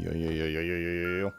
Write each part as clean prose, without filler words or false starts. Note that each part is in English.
Yo, yo, yo, yo, yo, yo, yo, yo.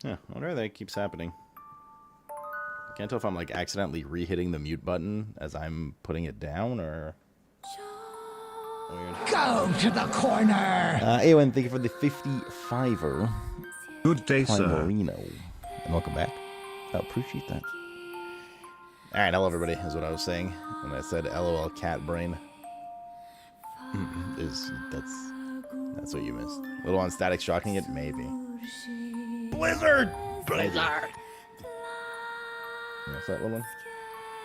Yeah, I wonder why that keeps happening. Can't tell if I'm like accidentally re-hitting the mute button as I'm putting it down or weird. Go to the corner. Awen, thank you for the 55er. Good day, sir. Marino. And welcome back. I appreciate that. Alright, hello everybody, is what I was saying when I said LOL cat brain. That's what you missed. A little on static shocking it, maybe. Blizzard! Blizzard! What's that little one?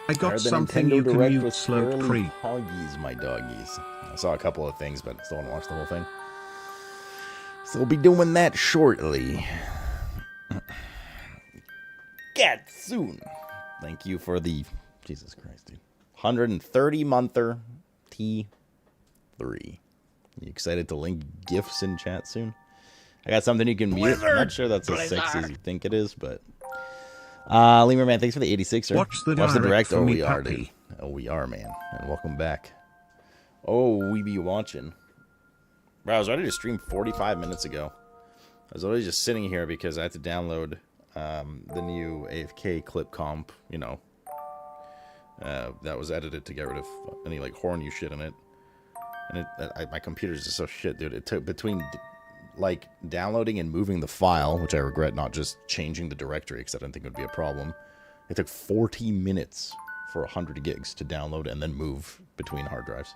I got something you can mute, slow creep. Hoggies, my doggies. I saw a couple of things, but still haven't watched the whole thing. So we'll be doing that shortly. Get soon. Thank you for the... Jesus Christ, dude. 130-monther T3. You excited to link GIFs in chat soon? I got something you can mute. I'm not sure that's as sexy as you think it is, but... Lemur Man, thanks for the 86er. Watch the direct. Oh, we are, dude. Oh, we are, man. And welcome back. Oh, we be watching. Bro, I was ready to stream 45 minutes ago. I was literally just sitting here because I had to download the new AFK clip comp, you know. That was edited to get rid of any, like, horn you shit in it. And my computer's just so shit, dude. It took between... like downloading and moving the file, which I regret not just changing the directory because I didn't think it would be a problem. It took 40 minutes for 100 gigs to download and then move between hard drives.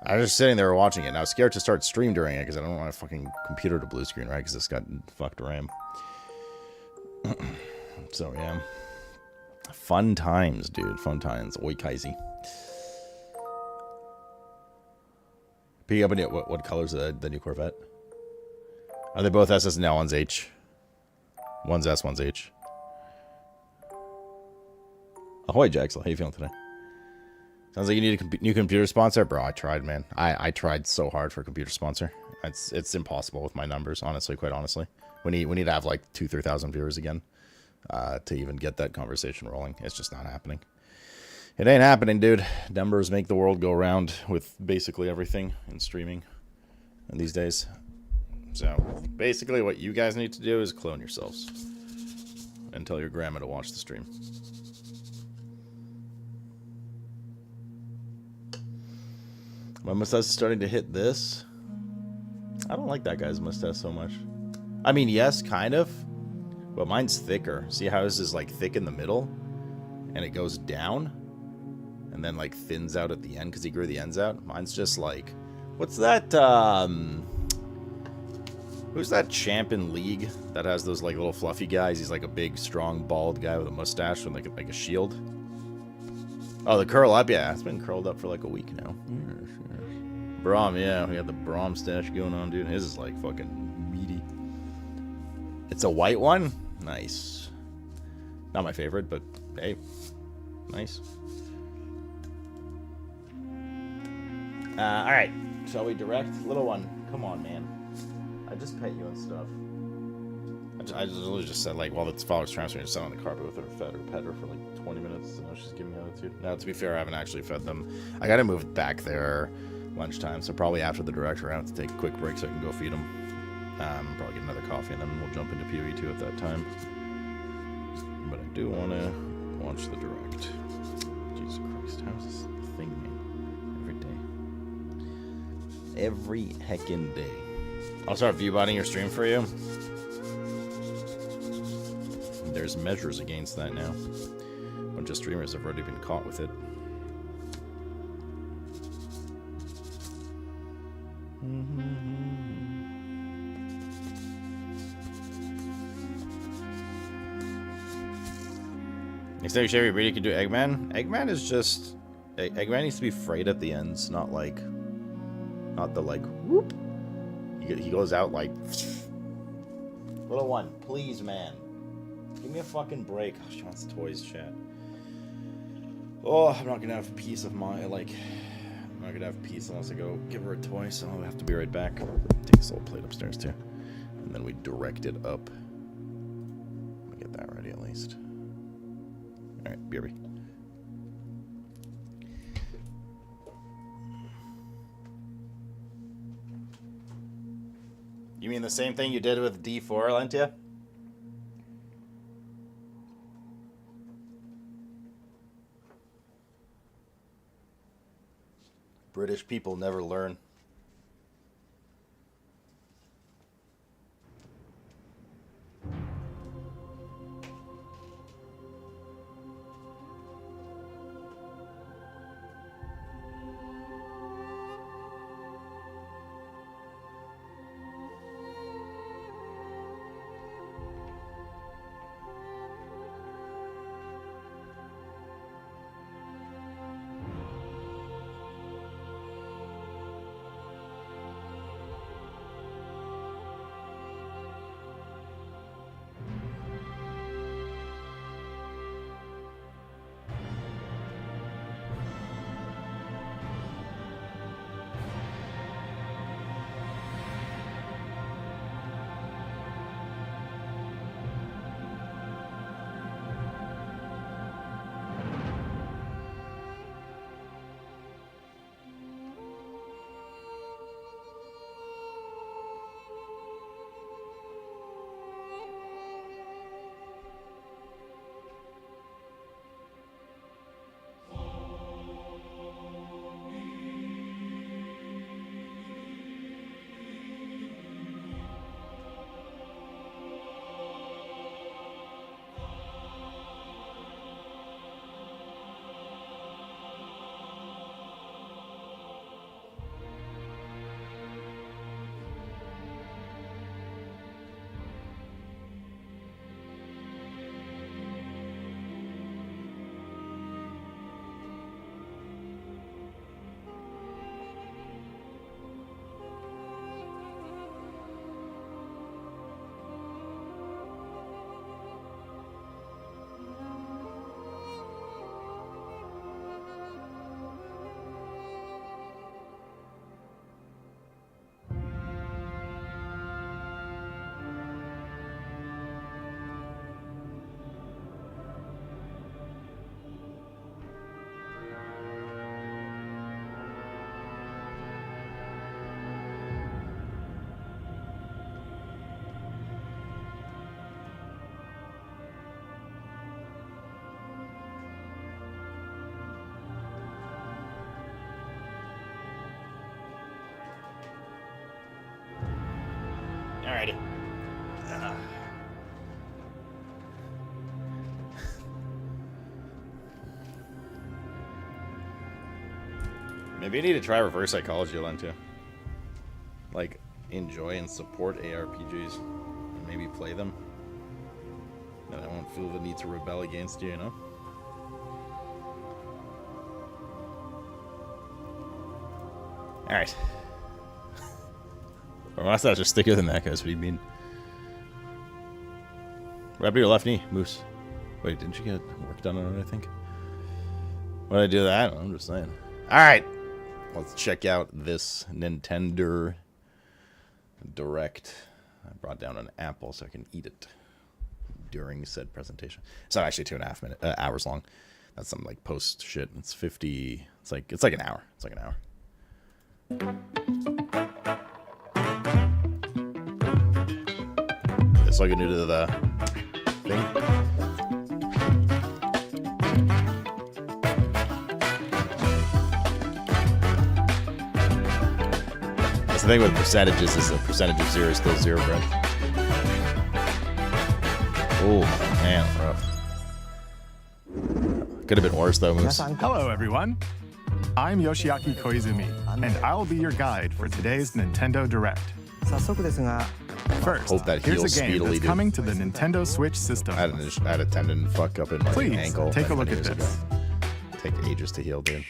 I was just sitting there watching it, and I was scared to start stream during it because I don't want a fucking computer to blue screen, right? Because it's got fucked RAM. So, yeah. Fun times, dude. Fun times. Oi, Kaisi. Picking up any, what color's the new Corvette? Are they both SS now? One's H. One's S, one's H. Ahoy, Jaxel. How you feeling today? Sounds like you need a new computer sponsor. Bro, I tried, man. I tried so hard for a computer sponsor. It's impossible with my numbers, honestly, quite honestly. We need to have like 2,000-3,000 viewers again to even get that conversation rolling. It's just not happening. It ain't happening, dude. Numbers make the world go round with basically everything in streaming in these days. So, basically what you guys need to do is clone yourselves. And tell your grandma to watch the stream. My mustache is starting to hit this. I don't like that guy's mustache so much. I mean, yes, kind of. But mine's thicker. See how his is, like, thick in the middle? And it goes down? And then, like, thins out at the end because he grew the ends out? Mine's just, like... What's that, Who's that champ in League that has those like little fluffy guys? He's like a big, strong, bald guy with a mustache and like a shield. Oh, the curl up, yeah. It's been curled up for like a week now. Braum, yeah, we got the Braum stash going on, dude. His is like fucking meaty. It's a white one? Nice. Not my favorite, but hey, nice. Alright, shall we direct? Little one, come on, man. I just pet you and stuff. I literally just said, like, while the father's transferring, just sat on the carpet with her, fed her, pet her for like 20 minutes, and now she's giving me attitude. Now, to be fair, I haven't actually fed them. I gotta move back there lunchtime, so probably after the director, I have to take a quick break so I can go feed them. Probably get another coffee, and then we'll jump into PoE 2 at that time. But I do want to watch the direct. Jesus Christ, how is this thing, man. Every day. Every heckin' day. I'll start viewbotting your stream for you. There's measures against that now. A bunch of streamers have already been caught with it. Next time you shave your beard, you can do Eggman. Eggman is just... Eggman needs to be frayed at the ends, not the like, whoop. He goes out like... Little one, please, man. Give me a fucking break. Oh, she wants toys, chat. Oh, I'm not gonna have peace of mind, I'm not gonna have peace unless I go give her a toy, so I'll have to be right back. Take this little plate upstairs, too. And then we direct it up. Let me get that ready, at least. Alright, BRB. You mean the same thing you did with D4, Lentia? British people never learn. Alrighty. Maybe you need to try reverse psychology, Lentia. Like, enjoy and support ARPGs. And maybe play them. Then I won't feel the need to rebel against you, you know? Alright. Or mustache is thicker than that, guys. What do you mean? Right up your left knee, Moose. Wait, didn't you get work done on it, I think? Why did I do that? I'm just saying. Alright. Let's check out this Nintendo Direct. I brought down an apple so I can eat it during said presentation. It's not actually 2.5 hours long. That's some like post shit. It's 50. It's like an hour. It's like an hour. That's all I can do to the thing. thing with percentages is the percentage of 0 is still 0, bro. Oh, man, rough. Could have been worse, though, Moose. Hello, everyone. I'm Yoshiaki Koizumi, and I'll be your guide for today's Nintendo Direct. First, Hope that here's heals a game speedily, that's dude. coming to the Nintendo Switch system. I had a tendon fuck up in my Please, ankle. take a like look 10 at years this. ago. Take ages to heal, dude.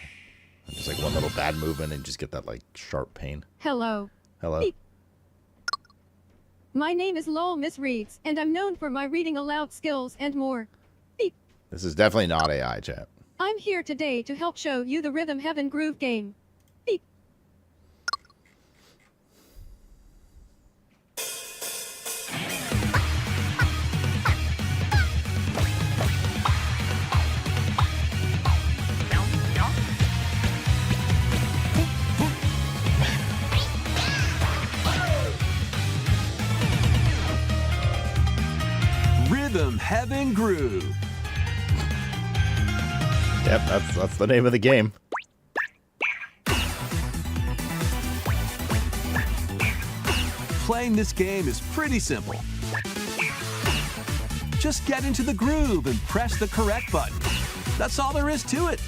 Just like one little bad movement and just get that like sharp pain. Hello. Hello. Beep. My name is Lowell Miss Reeds, and I'm known for my reading aloud skills and more. Beep. This is definitely not AI, chat. I'm here today to help show you the Rhythm Heaven Groove game. Beep. Rhythm Heaven Groove. Yep, that's the name of the game. Playing this game is pretty simple. Just get into the groove and press the correct button. That's all there is to it.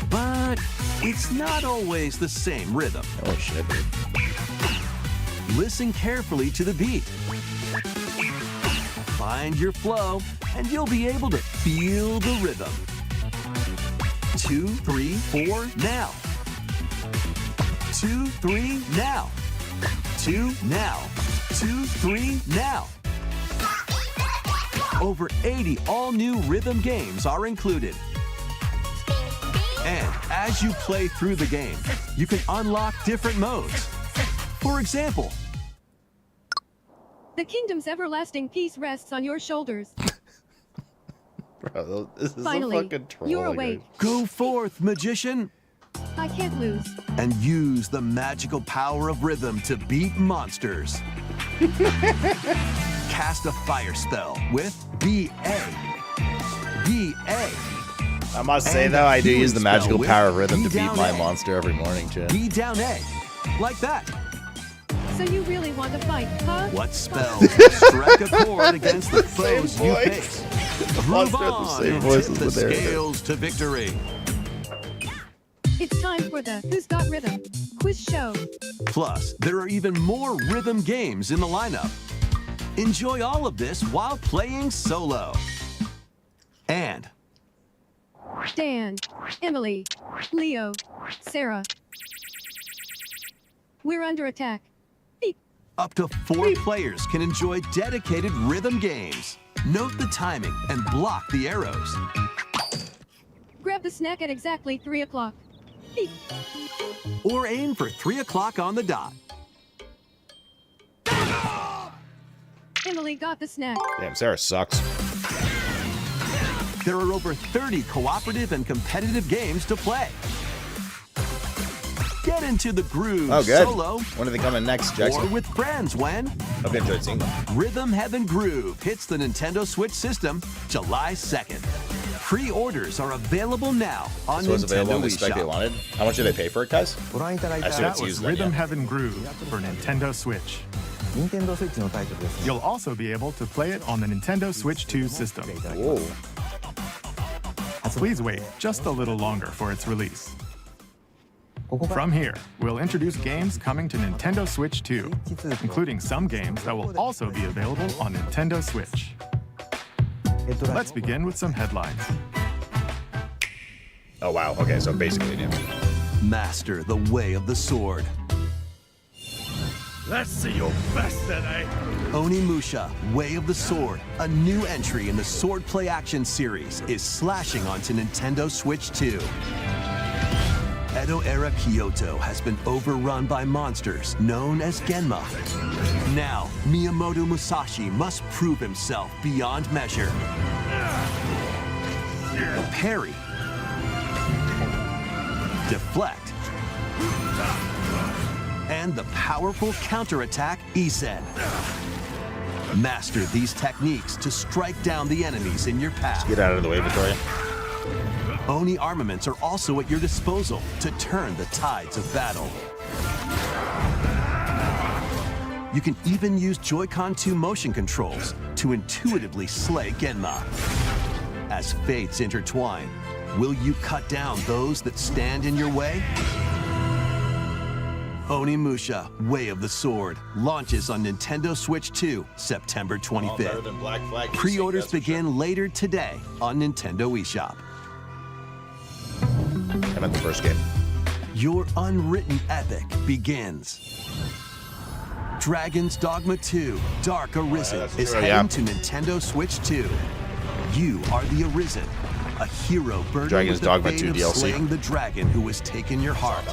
But it's not always the same rhythm. Oh shit, dude. Listen carefully to the beat. Find your flow, and you'll be able to feel the rhythm. 2, 3, 4, now. 2, 3, now. 2, now. 2, 3, now. Over 80 all-new rhythm games are included. And as you play through the game, you can unlock different modes. For example, The kingdom's everlasting peace rests on your shoulders. Bro, this is Finally, a fucking troll. you're awake. go forth, magician, I can't lose. and use the magical power of rhythm to beat monsters. Cast a fire spell with BA. BA. I must say And though, I do healing use the magical spell power of with rhythm to beat down my A. monster every morning, chat. B down A. Like that. So you really want to fight, huh? What spells strike a chord against the foes you voice. face? Move monster has the on same and voice tip as the the narrator. scales to victory. It's time for the Who's Got Rhythm quiz show. Plus, there are even more rhythm games in the lineup. Enjoy all of this while playing solo. And Dan, Emily, Leo, Sarah. We're under attack. Beep. up to 4 players can enjoy dedicated rhythm games. Note the timing and block the arrows. Grab the snack at exactly 3 o'clock. Beep. Or aim for 3 o'clock on the dot. Emily got the snack. Damn, Sarah sucks. There are over 30 cooperative and competitive games to play. Get into the groove Oh, good. solo When are they coming next, or Jackson? with friends when I've enjoyed seeing them. Rhythm Heaven Groove hits the Nintendo Switch system July 2nd. Pre-orders are available now on So it's available on Nintendo the spec they eShop. wanted. How much did they pay for it, guys? I assume That it's was used then, Rhythm yeah. Heaven Groove for Nintendo Switch. You'll also be able to play it on the Nintendo Switch 2 system. Whoa. Please wait just a little longer for its release. From here, we'll introduce games coming to Nintendo Switch 2, including some games that will also be available on Nintendo Switch. Let's begin with some headlines. Oh, wow. Okay, so basically, yeah. Master the way of the sword. Let's see your best then, eh? Onimusha, Way of the Sword, a new entry in the Sword Play Action series, is slashing onto Nintendo Switch 2. Edo-era Kyoto has been overrun by monsters known as Genma. Now, Miyamoto Musashi must prove himself beyond measure. Parry. Deflect. And the powerful counterattack Isen. Master these techniques to strike down the enemies in your path. Get out of the way, Victoria. Oni armaments are also at your disposal to turn the tides of battle. You can even use Joy-Con 2 motion controls to intuitively slay Genma. As fates intertwine, will you cut down those that stand in your way? Onimusha, Way of the Sword, launches on Nintendo Switch 2, September 25th. Pre-orders begin later today on Nintendo eShop. I meant the first game. Your unwritten epic begins. Dragon's Dogma 2, Dark Arisen is heading to Nintendo Switch 2. You are the Arisen, a hero burdened Dragon's with the Dogma fate 2 of DLC. slaying the dragon who has taken your heart.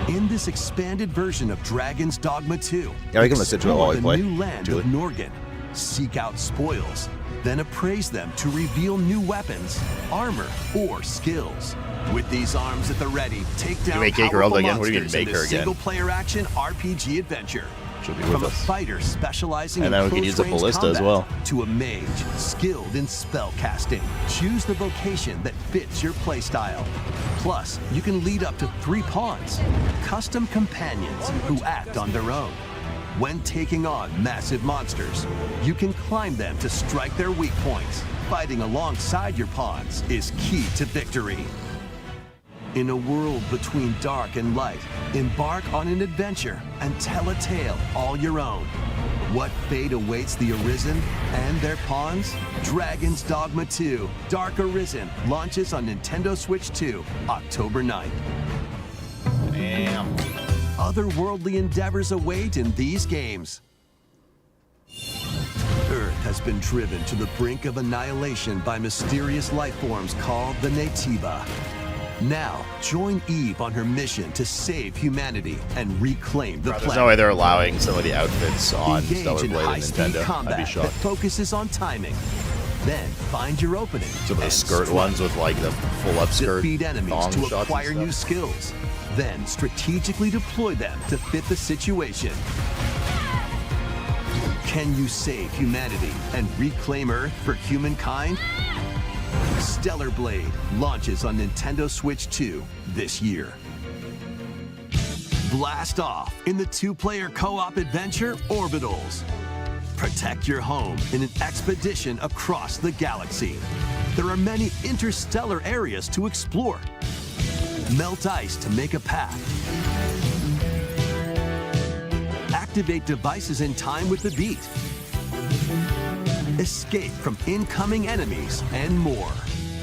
In this expanded version of Dragon's Dogma 2, Yeah, we can listen to it while we explore play. the new land Julie. of Norgan, seek out spoils, then appraise them to reveal new weapons, armor, or skills. With these arms at the ready, take down make powerful Geralda again? What do you mean monsters in make her this again? single-player action RPG adventure. She'll be with From a us. fighter specializing And in then we could use the close-range ballista as combat well. to a mage skilled in spell casting. Choose the vocation that fits your playstyle. Plus, you can lead up to 3 pawns, custom companions who act on their own. When taking on massive monsters, you can climb them to strike their weak points. Fighting alongside your pawns is key to victory. In a world between dark and light, embark on an adventure and tell a tale all your own. What fate awaits the Arisen and their pawns? Dragon's Dogma 2, Dark Arisen, launches on Nintendo Switch 2, October 9th. Damn. Otherworldly endeavors await in these games. Earth has been driven to the brink of annihilation by mysterious life forms called the Naytiba. Now, join Eve on her mission to save humanity and reclaim the There's planet. no way they're allowing some of the outfits on Engage Stellar in Blade and high-speed Nintendo. I'd be combat that shocked. focuses on timing. Then find your opening. Some of the and skirt strike. ones with like the full upskirt Defeat enemies thong to shots and acquire new stuff. skills. Then strategically deploy them to fit the situation. Can you save humanity and reclaim Earth for humankind? Stellar Blade launches on Nintendo Switch 2 this year. Blast off in the 2-player co-op adventure Orbitals. Protect your home in an expedition across the galaxy. There are many interstellar areas to explore. Melt ice to make a path. Activate devices in time with the beat. Escape from incoming enemies and more.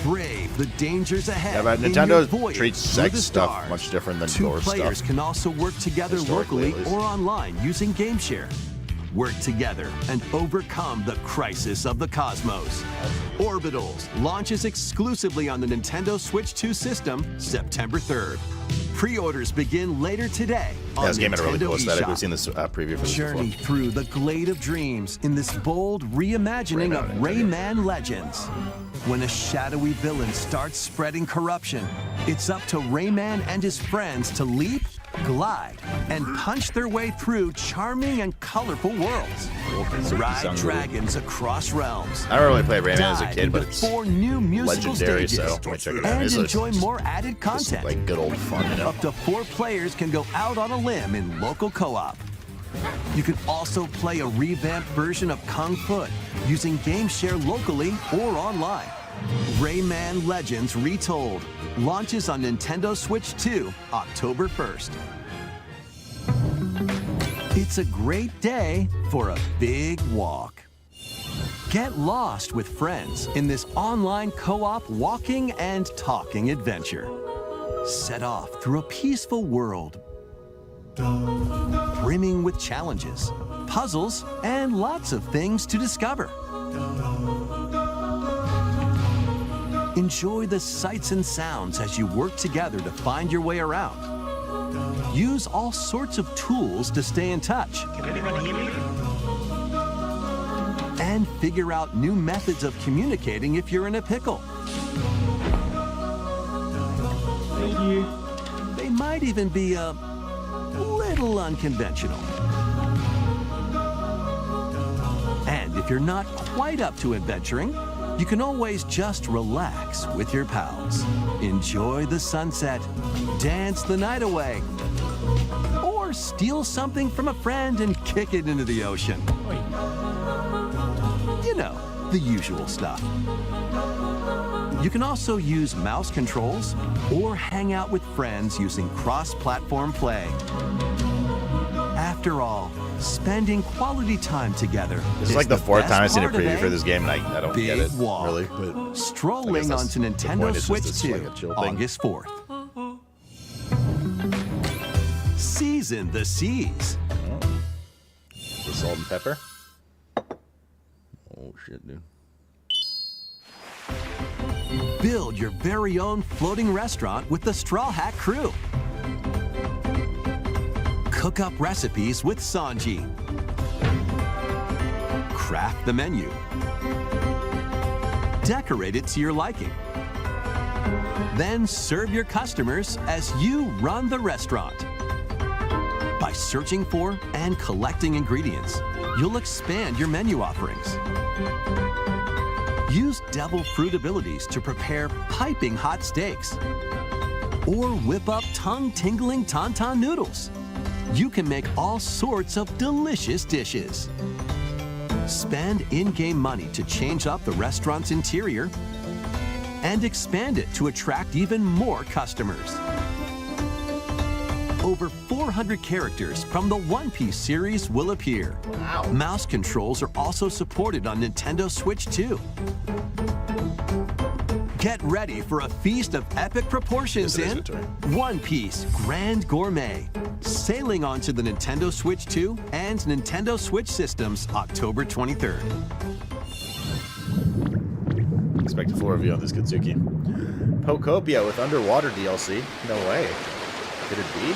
Brave the dangers ahead. Yeah, but in Nintendo your voyage treats through sex the stuff stars. much different than 2 lore players stuff. can also work together Historically, locally at least. or online using GameShare. Work together and overcome the crisis of the cosmos. Orbitals launches exclusively on the Nintendo Switch 2 system September 3rd. Pre-orders begin later today on Yeah, this game had a really Nintendo cool aesthetic. eShop. We've seen this preview for this Journey before. through the Glade of Dreams in this bold reimagining of Rayman Legends. When a shadowy villain starts spreading corruption, it's up to Rayman and his friends to leap, glide, and punch their way through charming and colorful worlds. Ride dragons across realms. I don't really play Rayman as a Dive kid, but into it's 4 new musical legendary, stages. so let me check it out. And It's enjoy just- more added This is content. like good old fun, you know? Up to 4 players can go out on a limb in local co-op. You can also play a revamped version of Kung Fu using GameShare locally or online. Rayman Legends Retold launches on Nintendo Switch 2, October 1st. It's a great day for a big walk. Get lost with friends in this online co-op walking and talking adventure. Set off through a peaceful world brimming with challenges, puzzles, and lots of things to discover. Enjoy the sights and sounds as you work together to find your way around. Use all sorts of tools to stay in touch. And figure out new methods of communicating if you're in a pickle. They might even be a little unconventional. And if you're not quite up to adventuring, you can always just relax with your pals. Enjoy the sunset, dance the night away, or or steal something from a friend and kick it into the ocean. You know, the usual stuff. You can also use mouse controls or hang out with friends using cross-platform play. After all, spending quality time together This is like the fourth time I've seen a best part preview of for this game, and I don't get it, walk. really. But Strolling that's onto the Nintendo point, it's just Switch it's 2, like a chill thing. August 4th. Season the seas. the salt and pepper. Oh shit, dude. Build your very own floating restaurant with the Straw Hat crew. Cook up recipes with Sanji. Craft the menu. Decorate it to your liking. Then serve your customers as you run the restaurant. By searching for and collecting ingredients, you'll expand your menu offerings. Use devil fruit abilities to prepare piping hot steaks. Or whip up tongue-tingling tauntaun noodles. You can make all sorts of delicious dishes. Spend in-game money to change up the restaurant's interior and expand it to attract even more customers. Over 400 characters from the One Piece series will appear. Wow. Mouse controls are also supported on Nintendo Switch 2. Get ready for a feast of epic proportions Yes, it is in inventory. One Piece Grand Gourmet, sailing onto the Nintendo Switch 2 and Nintendo Switch systems October 23rd. Expect a full review on this Katsuki. Pokopia with underwater DLC. No way. Could it be?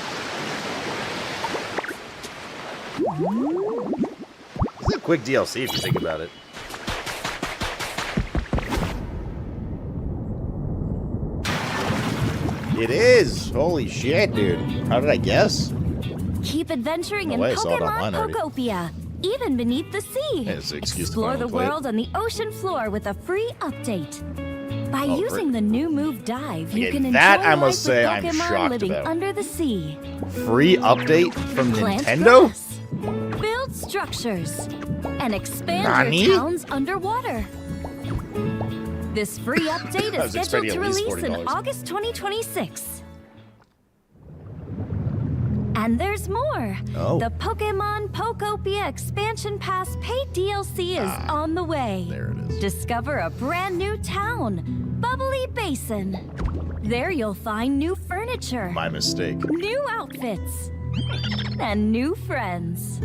This is a quick DLC if you think about it. It is! Holy shit, dude. How did I guess? Keep adventuring in way, I saw it online Pokemon already. Pokopia, even beneath the sea. Yeah, it's an excuse to Explore finally the play it. world on the ocean floor with a free update. By Oh, using the new move Dive, you Okay, can enjoy that I life must say with I'm Pokemon shocked living about. under the sea. Free update from Plant Nintendo? grass, build structures, and expand Nani? your towns underwater. This free update I is was scheduled expecting to at least release in $40. August 2026. And there's more. Oh. The Pokemon Pokopia Expansion Pass paid DLC is on the way. There it is. Discover a brand new town, Bubbly Basin. There you'll find new furniture, My mistake. new outfits, and new friends.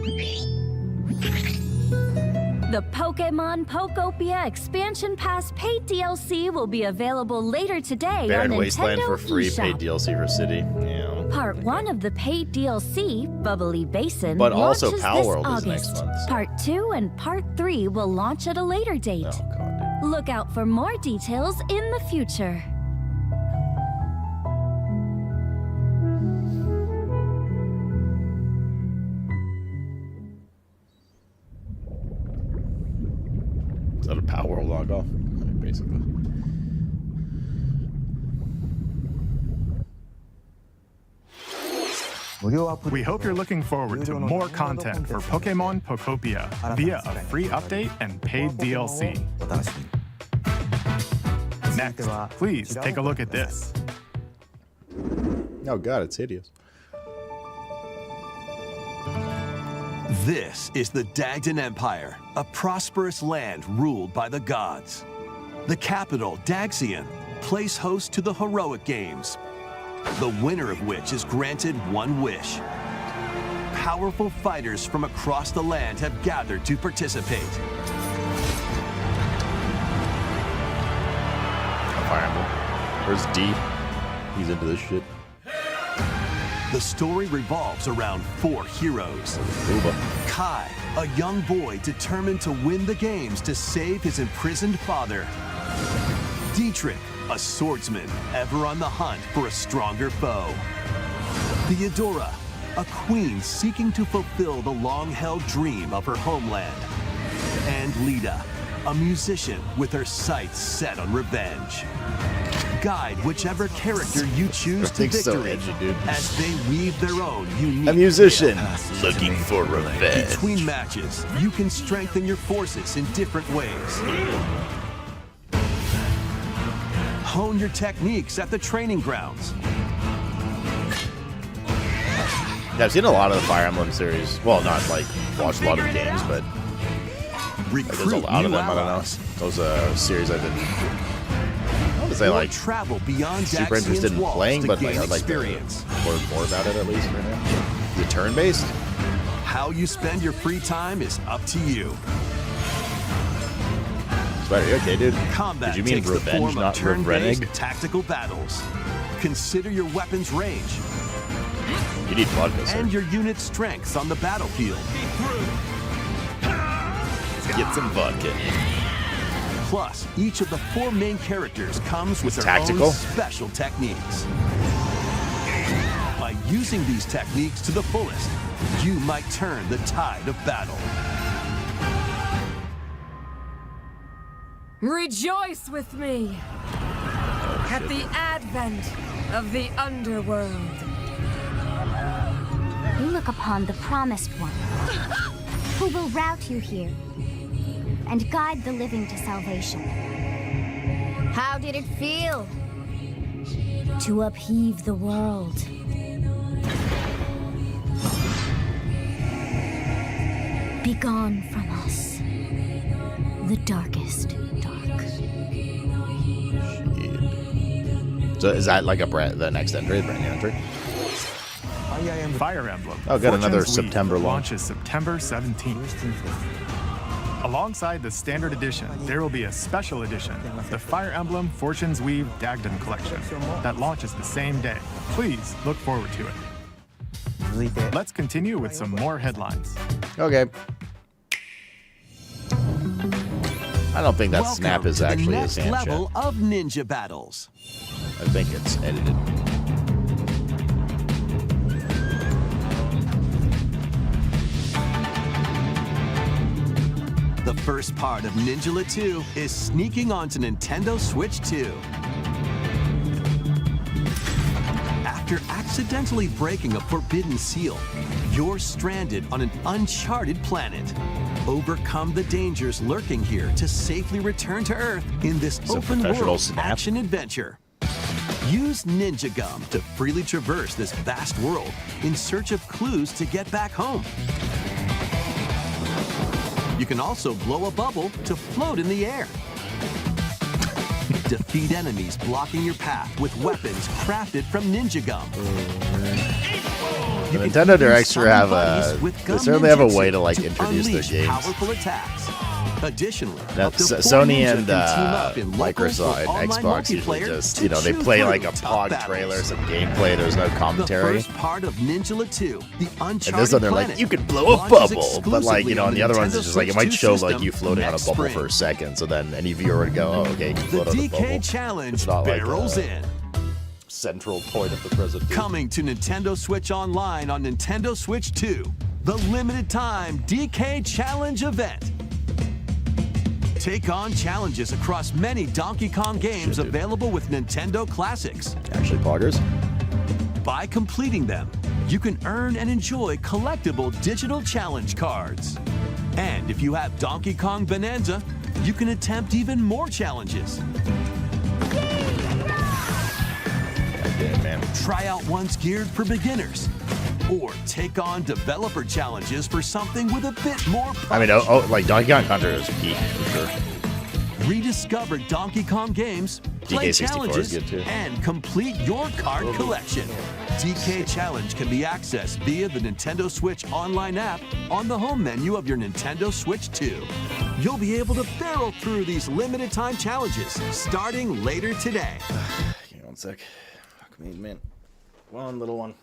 The Pokemon Pokopia Expansion Pass paid DLC will be available later today Barren on Wasteland Nintendo for free eShop. paid DLC for City. Yeah. Part 1 of the paid DLC, Bubbly Basin, But also launches Pal this World is August. next month, so- Part 2 and Part 3 will launch at a later date. Oh, God, dude. Look out for more details in the future. Is that a Power World knockoff? Basically. We hope you're looking forward to more content for Pokemon Pokopia via a free update and paid DLC. Next, please take a look at this. Oh, God, it's hideous. This is the Dagdan Empire, a prosperous land ruled by the gods. The capital, Daxian, plays host to the heroic games, the winner of which is granted one wish. Powerful fighters from across the land have gathered to participate. Fire Emblem. Where's D? He's into this shit. The story revolves around 4 heroes. Uba. Kai, a young boy determined to win the games to save his imprisoned father. Dietrich, a swordsman ever on the hunt for a stronger foe. Theodora, a queen seeking to fulfill the long-held dream of her homeland. And Lita, a musician with her sights set on revenge. Guide whichever character you choose to Everything's so victory edgy, dude. as they weave their own unique A musician paths. looking for revenge. Between matches, you can strengthen your forces in different ways. Hone your techniques at the training grounds. Yeah, I've seen a lot of the Fire Emblem series. Well, not like watched a lot of the games, but like, there's a Recruit lot of new them. I don't know. allies. Those series I've been, I want to say, Or like travel beyond super Daxian's interested in walls playing, to but like gain I'd like to experience. learn more about it at least right now. Is it turn-based? How you spend your free time is up to you. Spider, you okay, dude? Combat Did you mean takes the revenge, form of not turn-based Reneg? tactical battles. Consider your weapon's range You need vodka, sir. and your unit's strengths on the battlefield. Get some vodka. Plus, each of the 4 main characters comes with their Tactical? own special techniques. By using these techniques to the fullest, you might turn the tide of battle. Rejoice with me at the advent of the underworld. You look upon the Promised One, who will route you here and guide the living to salvation. How did it feel to upheave the world? Begone from us, the darkest dark. So is that like the next entry, brand new entry? Fire Emblem. Oh, got another Fortune's Weave September launch. launches September 17th. Alongside the standard edition, there will be a special edition, the Fire Emblem Fortune's Weave Dagden Collection, that launches the same day. Please look forward to it. Let's continue with some more headlines. Okay. I don't think that Welcome snap is to the actually a next Sam level chat. of ninja battles. I think it's edited. The first part of Ninjala 2 is sneaking onto Nintendo Switch 2. After accidentally breaking a forbidden seal, you're stranded on an uncharted planet. Overcome the dangers lurking here to safely return to Earth in this a open professional world snap. action adventure. Use Ninja Gum to freely traverse this vast world in search of clues to get back home. You can also blow a bubble to float in the air. Defeat enemies blocking your path with weapons crafted from Ninja Gum. The You can Nintendo Directs use sure have buddies a. with They gum certainly have a ninjutsu way to like to introduce their unleash games. powerful attacks. Additionally, Now, up to 4 Sony ninja and can team up in local Microsoft or and online Xbox usually multiplayer just, to you know, they chew play through like a tough POG battles. trailer, some gameplay, there's no The commentary. first part of Ninjala 2, the Uncharted And this one, they're Planet, like, you could blow a launches bubble, but like, you know, on the other ones, Nintendo it's just like, it Switch might 2 show like system you floating on a next bubble spring. for a second, so then any viewer would go, oh, okay, you can The float on a DK bubble. Challenge It's not like barrels a- in. Central point of the presentation. Coming to Nintendo Switch Online on Nintendo Switch 2, the limited time DK Challenge event. Take on challenges across many Donkey Kong games Shit, dude. available with Nintendo Classics. Actually, poggers. By completing them, you can earn and enjoy collectible digital challenge cards. And if you have Donkey Kong Bonanza, you can attempt even more challenges. Goddamn, man. Try out ones geared for beginners. Or take on developer challenges for something with a bit more punch. I mean, like Donkey Kong Country was peak for sure. Rediscover Donkey Kong games, play DK64 is challenges, good, too. and complete your card collection. DK Challenge can be accessed via the Nintendo Switch Online app on the home menu of your Nintendo Switch 2. You'll be able to barrel through these limited time challenges starting later today. Give me one sec. Fuck me, man. One little one.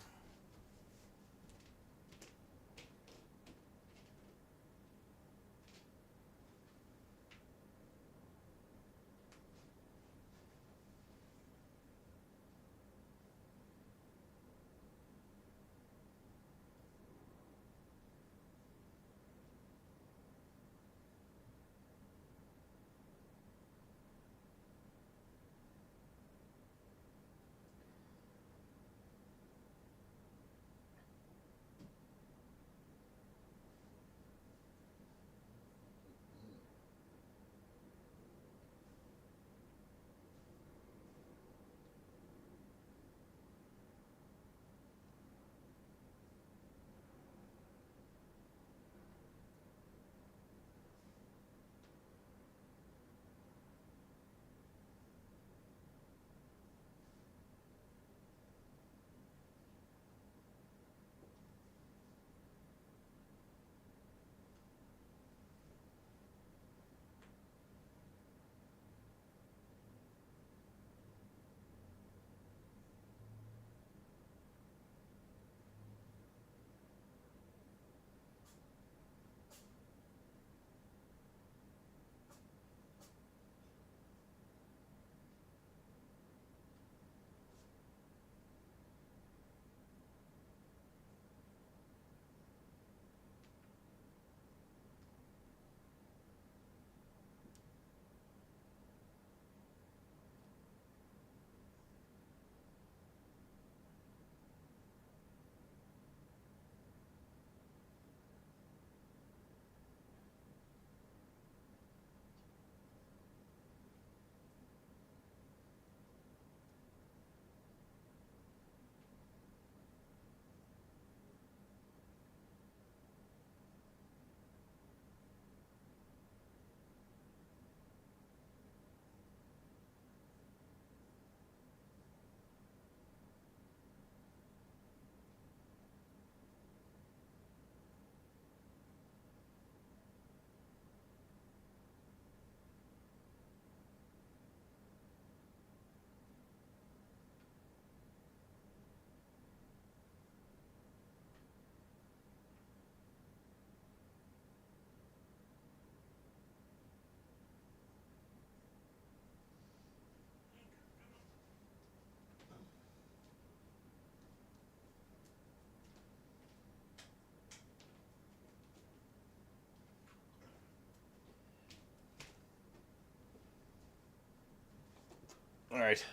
All right.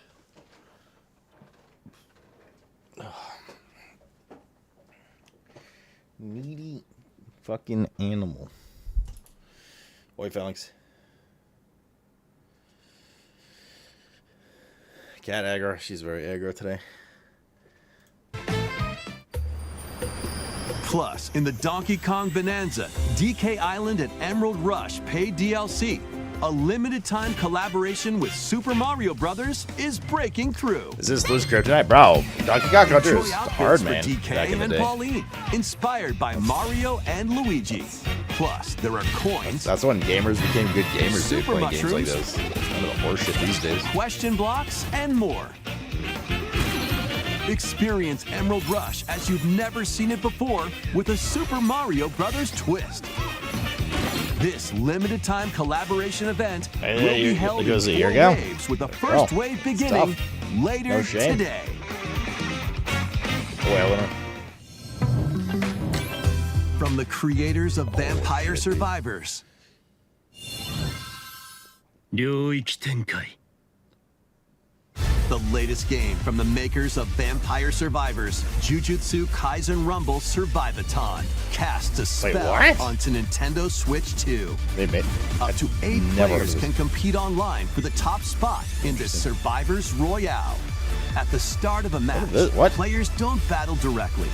Needy fucking animal. Oi, Felix. Cat aggro. She's very aggro today. Plus, in the Donkey Kong Bonanza, DK Island and Emerald Rush paid DLC. A limited-time collaboration with Super Mario Brothers is breaking through. Is this loose kryptonite? Bro, Donkey Kong Country Enjoy was outfits hard, for man. DK Back in the and day. Pauline, inspired by Mario and Luigi. Plus, there are coins, That's when gamers became good gamers, dude, Super playing games like mushrooms. this. It's none of the horse shit these days. question blocks, and more. Experience Emerald Rush as you've never seen it before with a Super Mario Brothers twist. This limited-time collaboration event will be held in 4 waves with the first wave beginning later today. From the creators of Vampire Survivors, the latest game from the makers of Vampire Survivors, Jujutsu Kaisen Rumble Survivathon, casts a spell what? onto Nintendo Switch 2. They made Up to 8 never players heard can of compete online for the top spot in this Survivors Royale. At the start of a match, What? players don't battle directly.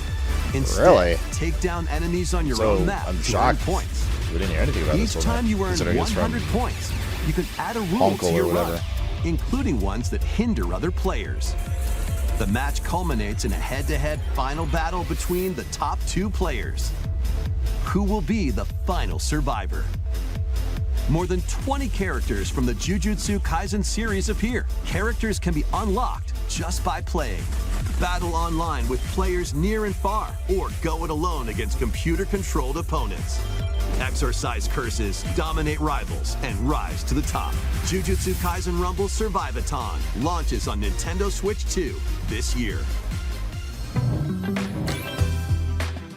Instead, Really? take down enemies on your So, own map I'm to shocked. earn points. We didn't hear anything about Each this time you earn considering it's from 100 points, you can add a rule Uncle to or your whatever. run, including ones that hinder other players. The match culminates in a head-to-head final battle between the top 2 players. Who will be the final survivor? More than 20 characters from the Jujutsu Kaisen series appear. Characters can be unlocked just by playing. Battle online with players near and far, or go it alone against computer-controlled opponents. Exorcise curses, dominate rivals, and rise to the top. Jujutsu Kaisen Rumble Survivathon launches on Nintendo Switch 2 this year.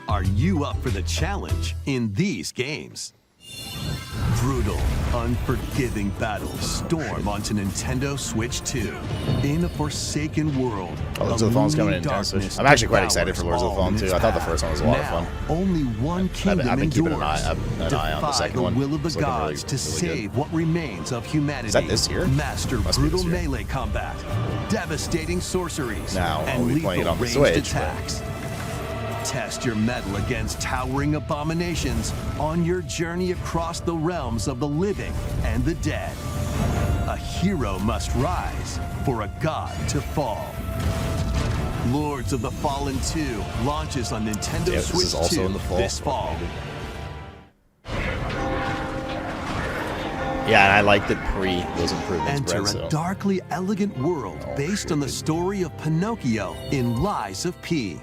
Are you up for the challenge in these games? Brutal, unforgiving battles storm onto Nintendo Switch 2. In a forsaken world, Lords of the Fallen's coming in Nintendo Switch. I'm actually quite excited for Lords of the Fallen too. I thought the first one was a lot of fun. Only one kingdom I've been keeping endures. an eye on the second one. Defy the will of the It's looking gods to save what remains of humanity. Is that this year? Master Must be brutal this year. melee combat, devastating sorceries, Now, and we'll be playing it lethal on the ranged Switch, but- attacks. Test your mettle against towering abominations on your journey across the realms of the living and the dead. A hero must rise for a god to fall. Lords of the Fallen 2 launches on Nintendo This Switch is also 2 in the fall. this fall. Yeah, and I liked it pre those improvements, Enter Brett, a so. darkly elegant world based on the story of Pinocchio in Lies of P.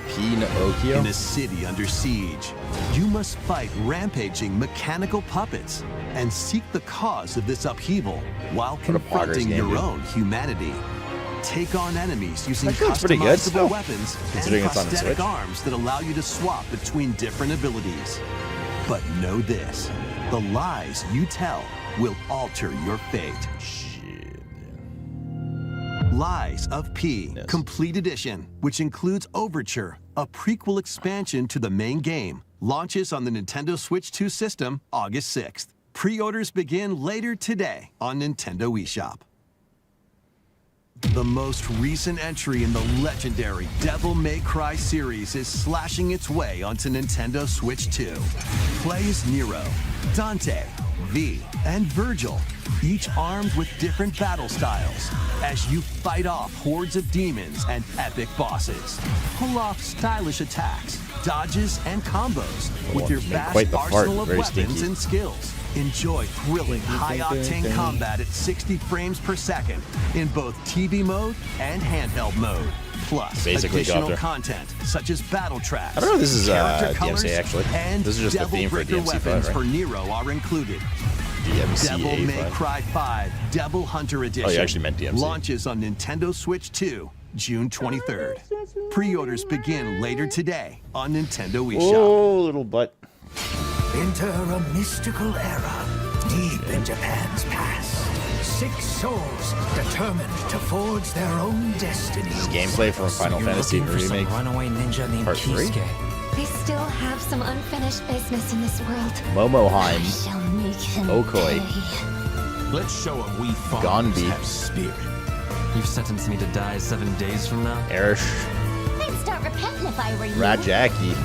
Pinocchio? In a city under siege, you must fight rampaging mechanical puppets and seek the cause of this upheaval while a boggers confronting game, your dude. own humanity. Take on enemies using That game's pretty good customizable still, weapons and considering it's on the prosthetic Switch. arms that allow you to swap between different abilities. But know this, the lies you tell will alter your fate. Shit. Lies of P, Yes. Complete Edition, which includes Overture, a prequel expansion to the main game, launches on the Nintendo Switch 2 system August 6th. Pre-orders begin later today on Nintendo eShop. The most recent entry in the legendary Devil May Cry series is slashing its way onto Nintendo Switch 2. Play as Nero, Dante, V, and Virgil, each armed with different battle styles, as you fight off hordes of demons and epic bosses. Pull off stylish attacks, dodges, and combos with your Make vast quite the fart, arsenal of very weapons stinky. and skills. Enjoy thrilling, high-octane combat at 60 frames per second in both TV mode and handheld mode. Plus, Basically, additional Doctor. content such as battle tracks, I don't know if this is, character DMC colors, actually. and This is just the Devil theme for Breaker DMC5, weapons right? for Nero are included. DMC Devil May 85. Cry 5 Devil Hunter Edition actually meant DMC. launches on Nintendo Switch 2 June 23rd. Pre-orders begin later today on Nintendo eShop. Oh, little butt. Enter a mystical era deep in Japan's past. 6 souls determined to forge their own destiny. This is gameplay from Final Fantasy Remake runaway ninja named Part 3. I still have some unfinished business in this world. Momoheim, Shall make him Okoi, pay. Let's show him we farmers Gonbi. have spirit. You've sentenced me to die 7 days from now? Erish, I'd start repenting if I were you. Rajaki.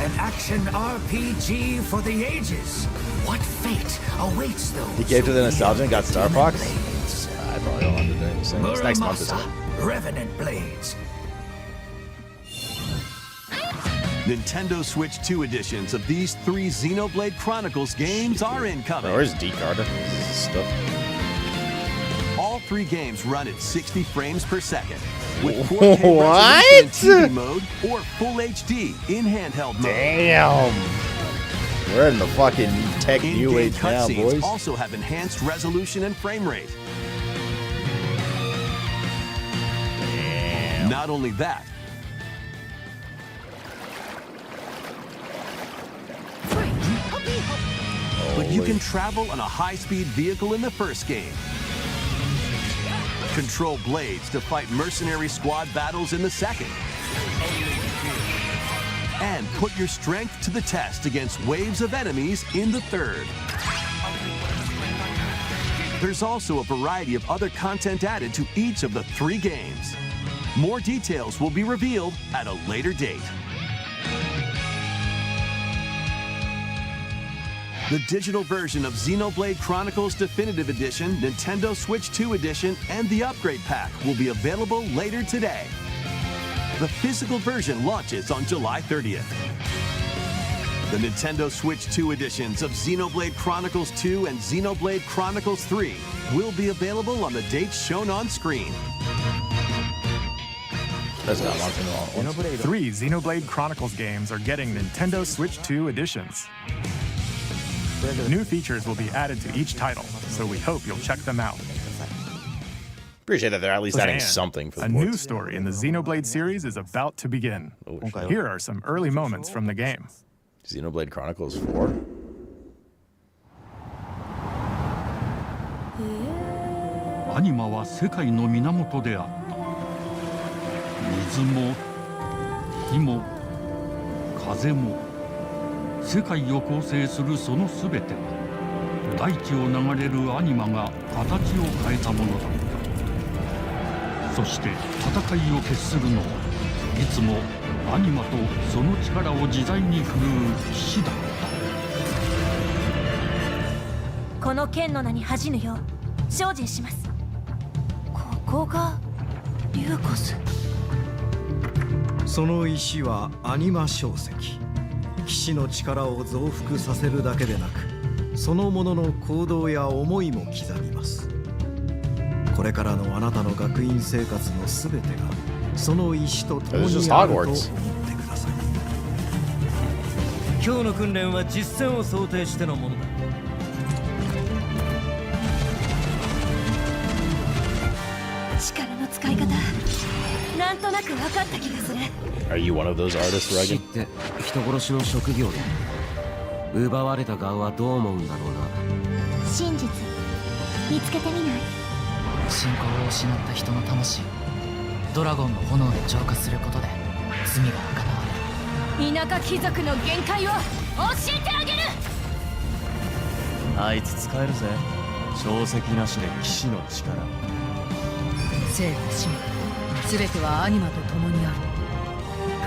An action RPG for the ages. What fate awaits those? You gave to the who nostalgia and got wield Star Fox? blades? I probably don't want to do the same. It's next month, isn't it? Muramasa, Revenant Blades. Nintendo Switch 2 editions of these 3 Xenoblade Chronicles games are incoming. Where's D-Card? Stuff. All 3 games run at 60 frames per second. With 4K What? resolution in TV mode or Full HD in handheld mode. Damn. We're in the fucking tech new In-game age now, cutscenes boys. also have enhanced resolution and frame rate. Damn. Not only that, but you can travel on a high-speed vehicle in the first game. Control blades to fight mercenary squad battles in the second. And put your strength to the test against waves of enemies in the third. There's also a variety of other content added to each of the 3 games. More details will be revealed at a later date. The digital version of Xenoblade Chronicles Definitive Edition, Nintendo Switch 2 Edition, and the Upgrade Pack will be available later today. The physical version launches on July 30th. The Nintendo Switch 2 editions of Xenoblade Chronicles 2 and Xenoblade Chronicles 3 will be available on the dates shown on screen. That's not launching all at once. 3 Xenoblade Chronicles games are getting Nintendo Switch 2 editions. New features will be added to each title, so we hope you'll check them out. Appreciate that they're at least adding And something for the a new ports. story in the Xenoblade series is about to begin. Oh, shit. Here are some early moments from the game. Xenoblade Chronicles 4? アニマは世界の源であった。水も火も風も世界を構成するそのすべては大地を流れるアニマが形を変えたものだった。そして戦いを決するのはいつもアニマとその力を自在に振るう騎士だった。この剣の名に恥じぬよう精進します。ここがリューコス。その石はアニマ晶石。騎士の力を増幅させるだけでなく、そのものの行動や思いも刻みます。これからのあなたの学院生活のすべてがその石と共にあると思ってください。今日の訓練は実戦を想定してのものだ。力の使い方、なんとなく分かった気がする。Are you one of those artists, 知 Reagan? って人殺しの職業で奪われた側はどう思うんだろうな。真実見つけてみない？信仰を失った人の魂をドラゴンの炎で浄化することで罪が贖われる。田舎貴族の限界を教えてあげる。あいつ使えるぜ。定石なしで騎士の力。生と死すべてはアニマと共にある。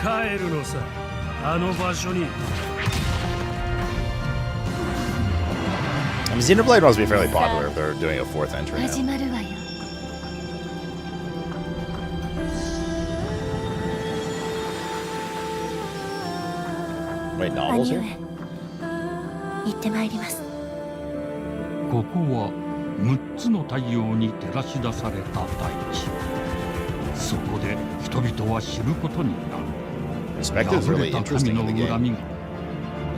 帰るのさ、あの場所に。I mean, Xenoblade must be fairly popular if they're doing a 4th entry 始 now. まるわよ。Wait, novels 兄 here? 上、行ってまいります。ここは6つの太陽に照らし出された大地。そこで人々は知ることになる。 Perspective's really interesting in the game. 恨みが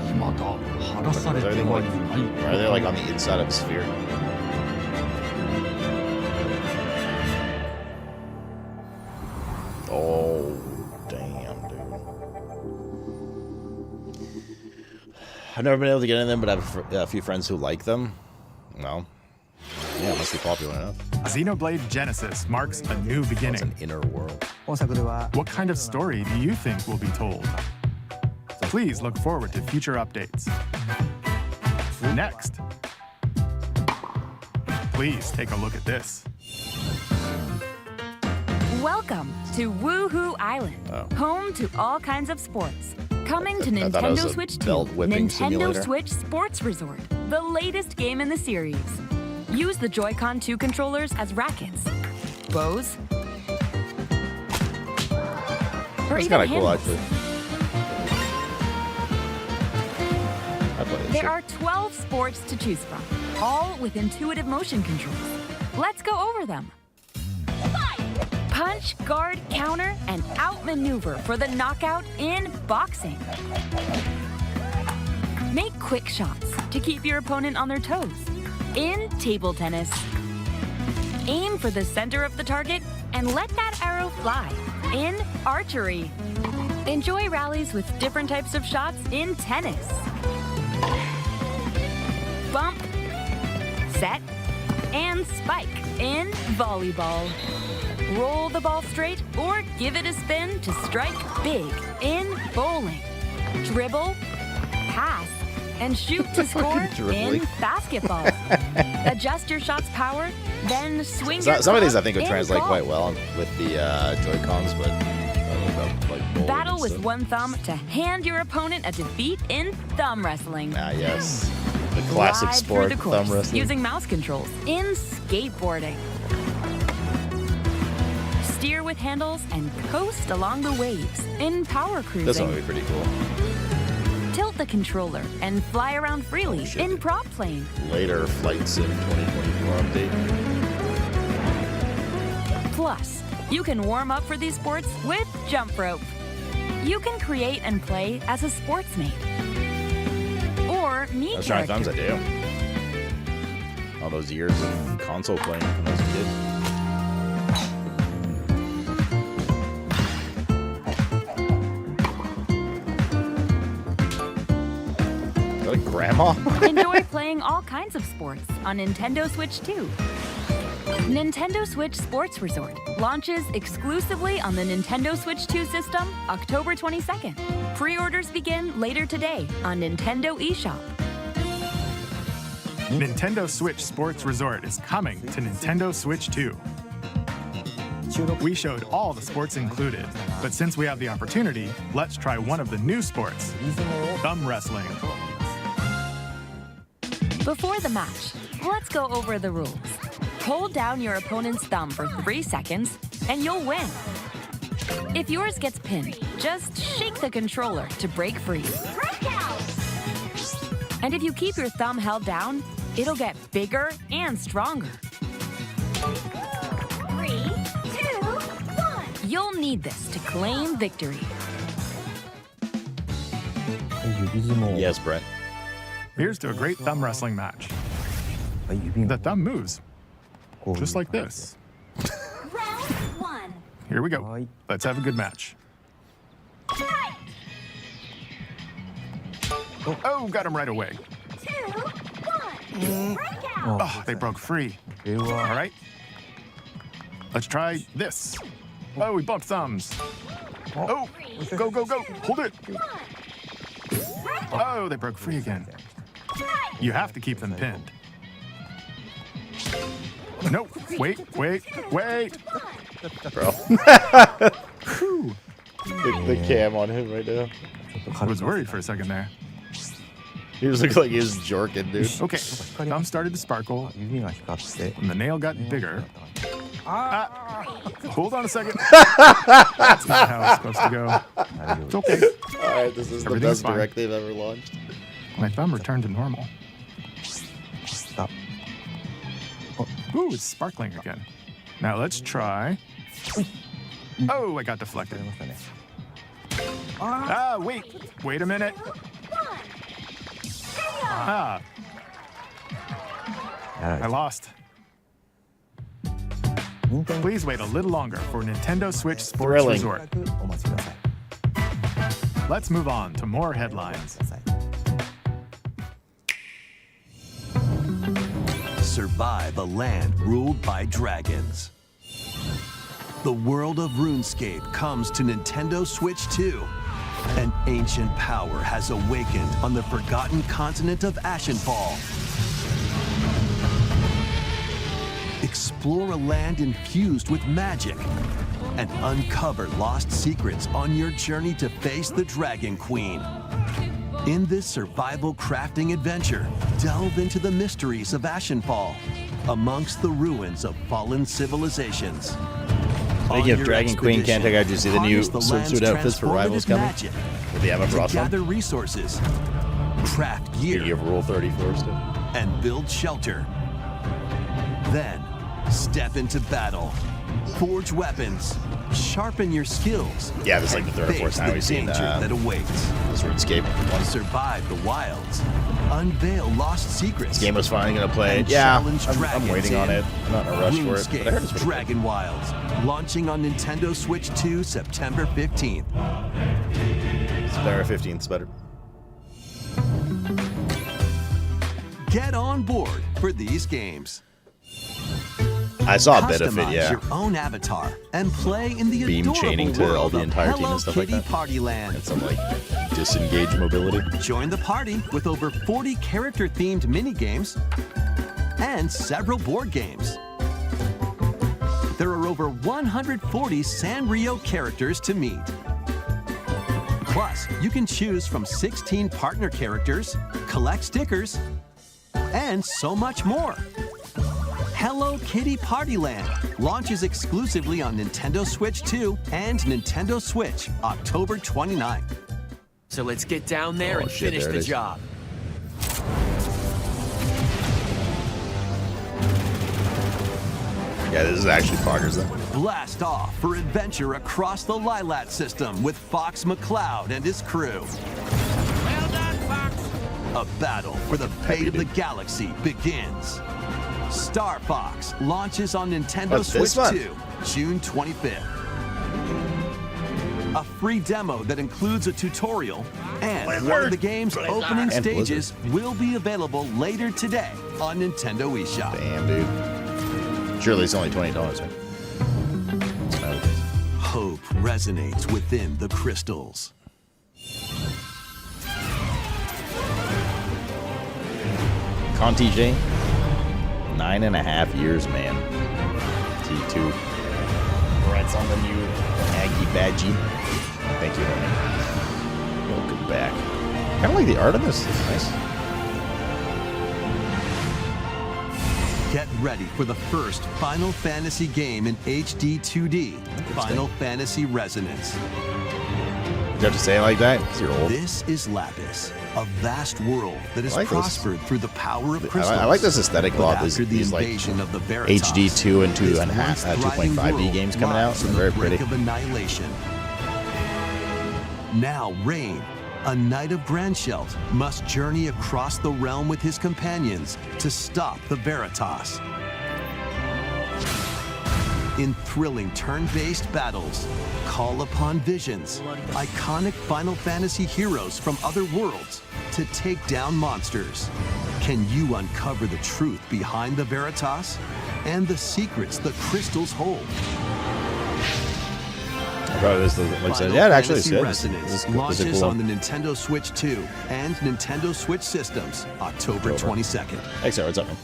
未だ晴らされてはいない。 Or are they like on the inside of a sphere? Oh, damn, dude. I've never been able to get in them, but I have a few friends who like them. Well, Yeah, it must be popular enough. Xenoblade Genesis marks a new beginning. It's an inner world. What kind of story do you think will be told? Please look forward to future updates. Next, please take a look at this. Welcome to Woohoo Island, home to all kinds of sports. Coming to I thought it was Nintendo a Switch 2, belt-whipping Nintendo simulator. Switch Sports Resort, the latest game in the series. Use the Joy-Con 2 controllers as rackets, bows, or That's even kind of cool, handles. actually. I play this There shit. are 12 sports to choose from, all with intuitive motion controls. Let's go over them. Punch, guard, counter, and outmaneuver for the knockout in boxing. Make quick shots to keep your opponent on their toes in table tennis. Aim for the center of the target and let that arrow fly in archery. Enjoy rallies with different types of shots in tennis. Bump, set, and spike in volleyball. Roll the ball straight or give it a spin to strike big in bowling. Dribble, pass, and shoot to score in basketball. Adjust your shot's power, then swing your Some of these I club think would in translate golf. quite well with the Joy-Cons, but I don't know about like bowling Battle and with stuff. one thumb to hand your opponent a defeat in thumb wrestling. Ah, yes. The classic Glide sport, through the course thumb wrestling. using mouse controls in skateboarding. Steer with handles and coast along the waves in power cruising. This one would be pretty cool. Tilt the controller and fly around freely in prop plane. Later Flight Sim 2024 update. Plus, you can warm up for these sports with jump rope. You can create and play as a sportsmate. Or meet That's right, times I character. do. All those years of console playing when I was a kid. Is that a grandma? Enjoy playing all kinds of sports on Nintendo Switch 2. Nintendo Switch Sports Resort launches exclusively on the Nintendo Switch 2 system October 22nd. Pre-orders begin later today on Nintendo eShop. Nintendo Switch Sports Resort is coming to Nintendo Switch 2. We showed all the sports included, but since we have the opportunity, let's try one of the new sports, thumb wrestling. Before the match, let's go over the rules. Hold down your opponent's thumb for 3 seconds, and you'll win. If yours gets pinned, just shake the controller to break free. And if you keep your thumb held down, it'll get bigger and stronger. 3, 2, 1. You'll need this to claim victory. Yes, Brett. Here's to a great thumb wrestling match. The thumb moves, just like this. Round 1. Here we go. Let's have a good match. Oh, got him right away. 2, 1. Breakout. Oh, they broke free. All right. Let's try this. Oh, we bumped thumbs. Oh, go, go, go. Hold it. Oh, they broke free again. You have to keep them pinned. No, wait. Bro. Whew. The cam on him right now. I was worried for a second there. He just looked like he was jorking, dude. Okay, thumb started to sparkle, and the nail got bigger. Hold on a second. That's not how it's supposed to go. It's okay. Alright, this is the Everything's best fine. direct they've ever launched. My thumb returned to normal. Ooh, it's sparkling again. Now let's try. Oh, I got deflected. Ah, wait a minute. Ah, I lost. Please wait a little longer for Nintendo Switch Sports Thrilling. Resort. Let's move on to more headlines. survive a land ruled by dragons. The world of RuneScape comes to Nintendo Switch 2. An ancient power has awakened on the forgotten continent of Ashenfall. Explore a land infused with magic and uncover lost secrets on your journey to face the Dragon Queen. In this survival crafting adventure, delve into the mysteries of Ashenfall amongst the ruins of fallen civilizations. Speaking of Dragon Queen, can't take out. Did you see the new swimsuit outfits for Rivals coming? With the Emma Frost one? Gather resources, craft gear, Speaking of Rule 34 stuff, and build shelter. Then, step into battle, forge weapons, sharpen your skills. Yeah, this is like the third or fourth time we've seen that awaits. This RuneScape one. Survive the wilds, unveil lost secrets. This game was finally gonna play. Yeah, I'm waiting on it. I'm not in a rush for it. But I heard it's pretty Dragon good. Wilds, launching on Nintendo Switch 2 September 15th. September 15th is better. Get on board for these games. I saw a bit of it, Customize yeah. your own avatar and play in the Beam adorable chaining to all world the of entire team Hello and stuff Kitty like that. Party Land. And some like disengage mobility. Join the party with over 40 character-themed mini-games and several board games. There are over 140 Sanrio characters to meet. Plus, you can choose from 16 partner characters, collect stickers, and so much more. Hello Kitty Party Land launches exclusively on Nintendo Switch 2 and Nintendo Switch October 29th. So let's get down there and finish the job. Yeah, this is actually progress though. Blast off for adventure across the Lilat system with Fox McCloud and his crew. Well done, Fox. A battle for the fate of the galaxy begins. Star Fox launches on Nintendo Switch 2, June 25th. A free demo that includes a tutorial and one of the game's opening stages will be available later today on Nintendo eShop. Damn, dude. Surely it's only $20, man. Hope resonates within the crystals. Conti J, 9.5 years, man. T2. Brett's on the new Aggie Badgie. Thank you, homie. Welcome back. Kind of like the art of this. It's nice. Get ready for the first Final Fantasy game in HD 2D, Final Fantasy Resonance. You have to say it like that? Because you're old. This is Lapis, a vast world that has prospered through the power of crystals. I like this aesthetic a lot. After the These like invasion of the Veritas, HD 2 and this 2.5D games coming out. lies on the Very brink pretty. of annihilation. Now Rain, a knight of Grandshelt, must journey across the realm with his companions to stop the Veritas. In thrilling turn-based battles, call upon visions, iconic Final Fantasy heroes from other worlds to take down monsters. Can you uncover the truth behind the Veritas and the secrets the crystals hold? Yeah, it actually is good. Resonance launches on the Nintendo Switch 2 and Nintendo Switch systems October 22nd. Thanks, sir. What's up, man?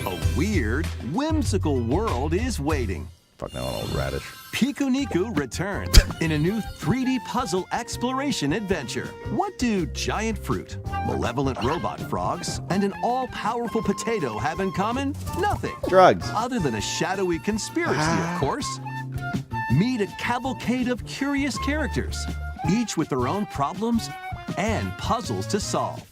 A weird, whimsical world is waiting. Fuck no, an old radish. Piku Niku returns in a new 3D puzzle exploration adventure. What do giant fruit, malevolent robot frogs, and an all-powerful potato have in common? Nothing. Drugs. Other than a shadowy conspiracy, of course. Meet a cavalcade of curious characters, each with their own problems and puzzles to solve.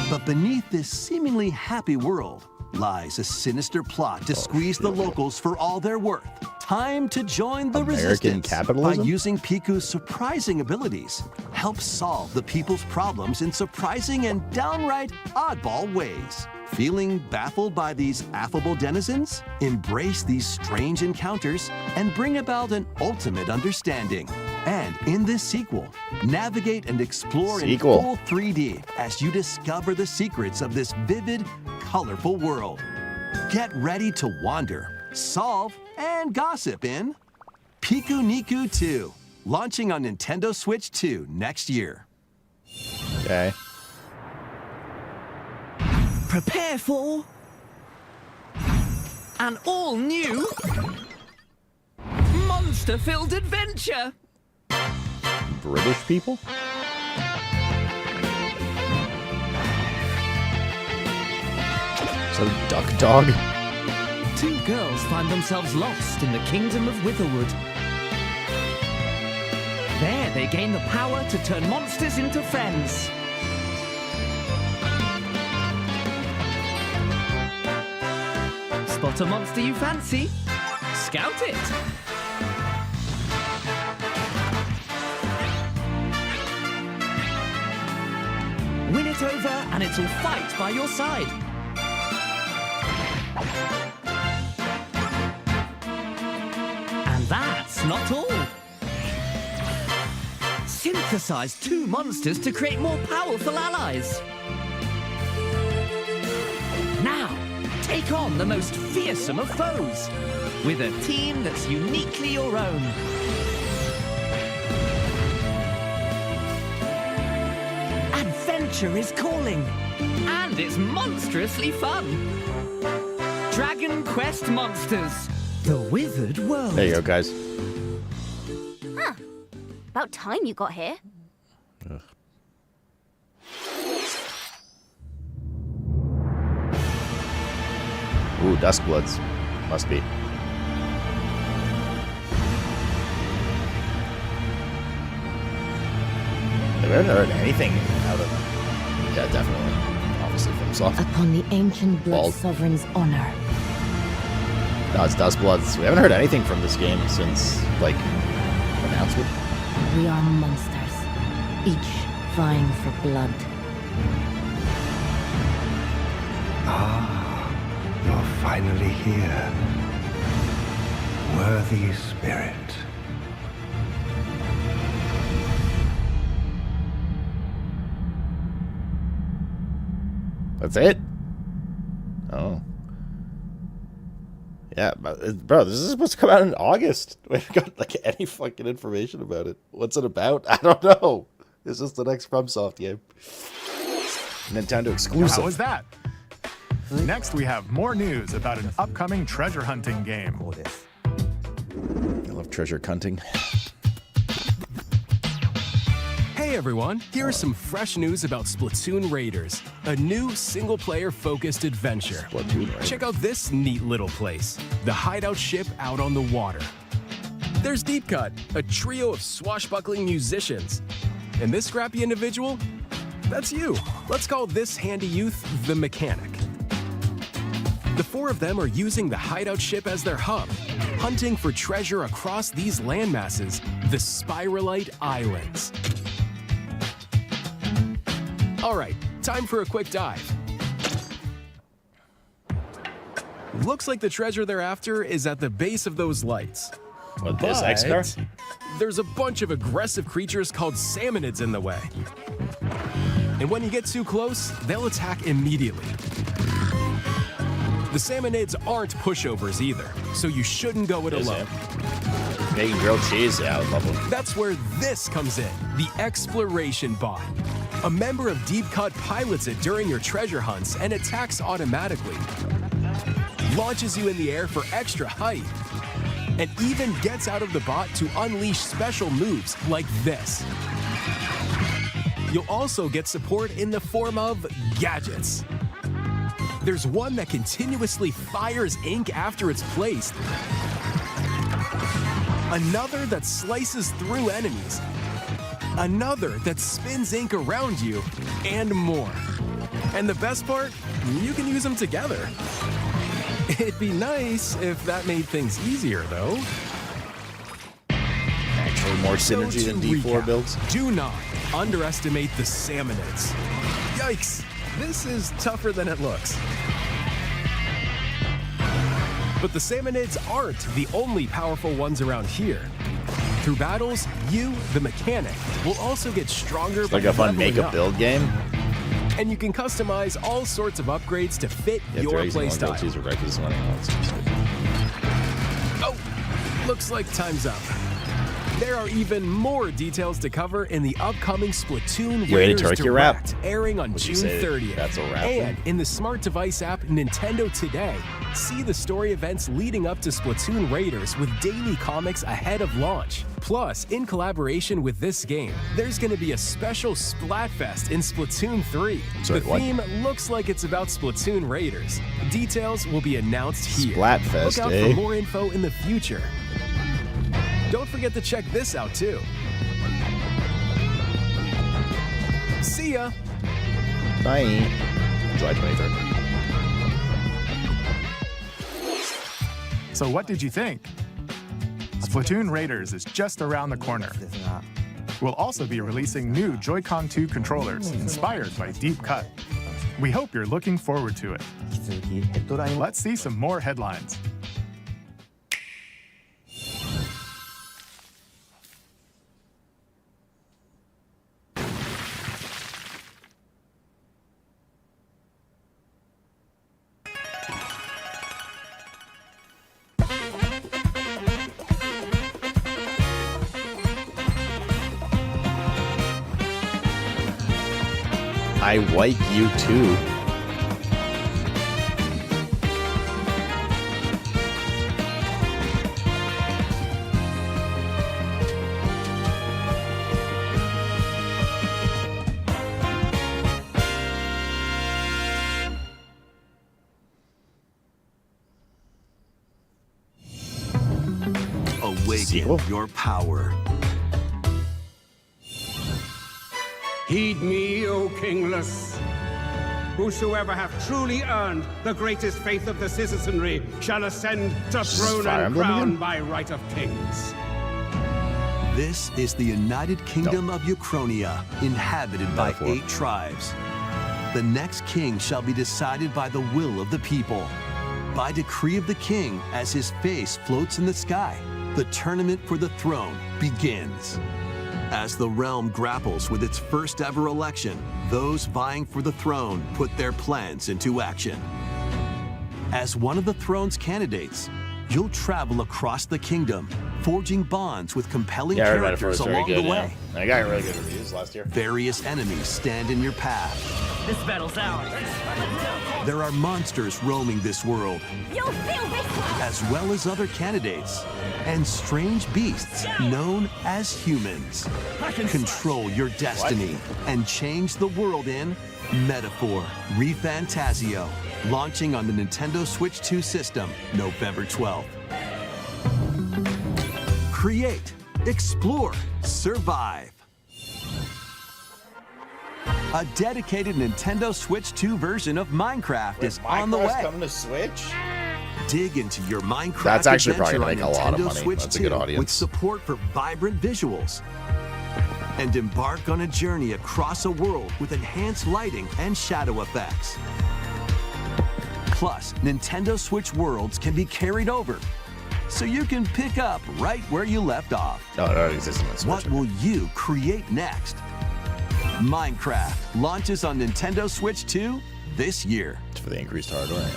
But beneath this seemingly happy world lies a sinister plot to squeeze the locals for all they're worth. Time to join the resistance capitalism? by using Piku's surprising abilities. Help solve the people's problems in surprising and downright oddball ways. Feeling baffled by these affable denizens? Embrace these strange encounters and bring about an ultimate understanding. And in this sequel, navigate and explore in full 3D as you discover the secrets of this vivid, colorful world. Get ready to wander, solve, and gossip in Piku Niku 2, launching on Nintendo Switch 2 next year. Okay. Prepare for an all-new monster-filled adventure. British people? So Duck Dog? Two girls find themselves lost in the kingdom of Witherwood. There, they gain the power to turn monsters into friends. Spot a monster you fancy? Scout it! Win it over and it'll fight by your side. And that's not all. Synthesize two monsters to create more powerful allies. Now, take on the most fearsome of foes with a team that's uniquely your own. Adventure is calling, and it's monstrously fun. Dragon Quest Monsters, the Withered World. There you go, guys. Huh. About time you got here. Ugh. Ooh, Duskbloods. Must be. We haven't heard anything out of... Yeah, definitely. Obviously from Soft. Upon the ancient blood Bald. sovereign's honor. No, it's Duskbloods. We haven't heard anything from this game since, like, announcement. We are monsters, each vying for blood. Ah, you're finally here. Worthy spirit. That's it? Oh. Yeah, but, bro, this is supposed to come out in August. We haven't got, like, any fucking information about it. What's it about? I don't know. It's just the next FromSoft game. Nintendo exclusive. How was that? Next, we have more news about an upcoming treasure hunting game. I love treasure hunting. Hey everyone, here is some fresh news about Splatoon Raiders, a new single-player focused adventure. Check out this neat little place, the hideout ship out on the water. There's Deep Cut, a trio of swashbuckling musicians. And this scrappy individual? That's you. Let's call this handy youth the Mechanic. The four of them are using the hideout ship as their hub, hunting for treasure across these landmasses, the Spiralite Islands. All right, time for a quick dive. Looks like the treasure they're after is at the base of those lights. What, this X-Car? There's a bunch of aggressive creatures called salmonids in the way. And when you get too close, they'll attack immediately. The salmonids aren't pushovers either, so you shouldn't go it alone. Making grilled cheese? Yeah, I would love them. That's where this comes in, the Exploration Bot. A member of Deep Cut pilots it during your treasure hunts and attacks automatically. Launches you in the air for extra height. And even gets out of the bot to unleash special moves like this. You'll also get support in the form of gadgets. There's one that continuously fires ink after it's placed. Another that slices through enemies. Another that spins ink around you, and more. And the best part, you can use them together. It'd be nice if that made things easier, though. Actually, more synergy than D4 builds. Do not underestimate the salmonids. Yikes, this is tougher than it looks. But the salmonids aren't the only powerful ones around here. Through battles, you, the Mechanic, will also get stronger. It's like a fun make-a-build game. And you can customize all sorts of upgrades to fit your playstyle. Oh, looks like time's up. There are even more details to cover in the upcoming Splatoon Raiders Direct, airing on June 30th. That's a wrap. And in the smart device app Nintendo Today, see the story events leading up to Splatoon Raiders with daily comics ahead of launch. Plus, in collaboration with this game, there's going to be a special Splatfest in Splatoon 3. The theme looks like it's about Splatoon Raiders. Details will be announced here. Splatfest, Look out for more info in the future. Don't forget to check this out, too. See ya! Bye. July 23rd. So what did you think? Splatoon Raiders is just around the corner. We'll also be releasing new Joy-Con 2 controllers inspired by Deep Cut. We hope you're looking forward to it. Let's see some more headlines. I like you too. Awaken your power. Heed me, O kingless. Whosoever hath truly earned the greatest faith of the citizenry shall ascend to throne and crown by right of kings. This is the United Kingdom of Uchronia, inhabited by 8 tribes. The next king shall be decided by the will of the people. By decree of the king, as his face floats in the sky, the tournament for the throne begins. As the realm grapples with its first ever election, those vying for the throne put their plans into action. As one of the throne's candidates, you'll travel across the kingdom, forging bonds with compelling characters along the way. I got really good reviews last year. Various enemies stand in your path. This battle's ours. There are monsters roaming this world, You'll feel this one. as well as other candidates, and strange beasts known as humans. Control your destiny and change the world in Metaphor ReFantazio, launching on the Nintendo Switch 2 system November 12th. Create, explore, survive. A dedicated Nintendo Switch 2 version of Minecraft is on the way. Coming to Switch? Dig into your Minecraft That's actually probably adventure gonna make on a lot of Nintendo money. Switch That's a 2 good audience. with support for vibrant visuals. And embark on a journey across a world with enhanced lighting and shadow effects. Plus, Nintendo Switch worlds can be carried over, so you can pick up right where you left off. Oh, it already exists on Switch. What will you create next? Minecraft launches on Nintendo Switch 2 this year. It's for the increased hardware.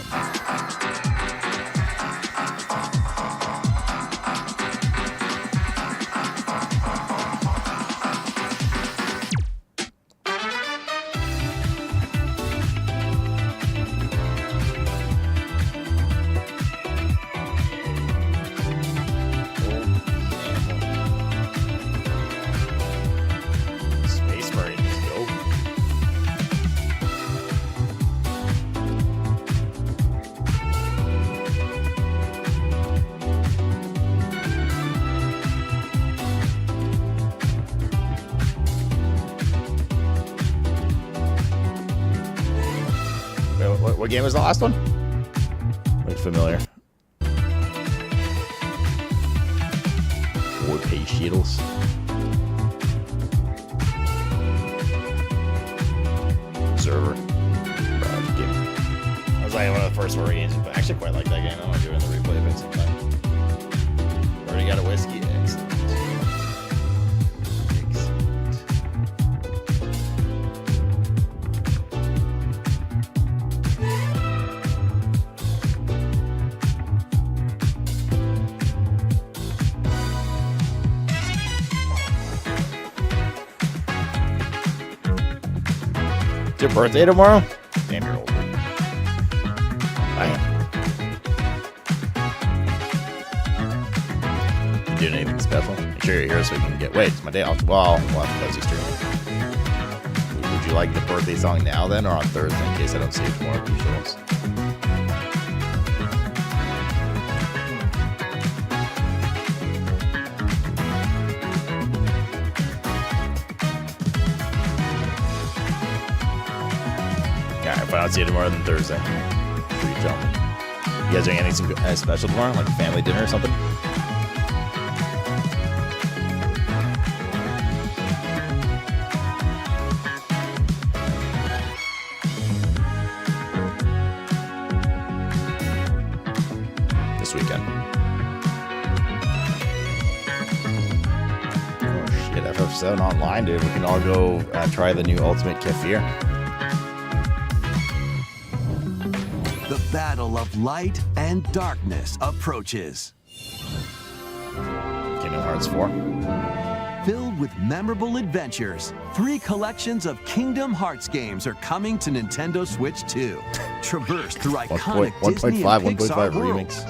Space Marine is dope. Wait, what game was the last one? Looked familiar. War page shields. Observer. That was like one of the first horror games, but I actually quite like that game. I want to do it in the replay of it sometime. Already got a whiskey. Excellent. It's your birthday tomorrow? Damn, you're old. I am. You doing anything special? Make sure you're here so we can get. Wait, it's my day off. Well, we'll have to close the stream. Would you like the birthday song now then, or on Thursday in case I don't see it tomorrow? Visuals. If I don't see you tomorrow, then Thursday. Sure you tell me. You guys doing anything special tomorrow? Like a family dinner or something? This weekend. Oh shit, FF7 online, dude. We can all go try the new Ultimate Kefir. The battle of light and darkness approaches. Kingdom Hearts 4. Filled with memorable adventures, 3 collections of Kingdom Hearts games are coming to Nintendo Switch 2. Traverse through iconic Disney and Pixar worlds.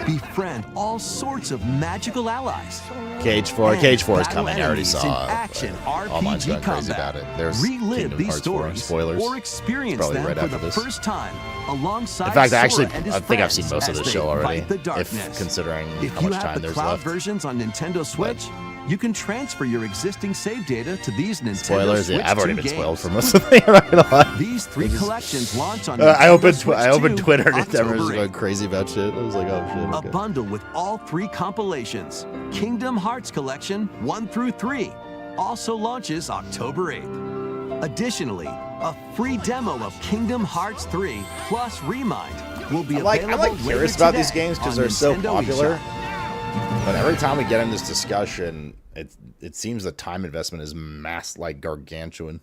Befriend all sorts of magical allies. Cage 4 is coming. I already Enemies saw in action all mine's going RPG crazy combat. about it. There's Relive Kingdom these Hearts 4 stories spoilers. or experience Probably them right for after the this. first time alongside In fact, I Sora and his think I've seen friends most of as this they show already. fight the If darkness. considering If how you much have time the there's cloud left. versions on Nintendo Switch, you can transfer your existing save data to these Nintendo Spoilers? Switch Yeah, I've already 2 been spoiled games. for most of the thing. I'm not gonna lie. These 3 collections launch on I Nintendo opened Switch 2 Twitter and everyone's October just going 8th. crazy about shit. I was like, oh shit. A Okay. bundle with all 3 compilations. Kingdom Hearts Collection 1 through 3 also launches October 8th. Additionally, a free demo of Kingdom Hearts 3 plus Remind will be available I'm like curious about these games because they're so Nintendo popular. eShop. But every time we get in this discussion, it seems the time investment is gargantuan.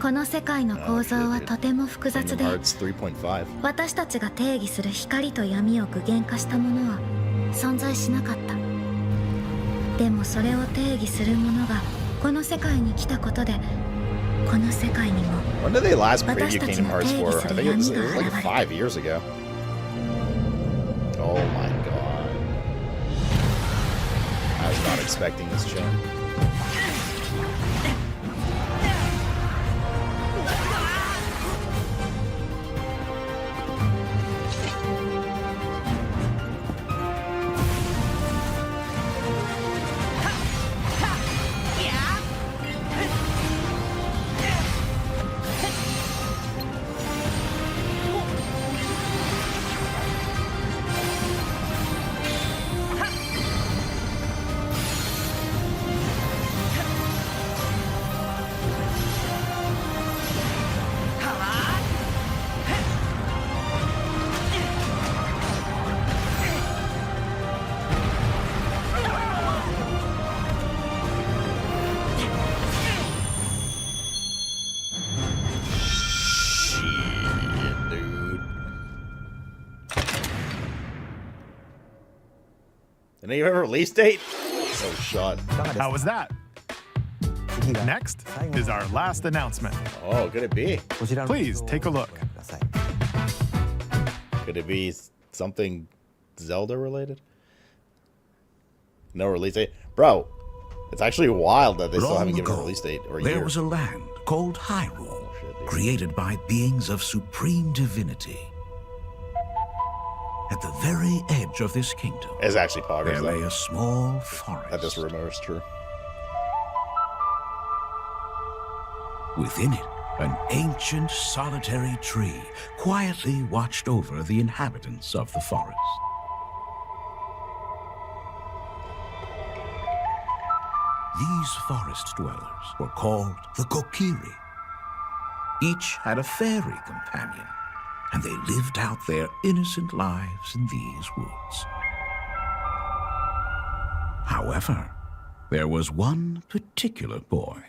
この世界の構造はとても複雑 Kingdom で、 Hearts 3.5. 私たちが定義する光と闇を具現化したものは存在しなかった。でもそれを定義するものがこの世界に来たことで、この世界にも When did they last preview 私たち Kingdom の Hearts 定 4? 義 I する think it 闇 was が like 現れる。 5 years ago. Oh my god. I was not expecting this change. Any release date? Oh, shot. How was that? Next is our last announcement. Oh, could it be? Please take a look. Could it be something Zelda related? No release date? Bro, it's actually wild that they still haven't given a release date or a There year. was a land called Hyrule, created by beings of supreme divinity. At the very edge of this kingdom, It's actually poggers. there lay a small forest. That this rumor is true. Within it, an ancient solitary tree quietly watched over the inhabitants of the forest. These forest dwellers were called the Kokiri. Each had a fairy companion, and they lived out their innocent lives in these woods. However, there was one particular boy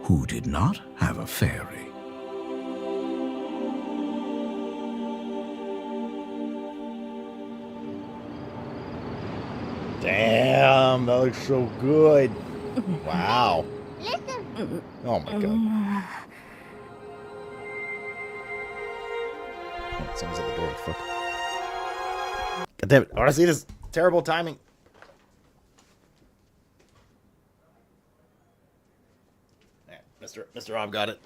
who did not have a fairy. Damn, that looks so good. Wow. Oh my god. Oh, someone's at the door. Fuck. God damn it. I want to see this. Terrible timing. Yeah, Mr. Rob got it.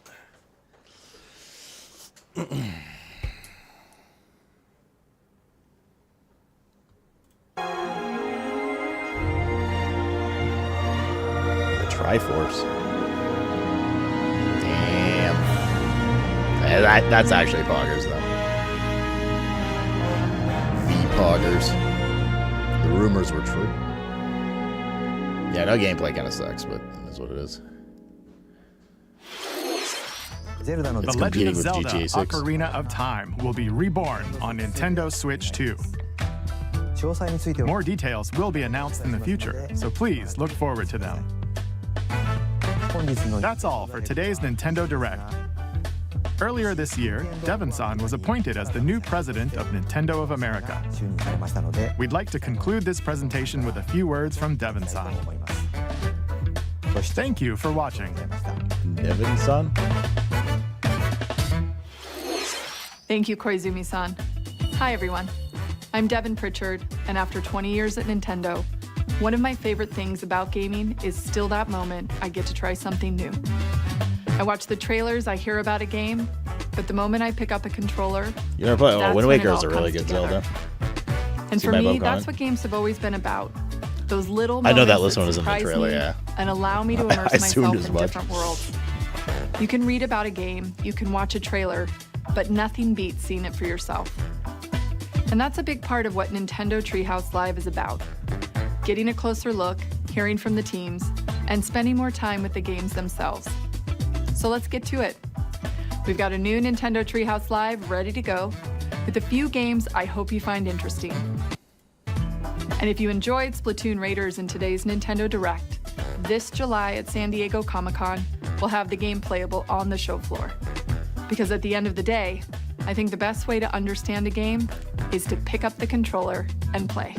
The Triforce. Damn. That's actually poggers, though. The poggers. The rumors were true. Yeah, no gameplay kind of sucks, but that's what it is. The Legend of Zelda Ocarina of Time will be reborn on Nintendo Switch 2. More details will be announced in the future, so please look forward to them. That's all for today's Nintendo Direct. Earlier this year, Devon-san was appointed as the new president of Nintendo of America. We'd like to conclude this presentation with a few words from Devon-san. Thank you for watching. Devon-san? Thank you, Koizumi-san. Hi, everyone. I'm Devin Pritchard, and after 20 years at Nintendo, one of my favorite things about gaming is still that moment I get to try something new. I watch the trailers, I hear about a game, but the moment I pick up a controller, you never play? Oh, Wind Waker is a really good Zelda. And for me, that's what games have always been about. Those little moments I know that list one was in the surprise trailer, me yeah. and allow me to immerse myself in different worlds. You can read about a game, you can watch a trailer, but nothing beats seeing it for yourself. And that's a big part of what Nintendo Treehouse Live is about. Getting a closer look, hearing from the teams, and spending more time with the games themselves. So let's get to it. We've got a new Nintendo Treehouse Live ready to go, with a few games I hope you find interesting. And if you enjoyed Splatoon Raiders in today's Nintendo Direct, this July at San Diego Comic-Con, we'll have the game playable on the show floor. Because at the end of the day, I think the best way to understand a game is to pick up the controller and play.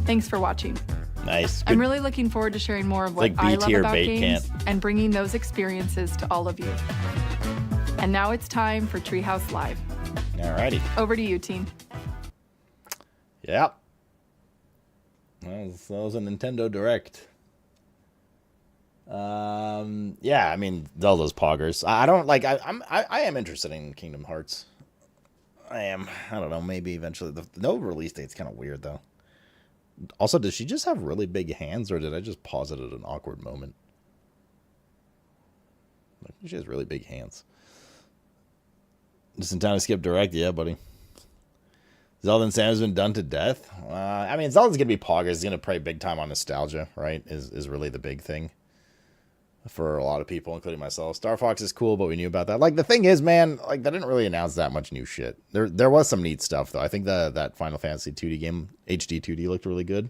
Thanks for watching. Nice. I'm really looking forward to sharing more of what I love about games and bringing those experiences to all of you. And now it's time for Treehouse Live. Alrighty. Over to you, team. Yep. That was a Nintendo Direct. Yeah, I mean, Zelda's poggers. I don't like. I am interested in Kingdom Hearts. I am. I don't know. Maybe eventually. No release date's kind of weird though. Also, does she just have really big hands, or did I just pause it at an awkward moment? I think she has really big hands. Just in time to skip Direct, yeah, buddy. Zelda and Sam has been done to death. I mean, Zelda's gonna be poggers. It's gonna play big time on nostalgia, right? Is really the big thing for a lot of people, including myself. Star Fox is cool, but we knew about that. Like, the thing is, man, like, they didn't really announce that much new shit. There was some neat stuff, though. I think that Final Fantasy 2D game, HD 2D, looked really good.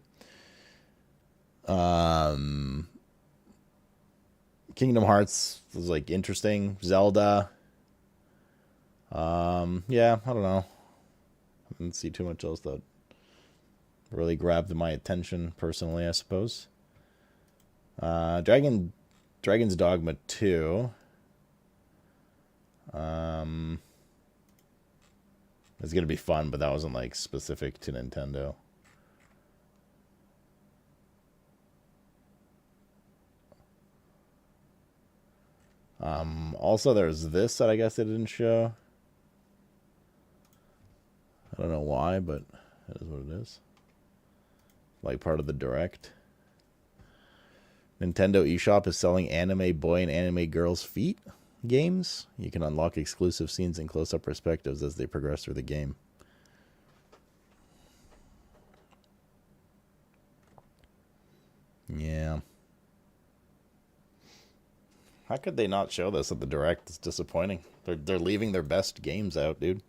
Kingdom Hearts was, like, interesting. Zelda. Yeah, I don't know. I didn't see too much else that really grabbed my attention, personally, I suppose. Dragon's Dogma 2. It's gonna be fun, but that wasn't like specific to Nintendo. Also there's this that I guess they didn't show. I don't know why, but that is what it is. Like part of the Direct. Nintendo eShop is selling anime boy and anime girl's feet games. You can unlock exclusive scenes and close-up perspectives as they progress through the game. Yeah. How could they not show this at the Direct? It's disappointing. They're leaving their best games out, dude.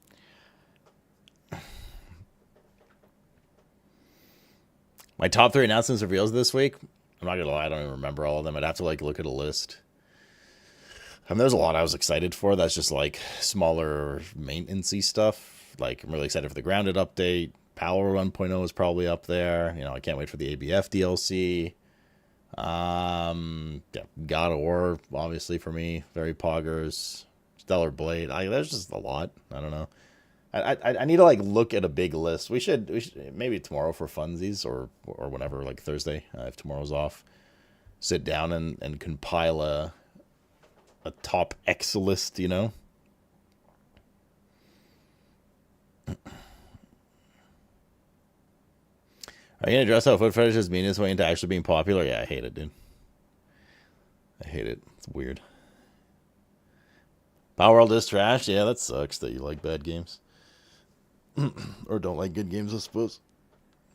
My top 3 announcements reveals this week. I'm not gonna lie, I don't even remember all of them. I'd have to like look at a list. I mean, there's a lot I was excited for. That's just like smaller maintenance-y stuff. Like, I'm really excited for the Grounded update. Power 1.0 is probably up there. You know, I can't wait for the ABF DLC. Yeah, God of War, obviously for me, very poggers. Stellar Blade. There's just a lot. I don't know. I need to like look at a big list. We should maybe tomorrow for funsies or whenever, like Thursday, if tomorrow's off. Sit down and compile a top X list, you know. Are you gonna address how foot fetishes mean its way into actually being popular? Yeah, I hate it, dude. I hate it. It's weird. Power World is trash. Yeah, that sucks that you like bad games. Or don't like good games, I suppose.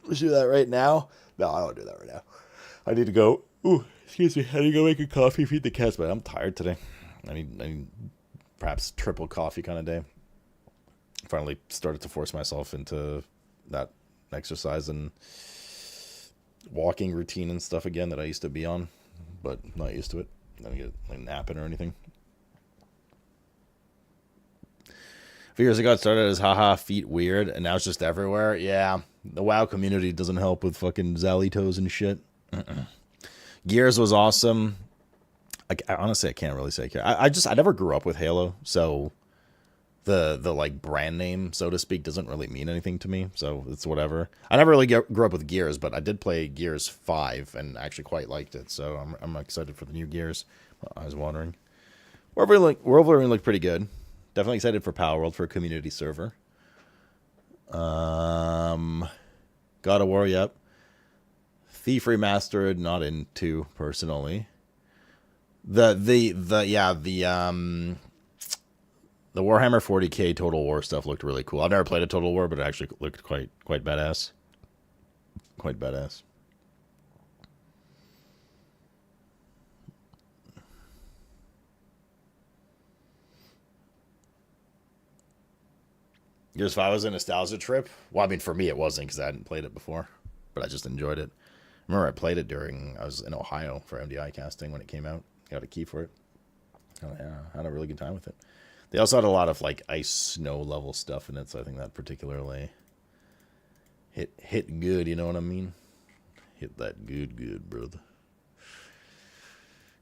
We should do that right now. No, I don't do that right now. I need to go. Ooh, excuse me. I need to go make a coffee, feed the cats, but I'm tired today. I need perhaps triple coffee kind of day. Finally started to force myself into that exercise and walking routine and stuff again that I used to be on, but not used to it. I don't get like napping or anything. A few years ago, it started as haha feet weird, and now it's just everywhere. Yeah, the WoW community doesn't help with fucking Zalitos and shit. Gears was awesome. Honestly, I can't really say. I never grew up with Halo, so the like brand name, so to speak, doesn't really mean anything to me. So it's whatever. I never really grew up with Gears, but I did play Gears 5 and actually quite liked it. So I'm excited for the new Gears. I was wondering. Wolverine looked pretty good. Definitely excited for Power World for a community server. God of War, yep. Thief Remastered, not into personally. The Warhammer 40k Total War stuff looked really cool. I've never played a Total War, but it actually looked quite badass. Quite badass. Gears 5 was a nostalgia trip. Well, I mean, for me it wasn't because I hadn't played it before, but I just enjoyed it. I remember I played it I was in Ohio for MDI casting when it came out. Got a key for it. Oh, yeah, I had a really good time with it. They also had a lot of like ice snow level stuff in it, so I think that particularly hit good, you know what I mean? Hit that good, brother.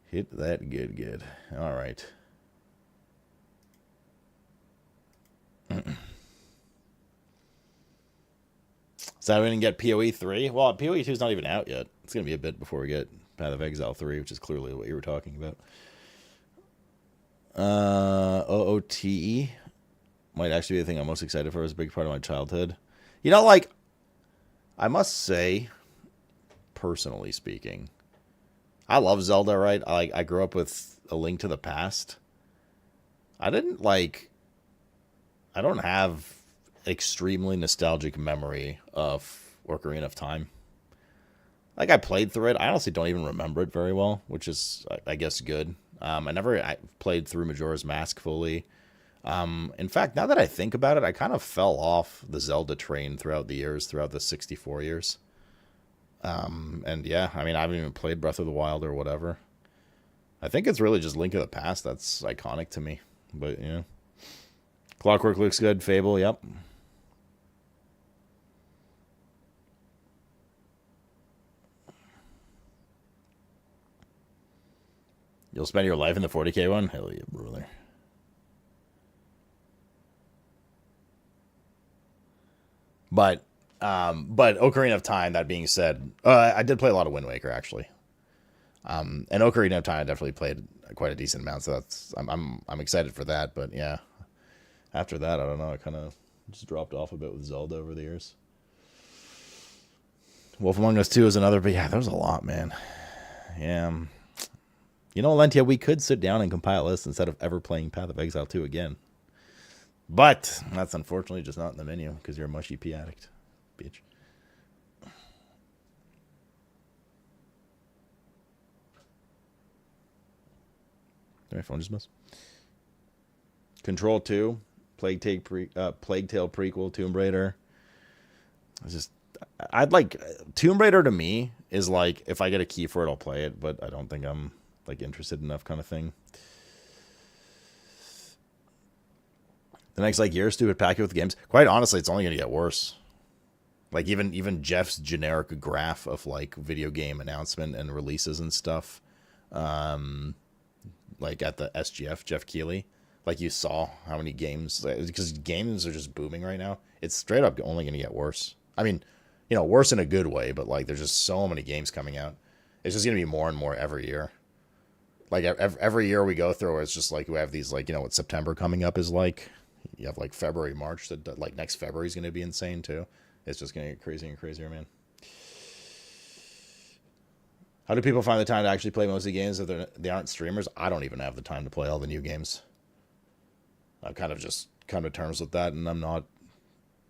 Hit that good. All right. So we didn't get PoE 3? Well, PoE 2 is not even out yet. It's going to be a bit before we get Path of Exile 3, which is clearly what you were talking about. OOTE might actually be the thing I'm most excited for. It's a big part of my childhood. You know, like, I must say, personally speaking, I love Zelda, right? I grew up with A Link to the Past. I don't have extremely nostalgic memory of Ocarina of Time. Like, I played through it. I honestly don't even remember it very well, which is, I guess, good. I played through Majora's Mask fully. In fact, now that I think about it, I kind of fell off the Zelda train throughout the years, throughout the 64 years. And yeah, I mean, I haven't even played Breath of the Wild or whatever. I think it's really just Link to the Past that's iconic to me. But, yeah. Clockwork looks good. Fable, yep. You'll spend your life in the 40k one? Hell yeah, brother. But Ocarina of Time, that being said, I did play a lot of Wind Waker, actually. And Ocarina of Time, I definitely played quite a decent amount, so I'm excited for that. But yeah, after that, I don't know. I kind of just dropped off a bit with Zelda over the years. Wolf Among Us 2 is another, but yeah, there's a lot, man. Yeah. You know, Lentia, we could sit down and compile a list instead of ever playing Path of Exile 2 again. But that's unfortunately just not in the menu because you're a mushy pee addict, bitch. Did my phone just miss? Control 2, Plague Tale prequel, Tomb Raider. I'd like Tomb Raider to me is like if I get a key for it, I'll play it, but I don't think I'm like interested enough kind of thing. The next like year, stupid packet with games. Quite honestly, it's only gonna get worse. Like even Jeff's generic graph of like video game announcement and releases and stuff, like at the SGF, Jeff Keighley, like you saw how many games, because games are just booming right now. It's straight up only going to get worse. I mean, you know, worse in a good way, but like there's just so many games coming out. It's just going to be more and more every year. Like every year we go through, it's just like we have these, like, you know, what September coming up is like. You have like February, March, that like next February is going to be insane too. It's just going to get crazier and crazier, man. How do people find the time to actually play most of the games if they aren't streamers? I don't even have the time to play all the new games. I've kind of just come to terms with that, and I'm not,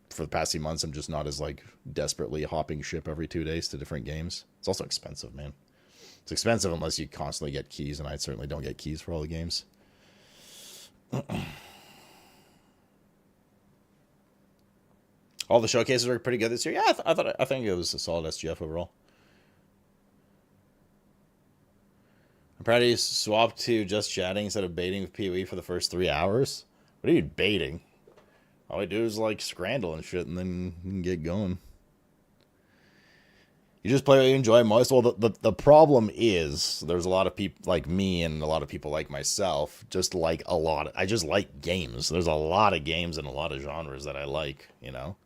for the past few months, I'm just not as like desperately hopping ship every 2 days to different games. It's also expensive, man. It's expensive unless you constantly get keys, and I certainly don't get keys for all the games. All the showcases were pretty good this year. Yeah, I think it was a solid SGF overall. I'm proud you swapped to just chatting instead of baiting with PoE for the first 3 hours. What are you baiting? All I do is like scrandle and shit, and then you can get going. You just play what you enjoy most. Well, the problem is there's a lot of people like me and a lot of people like myself just like a lot. I just like games. There's a lot of games and a lot of genres that I like, you know.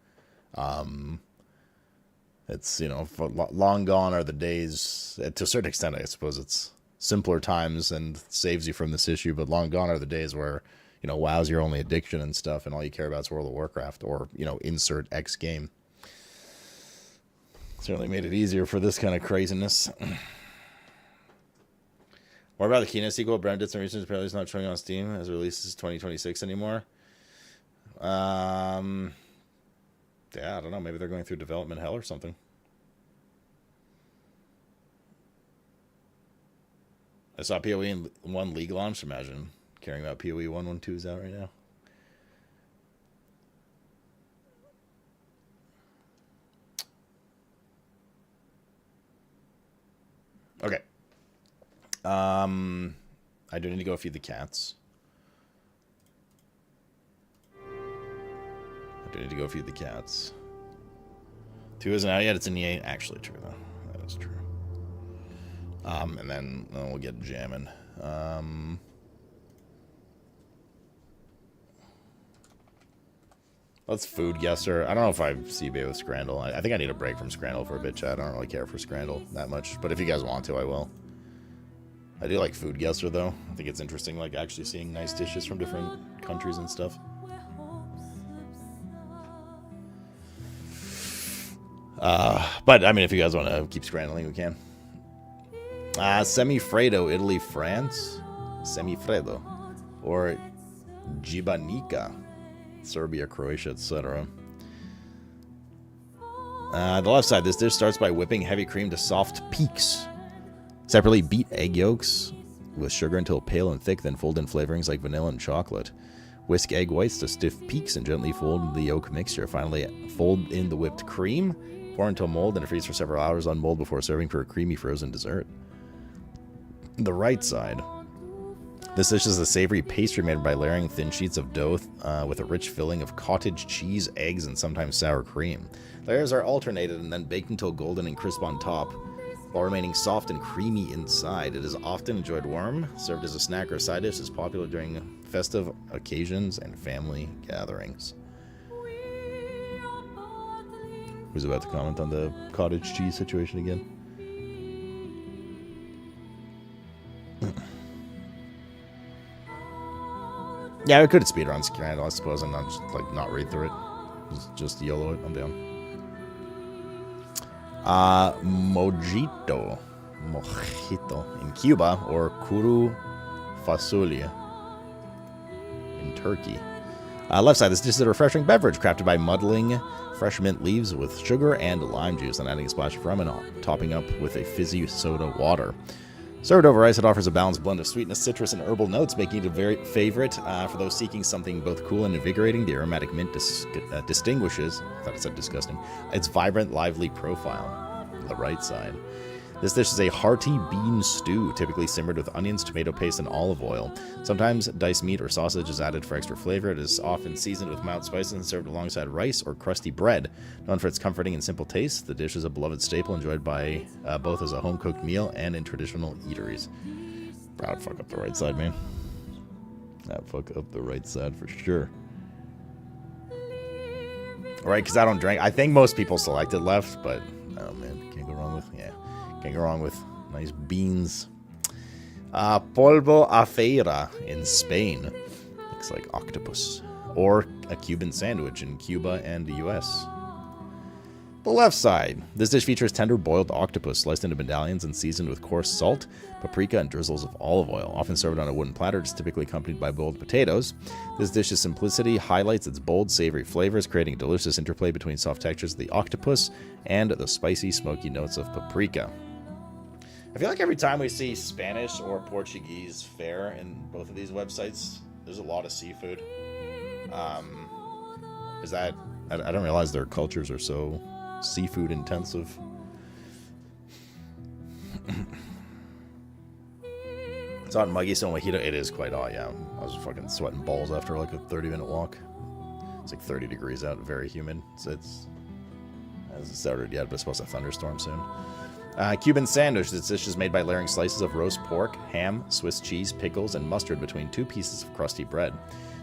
It's, you know, long gone are the days, to a certain extent, I suppose it's simpler times and saves you from this issue, but long gone are the days where, you know, WoW's your only addiction and stuff, and all you care about is World of Warcraft, or, you know, insert X game. Certainly made it easier for this kind of craziness. What about the Kena sequel? Brent did some research, apparently it's not showing on Steam as it releases 2026 anymore. Yeah, I don't know. Maybe they're going through development hell or something. I saw PoE in 1 League launch. Imagine caring about PoE 1.12's out right now. Okay. I do need to go feed the cats. I need to go feed the cats. 2 isn't out yet. It's in EA. Actually true, though. That is true. And then we'll get jamming. Let's food guesser. I don't know if I CBA with Scrandle. I think I need a break from Scrandle for a bit, chat. I don't really care for Scrandle that much. But if you guys want to, I will. I do like food guesser, though. I think it's interesting, like, actually seeing nice dishes from different countries and stuff. But, I mean, if you guys want to keep scrambling, we can. Semifredo, Italy, France. Semifredo. Or Gibanica, Serbia, Croatia, etc. The left side, this dish starts by whipping heavy cream to soft peaks. Separately, beat egg yolks with sugar until pale and thick, then fold in flavorings like vanilla and chocolate. Whisk egg whites to stiff peaks and gently fold the yolk mixture. Finally, fold in the whipped cream. Pour into a mold and freeze for several hours on mold before serving for a creamy frozen dessert. The right side. This dish is a savory pastry made by layering thin sheets of dough with a rich filling of cottage cheese, eggs, and sometimes sour cream. Layers are alternated and then baked until golden and crisp on top, while remaining soft and creamy inside. It is often enjoyed warm, served as a snack or side dish, is popular during festive occasions and family gatherings. Who's about to comment on the cottage cheese situation again? Yeah, I could speedrun Scrandle, I suppose, and not just, like, not read through it. Just YOLO it. I'm down. Mojito in Cuba, or Kuru Fasulia in Turkey. Left side, this dish is a refreshing beverage crafted by muddling fresh mint leaves with sugar and lime juice, and adding a splash of rum and topping up with a fizzy soda water. Served over ice, it offers a balanced blend of sweetness, citrus, and herbal notes, making it a very favorite for those seeking something both cool and invigorating. The aromatic mint distinguishes, I thought it said disgusting, its vibrant, lively profile. The right side. This dish is a hearty bean stew, typically simmered with onions, tomato paste, and olive oil. Sometimes diced meat or sausage is added for extra flavor. It is often seasoned with mild spices and served alongside rice or crusty bread. Known for its comforting and simple taste, the dish is a beloved staple enjoyed by both as a home-cooked meal and in traditional eateries. Proud fuck up the right side, man. That fuck up the right side for sure. Right, because I don't drink. I think most people selected left, but oh man, can't go wrong with can't go wrong with nice beans. Polvo a feira in Spain. Looks like octopus. Or a Cuban sandwich in Cuba and the US. The left side. This dish features tender boiled octopus sliced into medallions and seasoned with coarse salt, paprika, and drizzles of olive oil. Often served on a wooden platter, it is typically accompanied by boiled potatoes. This dish's simplicity highlights its bold, savory flavors, creating a delicious interplay between soft textures of the octopus and the spicy, smoky notes of paprika. I feel like every time we see Spanish or Portuguese fare in both of these websites, there's a lot of seafood. Is that... I don't realize their cultures are so seafood intensive. It's hot and muggy, so mojito. It is quite hot, yeah. I was fucking sweating balls after like a 30-minute walk. It's like 30 degrees out, very humid. So it hasn't started yet, but it's supposed to thunderstorm soon. Cuban sandwich. This dish is made by layering slices of roast pork, ham, Swiss cheese, pickles, and mustard between two pieces of crusty bread.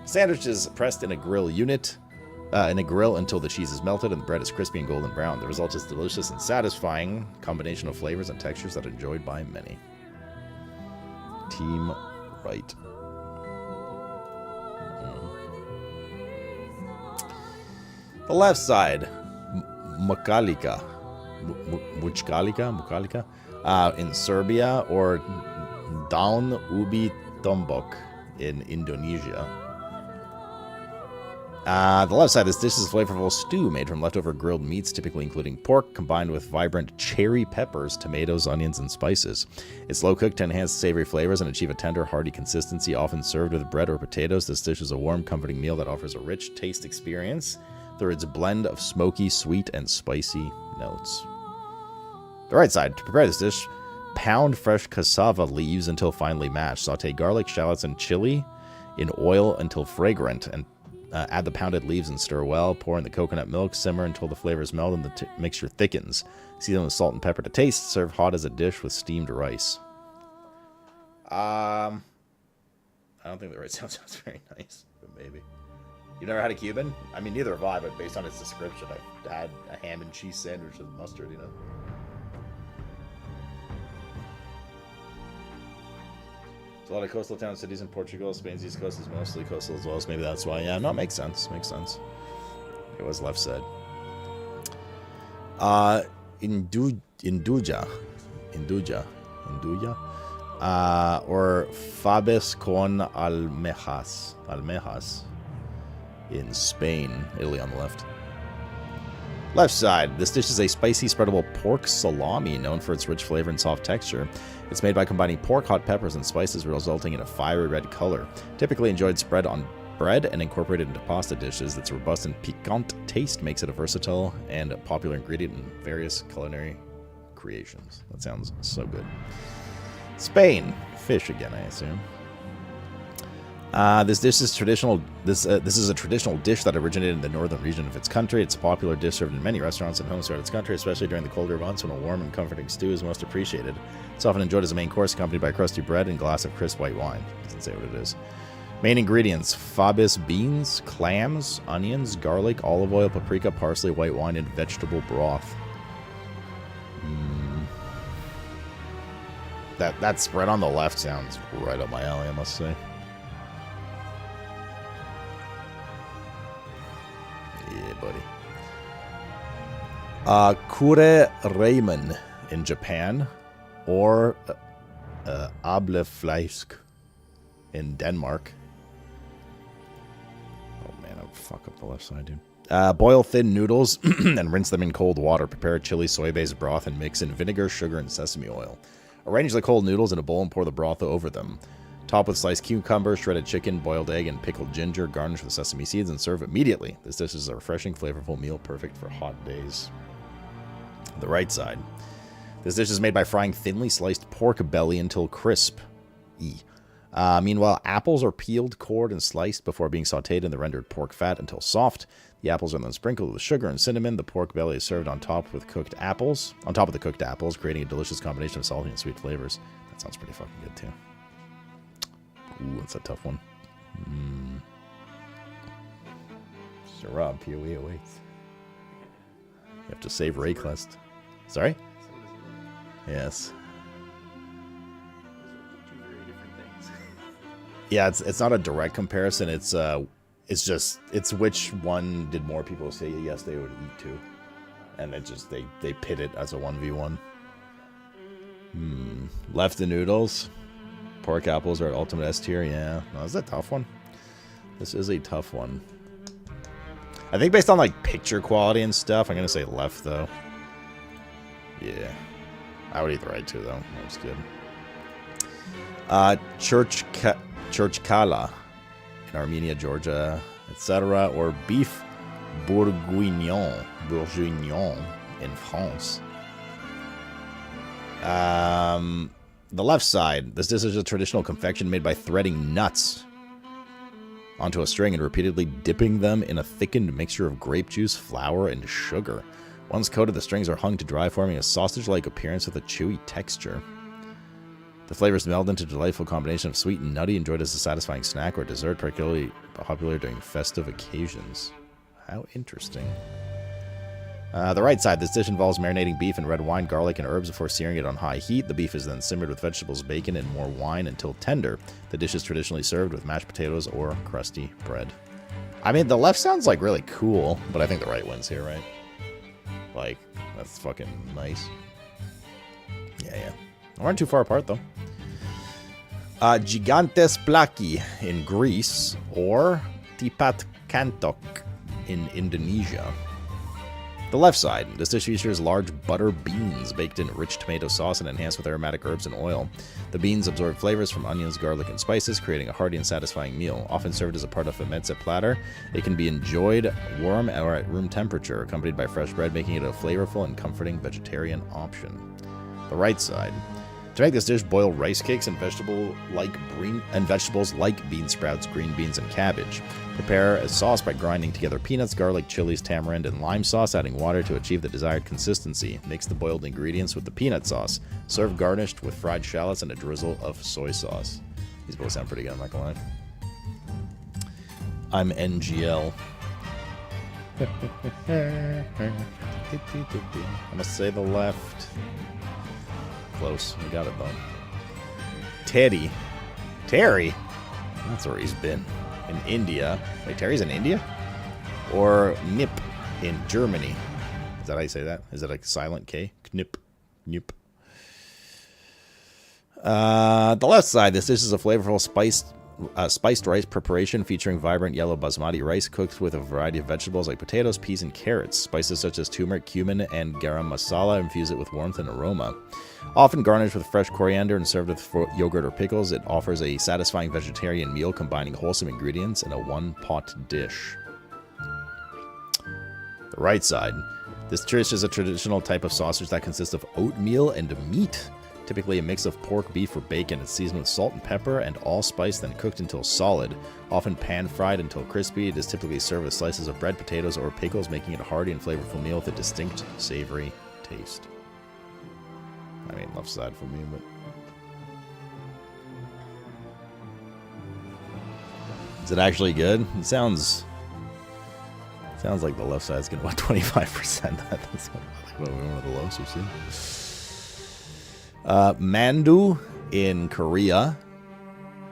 The sandwich is pressed in a grill unit. In a grill until the cheese is melted and the bread is crispy and golden brown. The result is delicious and satisfying combination of flavors and textures that are enjoyed by many. Team right. The left side, Mukalika, in Serbia, or Daun Ubi Tombok in Indonesia. The left side, this dish is a flavorful stew made from leftover grilled meats, typically including pork, combined with vibrant cherry peppers, tomatoes, onions, and spices. It's slow cooked to enhance savory flavors and achieve a tender, hearty consistency, often served with bread or potatoes. This dish is a warm, comforting meal that offers a rich taste experience through its blend of smoky, sweet, and spicy notes. The right side, to prepare this dish, pound fresh cassava leaves until finely mashed. Saute garlic, shallots, and chili in oil until fragrant, and add the pounded leaves and stir well. Pour in the coconut milk, simmer until the flavors meld and the mixture thickens. Season with salt and pepper to taste. Serve hot as a dish with steamed rice. I don't think the right sounds very nice, but maybe. You never had a Cuban? I mean, neither have I, but based on its description, I've had a ham and cheese sandwich with mustard, you know. A lot of coastal towns, cities in Portugal. Spain's east coast is mostly coastal as well, so maybe that's why. Yeah, no, it makes sense. Makes sense. It was left side. Induja, or Fabes con almejas in Spain, Italy on the left. Left side, this dish is a spicy spreadable pork salami known for its rich flavor and soft texture. It's made by combining pork, hot peppers, and spices, resulting in a fiery red color. Typically enjoyed spread on bread and incorporated into pasta dishes. Its robust and piquant taste makes it a versatile and popular ingredient in various culinary creations. That sounds so good. Spain, fish again, I assume. This dish is traditional. This is a traditional dish that originated in the northern region of its country. It's a popular dish served in many restaurants and homes throughout its country, especially during the colder months when a warm and comforting stew is most appreciated. It's often enjoyed as a main course, accompanied by crusty bread and a glass of crisp white wine. Doesn't say what it is. Main ingredients: Fabis beans, clams, onions, garlic, olive oil, paprika, parsley, white wine, and vegetable broth. That spread on the left sounds right up my alley, I must say. Yeah, buddy. Kure Ramen in Japan, or Ablefleisk in Denmark. Oh man, I would fuck up the left side, dude. Boil thin noodles and rinse them in cold water. Prepare a chili soy-based broth and mix in vinegar, sugar, and sesame oil. Arrange the cold noodles in a bowl and pour the broth over them. Top with sliced cucumber, shredded chicken, boiled egg, and pickled ginger. Garnish with sesame seeds and serve immediately. This dish is a refreshing, flavorful meal perfect for hot days. The right side. This dish is made by frying thinly sliced pork belly until crisp. Meanwhile, apples are peeled, cored, and sliced before being sautéed in the rendered pork fat until soft. The apples are then sprinkled with sugar and cinnamon. The pork belly is served on top of the cooked apples, creating a delicious combination of salty and sweet flavors. That sounds pretty fucking good too. Ooh, that's a tough one. Mr. Rob, POE awaits. You have to save Rayquest. Sorry? Yes. Yeah, it's not a direct comparison. It's which one did more people say yes they would eat to, and it just they pit it as a 1v1. Left the noodles. Pork apples are at ultimate S tier. Yeah, no, this is a tough one. This is a tough one. I think based on like picture quality and stuff, I'm gonna say left though. Yeah, I would eat the right too though. That's good. Churchkala in Armenia, Georgia, etc., or beef bourguignon in France. The left side. This dish is a traditional confection made by threading nuts onto a string and repeatedly dipping them in a thickened mixture of grape juice, flour, and sugar. Once coated, the strings are hung to dry, forming a sausage-like appearance with a chewy texture. The flavors meld into a delightful combination of sweet and nutty, enjoyed as a satisfying snack or dessert, particularly popular during festive occasions. How interesting. The right side. This dish involves marinating beef in red wine, garlic, and herbs before searing it on high heat. The beef is then simmered with vegetables, bacon, and more wine until tender. The dish is traditionally served with mashed potatoes or crusty bread. I mean, the left sounds like really cool, but I think the right wins here, right? Like, that's fucking nice. Yeah. We aren't too far apart, though. Gigantes Plaki in Greece, or Tipat Kantok in Indonesia. The left side. This dish features large butter beans baked in rich tomato sauce and enhanced with aromatic herbs and oil. The beans absorb flavors from onions, garlic, and spices, creating a hearty and satisfying meal. Often served as a part of a mezze platter, it can be enjoyed warm or at room temperature, accompanied by fresh bread, making it a flavorful and comforting vegetarian option. The right side. To make this dish, boil rice cakes and vegetables like bean sprouts, green beans, and cabbage. Prepare a sauce by grinding together peanuts, garlic, chilies, tamarind, and lime sauce, adding water to achieve the desired consistency. Mix the boiled ingredients with the peanut sauce. Serve garnished with fried shallots and a drizzle of soy sauce. These both sound pretty good, I'm not gonna lie. I'm NGL. I must say the left. Close. We got it, though. Terry. That's where he's been. In India. Wait, Terry's in India? Or Nip in Germany. Is that how you say that? Is it like silent K? Knip. Nip. The left side. This dish is a flavorful spiced rice preparation featuring vibrant yellow basmati rice cooked with a variety of vegetables like potatoes, peas, and carrots. Spices such as turmeric, cumin, and garam masala infuse it with warmth and aroma. Often garnished with fresh coriander and served with yogurt or pickles, it offers a satisfying vegetarian meal combining wholesome ingredients in a one-pot dish. The right side. This dish is a traditional type of sausage that consists of oatmeal and meat. Typically a mix of pork, beef, or bacon. It's seasoned with salt and pepper and allspice, then cooked until solid. Often pan-fried until crispy, it is typically served with slices of bread, potatoes, or pickles, making it a hearty and flavorful meal with a distinct, savory taste. I mean, left side for me, but... Is it actually good? It sounds like the left side's gonna want 25%. That's one of the lowest we've seen. Mandu in Korea,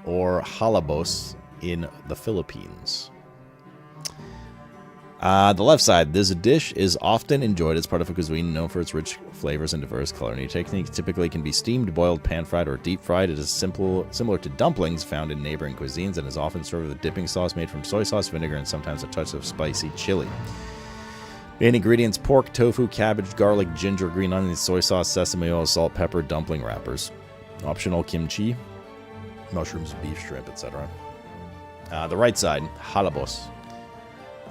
or halabos in the Philippines. The left side. This dish is often enjoyed as part of a cuisine known for its rich flavors and diverse culinary techniques. Typically can be steamed, boiled, pan-fried, or deep-fried. It is similar to dumplings found in neighboring cuisines and is often served with a dipping sauce made from soy sauce, vinegar, and sometimes a touch of spicy chili. Main ingredients: pork, tofu, cabbage, garlic, ginger, green onions, soy sauce, sesame oil, salt, pepper, dumpling wrappers. Optional kimchi, mushrooms, beef, shrimp, etc. The right side, halabos.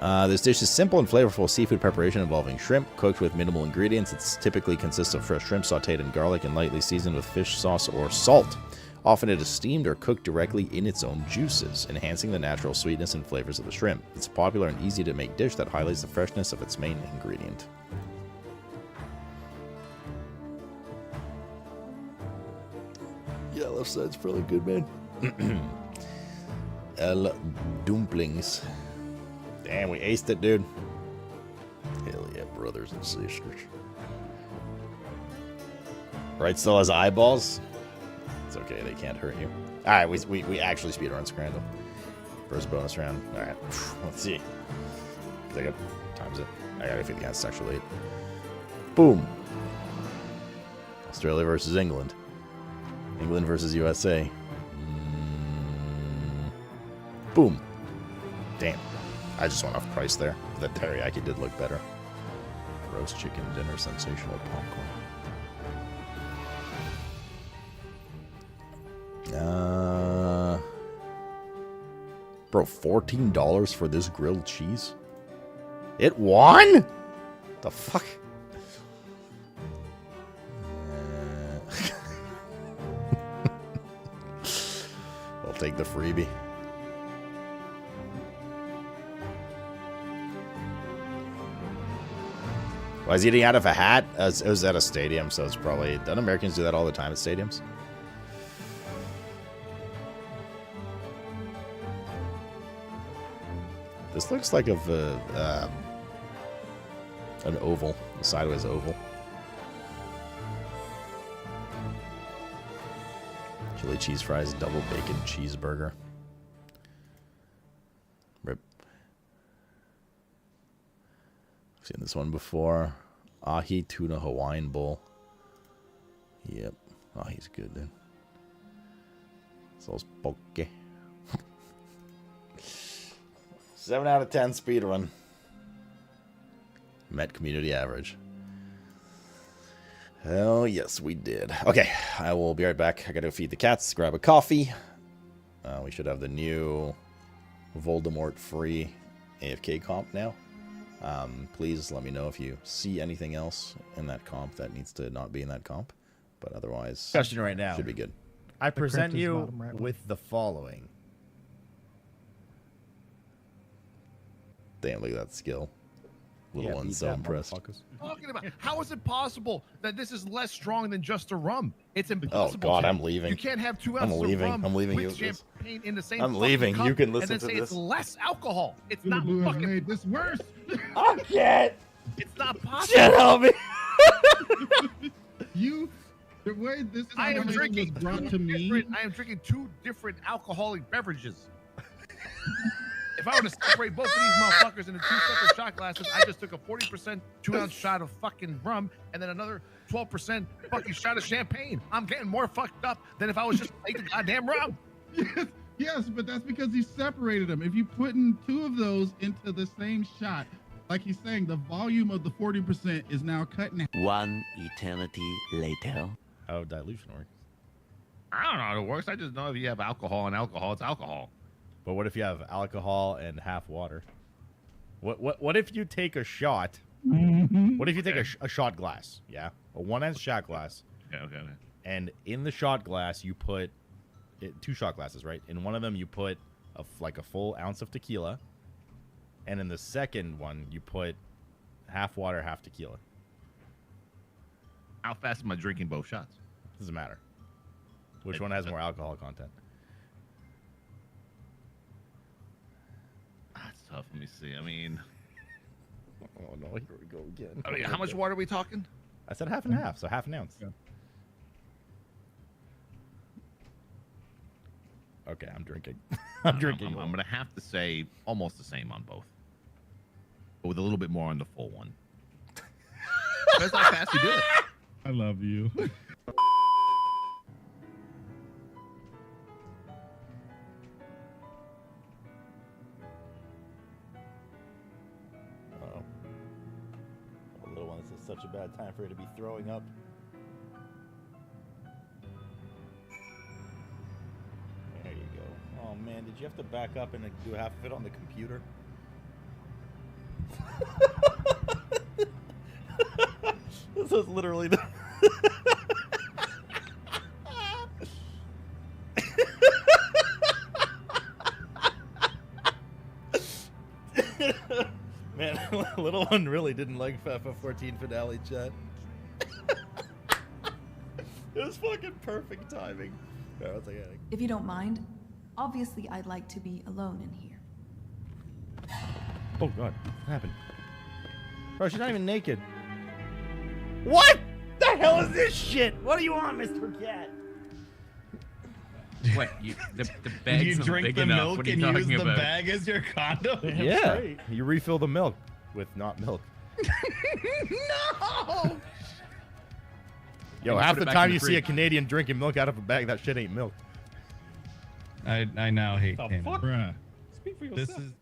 This dish is simple and flavorful seafood preparation involving shrimp cooked with minimal ingredients. It typically consists of fresh shrimp sauteed in garlic and lightly seasoned with fish sauce or salt. Often it is steamed or cooked directly in its own juices, enhancing the natural sweetness and flavors of the shrimp. It's a popular and easy to make dish that highlights the freshness of its main ingredient. Yeah, left side's probably good, man. El dumplings. Damn, we aced it, dude. Hell yeah, brothers and sisters. Right, still has eyeballs. It's okay, they can't hurt you. Alright, we actually speedrun Scrandal. First bonus round. Alright, let's see. I got times it. I gotta feed the gas, it's actually late. Boom. Australia versus England. England versus USA. Boom. Damn. I just went off price there. That teriyaki did look better. Roast chicken dinner, sensational popcorn. Bro, $14 for this grilled cheese? It won? The fuck? I'll take the freebie. I was eating out of a hat. It was at a stadium, so it's probably... Don't Americans do that all the time at stadiums? This looks like an oval, a sideways oval. Chili cheese fries, double bacon cheeseburger. Rip. I've seen this one before. Ahi tuna Hawaiian bowl. Yep. Ahi's good, dude. Sauce poke. 7 out of 10 speedrun. Met community average. Hell yes, we did. Okay, I will be right back. I gotta feed the cats, grab a coffee. We should have the new Voldemort-free AFK comp now. Please let me know if you see anything else in that comp that needs to not be in that comp. But otherwise, question right now should be good. I present you with the following. Damn, look at that skill. Little one's so impressed. Talking about how is it possible that this is less strong than just a rum? It's impossible. Oh God, I'm leaving. You can't have 2 ounces of rum I'm leaving with you. champagne in the same. I'm leaving. Cup You can listen and then to say this. It's less alcohol. It's not fucking. Made this worse. I can't. It's not possible. Shut up. The way this I am drinking was brought to me. I am drinking 2 different alcoholic beverages. If I were to separate both of these motherfuckers into 2 separate shot glasses, I just took a 40% 2-ounce shot of fucking rum and then another 12% fucking shot of champagne. I'm getting more fucked up than if I was just taking goddamn rum. Yes, but that's because he separated them. If you put in 2 of those into the same shot, like he's saying, the volume of the 40% is now cut in half. One eternity later. How dilution works? I don't know how it works. I just know if you have alcohol and alcohol, it's alcohol. But what if you have alcohol and half water? What if you take a shot? What if you take a shot glass? Yeah, a 1-ounce shot glass. Yeah, okay. And in the shot glass, you put 2 shot glasses, right? In one of them, you put like a full ounce of tequila, and in the second one, you put half water, half tequila. How fast am I drinking both shots? Doesn't matter. Which one has more alcohol content? That's tough. Let me see. I mean, oh no, here we go again. I mean, how much water are we talking? I said half and half, so half an ounce. Yeah. Okay, I'm drinking. I'm drinking. I'm gonna have to say almost the same on both, but with a little bit more on the full one. That's how fast you do it. I love you. Oh, little one, this is such a bad time for her to be throwing up. There you go. Oh man, did you have to back up and do half of it on the computer? This is literally the... Man, little one really didn't like FIFA 14 finale chat. It was fucking perfect timing. Alright, I'll take it. If you don't mind, obviously I'd like to be alone in here. Oh god, what happened? Bro, she's not even naked. What the hell is this shit? What do you want, Mr. Cat? What? The bag's You not drink big the enough. milk What are and you use talking the about? bag as your condom? Yeah, you refill the milk with not milk. No! Yo, half the time you see a Canadian drinking milk out of a bag, that shit ain't milk. I now hate Canada. Bruh. Speak for yourself. This is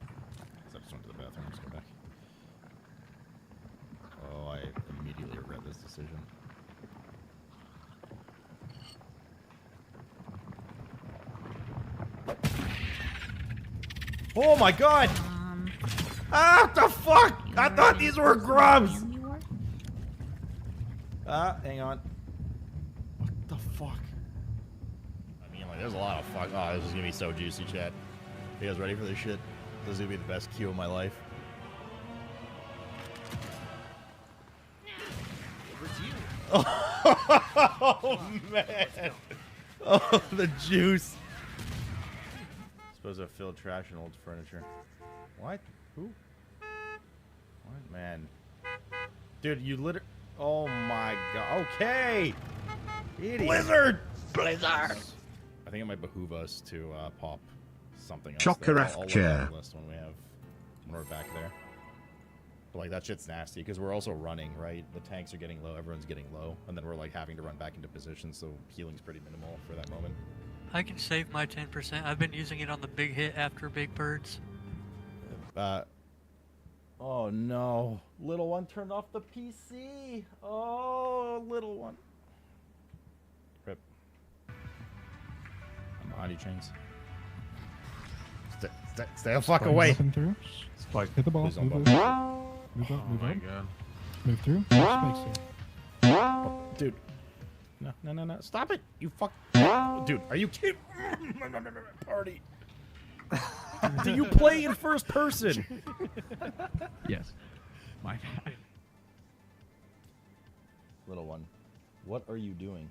I just went to the bathroom. Let's go back. Oh, I immediately regret this decision. Oh my god! Ah, what the fuck? I thought these were grubs! Hang on. What the fuck? I mean, like, there's a lot of fuck. Oh, this is gonna be so juicy, chat. You guys ready for this shit? This is gonna be the best queue of my life. Oh, man. Oh, the juice. Supposed to fill trash and old furniture. What? Who? What? Man. Dude, you literally... Oh, my God. Okay. Idiot. Blizzard! Blizzard! I think it might behoove us to pop something else. Chocoref I'll chair. look at the list when we're back there. But like that shit's nasty because we're also running, right? The tanks are getting low, everyone's getting low, and then we're like having to run back into position, so healing's pretty minimal for that moment. I can save my 10%. I've been using it on the big hit after big birds. Oh no. Little one turned off the PC. Oh, little one. Rip. I'm behind you, Chains. Stay the fuck away. Spike, hit the ball. Please don't Move bump. up. Move up. Move my up. God. Move through. Spike's here. Oh, dude. No. Stop it. You fuck. Dude, are you kidding? Party. Do you play in first person? Yes. My bad. Little one, what are you doing?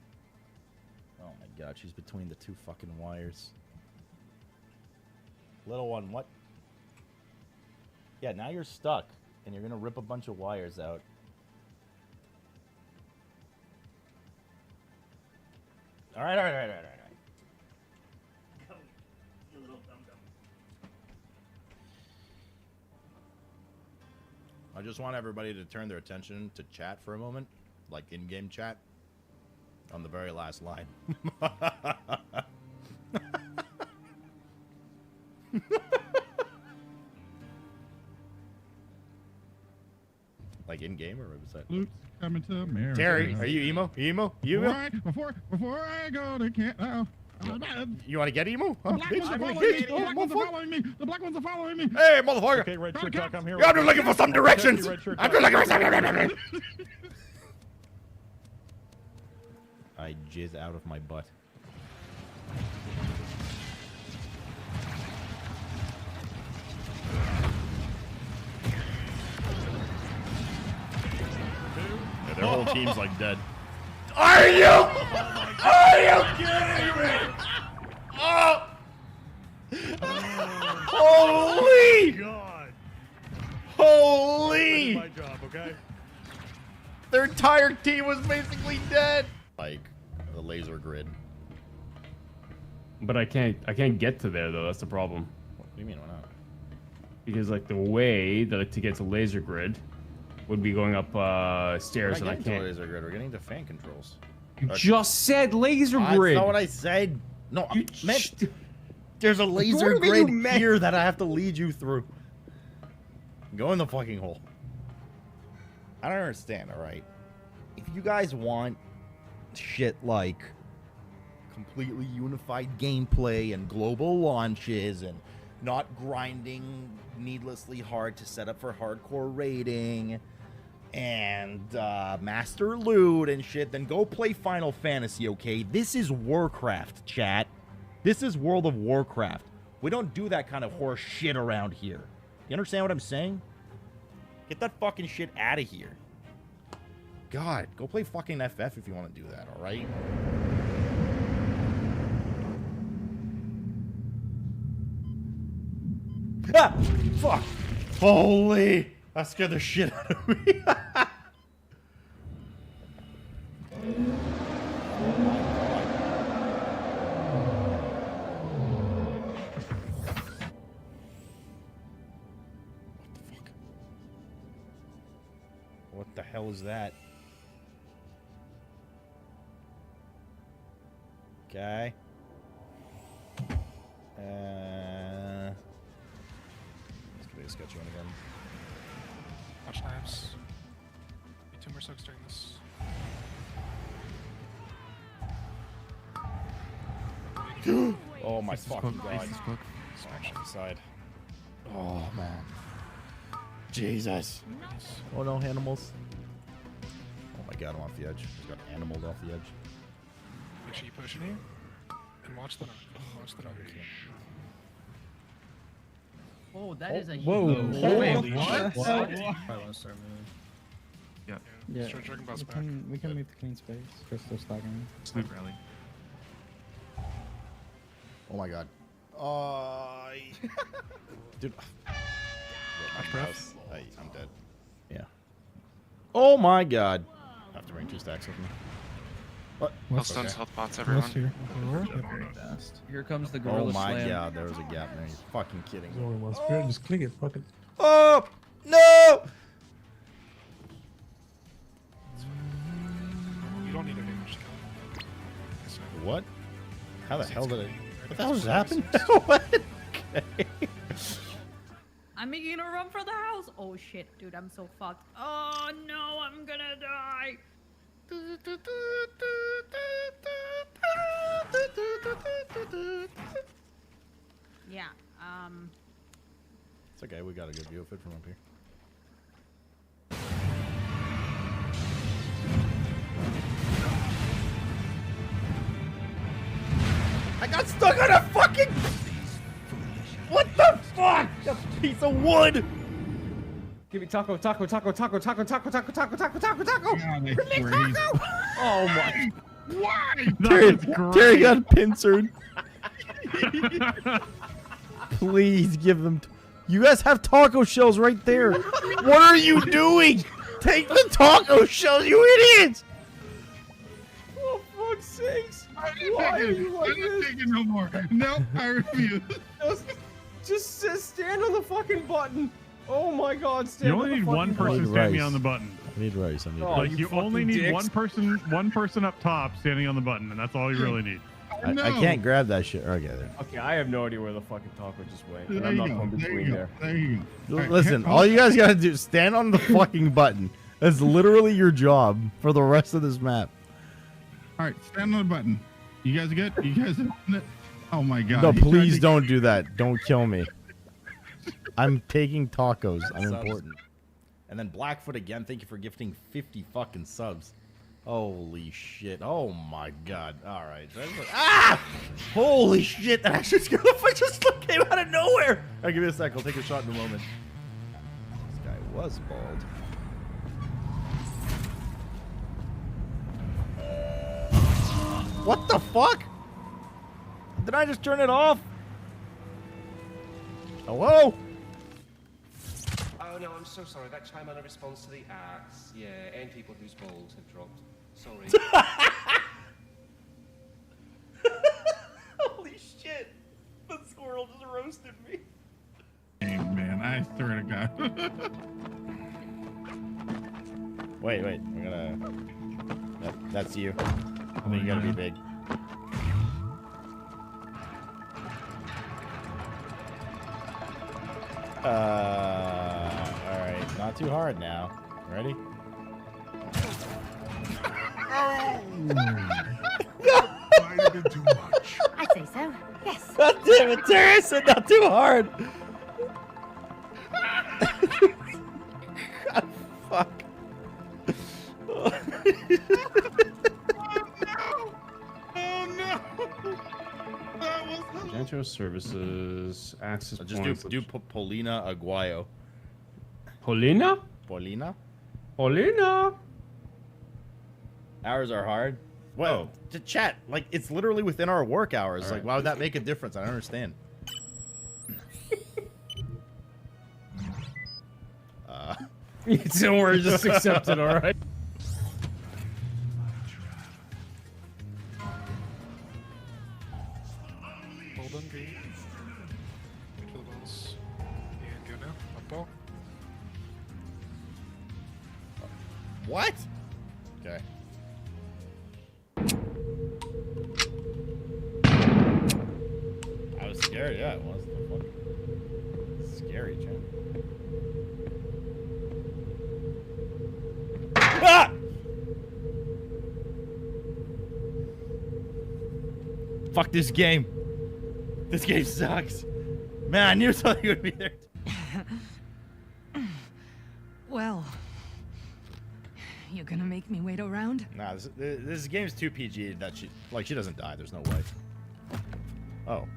Oh my god, she's between the two fucking wires. Little one, what? Yeah, now you're stuck, and you're gonna rip a bunch of wires out. Alright. Come, you little dum-dum. I just want everybody to turn their attention to chat for a moment, like in-game chat, on the very last line. Like in-game or was that? Luke's coming to America. Terry, are you emo? Emo? You emo? Before I go to camp. You want to get emo? The black ones are following me. The black ones are following me. The black ones are following me. Hey, motherfucker! Okay, red shirt talk. I'm here. I'm just looking for some directions. I'm just looking for some. I jizz out of my butt. Yeah, their whole team's like dead. Are you? Are you kidding me? Oh! Holy! God. Holy! My job, okay? Their entire team was basically dead. Like the laser grid. But I can't get to there though. That's the problem. What do you mean? Why not? Because like the way that to get to laser grid would be going up stairs, and I can't. Laser grid. We're getting to fan controls. You just said laser grid. That's not what I said. No, I meant there's a laser grid here that I have to lead you through. Go in the fucking hole. I don't understand, alright? If you guys want shit like completely unified gameplay and global launches and not grinding needlessly hard to set up for hardcore raiding and master loot and shit, then go play Final Fantasy, okay? This is Warcraft, chat. This is World of Warcraft. We don't do that kind of horse shit around here. You understand what I'm saying? Get that fucking shit out of here. God, go play fucking FF if you want to do that, alright? Ah! Fuck! Holy! That scared the shit out of me. What the hell is that? Okay. Let's get a sketchy one again. Watch knives. Be 2 more soaks during this. Oh my fucking god. Oh, side. Oh man. Jesus. Oh no, animals. Oh my god, I'm off the edge. Just got animals off the edge. Make sure you push it in and watch the knock. Watch the knock. Oh, that is a whoa. huge. Wait, what? What? Probably want to start moving. Yeah. Start dragging boss back. We can leave the clean space. Crystal stacking. Sleep rally. Oh my god. Dude. Watch breath. I'm dead. Yeah. Oh my god. I have to bring 2 stacks with me. What? Health health pots, everyone. Here. Here comes the Oh gorilla my slam. god, there was a gap there. You're fucking kidding me. Just click it. Fuck it. Oh! No! You don't need a damage. What? How the hell did I... What the hell just happened? What? Okay. I'm making a run for the house. Oh shit, dude, I'm so fucked. Oh no, I'm gonna die. Yeah, It's okay, we got a good view of it from up here. I got stuck on a fucking... What the fuck? A piece of wood! Give me taco, taco, taco, taco, taco, taco, taco, taco, taco, taco, taco. God, Give me taco. Oh my. Why? Terry got pincered. Please give them... You guys have taco shells right there. What are you doing? Take the taco shells, you idiots! Oh fuck's sakes. Why are you like this? I'm not taking no more. No, I refuse. Just stand on the fucking button. Oh my god, stand You on only the need fucking one person button. standing on the button. I need rice. I need Oh, rice. Like you only fucking need dicks. one person up top standing on the button, and that's all you really need. I can't grab that shit. Okay, there. Okay, I have no idea where the fucking taco just went. And There I'm you not go. going There between you go. there. There you go. Listen, all you guys gotta do is stand on the fucking button. That's literally your job for the rest of this map. All right, stand on the button. You guys good? You guys on it? Oh my god. No, He tried please to- don't do that. Don't kill me. I'm taking tacos. I'm Subs. important. And then Blackfoot again. Thank you for gifting 50 fucking subs. Holy shit. Oh my god. All right. Ah! Holy shit. That actually scared the fuck just came out of nowhere. All right, give me a sec. I'll take a shot in a moment. This guy was bald. What the fuck? Did I just turn it off? Hello? Oh no, I'm so sorry. That chime on a response to the axe. Yeah, and people whose balls have dropped. Sorry. Holy shit. The squirrel just roasted me. Hey, man, I swear to God. Wait. We're gonna... That's you. I think you gotta be big. Alright. Not too hard now. Ready? I'd say so. Yes. God damn it, Terry! I said not too hard! God, fuck. Oh no! That was Gentoo services, access Just points. do Polina Aguayo. Polina? Polina? Polina? Hours are hard. Well, to chat, like, it's literally within our work hours. All Like, right. why would that make a difference? I don't understand. Don't worry, just accept it, alright? Hold on, V. Wait for the balls. And go now. Up ball. What? Okay. I was scared, yeah, it was. The fuck? Scary, chat. Ah! Fuck this game. This game sucks. Man, I knew something would be there. Well, you gonna make me wait around? Nah, this game's too PG that she doesn't die. There's no way. Oh.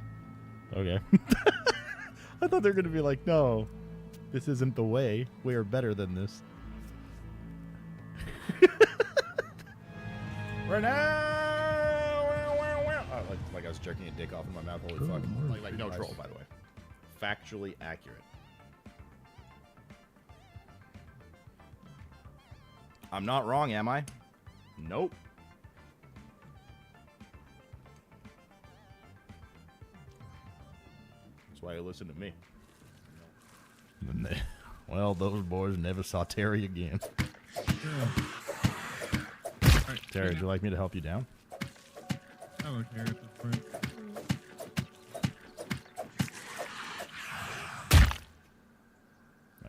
Okay. I thought they were gonna be like, no, this isn't the way. We are better than this. Right now. Oh, like I was jerking a dick off in my mouth. Holy fuck! Like no troll, by the way. Factually accurate. I'm not wrong, am I? Nope. That's why you listen to me. Well, those boys never saw Terry again. Terry, would you like me to help you down? I don't care at this point.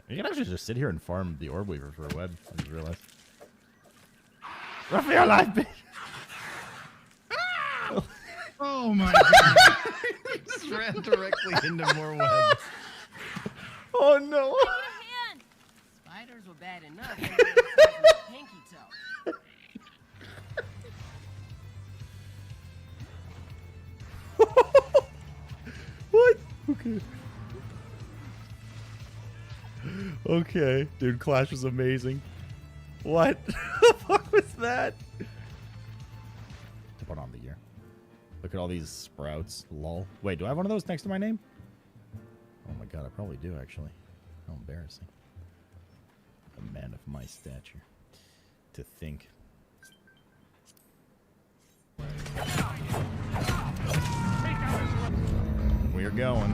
You can actually just sit here and farm the orb weaver for a web. I just realized. Run for your life, bitch! Oh my god! He just ran directly into more webs. Oh no! Spiders were bad enough. Pinky toe. What? Okay. Okay. Dude, Clash was amazing. What the fuck was that? To put on the year. Look at all these sprouts. Lol. Wait, do I have one of those next to my name? Oh my god, I probably do actually. How embarrassing. A man of my stature. To think. We're going.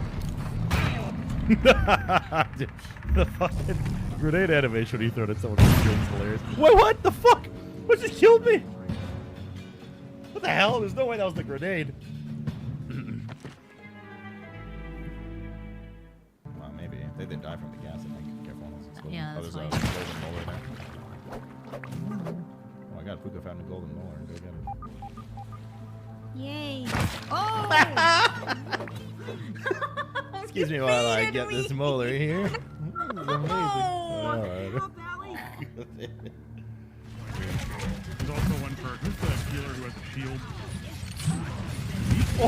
Dude, the fucking grenade animation when you throw it at someone is hilarious. Wait, what the fuck? What just killed me? What the hell? There's no way that was the grenade. Well, maybe. They didn't die from the gas, I think. Careful. Yeah, oh, that's there's a fine. golden molar there. Oh my god, Puka found a golden molar. Go get it. Yay. Oh! Excuse me while I get this molar here. This is amazing. There's also one for who's the healer who has a shield?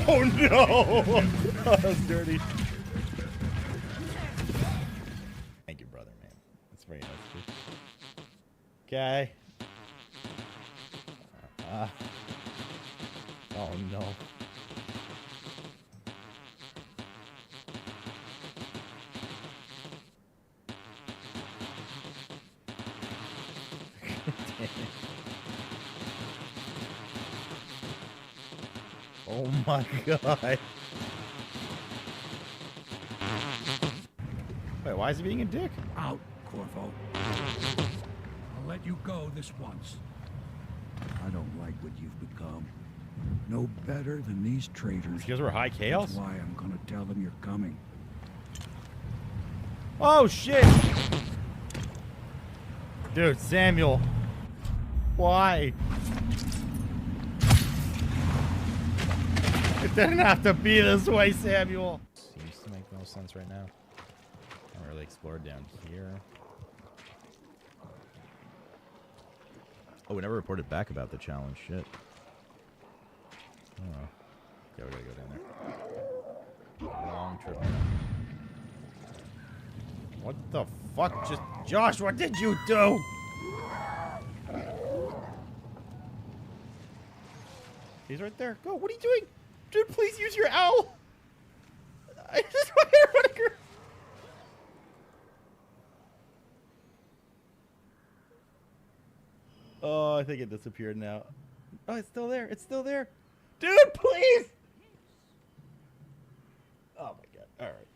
Oh no! Oh, that was dirty. Thank you, brother, man. That's very nice of you. Okay. Oh no. Oh my god. Wait, why is he being a dick? Out, Corvo. I'll let you go this once. I don't like what you've become. No better than these traitors. You guys were high chaos? That's why I'm gonna tell them you're coming. Oh shit! Dude, Samuel. Why? Didn't have to be this way, Samuel. Seems to make no sense right now. I haven't really explored down here. Oh, we never reported back about the challenge. Shit. Oh. Okay, we gotta go down there. Long trip. What the fuck? Just Josh, what did you do? He's right there. Go. What are you doing? Dude, please use your owl. I just want to run. Oh, I think it disappeared now. Oh, it's still there. It's still there. Dude, please. Oh my god. All right.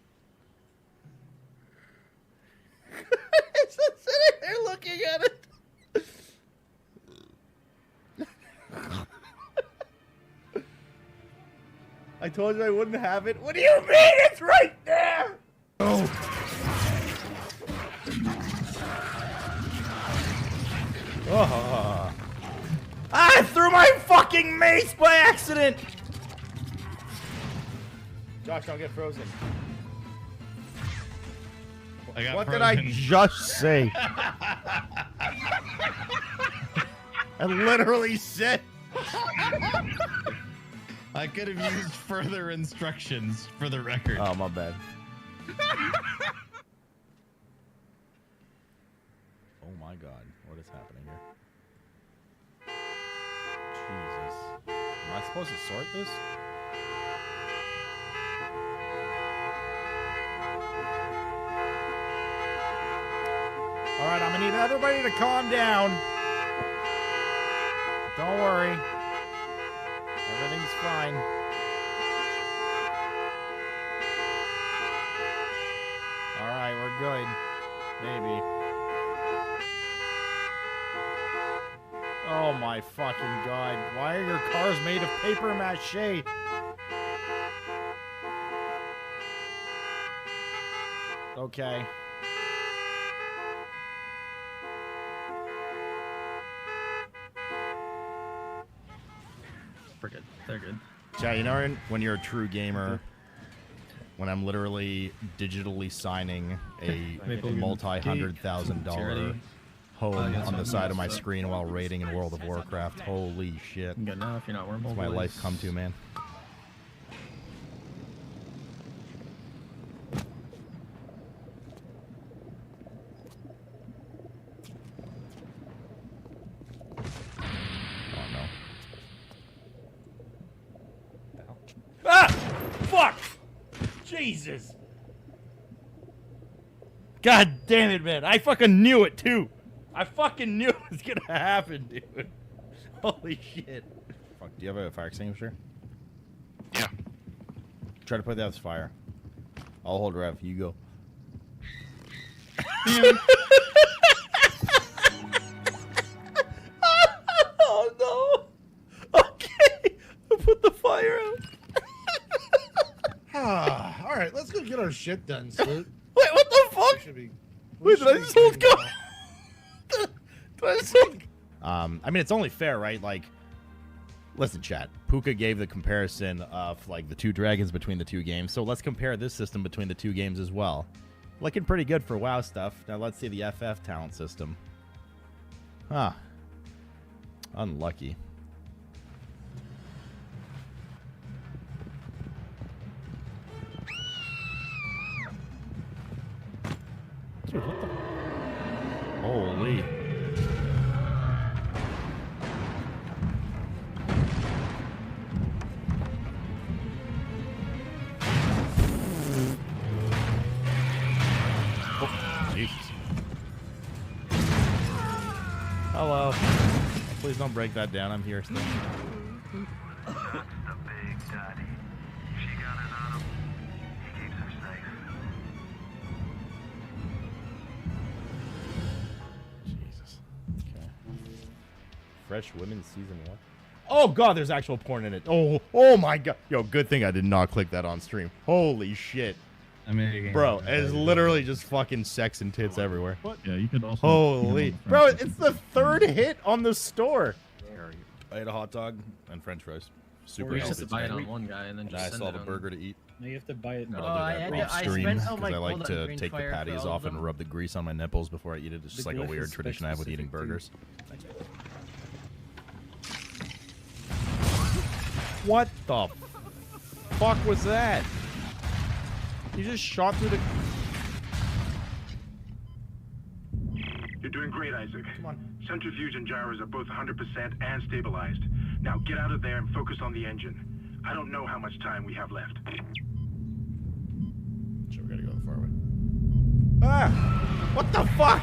It's just sitting there looking at it. I told you I wouldn't have it. What do you mean? It's right there. Oh. Oh. I threw my fucking mace by accident. Josh, don't get frozen. What did I just say? I literally said. I could have used further instructions for the record. Oh, my bad. Oh my god, what is happening here? Jesus. Am I supposed to sort this? Alright, I'm gonna need everybody to calm down. Don't worry. Everything's fine. Alright, we're good. Maybe. Oh my fucking god. Why are your cars made of paper mache? Okay. We're good. They're good. Yeah, you know when you're a true gamer, when I'm literally digitally signing a multi-$100,000 home on the side of my screen while raiding in World of Warcraft. Holy shit. Good enough. You're not wormhole. That's my life come to, man. Jesus. God damn it, man. I fucking knew it, too. I fucking knew it was gonna happen, dude. Holy shit. Fuck, do you have a fire extinguisher? Yeah. Try to put that with fire. I'll hold Rev. You go. Oh, no. Okay. I'll put the fire out. All right, let's go get our shit done, Sloot. Wait, what the fuck? Wait, did I just hold go? Did I just hold? I mean, it's only fair, right? Like, listen, chat. Puka gave the comparison of like the two dragons between the two games, so let's compare this system between the two games as well. Looking pretty good for WoW stuff. Now let's see the FF talent system. Huh. Unlucky. Dude, what the? Holy. Oh, Jesus. Hello. Please don't break that down. I'm here still. Fresh Women's Season 1. Oh god, there's actual porn in it. Oh my god. Yo, good thing I did not click that on stream. Holy shit. I mean, bro, it's literally just fucking sex and tits everywhere. What? Yeah, you could also. Holy. Bro, it's the third hit on the store. I ate a hot dog and french fries. super Or you healthy. just have to buy it on one guy and then just I send still it have a on. burger to eat. No, you have to buy it. But Oh, I'll do I that had off to- I stream spent because some, like, I like gold on to green take the fire for patties all off of and them. rub the grease on my nipples before I eat it. It's just The like a glyph weird is tradition I have with eating spec-specific burgers. too. What the fuck was that? You just shot through the... You're doing great, Isaac. Come on. Centrifuge and gyros are both 100% and stabilized. Now get out of there and focus on the engine. I don't know how much time we have left. Sure, we gotta go the far way. Ah! What the fuck?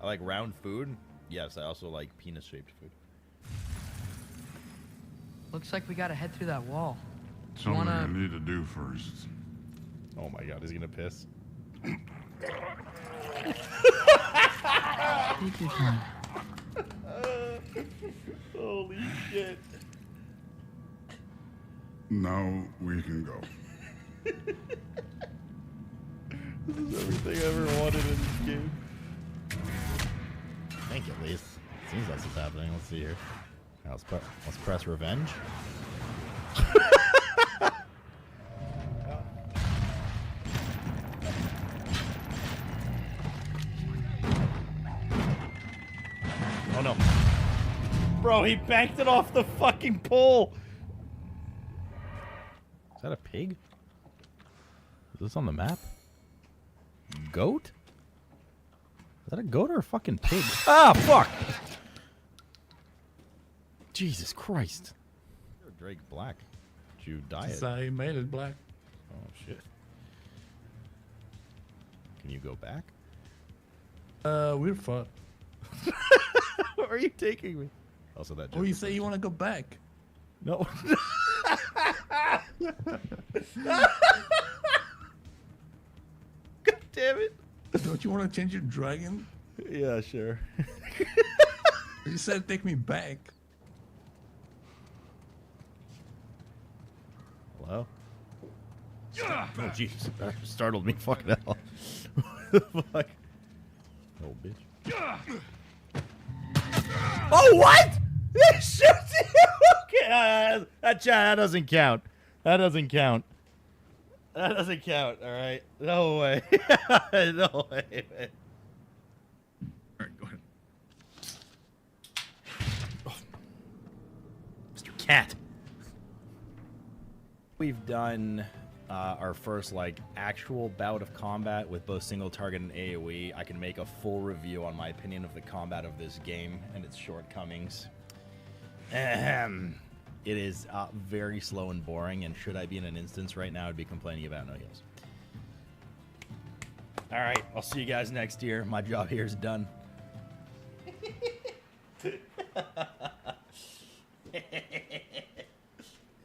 I like round food. Yes, I also like penis-shaped food. Looks like we gotta head through that wall. Something I need to do first. Oh my god, he's gonna piss. Take your time. Holy shit. Now we can go. This is everything I ever wanted in this game. I think at least. Seems that's what's happening. Let's see here. Now let's press revenge. Oh no. Bro, he banked it off the fucking pole. Is that a pig? Is this on the map? Goat? Is that a goat or a fucking pig? Ah, fuck! Jesus Christ. You're Drake Black. Did you dye it? I made it black. Oh, shit. Can you go back? We're fucked. Where are you taking me? Also, that. Oh, you say you want to go back? No. God damn it. Don't you want to change your dragon? Yeah, sure. You said take me back. Hello? Oh, jeez. That startled me. Fucking hell. Fuck. Oh, bitch. Oh, what? They shoot you? Okay, that doesn't count. That doesn't count. That doesn't count, alright? No way. No way, man. Alright, go ahead. Oh. Mr. Cat. We've done our first like actual bout of combat with both single target and AoE. I can make a full review on my opinion of the combat of this game and its shortcomings. Ahem. It is very slow and boring, and should I be in an instance right now, I'd be complaining about no heals. Alright, I'll see you guys next year. My job here is done. Yeah,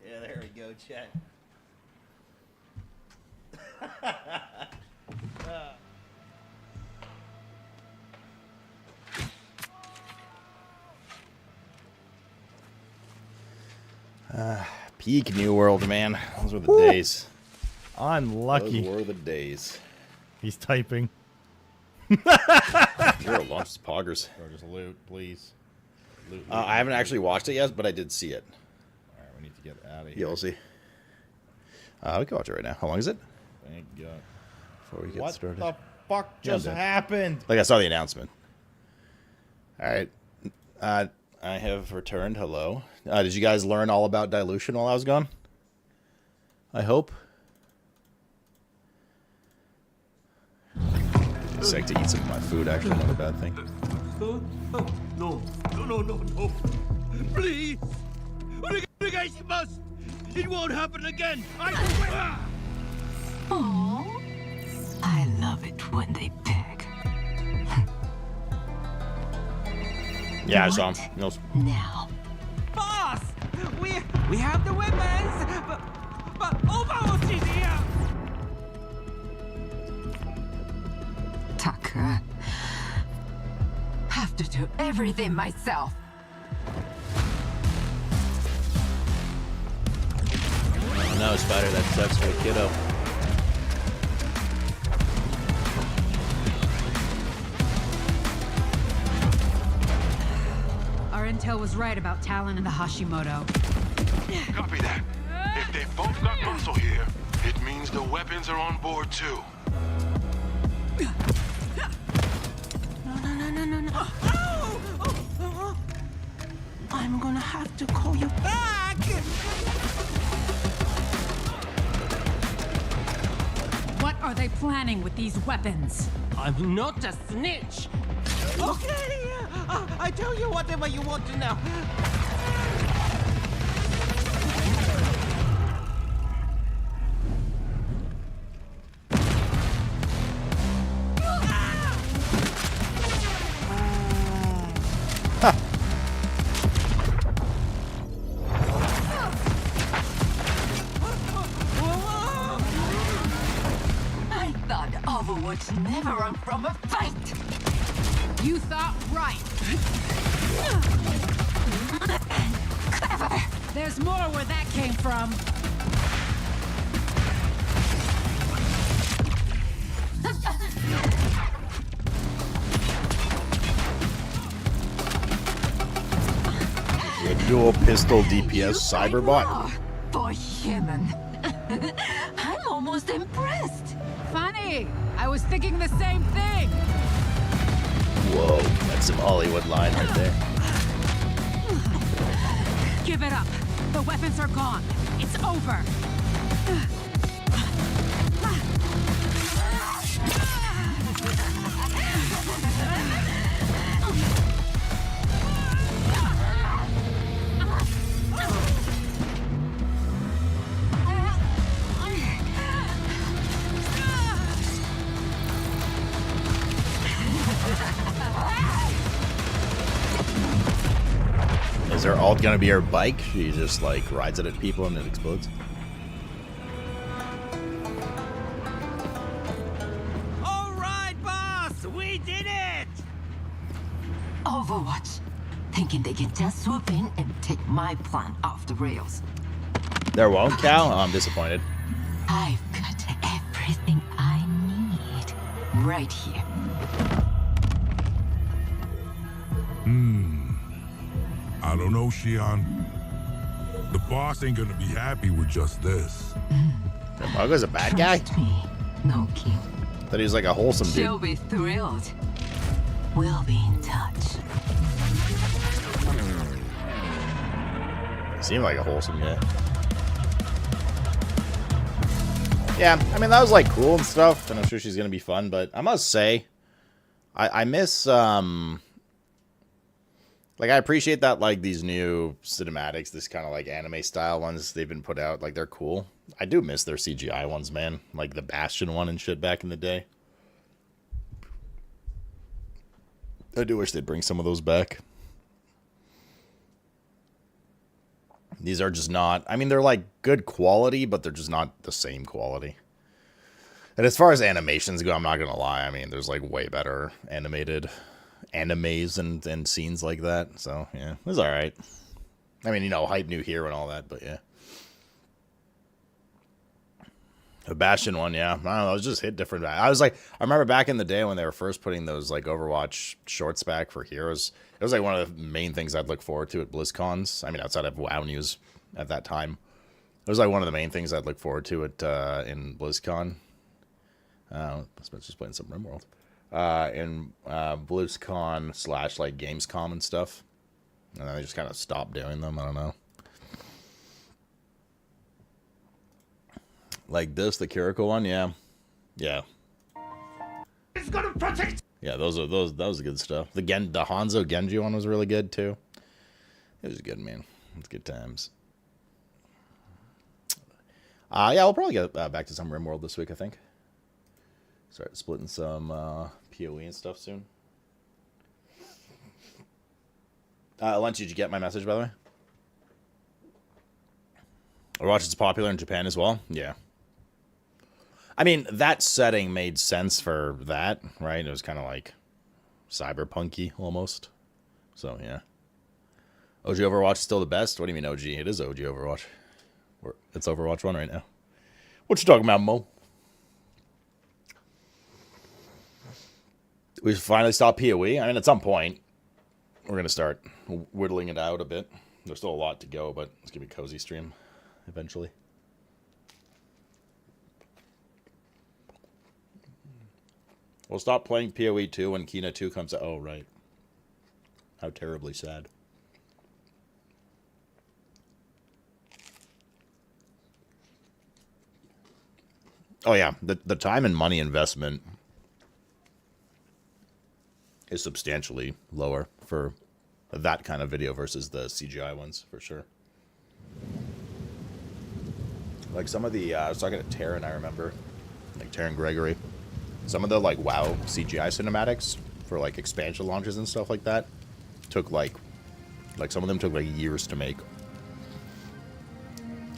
there we go, chat. Peak New World, man. Those were the days. Unlucky. Those were the days. He's typing. Zero launches poggers. Or just loot, please. Loot, I haven't actually watched it yet, but I did see it. Alright, we need to get out of here. You'll see. We can watch it right now. How long is it? Thank God. Before we get What started. the fuck just happened? Like, I saw the announcement. Alright. I have returned. Hello. Did you guys learn all about dilution while I was gone? I hope. It's sick to eat some of my food, actually. Not a bad thing. No. Please! Guys, you must! It won't happen again! I swear! Aww. I love it when they beg. Yeah, I saw him. No. Now. Boss! We have the weapons! But almost is here! Tucker. Have to do everything myself. Oh no, Spider, that sucks for the kiddo. Our intel was was right about Talon and the Hashimoto. Copy that. If they both got muscle here, it means the weapons are on board too. No. I'm gonna have to call you back. What are they planning with these weapons? I'm not a snitch. Okay, I tell you whatever you want to know. I thought Overwatch never run from a fight. You thought right. Clever. There's more where that came from. A dual pistol DPS cyberbot. For human. I'm almost impressed. Funny. I was thinking the same thing. Whoa, that's some Hollywood line right there. Give it up. The weapons are gone. It's over. Is her ult gonna be her bike? She just like rides it at people and it explodes. All right, boss, we did it. Overwatch. Thinking they can just swoop in and take my plan off the rails. There won't, Cal? Oh, I'm disappointed. I've got everything I need right here. I don't know, Shion. The boss ain't gonna be happy with just this. Margo's a bad guy? No, King. Thought he was like a wholesome She'll dude. be thrilled. We'll be in touch. Seemed like a wholesome guy. Yeah, I mean, that was like cool and stuff, and I'm sure she's gonna be fun, but I must say, I miss, like, I appreciate that, like, these new cinematics, this kind of, like, anime style ones they've been put out, like, they're cool. I do miss their CGI ones, man. Like, the Bastion one and shit back in the day. I do wish they'd bring some of those back. These are just not, I mean, they're, like, good quality, but they're just not the same quality. And as far as animations go, I'm not gonna lie, I mean, there's, like, way better animated animes and scenes like that, so yeah, it was all right. I mean, you know, hype new hero and all that, but yeah. The Bastion one, yeah, I don't know, it was just hit different. I was like, I remember back in the day when they were first putting those like Overwatch shorts back for heroes, it was like one of the main things I'd look forward to at BlizzCons. I mean, outside of WoW news at that time, it was like one of the main things I'd look forward to at in BlizzCon. I was just playing some RimWorld. In BlizzCon / like Gamescom and stuff, and then they just kind of stopped doing them. I don't know. Like this, the Kiriko one, yeah. It's gonna protect. Yeah, that was good stuff. The Hanzo Genji one was really good too. It was good, man. It's good times. Yeah, we'll probably get back to some RimWorld this week, I think. Start splitting some PoE and stuff soon. Lunch, did you get my message, by the way? Overwatch is popular in Japan as well? Yeah. I mean, that setting made sense for that, right? It was kind of like cyberpunky almost. So, yeah. OG Overwatch is still the best? What do you mean OG? It is OG Overwatch. It's Overwatch 1 right now. What you talking about, Mo? We finally stopped PoE. I mean, at some point, we're going to start whittling it out a bit. There's still a lot to go, but it's going to be a cozy stream eventually. We'll stop playing PoE 2 when Kina 2 comes out. Oh, right. How terribly sad. Oh, yeah. The time and money investment is substantially lower for that kind of video versus the CGI ones, for sure. Like some of the, I was talking to Taryn, I remember, like Taryn Gregory. Some of the, like, WoW CGI cinematics for, like, expansion launches and stuff like that took, like some of them took, like, years to make.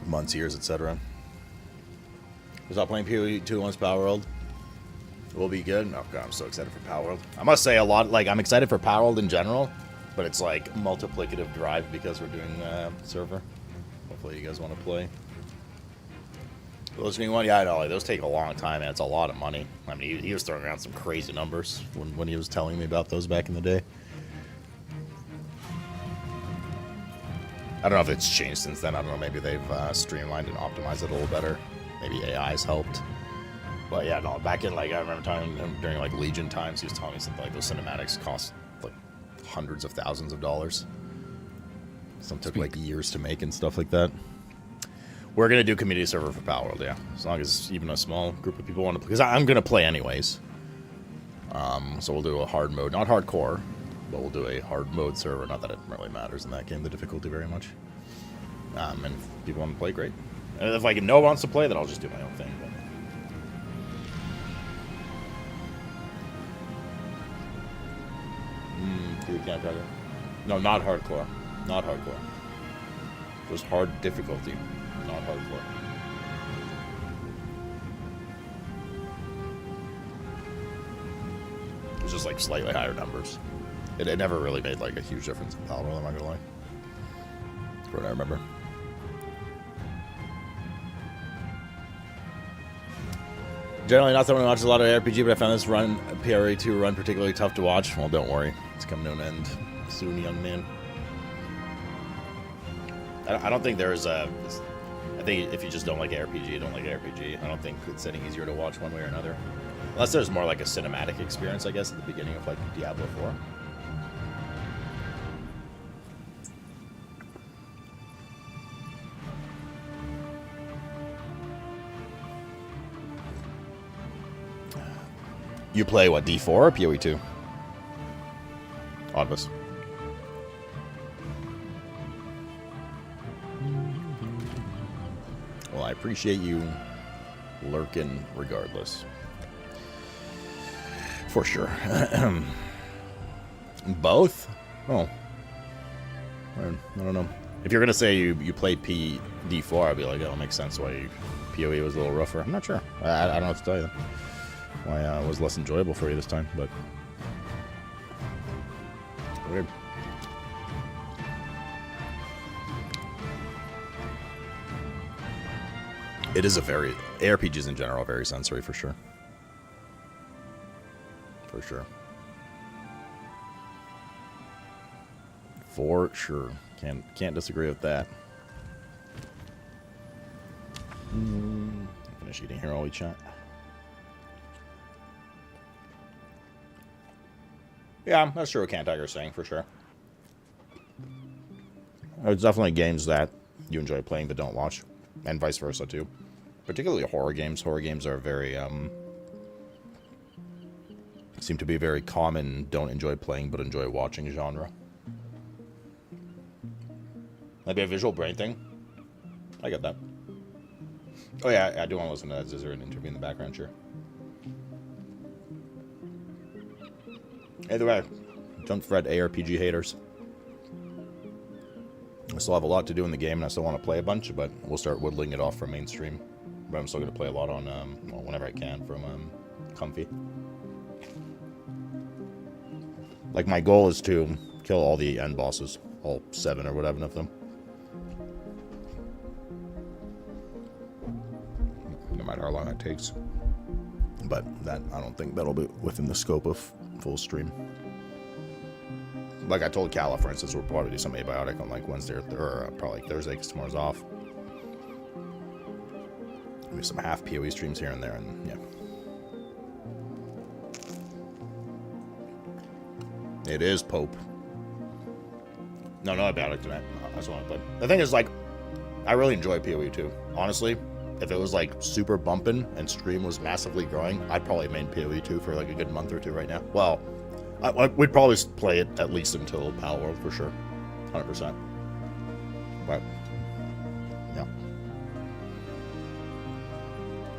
Months, years, etc. We'll stop playing PoE 2 once Power World. Will be good. Oh, God, I'm so excited for Power World. I must say a lot, like, I'm excited for Power World in general, but it's, like, multiplicative drive because we're doing server. Hopefully you guys want to play. Listening one, yeah, I know. Like, those take a long time, and it's a lot of money. I mean, he was throwing around some crazy numbers when he was telling me about those back in the day. I don't know if it's changed since then. I don't know. Maybe they've streamlined and optimized it a little better. Maybe AI's helped. But yeah, no. Back in, like, I remember telling him during, like, Legion times, he was telling me something like those cinematics cost like hundreds of thousands of dollars. Some took like years to make and stuff like that. We're going to do community server for Power World, yeah. As long as even a small group of people want to play. Because I'm going to play anyways. So we'll do a hard mode. Not hardcore, but we'll do a hard mode server. Not that it really matters in that game, the difficulty very much. And if people want to play, great. And if, like, no one wants to play, then I'll just do my own thing. But... you can't try to... No, not hardcore. Not hardcore. Just hard difficulty. Not hardcore. It was just like slightly higher numbers. It never really made like a huge difference in Power World, I'm not gonna lie. That's what I remember. Generally not someone who watches a lot of RPG, but I found this run, PRA 2 run, particularly tough to watch. Well, don't worry. It's coming to an end soon, young man. I don't think there's a... I think if you just don't like RPG, you don't like RPG. I don't think it's any easier to watch one way or another. Unless there's more like a cinematic experience, I guess, at the beginning of like Diablo 4. You play, what, D4 or PoE 2? Oddbus. Well, I appreciate you lurking regardless. For sure. Both? Oh. I don't know. If you're going to say you played D4, I'd be like, oh, it makes sense why PoE was a little rougher. I'm not sure. I don't know what to tell you. Why it was less enjoyable for you this time, but... weird. It is a very... ARPGs in general are very sensory, for sure. For sure. For sure. Can't disagree with that. Finish eating here while we chat. Yeah, that's true what Can Tiger's saying, for sure. There's definitely games that you enjoy playing but don't watch. And vice versa, too. Particularly horror games. Horror games are very, seem to be very common, don't enjoy playing but enjoy watching genre. Might be a visual brain thing. I get that. Oh yeah, I do want to listen to that Zizzer and interview in the background, sure. Either way, don't fret, ARPG haters. I still have a lot to do in the game, and I still want to play a bunch, but we'll start whittling it off from mainstream. But I'm still going to play a lot on, well, whenever I can, from Comfy. Like, my goal is to kill all the end bosses. All 7 or whatever of them. No matter how long that takes. But that, I don't think that'll be within the scope of full stream. like I told Calla, for instance, we'll probably do some abiotic on like Wednesday or probably Thursday because tomorrow's off. Maybe some half PoE streams here and there, and yeah. It is Pope. No abiotic tonight. No, that's what I played. The thing is, like, I really enjoy PoE too. Honestly, if it was like super bumping and stream was massively growing, I'd probably main PoE 2 for like a good month or two right now. Well, we'd probably play it at least until Pal World for sure, 100%. But yeah,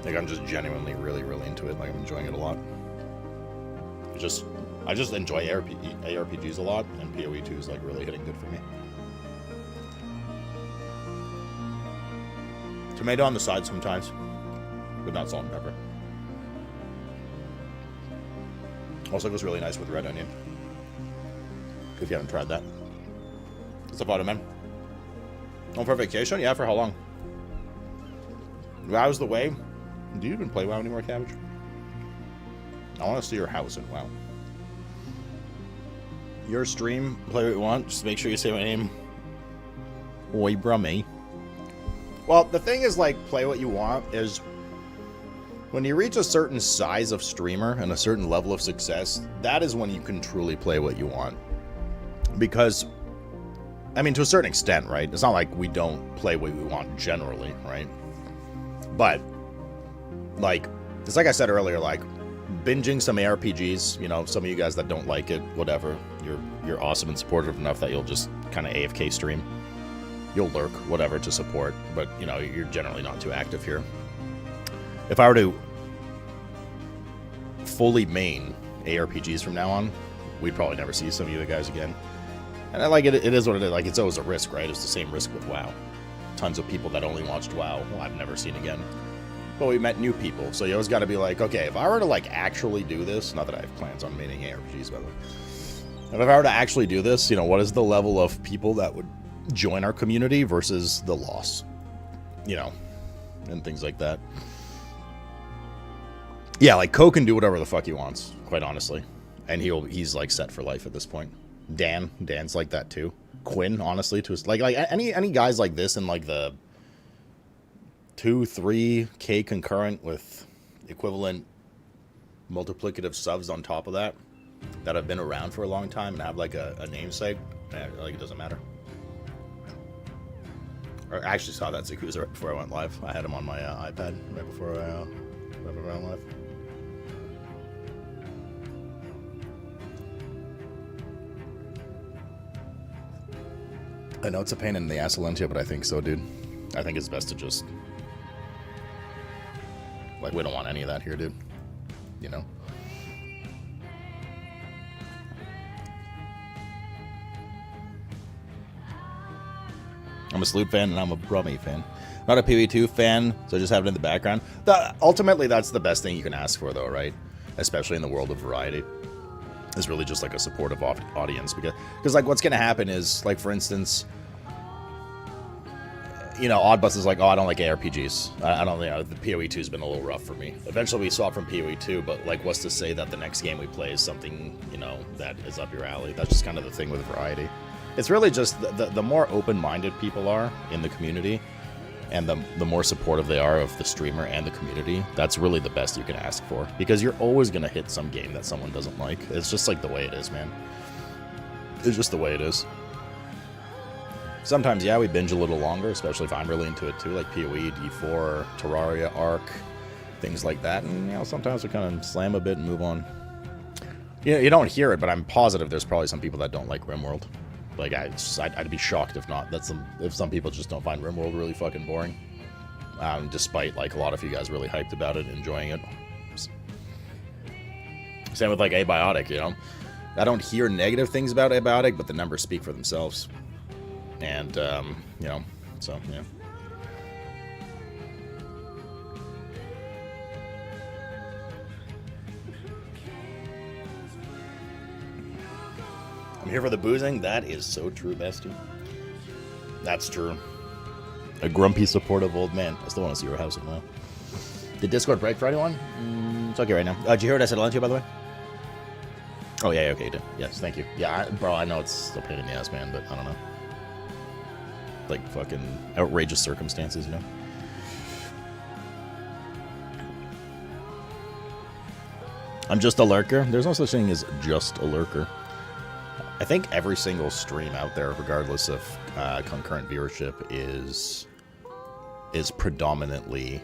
like I'm just genuinely really into it. Like I'm enjoying it a lot. I just enjoy ARPGs a lot, and PoE 2 is like really hitting good for me. Tomato on the side sometimes, but not salt and pepper. Also goes really nice with red onion, if you haven't tried that. What's up, Ottoman? Home for vacation? Yeah, for how long? WoW's the way. Do you even play WoW anymore, Cabbage? I want to see your house in WoW. Your stream, play what you want. Just make sure you say my name. Oi, Brummy. Well, the thing is, like, play what you want is when you reach a certain size of streamer and a certain level of success, that is when you can truly play what you want. Because, I mean, to a certain extent, right? It's not like we don't play what we want generally, right? But, like, it's like I said earlier, like, binging some ARPGs, you know, some of you guys that don't like it, whatever, you're awesome and supportive enough that you'll just kind of AFK stream. You'll lurk, whatever, to support, but, you know, you're generally not too active here. If I were to fully main ARPGs from now on, we'd probably never see some of you guys again. And I like it. It is what it is. Like, it's always a risk, right? It's the same risk with WoW. Tons of people that only watched WoW, well, I've never seen again. But we met new people, so you always got to be like, okay, if I were to, like, actually do this, not that I have plans on maining ARPGs, by the way. If I were to actually do this, you know, what is the level of people that would join our community versus the loss? You know, and things like that. Yeah, like, Co can do whatever the fuck he wants, quite honestly. And he's, like, set for life at this point. Dan's like that, too. Quinn, honestly, to like any guys like this in, like, the 2-3K concurrent with equivalent multiplicative subs on top of that have been around for a long time and have, like, a namesake, like, it doesn't matter. I actually saw that Zakuza right before I went live. I had him on my iPad right before I went live. I know it's a pain in the ass, Alentia, but I think so, dude. I think it's best to just... Like, we don't want any of that here, dude. You know? I'm a Sloop fan, and I'm a Brummy fan. Not a PV2 fan, so just have it in the background. Ultimately, that's the best thing you can ask for, though, right? Especially in the world of variety. It's really just like a supportive audience. Because like, what's going to happen is, like, for instance... You know, Oddbus is like, oh, I don't like ARPGs. I don't, you know, the PoE 2 has been a little rough for me. Eventually we swap from PoE 2, but, like, what's to say that the next game we play is something, you know, that is up your alley? That's just kind of the thing with variety. It's really just the more open-minded people are in the community, and the more supportive they are of the streamer and the community, that's really the best you can ask for. Because you're always going to hit some game that someone doesn't like. It's just like the way it is, man. It's just the way it is. Sometimes, yeah, we binge a little longer, especially if I'm really into it too, like PoE, D4, Terraria, Arc, things like that. And, you know, sometimes we kind of slam a bit and move on. You don't hear it, but I'm positive there's probably some people that don't like RimWorld. Like, I'd be shocked if not. If some people just don't find RimWorld really fucking boring. Despite, like, a lot of you guys really hyped about it, enjoying it. Same with, like, Abiotic, you know? I don't hear negative things about Abiotic, but the numbers speak for themselves. And, you know, so, yeah. I'm here for the boozing. That is so true, bestie. That's true. A grumpy, supportive old man. I still want to see your house in WoW. Did Discord break for anyone? It's okay right now. Did you hear what I said, Alentia, by the way? Oh, yeah, okay, you did. Yes, thank you. Yeah, bro, I know it's a pain in the ass, man, but I don't know. Like, fucking outrageous circumstances, you know? I'm just a lurker. There's no such thing as just a lurker. I think every single stream out there, regardless of concurrent viewership, is predominantly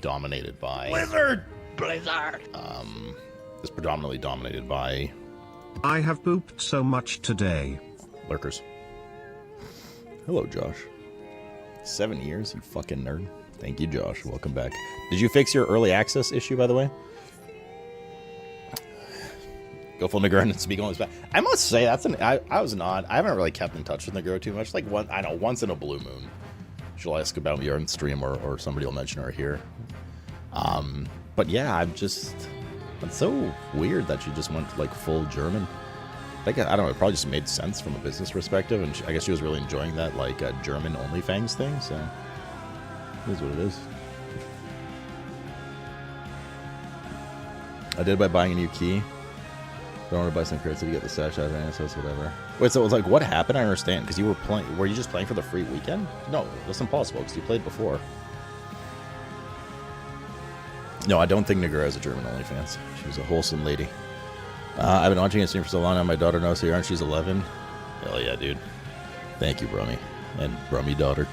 dominated by... Blizzard! Is predominantly dominated by... I have pooped so much today. Lurkers. Hello, Josh. 7 years, you fucking nerd. Thank you, Josh. Welcome back. Did you fix your early access issue, by the way? Go full Negro and speak on his back. I must say, that's an... I haven't really kept in touch with Negro too much. Like, once in a blue moon. She'll ask about me on stream, or somebody will mention her here. But yeah, it's so weird that she just went like full German. Like, I don't know, it probably just made sense from a business perspective, and I guess she was really enjoying that like German OnlyFans thing. So it is what it is. I did by buying a new key. Don't want to buy some credits to get the stash out of NSS, whatever. Wait, so it was like, what happened? I understand, because you were playing. Were you just playing for the free weekend? No, that's impossible, because you played before. No, I don't think Nigura has a German OnlyFans. She's a wholesome lady. I've been watching a stream for so long now, my daughter knows who you are, and she's 11. Hell yeah, dude. Thank you, Brummy. And Brummy daughter.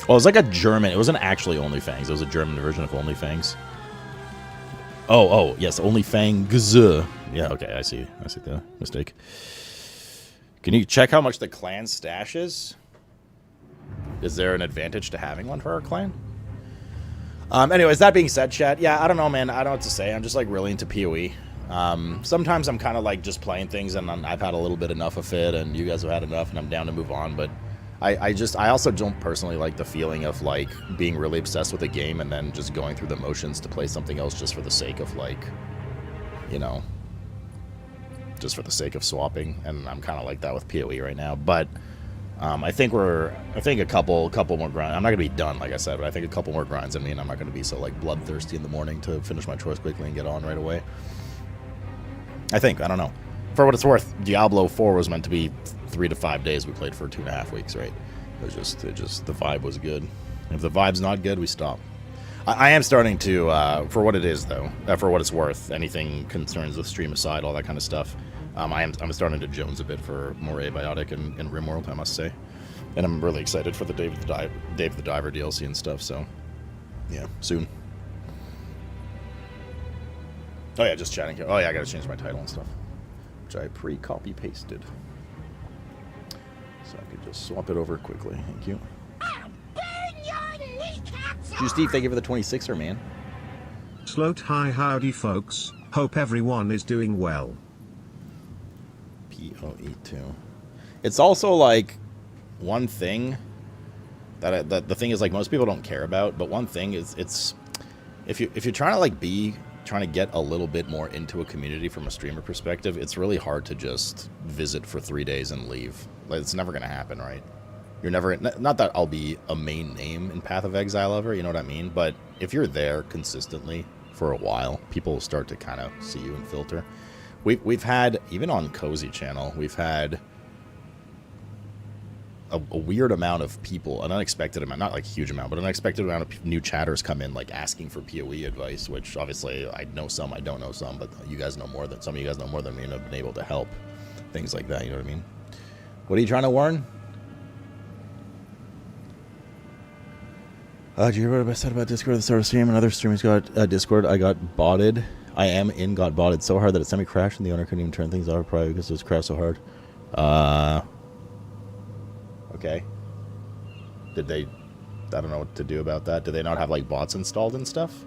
Well, it was like a German. It wasn't actually OnlyFans. It was a German version of OnlyFans. Oh, yes, OnlyFans. Yeah, okay, I see the mistake. Can you check how much the clan stash is? Is there an advantage to having one for our clan? Anyways, that being said, chat, yeah, I don't know, man. I don't know what to say. I'm just, like, really into PoE. Sometimes I'm kind of, like, just playing things, and I've had a little bit enough of it, and you guys have had enough, and I'm down to move on, but I also don't personally like the feeling of, like, being really obsessed with a game and then just going through the motions to play something else just for the sake of, like, you know, just for the sake of swapping, and I'm kind of like that with PoE right now, but... I think a couple more grinds. I'm not gonna be done, like I said, but I think a couple more grinds. I mean, I'm not gonna be so like bloodthirsty in the morning to finish my chores quickly and get on right away. I don't know. For what it's worth, Diablo 4 was meant to be 3 to 5 days. We played for 2.5 weeks, right? It just the vibe was good. If the vibe's not good, we stop. I am starting to, for what it is though, for what it's worth, anything concerns the stream aside, all that kind of stuff. I'm starting to jones a bit for more Abiotic and RimWorld, I must say. And I'm really excited for the Dave the Diver DLC and stuff, so yeah, soon. Oh yeah, just chatting here. Oh yeah, I gotta change my title and stuff, which I pre-copy pasted. So I could just swap it over quickly. Thank you. Steve, thank you for the 26er, man. Sloat hi, howdy folks. Hope everyone is doing well. PoE2. It's also like one thing that the thing is like most people don't care about, but one thing is it's if you're trying to like trying to get a little bit more into a community from a streamer perspective, it's really hard to just visit for 3 days and leave. Like, it's never gonna happen, right? You're never, not that I'll be a main name in Path of Exile ever, you know what I mean? But if you're there consistently for a while, people will start to kind of see you and filter. We've had, even on Cozy Channel, we've had a weird amount of people, an unexpected amount, not like a huge amount, but an unexpected amount of new chatters come in, like asking for PoE advice, which obviously I know some, I don't know some, but you guys know more than, some of you guys know more than me and have been able to help. Things like that, you know what I mean? What are you trying to warn? Did you hear what I said about Discord at the start of the stream? Another streamer's got Discord. I got botted. I got botted so hard that it semi-crashed and the owner couldn't even turn things off, probably because it was crashed so hard. Okay. Did they... I don't know what to do about that. Did they not have, like, bots installed and stuff?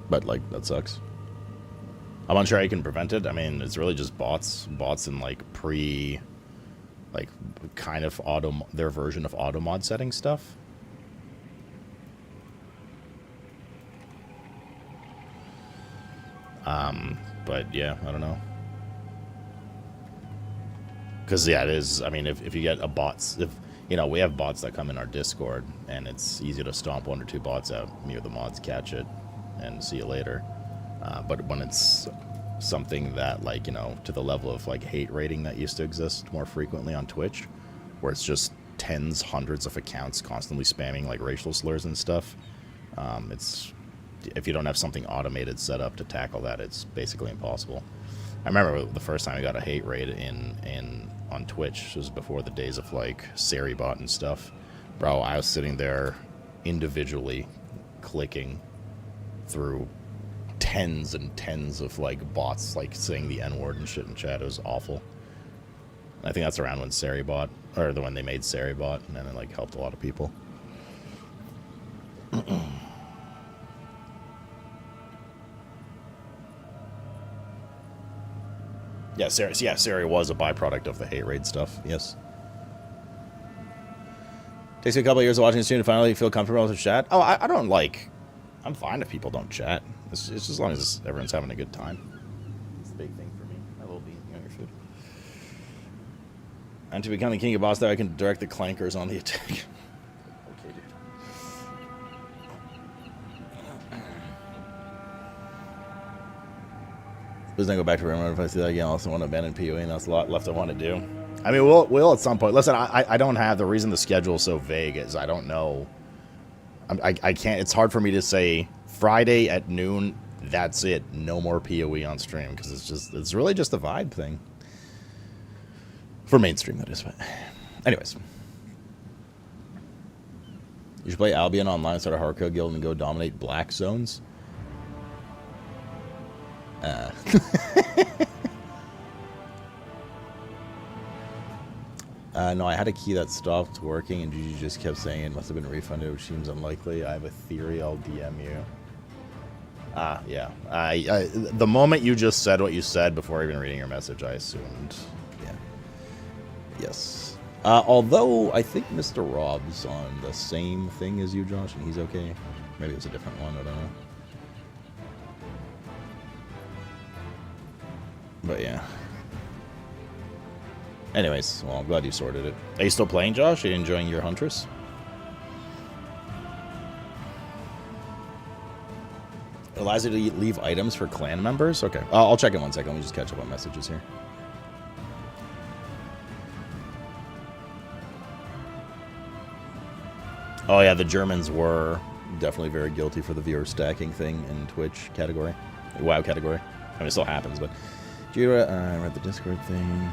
But, like, that sucks. I'm unsure how you can prevent it. I mean, it's really just bots and, like, like, kind of their version of auto mod setting stuff. But yeah, I don't know. Because yeah, it is. I mean, if you get a bots, if you know, we have bots that come in our Discord, and it's easy to stomp 1 or 2 bots out. Me or the mods catch it, and see you later. But when it's something that, like, you know, to the level of, like, hate rating that used to exist more frequently on Twitch, where it's just tens, hundreds of accounts constantly spamming, like, racial slurs and stuff, it's... If you don't have something automated set up to tackle that, it's basically impossible. I remember the first time I got a hate raid on Twitch. It was before the days of, like, Seribot and stuff. Bro, I was sitting there individually clicking through tens and tens of, like, bots, like, saying the N-word and shit in chat. It was awful. I think that's around when Seribot, or when they made Seribot, and then it, like, helped a lot of people. Yeah, Sari was a byproduct of the hate raid stuff, yes. Takes you a couple of years of watching the stream to finally feel comfortable with the chat. Oh, I don't, like... I'm fine if people don't chat. It's just as long as everyone's having a good time. It's a big thing for me. I will be eating your food. And to become the king of boss there, I can direct the clankers on the attack. Okay, dude. Please don't go back to Rimmer if I see that again. I also want to abandon PoE, and that's a lot left I want to do. I mean, we'll at some point. Listen, I don't have... The reason the schedule is so vague is I don't know... I can't... It's hard for me to say Friday at noon, that's it. No more PoE on stream, because it's really just a vibe thing. For mainstream, that is. But anyways. You should play Albion online, start a hardcore guild, and go dominate black zones. No, I had a key that stopped working, and Gigi just kept saying it must have been refunded, which seems unlikely. I have a theory. I'll DM you. Yeah. The moment you just said what you said before even reading your message, I assumed. Yeah. Yes. Although I think Mr. Rob's on the same thing as you, Josh, and he's okay. Maybe it's a different one. I don't know. But yeah. Anyways, well, I'm glad you sorted it. Are you still playing, Josh? Are you enjoying your Huntress? It allows you to leave items for clan members? Okay. I'll check in 1 second. Let me just catch up on messages here. Oh, yeah, the Germans were definitely very guilty for the viewer stacking thing in Twitch category. WoW category. I mean, it still happens, but... Jira, I read the Discord thing.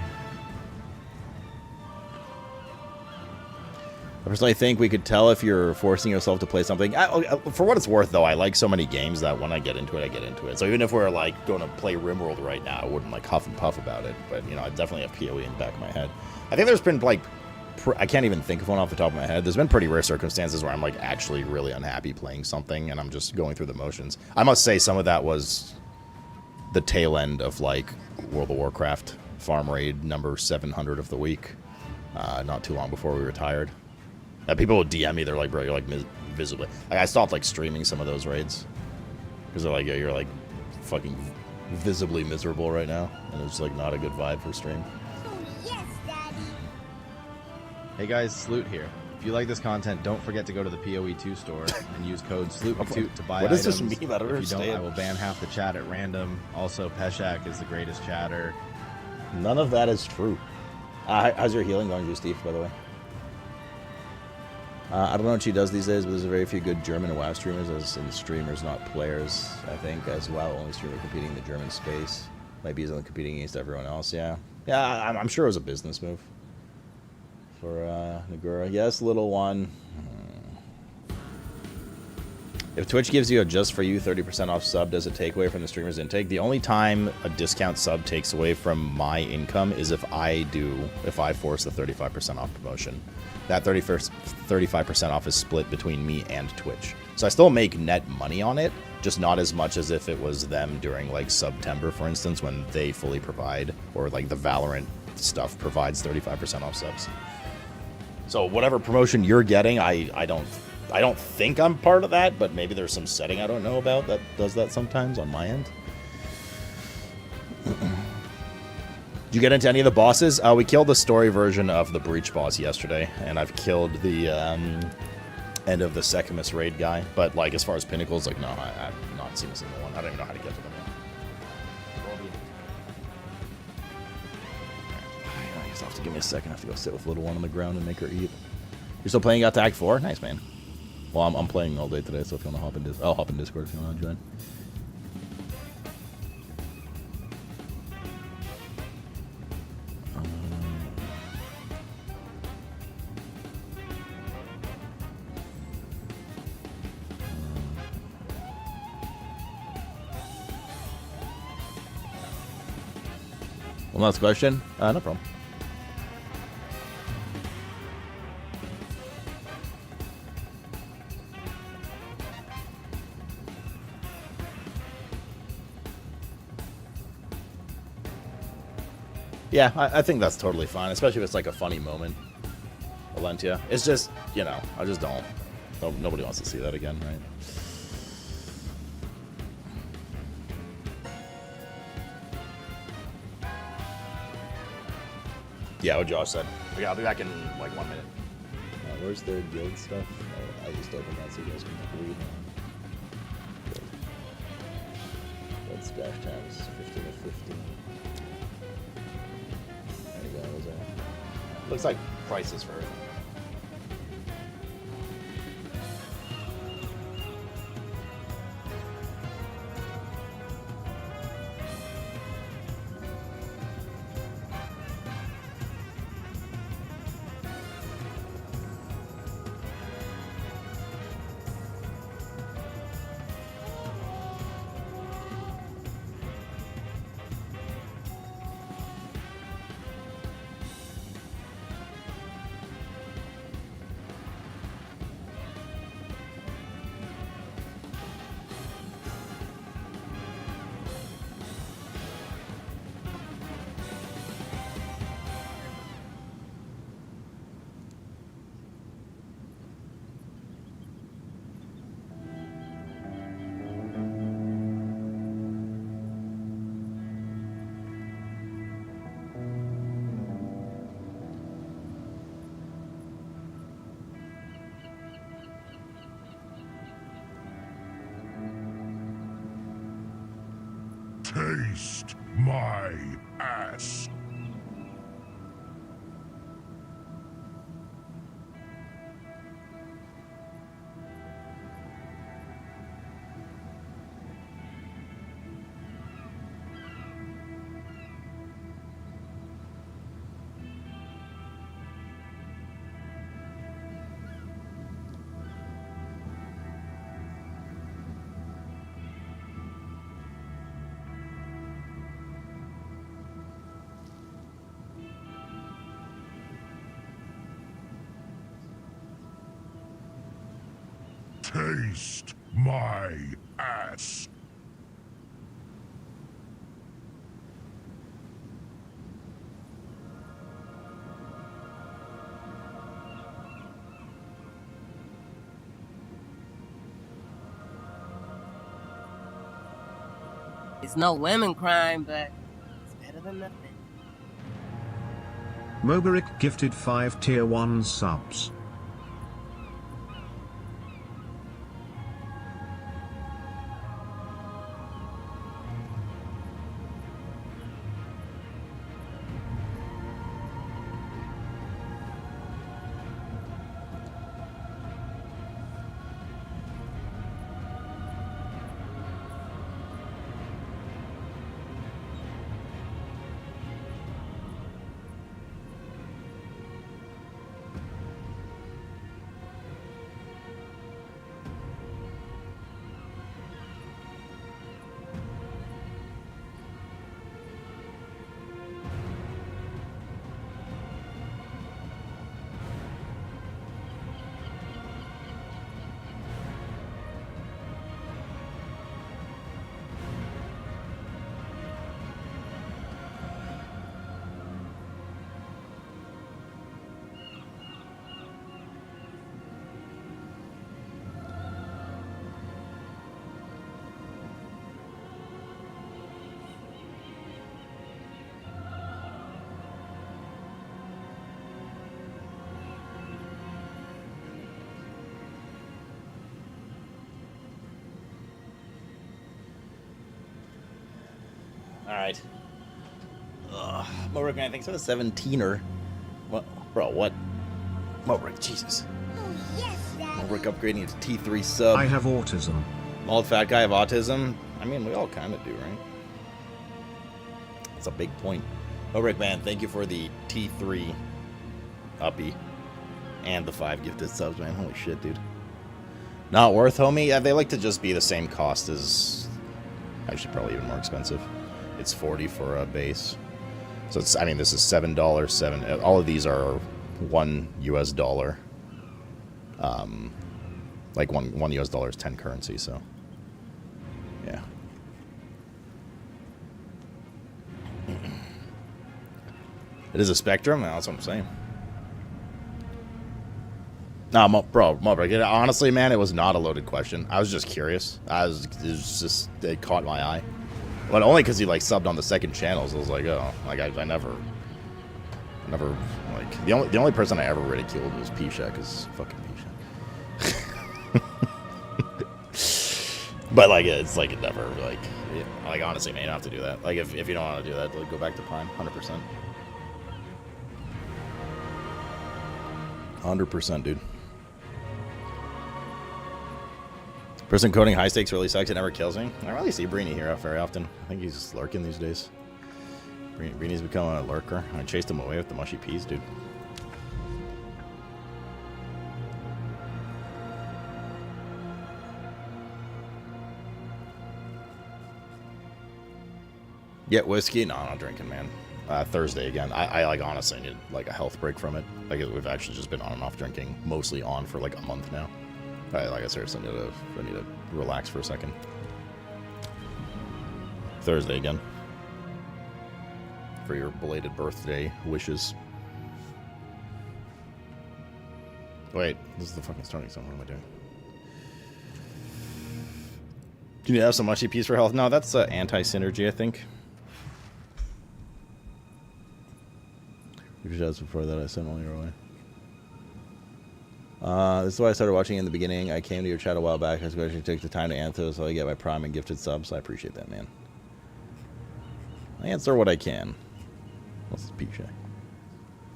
I personally think we could tell if you're forcing yourself to play something. For what it's worth, though, I like so many games that when I get into it, I get into it. So even if we're, like, going to play RimWorld right now, I wouldn't, like, huff and puff about it. But, you know, I definitely have PoE in the back of my head. I think there's been, like, I can't even think of one off the top of my head. There's been pretty rare circumstances where I'm, like, actually really unhappy playing something, and I'm just going through the motions. I must say some of that was the tail end of, like, World of Warcraft farm raid number 700 of the week. Not too long before we retired. People would DM me, they're like, bro, you're like visibly. Like, I stopped like streaming some of those raids. Because they're like, yeah, you're like fucking visibly miserable right now. And it's like not a good vibe for stream. Oh, yes, Daddy. Hey guys, Sloot here. If you like this content, don't forget to go to the PoE2 store and use code SlootMcToot to buy items. What does this mean? I don't understand. If you don't, I will ban half the chat at random. Also, Peshak is the greatest chatter. None of that is true. How's your healing going, Steve, by the way? I don't know what she does these days, but there's a very few good German WoW streamers, as in streamers, not players, I think, as WoW only streamer competing in the German space. Might be only competing against everyone else, yeah. Yeah, I'm sure it was a business move for Nagura. Yes, little one. If Twitch gives you a just for you 30% off sub, does it take away from the streamer's intake? The only time a discount sub takes away from my income is if I force the 35% off promotion. That 35% off is split between me and Twitch. So I still make net money on it, just not as much as if it was them during like September, for instance, when they fully provide, or like the Valorant stuff provides 35% off subs. So whatever promotion you're getting, I don't think I'm part of that, but maybe there's some setting I don't know about that does that sometimes on my end. Did you get into any of the bosses? We killed the story version of the Breach boss yesterday, and I've killed the end of the Sekimus raid guy. But like, as far as pinnacles, like, no, I've not seen a single one. I don't even know how to get to them. I guess I'll have to give me a second. I have to go sit with little one on the ground and make her eat. You're still playing out to Act 4? Nice, man. Well, I'm playing all day today, so if you want to hop in Discord, I'll hop in Discord if you want to join. One last question? No problem. Yeah, I think that's totally fine, especially if it's like a funny moment. Valentia. It's just, you know, I just don't. Nobody wants to see that again, right? Yeah, what Josh said. Okay, I'll be back in like 1 minute. Where's their guild stuff? Oh, I just opened that so you guys can read. What splash tabs? 15 of 15. There you go. Those are... Looks like prices for everything. Taste my ass. Taste my ass. It's no women crime, but it's better than nothing. Mobarik gifted 5 tier 1 subs. Alright. Mobrick, man, thanks for the 17er. What? Bro, what? Mobrick, Jesus. Mobrick upgrading to T3 sub. I have autism. Bald fat guy have autism? I mean, we all kind of do, right? That's a big point. Mobrick, man, thank you for the T3 uppy. And the 5 gifted subs, man. Holy shit, dude. Not worth, homie? Yeah, they like to just be the same cost as... Actually, probably even more expensive. It's 40 for a base. So it's, I mean, this is $7, 7. All of these are $1 US. Like one US dollar is 10 currency, so yeah. It is a spectrum. That's what I'm saying. Nah, bro, honestly, man, it was not a loaded question. I was just curious. It caught my eye. But only because he, like, subbed on the second channel, so I was like, oh, like, I never, like, the only person I ever ridiculed was P-Shack, because fucking P-Shack. But, like, it's, like, it never, like, like, honestly, man, you don't have to do that. Like, if you don't want to do that, like, go back to Prime, 100%. 100%, dude. Person coding high stakes really sucks. It never kills me. I don't really see Breeny here very often. I think he's just lurking these days. Breeny's becoming a lurker. I chased him away with the mushy peas, dude. Get whiskey? No, I'm not drinking, man. Thursday again. I like, honestly need like a health break from it. Like, we've actually just been on and off drinking, mostly on for like a month now. Like, I seriously need to relax for a second. Thursday again. For your belated birthday wishes. Wait, this is the fucking starting song. What am I doing? Can you have some mushy peas for health? No, that's anti-synergy, I think. Just before that, I sent all your way. This is why I started watching in the beginning. I came to your chat a while back. I was going to take the time to answer, so I get my Prime and gifted subs. I appreciate that, man. I answer what I can. What's the P-Shack?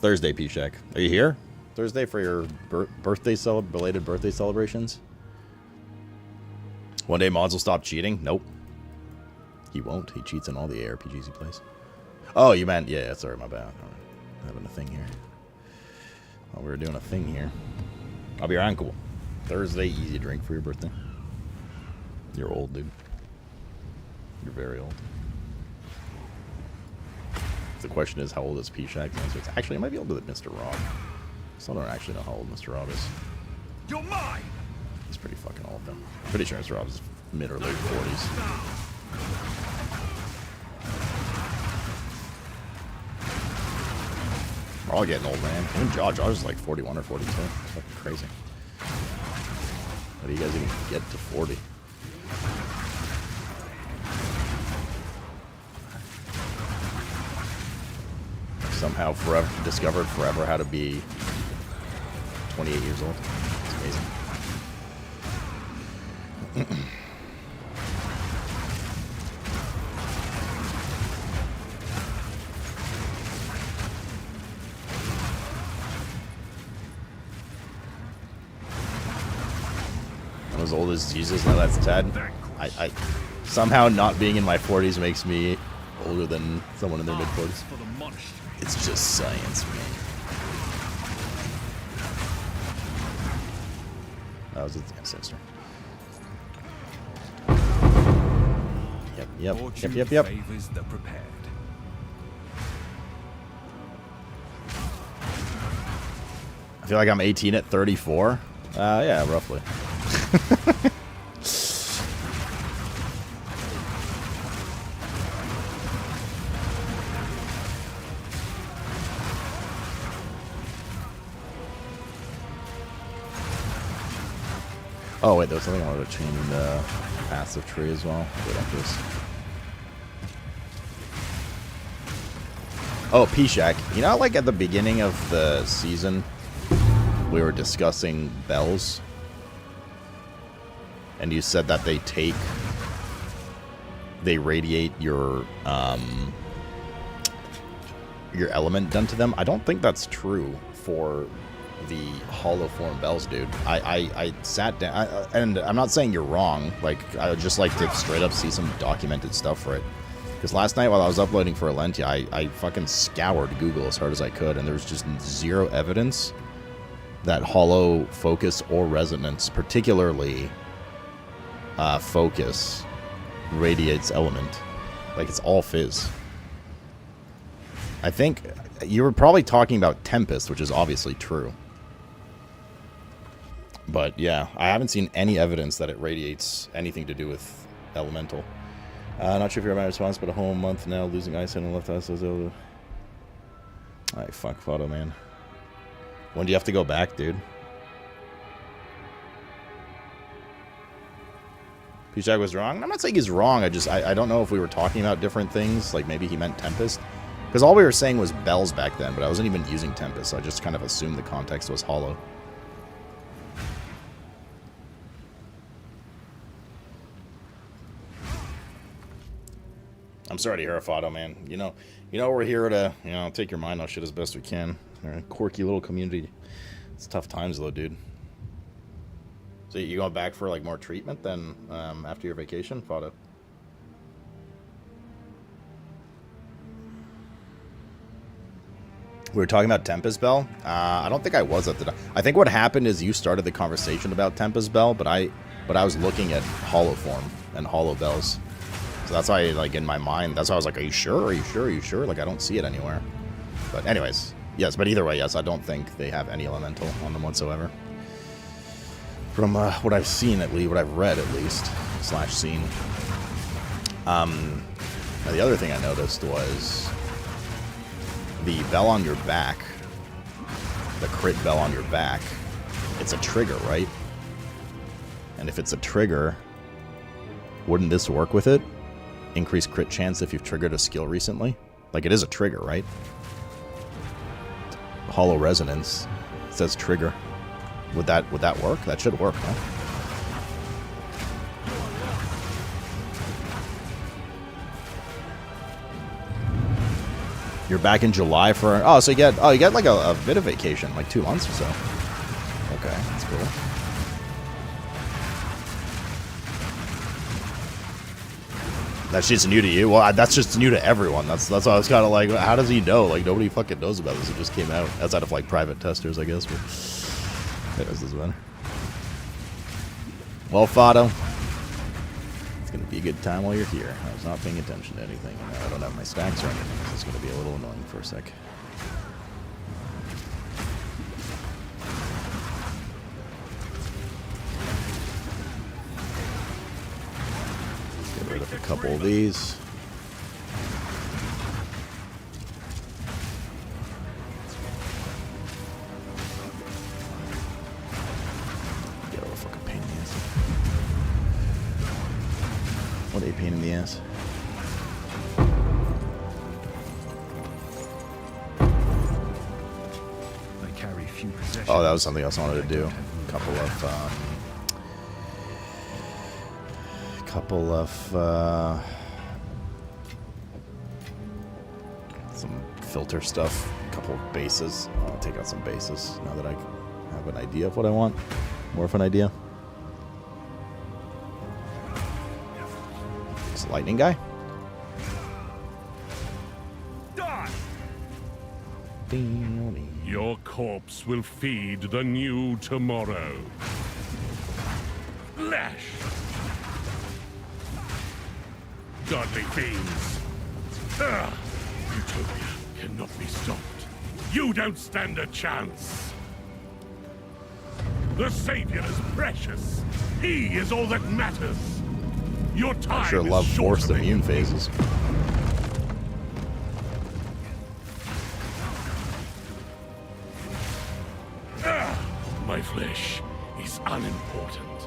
Thursday, P-Shack. Are you here? Thursday for your belated birthday celebrations? One day mods will stop cheating? Nope. He won't. He cheats in all the ARPGs he plays. Oh, you meant... Yeah, sorry, my bad. All right. Having a thing here. Oh, we were doing a thing here. I'll be around. Cool. Thursday, easy drink for your birthday. You're old, dude. You're very old. The question is, how old is P-Shack? The answer is, actually, it might be older than Mr. Rob. So I don't actually know how old Mr. Rob is. You're mine! He's pretty fucking old, though. Pretty sure Mr. Rob's mid or late 40s. We're all getting old, man. Even Josh is like 41 or 42. It's fucking crazy. How do you guys even get to 40? Somehow discovered forever how to be 28 years old. It's amazing. As old as Jesus, now that's Ted. I somehow not being in my 40s makes me older than someone in their mid 40s. It's just science, man. That was its ancestor. Yep. Favors the prepared. I feel like I'm 18 at 34. Yeah, roughly. Oh wait, there was something I wanted to change in the passive tree as well. Wait after this. Oh, P-Shack. You know, like at the beginning of the season, we were discussing bells, and you said that they take they radiate your element done to them. I don't think that's true for the hollow form bells, dude. I sat down, and I'm not saying you're wrong. Like, I would just like to straight up see some documented stuff for it. Because last night while I was uploading for Alentia, I fucking scoured Google as hard as I could, and there was just zero evidence that hollow focus or resonance, particularly focus, radiates element. Like, it's all fizz. I think you were probably talking about Tempest, which is obviously true. But yeah, I haven't seen any evidence that it radiates anything to do with elemental. Not sure if you're my response, but a whole month now, losing eyesight and left eye. Alright, fuck photo, man. When do you have to go back, dude? P-Jack was wrong? I'm not saying he's wrong, I don't know if we were talking about different things, like maybe he meant Tempest. Because all we were saying was bells back then, but I wasn't even using Tempest, so I just kind of assumed the context was hollow. I'm sorry to hear a photo, man. You know we're here to, take your mind off shit as best we can. We're a quirky little community. It's tough times though, dude. So you going back for like more treatment than after your vacation, photo? We were talking about Tempest Bell. I don't think I was at the time. I think what happened is you started the conversation about Tempest Bell, but I was looking at hollow form and hollow bells. So that's why, like, in my mind, that's why I was like, are you sure? Are you sure? Are you sure? Like, I don't see it anywhere. But anyways, yes, but either way, yes, I don't think they have any elemental on them whatsoever. From what I've seen, at least, what I've read, at least, / seen. Now the other thing I noticed was the bell on your back, the crit bell on your back, it's a trigger, right? And if it's a trigger, wouldn't this work with it? Increase crit chance if you've triggered a skill recently? Like, it is a trigger, right? Hollow Resonance says trigger. Would that work? That should work, huh? You're back in July for... Oh, so you get like a bit of vacation, like 2 months or so. Okay, that's cool. That's just new to you? Well, that's just new to everyone. That's why I was kind of like, how does he know? Like, nobody fucking knows about this. It just came out. Outside of, like, private testers, I guess. But it doesn't matter. Well, Fado, it's going to be a good time while you're here. I was not paying attention to anything. I don't have my stacks or anything, so it's going to be a little annoying for a sec. Get rid of a couple of these. Get a fucking pain in the ass. What a pain in the ass. Oh, that was something else I wanted to do. A couple of some filter stuff, a couple of bases. I'll take out some bases now that I have an idea of what I want. More of an idea. It's a lightning guy. Your corpse will feed the new tomorrow. Flesh! Godly fiends! Ugh. Utopia cannot be stopped. You don't stand a chance! The Savior is precious. He is all that matters. Your time I sure is love forced shortening. immune phases. My flesh is unimportant.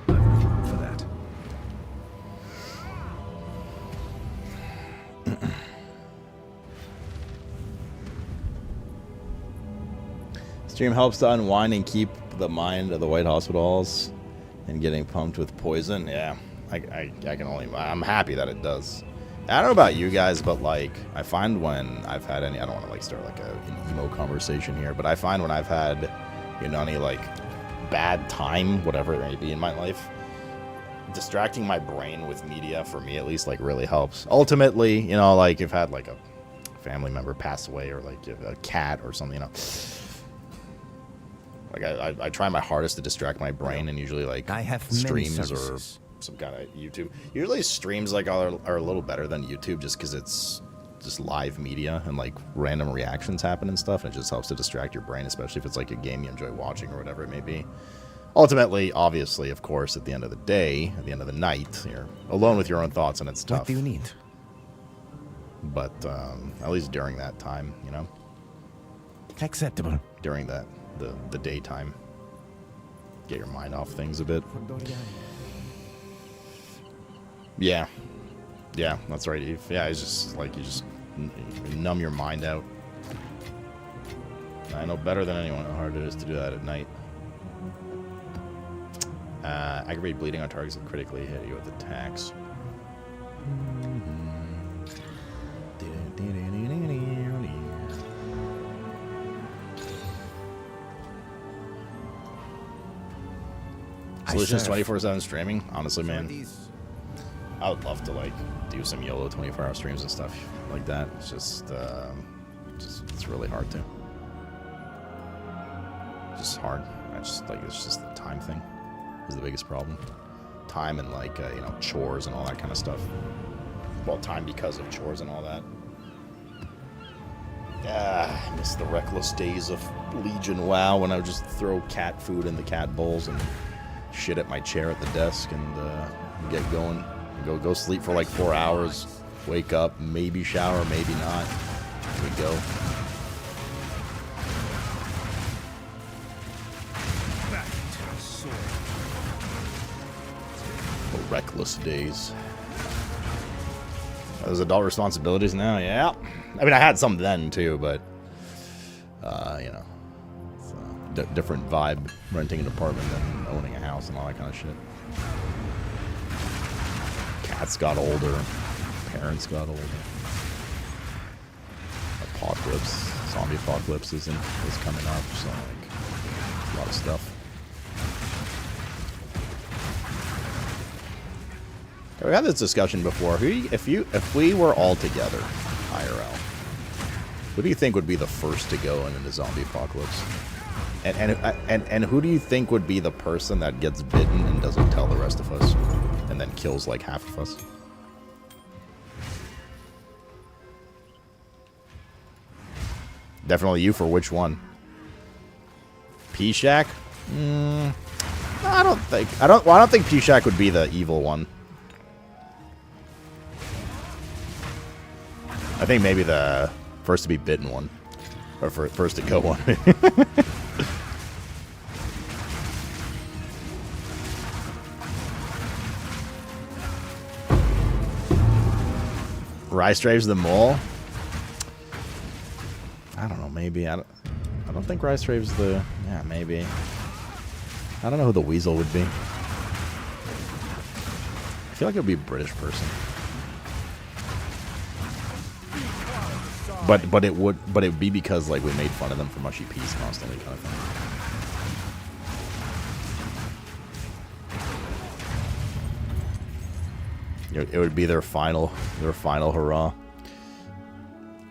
For that. Stream helps to unwind and keep the mind of the White Hospitals. And getting pumped with poison, yeah. I can only... I'm happy that it does. I don't know about you guys, but, like, I find when I've had any... I don't want to, like, start, like, an emo conversation here, but I find when I've had, you know, any, like, bad time, whatever it may be in my life, distracting my brain with media, for me at least, like, really helps. Ultimately, you know, like, you've had, like, a family member pass away or, like, a cat or something, you know... Like, I try my hardest to distract my brain, and usually, like, streams or some kind of YouTube. Usually streams, like, are a little better than YouTube just because it's just live media and, like, random reactions happen and stuff, and it just helps to distract your brain, especially if it's, like, a game you enjoy watching or whatever it may be. Ultimately, obviously, of course, at the end of the day, at the end of the night, you're alone with your own thoughts, and it's tough. What do you need? But at least during that time, you know? Acceptable. During that... The daytime. Get your mind off things a bit. Yeah. Yeah, that's right, Eve. Yeah, it's just like you just numb your mind out. I know better than anyone how hard it is to do that at night. Aggravated bleeding on targets that critically hit you with attacks. Solutions 24/7 streaming. Honestly, man, I would love to like do some YOLO 24-hour streams and stuff like that. It's just it's really hard to. It's just hard. It's just the time thing is the biggest problem. Time and like you know, chores and all that kind of stuff. Well, time because of chores and all that. I miss the reckless days of Legion WoW when I would just throw cat food in the cat bowls and shit at my chair at the desk and get going. Go sleep for like 4 hours. Wake up, maybe shower, maybe not. Here we go. The reckless days. Those adult responsibilities now, yeah. I mean, I had some then too, but you know, it's a different vibe renting an apartment than owning a house and all that kind of shit. Cats got older, parents got older. Apocalypse, zombie apocalypse is coming up, so like a lot of stuff. We had this discussion before. If we were all together, IRL, who do you think would be the first to go in the zombie apocalypse? And who do you think would be the person that gets bitten and doesn't tell the rest of us, and then kills like half of us? Definitely you for which one? P-Shack? I don't think P-Shack would be the evil one. I think maybe the first to be bitten one. Or first to go one. Rystrave's the mole? I don't know, maybe. I don't think Rystrave's the... Yeah, maybe. I don't know who the weasel would be. I feel like it would be a British person. But it would be because like we made fun of them for mushy peas constantly, kind of thing. It would be their final hurrah.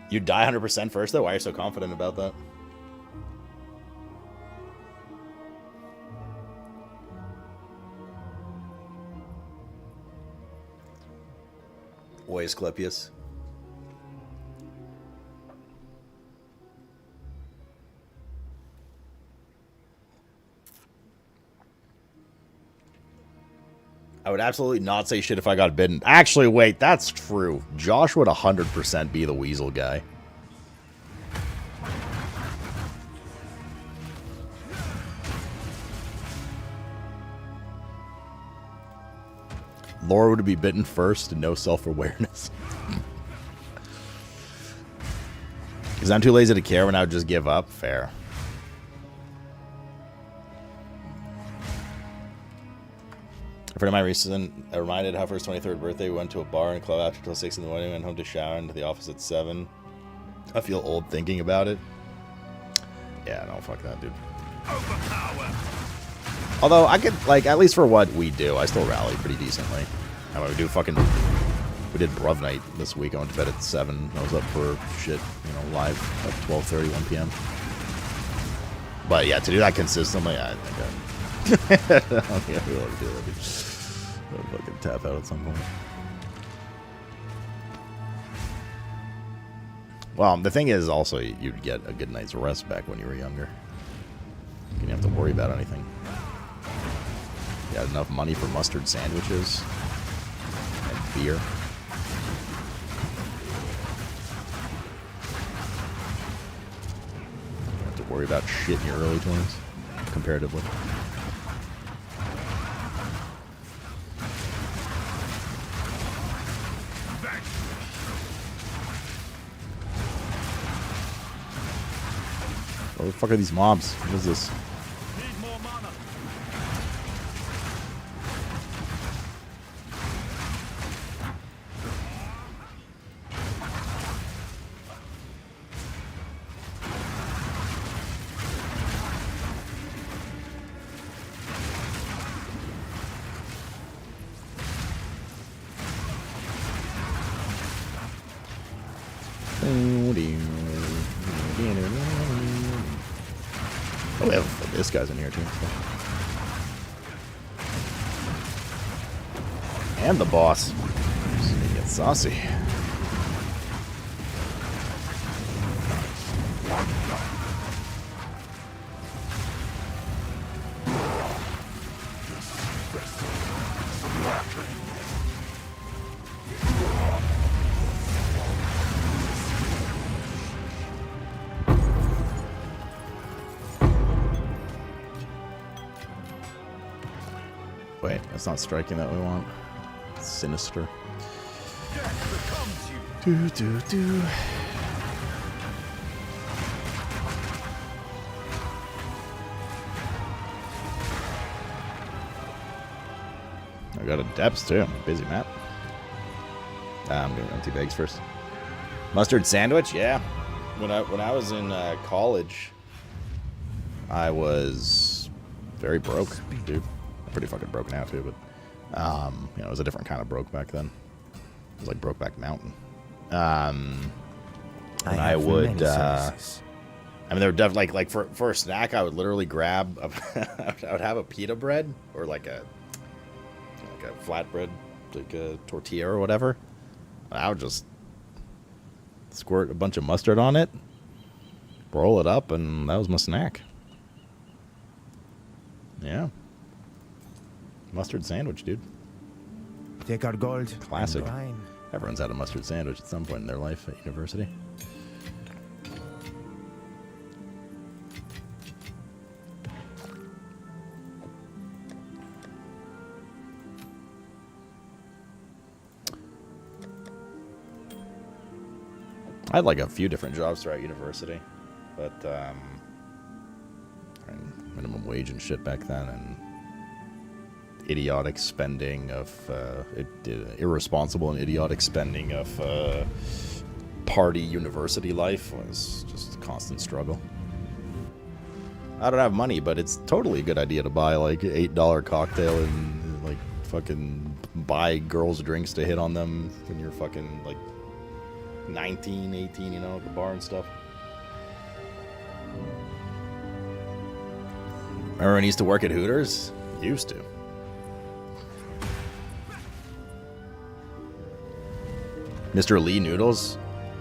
You die 100% first though? Why are you so confident about that? Ois Clepius. I would absolutely not say shit if I got bitten. Actually, wait, that's true. Josh would 100% be the weasel guy. Laura would be bitten first and no self-awareness. Because I'm too lazy to care when I would just give up. Fair. A friend of mine recently reminded how for his 23rd birthday, we went to a bar and club after till 6 in the morning, went home to shower and to the office at 7. I feel old thinking about it. Yeah, no, fuck that, dude. Although, I could, like, at least for what we do, I still rally pretty decently. I mean, we did Bruv night this week. I went to bed at 7. I was up for shit, live at 12:30, 1 p.m. But yeah, to do that consistently, I think I don't think I'll be able to do it. I'll fucking tap out at some point. Well, the thing is also you'd get a good night's rest back when you were younger. You didn't have to worry about anything. You had enough money for mustard sandwiches and beer. You don't have to worry about shit in your early 20s, comparatively. What the fuck are these mobs? What is this? Oh, yeah, this guy's in here too. And the boss. He gets saucy. Wait, that's not striking that we want. It's sinister. Do. I got a depths too. Busy map. I'm doing empty bags first. Mustard sandwich, yeah. When I was in college, I was very broke, dude. I'm pretty fucking broke now too, but it was a different kind of broke back then. It was like Brokeback Mountain. And I would, I mean, they were definitely like for a snack, I would literally grab, I would have a pita bread or like a flatbread, like a tortilla or whatever. I would just squirt a bunch of mustard on it, roll it up, and that was my snack. Yeah. Mustard sandwich, dude. Take our gold. Classic. Everyone's had a mustard sandwich at some point in their life at university. I had like a few different jobs throughout university, but minimum wage and shit back then, and idiotic spending of irresponsible and idiotic spending of party university life was just a constant struggle. I don't have money, but it's totally a good idea to buy like $8 cocktail and like fucking buy girls drinks to hit on them when you're fucking like 19, 18, at the bar and stuff. Remember when he used to work at Hooters? Used to. Mr. Lee Noodles?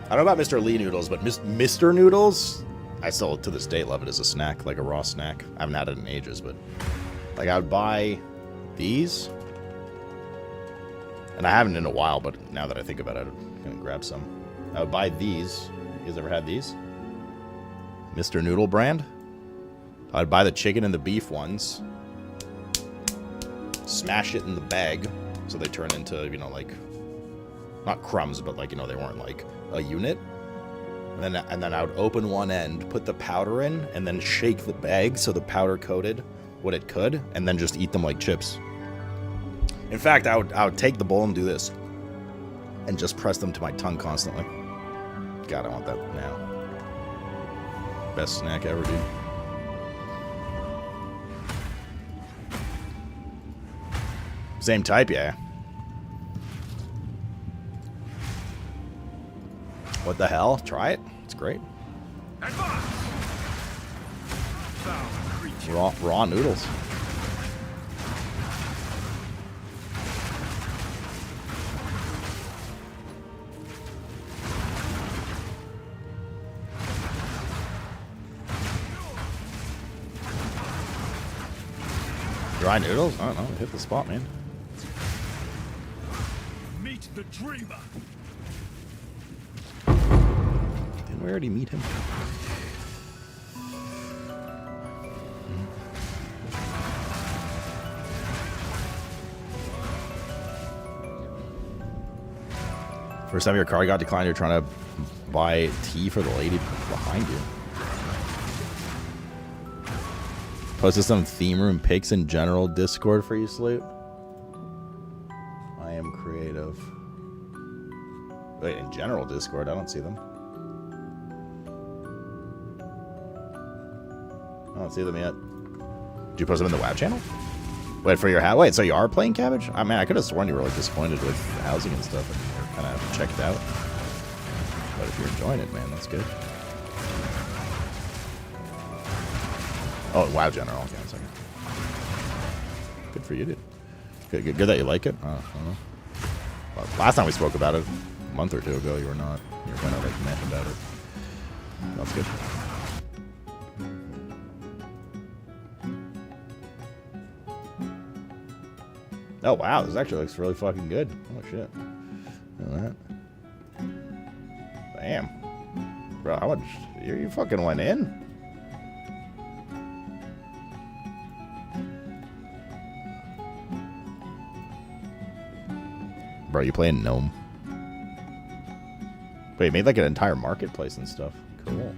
I don't know about Mr. Lee Noodles, but Mr. Noodles? I still, to this day, love it as a snack, like a raw snack. I haven't had it in ages, but like I would buy these. And I haven't in a while, but now that I think about it, I'm going to grab some. I would buy these. You guys ever had these? Mr. Noodle brand? I'd buy the chicken and the beef ones. Smash it in the bag so they turn into, like, not crumbs, but like, they weren't like a unit. And then I would open one end, put the powder in, and then shake the bag so the powder coated what it could, and then just eat them like chips. In fact, I would take the bowl and do this. And just press them to my tongue constantly. God, I want that now. Best snack ever, dude. Same type, yeah. What the hell? Try it. It's great. Raw noodles. Dry noodles? I don't know. Hit the spot, man. Meet the dreamer. Didn't we already meet him? First time your car got declined, you're trying to buy tea for the lady behind you. Posted some theme room pics in general Discord for you, Sloot. I am creative. Wait, in general Discord, I don't see them. I don't see them yet. Did you post them in the WAV channel? Wait, for your hat? Wait, so you are playing Cabbage? I mean, I could have sworn you were like disappointed with housing and stuff and you're kind of checked out. But if you're enjoying it, man, that's good. Oh, WoW general. Okay, one second. Good for you, dude. Good that you like it. I don't know. Well, last time we spoke about it, a month or two ago, you were not. You were kind of like mad about it. That's good. Oh wow, this actually looks really fucking good. Oh shit. Look at that. Damn. Bro, how much? You fucking went in? Bro, you playing Gnome? Wait, made like an entire marketplace and stuff. Cool.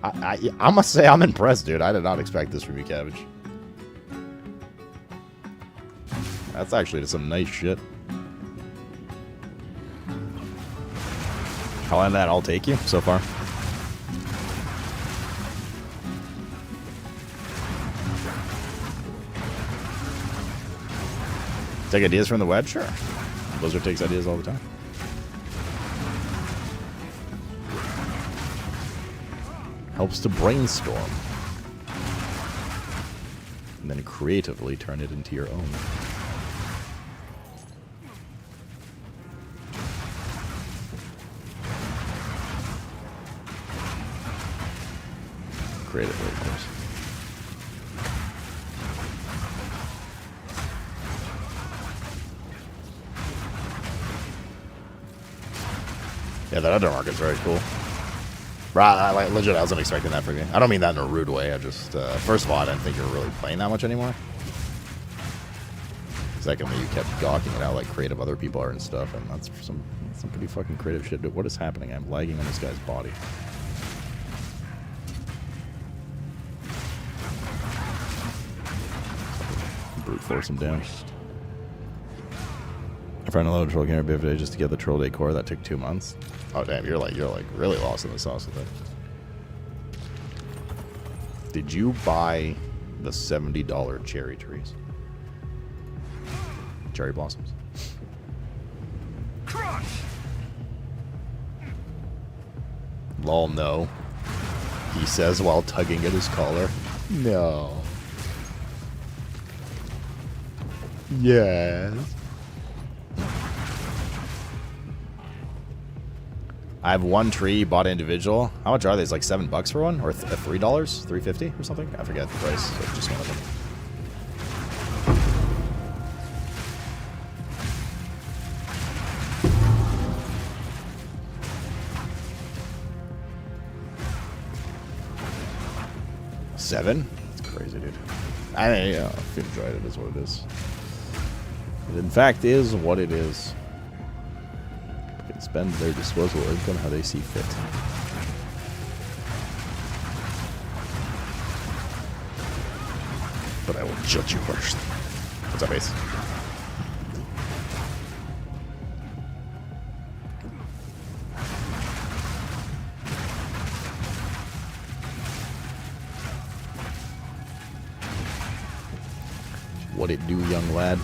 I must say I'm impressed, dude. I did not expect this from you, Cabbage. That's actually some nice shit. How long did that all take you so far? Take ideas from the web? Sure. Blizzard takes ideas all the time. Helps to brainstorm. And then creatively turn it into your own. Creatively, of course. Yeah, that other market's very cool. Right, legit, I wasn't expecting that from you. I don't mean that in a rude way. I just, first of all, I didn't think you were really playing that much anymore. Secondly, you kept gawking at how like creative other people are and stuff, and that's some pretty fucking creative shit. Dude, what is happening? I'm lagging on this guy's body. Brute force him down. I found a lot of troll camera today just to get the troll decor. That took 2 months. Oh damn, you're like really lost in the sauce with it. Did you buy the $70 cherry trees? Cherry blossoms. Crush! Lol, no. He says while tugging at his collar. No. Yes. I have one tree bought individual. How much are they? It's like $7 for one, or $3, $3.50 or something. I forget the price. So just one of them. $7? That's crazy, dude. I mean, yeah, if you enjoyed it, is what it is. It in fact is what it is. Can spend their disposable income how they see fit. But I will judge you harshly. What's up, Ace? What it do, young lad?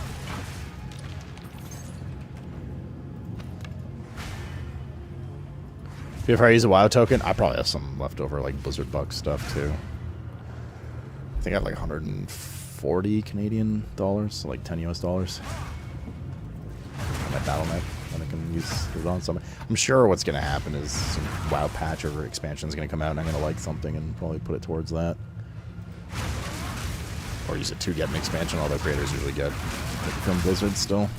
If I use a WoW token, I probably have some leftover like Blizzard Bucks stuff too. I think I have like 140 Canadian dollars, so like 10 US dollars. My BattleNet, and I can use it on something. I'm sure what's going to happen is some WoW patch or expansion is going to come out, and I'm going to like something and probably put it towards that. Or use it to get an expansion. All their creators usually get from Blizzard still.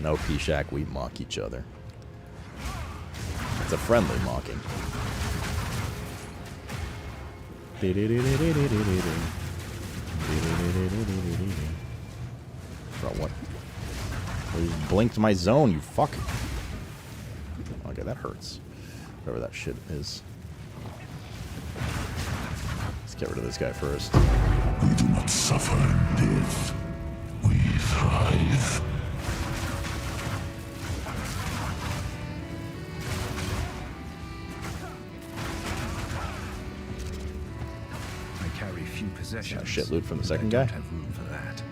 No P-Shack, we mock each other. It's a friendly mocking. Bro, what? Well, you blinked my zone, you fuck. Okay, that hurts. Whatever that shit is. Let's get rid of this guy first. We do not suffer and live. We thrive. I carry few possessions. Shit loot from the second guy. Have room for that.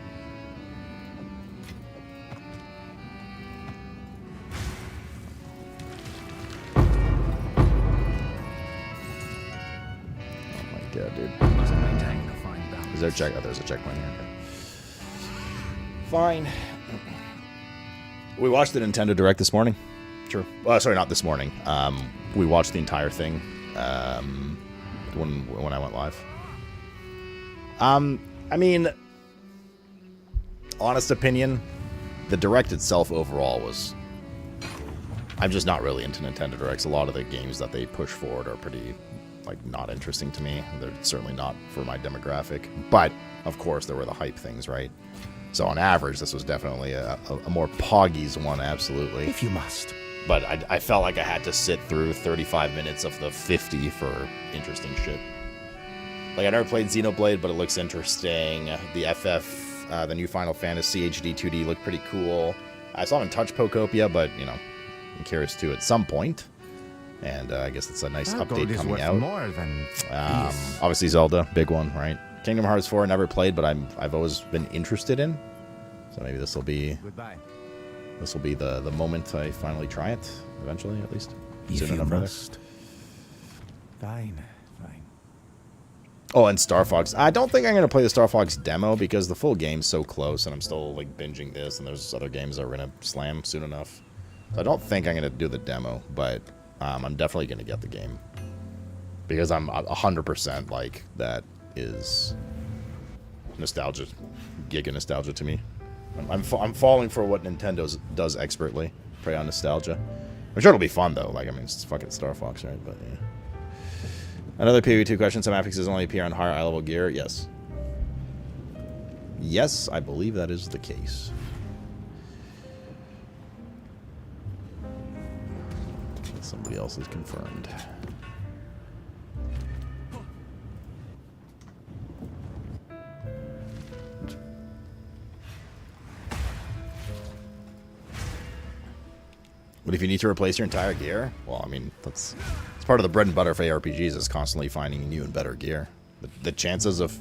Oh my god, dude. Must maintain a fine balance. Is there a check? Oh, there's a checkpoint here. Okay. Fine. We watched the Nintendo Direct this morning. True. Well, sorry, not this morning. We watched the entire thing when I went live. I mean, honest opinion, the Direct itself overall was... I'm just not really into Nintendo Directs. A lot of the games that they push forward are pretty, like, not interesting to me. They're certainly not for my demographic. But, of course, there were the hype things, right? So on average, this was definitely a more Poggies one, absolutely. If you must. But I felt like I had to sit through 35 minutes of the 50 for interesting shit. Like, I never played Xenoblade, but it looks interesting. The FF, the new Final Fantasy HD 2D looked pretty cool. I still haven't touched Pokopia, but, you know, I'm curious to at some point. And I guess it's a nice update coming out. More than Obviously Zelda, big one, right? Kingdom Hearts 4, never played, but I've always been interested in. So maybe this will be the moment I finally try it, eventually, at least. If you must. Fine. Oh, and Star Fox. I don't think I'm going to play the Star Fox demo because the full game's so close, and I'm still like binging this, and there's other games that we're going to slam soon enough. So I don't think I'm going to do the demo, but I'm definitely going to get the game. Because I'm 100% like, that is nostalgia, giga nostalgia to me. I'm falling for what Nintendo does expertly, prey on nostalgia. I'm sure it'll be fun though. Like, I mean, it's fucking Star Fox, right? But yeah. Another PvE2 question. Some affixes only appear on higher eye level gear. Yes. Yes, I believe that is the case. Somebody else is confirmed. But if you need to replace your entire gear, well, I mean, it's part of the bread and butter for ARPGs is constantly finding new and better gear. The chances of,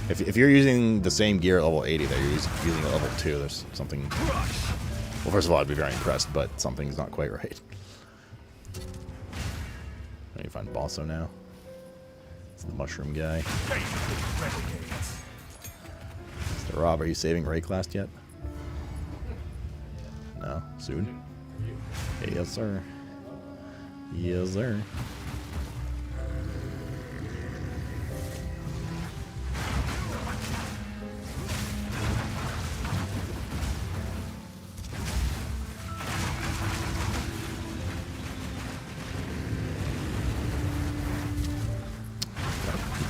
if you're using the same gear at level 80 that you're using at level 2, there's something. Well, first of all, I'd be very impressed, but something's not quite right. I need to find Bosso now. It's the mushroom guy. Mr. Rob, are you saving Ray class yet? No, soon. Yes, sir. Yes, sir.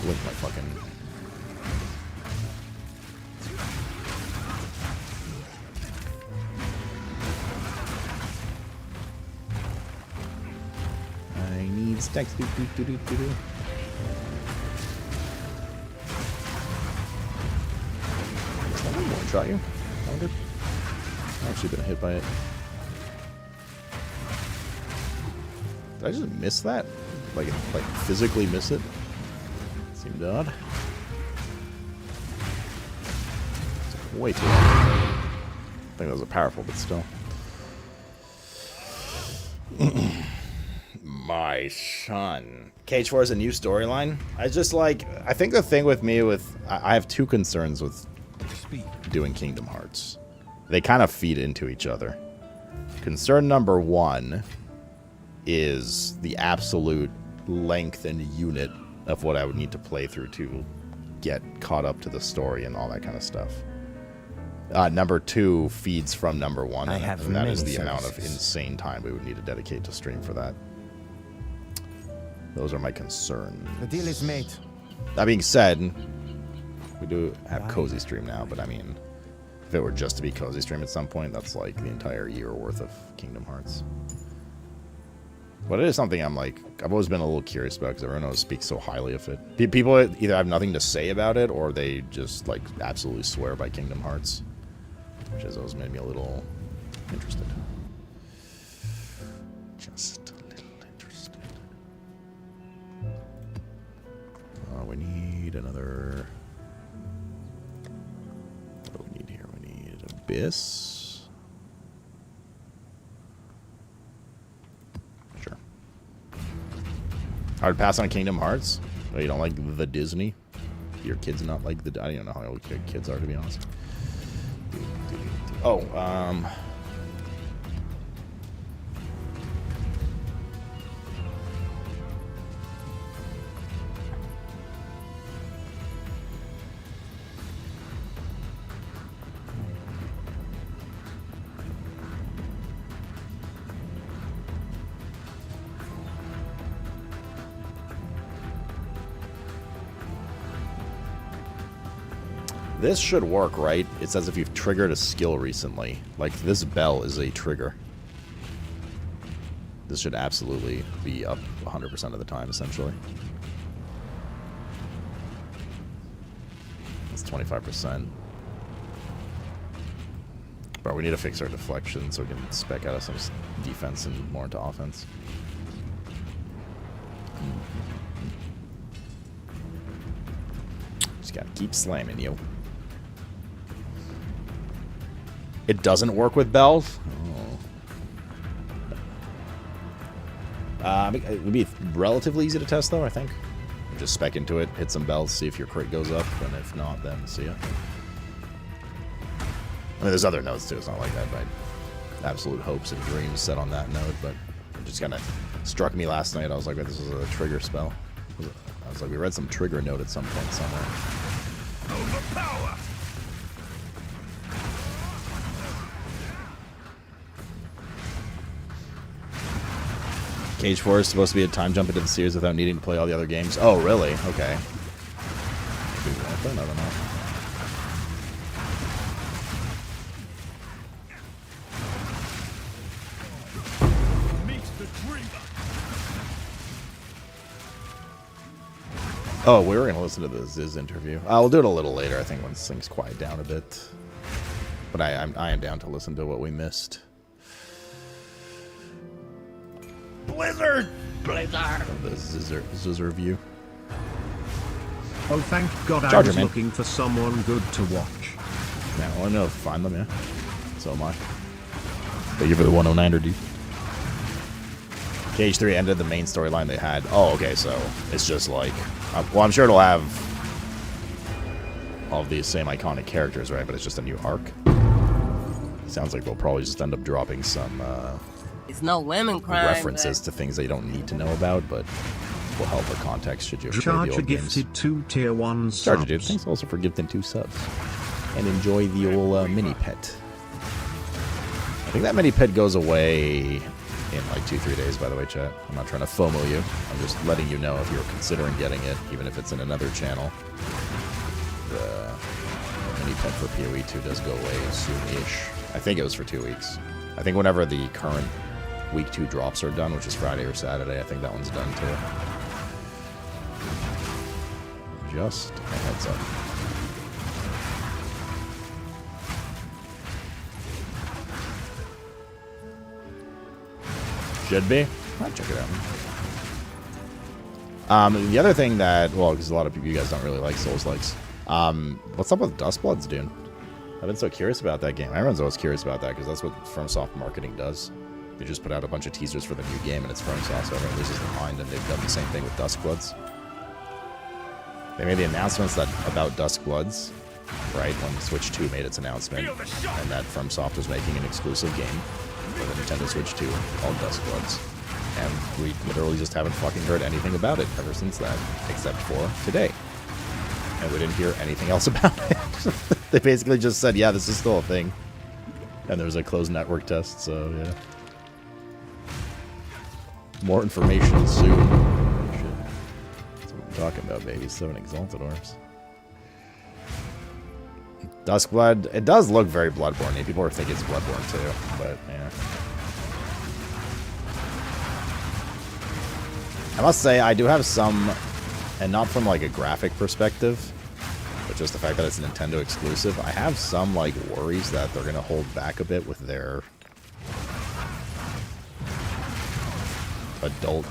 Blink my fucking... Stacks. Do, do, do, do, do, do. Is that one one shot you? I wonder. I've actually been hit by it. Did I just miss that? Like physically miss it? Seemed odd. It's way too long. I think that was a powerful, but still. My son. Cage 4 is a new storyline. I think the thing with me I have two concerns with doing Kingdom Hearts. They kind of feed into each other. Concern number one is the absolute length and unit of what I would need to play through to get caught up to the story and all that kind of stuff. Number two feeds from number one, and that is the amount of insane time we would need to dedicate to stream for that. Those are my concerns. The deal is made. That being said, we do have Cozy Stream now, but I mean, if it were just to be Cozy Stream at some point, that's like the entire year worth of Kingdom Hearts. But it is something I've always been a little curious about, because everyone always speaks so highly of it. People either have nothing to say about it, or they just absolutely swear by Kingdom Hearts, which has always made me a little interested. Just a little interested. We need another. What do we need here? We need Abyss. Hard pass on Kingdom Hearts? Oh, you don't like the Disney? Your kids not like the... I don't know how old your kids are, to be honest. Oh, this should work, right? It says if you've triggered a skill recently. Like, this bell is a trigger. This should absolutely be up 100% of the time, essentially. That's 25%. But we need to fix our deflection so we can spec out of some defense and more into offense. Just gotta keep slamming you. It doesn't work with bells? Oh. It would be relatively easy to test, though, I think. Just spec into it, hit some bells, see if your crit goes up, and if not, then see ya. I mean, there's other nodes, too. It's not like that, but absolute hopes and dreams set on that node, but it just kind of struck me last night. I was like, this is a trigger spell. I was like, we read some trigger note at some point somewhere. Overpower! Cage 4 is supposed to be a time jump into the series without needing to play all the other games. Oh, really? Okay. I don't know. Oh, we were going to listen to the Ziz interview. We'll do it a little later, I think, once things quiet down a bit. But I am down to listen to what we missed. Blizzard! The Ziz review. Oh, thank God I was looking for someone good to watch. Yeah, well, I know, find them, yeah. So am I. Thank you for the 109er, dude. Cage 3 ended the main storyline they had. Oh, okay, so it's just like... well, I'm sure it'll have all of these same iconic characters, right? But it's just a new arc. Sounds like they'll probably just end up dropping some It's no women crime, references to things that you don't need to know about, but will help for context should you play the Charger old gifted games. 2 tier 1 subs. Charger, dude. Thanks also for gifting 2 subs. And enjoy the old mini pet. I think that mini pet goes away in like 2-3 days, by the way, chat. I'm not trying to FOMO you. I'm just letting you know if you're considering getting it, even if it's in another channel. The mini pet for PoE 2 does go away soon-ish. I think it was for 2 weeks. I think whenever the current week 2 drops are done, which is Friday or Saturday. I think that one's done too. Just a heads up. Should be. I'll check it out. The other thing that, well, because a lot of you guys don't really like Souls-likes. What's up with Dustbloods, dude? I've been so curious about that game. Everyone's always curious about that because that's what FromSoft marketing does. They just put out a bunch of teasers for the new game and it's FromSoft, so everyone loses their mind, and they've done the same thing with Duskbloods. They made the announcements about Duskbloods, right, when Switch 2 made its announcement, and that FromSoft was making an exclusive game for the Nintendo Switch 2 called Duskbloods. And we literally just haven't fucking heard anything about it ever since that, except for today. And we didn't hear anything else about it. They basically just said, yeah, this is still a thing. And there was a closed network test, so yeah. More information soon. Shit. That's what I'm talking about, baby. 7 Exalted Orbs. Duskblood, it does look very Bloodborne-y. People are thinking it's Bloodborne too, but yeah. I must say, I do have some, and not from like a graphic perspective, but just the fact that it's a Nintendo exclusive, I have some like worries that they're going to hold back a bit with their adult,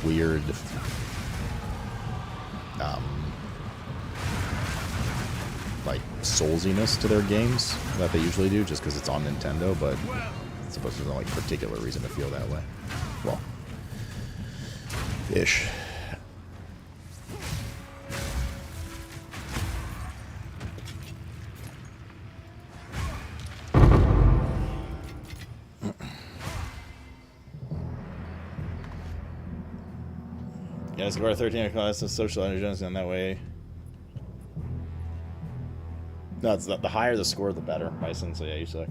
weird, like soulsiness to their games that they usually do, just because it's on Nintendo, but I suppose there's no like particular reason to feel that way. Well, ish. Yeah, it's about 13 class of social energy, and that way. No, it's the higher the score, the better, Bison. So yeah, you suck.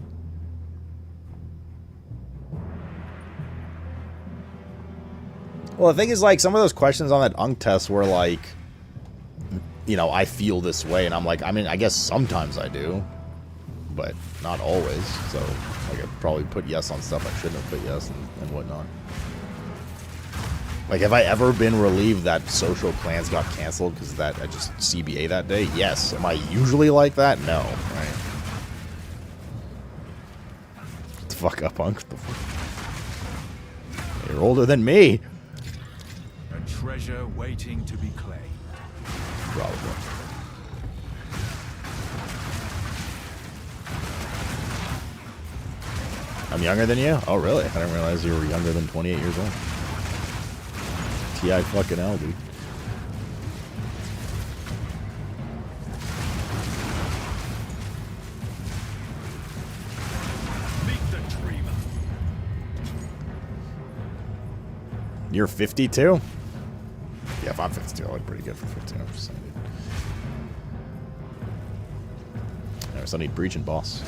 Well, the thing is, like, some of those questions on that Unk test were like, you know, I feel this way, and I'm like, I mean, I guess sometimes I do, but not always. So, like, I probably put yes on stuff I shouldn't have put yes and whatnot. Like, have I ever been relieved that social plans got canceled because that I just CBA that day? Yes. Am I usually like that? No. Right. Get the fuck up, Unk. You're older than me. A treasure waiting to be claimed. Probably. I'm younger than you? Oh, really? I didn't realize you were younger than 28 years old. T.I. fucking L, dude. You're 52? Yeah, if I'm 52, I look pretty good for 52. I'm just saying, dude. I still need breach and boss.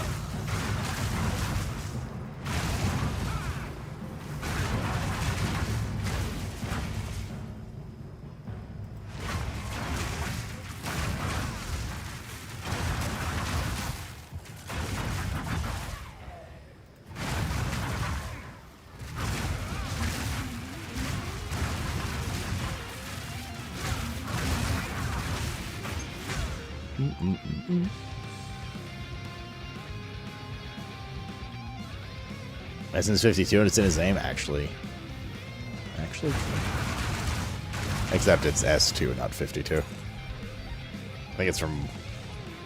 Since 52 and it's in his name, actually. Except it's S2, not 52. I think it's from...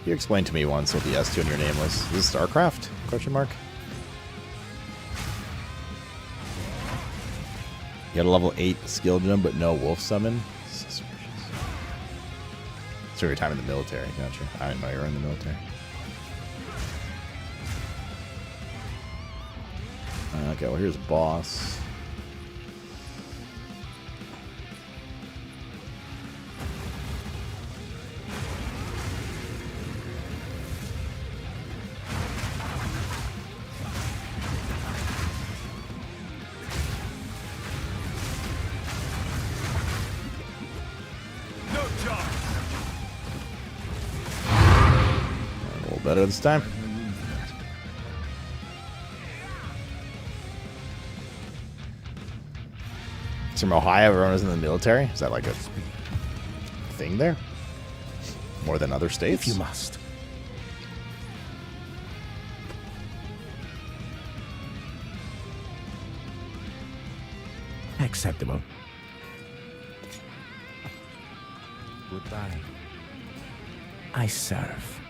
You explained to me once what the S2 in your name was. Is this StarCraft? Question mark? You had a level 8 skill gem, but no wolf summon? Suspicious. So your time in the military, gotcha. I didn't know you were in the military. Okay, well here's boss. No job. A little better this time. It's from Ohio. Everyone is in the military. Is that like a thing there? More than other states? If you must. Acceptable. Goodbye. I serve.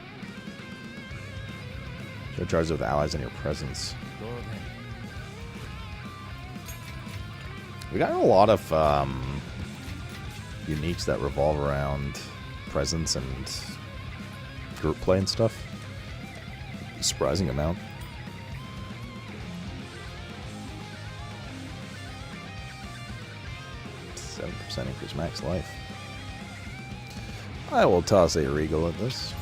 Show charges with allies in your presence. Go ahead. We got a lot of uniques that revolve around presence and group play and stuff. Surprising amount. 7% increase max life. I will toss a regal at this.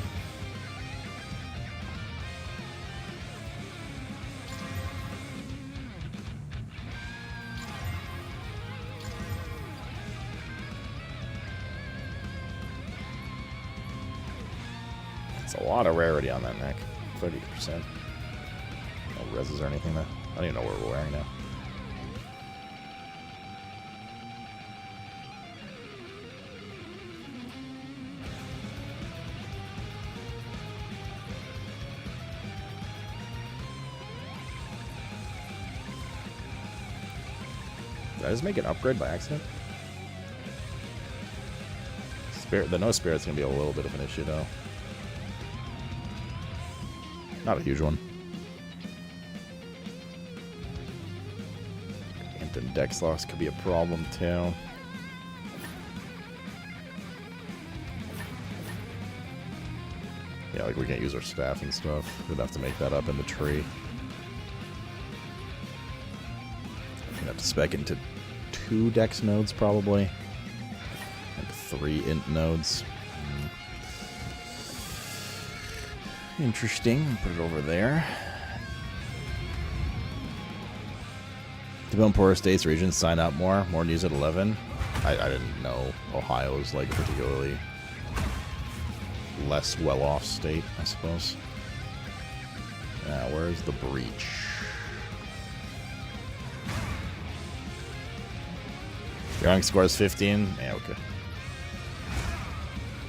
It's a lot of rarity on that neck. 30%. No reses or anything though. I don't even know what we're wearing now. Did I just make an upgrade by accident? Spirit, the no spirit's gonna be a little bit of an issue though. Not a huge one. And then dex loss could be a problem too. Yeah, like we can't use our staff and stuff. We'd have to make that up in the tree. We'd have to spec into 2 dex nodes probably. And 3 int nodes. Interesting. Put it over there. Develop poorer states, regions sign up more. More news at 11. I didn't know Ohio was like a particularly less well-off state, I suppose. Where's the breach? Your rank score is 15. Yeah, okay.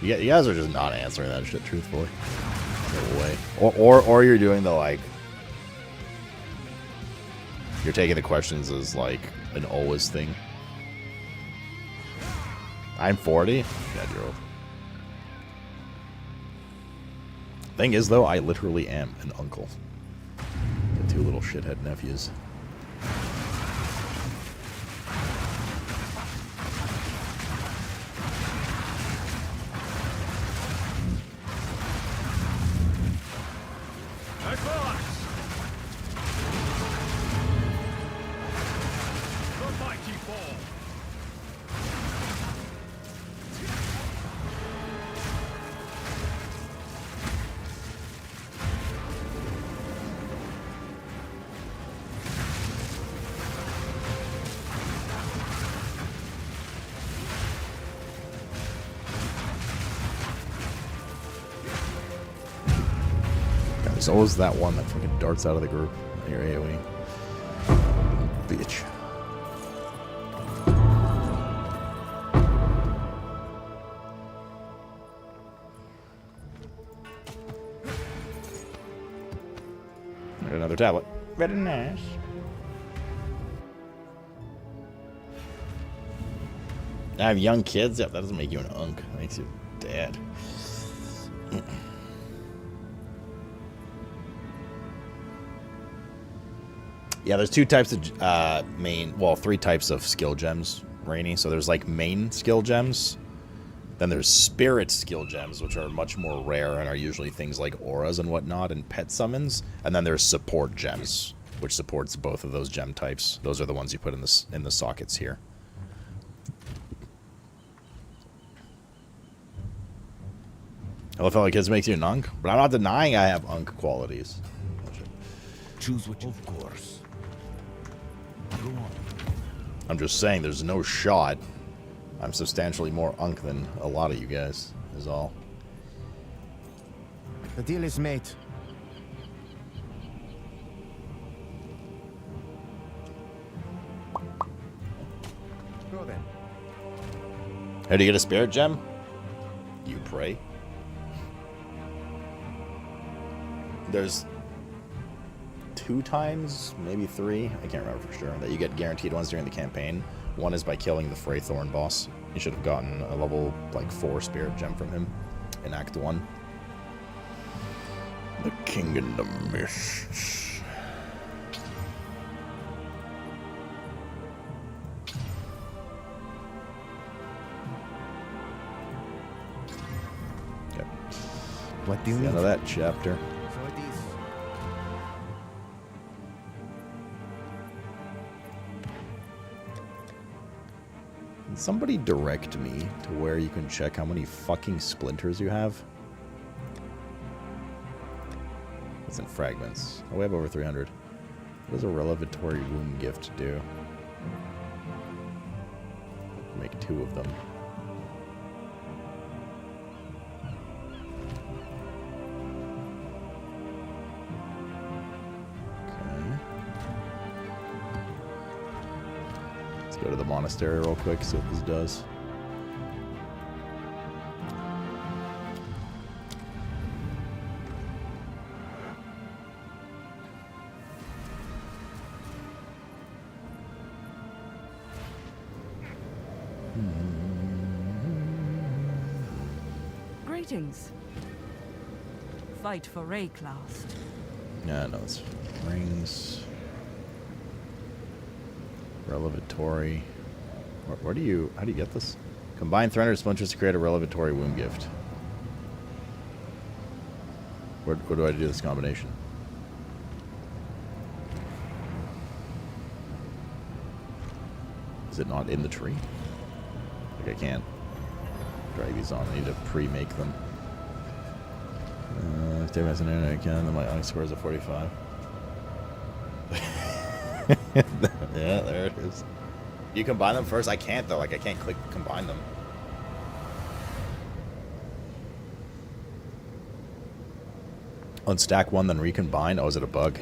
You guys are just not answering that shit truthfully. No way. Or you're doing the like. You're taking the questions as like an always thing. I'm 40. God, you're old. Thing is, though, I literally am an uncle. Got 2 little shithead nephews. There's always that one that fucking darts out of the group. Your AoE. Bitch. Got another tablet. Very nice. I have young kids? Yep, that doesn't make you an unk. That makes you dad. Yeah, there's 2 types of 3 types of skill gems, Rainy. So there's like main skill gems. Then there's spirit skill gems, which are much more rare and are usually things like auras and whatnot and pet summons. And then there's support gems, which supports both of those gem types. Those are the ones you put in the sockets here. Hello, fellow kids makes you an unk, but I'm not denying I have unk qualities. Choose what you... Of course. Go on. I'm just saying there's no shot. I'm substantially more unk than a lot of you guys, is all. The deal is made. Go go then. How do you get a spirit gem? You pray. There's 2 times, maybe 3, I can't remember for sure, that you get guaranteed ones during the campaign. One is by killing the Freythorn boss. You should have gotten a level like 4 spirit gem from him in Act 1. The King in the Mists. Yep. What do you End need? of that chapter. So it is. Can somebody direct me to where you can check how many fucking splinters you have? It's in fragments. Oh, we have over 300. What does a revelatory wound gift do? Make 2 of them. Okay. Let's go to the monastery real quick, see what this does. Greetings. Fight for Rayclast. Yeah, no, it's rings. Revelatory. Where do you... How do you get this? Combine 300 splinters to create a revelatory wound gift. Where do I do this combination? Is it not in the tree? Like I can't drag these on. I need to pre-make them. Stay with an internet again. Then my Onyx score is a 45. Yeah, there it is. You combine them first? I can't though. Like I can't click combine them. Unstack one, then recombine. Oh, is it a bug?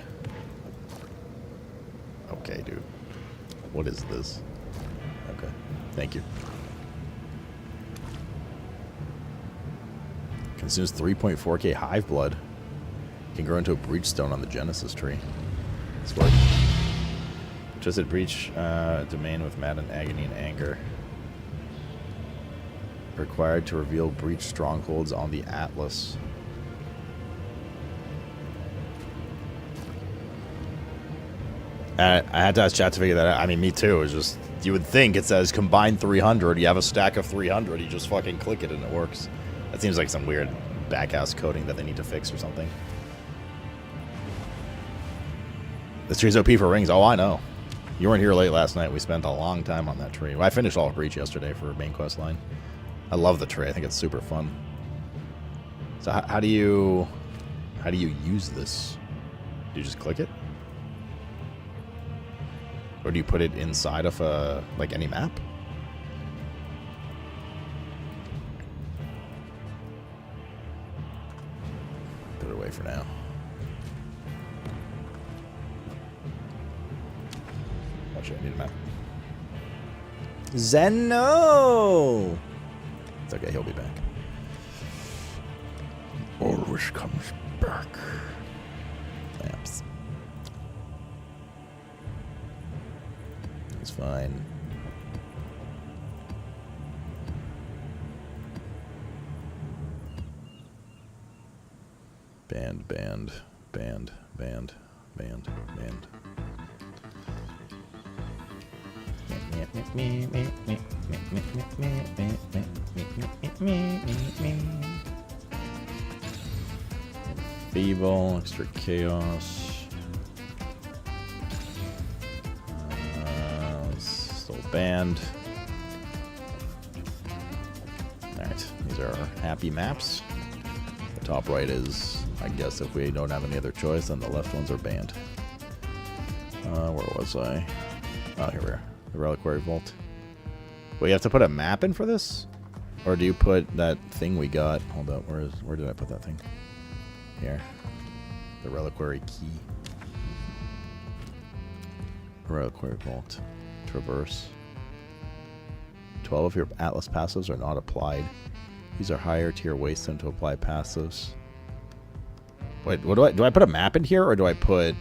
Okay, dude. What is this? Okay, thank you. Consumes 3.4k hive blood. Can grow into a breach stone on the Genesis tree. It's worth. Twisted breach domain with madden, agony, and anger. Required to reveal breach strongholds on the Atlas. I had to ask chat to figure that out. I mean, me too. It's just, you would think it says combine 300. You have a stack of 300. You just fucking click it and it works. That seems like some weird backhouse coding that they need to fix or something. This tree's OP for rings. Oh, I know. You weren't here late last night. We spent a long time on that tree. Well, I finished all of Breach yesterday for main quest line. I love the tree. I think it's super fun. So how do you use this? Do you just click it? Or do you put it inside of a, like, any map? Put it away for now. Actually, I need a map. Zeno! It's okay, he'll be back. Always comes back. Maps. It's fine. Band, band, band, band, band, band. Feeble, extra chaos. Still banned. Alright, these are our happy maps. The top right is, I guess, if we don't have any other choice, then the left ones are banned. Where was I? Oh, here we are. The Reliquary Vault. Well, you have to put a map in for this? Or do you put that thing we got? Hold up, where did I put that thing? Here. The Reliquary Key. Reliquary Vault. Traverse. 12 of your Atlas passives are not applied. These are higher tier wasteland to apply passives. Wait, what do I put a map in here, or do I put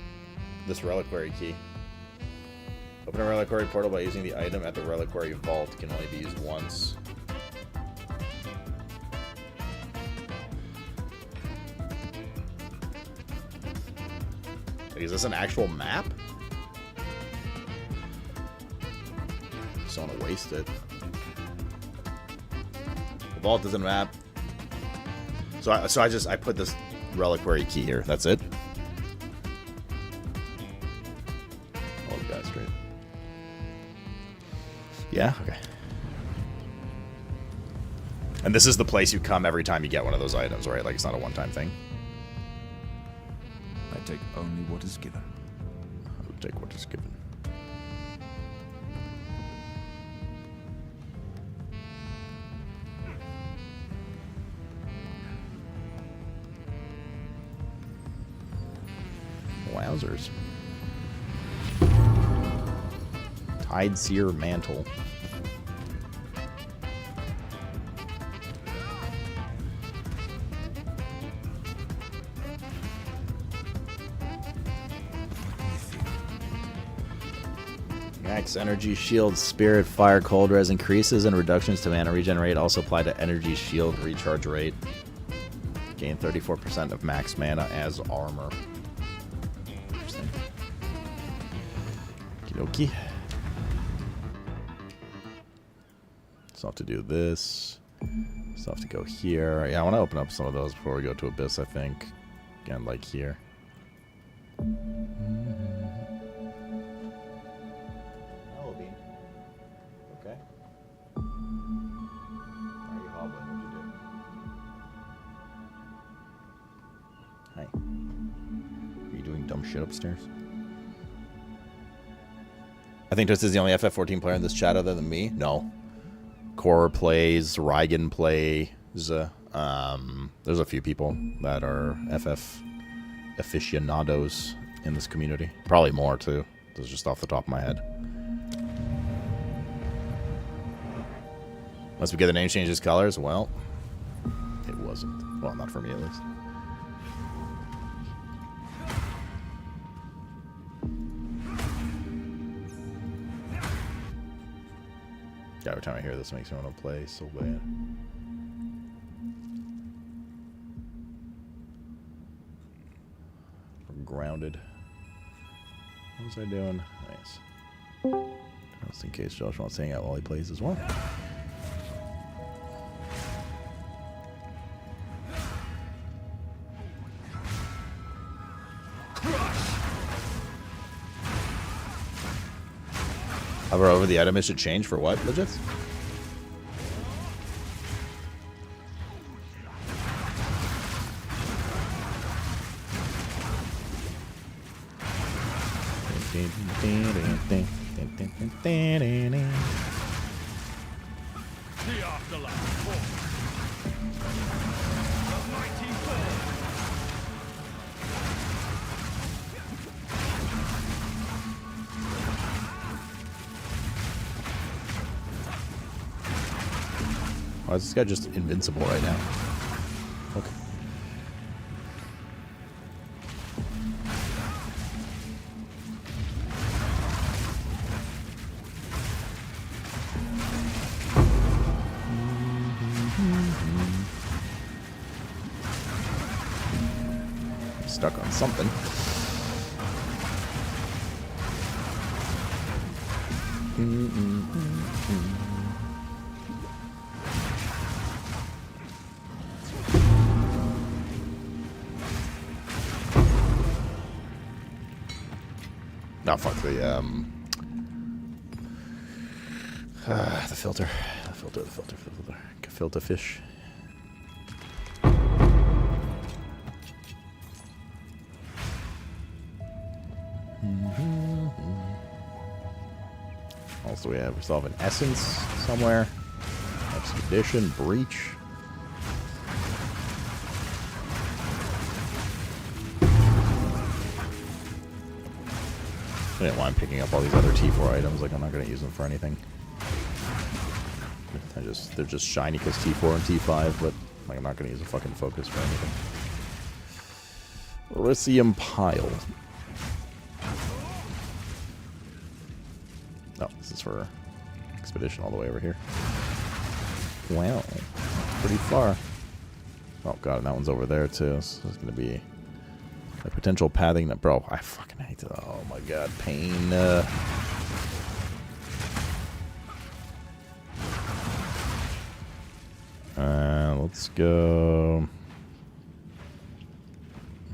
this reliquary key? Open a reliquary portal by using the item at the reliquary vault. Can only be used once. Like, is this an actual map? Just don't want to waste it. The vault is a map. So I put this reliquary key here. That's it. Oh, you guys straight. Yeah. Okay. And this is the place you come every time you get one of those items, right? Like, it's not a one-time thing. I take only what is given. I will take what is given. Wowzers. Tide Seer Mantle. Max energy shield, spirit, fire, cold res increases, and reductions to mana regen rate also apply to energy shield recharge rate. Gain 34% of max mana as armor. Interesting. Okie dokie. So I have to do this. So I have to go here. Yeah, I want to open up some of those before we go to Abyss, I think. Again, like here. Okay. Why are you hobbling? What'd you do? Hi. Are you doing dumb shit upstairs? I think Twist is the only FF14 player in this chat other than me. No. Core plays, Reigen plays. There's a few people that are FF aficionados in this community. Probably more, too. This is just off the top of my head. Once we get the name changes colors, well, it wasn't. Well, not for me, at least. God, every time I hear this, it makes me want to play so bad. We're grounded. What was I doing? Nice. Just in case Josh wants to hang out while he plays as well. Hover over the item, it should change for what, legits? The afterlife. The mighty fall. Why is this guy just invincible right now? Okay. Stuck on something. No, fuck the filter. The filter. Filter fish. Also, we have resolve an essence somewhere. Expedition, breach. I didn't want picking up all these other T4 items. Like, I'm not going to use them for anything. They're just shiny because T4 and T5, but like I'm not gonna use a fucking focus for anything. Elysium Pile. No, this is for expedition all the way over here. Wow, pretty far. Oh god, and that one's over there too. So it's gonna be a potential pathing that, bro. I fucking hate it. Oh my god, pain. Let's go.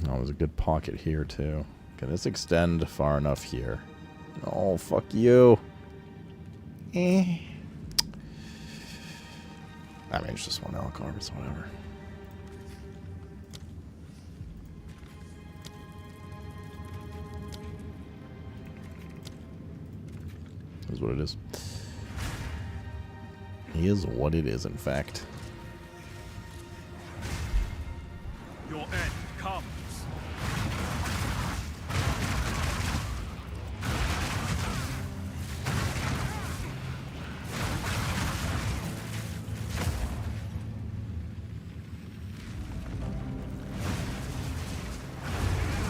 Oh, there's a good pocket here too. Can this extend far enough here? Oh, fuck you. Eh. I mean, it's just one L-Carb, it's whatever. Is what it is. Is what it is, in fact. Your end comes.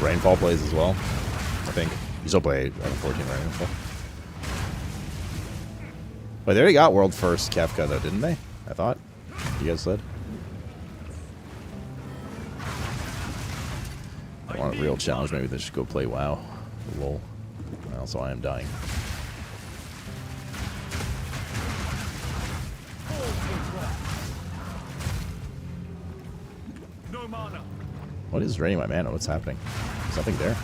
Rainfall plays as well, I think. You still play 14 Rainfall. Wait, they already got world first Kefka though, didn't they? I thought. You guys said. I want a real challenge. Maybe they should go play WoW. Lol. Also, I am dying. No mana. What is draining my mana? What's happening? Something there.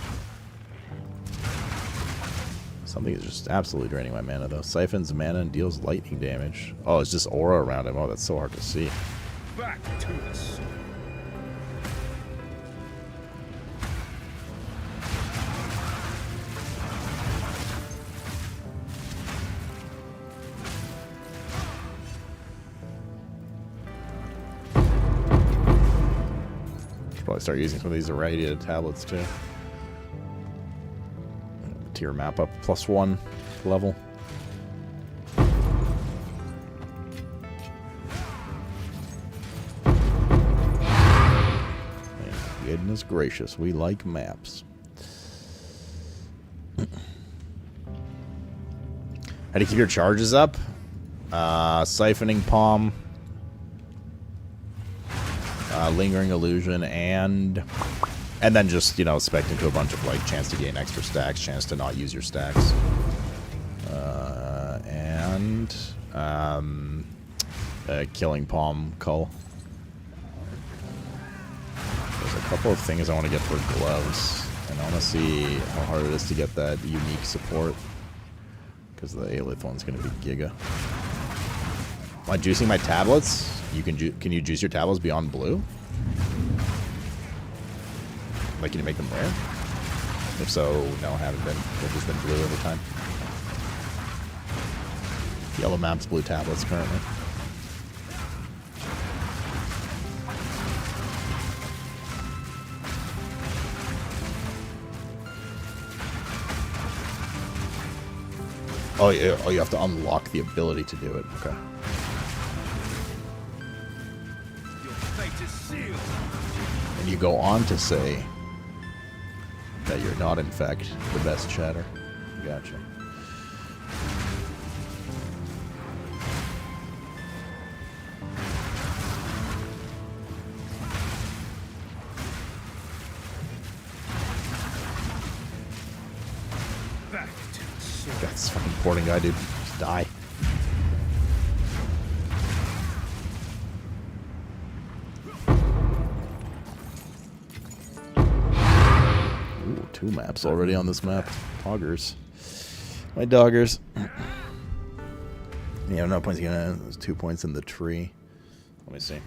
Something is just absolutely draining my mana, though. Siphons mana and deals lightning damage. Oh, it's just aura around him. Oh, that's so hard to see. Back to the sword. Should probably start using some of these irradiated tablets, too. Tier map up +1 level. Goodness gracious, we like maps. How do you keep your charges up? Siphoning Palm, Lingering Illusion, and then just, you know, spec into a bunch of, like, chance to gain extra stacks, chance to not use your stacks. Killing Palm Cull. There's a couple of things I want to get for gloves. And I want to see how hard it is to get that unique support. Because the Aelith one's going to be giga. Am I juicing my tablets? Can you juice your tablets beyond blue? Like, can you make them rare? If so, no, haven't been. They've just been blue every time. Yellow maps, blue tablets currently. Oh, yeah, oh, you have to unlock the ability to do it. Okay. Your fate is sealed. And you go on to say that you're not, in fact, the best chatter. Gotcha. Back to the sword. God, this fucking porting guy, dude. Just die. Ooh, 2 maps already on this map. Doggers. My doggers. Yeah, no points again. There's 2 points in the tree. Let me see.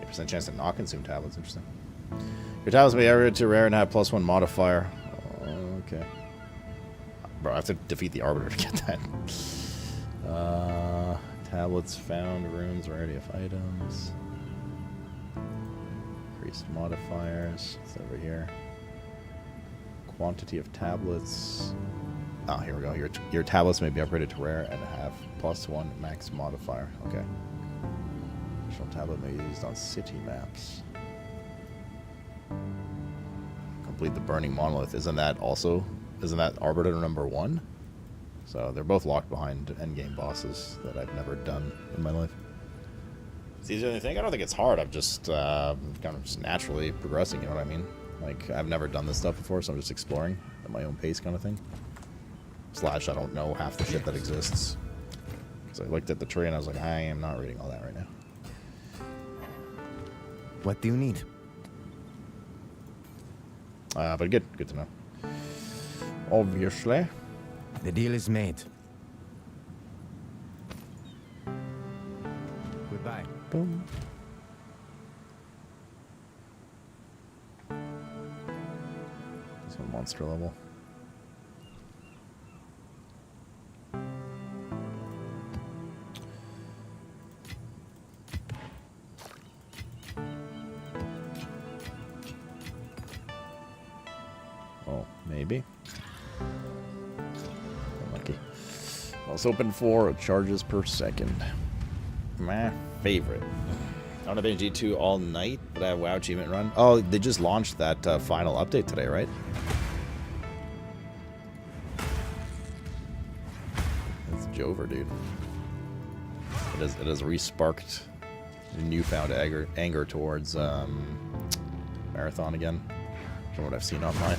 Percent chance to not consume tablets. Interesting. Your tablets may be average to rare and have +1 modifier. Oh, okay. Bro, I have to defeat the Arbiter to get that. Tablets found, runes, variety of items. Increased modifiers. It's over here. Quantity of tablets. Oh, here we go. Your tablets may be upgraded to rare and have +1 max modifier. Okay. Additional tablet may be used on city maps. Complete the burning monolith. Isn't that Arbiter number 1? So they're both locked behind endgame bosses that I've never done in my life. It's easier than you think. I don't think it's hard. I'm just kind of just naturally progressing, you know what I mean? Like, I've never done this stuff before, so I'm just exploring at my own pace kind of thing. / I don't know half the shit that exists. Because I looked at the tree and I was like, I am not reading all that right now. What do you need? But good to know. Obviously. The deal is made. Goodbye. Boom. This one monster level. Oh, maybe. Unlucky. I was hoping for charges per second. My favorite. I don't have any G2 all night, but I have WoW achievement run. Oh, they just launched that final update today, right? That's Jover, dude. It has re-sparked newfound anger towards Marathon again, from what I've seen online.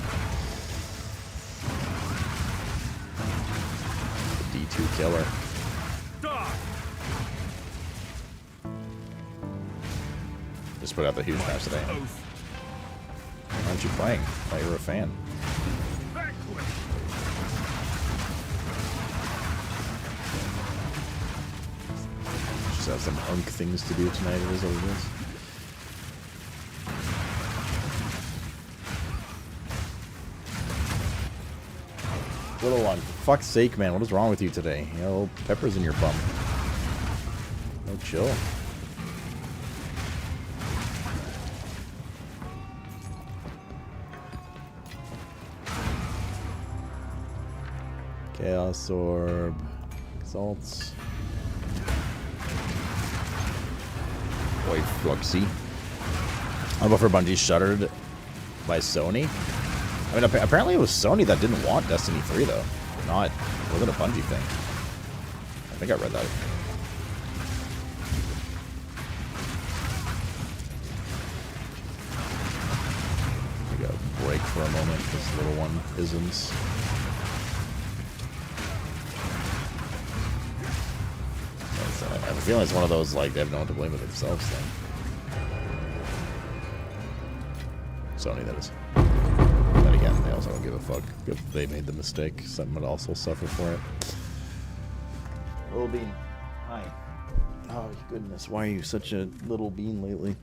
The D2 killer. Just put out the huge match today. Why aren't you playing? I thought you were a fan. Just have some unk things to do tonight. It is what it is. Little one, for fuck's sake, man. What is wrong with you today? You know, peppers in your bum. No chill. Chaos Orb. Exalts. Boy, Fluxy. How about for Bungie shuttered by Sony? I mean, apparently it was Sony that didn't want Destiny 3, though. It wasn't a Bungie thing. I think I read that. We got a break for a moment. This little one isn't. I have a feeling it's one of those, like, they have no one to blame but themselves thing. Sony, that is. Then again, they also don't give a fuck if they made the mistake. Someone would also suffer for it. Little Bean. Hi. Oh, goodness. Why are you such a little bean lately?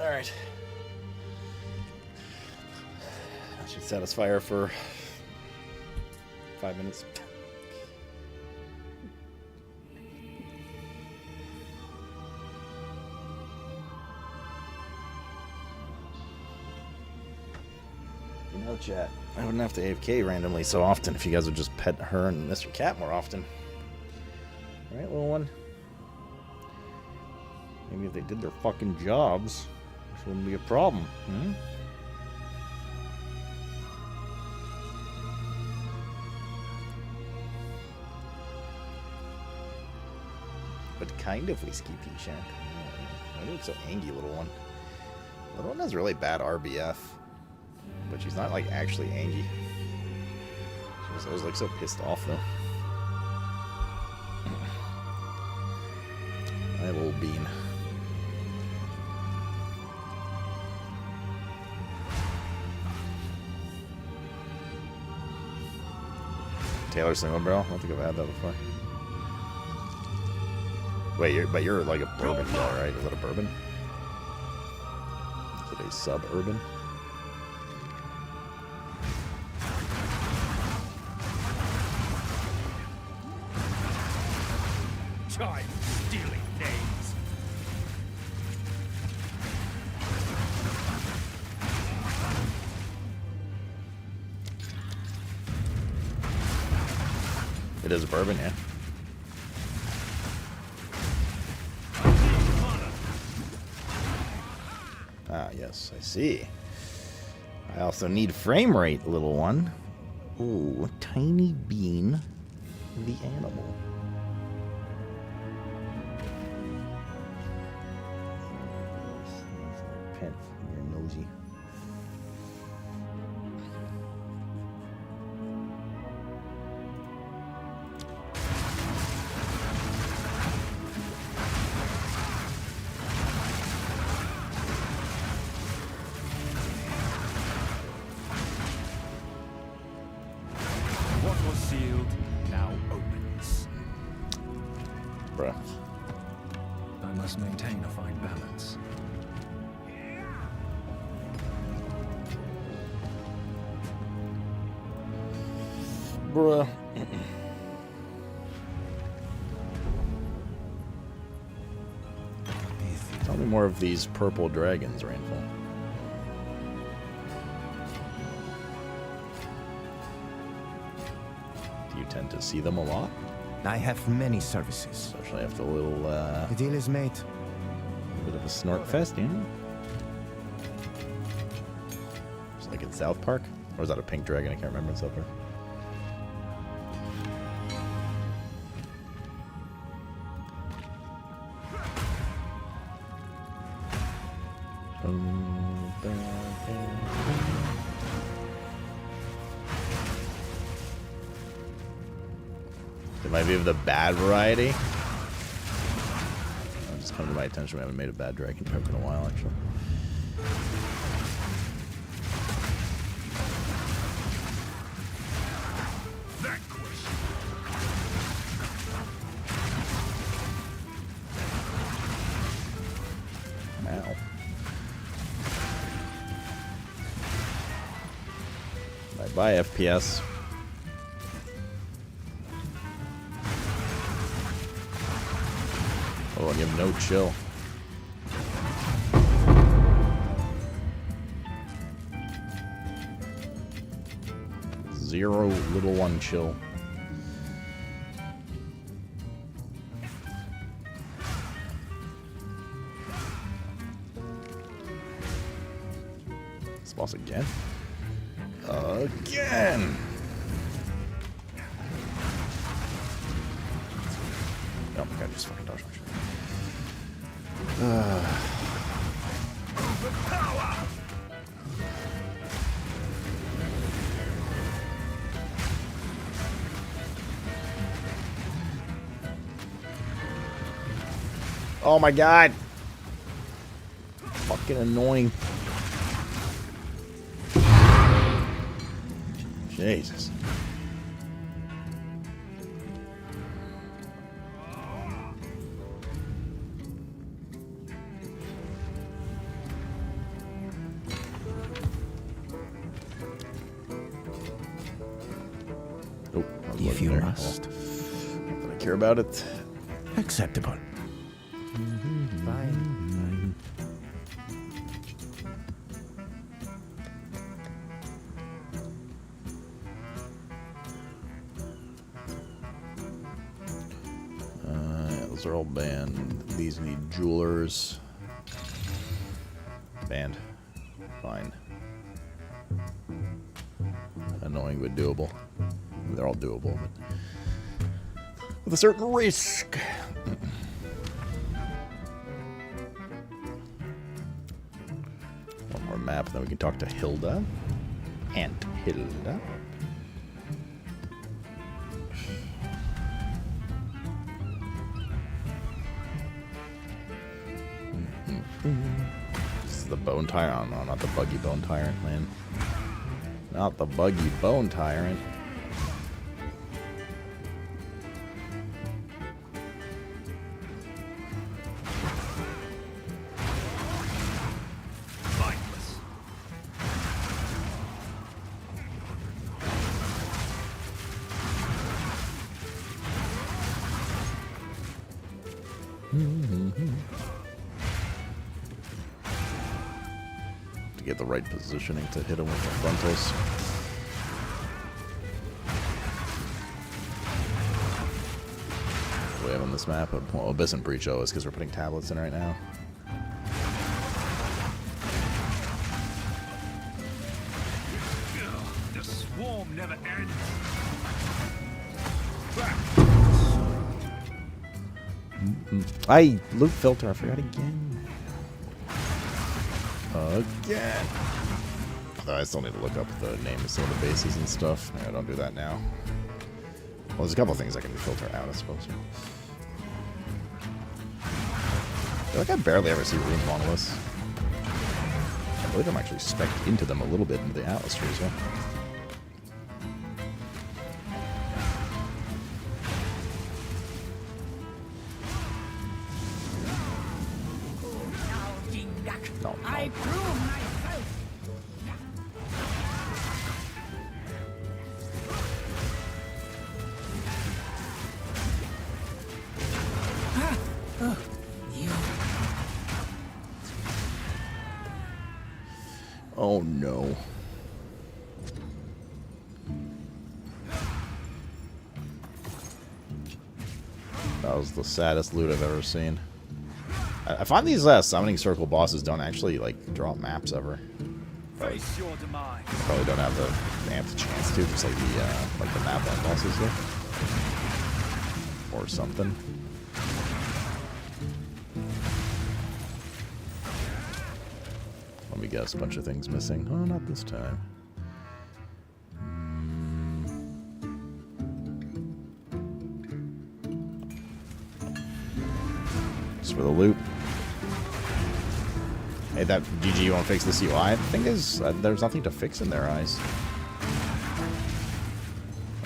Alright. That should satisfy her for 5 minutes. You know, chat, I wouldn't have to AFK randomly so often if you guys would just pet her and Mr. Cat more often. Right, little one? Maybe if they did their fucking jobs, this wouldn't be a problem. Hmm? But kind of whiskey pea shank. Why do you look so angry, little one? Little one has really bad RBF. But she's not, like, actually angry. She just always looks so pissed off, though. My little bean. Taylor single barrel? I don't think I've had that before. Wait, you're like a bourbon guy, right? Is that a bourbon? Is it a suburban? Time stealing names. It is a bourbon, yeah. Ah, yes, I see. I also need frame rate, little one. Ooh, tiny bean, the animal. Pet, you're nosy. What was sealed now opens. Bruh. I must maintain a fine balance. Bruh. Tell me more of these purple dragons, Rainfall. Do you tend to see them a lot? I have many services. Especially after a little, The deal is made. bit of a snort fest, you know? Just like in South Park? Or was that a pink dragon? I can't remember in South Park. It might be of the bad variety. It's just come to my attention. We haven't made a bad dragon poke in a while, actually. Ow. Bye-bye, FPS. Oh, and you have no chill. Zero little one chill. This boss again? Again! Oh my god, just fucking dodge my shit. Oh my god! Fucking annoying. Jesus. If you must. Not that I care about it. Acceptable. Fine. Those are all banned. These need jewelers. Banned. Fine. Annoying but doable. They're all doable, but with a certain risk. One more map, then we can talk to Hilda. Aunt Hilda. This is the Bone Tyrant. Oh, no, not the Buggy Bone Tyrant, man. Not the Buggy Bone Tyrant. To get the right positioning to hit him with the frontals. We have on this map, well, Abyss and Breach is because we're putting tablets in right now. The swarm never ends. Loot filter, I forgot again. Again. Although I still need to look up the names of some of the bases and stuff. I don't do that now. Well, there's a couple things I can filter out, I suppose. I feel like I barely ever see rune monoliths. I believe I'm actually spec'd into them a little bit into the Atlas tree as well. No, I prove myself. Oh no. That was the saddest loot I've ever seen. I find these summoning circle bosses don't actually like drop maps ever. Probably don't have the amped chance to, just like the map end bosses do. Or something. Let me guess, a bunch of things missing. Oh, not this time. Just for the loot. Hey, that GG, you want to fix this UI? The thing is, there's nothing to fix in their eyes.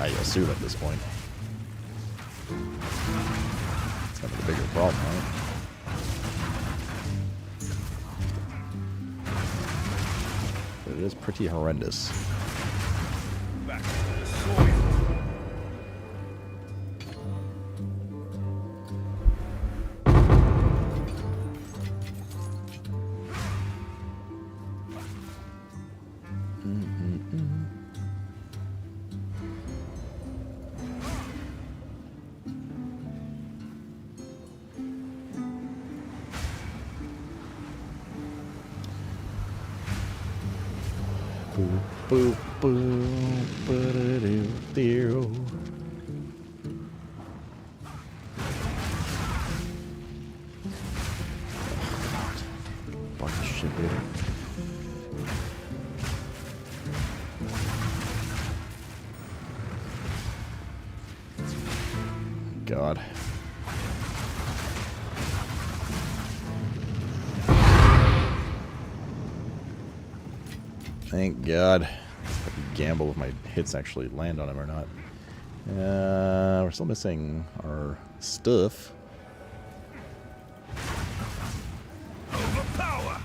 I assume at this point. It's kind of the bigger problem, right? But it is pretty horrendous. Back to the soil. Boop, boop, boop, ba-da-doo-doo. Bunch of shit, dude. God. Thank God. I can gamble if my hits actually land on him or not. We're still missing our stuff. Overpower.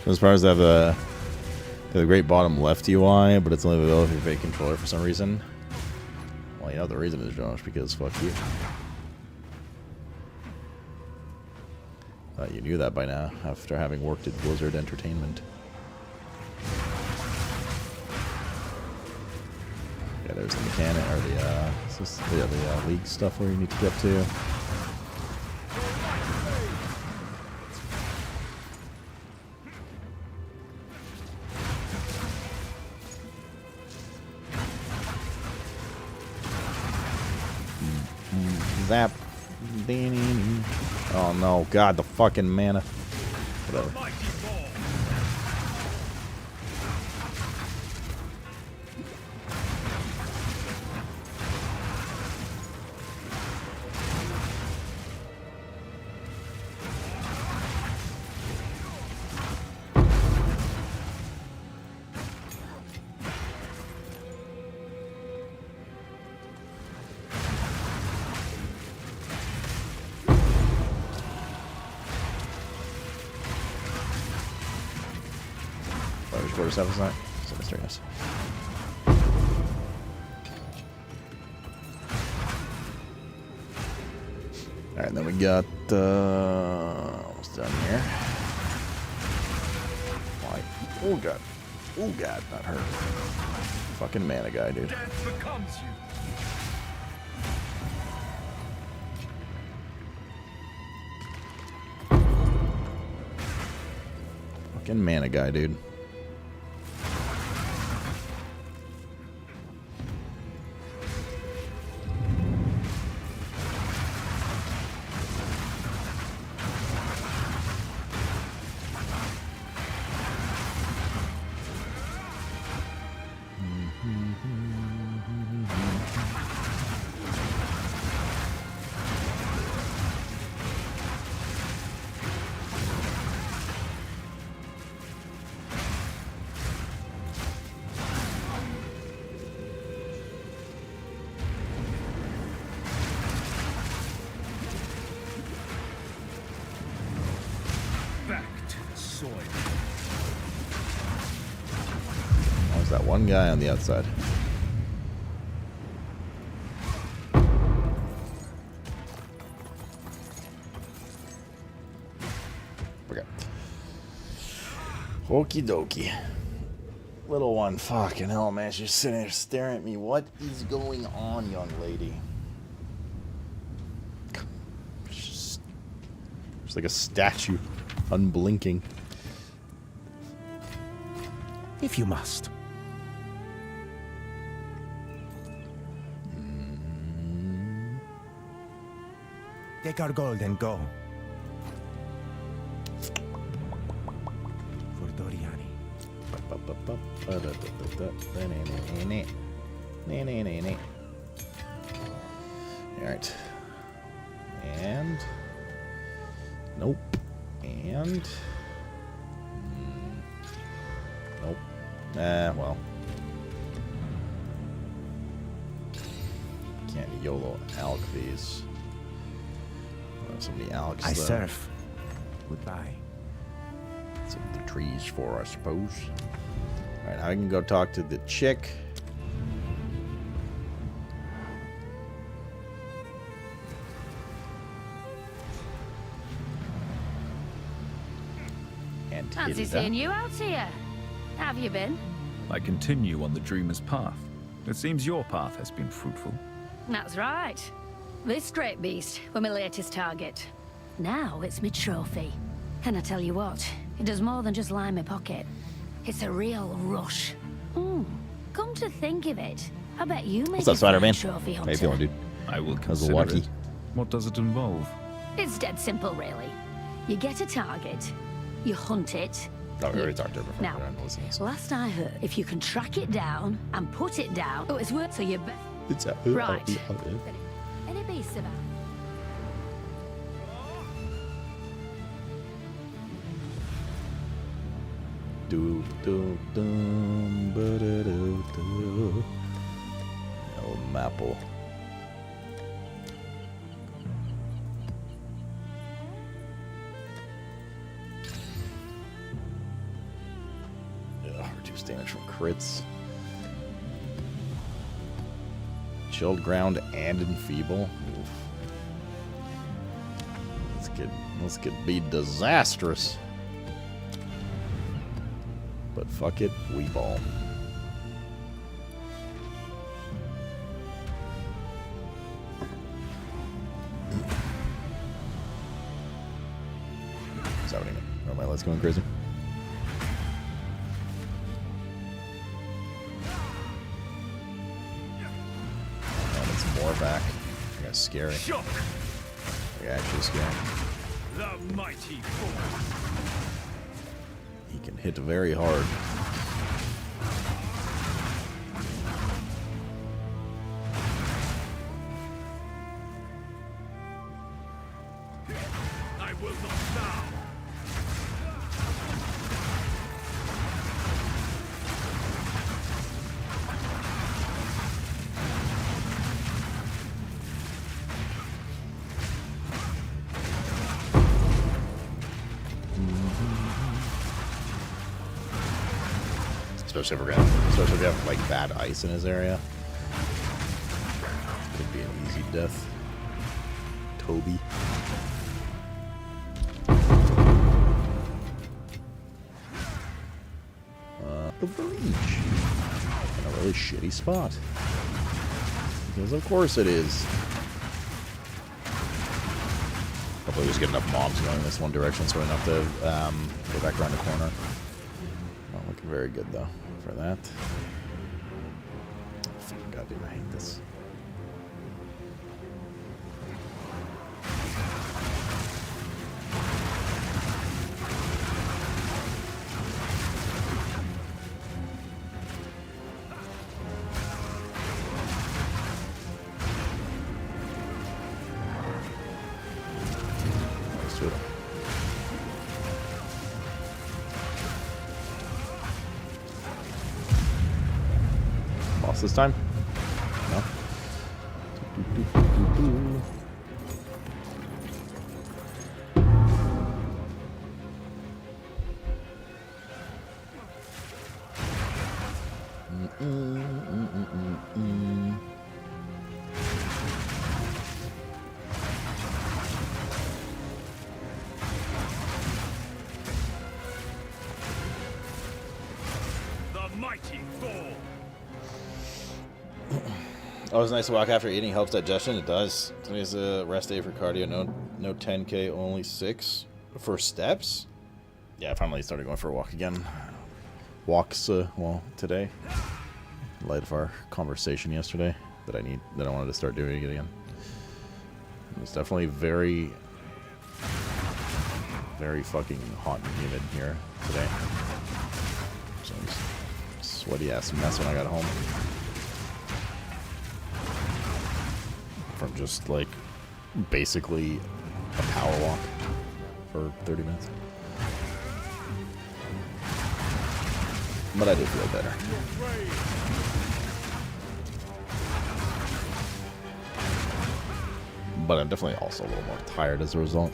As far as they have the great bottom left UI, but it's only available if you have a controller for some reason. Well, you know the reason is, Josh, because fuck you. Thought you knew that by now, after having worked at Blizzard Entertainment. Yeah, there's the mechanic, or the league stuff where you need to get to. Zap. Oh no, God, the fucking mana. Whatever. Quarter stuff is not. So that's very nice. Alright, then we got almost done here. Why? Oh god. Oh god, not her. Fucking mana guy, dude. Death becomes you. Fucking mana guy, dude. There's that one guy on the outside. Okay. Okie dokie. Little one, fucking hell, man. She's sitting there staring at me. What is going on, young lady? She's like a statue, unblinking. If you must. Take our gold and go. For Doriani. Alright. And... Nope. And... Nope. Well. Can't YOLO alk these. So many alks. I surf. Goodbye. That's what the tree's for, I suppose. Alright, I can go talk to the chick. And Fancy seeing you out here. How have you been? I continue on the dreamer's path. It seems your path has been fruitful. That's right. This great beast were my latest target. Now it's my trophy. And I tell you what, it does more than just line my pocket. It's a real rush. Come to think of it, I bet you make What's up, Spider-Man? trophy hunter. How you feeling, dude? I will How's the consider walkie? it. What does it involve? It's dead simple, really. You get a target, you hunt it. Oh, we already talked to her before. Now, but I'm listening, so. last I heard, if you can track it down and put it down, oh, it's worth so you bet. It's a Right. Any beasts about? Do do dum ba da do do. Oh, Maple. Reduce damage from crits. Chilled ground and enfeeble. Oof. This could be disastrous. But fuck it, we ball. Is that what I mean? Are my lights going crazy? Oh, that's more back. I got scary. I got actually scary. The mighty force. He can hit very hard. I will not bow. Especially if we have like bad ice in his area. Could be an easy death. Toby. The breach. In a really shitty spot. Because of course it is. Hopefully just get enough mobs going this one direction so I don't have to go back around the corner. Not looking very good though for that. Fucking goddamn, I hate this. Let's do it. Boss this time? No. The mighty Thor. Oh, it's nice to walk after eating. Helps digestion. It does. Today's a rest day for cardio. No 10K, only 6 for steps. Yeah, I finally started going for a walk again. Walks, well, today. In light of our conversation yesterday, that I wanted to start doing it again. It was definitely very, very fucking hot and humid here today. So it was a sweaty ass mess when I got home. From just like basically a power walk for 30 minutes. But I do feel better. But I'm definitely also a little more tired as a result.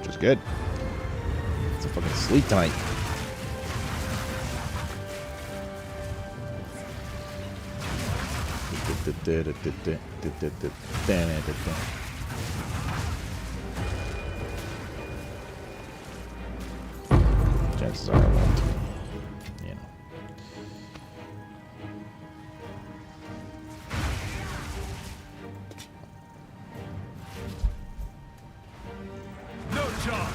Which is good. It's a fucking sleep tonight. Chances are I won't. You know. No chance.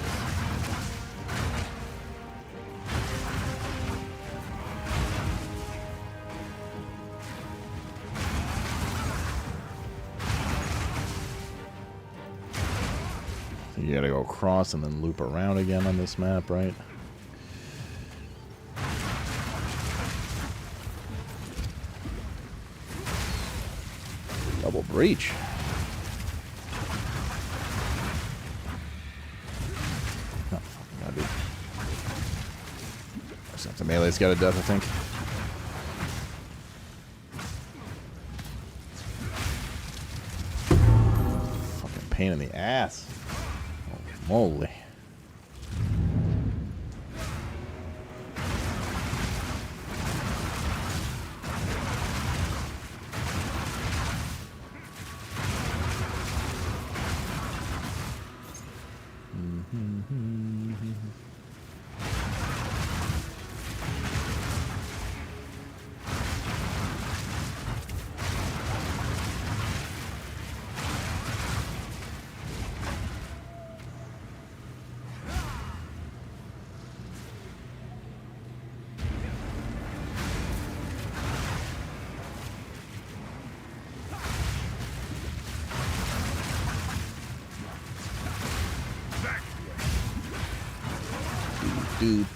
You gotta go across and then loop around again on this map, right? Double breach. Oh, gotta be. The melee's got a death, I think. pain in the ass. Oh, moly.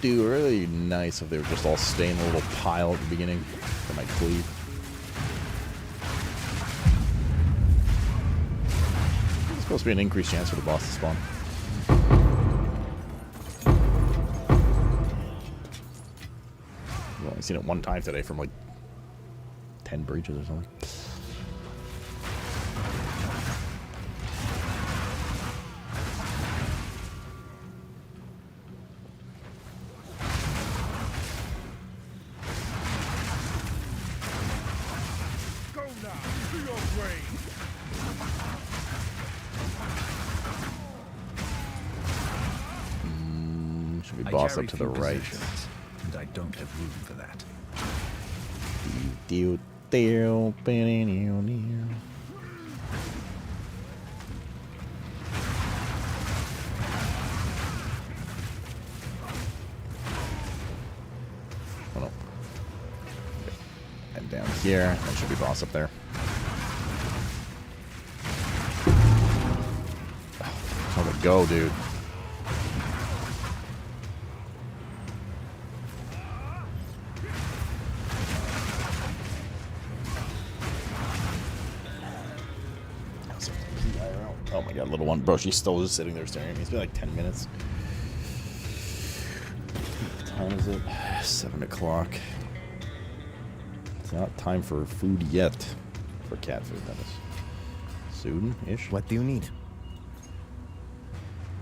Dude, really nice if they were just all staying in a little pile at the beginning for my cleave. It's supposed to be an increased chance for the boss to spawn. I've only seen it one time today from like 10 breaches or something. Should be boss up to the right. And I don't have room for that. Oh no. And down here, that should be boss up there. How to go, dude. Oh my god, little one. Bro, she's still just sitting there staring at me. It's been like 10 minutes. What time is it? 7 o'clock. It's not time for food yet. For cat food, that is. Soon-ish. What do you need?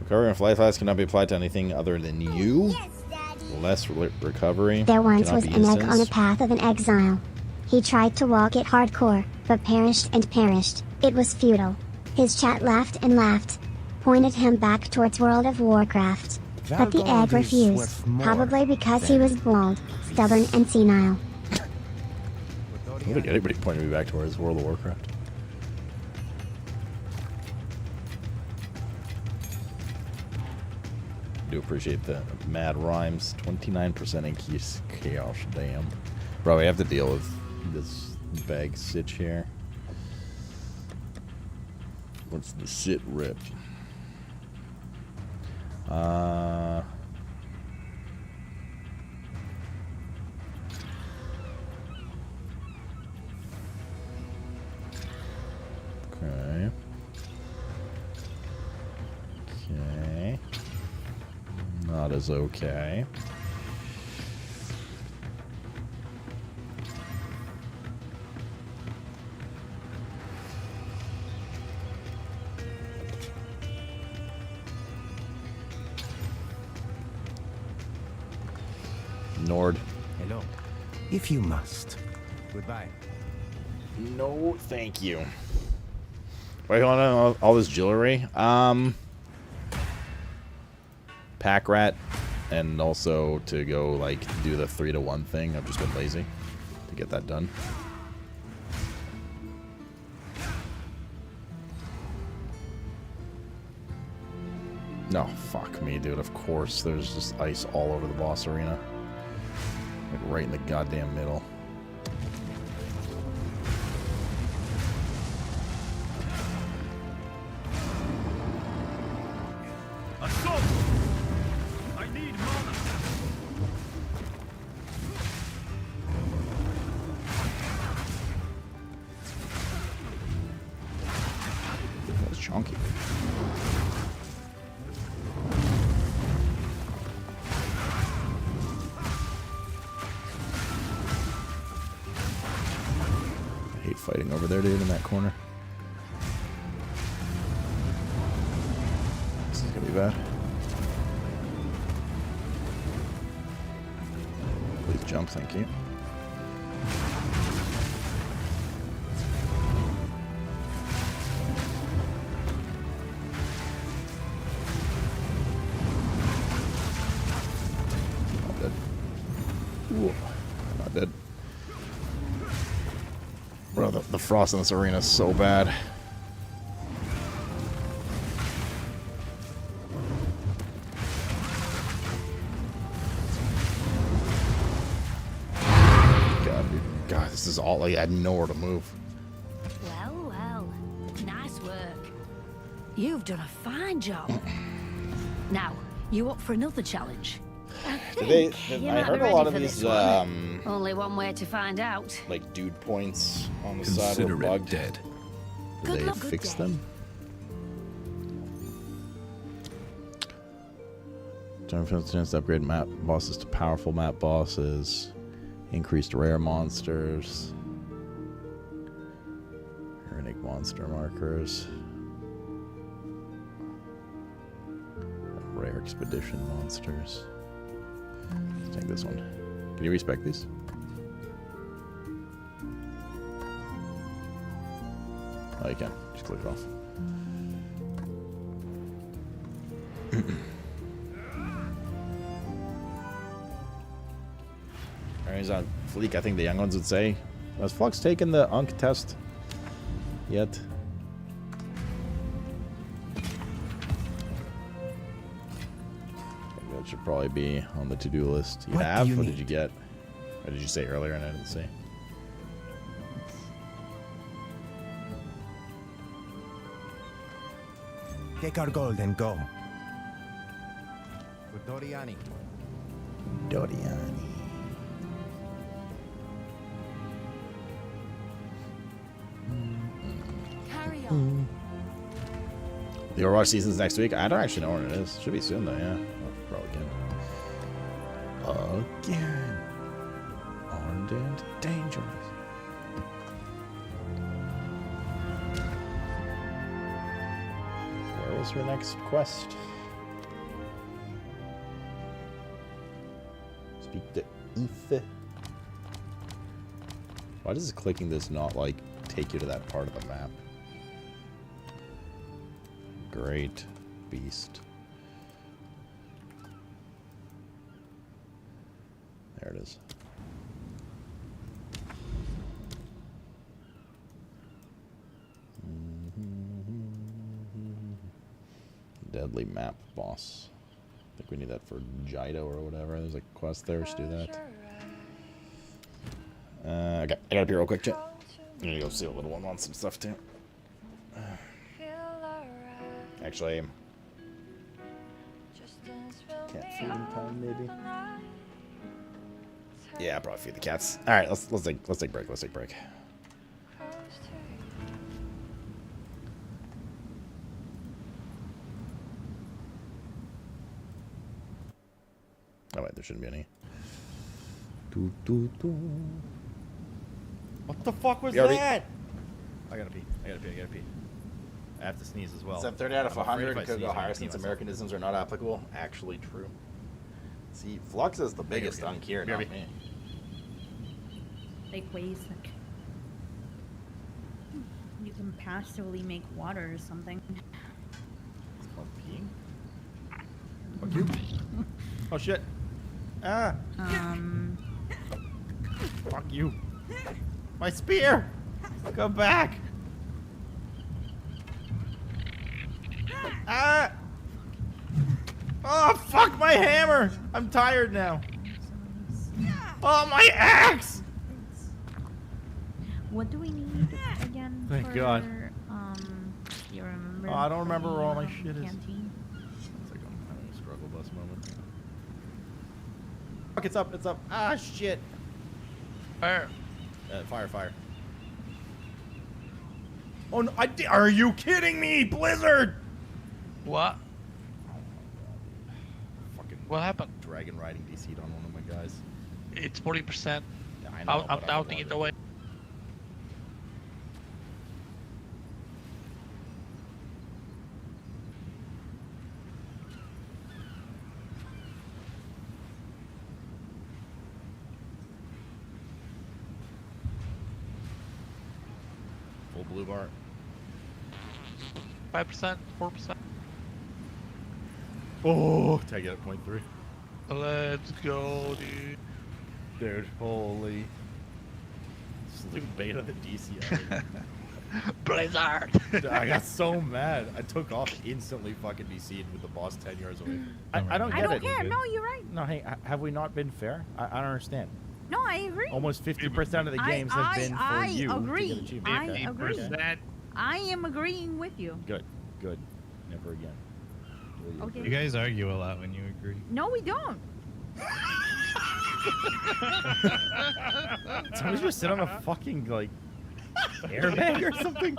Recovery and fly flask cannot be applied to anything other than you. Less recovery. There once cannot was be an egg on the instance. path of an exile. He tried to walk it hardcore, but perished and perished. It was futile. His chat laughed and laughed, pointed him back towards World of Warcraft. But the egg Valgold is refused, worth more probably because he than- was bald, stubborn, and senile. I don't think anybody pointed me back towards World of Warcraft. Do appreciate the mad rhymes. 29% increase chaos. Damn. Bro, we have to deal with this bag sitch here. What's the sit rip? Okay. Okay. Not as okay. Nord. Hello. If you must. Goodbye. No, thank you. Wait, hold on, all this jewelry. Pack rat, and also to go like do the 3-to-1 thing. I've just been lazy to get that done. No, fuck me, dude. Of course, there's just ice all over the boss arena, like right in the goddamn middle. Assault! I need mana! That was chunky. I hate fighting over there, dude, in that corner. bad. Please jump, thank you. Not dead. Ooh, not dead. Bro, the frost in this arena is so bad. God, this is all like I had nowhere to move. Well, well. Nice work. You've done a fine job. Now, you up for another challenge? I heard a lot of these only one way to find out. like dude points on the side were Consider it bugged. dead. Did they fix them? Time for chance to upgrade map bosses to powerful map bosses. Increased rare monsters. Runic monster markers. Rare expedition monsters. Let's take this one. Can you respec these? Oh, you can. Just click it off. He's on fleek, I think the young ones would say. Has Flux taken the Unk test yet? That should probably be on the to-do list. You have? What did you get? What did you say earlier and I didn't say? Take our gold and go. For Doriani. Doriani. Carry on. The Overwatch season's next week. I don't actually know when it is. Should be soon though, yeah. Probably can. Again. Armed and dangerous. Where is her next quest? Speak to Ethe. Why does clicking this not like take you to that part of the map? Great beast. There it is. Deadly map boss. I think we need that for Jido or whatever. There's a quest there. Let's do that. Okay, I gotta be real quick, chat. I'm gonna go see a little one wants some stuff too. Actually, cat feeding time maybe. Yeah, I'll probably feed the cats. All right, let's take a break. Let's take a break. Oh wait, there shouldn't be any. What the fuck was BRB. that? I gotta pee. I gotta pee. I have to sneeze as well. 730 out of I'm afraid 100 if I could sneeze, go I'm gonna higher pee since myself. Americanisms are not applicable. Actually true. See, Flux is the biggest unk here, not BRB. me. Like ways that you can passively make water or something. It's called peeing? Fuck you. Oh shit. Ah. Fuck you. My spear! Come back! Ah! Oh, fuck my hammer! I'm tired now. Oh, my axe! What do we need again? Thank for, God. You remember? Oh, I don't for remember the, where all my shit is. canteen? It's like I'm having a struggle bus moment. Fuck, it's up, it's up. Ah, shit. Fire. Fire. Oh, no, are you kidding me, Blizzard? What? Fucking What happened? Dragon riding DC'd on one of my guys. It's 40%. Yeah, I know, I'm but I doubting love it away. blue bar. 5%, 4%. Oh, tag it at 0.3. Let's go, dude. Dude, holy. Stupid beta the DCI. Blizzard. I got so mad. I took off instantly fucking DC'd with the boss 10 yards away. I don't get it. I don't care. No, you're right. No, hey, have we not been fair? I don't understand. No, I agree. Almost 50% of the games have been for you to agree. get achievement. I agree. I am agreeing with you. Good, good. Never again. Okay. You guys argue a lot when you agree. No, we don't. Somebody just sit on a fucking, like, airbag or something?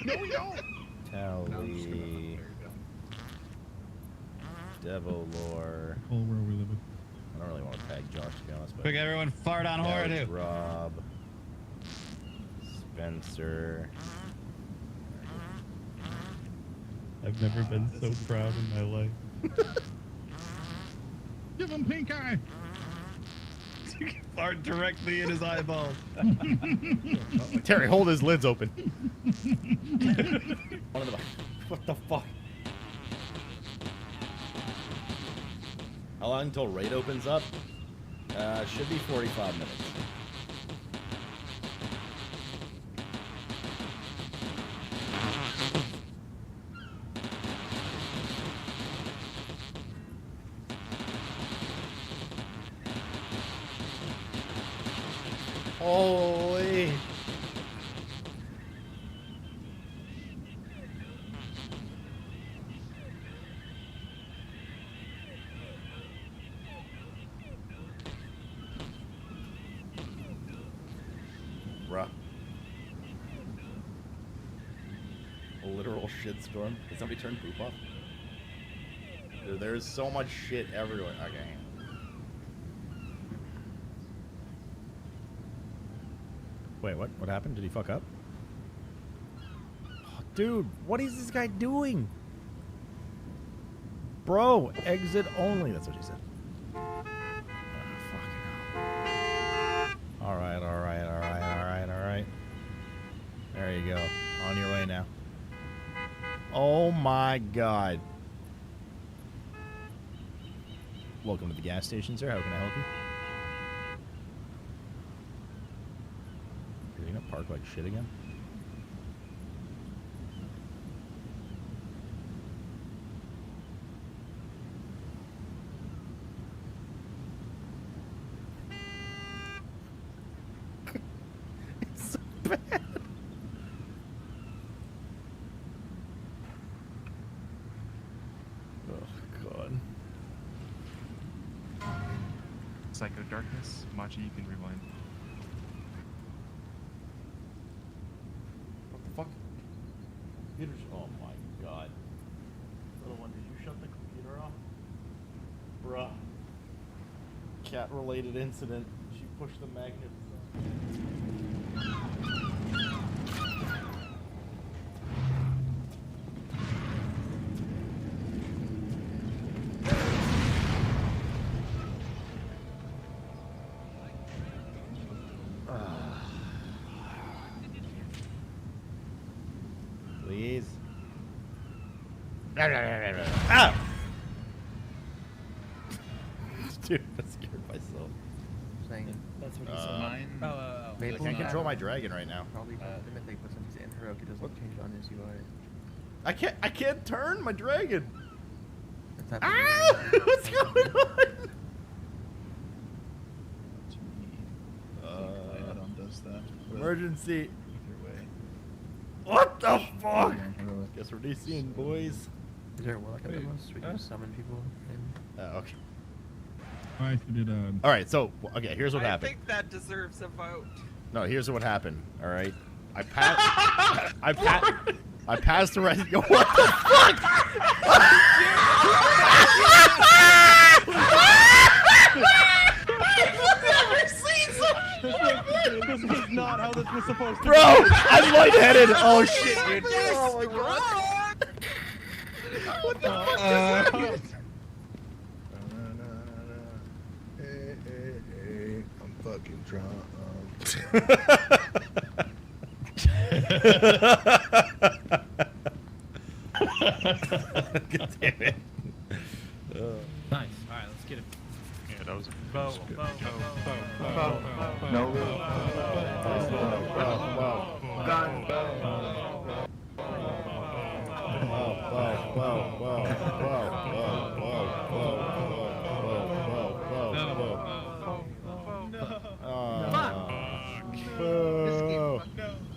No, we don't. Tally. Devil lore. Whole world we live in. I don't really want to tag Josh, to be honest. But Quick, everyone fart on Horadu. Rob. Spencer. I've never been so proud in my life. Give him pink eye. Fart directly in his eyeball. Terry, hold his lids open. What the fuck? How long until raid opens up? Should be 45 minutes. Holy. Bruh. A literal shitstorm. Did somebody turn poop off? Dude, there's so much shit everywhere. Okay. Wait, what? What happened? Did he fuck up? Oh, dude, what is this guy doing? Bro, exit only. That's what he said. Oh, fucking hell. Alright, alright, alright, alright, alright. There you go. On your way now. Oh my god. Welcome to the gas station, sir. How can I help you? Are you gonna park like shit again? It's so bad. Oh god. Psycho Darkness, Machi, you can rewind. What the fuck? Computer's. Oh my god. Little one, did you shut the computer off? Bruh. Cat related incident. She pushed the magnet. Please. Ah! Dude, I scared myself. Saying that's what he said. Mine. Maybe I can't control my dragon right now. Probably automatically, but since he's in heroic, it doesn't change on his UI. I can't turn my dragon. That's Ah! What's going on? Add-on does that. Emergency. Either way. What the fuck? Guess we're DCing, boys. Is there a warlock at the most? We can just summon people in. Oh, okay. I did All right, so okay, here's what happened. I think that deserves a vote. No, here's what happened. All right, I passed the rest. Yo, what the fuck? This is not how this was supposed to be. Bro, I'm lightheaded. Oh shit, dude. Oh my god. What the fuck just happened? I'm fucking Trump. God damn it. Nice. All right, let's get it. Yeah, that was. No.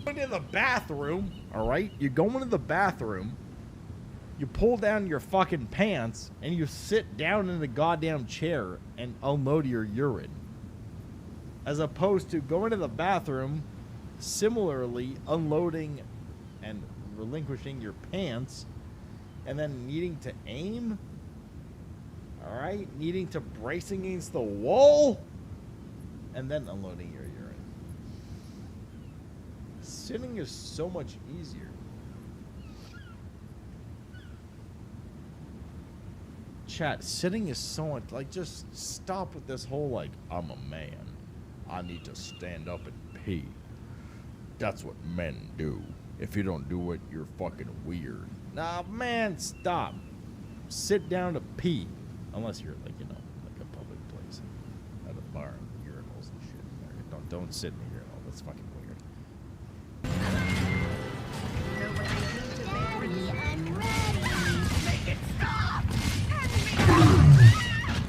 Going to the bathroom, all right? You go into the bathroom, you pull down your fucking pants, and you sit down in the goddamn chair and unload your urine. As opposed to going to the bathroom, similarly unloading and relinquishing your pants, and then needing to aim, all right? Needing to brace against the wall, and then unloading your urine. Sitting is so much easier. Chat, sitting is so much, like, just stop with this whole, like, I'm a man. I need to stand up and pee. That's what men do. If you don't do it, you're fucking weird. Nah, man, stop. Sit down to pee. Unless you're, like, you know, like a public place. At a bar, urinals and shit. Don't sit in the urinal. That's fucking weird.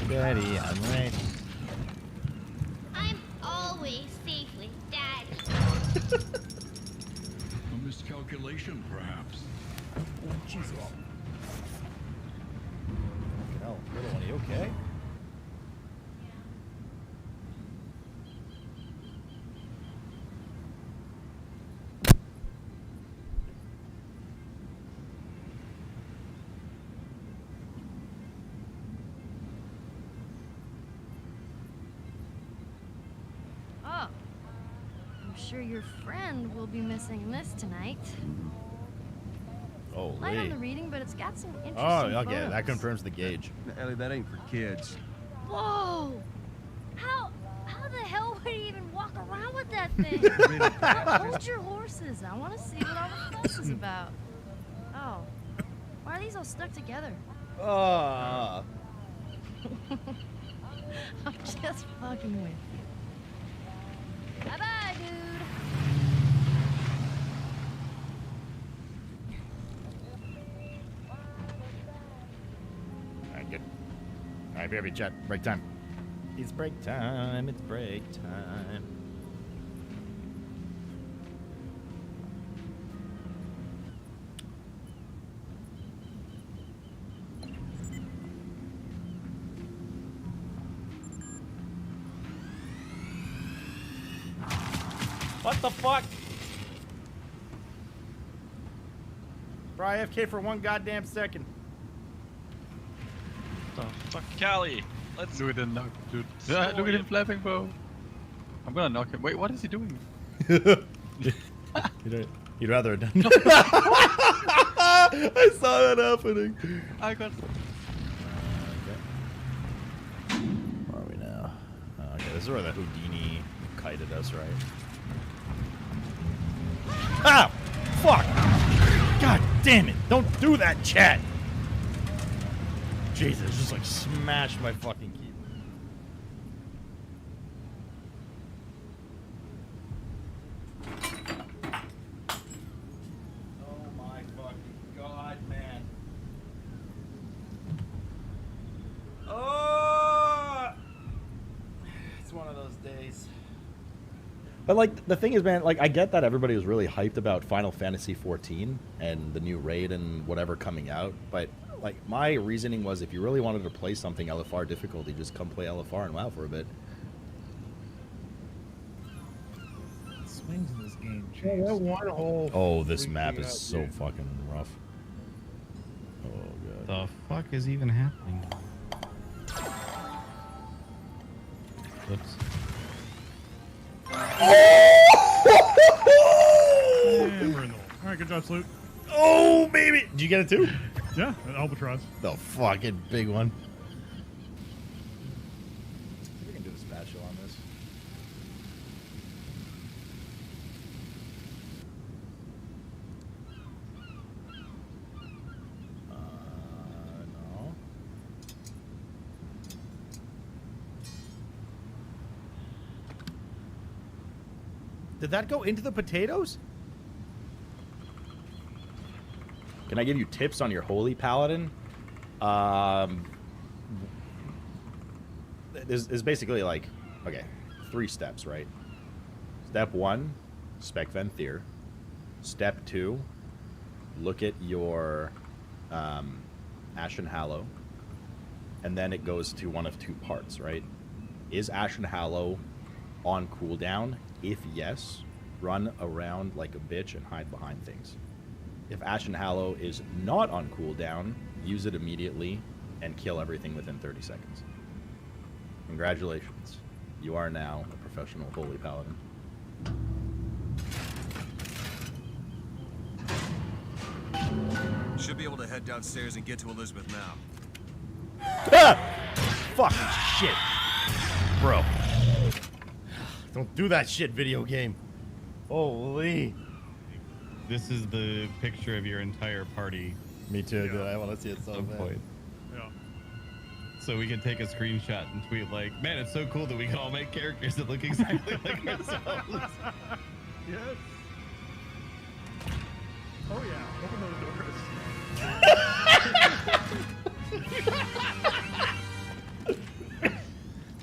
Daddy, I'm ready. I'm always safe with Daddy. A miscalculation, perhaps. Oh, Jesus. Fucking hell, little one, are you okay? Oh, I'm sure your friend will be missing this tonight. Oh, Light on the reading, but it's got some interesting oh, okay, photos. that confirms the gauge. Ellie, that ain't for kids. Whoa! How the hell would he even walk around with that thing? Hold your horses. I want to see what all the fuss is about. Oh, why are these all stuck together? Ah. I'm just fucking with you. Bye-bye, dude. Alright, good. Alright, baby, chat. Break time. It's break time. It's break time. What the fuck? Bro, I AFK for one goddamn second. The fuck? Callie, let's Look at the knock, dude. Yeah, look at him flapping, bro. I'm gonna knock him. Wait, what is he doing? You'd rather have done I saw that happening. I got. Where are we now? Okay, this is where the Houdini kited us, right? Ah! Fuck! God damn it! Don't do that, chat! Jesus, just like smashed my fucking keyboard. Oh my fucking god, man. Oh! It's one of those days. But, like, the thing is, man, like, I get that everybody was really hyped about Final Fantasy XIV and the new raid and whatever coming out, but, like, my reasoning was if you really wanted to play something LFR difficulty, just come play LFR and WoW for a bit. Swings in this game, Yeah, that one hole. Oh, this freaked map me is out, so dude. fucking rough. Oh, God. The fuck is even happening? Whoops. And we're in the hole. All right, good job, Salute. Oh, baby! Did you get it too? Yeah, an albatross. The fucking big one. We can do the spatula on this. Did that go into the potatoes? Can I give you tips on your holy paladin? Is basically like, okay, 3 steps, right? Step 1, spec Venthyr. Step 2, look at your Ashen Hallow. And then it goes to one of 2 parts, right? Is Ashen Hallow on cooldown? If yes, run around like a bitch and hide behind things. If Ashen Hallow is not on cooldown, use it immediately and kill everything within 30 seconds. Congratulations. You are now a professional holy paladin. Should be able to head downstairs and get to Elizabeth now. Ah! Fucking shit. Bro. Don't do that shit, video game. Holy. This is the picture of your entire party. Me too, dude. I want to see it so bad. Yeah. So we can take a screenshot and tweet like, man, it's so cool that we can all make characters that look exactly like ourselves. Yes. Oh yeah, open those doors.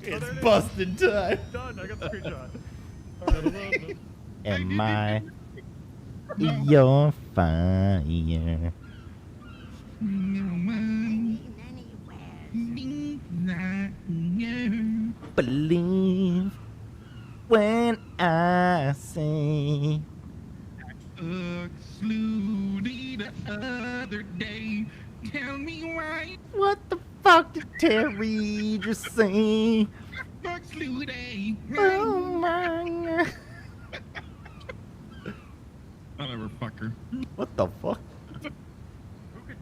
It's busted time. Done, I got the screenshot. Am I your fire? Believe when I say. Slooty the other day. Tell me why. What the fuck did Terry just say? Fuck Slooty. Oh my. Whatever, fucker. What the fuck? Luca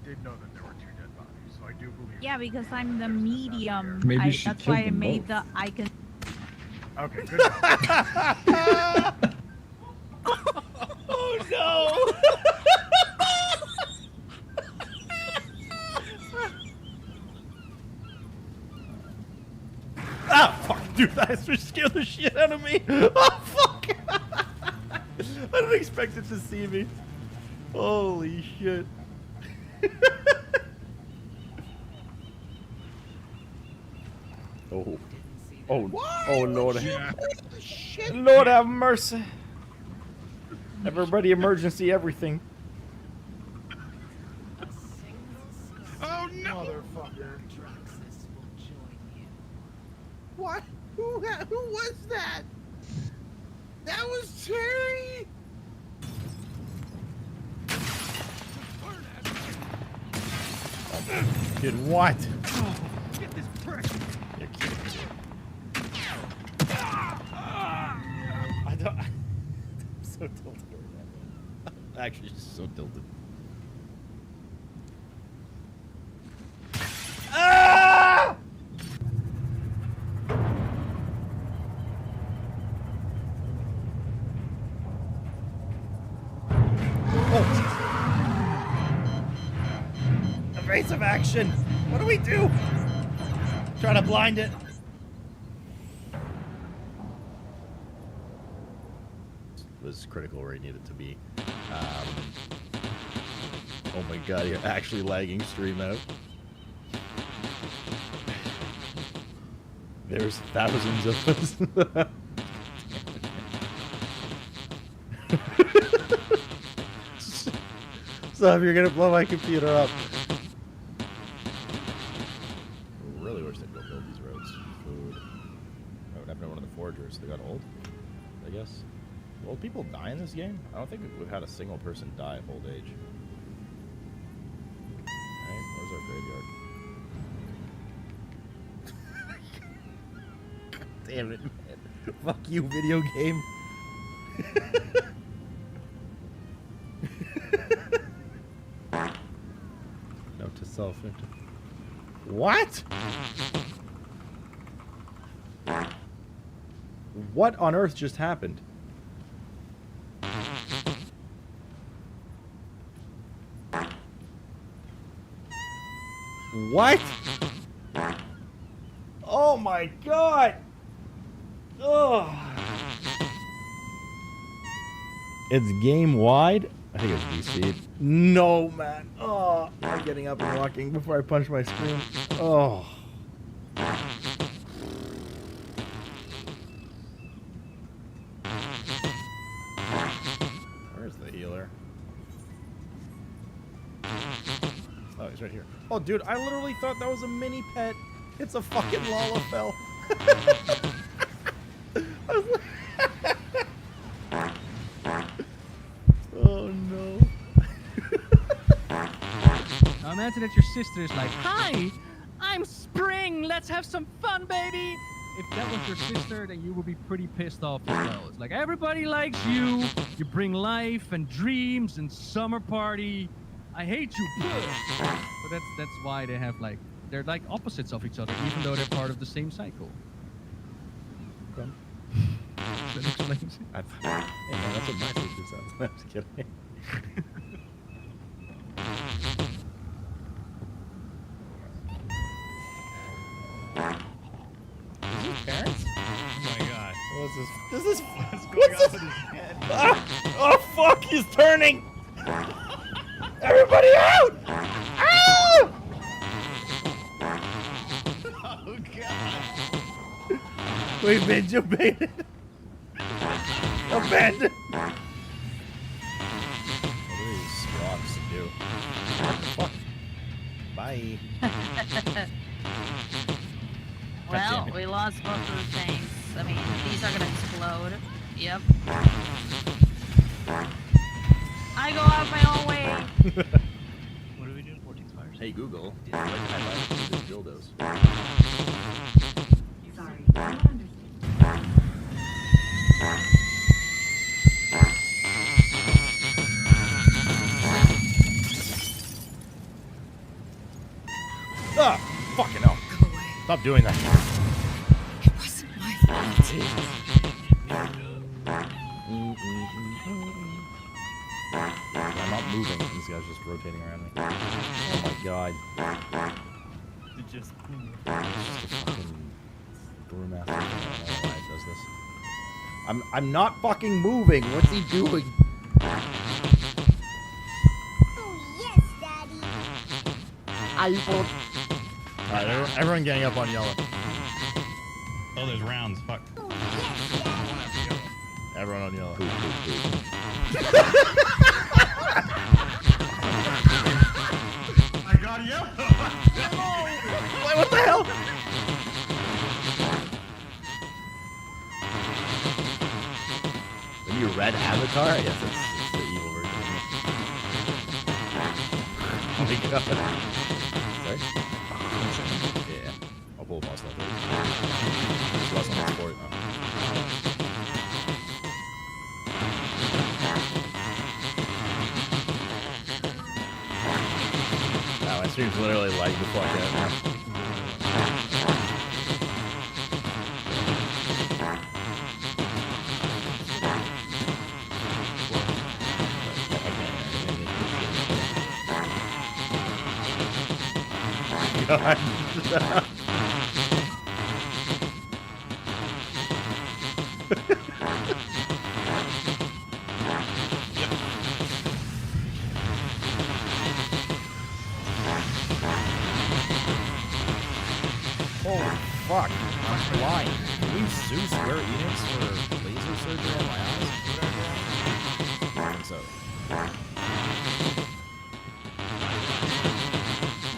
did know that there were 2 dead bodies, so I do believe. Yeah, because I'm the medium. Maybe she that's killed why I them made both. the icon. Okay, good. Oh no! Ah, fuck, dude, that scared the shit out of me. Oh, fuck. I didn't expect it to see me. Holy shit. Oh. Oh, oh, Lord. Lord have mercy. Everybody emergency everything. Oh no! Motherfucker. What? Who was that? That was Terry! Did what? Get this prick! I don't. I'm so tilted right now. Actually, just so tilted. Ah! Evasive action! What do we do? Try to blind it. Was critical where he needed to be. Oh my god, you're actually lagging stream out. There's thousands of us. So if you're gonna blow my computer up. I really wish they'd go build these roads. Food. Oh, what happened to one of the foragers? They got old? I guess. Will people die in this game? I don't think we've had a single person die of old age. Alright, where's our graveyard? God damn it, man. Fuck you, video game. Note to self. What? What on earth just happened? What? Oh my god! Oh. It's game wide. I think it's VC. No, man. Oh, I'm getting up and walking before I punch my screen. Oh. Where's the healer? Oh, he's right here. Oh, dude, I literally thought that was a mini pet. It's a fucking Lalafell. I was like... Oh no. Now imagine that your sister is like, "Hi, I'm Spring. Let's have some fun, baby." If that was your sister, then you would be pretty pissed off as well. It's like, everybody likes you. You bring life and dreams and summer party. I hate you. But that's why they have like, they're like opposites of each other, even though they're part of the same cycle. Okay. That explains it. Hey, man, that's what my sister sounds like. I'm just kidding. Is this parents? Oh my god. What's this? What's going What's on this? with his head? Oh fuck! He's turning. Everybody out! Ow! Oh god. We've been debated. Abandoned. What are these squawks to do? Fuck. Bye. Well, we lost both of the things. I mean, these are gonna explode. Yep. I go out my own way. What are we doing? 14 fires? Hey Google, do you like highlights of the dildos? Sorry. Ah! Fucking hell. Stop doing that. It wasn't my fault. I'm not moving. This guy's just rotating around me. Oh my god. It just... It's just a fucking brewmaster. I don't know why it does this. I'm not fucking moving. What's he doing? Oh, yes, Daddy. I will. Alright, everyone getting up on yellow. Oh, there's rounds. Fuck. Oh, yes, Daddy. Everyone on yellow. I got yellow. Wait, what the hell? The new red avatar? I guess it's the evil version. Oh my god. Sorry? Yeah. I'll pull boss level. It's less on the sport now. Wow, my stream's literally lagged the fuck out now. God. Holy fuck, I'm blind. Can we sue Square Enix for laser surgery on my eyes? I think so.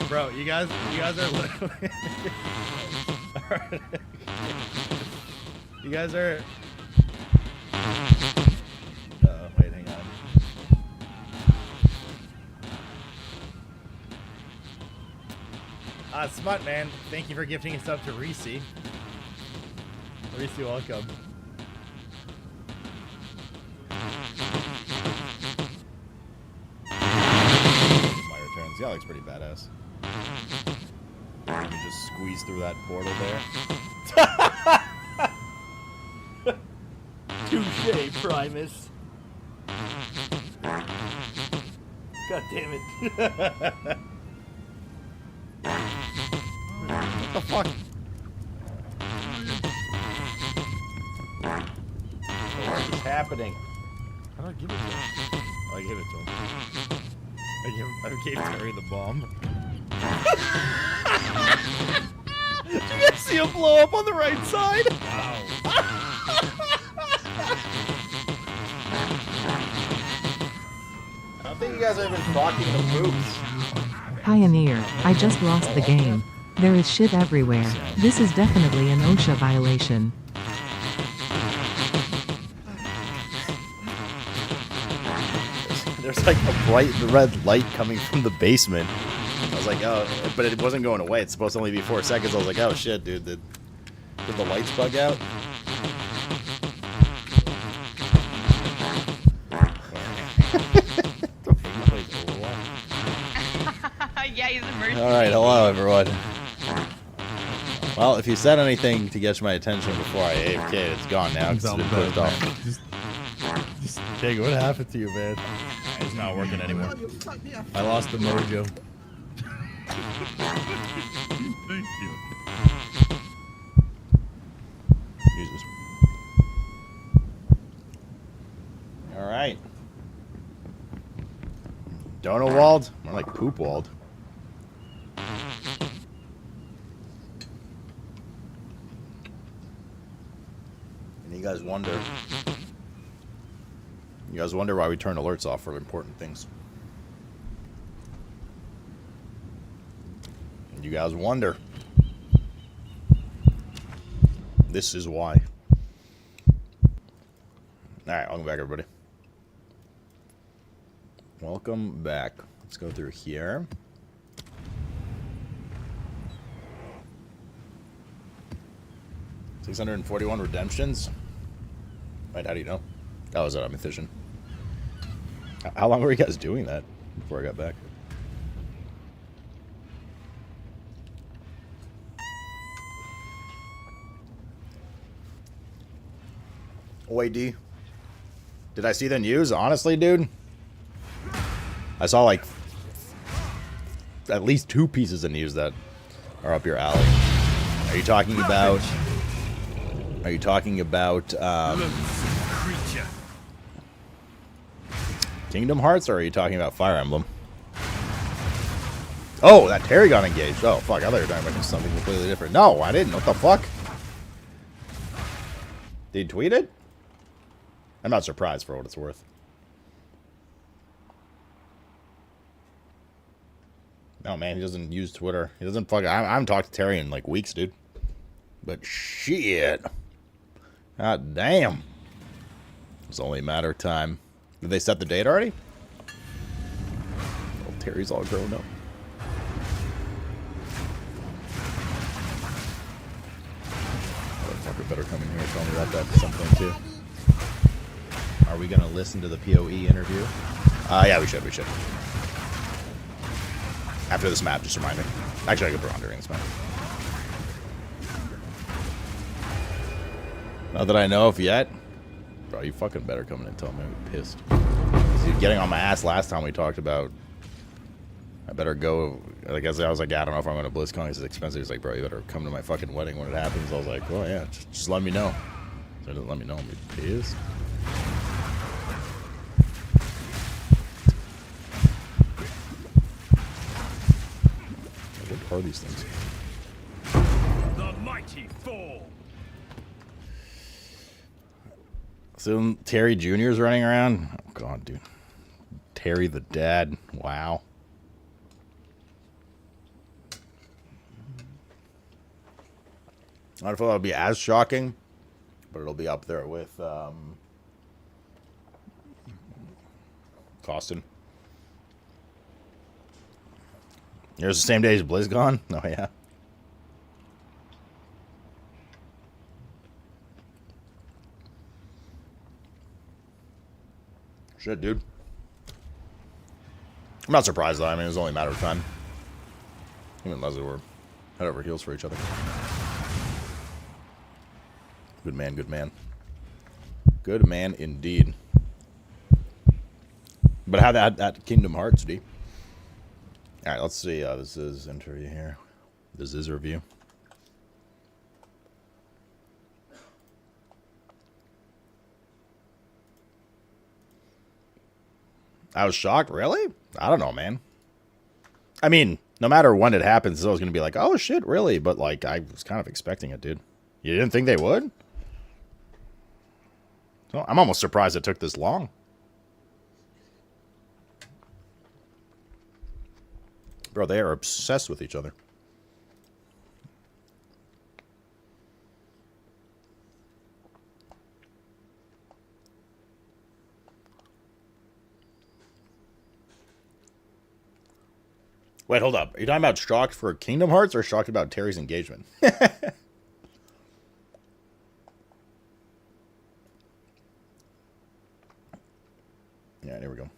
Bro, you guys are literally you guys are wait, hang on. Smut man, thank you for gifting us up to Reese. Reese, welcome. My returns. Yeah, looks pretty badass. Let me just squeeze through that portal there. Touche, Primus. God damn it. What the fuck? What is happening? How do I give it to him? Oh, I gave it to him. I gave Terry the bomb. Did you guys see him blow up on the right side? Wow. I don't think you guys are even talking to moves. Pioneer, I just lost the game. There is shit everywhere. This is definitely an OSHA violation. There's like a bright red light coming from the basement. I was like, oh, but it wasn't going away. It's supposed to only be 4 seconds. I was like, oh shit, dude, did the lights bug out? Yeah, he's emerging. All right, hello everyone. Well, if you said anything to get my attention before I AFK'd, it's gone now because it's been pushed off. Just Jake, what happened to you, man? It's not working anymore. I lost the mojo. Thank you. Jesus. All right. Donowald? More like Poopwald. And you guys wonder why we turn alerts off for important things. And you guys wonder. This is why. Alright, welcome back, everybody. Welcome back. Let's go through here. $641 redemptions. Wait, how do you know? Oh, is that a Mythician? How long were you guys doing that before I got back? Wait, D. Did I see the news? Honestly, dude? I saw like at least 2 pieces of news that are up your alley. Are you talking about Kingdom Hearts, or are you talking about Fire Emblem? Oh, that Terry got engaged. Oh, fuck. I thought you were talking about something completely different. No, I didn't. What the fuck? Did he tweet it? I'm not surprised for what it's worth. No, man, he doesn't use Twitter. He doesn't fuck. I haven't talked to Terry in like weeks, dude. But shit. God damn. It's only a matter of time. Did they set the date already? Oh, Terry's all grown up. Motherfucker better come in here and tell me about that at some point, too. Are we going to listen to the PoE interview? Yeah, we should. After this map, just remind me. Actually, I could put it on during this map. Not that I know of yet. Bro, you fucking better come in and tell me I'm pissed. See, getting on my ass last time we talked about I better go. Like, I was like, yeah, I don't know if I'm going to BlizzCon. It's expensive. He's like, bro, you better come to my fucking wedding when it happens. I was like, oh, yeah, just let me know. So he doesn't let me know. I'm pissed. What are these things? The mighty fall. So Terry Jr. is running around. Oh god, dude. Terry the dad. Wow. I don't know if it'll be as shocking, but it'll be up there with Costin. Here's the same day as BlizzCon? Oh, yeah. Shit, dude. I'm not surprised, though. I mean, it was only a matter of time. Him and Leslie were head over heels for each other. Good man, good man. Good man, indeed. But how that Kingdom Hearts, D? Alright, let's see. This is interview here. This is review. I was shocked. Really? I don't know, man. I mean, no matter when it happens, it's always going to be like, oh, shit, really? But, like, I was kind of expecting it, dude. You didn't think they would? So I'm almost surprised it took this long. Bro, they are obsessed with each other. Wait, hold up. Are you talking about shocked for Kingdom Hearts or shocked about Terry's engagement? Yeah, there we go.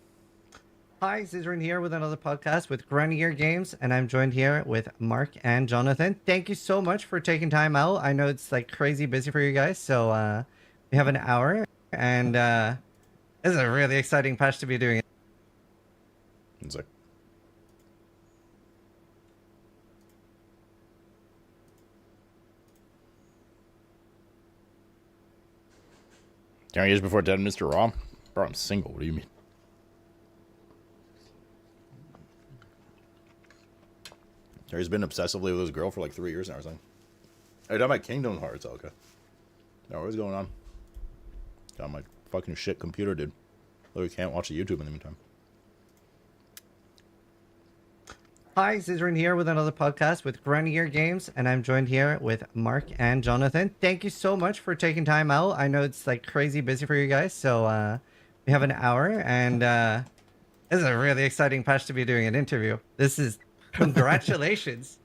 Hi, Zizrin here with another podcast with Grenier Games, and I'm joined here with Mark and Jonathan. Thank you so much for taking time out. I know it's like crazy busy for you guys, so we have an hour, and this is a really exciting patch to be doing. It's like, years before Dead Mr. Raw? Bro, I'm single. What do you mean? Terry's been obsessively with his girl for like 3 years now or something. Hey, talking about Kingdom Hearts, okay. No, what's going on? Got my fucking shit computer, dude. Literally can't watch the YouTube in the meantime. Hi, Zizrin here with another podcast with Grenier Games, and I'm joined here with Mark and Jonathan. Thank you so much for taking time out. I know it's like crazy busy for you guys, so we have an hour, and this is a really exciting patch to be doing an interview. This is congratulations.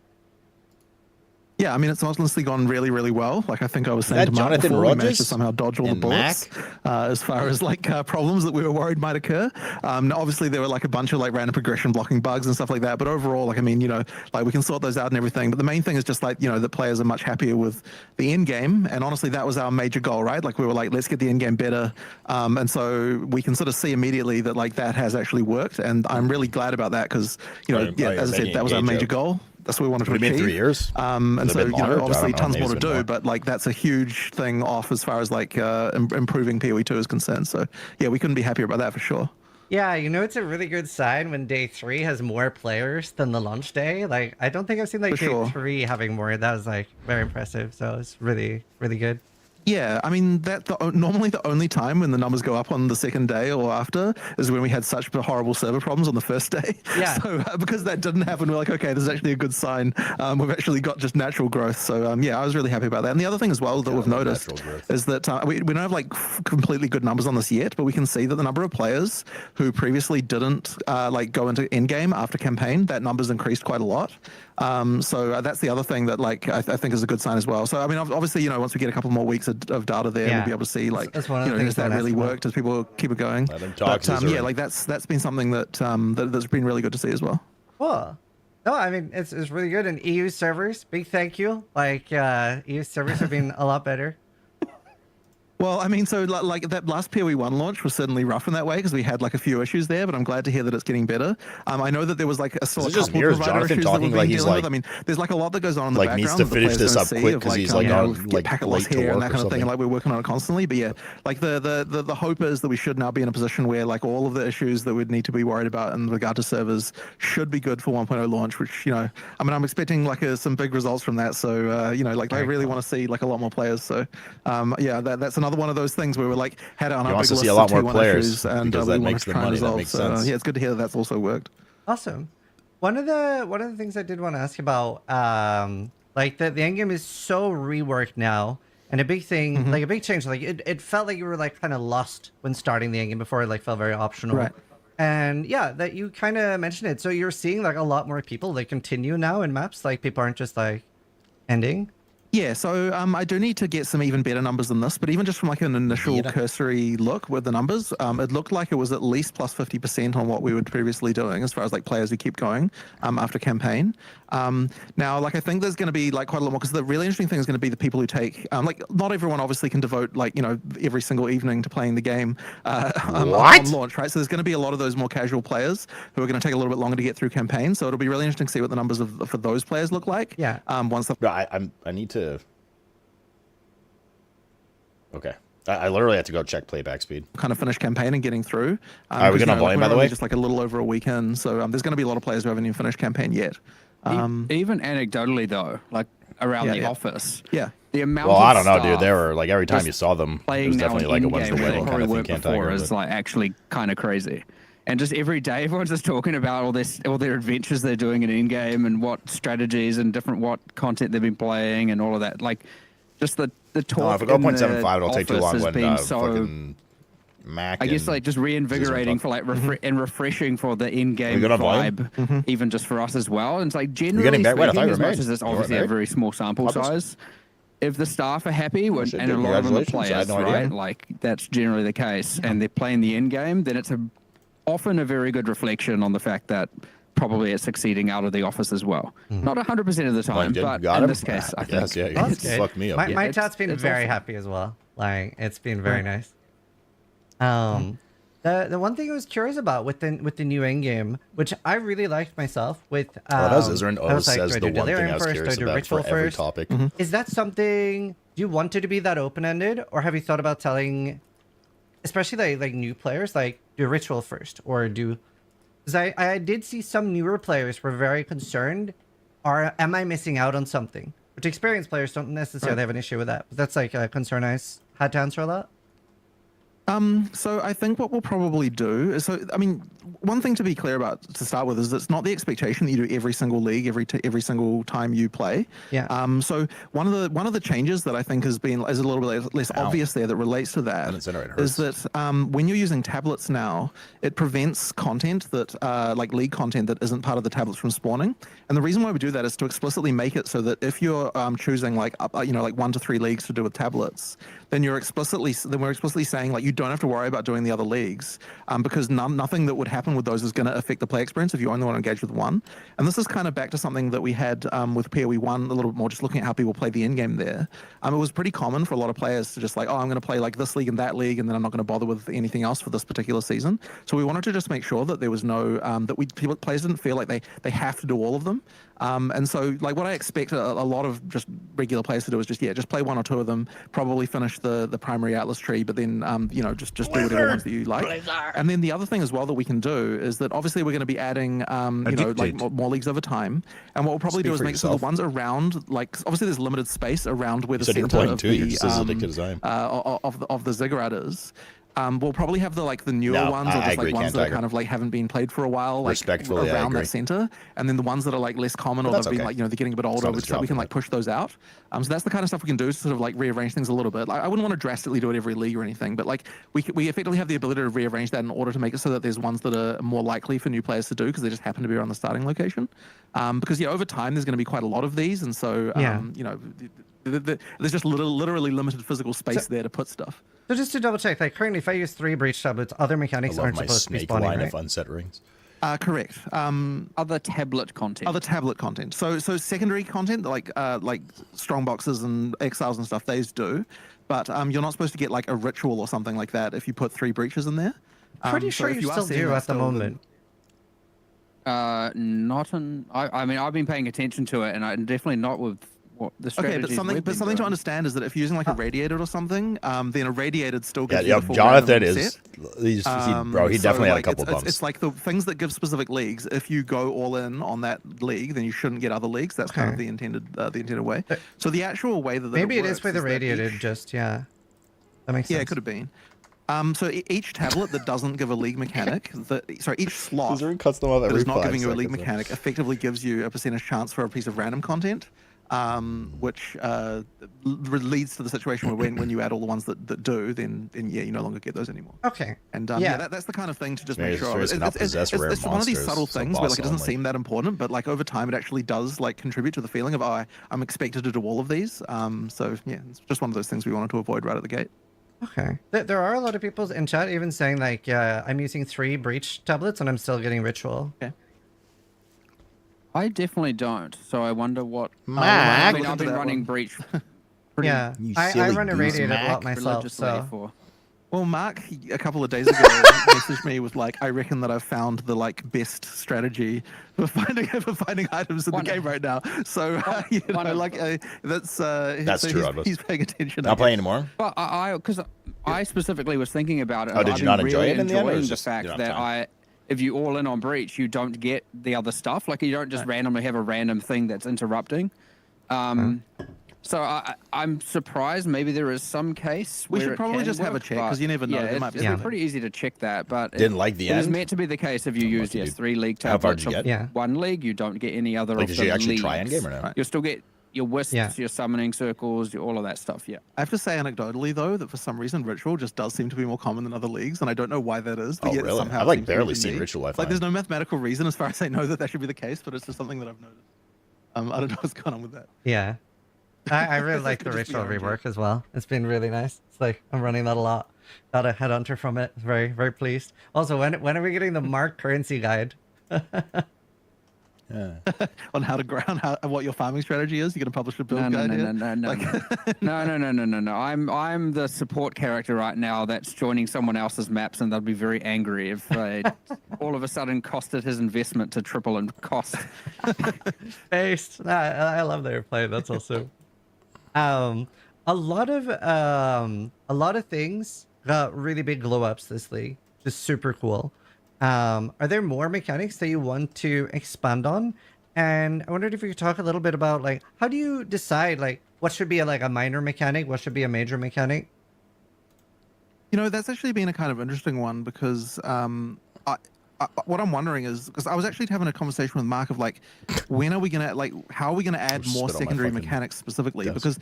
Yeah, I mean, it's honestly gone really, really well. Like, I think I was Is saying that to Mark Jonathan before, we managed Rogers to somehow dodge all the and bullets as far as, like, problems that we were worried might occur. Now, obviously, there were, like, a bunch of, like, random progression blocking bugs and stuff like that. But overall, like, I mean, you know, like, we can sort those out and everything. But the main thing is just, like, you know, that players are much happier with the end game. And honestly, that was our major goal, right? Like, we were like, let's get the end game better. And so we can sort of see immediately that, like, that has actually worked. And I'm really glad about that because, you know, yeah, as I said, that was our major goal. That's what we wanted to achieve. 3 years? And so, you know, obviously tons more to do, more. but like that's a huge thing off as far as like improving PoE2 is concerned. So yeah, we couldn't be happier about that for sure. Yeah, you know, it's a really good sign when day 3 has more players than the launch day. Like, I don't think I've seen like day 3 having more. That was like very impressive. So it's really, really good. Yeah, I mean, normally the only time when the numbers go up on the second day or after is when we had such horrible server problems on the first day. Yeah. So because that didn't happen, we're like, okay, this is actually a good sign. We've actually got just natural growth. So yeah, I was really happy about that. And the other thing as well that we've noticed is that we don't have like completely good numbers on this yet, but we can see that the number of players who previously didn't like go into endgame after campaign, that number's increased quite a lot. So that's the other thing that like I think is a good sign as well. So I mean, obviously, you know, once we get a couple more weeks of data there, we'll be able to see like, you know, has that really worked? Does people keep it going? But yeah, like that's been something that that's been really good to see as well. Cool. No, I mean it's really good. And EU servers, big thank you. Like EU servers have been a lot better. Well, I mean, so like that last PoE1 launch was certainly rough in that way because we had like a few issues there, but I'm glad to hear that it's getting better. I know that there was like a sort of couple of provider issues that we've been dealing with. I mean, there's like a lot that goes on in the background. Needs to finish this up quick because he's like on like packet loss here and that kind of thing, and like we're working on it constantly. But yeah, like the hope is that we should now be in a position where like all of the issues that we'd need to be worried about in regard to servers should be good for 1.0 launch. Which, you know, I mean, I'm expecting like some big results from that. So you know, like I really want to see like a lot more players. So yeah, that's another one of those things where we were like had it on our big list of T1 issues, and we want to try and resolve. So yeah, it's good to hear that that's also worked. Awesome. One of the things I did want to ask you about, like the end game is so reworked now, and a big thing, like a big change, like it felt like you were like kind of lost when starting the end game before. It like felt very optional. Right. And yeah, that you kind of mentioned it. So you're seeing like a lot more people that continue now in maps. Like people aren't just like ending. Yeah, so I do need to get some even better numbers than this, but even just from like an initial cursory look with the numbers, it looked like it was at least plus 50% on what we were previously doing as far as like players who keep going after campaign. Now, like I think there's going to be like quite a lot more because the really interesting thing is going to be the people who take, like not everyone obviously can devote like, you know, every single evening to playing the game on launch, right? So there's going to be a lot of those more casual players who are going to take a little bit longer to get through campaigns. So it'll be really interesting to see what the numbers for those players look like. Yeah. Once the I need to. Okay. I literally had to go check playback speed. Kind of finish campaign and getting through. Are we going to volume, by the way? Just like a little over a weekend, so there's going to be a lot of players who haven't even finished campaign yet. Even anecdotally though, like around the office. Yeah. The amount well, of I don't know, dude. staff They were like every time you saw them, it was definitely like a Wednesday wedding kind of thing. Can't before is like actually kind of crazy. And just every day, everyone's just talking about all their adventures they're doing in game and what strategies and what content they've been playing and all of that. Like, just the talk. No, if I go 0.75, it'll take too long when fucking Mac. I guess like just reinvigorating for like and refreshing for the in-game vibe, even just for us as well. And it's like generally speaking, as much as it's obviously a very small sample size, if the staff are happy and a lot of them are players, right? Like that's generally the case, and they're playing the in game, then it's often a very good reflection on the fact that probably it's succeeding out of the office as well. Not 100% of the time, but in this case, I think it's fucked me up. My chat's been very happy as well. Like it's been very nice. The one thing I was curious about with the new end game, which I really liked myself, with Isern says the one thing I was curious about for every topic. Is that something you wanted to be that open-ended, or have you thought about telling, especially like new players, like do ritual first, or do? Because I did see some newer players were very concerned, or am I missing out on something? Which experienced players don't necessarily have an issue with that, but that's like a concern I had to answer a lot. So I think what we'll probably do is, I mean, one thing to be clear about to start with is it's not the expectation that you do every single league every single time you play. Yeah. So one of the changes that I think is a little bit less obvious there that relates to that is that when you're using tablets now, it prevents content that like league content that isn't part of the tablets from spawning. And the reason why we do that is to explicitly make it so that if you're choosing like 1 to 3 leagues to do with tablets, then we're explicitly saying like you don't have to worry about doing the other leagues because nothing that would happen with those is going to affect the play experience if you only want to engage with one. And this is kind of back to something that we had with PoE 1 a little bit more, just looking at how people play the end game there. It was pretty common for a lot of players to just like, oh, I'm going to play like this league and that league, and then I'm not going to bother with anything else for this particular season. So we wanted to just make sure that there was no players didn't feel like they have to do all of them. And so like what I expect a lot of just regular players to do is just play 1 or 2 of them, probably finish the primary Atlas tree, but then just do whatever ones that you like. And then the other thing as well that we can do is that obviously we're going to be adding more leagues over time, and what we'll probably do is make sure the ones around, like obviously there's limited space around where the center of the ziggurat is. We'll probably have the newer ones, or just like ones that kind of like haven't been played for a while, like around that center, and then the ones that are like less common or they've been like they're getting a bit older, so we can like push those out. So that's the kind of stuff we can do to sort of like rearrange things a little bit. Like I wouldn't want to drastically do it every league or anything, but like we effectively have the ability to rearrange that in order to make it so that there's ones that are more likely for new players to do because they just happen to be around the starting location. Because over time there's going to be quite a lot of these, and so there's just literally limited physical space there to put stuff. So just to double check, like currently if I use 3 breach tablets, other mechanics aren't supposed to be spawning, right? Of unset rings. Correct. Other tablet content. So secondary content like strong boxes and exiles and stuff, those do, but you're not supposed to get like a ritual or something like that if you put 3 breaches in there. Pretty sure you still do at the moment. I mean, I've been paying attention to it, and I'm definitely not with what the strategy. Okay, but something to understand is that if you're using like a radiated or something, then a radiated still gives you the full Jonathan is, he definitely had a couple bumps. It's like the things that give specific leagues. If you go all in on that league, then you shouldn't get other leagues. That's kind of the intended way. So the actual way that maybe it is with the radiated. That makes sense. Yeah, it could have been. So each tablet that doesn't give a league mechanic, each slot that is not giving you a league mechanic effectively gives you a percentage chance for a piece of random content, which leads to the situation where when you add all the ones that do, then you no longer get those anymore. Okay. And that's the kind of thing to just make sure. It's one of these subtle things where like it doesn't seem that important, but like over time it actually does like contribute to the feeling of I'm expected to do all of these. So yeah, it's just one of those things we wanted to avoid right at the gate. Okay. There are a lot of people in chat even saying like, I'm using 3 breach tablets and I'm still getting ritual. Okay. I definitely don't, so I wonder what. Mac, I've been running breach. Yeah, I run a radiated a lot myself. So. Well, Mark a couple of days ago messaged me with like, I reckon that I've found the like best strategy for finding items in the game right now. So that's true. He's paying attention. Not playing anymore. But because I specifically was thinking about it. Oh, did you not enjoy really it in the end? Or enjoying the just, fact that if you all in on breach, you don't get the other stuff. Like you don't just randomly have a random thing that's interrupting. So I'm surprised. Maybe there is some case. We should probably just have a check because you never know. Yeah, There might be it's pretty easy to check that. But Didn't like the It was end? meant to be the case if you used 3 league How far tablets did you of get? one league, you don't get any other. Like, of did you the actually leagues. try endgame or no? You'll still get your wisps, your summoning circles, all of that stuff. Yeah. I have to say anecdotally though that for some reason ritual just does seem to be more common than other leagues, and I don't know why that is. But Oh, yet really? somehow I've it seems to be barely for seen me. ritual. Like there's no mathematical reason as far as I know that should be the case, but it's just something that I've noticed. I don't know what's going on with that. Yeah. I really like the ritual rework as well. It's been really nice. It's like I'm running that a lot. Got a headhunter from it. Very, very pleased. Also, when are we getting the Mark currency guide? On how to ground, what your farming strategy is. You're gonna publish a build guide here? No. I'm the support character right now that's joining someone else's maps, and they'll be very angry if all of a sudden costed his investment to triple in cost. Based. I love that you're playing. That's also. A lot of things got really big glow ups this league. Just super cool. Are there more mechanics that you want to expand on? And I wondered if you could talk a little bit about like how do you decide like what should be a minor mechanic, what should be a major mechanic? You know, that's actually been a kind of interesting one because what I'm wondering is because I was actually having a conversation with Mark of like, when are we gonna like how are we gonna add more secondary mechanics specifically? Because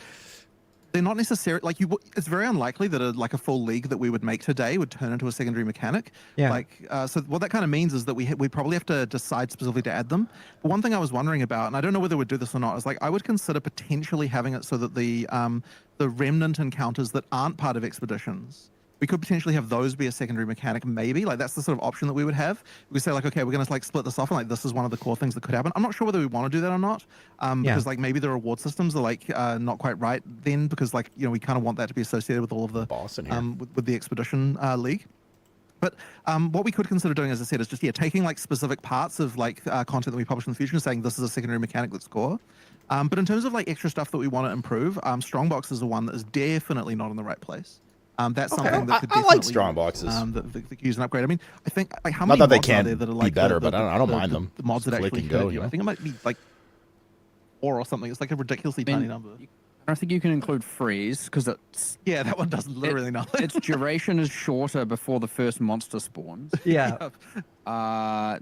they're not necessarily like it's very unlikely that a full league that we would make today would turn into a secondary mechanic. Yeah. Like so what that kind of means is that we probably have to decide specifically to add them. But one thing I was wondering about, and I don't know whether we'd do this or not, is like I would consider potentially having it so that the remnant encounters that aren't part of expeditions, we could potentially have those be a secondary mechanic, maybe. Like, that's the sort of option that we would have. We say, like, okay, we're going to, like, split this off, and, like, this is one of the core things that could happen. I'm not sure whether we want to do that or not, because, like, maybe the reward systems are, like, not quite right then, because, like, you know, we kind of want that to be associated with all of the... Boss in here. With the Expedition League. But what we could consider doing, as I said, is just, taking, like, specific parts of, like, content that we publish in the future and saying this is a secondary mechanic that's core. But in terms of, like, extra stuff that we want to improve, Strongbox is the one that is definitely not in the right place. That's something that could definitely... I like strong boxes. That use an upgrade. I mean, I think like how Not many that they mods can't are there that are like be better, but I don't mind them. The mods that Just actually click and go, you. you know? I think it might be like 4 or something. It's like a ridiculously tiny number. I don't think you can include freeze because it's that one does literally nothing. Its duration is shorter before the first monster spawns. Yeah.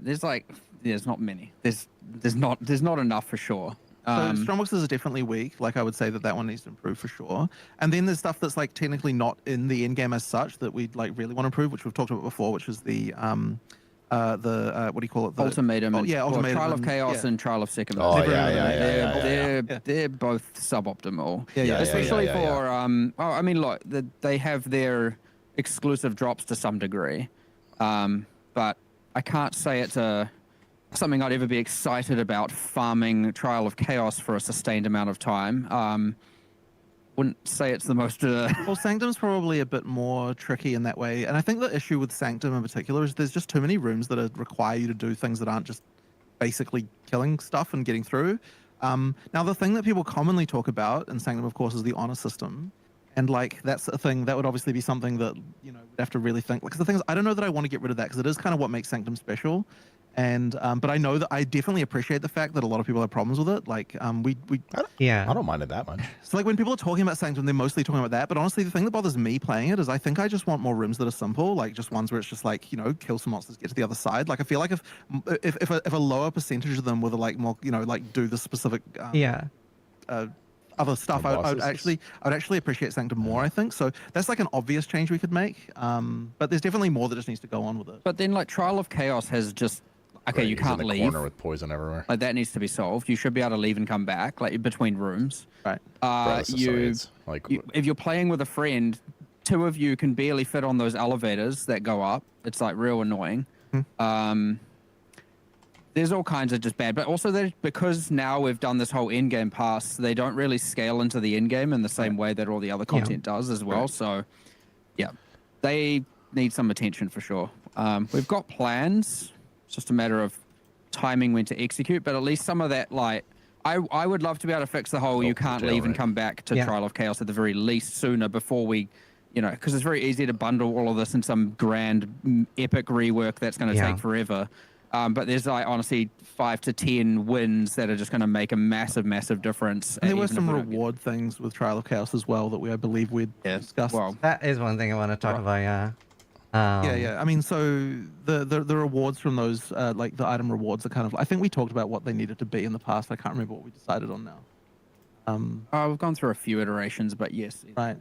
There's not many. There's not enough for sure. So Strongboxes are definitely weak. Like, I would say that one needs to improve for sure. And then there's stuff that's like technically not in the end game as such that we'd like really want to improve, which we've talked about before, which is the what do you call it? The Ultimatum. Ultimatum. Trial of Chaos and Trial of Second. Oh, They're both suboptimal. Yeah, Especially for I mean, look, they have their exclusive drops to some degree, but I can't say it's something I'd ever be excited about farming Trial of Chaos for a sustained amount of time. Wouldn't say it's the most... Well, Sanctum's probably a bit more tricky in that way. And I think the issue with Sanctum in particular is there's just too many rooms that require you to do things that aren't just basically killing stuff and getting through. Now, the thing that people commonly talk about in Sanctum, of course, is the honor system. And, like, that's a thing that would obviously be something that, you know, we'd have to really think. Because the thing is, I don't know that I want to get rid of that because it is kind of what makes Sanctum special. And but I know that I definitely appreciate the fact that a lot of people have problems with it. Like I don't mind it that much. So like when people are talking about Sanctum, they're mostly talking about that. But honestly, the thing that bothers me playing it is I think I just want more rooms that are simple, like just ones where it's just like, you know, kill some monsters, get to the other side. Like I feel like if a lower percentage of them were like more, you know, like do the specific other stuff, I would actually appreciate Sanctum more, I think. So that's like an obvious change we could make. But there's definitely more that just needs to go on with it. But then like Trial of Chaos has just okay, you can't leave. Corner with poison everywhere. Like that needs to be solved. You should be able to leave and come back, like between rooms. Right. If you're playing with a friend, 2 of you can barely fit on those elevators that go up. It's like real annoying. There's all kinds of just bad, but also because now we've done this whole in-game pass, they don't really scale into the in-game in the same way that all the other content does as well. Right. So, yeah, they need some attention for sure. We've got plans. It's just a matter of timing when to execute, but at least some of that, like, I would love to be able to fix the whole you can't leave and come back to Trial of Chaos at the very least sooner before we you know, because it's very easy to bundle all of this in some grand epic rework that's going to take forever. But there's like honestly 5 to 10 wins that are just going to make a massive difference. And there were some reward things with Trial of Chaos as well that I believe we'd discussed. Well, that is one thing I want to talk about. Yeah. Yeah. I mean, so the rewards from those, like the item rewards, are kind of. I think we talked about what they needed to be in the past. I can't remember what we decided on now. We've gone through a few iterations, but yes. Right.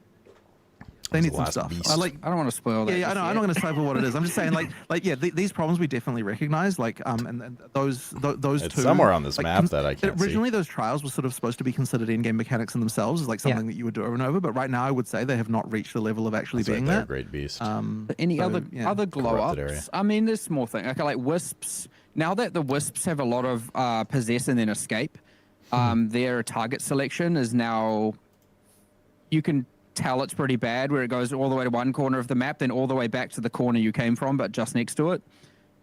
They need some stuff. I don't want to spoil that. Yeah, I know. I'm not going to say what it is. I'm just saying, these problems we definitely recognize. And those it's two. Somewhere on this map that I can't originally, see. those trials were sort of supposed to be considered in-game mechanics in themselves, as like something that you would do over and over. But right now, I would say they have not reached the level of actually being that. Great beast. Any other glow ups? I mean, there's small things. Okay, like wisps. Now that the wisps have a lot of possess and then escape, their target selection is now. You can tell it's pretty bad where it goes all the way to one corner of the map, then all the way back to the corner you came from, but just next to it.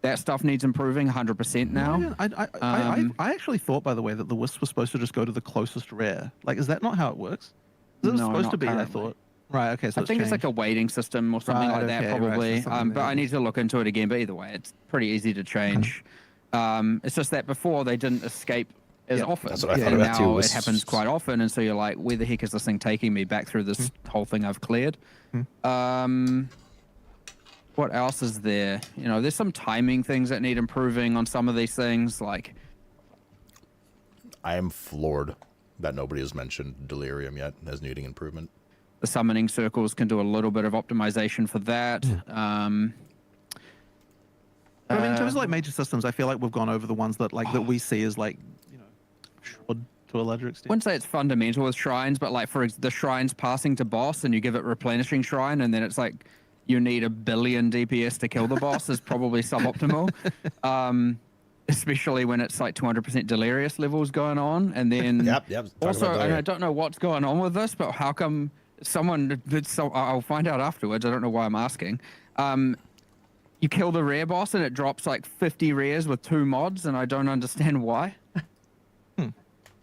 That stuff needs improving 100% now. I actually thought, by the way, that the wisps were supposed to just go to the closest rare. Like, is that not how it works? It was supposed to be, currently. I thought. Right, okay, so I think it's like a weighting system or something like that, probably. But I need to look into it again. But either way, it's pretty easy to change. It's just that before they didn't escape as often. That's what I thought about now too. It happens quite often, and so you're like, where the heck is this thing taking me back through this whole thing I've cleared? What else is there? You know, there's some timing things that need improving on some of these things. Like, I am floored that nobody has mentioned Delirium yet as needing improvement. The summoning circles can do a little bit of optimization for that. I mean, in terms of like major systems, I feel like we've gone over the ones that that we see as like, to a larger extent. I wouldn't say it's fundamental with shrines, but like for the shrines passing to boss and you give it replenishing shrine and then it's like you need 1 billion DPS to kill the boss is probably suboptimal. Especially when it's like 200% delirious levels going on. And then also, and I don't know what's going on with this, but how come I'll find out afterwards. I don't know why I'm asking. You kill the rare boss and it drops like 50 rares with 2 mods and I don't understand why.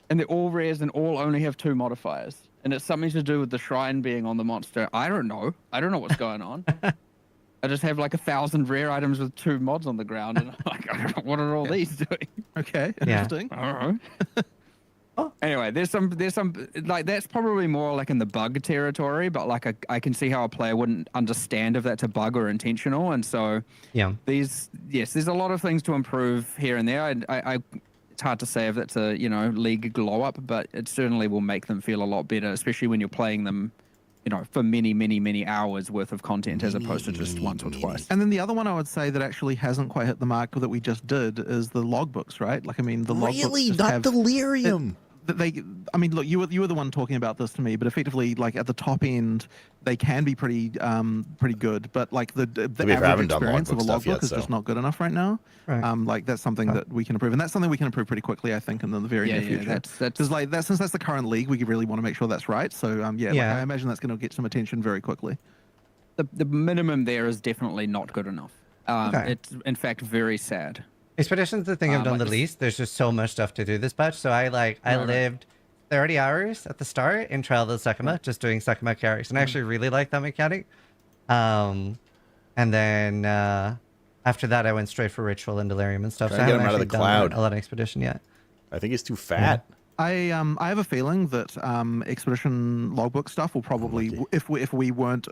And they're all rares and all only have 2 modifiers. And it's something to do with the shrine being on the monster. I don't know. I don't know what's going on. I just have like 1,000 rare items with 2 mods on the ground. And I'm like, I don't know, what are all these doing? Okay, interesting. I don't know. Anyway, there's some like that's probably more like in the bug territory, but like I can see how a player wouldn't understand if that's a bug or intentional. And so there's a lot of things to improve here and there. It's hard to say if that's a league glow up, but it certainly will make them feel a lot better, especially when you're playing them, for many hours worth of content as opposed to just once or twice. And then the other one I would say that actually hasn't quite hit the mark that we just did is the logbooks, right? Like, I mean, the logbooks really not Delirium. Look, you were the one talking about this to me, but effectively, like at the top end, they can be pretty good, but like the average experience of a logbook is just not good enough right now. Right. Like that's something that we can improve, and that's something we can improve pretty quickly, I think, in the very near future. Because like since that's the current league, we really want to make sure that's right. So like, I imagine that's going to get some attention very quickly. The minimum there is definitely not good enough. It's in fact very sad. Expedition's the thing I've done the least. There's just so much stuff to do this patch. So I lived 30 hours at the start in Trial of the Sakuma, just doing Sakuma carries. And I actually really like that mechanic. And then after that, I went straight for Ritual and Delirium and stuff. So I haven't actually done a lot of Expedition yet. I think he's too fat. I have a feeling that Expedition logbook stuff will probably, if we weren't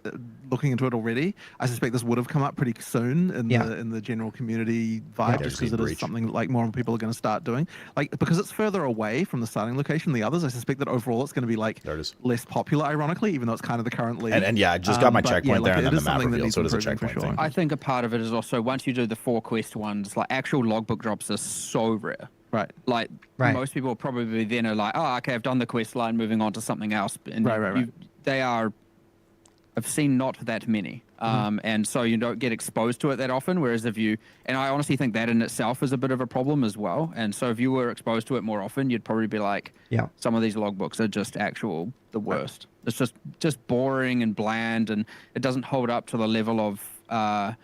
looking into it already, I suspect this would have come up pretty soon in the general community vibe, just because it is something that like more people are going to start doing. Like because it's further away from the starting location than the others, I suspect that overall it's going to be like less popular, ironically, even though it's kind of the current league. And I just got my checkpoint there, and then the map revealed, so it is a checkpoint thing. I think a part of it is also once you do the 4 quest ones, like actual logbook drops are so rare. Right. Like most people probably then are like, oh, okay, I've done the quest line, moving on to something else. And they are, I've seen not that many. And so you don't get exposed to it that often. Whereas and I honestly think that in itself is a bit of a problem as well. And so if you were exposed to it more often, you'd probably be like, some of these logbooks are just the worst. It's just boring and bland, and it doesn't hold up to the level of,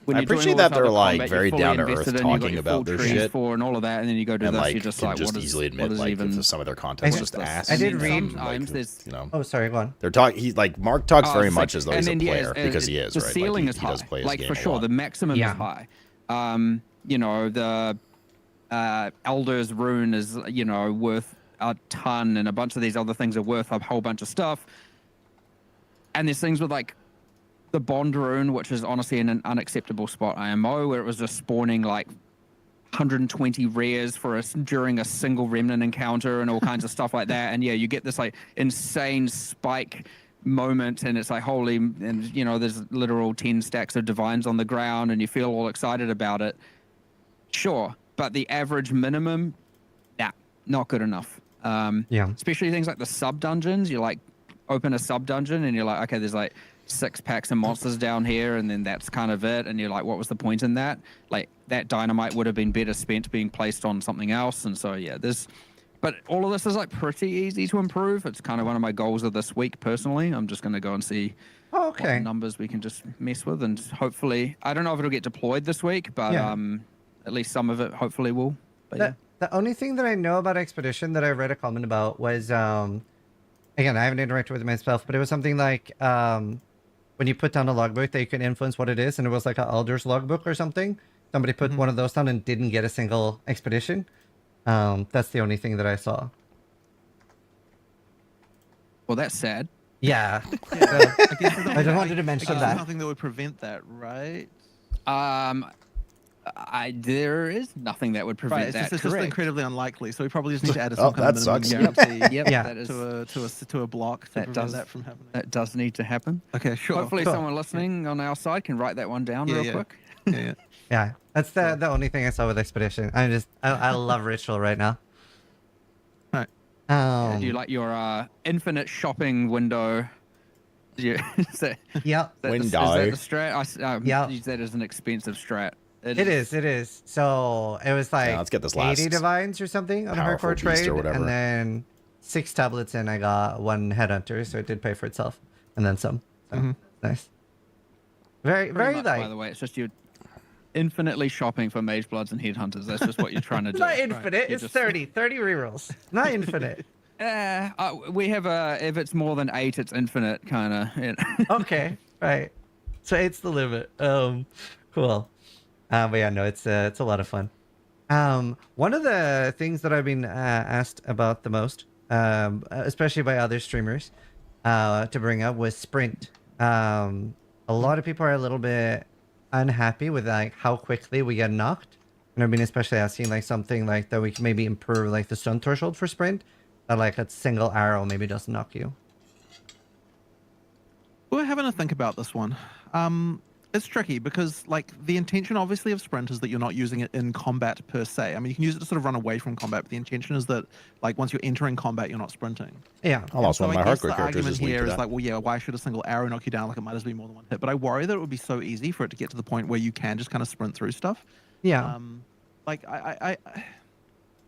when I you're doing appreciate all that this they're other like combat, very you're fully down to invested earth in, you've got talking your full about their trees shit. for and all of that, and then you go do And this. like You're just can like, just what is, easily admit what is like even? if some of their content is just ass. I did read. Sometimes there's, you know. Oh, sorry, go on. They're talking. He's like Mark talks very much as though and he's a then, yeah, player because he is. The right? ceiling like, is he high, does play his like game for a sure. lot. The maximum is high. You know, the Elder's rune is, you know, worth a ton, and a bunch of these other things are worth a whole bunch of stuff. And there's things with like the Bond rune, which is honestly in an unacceptable spot IMO, where it was just spawning like 120 rares for us during a single remnant encounter and all kinds of stuff like that. And yeah, you get this like insane spike moment, and it's like holy, and you know, there's literal 10 stacks of divines on the ground, and you feel all excited about it. Sure, but the average minimum, nah, not good enough. Yeah. Especially things like the sub dungeons. You like open a sub dungeon and you're like, okay, there's like 6 packs of monsters down here, and then that's kind of it. And you're like, what was the point in that? Like that dynamite would have been better spent being placed on something else. And so yeah, but all of this is like pretty easy to improve. It's kind of one of my goals of this week personally. I'm just going to go and see what numbers we can just mess with, and hopefully, I don't know if it'll get deployed this week, but at least some of it hopefully will. But the only thing that I know about Expedition that I read a comment about was, again, I haven't interacted with it myself, but it was something like when you put down a logbook that you can influence what it is, and it was like an Elder's logbook or something. Somebody put one of those down and didn't get a single expedition. That's the only thing that I saw. Well, that's sad. Yeah. I guess I just wanted to mention that. Nothing that would prevent that, right? There is nothing that would prevent that. It's just incredibly unlikely. So we probably just need to add Oh, some kind that of minimum sucks. guarantee Yep, that is, to a block to prevent that from happening. That does need to happen. Okay, sure. Hopefully someone listening on our side can write that one down real quick. Yeah, that's the only thing I saw with Expedition. I love Ritual right now. Do you like your infinite shopping window? Is that Window. Is that the strat? I use that as an expensive strat. It is. So it was like let's get this 80 divines or something on a powerful hardcore trade, beast or whatever. and then 6 tablets in, I got 1 headhunter, so it did pay for itself, and then some. So nice. Very Pretty much, like. by the way, it's just you infinitely shopping for mage bloods and headhunters. That's just what you're trying to do. Not infinite. It's 30 rerolls. Not infinite. We have if it's more than 8, it's infinite kind of. You know? Okay, right. So 8's the limit. Cool. But yeah, no, it's a lot of fun. One of the things that I've been asked about the most, especially by other streamers, to bring up was sprint. A lot of people are a little bit unhappy with like how quickly we get knocked, and I've been especially asking like something like that we can maybe improve like the stun threshold for sprint, that like a single arrow maybe doesn't knock you. We're having to think about this one. It's tricky because like the intention obviously of sprint is that you're not using it in combat per se. I mean, you can use it to sort of run away from combat, but the intention is that like once you're entering combat, you're not sprinting. Yeah. I lost one of my hardcore characters. The argument here is like, well, yeah, why should a single arrow knock you down? Like it might as well be more than one hit. But I worry that it would be so easy for it to get to the point where you can just kind of sprint through stuff. Yeah. Like I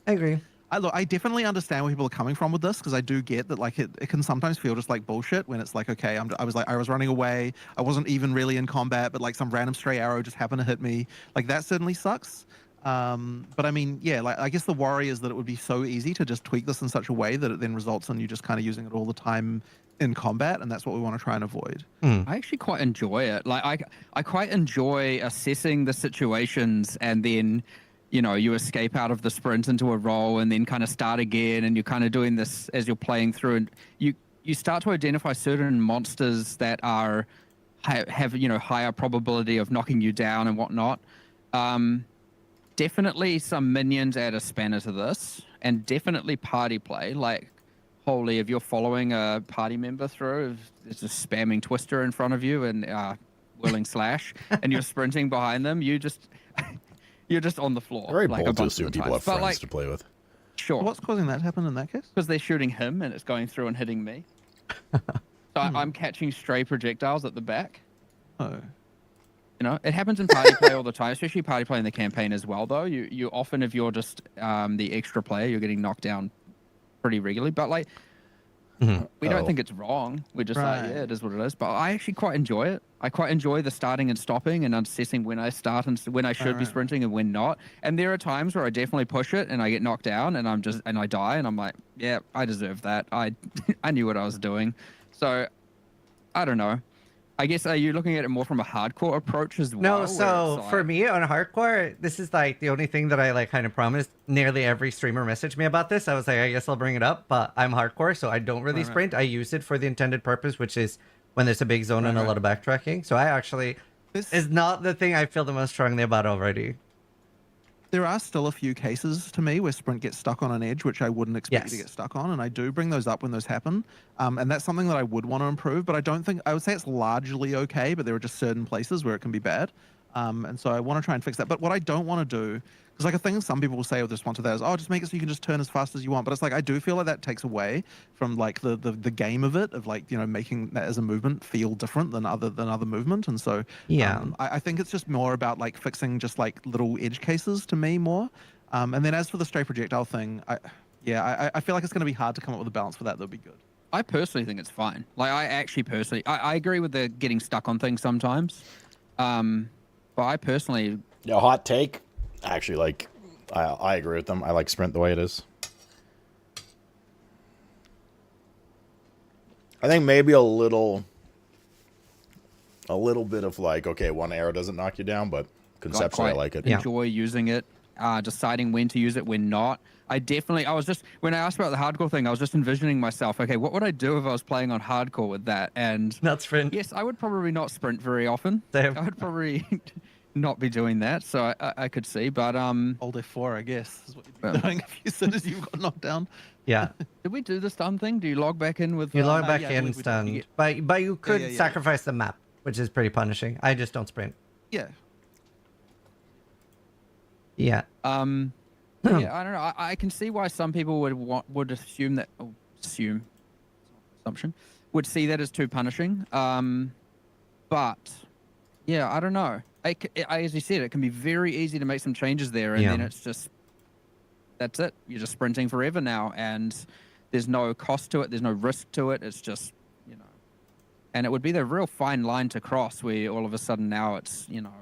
agree. I definitely understand where people are coming from with this, because I do get that like it can sometimes feel just like bullshit when it's like, okay, I was running away, I wasn't even really in combat, but like some random stray arrow just happened to hit me. Like that certainly sucks. But I mean, yeah, like I guess the worry is that it would be so easy to just tweak this in such a way that it then results in you just kind of using it all the time in combat, and that's what we want to try and avoid. I actually quite enjoy it. Like I quite enjoy assessing the situations, and then you know, you escape out of the sprint into a roll and then kind of start again, and you're kind of doing this as you're playing through, and you start to identify certain monsters that are have you know, higher probability of knocking you down and whatnot. Definitely some minions add a spanner to this, and definitely party play. Like, holy, if you're following a party member through, if there's a spamming twister in front of you and whirling slash, and you're sprinting behind them, you're just on the floor. Very like bold a to bunch assume of people times. have friends like, to play with. Sure. What's causing that to happen in that case? Because they're shooting him and it's going through and hitting me. So I'm catching stray projectiles at the back. Oh. You know, it happens in party play all the time, especially party play in the campaign as well, though. You often, if you're just the extra player, you're getting knocked down pretty regularly. But like, We don't think it's wrong. We're just like, yeah, it is what it is. But I actually quite enjoy it. I quite enjoy the starting and stopping and assessing when I start and when I should be sprinting and when not. And there are times where I definitely push it and I get knocked down and I die and I'm like, yeah, I deserve that. I knew what I was doing. So I don't know. I guess, are you looking at it more from a hardcore approach as well? No, so for me on hardcore, this is like the only thing that I like kind of promised. Nearly every streamer messaged me about this. I was like, I guess I'll bring it up, but I'm hardcore, so I don't really sprint. I use it for the intended purpose, which is when there's a big zone and a lot of backtracking. So I actually, this is not the thing I feel the most strongly about already. There are still a few cases to me where sprint gets stuck on an edge, which I wouldn't expect to get stuck on, and I do bring those up when those happen. And that's something that I would want to improve, but I would say it's largely okay, but there are just certain places where it can be bad. And so I want to try and fix that. But what I don't want to do, because like a thing some people will say with this one to that is, oh, just make it so you can just turn as fast as you want. But it's like, I do feel like that takes away from like the game of it, of like, you know, making that as a movement feel different than other movement. And so I think it's just more about like fixing just like little edge cases to me more. And then as for the stray projectile thing, I feel like it's going to be hard to come up with a balance for that. That'd be good. I personally think it's fine. Like I agree with the getting stuck on things sometimes. But I personally... hot take. Actually, like, I agree with them. I like sprint the way it is. I think maybe a little bit of like, okay, one arrow doesn't knock you down, but conceptually I like it. Enjoy using it, deciding when to use it, when not. When I asked about the hardcore thing, I was just envisioning myself, okay, what would I do if I was playing on hardcore with that? And not sprint. Yes, I would probably not sprint very often. I would probably not be doing that, so I could see, but Alt F4, I guess, is what you'd be doing if you said as you've got knocked down. Yeah. Did we do the stun thing? Do you log back in with... You log back in stunned, but you could sacrifice the map, which is pretty punishing. I just don't sprint. Yeah. Yeah. Yeah, I don't know. I can see why some people would assume that... assumption. Would see that as too punishing. But, yeah, I don't know. As you said, it can be very easy to make some changes there, and then it's just... That's it. You're just sprinting forever now, and there's no cost to it. There's no risk to it. It's just, you know... And it would be the real fine line to cross where all of a sudden now it's, you know...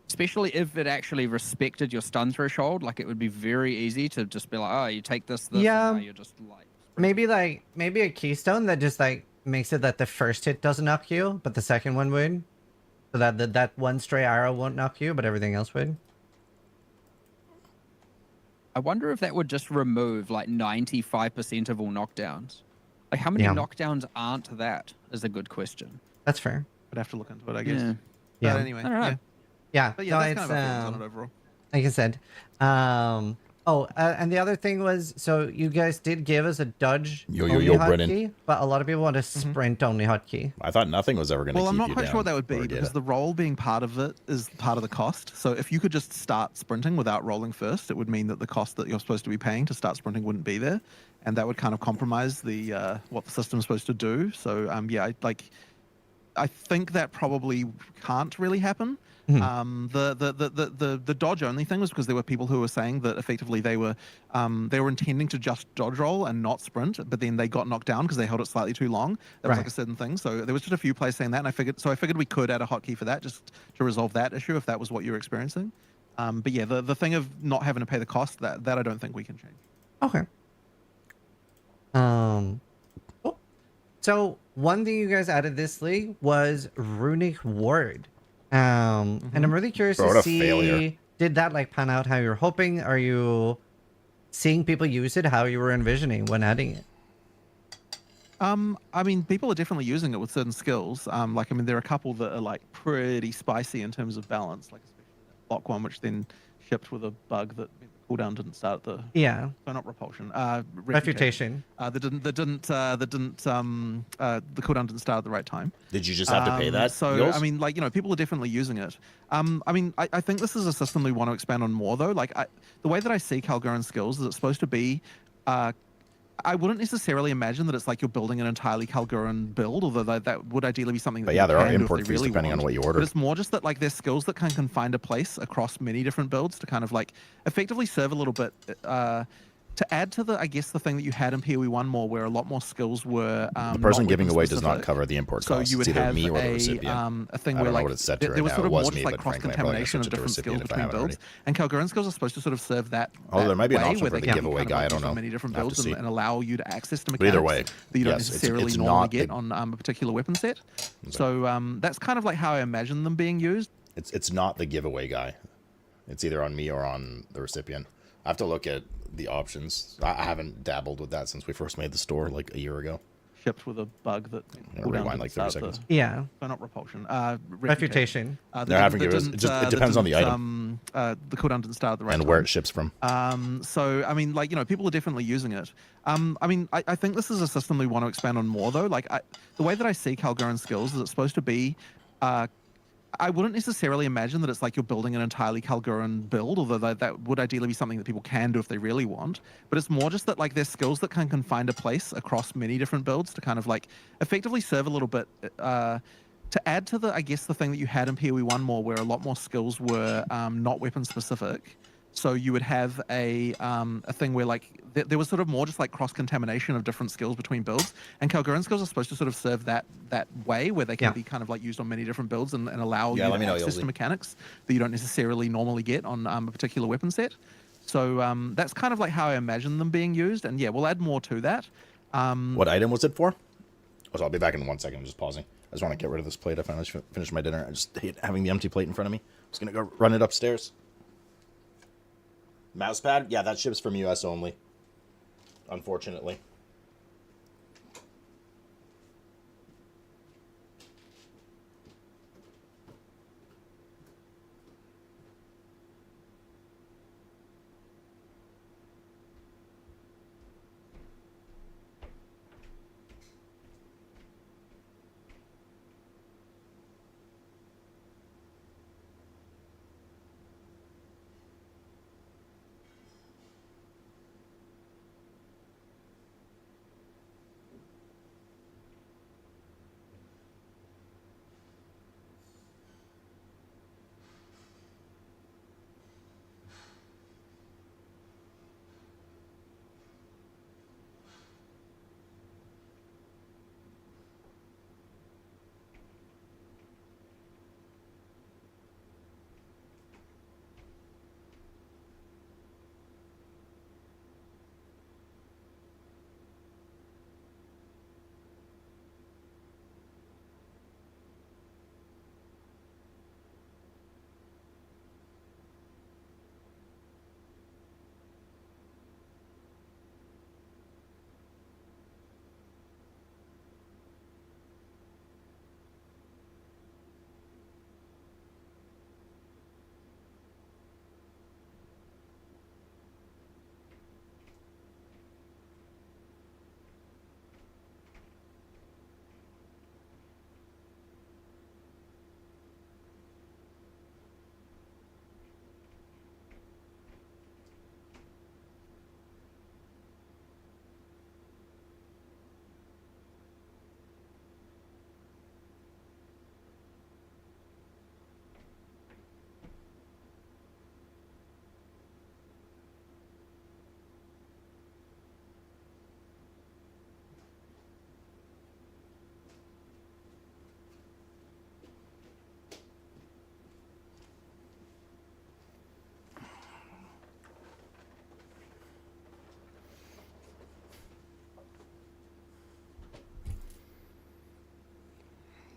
Especially if it actually respected your stun threshold, like it would be very easy to just be like, oh, you take this, and now you're just like... Maybe a keystone that just like makes it that the first hit doesn't knock you, but the second one would. So that that one stray arrow won't knock you, but everything else would. I wonder if that would just remove like 95% of all knockdowns. Like how many knockdowns aren't that is a good question. That's fair. I'd have to look into it, I guess. Yeah. But anyway. I don't know. Yeah. But yeah, that's kind of my feelings on it overall. Like I said. And the other thing was, so you guys did give us a dodge only hotkey, but a lot of people want a sprint only hotkey. I thought nothing was ever going to keep you down. Well, I'm not quite sure what that would be, because the roll being part of it is part of the cost. So if you could just start sprinting without rolling first, it would mean that the cost that you're supposed to be paying to start sprinting wouldn't be there, and that would kind of compromise the what the system's supposed to do. So yeah, I think that probably can't really happen. The dodge only thing was because there were people who were saying that effectively they were intending to just dodge roll and not sprint, but then they got knocked down because they held it slightly too long. That was like a certain thing. So there was just a few players saying that, and I figured we could add a hotkey for that just to resolve that issue if that was what you were experiencing. But yeah, the thing of not having to pay the cost, that I don't think we can change. Okay. So one thing you guys added this league was runic ward. And I'm really curious to see, did that like pan out how you were hoping? Are you seeing people use it how you were envisioning when adding it? I mean, people are definitely using it with certain skills. There are a couple that are like pretty spicy in terms of balance, like especially that block one, which then shipped with a bug that the cooldown didn't start at the so not repulsion, refutation. The cooldown didn't start at the right time. Did you just have to pay that? So Yours? I mean, people are definitely using it. I think this is a system we want to expand on more though. The way that I see Kalguran skills is it's supposed to be. I wouldn't necessarily imagine that it's like you're building an entirely Kalguran build, although that would ideally be something. But yeah, there are import fees depending on what you order. But it's more just that like there's skills that can find a place across many different builds to kind of like effectively serve a little bit to add to the, I guess, the thing that you had in PoE 1 more, where a lot more skills were. The person giving away does not cover the import cost. So you would it's either have me or the recipient. A thing I where don't know like what it's set to there right was now. sort of It was more just me, like but cross frankly, I probably contamination switched of it to different skills recipient if I between haven't builds. already. And Kalgoran skills are supposed to sort of serve that. Oh, there might be an option where for they the can giveaway guy. I don't know. Many different Have to builds see. and allow you to access to But mechanics either way, that you don't yes, necessarily it's normally not get on a particular weapon set. So that's kind of like how I imagine them being used. It's not the giveaway guy. It's either on me or on the recipient. I have to look at the options. I haven't dabbled with that since we first made the store like a year ago. Shipped with a bug that rewind like 30 seconds. Yeah. So not repulsion. Reputation. They're having it depends on the item. The cooldown didn't start at the right and time. where it ships from. So I mean, like, you know, people are definitely using it. I mean, I think this is a system we want to expand on more though. Like the way that I see Kalgoran skills is it's supposed to be I wouldn't necessarily imagine that it's like you're building an entirely Kalgoran build, although that would ideally be something that people can do if they really want. But it's more just that like there's skills that can find a place across many different builds to kind of like effectively serve a little bit to add to the, I guess, the thing that you had in PoE 1 more, where a lot more skills were not weapon specific. So you would have a thing where like there was sort of more just like cross contamination of different skills between builds, and Kalgoran skills are supposed to sort of serve that way where they can be kind of like used on many different builds and allow you to access to mechanics that you don't necessarily normally get on a particular weapon set. So that's kind of like how I imagine them being used, and yeah, we'll add more to that. What item was it for? Oh, so I'll be back in 1 second. I'm just pausing. I just want to get rid of this plate. I finally finished my dinner. I just hate having the empty plate in front of me. I'm just gonna go run it upstairs. Mousepad? Yeah, that ships from US only. Unfortunately.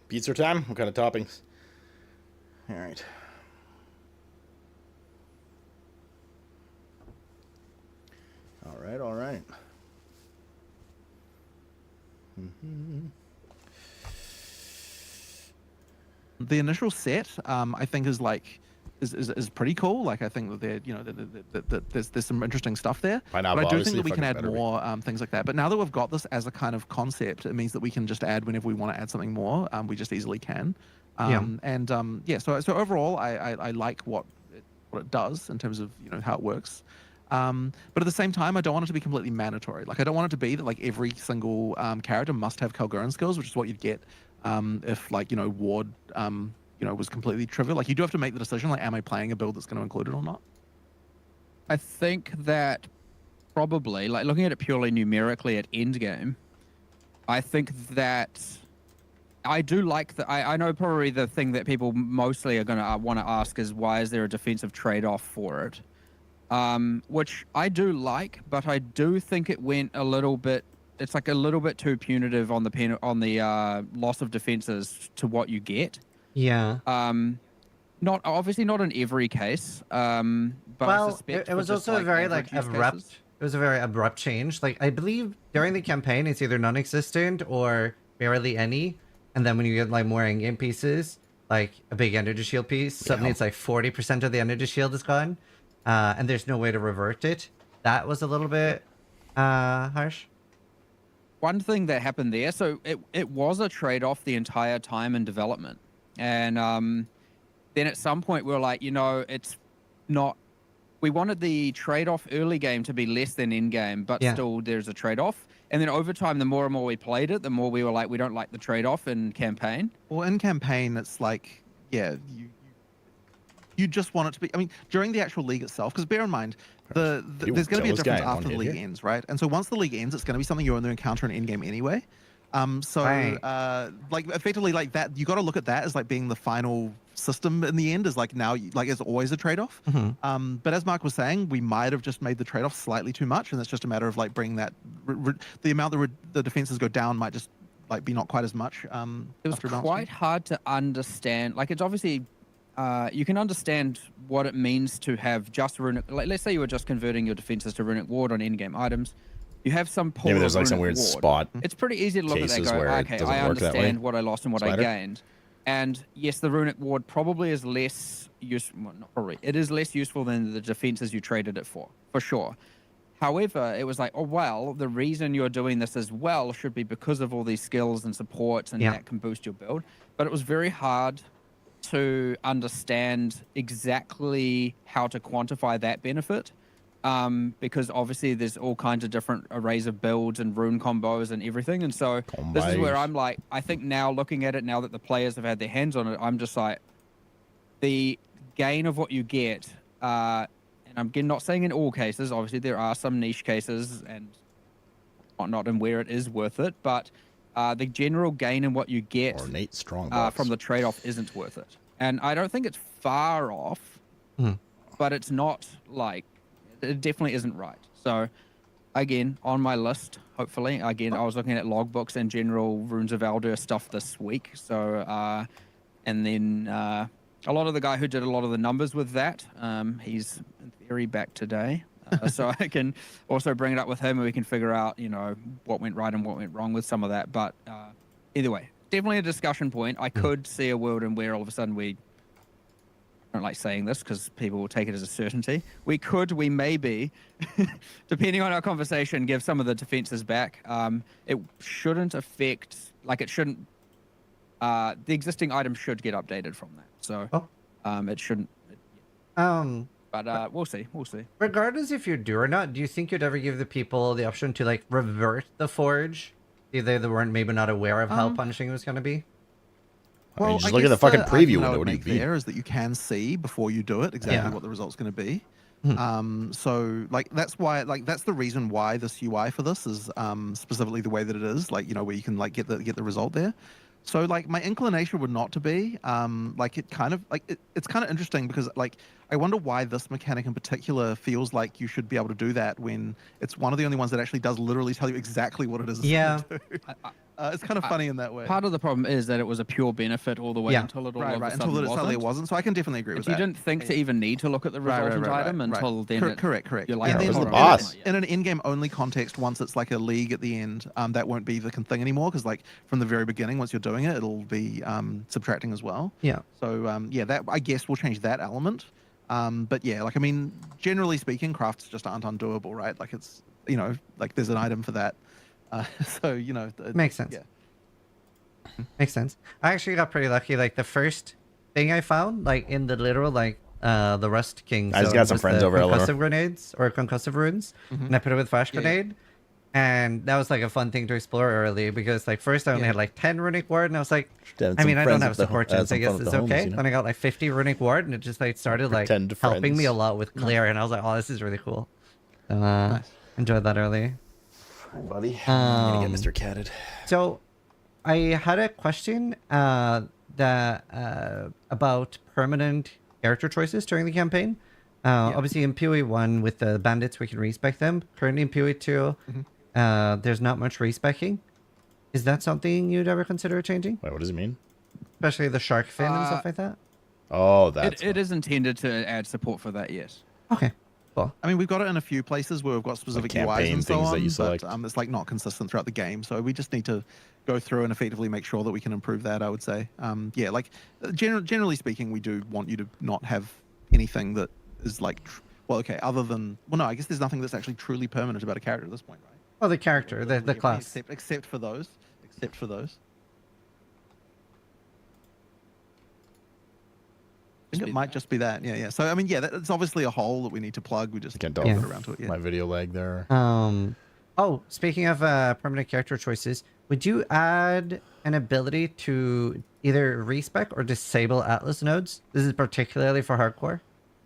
Pizza time? What kind of toppings? All right. All right, all right. The initial set, I think, is like is pretty cool. Like I think that they're, you know, that there's some interesting stuff there. Pineapple, but I do think that we can fucking add better more things like that. But now that we've got this as a kind of concept, it means that we can just add whenever we want to add something more. We just easily can. Yeah. So overall, I like what it does in terms of, you know, how it works. But at the same time, I don't want it to be completely mandatory. Like I don't want it to be that like every single character must have Kalgoran skills, which is what you'd get if like, you know, Ward you know, was completely trivial. Like you do have to make the decision, like, am I playing a build that's going to include it or not? I think that probably, like looking at it purely numerically at endgame, I think that I do like the. I know probably the thing that people mostly are going to want to ask is why is there a defensive trade-off for it? Which I do like, but I do think it went a little bit. It's like a little bit too punitive on the loss of defenses to what you get. Yeah. Not obviously not in every case. But well, it was also a very like abrupt. Cases. It was a very abrupt change. Like I believe during the campaign, it's either non-existent or barely any. And then when you get like more in-game pieces, like a big energy shield piece, suddenly it's like 40% of the energy shield is gone, and there's no way to revert it. That was a little bit harsh. One thing that happened there, so it was a trade-off the entire time in development, and then at some point we were like, it's not. We wanted the trade-off early game to be less than in-game, but still there's a trade-off. And then over time, the more and more we played it, the more we were like, we don't like the trade-off in campaign. Well, in campaign, it's like, you just want it to be. I mean, during the actual league itself, because bear in mind, there's going to be a difference after the league ends, right? And so once the league ends, it's going to be something you're going to encounter in in-game anyway. Like effectively, like that, you got to look at that as like being the final system in the end. Is like now, like it's always a trade-off. But as Mark was saying, we might have just made the trade-off slightly too much, and it's just a matter of like bringing that the amount that the defenses go down might just like be not quite as much. It was quite hard to understand. Like it's obviously. You can understand what it means to have just runic. Like, let's say you were just converting your defenses to runic ward on in-game items. You have some pool. Maybe there's like some weird ward. spot. It's pretty easy to look at that and go, okay, I understand what I lost and what I gained. And yes, the runic ward probably is less useful. Well, not probably. It is less useful than the defenses you traded it for sure. However, it was like, oh well, the reason you're doing this as well should be because of all these skills and supports, and that can boost your build. But it was very hard to understand exactly how to quantify that benefit, because obviously there's all kinds of different arrays of builds and rune combos and everything. And so this is where I'm like, I think now looking at it, now that the players have had their hands on it, I'm just like, the gain of what you get, and I'm not saying in all cases, obviously there are some niche cases and whatnot and where it is worth it, but the general gain in what you get from the trade-off isn't worth it. And I don't think it's far off, but it's not like, it definitely isn't right. So again, on my list, hopefully, again, I was looking at logbooks and general Runes of Eldur stuff this week. So, and then a lot of the guy who did a lot of the numbers with that, he's in theory back today. So I can also bring it up with him and we can figure out, what went right and what went wrong with some of that. But either way, definitely a discussion point. I could see a world in where all of a sudden I don't like saying this because people will take it as a certainty. We maybe, depending on our conversation, give some of the defenses back. It shouldn't affect, the existing items should get updated from that. So it shouldn't. But we'll see. Regardless if you do or not, do you think you'd ever give the people the option to like revert the forge? If they weren't maybe not aware of how punishing it was going to be? Well, I mean, just look at the fucking preview window. What do you mean? There is that you can see before you do it exactly what the result's going to be. So like that's why that's the reason why this UI for this is specifically the way that it is. Like where you can like get the result there. So like my inclination would not to be it's kind of interesting because like I wonder why this mechanic in particular feels like you should be able to do that when it's one of the only ones that actually does literally tell you exactly what it is. It's kind of funny in that way. Part of the problem is that it was a pure benefit all the way until it all of a sudden suddenly wasn't. So I can definitely agree with that. You didn't think to even need to look at the resultant item until then. Correct. You're like, and then the boss. In an in-game only context, once it's like a league at the end, that won't be the thing anymore because like from the very beginning, once you're doing it, it'll be subtracting as well. So that I guess we'll change that element. But yeah, like I mean, generally speaking, crafts just aren't undoable, right? Like it's like there's an item for that. So it makes sense. Makes sense. I actually got pretty lucky. Like the first thing I found, like in the literal the Rust King. I just got some friends over concussive grenades or concussive runes, and I put it with flash grenade, and that was like a fun thing to explore early because like first I only had like 10 runic ward, and I was like, I mean I don't have support gens, I guess it's okay. Then I got like 50 runic ward, and it just like started like helping me a lot with clear, and I was like, oh, this is really cool. Nice. enjoyed that earlier. Hi, buddy. I'm gonna get Mr. Catted. So, I had a question about permanent character choices during the campaign. Obviously, in PoE 1 with the bandits, we can respec them. Currently in PoE 2, there's not much respecing. Is that something you'd ever consider changing? Wait, what does it mean? Especially the shark fin and stuff like that? Oh, that's it is intended to add support for that, yes. Okay. Cool. I mean, we've got it in a few places where we've got specific UIs and so things on, that you select. but it's like not consistent throughout the game. So we just need to go through and effectively make sure that we can improve that, I would say. Yeah, like generally speaking, we do want you to not have anything that is like, well, okay, other than, well, no, I guess there's nothing that's actually truly permanent about a character at this point, right? Oh, the character, the class. Except for those. I think it might just be that. Yeah. So, I mean, yeah, it's obviously a hole that we need to plug. We just can't get around to it yet. My video lag there. Oh, speaking of permanent character choices, would you add an ability to either respec or disable Atlas nodes? This is particularly for hardcore.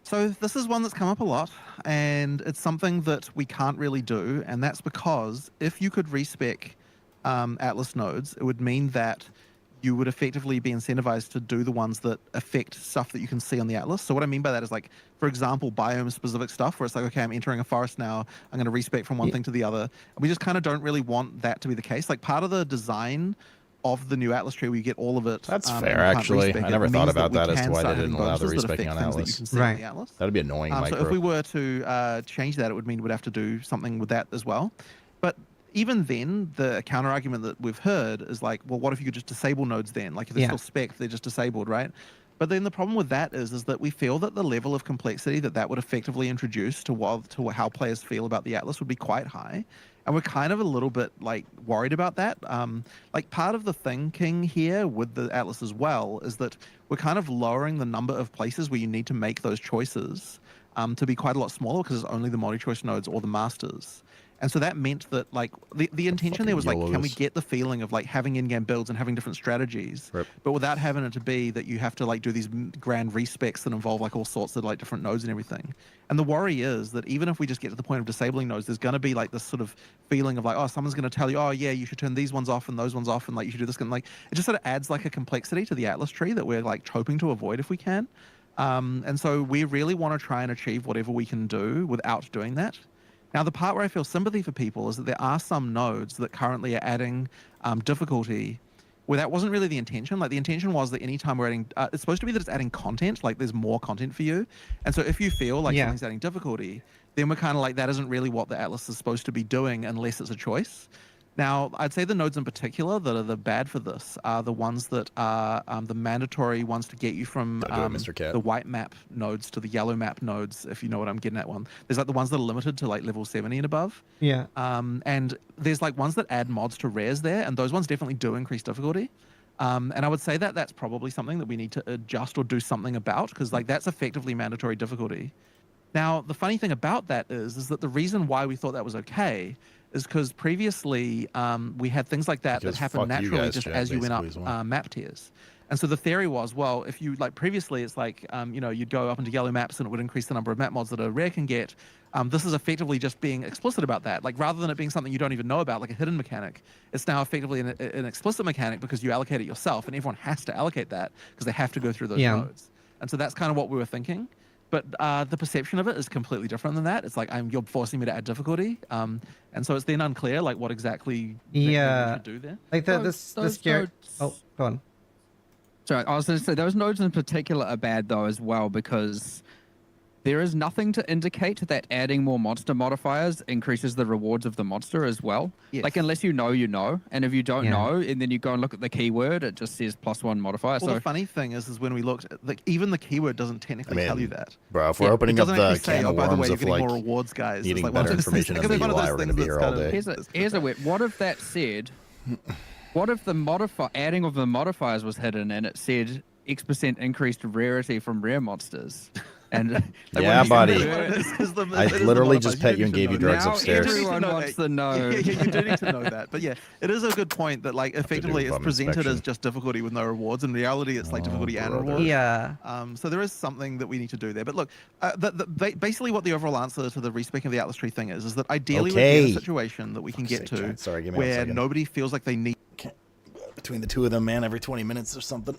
So this is one that's come up a lot, and it's something that we can't really do, and that's because if you could respec Atlas nodes, it would mean that you would effectively be incentivized to do the ones that affect stuff that you can see on the Atlas. So what I mean by that is, like, for example, biome-specific stuff, where it's like, okay, I'm entering a forest now, I'm going to respec from one thing to the other. And we just kind of don't really want that to be the case. Like, part of the design of the new Atlas tree, where you get all of it. That's fair, actually. I never thought about that as to why they didn't allow the respecing on Atlas. Right. That'd be annoying, So if we were to change that, it would mean we'd have to do something with that as well. But even then, the counter argument that we've heard is like, well, what if you could just disable nodes then? Like, if they're still spec, they're just disabled, right? But then the problem with that is that we feel that the level of complexity that would effectively introduce to how players feel about the Atlas would be quite high. And we're kind of a little bit like worried about that. Like, part of the thinking here with the Atlas as well is that we're kind of lowering the number of places where you need to make those choices to be quite a lot smaller, because it's only the multi-choice nodes or the masters. And so that meant that, like, the intention there was like, can we get the feeling of like having in-game builds and having different strategies, but without having it to be that you have to like do these grand respecs that involve like all sorts of like different nodes and everything. And the worry is that even if we just get to the point of disabling nodes, there's going to be like this sort of feeling of like, oh, someone's going to tell you, oh yeah, you should turn these ones off and those ones off, and like you should do this. And like, it just sort of adds like a complexity to the Atlas tree that we're like hoping to avoid if we can. And so we really want to try and achieve whatever we can do without doing that. Now, the part where I feel sympathy for people is that there are some nodes that currently are adding difficulty where that wasn't really the intention. Like, the intention was that anytime we're adding, it's supposed to be that it's adding content, like there's more content for you. And so if you feel like something's adding difficulty, then we're kind of like, that isn't really what the Atlas is supposed to be doing unless it's a choice. Now, I'd say the nodes in particular that are the bad for this are the ones that are the mandatory ones to get you from the white map nodes to the yellow map nodes, if you know what I'm getting at one. There's like the ones that are limited to like level 70 and above. Yeah. And there's like ones that add mods to rares there, and those ones definitely do increase difficulty. And I would say that that's probably something that we need to adjust or do something about, because like that's effectively mandatory difficulty. Now, the funny thing about that is that the reason why we thought that was okay is because previously we had things like that happened naturally just as you went up map tiers. And so the theory was, well, if you like previously, it's like, you know, you'd go up into yellow maps and it would increase the number of map mods that a rare can get. This is effectively just being explicit about that. Like, rather than it being something you don't even know about, like a hidden mechanic, it's now effectively an explicit mechanic because you allocate it yourself, and everyone has to allocate that because they have to go through those nodes. And so that's kind of what we were thinking. But the perception of it is completely different than that. It's like, you're forcing me to add difficulty. And so it's then unclear, like, what exactly you should do there. Like, the scare... Oh, go on. Sorry, I was going to say, those nodes in particular are bad, though, as well, because there is nothing to indicate that adding more monster modifiers increases the rewards of the monster as well. Yes. Like, unless you know, you know. And if you don't know, and then you go and look at the keyword, it just says +1 modifier. Well, the funny thing is when we looked, like, even the keyword doesn't technically tell you that. Bro, if we're opening up the can of by the way, worms you're of, like, more rewards, guys. needing like, better information in the UI, we're going to be here all day. Here's a wit. What if that said, what if the adding of the modifiers was hidden and it said X% increased rarity from rare monsters? And yeah, buddy. I literally just pet you and gave you drugs now upstairs. Everyone wants to know. Yeah, you do need to know that. But yeah, it is a good point that like effectively it's presented as just difficulty with no rewards. In reality, it's like difficulty and reward. Yeah. So there is something that we need to do there. But look, basically what the overall answer to the respec of the Atlas tree thing is that ideally we get a situation that we can get to where nobody feels like they need. Between the two of them, man, every 20 minutes or something.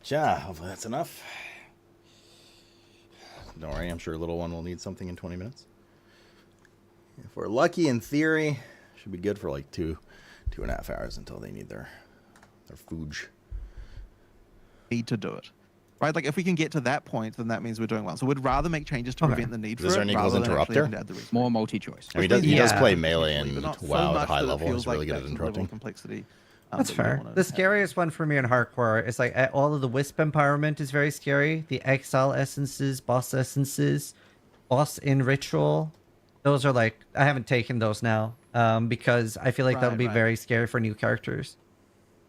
Yeah, hopefully that's enough. Don't worry, I'm sure little one will need something in 20 minutes. If we're lucky, in theory, should be good for like 2.5 hours until they need their food. Need to do it. Right, like if we can get to that point, then that means we're doing well. So we'd rather make changes to prevent the need for it. Is there an equals interrupter? More multi-choice. I mean, he does play melee and WoW at high level. He's really good at interrupting. Complexity. That's fair. The scariest one for me in hardcore is like all of the Wisp empowerment is very scary. The exile essences, boss in ritual. Those are like, I haven't taken those now because I feel like that'll be very scary for new characters.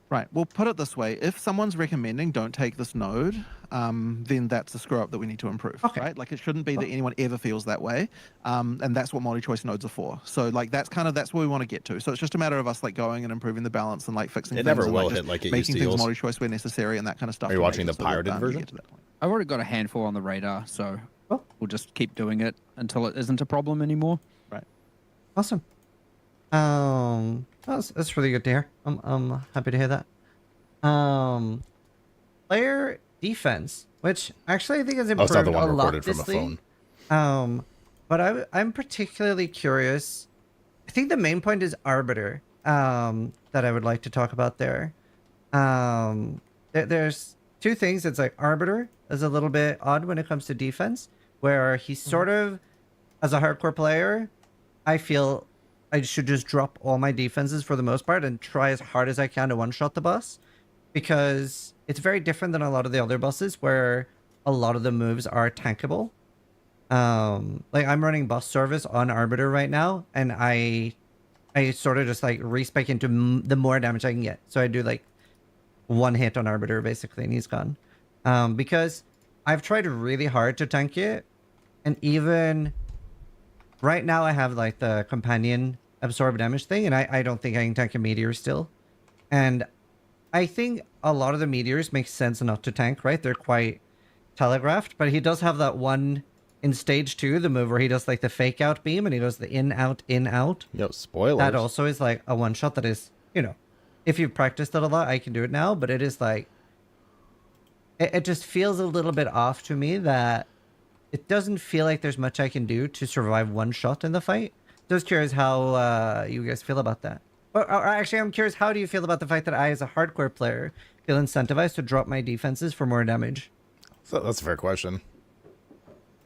Right. Well, put it this way. If someone's recommending don't take this node, then that's a screw up that we need to improve. Right? Like it shouldn't be that anyone ever feels that way. And that's what multi-choice nodes are for. So like that's where we want to get to. So it's just a matter of us like going and improving the balance and like fixing things. It never and, will like, hit like it making used to. things multi-choice where necessary and that kind of stuff. Are you watching the pirated version? I've already got a handful on the radar, so we'll just keep doing it until it isn't a problem anymore. Right. Awesome. That's really good to hear. I'm happy to hear that. Player defense, which actually I think has improved the one a lot recorded from a phone. But I'm particularly curious. I think the main point is Arbiter that I would like to talk about there. There's two things. It's like Arbiter is a little bit odd when it comes to defense, where he's sort of, as a hardcore player, I feel I should just drop all my defenses for the most part and try as hard as I can to one-shot the boss, because it's very different than a lot of the other bosses where a lot of the moves are tankable. Like I'm running boss service on Arbiter right now, and I sort of just like respec into the more damage I can get. So I do like one hit on Arbiter basically and he's gone. Because I've tried really hard to tank it, and even right now I have like the companion absorb damage thing, and I don't think I can tank a meteor still. And I think a lot of the meteors make sense not to tank, right? They're quite telegraphed, but he does have that one in stage 2, the move where he does like the fake out beam and he does the in out. Yo, spoilers. That also is like a one shot that is, you know, if you've practiced it a lot, I can do it now, but it is like, it just feels a little bit off to me that it doesn't feel like there's much I can do to survive one shot in the fight. Just curious how you guys feel about that. Or actually, I'm curious, how do you feel about the fact that I, as a hardcore player, feel incentivized to drop my defenses for more damage? So that's a fair question.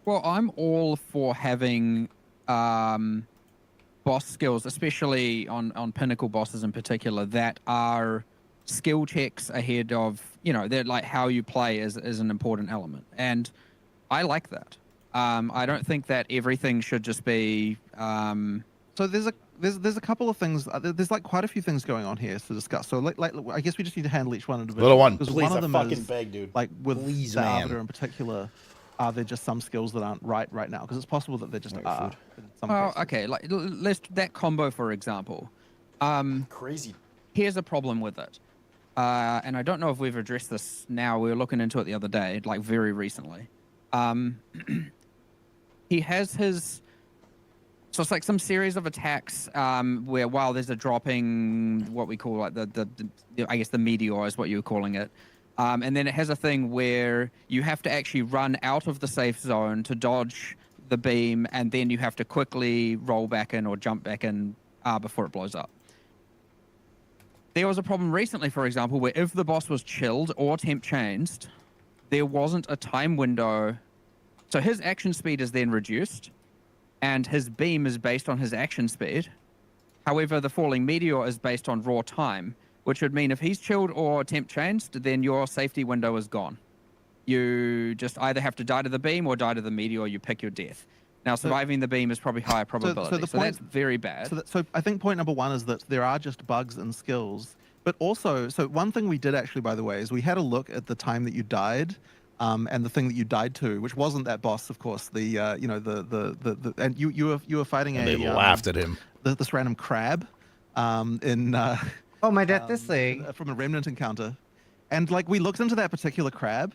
Well, I'm all for having boss skills, especially on pinnacle bosses in particular, that are skill checks ahead of, you know, they're like how you play is an important element. And I like that. I don't think that everything should just be... So there's a couple of things. There's like quite a few things going on here to discuss. So like I guess we just need to handle each one individually. Little one, because please, one of them fucking is, beg, dude. Like with please, the man. Arbiter in particular, are there just some skills that aren't right now? Because it's possible that they just are. In some cases. Okay, like let's that combo for example. Crazy. Here's a problem with it, and I don't know if we've addressed this now. We were looking into it the other day, like very recently. He has his. So it's like some series of attacks where while there's a dropping, what we call like the I guess the meteor is what you were calling it. And then it has a thing where you have to actually run out of the safe zone to dodge the beam, and then you have to quickly roll back in or jump back in before it blows up. There was a problem recently, for example, where if the boss was chilled or temp changed, there wasn't a time window. So his action speed is then reduced, and his beam is based on his action speed. However, the falling meteor is based on raw time, which would mean if he's chilled or temp changed, then your safety window is gone. You just either have to die to the beam or die to the meteor, you pick your death. Now, surviving the beam is probably higher probability, so that's very bad. So I think point number one is that there are just bugs and skills. But also, so one thing we did actually, by the way, is we had a look at the time that you died, and the thing that you died to, which wasn't that boss, of course. The you know and you were fighting and they laughed at him. This random crab, in oh my death, this thing from a remnant encounter, and like we looked into that particular crab,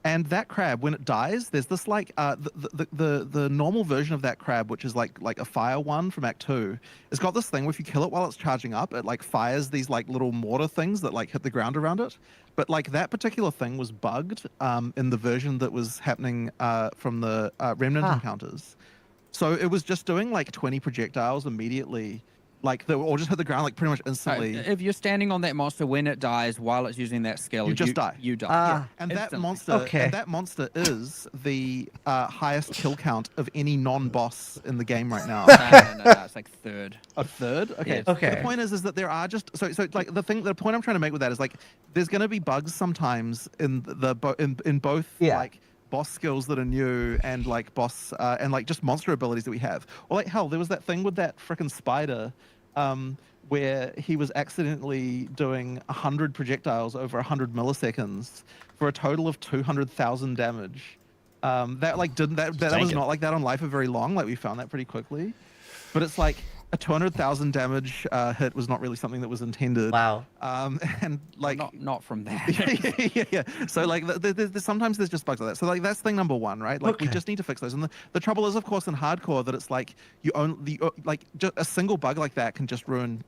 And that crab, when it dies, there's this like the normal version of that crab, which is like a fire one from Act 2. It's got this thing where if you kill it while it's charging up, it like fires these like little mortar things that like hit the ground around it. But like that particular thing was bugged in the version that was happening from the remnant encounters. So it was just doing like 20 projectiles immediately. Like they all just hit the ground like pretty much instantly. If you're standing on that monster when it dies while it's using that skill, you just die. You die. Yeah. And instantly. that monster is the highest kill count of any non-boss in the game right now. No, it's like third. A third? Okay. Yes. Okay. The point is that there are just so like the point I'm trying to make with that is like there's going to be bugs sometimes in both like boss skills that are new and like boss and like just monster abilities that we have. Or like hell, there was that thing with that frickin' spider where he was accidentally doing 100 projectiles over 100 milliseconds for a total of 200,000 damage. That like didn't that was not like that on Life for very long. Like we found that pretty quickly, but it's like a 200,000 damage hit was not really something that was intended. Wow. And like not from that. yeah. So like sometimes there's just bugs like that. So like that's thing number one, right? Like we just need to fix those. And the trouble is, of course, in hardcore that it's like you only like just a single bug like that can just ruin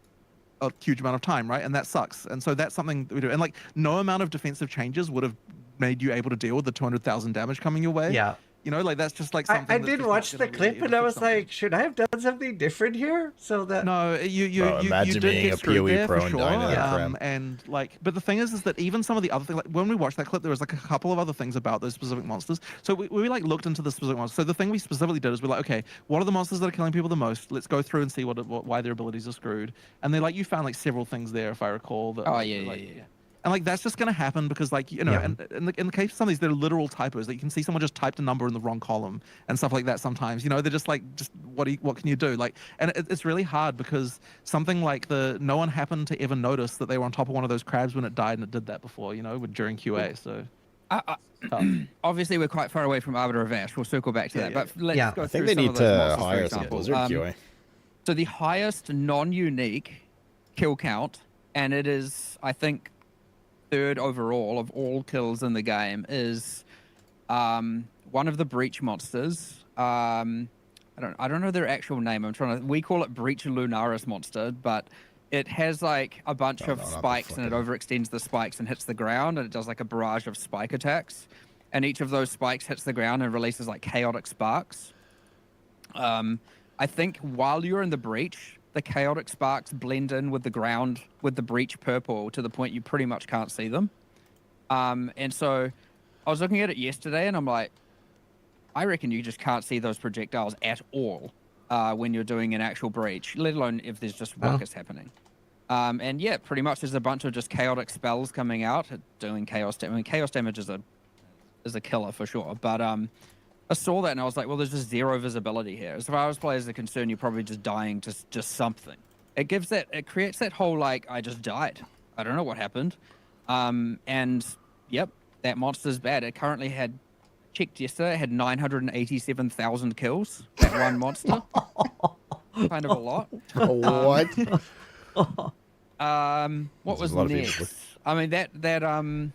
a huge amount of time, right? And that sucks. And so that's something that we do. And like no amount of defensive changes would have made you able to deal with the 200,000 damage coming your way. Yeah. You know, like that's just like something. I did watch the clip and I was like, should I have done something different here? So that you imagine did being get a PoE pro for and sure. dying to that crap. And like, but the thing is that even some of the other things, like when we watched that clip, there was like a couple of other things about those specific monsters. So we like looked into the specific monsters. So the thing we specifically did is we're like, okay, what are the monsters that are killing people the most? Let's go through and see why their abilities are screwed. And they like you found like several things there, if I recall. That, yeah. And like that's just going to happen because like you know, and in the case of some of these, they're literal typos. Like you can see someone just typed a number in the wrong column and stuff like that. Sometimes you know they're just like what can you do? Like, and it's really hard because something like no one happened to ever notice that they were on top of one of those crabs when it died, and it did that before. You know, during QA. So obviously we're quite far away from Arbiter of Ash. We'll circle back to that. But let's go I think through they need some of those to monsters, hire for some example. Blizzard QA. So the highest non-unique kill count, and it is I think third overall of all kills in the game, is one of the breach monsters. I don't know their actual name. We call it Breach Lunaris monster, but it has like a bunch of spikes and it overextends the spikes and hits the ground, and it does like a barrage of spike attacks, and each of those spikes hits the ground and releases like chaotic sparks. I think while you're in the breach, the chaotic sparks blend in with the ground, with the breach purple, to the point you pretty much can't see them. And so I was looking at it yesterday and I'm like, I reckon you just can't see those projectiles at all when you're doing an actual breach, let alone if there's just ruckus happening. And yeah, pretty much there's a bunch of just chaotic spells coming out doing chaos damage. I mean, chaos damage is a killer for sure, but I saw that and I was like, well, there's just zero visibility here. As far as players are concerned, you're probably just dying to just something. It creates that whole like, I just died. I don't know what happened. And yep, that monster's bad. It currently checked yesterday, it had 987,000 kills. That one monster. Kind of a lot. What was next? I mean, I'm trying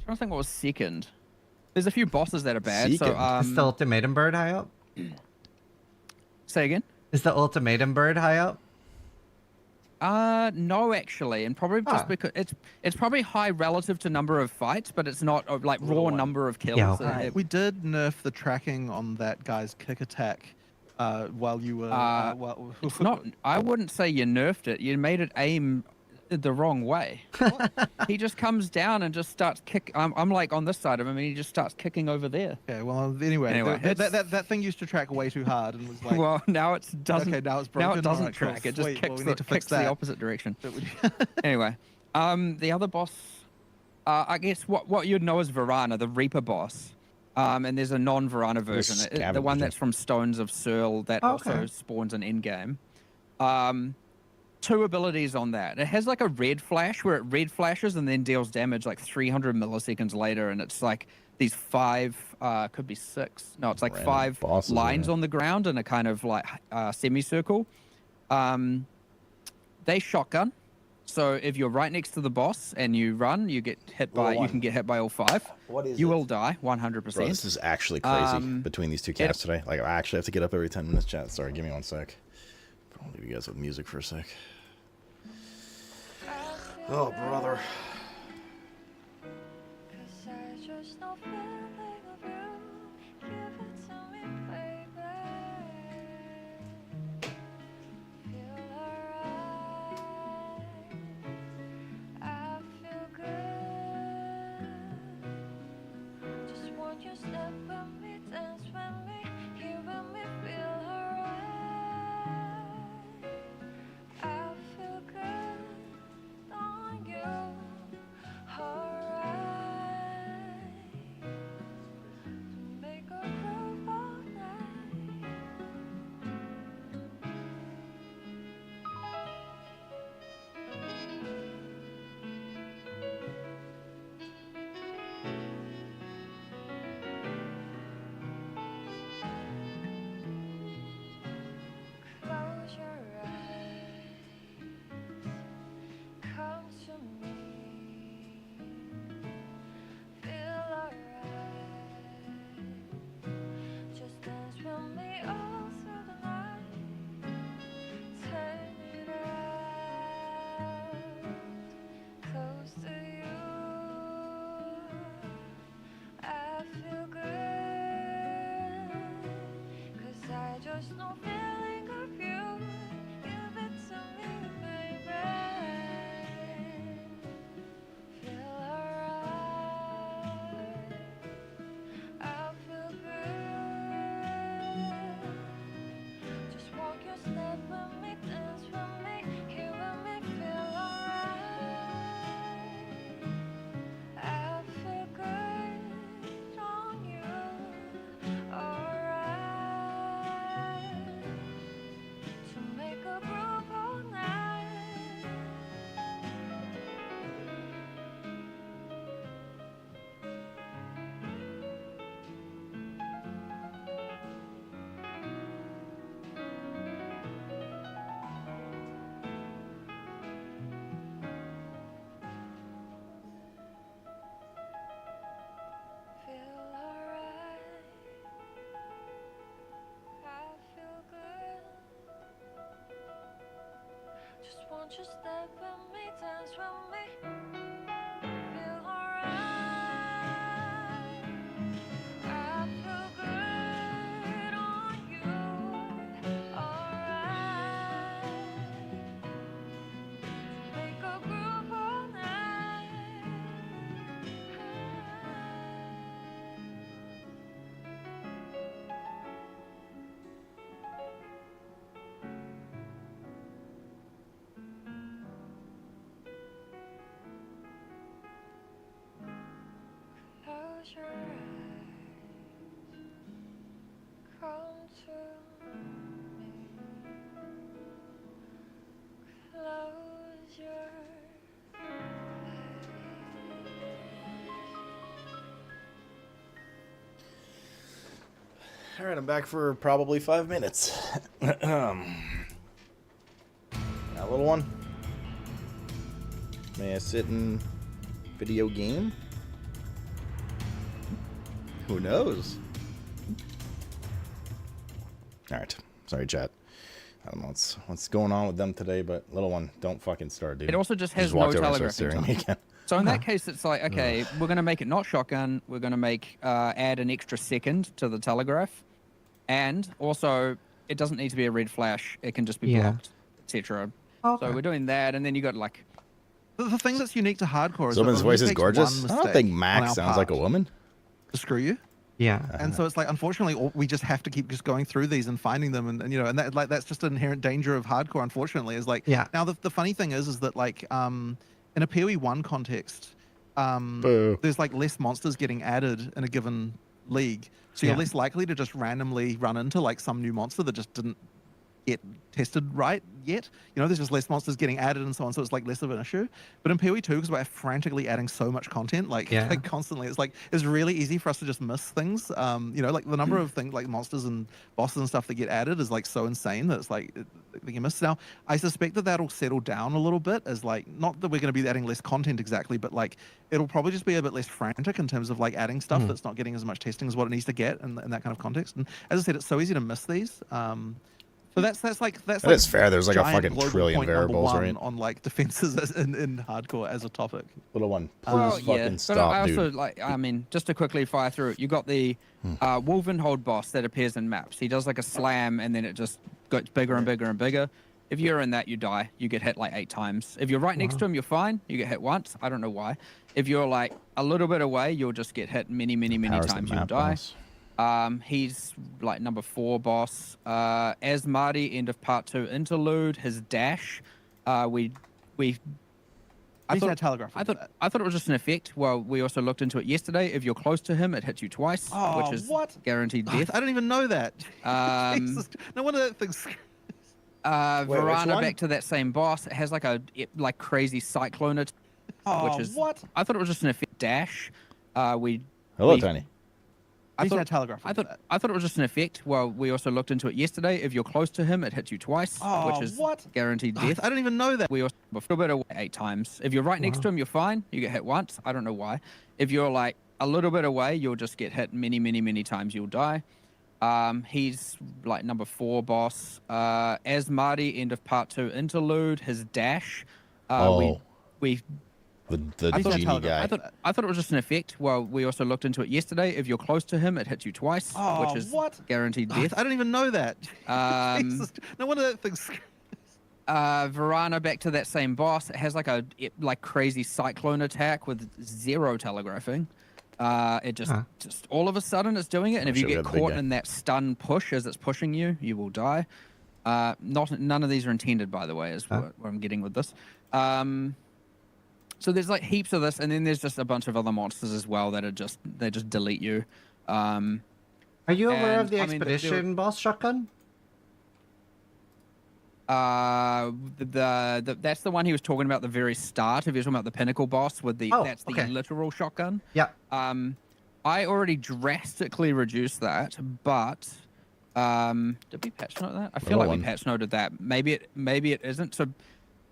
to think what was second. There's a few bosses that are bad. So, is the ultimatum bird high up? Say again? Is the ultimatum bird high up? No, actually, and probably just because it's probably high relative to number of fights, but it's not like raw number of kills. Yeah, okay. We did nerf the tracking on that guy's kick attack while you were. It's not. I wouldn't say you nerfed it. You made it aim the wrong way. He just comes down and just starts kick. I'm like on this side of him, and he just starts kicking over there. Okay, well, anyway that thing used to track way too hard and was like. Well, now it doesn't. Okay, now it's broken. Now it doesn't right, track. Cool. It just kicks the opposite direction. Anyway, the other boss, I guess what you'd know as Varana, the Reaper boss. And there's a non-Varana version, the one that's from Stones of Searle that also spawns an endgame. Two abilities on that. It has like a red flash where it red flashes and then deals damage like 300 milliseconds later, and it's like these 5, could be 6. No, it's like random 5 lines on the ground in a kind of like semicircle. They shotgun, So if you're right next to the boss and you run, you get hit by. You can get hit by all 5. What is you it? will die 100%. Bro, this is actually crazy between these two cats today. Like, I actually have to get up every 10 minutes, chat. Sorry, give me 1 sec. I'll leave you guys with music for a sec. Oh, brother. Just step with me, dance with me, feel alright. I feel good on you, alright. Make a groove all night. Close your eyes, come to me. Close your eyes. All right, I'm back for probably 5 minutes. That little one. May I sit in video game? Who knows? All right. Sorry, chat. I don't know what's going on with them today, but little one, don't fucking start, dude. It also just has no telegraphing time. So in that case, it's like, okay, we're going to make it not shotgun. We're going to make add an extra second to the telegraph. And also, it doesn't need to be a red flash. It can just be blocked, etc. Okay. So we're doing that, and then you got like... The thing that's unique to hardcore is Someone's voice is gorgeous. I don't think Max sounds like a woman. To screw you. Yeah. And so it's like, unfortunately, we just have to keep just going through these and finding them, and you know, and that, like, that's just an inherent danger of hardcore. Unfortunately, is like, Now the funny thing is that like, in a PoE 1 context, there's like less monsters getting added in a given league, so you're less likely to just randomly run into like some new monster that just didn't get tested right yet. You know, there's just less monsters getting added and so on, so it's like less of an issue. But in PoE 2, because we're frantically adding so much content, like constantly, it's really easy for us to just miss things. You know, like the number of things like monsters and bosses and stuff that get added is like so insane that it's like you miss. Now, I suspect that that'll settle down a little bit, as like not that we're going to be adding less content exactly, but like it'll probably just be a bit less frantic in terms of like adding stuff that's not getting as much testing as what it needs to get in that kind of context. And as I said, it's so easy to miss these. So that's fair. There's like a fucking trillion variables, right? On like defenses in hardcore as a topic. Little one, please fucking stop, but I also dude. like. I mean, just to quickly fire through it, you got the Wolvenhold boss that appears in maps. He does like a slam, and then it just gets bigger and bigger and bigger. If you're in that, you die. You get hit like 8 times. If you're right next to him, you're fine. You get hit once. I don't know why. If you're like a little bit away, you'll just get hit many times. You'll die. He's like number 4 boss. Asmardi, end of part 2 interlude. His dash. I thought it was just an effect. Well, we also looked into it yesterday. If you're close to him, it hits you twice, which is guaranteed death. I don't even know that. No wonder that thing's. Varana, back to that same boss. It has like a crazy cyclone attack, which is I thought it was just an effect dash. Hello, Tiny. I thought it was just an effect. Well, we also looked into it yesterday. If you're close to him, it hits you twice, which is guaranteed death. I don't even know that. We also a bit away 8 times. If you're right next to him, you're fine. You get hit once. I don't know why. If you're like a little bit away, you'll just get hit many times. You'll die. He's like number 4 boss. Asmardi, end of part 2 interlude. His dash. The genie guy. I thought it was just an effect. Well, we also looked into it yesterday. If you're close to him, it hits you twice, which is guaranteed death. I don't even know that. No wonder that thing's. Varana, back to that same boss. It has like a crazy cyclone attack with 0 telegraphing. It just all of a sudden it's doing it, and if you get caught in that stun push as it's pushing you, you will die. None of these are intended, by the way, is what I'm getting with this. So there's like heaps of this, and then there's just a bunch of other monsters as well that they just delete you. Are you aware of the expedition boss shotgun? That's the one he was talking about at the very start. If you're talking about the pinnacle boss with the literal shotgun. Yeah. I already drastically reduced that, but did we patch note that? I feel like we patch noted that. Maybe it isn't. So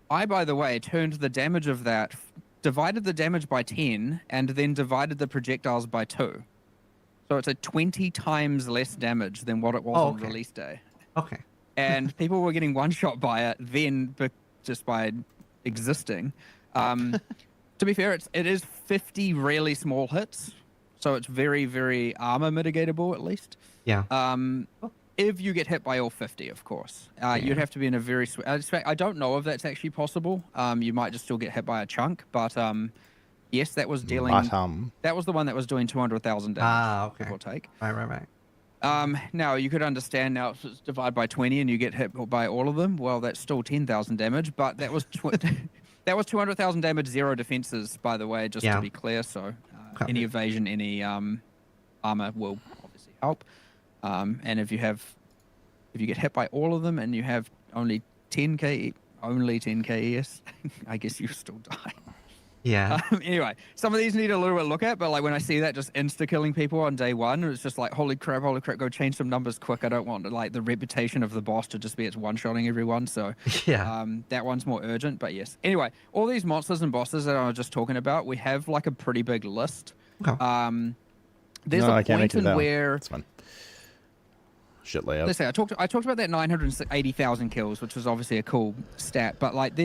I, by the way, turned the damage of that, divided the damage by 10, and then divided the projectiles by 2. So it's a 20 times less damage than what it was on release day. Okay. And people were getting one-shot by it then just by existing. To be fair, it is 50 really small hits, so it's very, very armor mitigatable at least. Yeah. If you get hit by all 50, of course. You'd have to be in a very... I don't know if that's actually possible. You might just still get hit by a chunk, but yes, that was dealing... That was the one that was doing 200,000 damage, give or take. Right. Now, you could understand now if it's divided by 20 and you get hit by all of them, well, that's still 10,000 damage, but that was... That was 200,000 damage, 0 defenses, by the way, just to be clear. So any evasion, any armor will obviously help. And if you get hit by all of them and you have only 10k ES, I guess you still die. Yeah. Anyway, some of these need a little bit of look at, but like when I see that just insta-killing people on day 1, it's just like, holy crap, go change some numbers quick. I don't want like the reputation of the boss to just be it's one-shotting everyone. So that one's more urgent, but yes. Anyway, all these monsters and bosses that I was just talking about, we have like a pretty big list. There's a point in where... It's fun. Shit layout. Let's say I talked about that 980,000 kills, which was obviously a cool stat, but like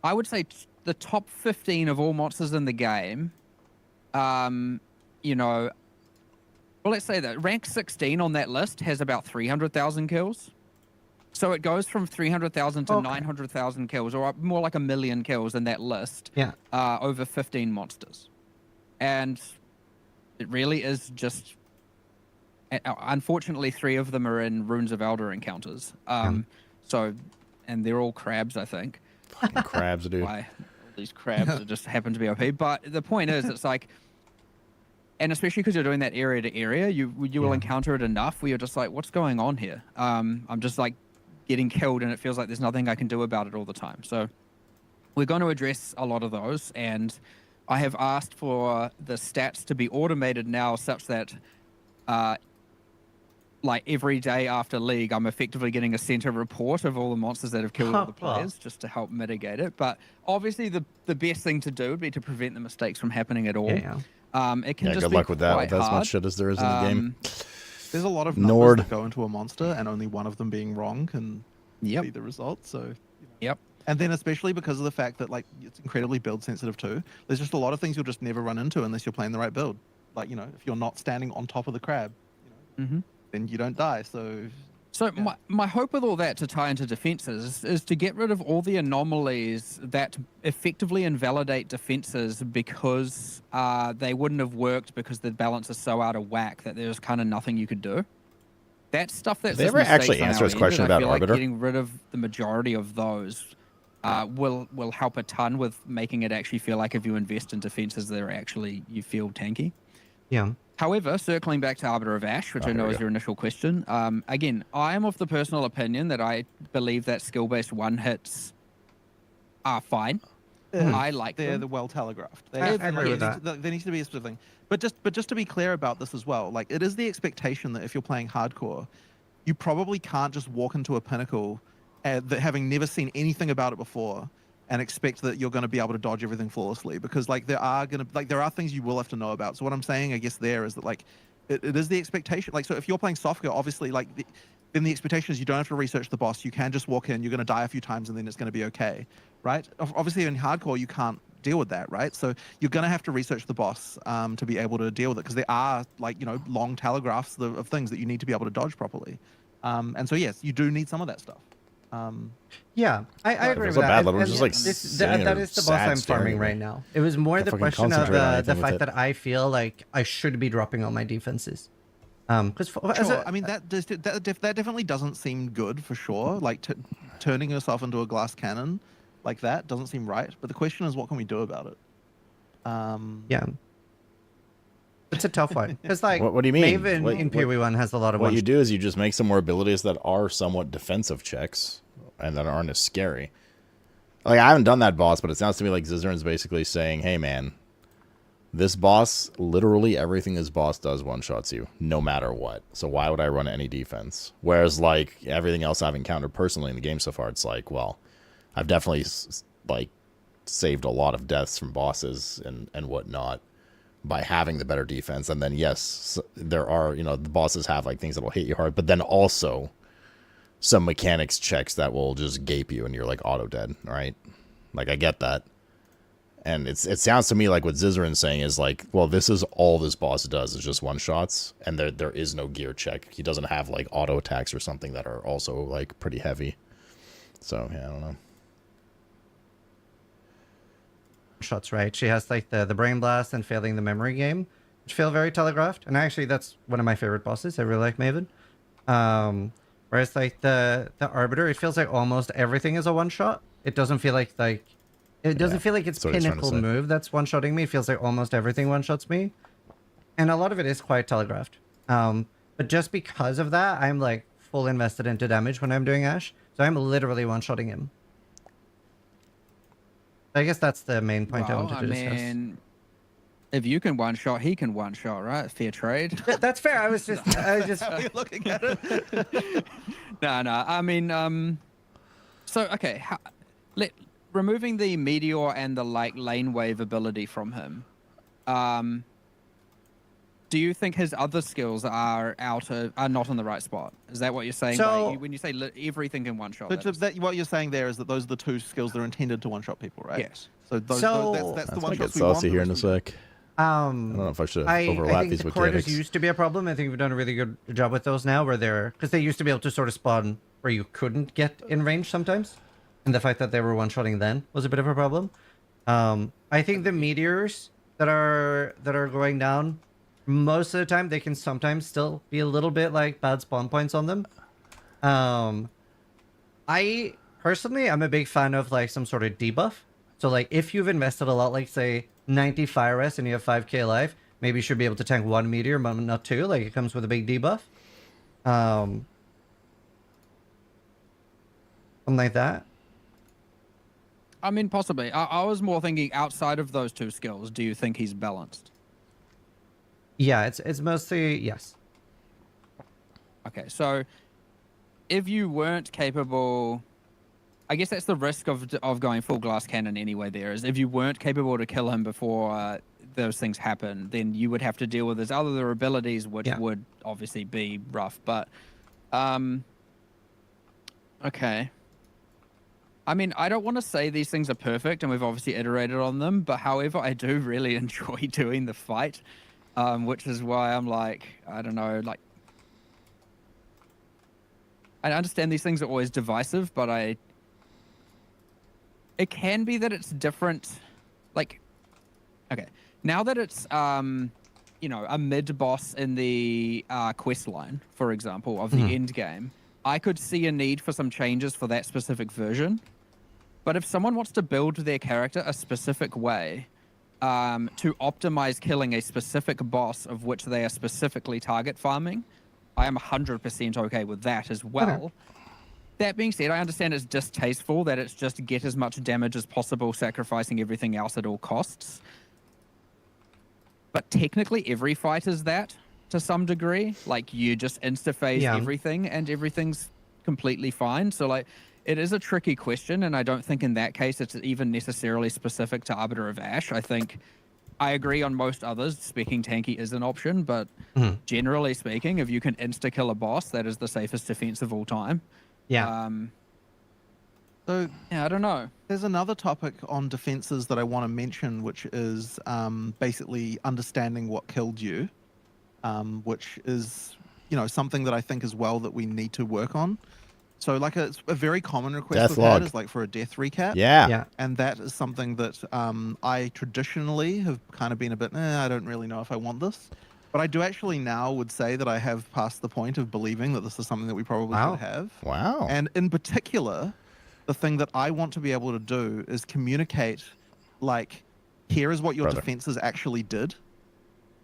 I would say the top 15 of all monsters in the game, you know, well, let's say that rank 16 on that list has about 300,000 kills. So it goes from 300,000 to 900,000 kills, or more like 1 million kills in that list. Yeah. Over 15 monsters. And it really is just... Unfortunately, 3 of them are in Runes of Elder encounters. So, and they're all crabs, I think. Fucking crabs, dude. All these crabs just happen to be OP. But the point is, it's like, and especially because you're doing that area to area, you will encounter it enough where you're just like, what's going on here? I'm just like getting killed, and it feels like there's nothing I can do about it all the time. So we're going to address a lot of those, and I have asked for the stats to be automated now such that like every day after League, I'm effectively getting a center report of all the monsters that have killed all the players just to help mitigate it. But obviously the best thing to do would be to prevent the mistakes from happening at all. It can just good be luck with that, quite with as hard. much shit as there is in the game. There's a lot of Nord. numbers that go into a monster, and only one of them being wrong can be the result. So, and then especially because of the fact that like it's incredibly build sensitive too. There's just a lot of things you'll just never run into unless you're playing the right build. Like if you're not standing on top of the crab, then you don't die. So my hope with all that to tie into defenses is to get rid of all the anomalies that effectively invalidate defenses because they wouldn't have worked because the balance is so out of whack that there's kind of nothing you could do. That stuff that's Did they ever actually answer his question about Arbiter? Like getting rid of the majority of those will help a ton with making it actually feel like if you invest in defenses, they're actually you feel tanky. Yeah. However, circling back to Arbiter of Ash, which I know is your initial question, again, I am of the personal opinion that I believe that skill-based one-hits are fine. I like they're them. well telegraphed. I agree with that. There needs to be a specific thing. But just to be clear about this as well, like it is the expectation that if you're playing hardcore, you probably can't just walk into a pinnacle that having never seen anything about it before and expect that you're going to be able to dodge everything flawlessly, because like there are things you will have to know about. So what I'm saying, I guess, there is that like it is the expectation. Like, so if you're playing Sofka, obviously then the expectation is you don't have to research the boss. You can just walk in, you're going to die a few times, and then it's going to be okay, right? Obviously in hardcore you can't deal with that, right? So you're going to have to research the boss to be able to deal with it, because there are long telegraphs of things that you need to be able to dodge properly. And so yes, you do need some of that stuff. Yeah, I agree with that. Bad level, just like that is the boss I'm farming right now. It was more the question of the fact that I feel like I should be dropping all my defenses. Because I mean that definitely doesn't seem good for sure. Like turning yourself into a glass cannon like that doesn't seem right. But the question is, what can we do about it? Yeah. It's a tough one. It's like what do you mean? Maven in PoE1 has a lot of what you do is you just make some more abilities that are somewhat defensive checks and that aren't as scary. Like, I haven't done that boss, but it sounds to me like Zizern's basically saying, hey man, this boss, literally everything this boss does one-shots you, no matter what. So why would I run any defense? Whereas, like, everything else I've encountered personally in the game so far, it's like, well, I've definitely, like, saved a lot of deaths from bosses and whatnot by having the better defense. And then, yes, there are, the bosses have, like, things that will hit you hard, but then also some mechanics checks that will just gape you and you're, like, auto-dead, right? Like, I get that. And it sounds to me like what Zizern's saying is like, well, this is all this boss does is just one-shots, and there is no gear check. He doesn't have, like, auto attacks or something that are also, like, pretty heavy. So, yeah, I don't know. Shots, right? She has, like, the Brain Blast and Failing the Memory Game, which feel very telegraphed. And actually, that's one of my favorite bosses. I really like Maven. Whereas, like, the Arbiter, it feels like almost everything is a one-shot. It doesn't feel like it doesn't feel like it's pinnacle move that's one-shotting me. It feels like almost everything one-shots me. And a lot of it is quite telegraphed. But just because of that, I'm like full invested into damage when I'm doing Ash. So I'm literally one-shotting him. I guess that's the main point I wanted to discuss. Mean, if you can one-shot, he can one-shot, right? Fair trade. That's fair. I was just looking at it. No. I mean, so, okay. Removing the meteor and the lane wave ability from him, do you think his other skills are not in the right spot? Is that what you're saying? So, when you say everything in one shot, what you're saying there is that those are the two skills that are intended to one shot people, right? Yes. So that's the one shots we want. Saucy here in a sec. I don't know if I should overlap I think these the mechanics. quarters used to be a problem. I think we've done a really good job with those now, because they used to be able to sort of spawn where you couldn't get in range sometimes. And the fact that they were one-shotting then was a bit of a problem. I think the meteors that are going down, most of the time, they can sometimes still be a little bit like bad spawn points on them. I personally, I'm a big fan of like some sort of debuff. So like if you've invested a lot, like say 90 fire rest and you have 5k life, maybe you should be able to tank one meteor, but not two. Like it comes with a big debuff. Something like that? I mean, possibly. I was more thinking outside of those two skills, do you think he's balanced? Yeah, it's mostly, yes. Okay, so if you weren't capable... I guess that's the risk of going full glass cannon anyway there, is if you weren't capable to kill him before those things happen, then you would have to deal with his other abilities, which would obviously be rough. But, okay. I mean, I don't want to say these things are perfect, and we've obviously iterated on them, but however, I do really enjoy doing the fight, which is why I'm like, I don't know, like... I understand these things are always divisive, but it can be that it's different, like, okay, now that it's, you know, a mid-boss in the quest line, for example, of the end game, I could see a need for some changes for that specific version. But if someone wants to build their character a specific way to optimize killing a specific boss of which they are specifically target farming, I am 100% okay with that as well. Okay. That being said, I understand it's distasteful that it's just get as much damage as possible, sacrificing everything else at all costs. But technically, every fight is that to some degree. Like, you just insta-phase everything, and everything's completely fine. So, like, it is a tricky question, and I don't think in that case it's even necessarily specific to Arbiter of Ash. I think I agree on most others. Speaking tanky is an option, but generally speaking, if you can insta-kill a boss, that is the safest defense of all time. Yeah. So yeah, I don't know. There's another topic on defenses that I want to mention, which is basically understanding what killed you, which is, you know, something that I think as well that we need to work on. So like a very common request we've had is like for a death recap. Yeah. And that is something that I traditionally have kind of been a bit, I don't really know if I want this. But I do actually now would say that I have passed the point of believing that this is something that we probably should have. Wow. And in particular, the thing that I want to be able to do is communicate, like, here is what your defenses actually did.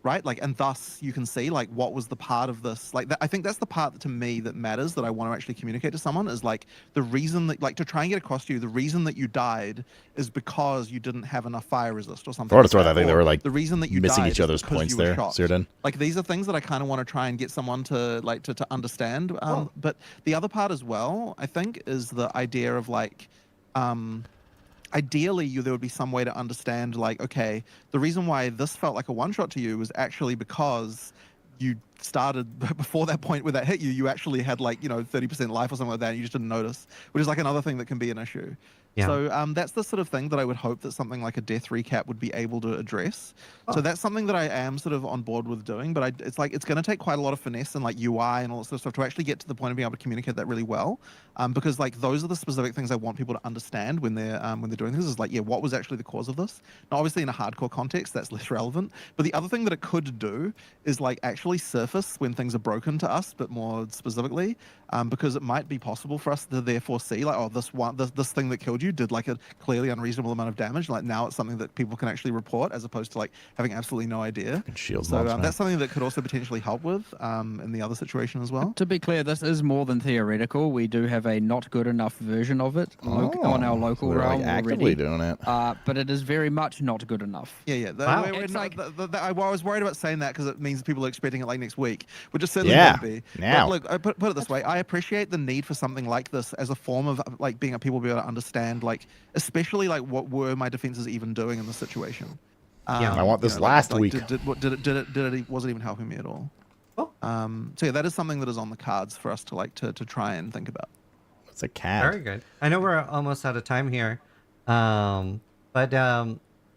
Right? Like, and thus you can see, like, what was the part of this? Like, I think that's the part that, to me, that matters, that I want to actually communicate to someone, is like the reason that, like, to try and get across to you, the reason that you died is because you didn't have enough fire resist or something. For what it's worth, I think they were like the reason that you missing died each other's points there, Sirden. Like, these are things that I kind of want to try and get someone to, like, to understand. But the other part as well, I think, is the idea of, like, ideally, there would be some way to understand, like, okay, the reason why this felt like a one-shot to you was actually because you started before that point where that hit you, you actually had, like, you know, 30% life or something like that, and you just didn't notice, which is like another thing that can be an issue. Yeah. So that's the sort of thing that I would hope that something like a death recap would be able to address. So that's something that I am sort of on board with doing, but it's like, it's going to take quite a lot of finesse and like UI and all that sort of stuff to actually get to the point of being able to communicate that really well. Because like those are the specific things I want people to understand when they're doing this, is like, yeah, what was actually the cause of this? Now, obviously in a hardcore context, that's less relevant. But the other thing that it could do is like actually surface when things are broken to us, but more specifically, because it might be possible for us to therefore see like, oh, this thing that killed you did like a clearly unreasonable amount of damage. Like now it's something that people can actually report, as opposed to like having absolutely no idea. So that's something that could also potentially help with in the other situation as well. To be clear, this is more than theoretical. We do have a not good enough version of it on our local realm like actively doing it. But it is very much not good enough. Yeah. Wow. I was worried about saying that because it means people are expecting it like next week, which it certainly won't be. Now, look, I put it this way: I appreciate the need for something like this as a form of like being people be able to understand, like, especially like what were my defenses even doing in the situation. I want this last week. Was it even helping me at all? So yeah, that is something that is on the cards for us to like to try and think about. It's a cat. Very good. I know we're almost out of time here, but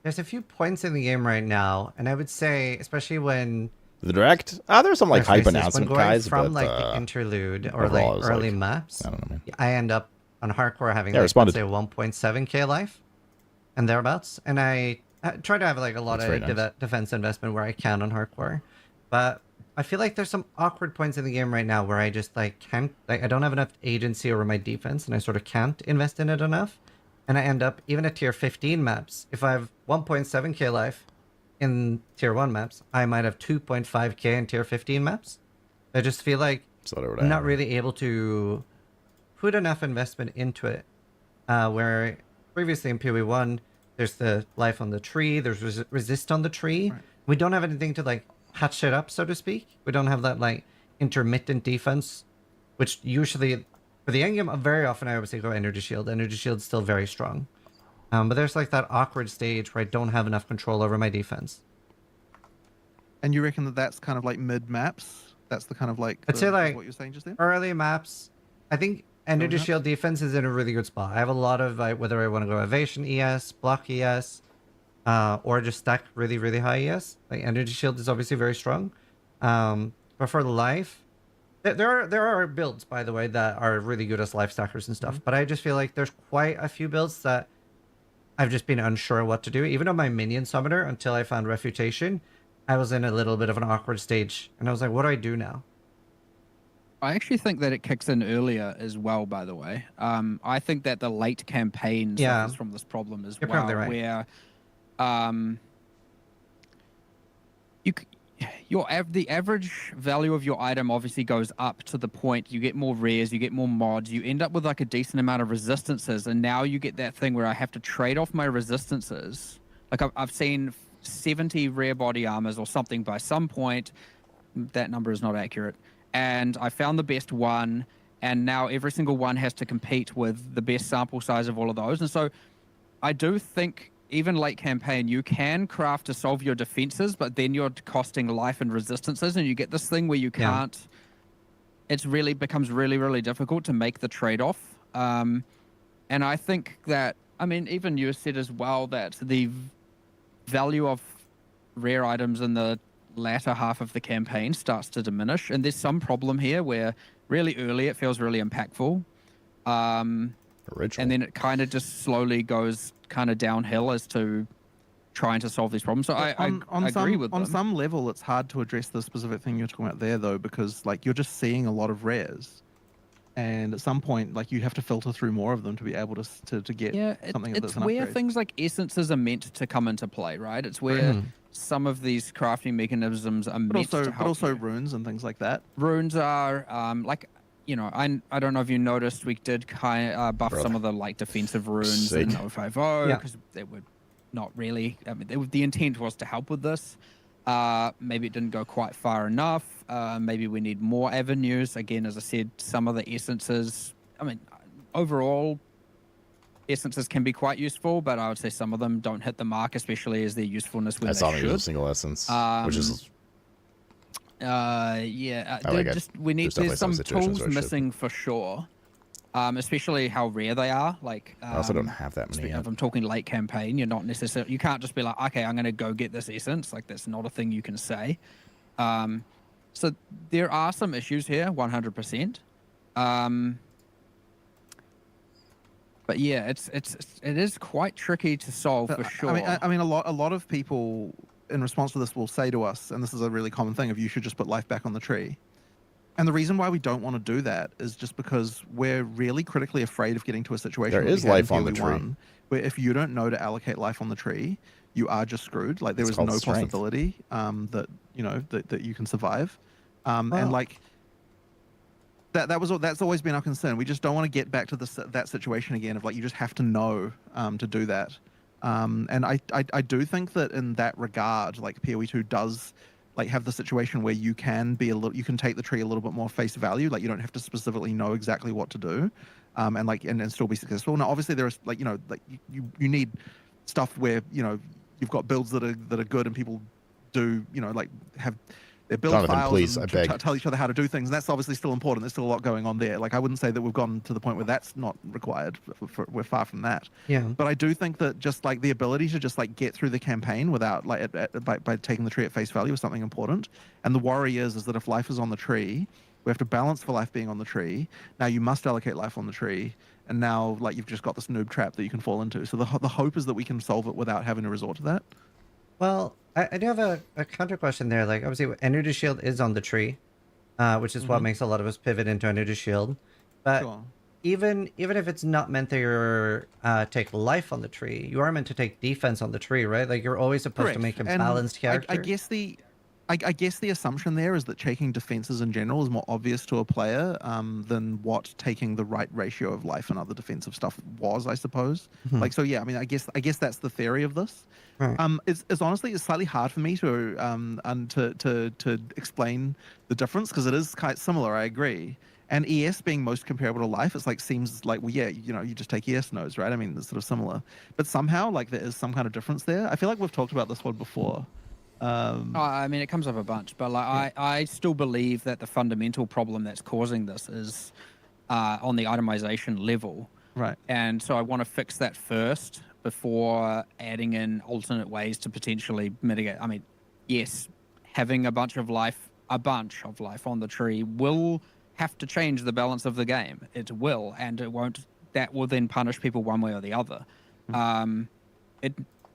there's a few points in the game right now, and I would say, especially when the direct, there's some like hype announcement guys from but, like the interlude or like early maps. I don't know, man. I end up on hardcore having like, let's say 1.7k life and thereabouts, and I try to have like a lot of defense investment where I can on hardcore, but I feel like there's some awkward points in the game right now where I just like can't, like I don't have enough agency over my defense, and I sort of can't invest in it enough, and I end up even at tier 15 maps. If I have 1.7k life in tier 1 maps, I might have 2.5k in tier 15 maps. I just feel like I'm not really able to put enough investment into it, where previously in PoE1, there's the life on the tree, there's resist on the tree. Right. We don't have anything to like patch it up, so to speak. We don't have that like intermittent defense, which usually for the end game, very often I would say go energy shield. Energy shield's still very strong. But there's like that awkward stage where I don't have enough control over my defense. And you reckon that that's kind of like mid maps? That's the kind of like, I'd say like what you're saying just then? early maps. I think energy shield defense is in a really good spot. I have a lot of whether I want to go evasion ES, block ES, or just stack really, really high ES. Like energy shield is obviously very strong. But for life, there are builds, by the way, that are really good as life stackers and stuff. But I just feel like there's quite a few builds that I've just been unsure what to do. Even on my minion summoner, until I found refutation, I was in a little bit of an awkward stage. And I was like, what do I do now? I actually think that it kicks in earlier as well, by the way. I think that the late campaign suffers from this problem as well, probably right. where the average value of your item obviously goes up to the point you get more rares, you get more mods, you end up with like a decent amount of resistances, and now you get that thing where I have to trade off my resistances. Like I've seen 70 rare body armors or something by some point. That number is not accurate. And I found the best one, and now every single one has to compete with the best sample size of all of those. And so I do think even late campaign, you can craft to solve your defenses, but then you're costing life and resistances, and you get this thing where you can't. It's really becomes really, really difficult to make the trade-off. And I think that, I mean, even you said as well that the value of rare items in the latter half of the campaign starts to diminish, and there's some problem here where really early it feels really impactful, and then it kind of just slowly goes kind of downhill as to trying to solve these problems. So I agree with them. On some level, it's hard to address the specific thing you're talking about there, though, because like you're just seeing a lot of rares, and at some point, like you have to filter through more of them to be able to get something that's an where upgrade. things like essences are meant to come into play, right? It's where some of these crafting mechanisms are meant to help. But also runes and things like that. Runes are like, you know, I don't know if you noticed, we did kind of buff some of the like defensive runes in 050 because they were not really. I mean, the intent was to help with this. Maybe it didn't go quite far enough. Maybe we need more avenues. Again, as I said, some of the essences. I mean, overall, essences can be quite useful, but I would say some of them don't hit the mark, especially as their usefulness when they should. I saw me use a single essence, which is. We need. There's some tools missing for sure. Especially how rare they are. Like I also don't have that many. If I'm talking late campaign, you're not necessarily. You can't just be like, okay, I'm going to go get this essence. Like that's not a thing you can say. So there are some issues here, 100%. But yeah, it is quite tricky to solve for sure. I mean, a lot of people in response to this will say to us, and this is a really common thing, of you should just put life back on the tree. And the reason why we don't want to do that is just because we're really critically afraid of getting to a situation there is life on the tree, where if you don't know to allocate life on the tree, you are just screwed. Like there is no possibility that you know that you can survive. And like that's always been our concern. We just don't want to get back to that situation again of like you just have to know to do that. And I do think that in that regard, like PoE2 does like have the situation where you can take the tree a little bit more face value. Like you don't have to specifically know exactly what to do, and still be successful. Now, obviously, there is like you need stuff where you've got builds that are good and people do like have their build Jonathan, files please, and tell each other how to do things, and that's obviously still important. There's still a lot going on there. Like I wouldn't say that we've gone to the point where that's not required. We're far from that. Yeah. But I do think that just like the ability to just like get through the campaign without like by taking the tree at face value is something important. And the worry is that if life is on the tree, we have to balance for life being on the tree. Now you must allocate life on the tree, and now like you've just got this noob trap that you can fall into. So the hope is that we can solve it without having to resort to that. Well, I do have a counter question there. Like, obviously, Energy Shield is on the tree, which is what makes a lot of us pivot into Energy Shield. But even if it's not meant that you're take life on the tree, you are meant to take defense on the tree, right? Like, you're always supposed to make a balanced character. I guess I guess the assumption there is that taking defenses in general is more obvious to a player than what taking the right ratio of life and other defensive stuff was, I suppose. Mhm. Like, so yeah, I mean, I guess that's the theory of this. Right. It's honestly it's slightly hard for me to to explain the difference because it is quite similar. I agree. And ES being most comparable to life, it's like seems like, well, yeah, you know, you just take ES nodes, right? I mean, it's sort of similar, but somehow like there is some kind of difference there. I feel like we've talked about this one before. I mean, it comes up a bunch, but like I still believe that the fundamental problem that's causing this is on the itemization level. Right. And so I want to fix that first before adding in alternate ways to potentially mitigate. I mean, yes, having a bunch of life on the tree will have to change the balance of the game. It will, and it won't. That will then punish people one way or the other.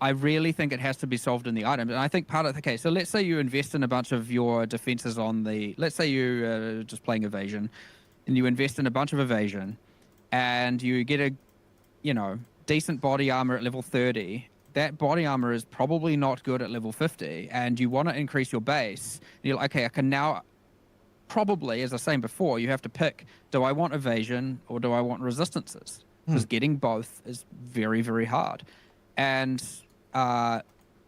I really think it has to be solved in the items. And I think part of okay, so let's say you invest in a bunch of your defenses on the, let's say you're just playing evasion, and you invest in a bunch of evasion, and you get a, you know, decent body armor at level 30. That body armor is probably not good at level 50, and you want to increase your base. And you're like, okay, I can now, probably, as I was saying before, you have to pick, do I want evasion or do I want resistances? Because getting both is very, very hard. And,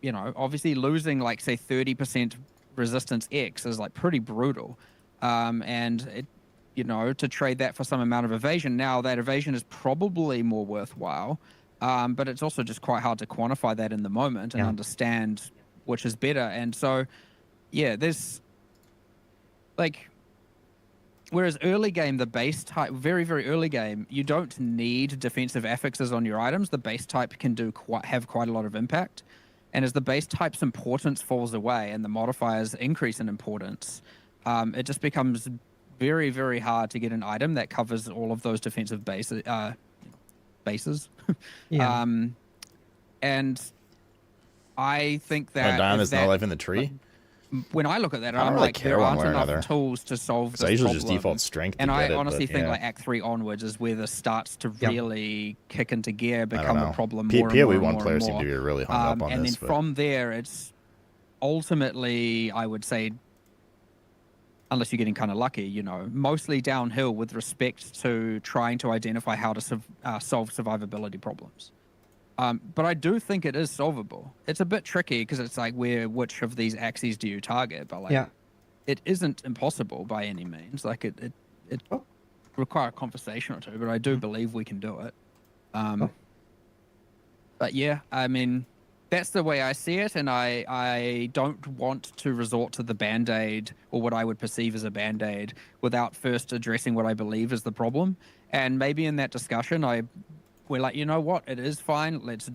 you know, obviously losing like, say, 30% resistance X is like pretty brutal. And, it, you know, to trade that for some amount of evasion, now that evasion is probably more worthwhile. But it's also just quite hard to quantify that in the moment and understand which is better. And so, yeah, there's like, whereas early game, the base type, very, very early game, you don't need defensive affixes on your items. The base type can have quite a lot of impact. And as the base type's importance falls away and the modifiers increase in importance, it just becomes very, very hard to get an item that covers all of those defensive bases. And I think that Diamond's not life in the tree. When I look at that, I don't I'm really like, care there one aren't way or enough another. tools to solve this I usually problem. just default strength. And to I get honestly it, but, think yeah. like Act 3 onwards is where this starts to really kick into gear, become a problem PoE more and more and 1 more players and seem more. to be really hung up on and this. then from there, it's ultimately, I would say, unless you're getting kind of lucky, you know, mostly downhill with respect to trying to identify how to solve survivability problems. But I do think it is solvable. It's a bit tricky because it's like which of these axes do you target? But like, it isn't impossible by any means. Like it require a conversation or two, but I do believe we can do it. But yeah, I mean, that's the way I see it, and I don't want to resort to the Band-Aid or what I would perceive as a Band-Aid without first addressing what I believe is the problem. And maybe in that discussion, we're like, you know what, it is fine. Let's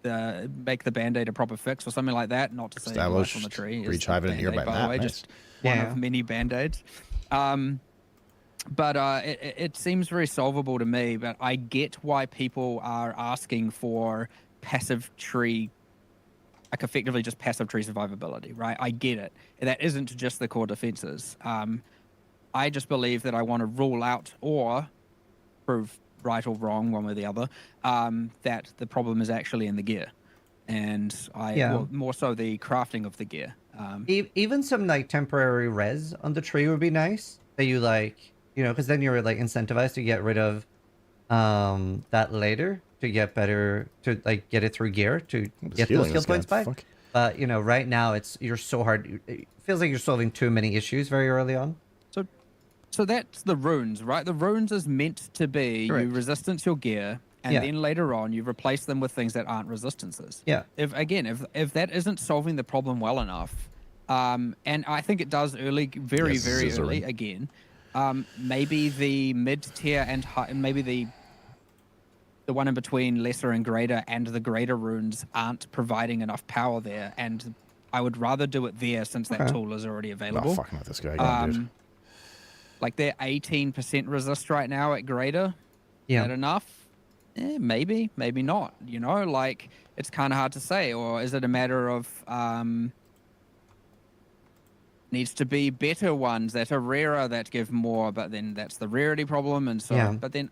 make the Band-Aid a proper fix or something like that. Not to say life on the tree is the Band-Aid, by the way, just one of many Band-Aids. But it seems very solvable to me, but I get why people are asking for passive tree, like effectively just passive tree survivability, right? I get it. That isn't just the core defenses. I just believe that I want to rule out or prove right or wrong, one way or the other, that the problem is actually in the gear. And well, more so the crafting of the gear. Even some like temporary res on the tree would be nice. That you like, you know, because then you're like incentivized to get rid of that later to get better, to like get it through gear to get those skill points back. But you know, right now you're so hard. It feels like you're solving too many issues very early on. So that's the runes, right? The runes is meant to be you resistance your gear, and then later on you replace them with things that aren't resistances. Yeah. If that isn't solving the problem well enough, and I think it does very early again. Maybe the mid-tier and high, maybe the one in between lesser and greater and the greater runes aren't providing enough power there, and I would rather do it there since that tool is already available. Oh, fucking with this guy again, dude. Like they're 18% resist right now at greater. Is that enough? Maybe, maybe not. You know, like it's kind of hard to say. Or is it a matter of needs to be better ones that are rarer that give more, but then that's the rarity problem. And so, but then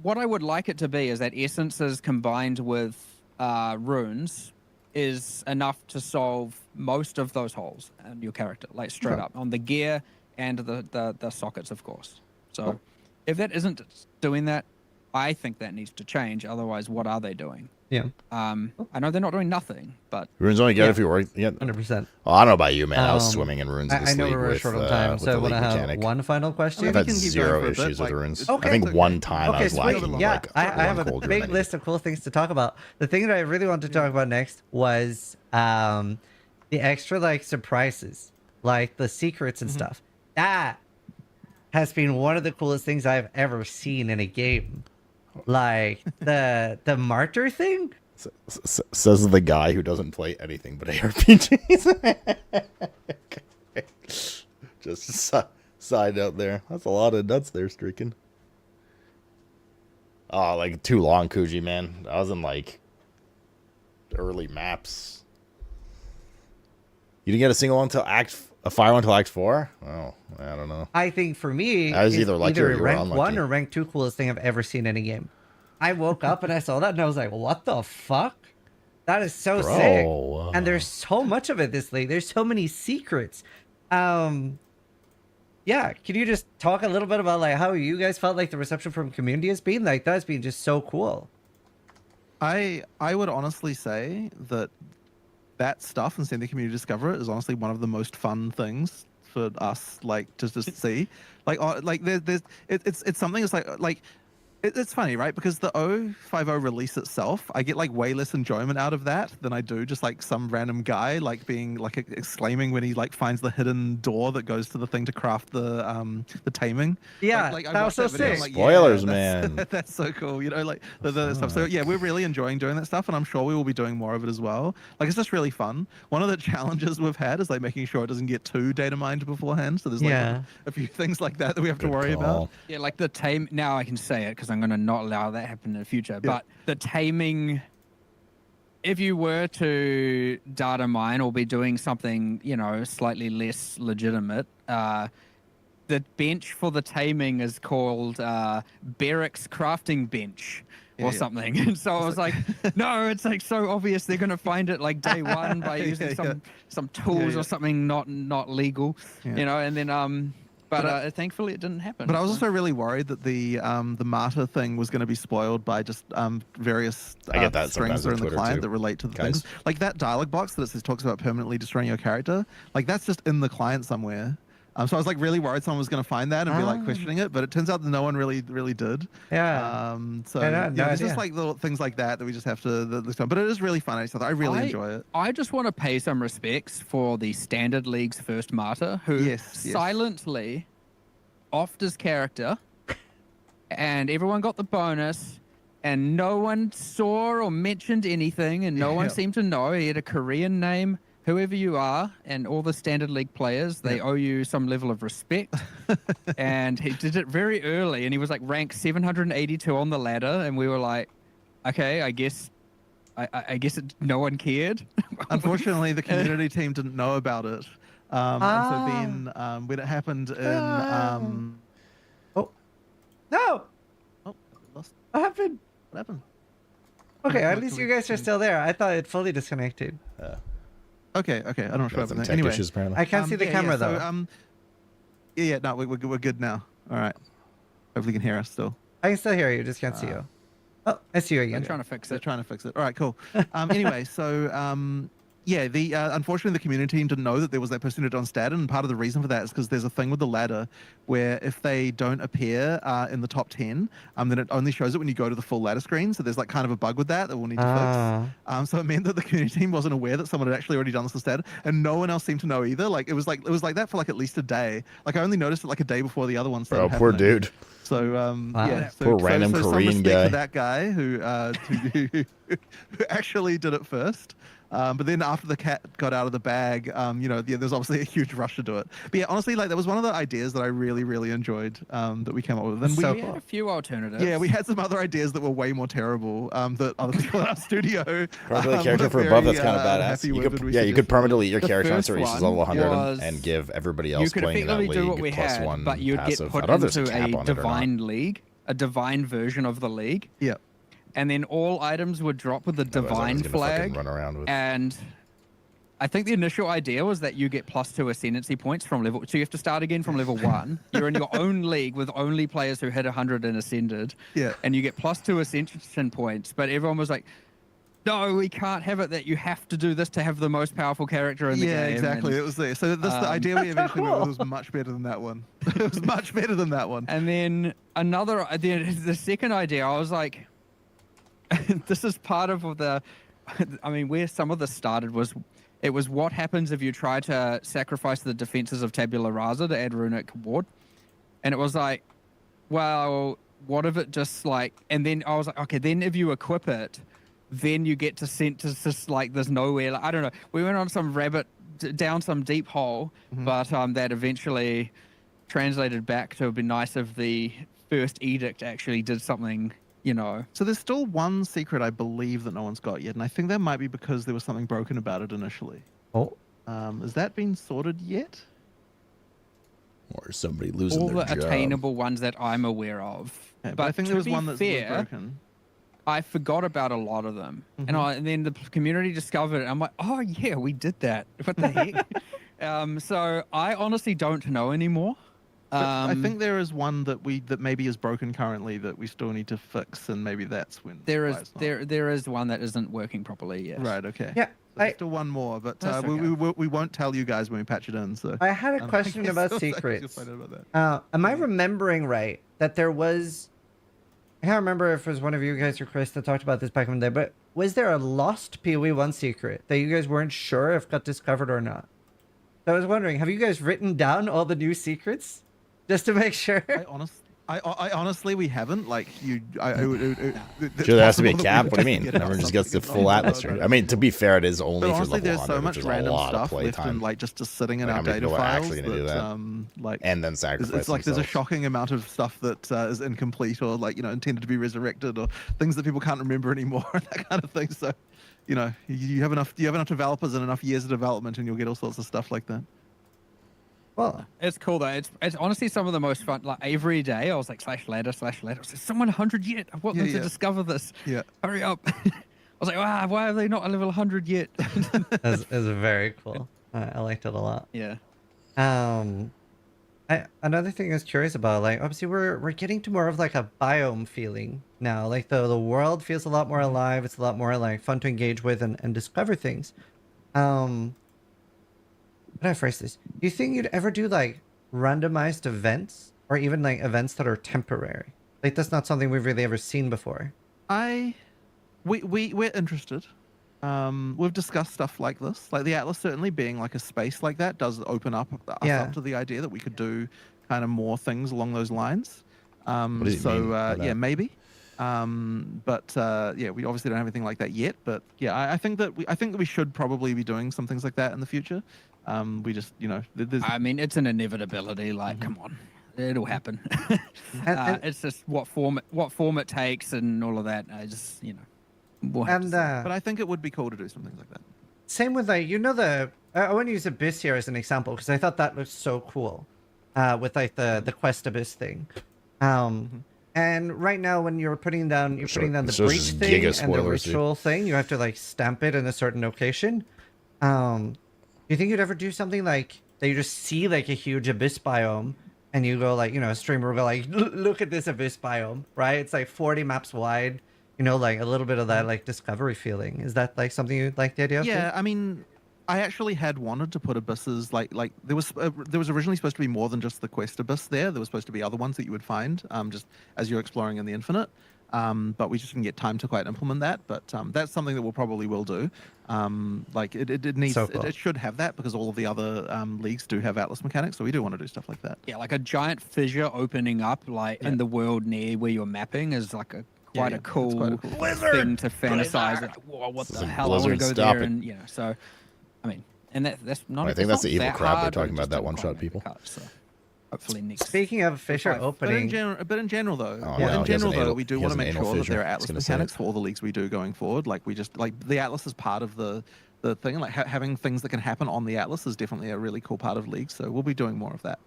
what I would like it to be is that essences combined with runes is enough to solve most of those holes in your character, like straight up on the gear and the sockets, of course. So if that isn't doing that, I think that needs to change. Otherwise, what are they doing? Yeah. I know they're not doing nothing, but Runes only good if you work. Yeah, 100%. Oh, I don't know about you, man. I was swimming in runes. I know we're short on time, so I want to have one final question. I've had zero issues with runes. I think one time I was lacking. Yeah, like I have a gold big rune. list of cool things to talk about. The thing that I really want to talk about next was the extra like surprises, like the secrets and stuff. That has been one of the coolest things I've ever seen in a game. Like the martyr thing. Says the guy who doesn't play anything but ARPGs. Just a side note there. That's a lot of nuts there, streaking. Oh, like too long, Kuji, man. I was in like early maps. You didn't get a single one until a fire one until Act 4? Oh, I don't know. I think for me, I was either lucky or you were rank unlucky. 1 or rank 2 coolest thing I've ever seen in a game. I woke up and I saw that and I was like, what the fuck? That is so sick. And there's so much of it this league. There's so many secrets. Yeah, can you just talk a little bit about like how you guys felt like the reception from community has been? Like that's been just so cool. I would honestly say that stuff and seeing the community discover it is honestly one of the most fun things for us, like to just see. Like it's something that's like it's funny, right? Because the 050 release itself, I get like way less enjoyment out of that than I do just like some random guy like being like exclaiming when he like finds the hidden door that goes to the thing to craft the taming. Yeah, like that was so sick. Like, Spoilers, man. man. That's so cool. You know, like the stuff. So yeah, we're really enjoying doing that stuff, and I'm sure we will be doing more of it as well. Like it's just really fun. One of the challenges we've had is like making sure it doesn't get too data mined beforehand. So there's like a few things like that we have to worry about. Yeah, like the tame. Now I can say it because I'm going to not allow that happen in the future. But the taming, if you were to data mine or be doing something, you know, slightly less legitimate, the bench for the taming is called Barracks Crafting Bench or something. And so I was like, no, it's like so obvious they're going to find it like day one by using some tools or something not legal, you know, and then But thankfully it didn't happen. But I was also really worried that the martyr thing was going to be spoiled by just various strings that are in the client that relate to the things. Like that dialogue box that it says talks about permanently destroying your character. Like that's just in the client somewhere. So I was like really worried someone was going to find that and be like questioning it, but it turns out that no one really did. Yeah. There's just like little things like that we just have to look at. But it is really fun. I really enjoy it. I just want to pay some respects for the Standard League's first martyr who silently offed his character and everyone got the bonus and no one saw or mentioned anything and no one seemed to know. He had a Korean name. Whoever you are, and all the Standard League players, they owe you some level of respect. And he did it very early, and he was like ranked 782 on the ladder, and we were like, okay, I guess no one cared. Unfortunately, the community team didn't know about it. And so then when it happened in... No! Oh, lost. What happened? What happened? Okay, at least you guys are still there. I thought it fully disconnected. Okay. I don't know what happened. Anyway, issues, apparently. I can't see the camera though. So, no, we're good now. All right. Hopefully you can hear us still. I can still hear you, just can't see you. Oh, I see you again. They're trying to fix it. They're trying to fix it. All right, cool. Anyway, so unfortunately the community team didn't know that there was that person who'd on stat, and part of the reason for that is because there's a thing with the ladder where if they don't appear in the top 10, then it only shows it when you go to the full ladder screen. So there's like kind of a bug with that we'll need to fix. So it meant that the community team wasn't aware that someone had actually already done this instead, and no one else seemed to know either. Like it was like that for like at least a day. Like I only noticed it like a day before the other one started happening. Poor dude. So poor random Korean guy. To that guy who actually did it first. But then after the cat got out of the bag, there's obviously a huge rush to do it. But yeah, honestly, like that was one of the ideas that I really, really enjoyed that we came up with. And we had a few alternatives. Yeah, we had some other ideas that were way more terrible that other people in our studio. Probably character for above that's kind of badass. You could permanently delete your character once it reaches level 100 and give everybody else playing in that league do what we had, +1 but you'd get passive. put into a divine league, a divine version of the league. Yeah. and then all items would drop with the divine flag. Run around with. And I think the initial idea was that you get +2 ascendancy points from level. So you have to start again from level 1. You're in your own league with only players who hit 100 and ascended. Yeah. And you get +2 ascension points. But everyone was like, no, we can't have it that you have to do this to have the most powerful character in the game. Yeah, exactly. And, it was there. So the idea we eventually went with was much better than that one. It was much better than that one. And then the second idea, I was like, this is part of the, I mean, where some of this started was, it was what happens if you try to sacrifice the defenses of Tabula Rasa to add runic ward. And it was like, well, what if it just like, and then I was like, okay, then if you equip it, then you get to synthesis like there's nowhere. Like, I don't know. We went on some down some deep hole, but that eventually translated back to it'd be nice if the first edict actually did something, you know. So there's still one secret I believe that no one's got yet, and I think that might be because there was something broken about it initially. Oh. Has that been sorted yet? Or is somebody losing all their the job? attainable ones that I'm aware of. Yeah, but I think there was one that's broken. I forgot about a lot of them, and then the community discovered it. I'm like, oh yeah, we did that. What the heck? So I honestly don't know anymore. I think there is one that maybe is broken currently that we still need to fix, and maybe that's when there is one that isn't working properly. Yes. Right. Okay. Yeah. So there's still one more, but we won't tell you guys when we patch it in. So I had a question about secrets. Am I remembering right that there was? I can't remember if it was one of you guys or Chris that talked about this back in the day, but was there a lost PoE 1 secret that you guys weren't sure if got discovered or not? So I was wondering, have you guys written down all the new secrets just to make sure? I honestly, we haven't. Like you, Sure, there has to be a cap. What do you mean? Everyone just gets the full atlas. I mean, to be fair, it is only but for honestly, level there's 100, so much which is a random lot of stuff play left time. and like just sitting in Like, our how many data people are files. actually gonna do that? Like, and then sacrifice it's like there's a themselves. shocking amount of stuff that is incomplete or like intended to be resurrected or things that people can't remember anymore and that kind of thing. So, you have enough developers and enough years of development, and you'll get all sorts of stuff like that. Well, it's cool though. It's honestly some of the most fun. Like every day, I was like /ladder. Is someone 100 yet? I want them to discover this. Yeah. Hurry up. I was like, wow, why are they not at level 100 yet? It's very cool. I liked it a lot. Yeah. Another thing I was curious about, like obviously we're getting to more of like a biome feeling now. Like the world feels a lot more alive. It's a lot more like fun to engage with and discover things. How do I phrase this? Do you think you'd ever do like randomized events or even like events that are temporary? Like that's not something we've really ever seen before. We're interested. We've discussed stuff like this. Like the Atlas certainly being like a space like that does open up us up to the idea that we could do kind of more things along those lines. What does it mean by that? Yeah, maybe. Yeah, we obviously don't have anything like that yet. But yeah, I think that we should probably be doing some things like that in the future. We just, there's... I mean, it's an inevitability. Like, come on, it'll happen. It's just what form it takes and all of that. I just, we'll have to see. But I think it would be cool to do some things like that. Same with like, I want to use Abyss here as an example because I thought that looked so cool, with like the Quest Abyss thing. And right now, when you're putting down the breach thing and the ritual thing, you have to like stamp it in a certain location. Do you think you'd ever do something like that? You just see like a huge abyss biome, and you go like, a streamer will go like, look at this abyss biome, right? It's like 40 maps wide. Like a little bit of that like discovery feeling. Is that like something you'd like the idea of? Yeah, I mean, I actually had wanted to put abysses like there was originally supposed to be more than just the Quest Abyss there. There was supposed to be other ones that you would find just as you're exploring in the Infinite. But we just didn't get time to quite implement that. But that's something that we'll probably will do. Like it needs, so cool. it should have that because all of the other leagues do have Atlas mechanics. So we do want to do stuff like that. Yeah, like a giant fissure opening up like in the world near where you're mapping is like quite a cool thing to fantasize. Like, whoa, what the hell? I want to go there and so I mean, and that's not. I think that's the evil crab they're talking about. That one shot people. So hopefully next. Speaking of fissure opening, but in general though, we do want to make sure that there are Atlas mechanics for all the leagues we do going forward. Like we just like the Atlas is part of the thing. Like having things that can happen on the Atlas is definitely a really cool part of leagues. So we'll be doing more of that.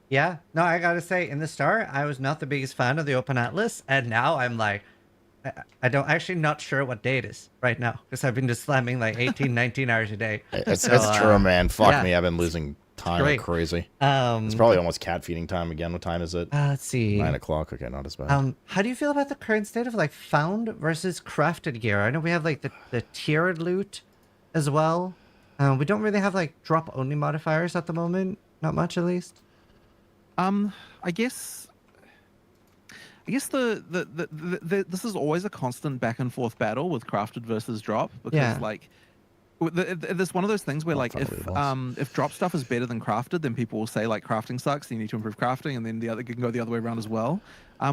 Yeah, no, I gotta say, in the start, I was not the biggest fan of the Open Atlas, and now I'm like, I don't actually not sure what day it is right now because I've been just slamming like 18, 19 hours a day. It's true, man. Fuck me. I've been losing time like crazy. It's probably almost cat feeding time again. What time is it? Let's see. 9 o'clock. Okay, not as bad. How do you feel about the current state of like found versus crafted gear? I know we have like the tiered loot as well. We don't really have like drop only modifiers at the moment. Not much, at least. I guess this is always a constant back and forth battle with crafted versus drop because like there's one of those things where like if drop stuff is better than crafted, then people will say like crafting sucks, you need to improve crafting, and then you can go the other way around as well.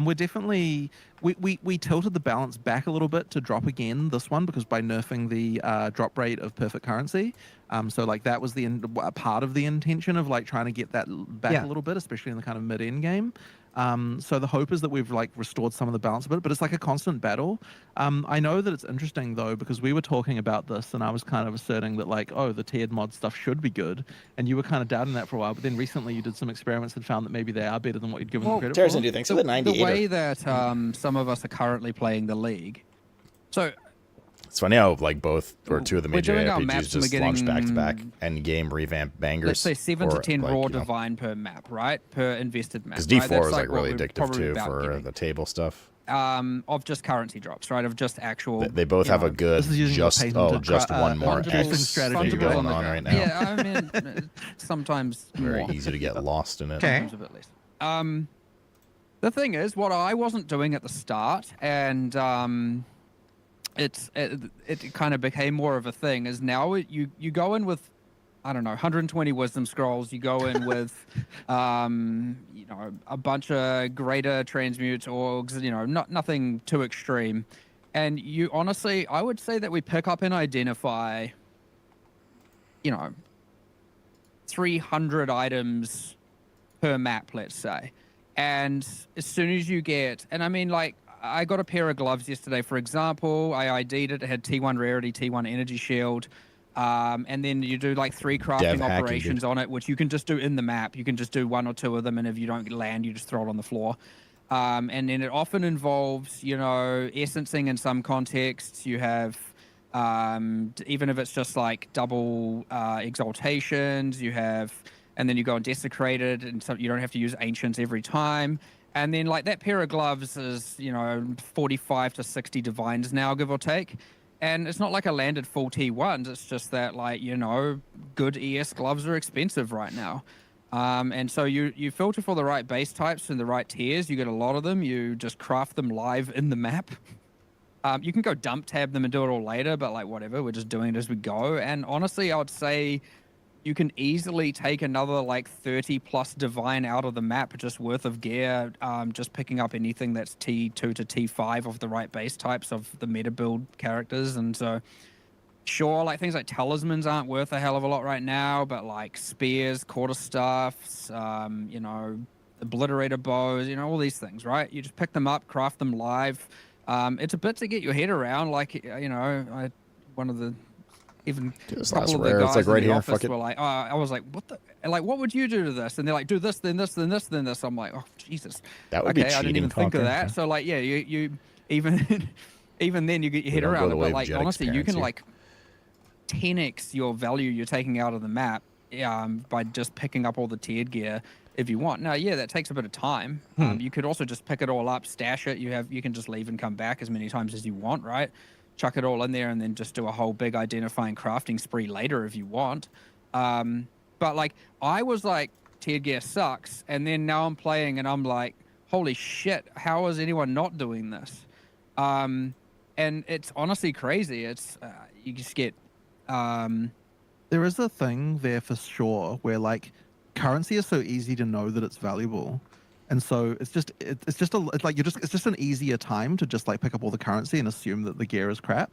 We're definitely we tilted the balance back a little bit to drop again this one because by nerfing the drop rate of perfect currency. So like that was the part of the intention of like trying to get that back a little bit, especially in the kind of mid-end game. So the hope is that we've like restored some of the balance a bit, but it's like a constant battle. I know that it's interesting though, because we were talking about this and I was kind of asserting that like, oh, the tiered mod stuff should be good. And you were kind of doubting that for a while, but then recently you did some experiments and found that maybe they are better than what you'd given them credit for. Do you think so? The way that some of us are currently playing the league. So it's funny how like both or two of the major RPGs just launched back-to-back end-game revamp bangers. Let's say 7 to 10 raw divine per map, right? Per invested map. Because D4 is like really addictive too for the table stuff. Of just currency drops, right? Of just actual. They both have a good just one more X strategy going on right now. Yeah, I mean, sometimes very easy to get lost in it. Okay. At least. The thing is, what I wasn't doing at the start, and it kind of became more of a thing, is now you go in with, I don't know, 120 wisdom scrolls. You go in with, you know, a bunch of greater transmute orgs. You know, nothing too extreme. And you honestly, I would say that we pick up and identify, you know, 300 items per map, let's say. And as soon as you get, and I mean, like, I got a pair of gloves yesterday, for example. I ID'd it. It had T1 rarity, T1 energy shield. And then you do like 3 crafting operations on it, which you can just do in the map. You can just do 1 or 2 of them, and if you don't land, you just throw it on the floor. And then it often involves, you know, essencing in some contexts. You have, even if it's just like double exaltations, you have, and then you go and desecrated, and so you don't have to use ancients every time. And then like that pair of gloves is, you know, 45 to 60 divines now, give or take. And it's not like I landed full T1s. It's just that, like, you know, good ES gloves are expensive right now. And so you filter for the right base types and the right tiers. You get a lot of them. You just craft them live in the map. You can go dump tab them and do it all later, but like whatever, we're just doing it as we go. And honestly, I would say you can easily take another like 30 plus divine out of the map just worth of gear, just picking up anything that's T2 to T5 of the right base types of the meta build characters. And so sure, like things like talismans aren't worth a hell of a lot right now, but like spears, quarterstaffs, you know, obliterator bows, you know, all these things, right? You just pick them up, craft them live. It's a bit to get your head around. Like, you know, one of the even a couple of the guys like right in the office were like, I was like, what the, like, what would you do to this? And they're like, do this, then this, then this, then this. I'm like, oh Jesus, that would be cheating. I didn't even think of that. So like, yeah, you even then you get your head around it. But like, honestly, you can like 10x your value you're taking out of the map by just picking up all the tiered gear if you want. Now, yeah, that takes a bit of time. You could also just pick it all up, stash it. You can just leave and come back as many times as you want, right? Chuck it all in there and then just do a whole big identifying crafting spree later if you want. But like, I was like, tiered gear sucks. And then now I'm playing and I'm like, holy shit, how is anyone not doing this? And it's honestly crazy. It's, you just get... There is a thing there for sure where like currency is so easy to know that it's valuable. And so it's just an easier time to just like pick up all the currency and assume that the gear is crap.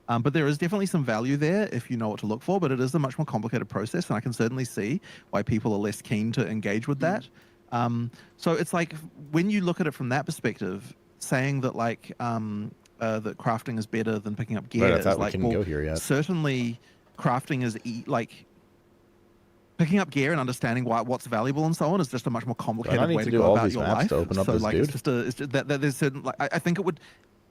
But there is definitely some value there if you know what to look for, but it is a much more complicated process, and I can certainly see why people are less keen to engage with that. So it's like, when you look at it from that perspective, saying that like that crafting is better than picking up gear is like, well, certainly crafting is like picking up gear and understanding what's valuable and so on is just a much more complicated way to go about your life. To open up so this like, dude. it's just that there's certain, like, I think it would,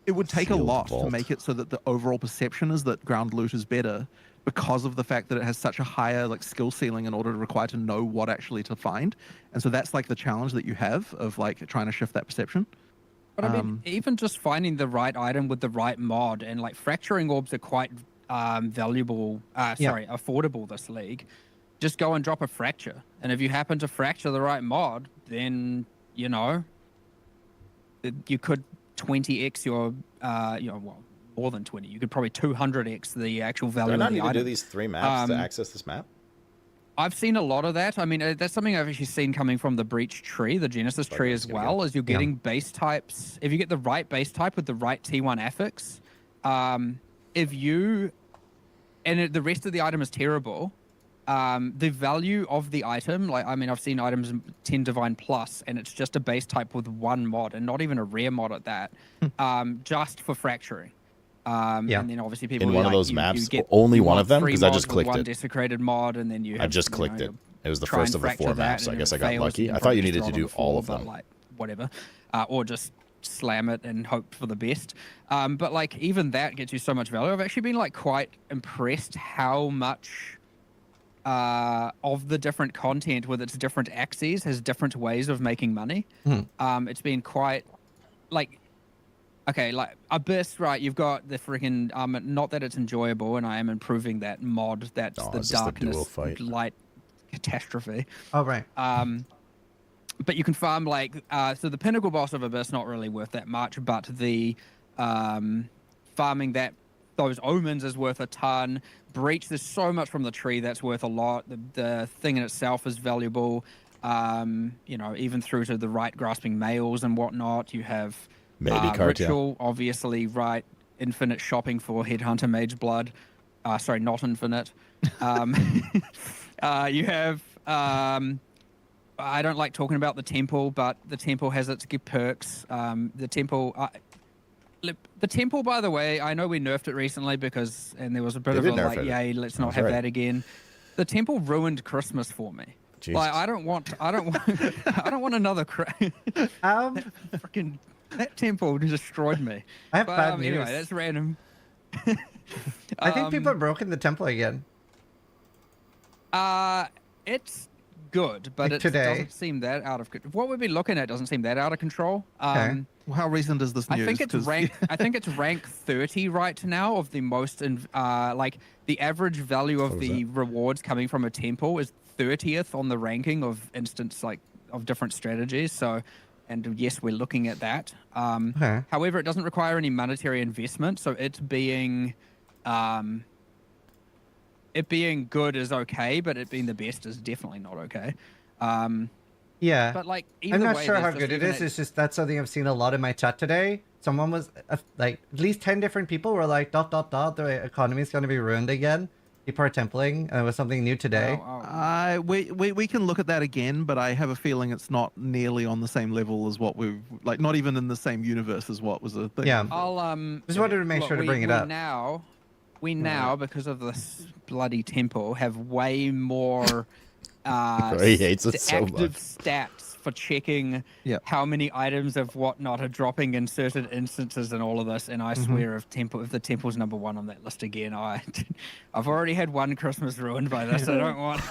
It would take a Sealed lot vault. to make it so that the overall perception is that ground loot is better, because of the fact that it has such a higher like skill ceiling in order to require to know what actually to find. And so that's like the challenge that you have of like trying to shift that perception. But I mean, even just finding the right item with the right mod, and like fracturing orbs are quite valuable, affordable this league. Just go and drop a fracture. And if you happen to fracture the right mod, then, you know, you could 20x your, more than 20. You could probably 200x the actual value Do I not of the need to item. do these 3 maps to access this map? I've seen a lot of that. I mean, that's something I've actually seen coming from the Breach tree, the Genesis tree as well, as you're getting base types. If you get the right base type with the right T1 affix, if you... And the rest of the item is terrible, the value of the item, like, I mean, I've seen items 10 Divine Plus, and it's just a base type with 1 mod, and not even a rare mod at that, just for fracturing. And then obviously people in one of those maps, only one of them, because I just clicked one it. Desecrated mod, and then you have, I just clicked it. It was the try first and of the 4 fracture that, maps, so I and guess if I it got fails, lucky. then I thought you probably needed just to roll do on the all of floor, them. but, like, whatever, or just slam it and hope for the best. But like even that gets you so much value. I've actually been like quite impressed how much of the different content with its different axes has different ways of making money. It's been quite like, okay, like Abyss, right? You've got the freaking not that it's enjoyable, and I am improving that mod. That's the darkness light catastrophe. Oh right. But you can farm like so the pinnacle boss of Abyss not really worth that much, but the farming those omens is worth a ton. Breach, there's so much from the tree that's worth a lot. The thing in itself is valuable. You know, even through to the right grasping males and whatnot. You have Ritual, obviously, right? Infinite shopping for Headhunter Mage Blood. Sorry, not infinite. You have I don't like talking about the temple, but the temple has its good perks. The temple, by the way, I know we nerfed it recently and there was a bit of a like, yay, let's not have that again. The temple ruined Christmas for me. Jesus. Like, I don't want I don't want another freaking that temple destroyed me. I have bad news. Anyway, that's random. I think people have broken the temple again. It's good, but it doesn't seem that out of control. What we've been looking at doesn't seem that out of control. Okay. Well, how recent is this news? I think it's rank 30 right now of the most like the average value of the rewards coming from a temple is 30th on the ranking of instance like of different strategies. So, and yes, we're looking at that. However, it doesn't require any monetary investment, so it being good is okay, but it being the best is definitely not okay. Yeah, but like I'm not sure how good it is. It's just that's something I've seen a lot in my chat today. Someone was like, at least 10 different people were like, ... the economy is going to be ruined again. People are templing, and it was something new today. We can look at that again, but I have a feeling it's not nearly on the same level as what we've like, not even in the same universe as what was a thing. Yeah, I'll just wanted to make sure to bring it up. We now, because of this bloody temple, have way more he hates it so active much. stats for checking how many items of whatnot are dropping in certain instances and all of this. And I swear, if the temple's number 1 on that list again, I've already had one Christmas ruined by this. I don't want.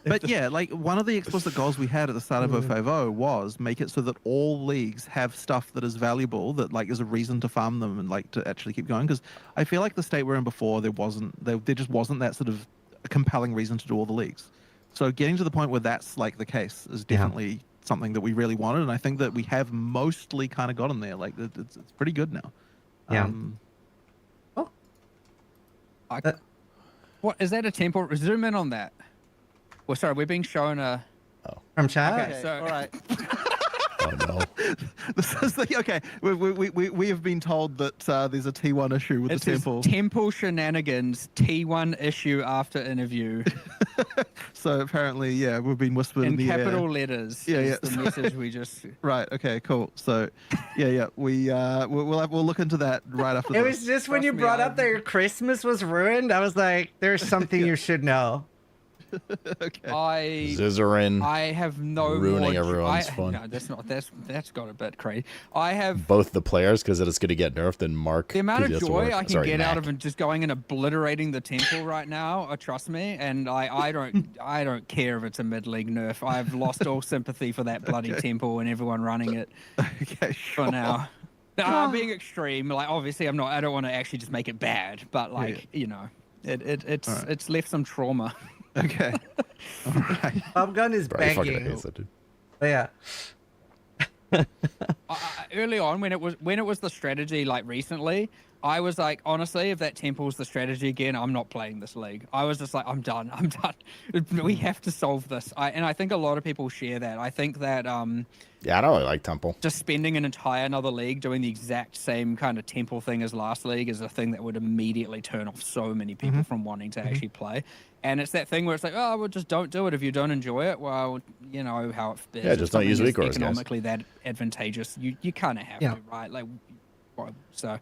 But yeah, like one of the explicit goals we had at the start of 050 was make it so that all leagues have stuff that is valuable, that like is a reason to farm them and like to actually keep going. Because I feel like the state we're in before, there just wasn't that sort of compelling reason to do all the leagues. So getting to the point where that's like the case is definitely something that we really wanted, and I think that we have mostly kind of gotten there. Like it's pretty good now. Yeah. What is that a temple? Zoom in on that. Well, sorry, we're being shown a. From chat. Okay, so all right. Oh no. This is okay. We have been told that there's a T1 issue with the temple. Temple shenanigans T1 issue after interview. So apparently, yeah, we've been whispered in the capital air. letters. Yeah. The message we just. Right. Okay. Cool. So, yeah. We'll look into that right after. It was just when you brought up that your Christmas was ruined. I was like, "There's something you should know." I Scissoring. I have no ruining more, everyone's fun. No, that's got a bit crazy. I have both the players because it's going to get nerfed and Mark. the amount of because he has to joy work. I can Sorry, get Mac. out of just going and obliterating the temple right now. Trust me, and I don't care if it's a mid-league nerf. I've lost all sympathy for that bloody temple and everyone running it for now. Being extreme, like obviously I don't want to actually just make it bad, but like you know, it's left some trauma. Okay. All right. Tom Gun is begging. But yeah. Early on, when it was the strategy, like recently, I was like, honestly, if that temple's the strategy again, I'm not playing this league. I was just like, I'm done. We have to solve this. And I think a lot of people share that. I think that yeah, I don't really like temple. Just spending an entire another league doing the exact same kind of temple thing as last league is a thing that would immediately turn off so many people from wanting to actually play. And it's that thing where it's like, oh, well, just don't do it if you don't enjoy it. Well, you know how it is. Yeah, just don't use weak auras, economically that advantageous. You kind of have to, right? Like, so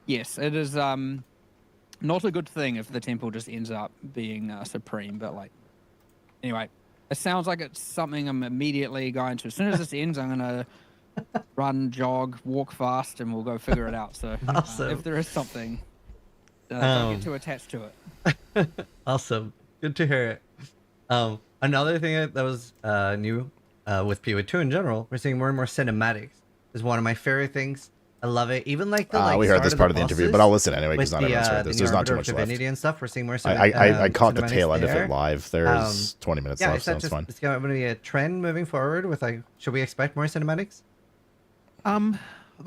yes, it is not a good thing if the temple just ends up being supreme. But like, anyway, it sounds like it's something I'm immediately going to. As soon as this ends, I'm gonna run, jog, walk fast, and we'll go figure it out. So if there is something, don't get too attached to it. Awesome. Good to hear it. Another thing that was new with PO2 in general, we're seeing more and more cinematics. Is one of my favorite things. I love it. Even like the we heard this part of the interview, but I'll listen anyway because not everyone's heard this. There's not too much left. And stuff. We're seeing more. I caught the tail end of it live. There's 20 minutes left, so it's fine. It's going to be a trend moving forward. With like, should we expect more cinematics?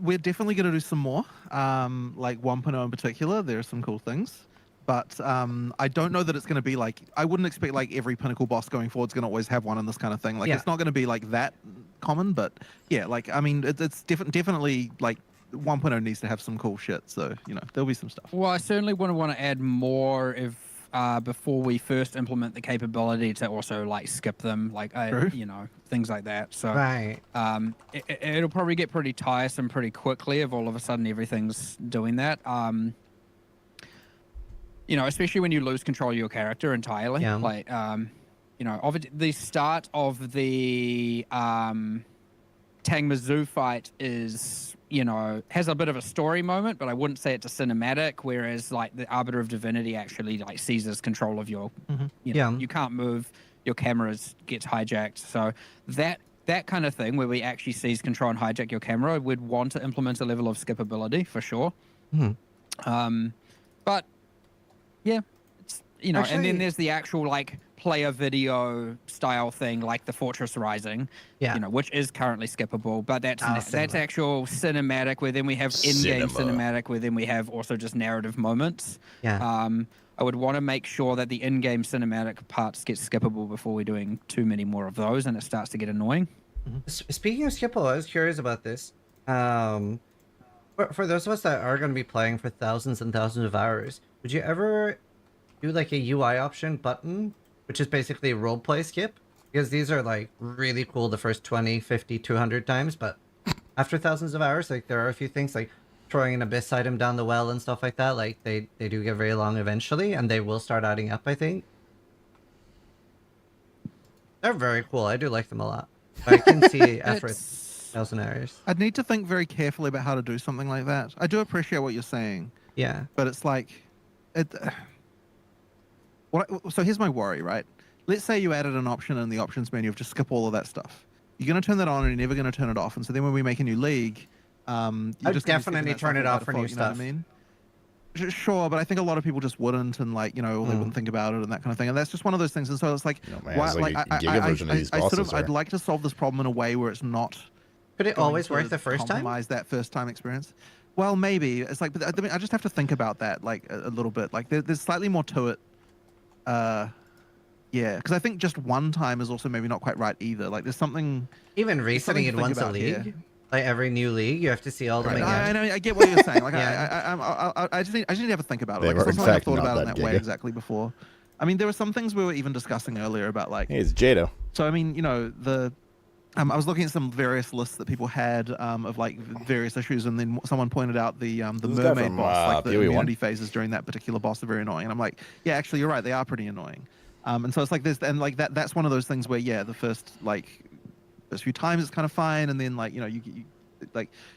We're definitely going to do some more. Like 1.0 in particular, there are some cool things. But I don't know that it's going to be like, I wouldn't expect like every pinnacle boss going forward is going to always have one in this kind of thing. Like it's not going to be like that common, but yeah, like, I mean, it's definitely like 1.0 needs to have some cool shit. So, you know, there'll be some stuff. Well, I certainly want to add more if before we first implement the capability to also like skip them, like, you know, things like that. So it'll probably get pretty tiresome pretty quickly if all of a sudden everything's doing that. You know, especially when you lose control of your character entirely. Yeah. Like, you know, the start of the Tang Mizzou fight is, you know, has a bit of a story moment, but I wouldn't say it's a cinematic, whereas, like, the Arbiter of Divinity actually, like, seizes control of your, you know, you can't move, your camera gets hijacked. So that kind of thing where we actually seize control and hijack your camera, we'd want to implement a level of skippability for sure. But yeah, it's, you know, and then there's the actual like player video style thing, like the Fortress Rising, you know, which is currently skippable, but that's actual cinematic, where then we have in-game cinematic, where then we have also just narrative moments. I would want to make sure that the in-game cinematic parts get skippable before we're doing too many more of those, and it starts to get annoying. Speaking of skippable, I was curious about this. For those of us that are going to be playing for thousands and thousands of hours, would you ever do like a UI option button, which is basically a roleplay skip? Because these are like really cool the first 20, 50, 200 times, but after thousands of hours, like there are a few things like throwing an abyss item down the well and stuff like that. Like they do get very long eventually, and they will start adding up, I think. They're very cool. I do like them a lot. I can see after 1,000 hours. I'd need to think very carefully about how to do something like that. I do appreciate what you're saying. Yeah. But it's like, so here's my worry, right? Let's say you added an option in the options menu of just skip all of that stuff. You're going to turn that on and you're never going to turn it off. And so then when we make a new league, I'd definitely turn it off for new stuff. You know what I mean? Sure, but I think a lot of people just wouldn't, and like, you know, they wouldn't think about it and that kind of thing. And that's just one of those things. And so it's like, I'd like to solve this problem in a way where it's not. Could it always work the first time? Compromise that first time experience. Well, maybe it's like, but I mean, I just have to think about that like a little bit. Like there's slightly more to it. Yeah, because I think just one time is also maybe not quite right either. Like there's something. Even resetting it once a league. Like every new league, you have to see all them again. I get what you're saying. Like I just need to have a think about it. Like, it's not like I've thought about it in that way exactly before. I mean, there were some things we were even discussing earlier about like. Hey, it's Jado. So I mean, you know, I was looking at some various lists that people had of like various issues, and then someone pointed out the mermaid boss, like the immunity phases during that particular boss are very annoying. And I'm like, yeah, actually, you're right, they are pretty annoying. And so it's like this, and like that's one of those things where the first few times it's kind of fine, and then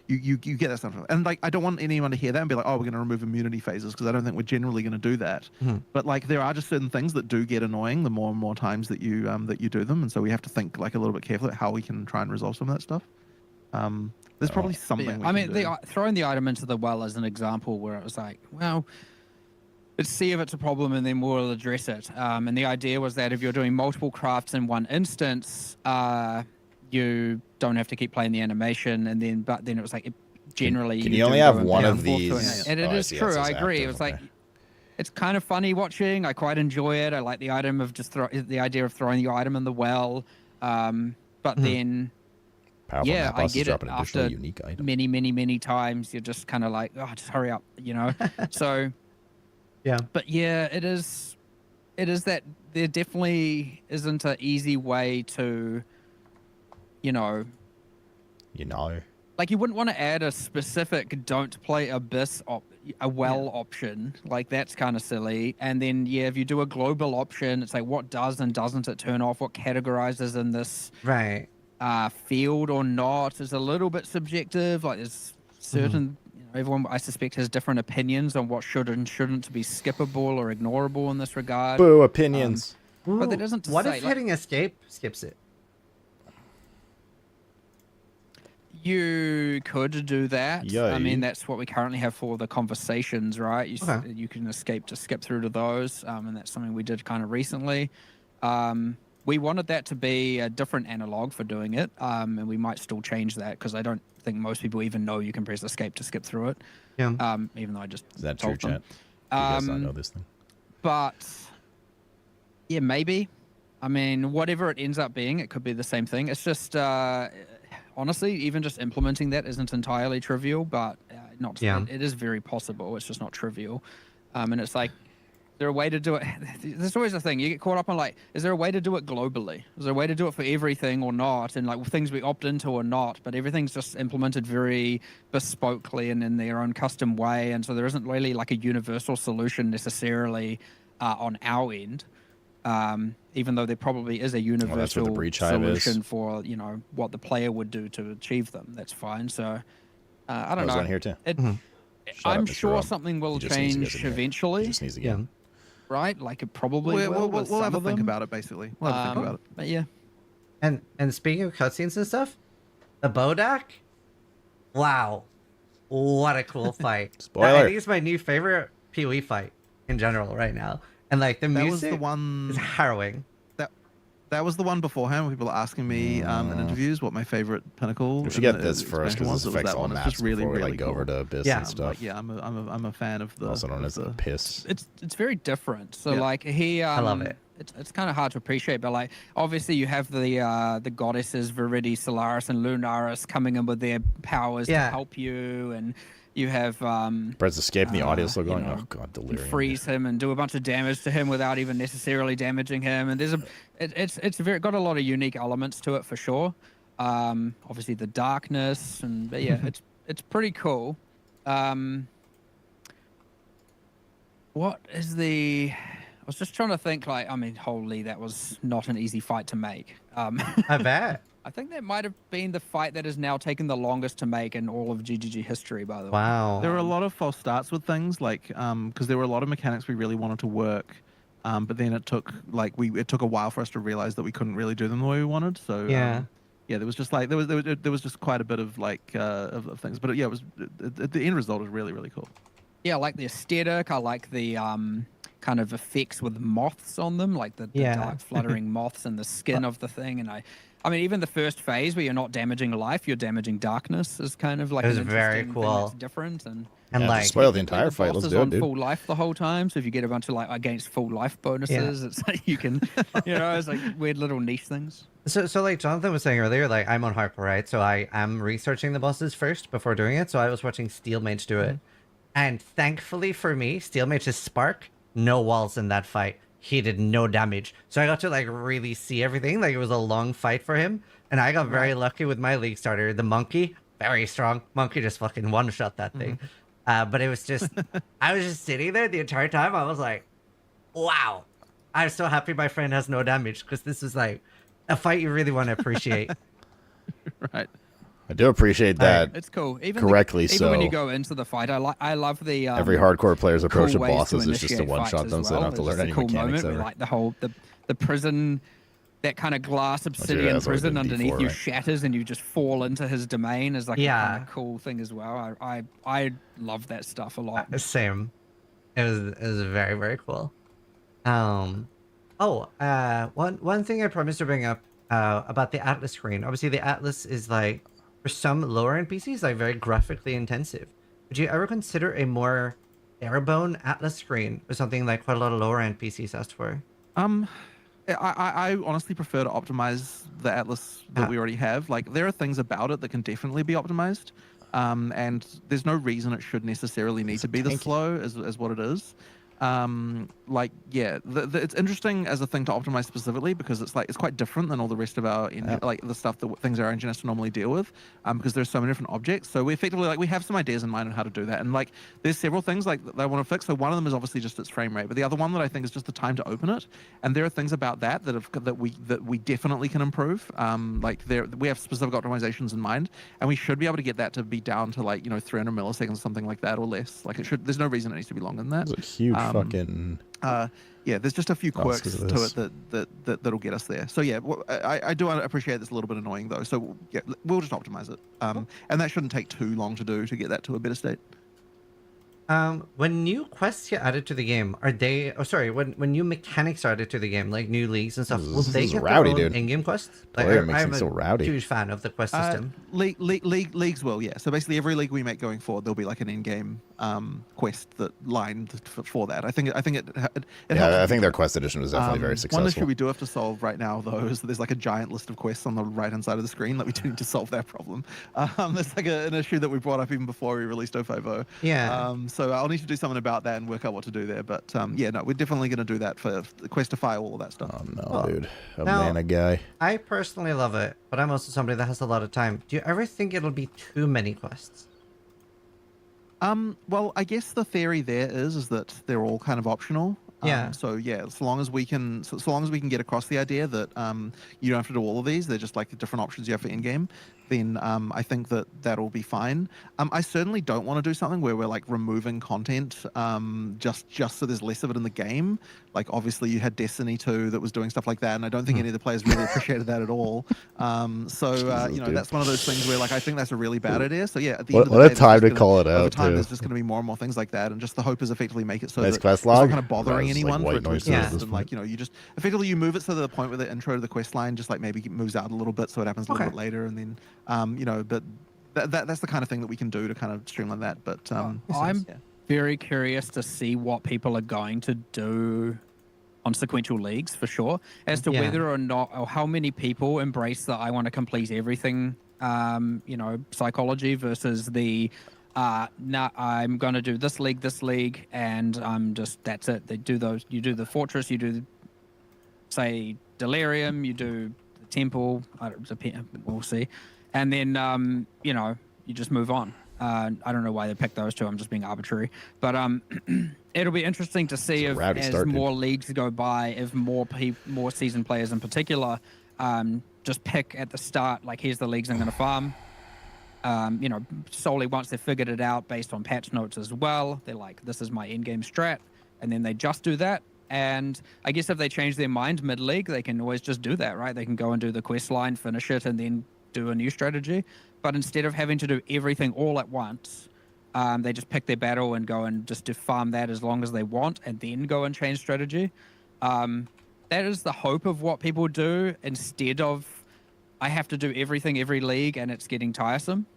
you get that stuff. And like I don't want anyone to hear that and be like, oh, we're going to remove immunity phases, because I don't think we're generally going to do that. But like there are just certain things that do get annoying the more and more times that you do them, and so we have to think like a little bit carefully how we can try and resolve some of that stuff. There's probably something. I mean, throwing the item into the well as an example where it was like, well, let's see if it's a problem and then we'll address it. And the idea was that if you're doing multiple crafts in one instance, you don't have to keep playing the animation, but then it was like generally can you only have one of these? And it is true. I agree. It was like it's kind of funny watching. I quite enjoy it. I like the item of the idea of throwing your item in the well. But then. Powerful I get it. After unique item. many times, you're just kind of like, oh, just hurry up, So, yeah. But yeah, it is that there definitely isn't an easy way to, like you wouldn't want to add a specific don't play abyss option. Like that's kind of silly. And then if you do a global option, it's like what does and doesn't it turn off? What categorizes in this field or not is a little bit subjective. Like there's certain everyone I suspect has different opinions on what should and shouldn't be skippable or ignorable in this regard. Boo opinions. But that doesn't. What if hitting escape skips it? You could do that. Yay. I mean, that's what we currently have for the conversations, right? You can escape to skip through to those, and that's something we did kind of recently. We wanted that to be a different analog for doing it, and we might still change that because I don't think most people even know you can press escape to skip through it. Yeah. Even though I just is that told true, them. chat? You guys not know this thing. But yeah, maybe. I mean, whatever it ends up being, it could be the same thing. It's just honestly, even just implementing that isn't entirely trivial, but it is very possible. It's just not trivial, and it's like. Is there a way to do it? There's always a thing. You get caught up on like, is there a way to do it globally? Is there a way to do it for everything or not? And like things we opt into or not, but everything's just implemented very bespokely and in their own custom way. And so there isn't really like a universal solution necessarily on our end, even though there probably is a universal solution for, what the player would do to achieve them. That's fine. So I don't know. On here too. I'm sure something will change eventually. He just needs to get right? Like it probably we'll have a think about it, basically. We'll have a think about it. But yeah. And speaking of cutscenes and stuff, the Bodak, wow, what a cool fight! Spoiler. I think it's my new favorite PoE fight in general right now. And like the music was the one is harrowing. That was the one beforehand when people are asking me in interviews what my favorite pinnacle. We should get this first because this affects all maps. It's really, really go over to Abyss and stuff. I'm a fan of the. Also known as the Piss. It's very different. So like I love it. It's kind of hard to appreciate, but like obviously you have the goddesses Viridi, Solaris, and Lunaris coming in with their powers to help you, and you have Brett's escaping the audio still going. Oh god, delirium. Freeze him and do a bunch of damage to him without even necessarily damaging him. And there's it's got a lot of unique elements to it for sure. Obviously the darkness but yeah, it's pretty cool. What is the? I was just trying to think. Like, I mean, holy, that was not an easy fight to make. I bet. I think that might have been the fight that has now taken the longest to make in all of GGG history, by the way. Wow. There were a lot of false starts with things, like, because there were a lot of mechanics we really wanted to work, but then it took a while for us to realize that we couldn't really do them the way we wanted. So yeah, there was just like there was just quite a bit of like of things, but yeah, it was the end result was really, really cool. Yeah, I like the aesthetic. I like the kind of effects with moths on them, like the dark fluttering moths and the skin of the thing. And I mean, even the first phase where you're not damaging life, you're damaging darkness is kind of like it was very cool. That's different and like spoil the entire fight. Let's do it, dude. Full life the whole time, so if you get a bunch of like against full life bonuses, it's like you can, it's like weird little niche things. So like Jonathan was saying earlier, like I'm on hardcore, right? So I am researching the bosses first before doing it. So I was watching Steel Mage do it, and thankfully for me, Steel Mage's Spark, no walls in that fight. He did no damage. So I got to like really see everything. Like it was a long fight for him. And I got very lucky with my League starter. The Monkey, very strong. Monkey just fucking one-shot that thing. But it was just, I was just sitting there the entire time. I was like, wow. I'm so happy my friend has no damage because this is like a fight you really want to appreciate. Right. I do appreciate that. It's cool. Even when you go into the fight, I love the every hardcore player's approach cool to bosses is just to one-shot them, so they don't have to learn any mechanics ever. Like the prison, that kind of glass obsidian prison underneath you shatters and you just fall into his domain is like a kind of cool thing as well. I love that stuff a lot. Same. It was very, very cool. One thing I promised to bring up about the Atlas screen. Obviously, the Atlas is like, for some lower end PCs, like very graphically intensive. Would you ever consider a more airborne Atlas screen or something like quite a lot of lower end PCs asked for? I honestly prefer to optimize the Atlas that we already have. Like, there are things about it that can definitely be optimized, and there's no reason it should necessarily need to be this slow as what it is. It's interesting as a thing to optimize specifically because it's quite different than all the rest of our like the stuff that things our engine has to normally deal with, because there's so many different objects. So we effectively we have some ideas in mind on how to do that, and like there's several things like that I want to fix. So one of them is obviously just its frame rate, but the other one that I think is just the time to open it. And there are things about that that we definitely can improve. We have specific optimizations in mind, and we should be able to get that to be down to 300 milliseconds or something like that or less. Like it should. There's no reason it needs to be longer than that. It's a huge fucking there's just a few quirks to it that'll get us there. So yeah, I do appreciate this a little bit annoying though. So yeah, we'll just optimize it, and that shouldn't take too long to do to get that to a better state. When new quests get added to the game, are they? Oh, sorry. When new mechanics are added to the game, like new leagues and stuff, will they get their own in-game quests? Like, I'm a huge fan of the quest system. Leagues will, yeah. So basically, every league we make going forward, there'll be like an in-game quest that lined for that. I think it I think their quest edition was definitely very successful. One issue we do have to solve right now, though, is that there's like a giant list of quests on the right-hand side of the screen. Like we do need to solve that problem. There's like an issue that we brought up even before we released 050. Yeah. So I'll need to do something about that and work out what to do there. But we're definitely going to do that for the Questify, all of that stuff. Oh no, dude. Mana guy. I personally love it, but I'm also somebody that has a lot of time. Do you ever think it'll be too many quests? Well, I guess the theory there is that they're all kind of optional. So long as we can get across the idea that you don't have to do all of these, they're just like the different options you have for in-game, then I think that'll be fine. I certainly don't want to do something where we're like removing content just so there's less of it in the game. Like obviously you had Destiny 2 that was doing stuff like that, and I don't think any of the players really appreciated that at all. That's one of those things where like I think that's a really bad idea. So yeah, at the end of the day, time to call it out. Over time, there's just going to be more and more things like that, and just the hope is effectively make it so that quest it's not log? kind of bothering anyone for it to exist. And you just effectively you move it so that the point where the intro to the quest line just like maybe moves out a little bit, so it happens a little bit later, and then but that's the kind of thing that we can do to kind of streamline that. But I'm very curious to see what people are going to do on sequential leagues for sure, as to whether or not, or how many people embrace that I want to complete everything, psychology versus the I'm going to do this league, and I'm just, that's it. They do those, you do the fortress, you do, say, Delirium, you do the temple, we'll see. And then, you just move on. I don't know why they picked those two. I'm just being arbitrary. But it'll be interesting to see if, as more leagues go by, if more seasoned players in particular just pick at the start, like, here's the leagues I'm going to farm. Solely once they've figured it out based on patch notes as well. They're like, this is my in-game strat. And then they just do that. And I guess if they change their mind mid-league, they can always just do that, right? They can go and do the quest line, finish it, and then do a new strategy. But instead of having to do everything all at once, they just pick their battle and go and just farm that as long as they want, and then go and change strategy. That is the hope of what people do, instead of I have to do everything every league and it's getting tiresome.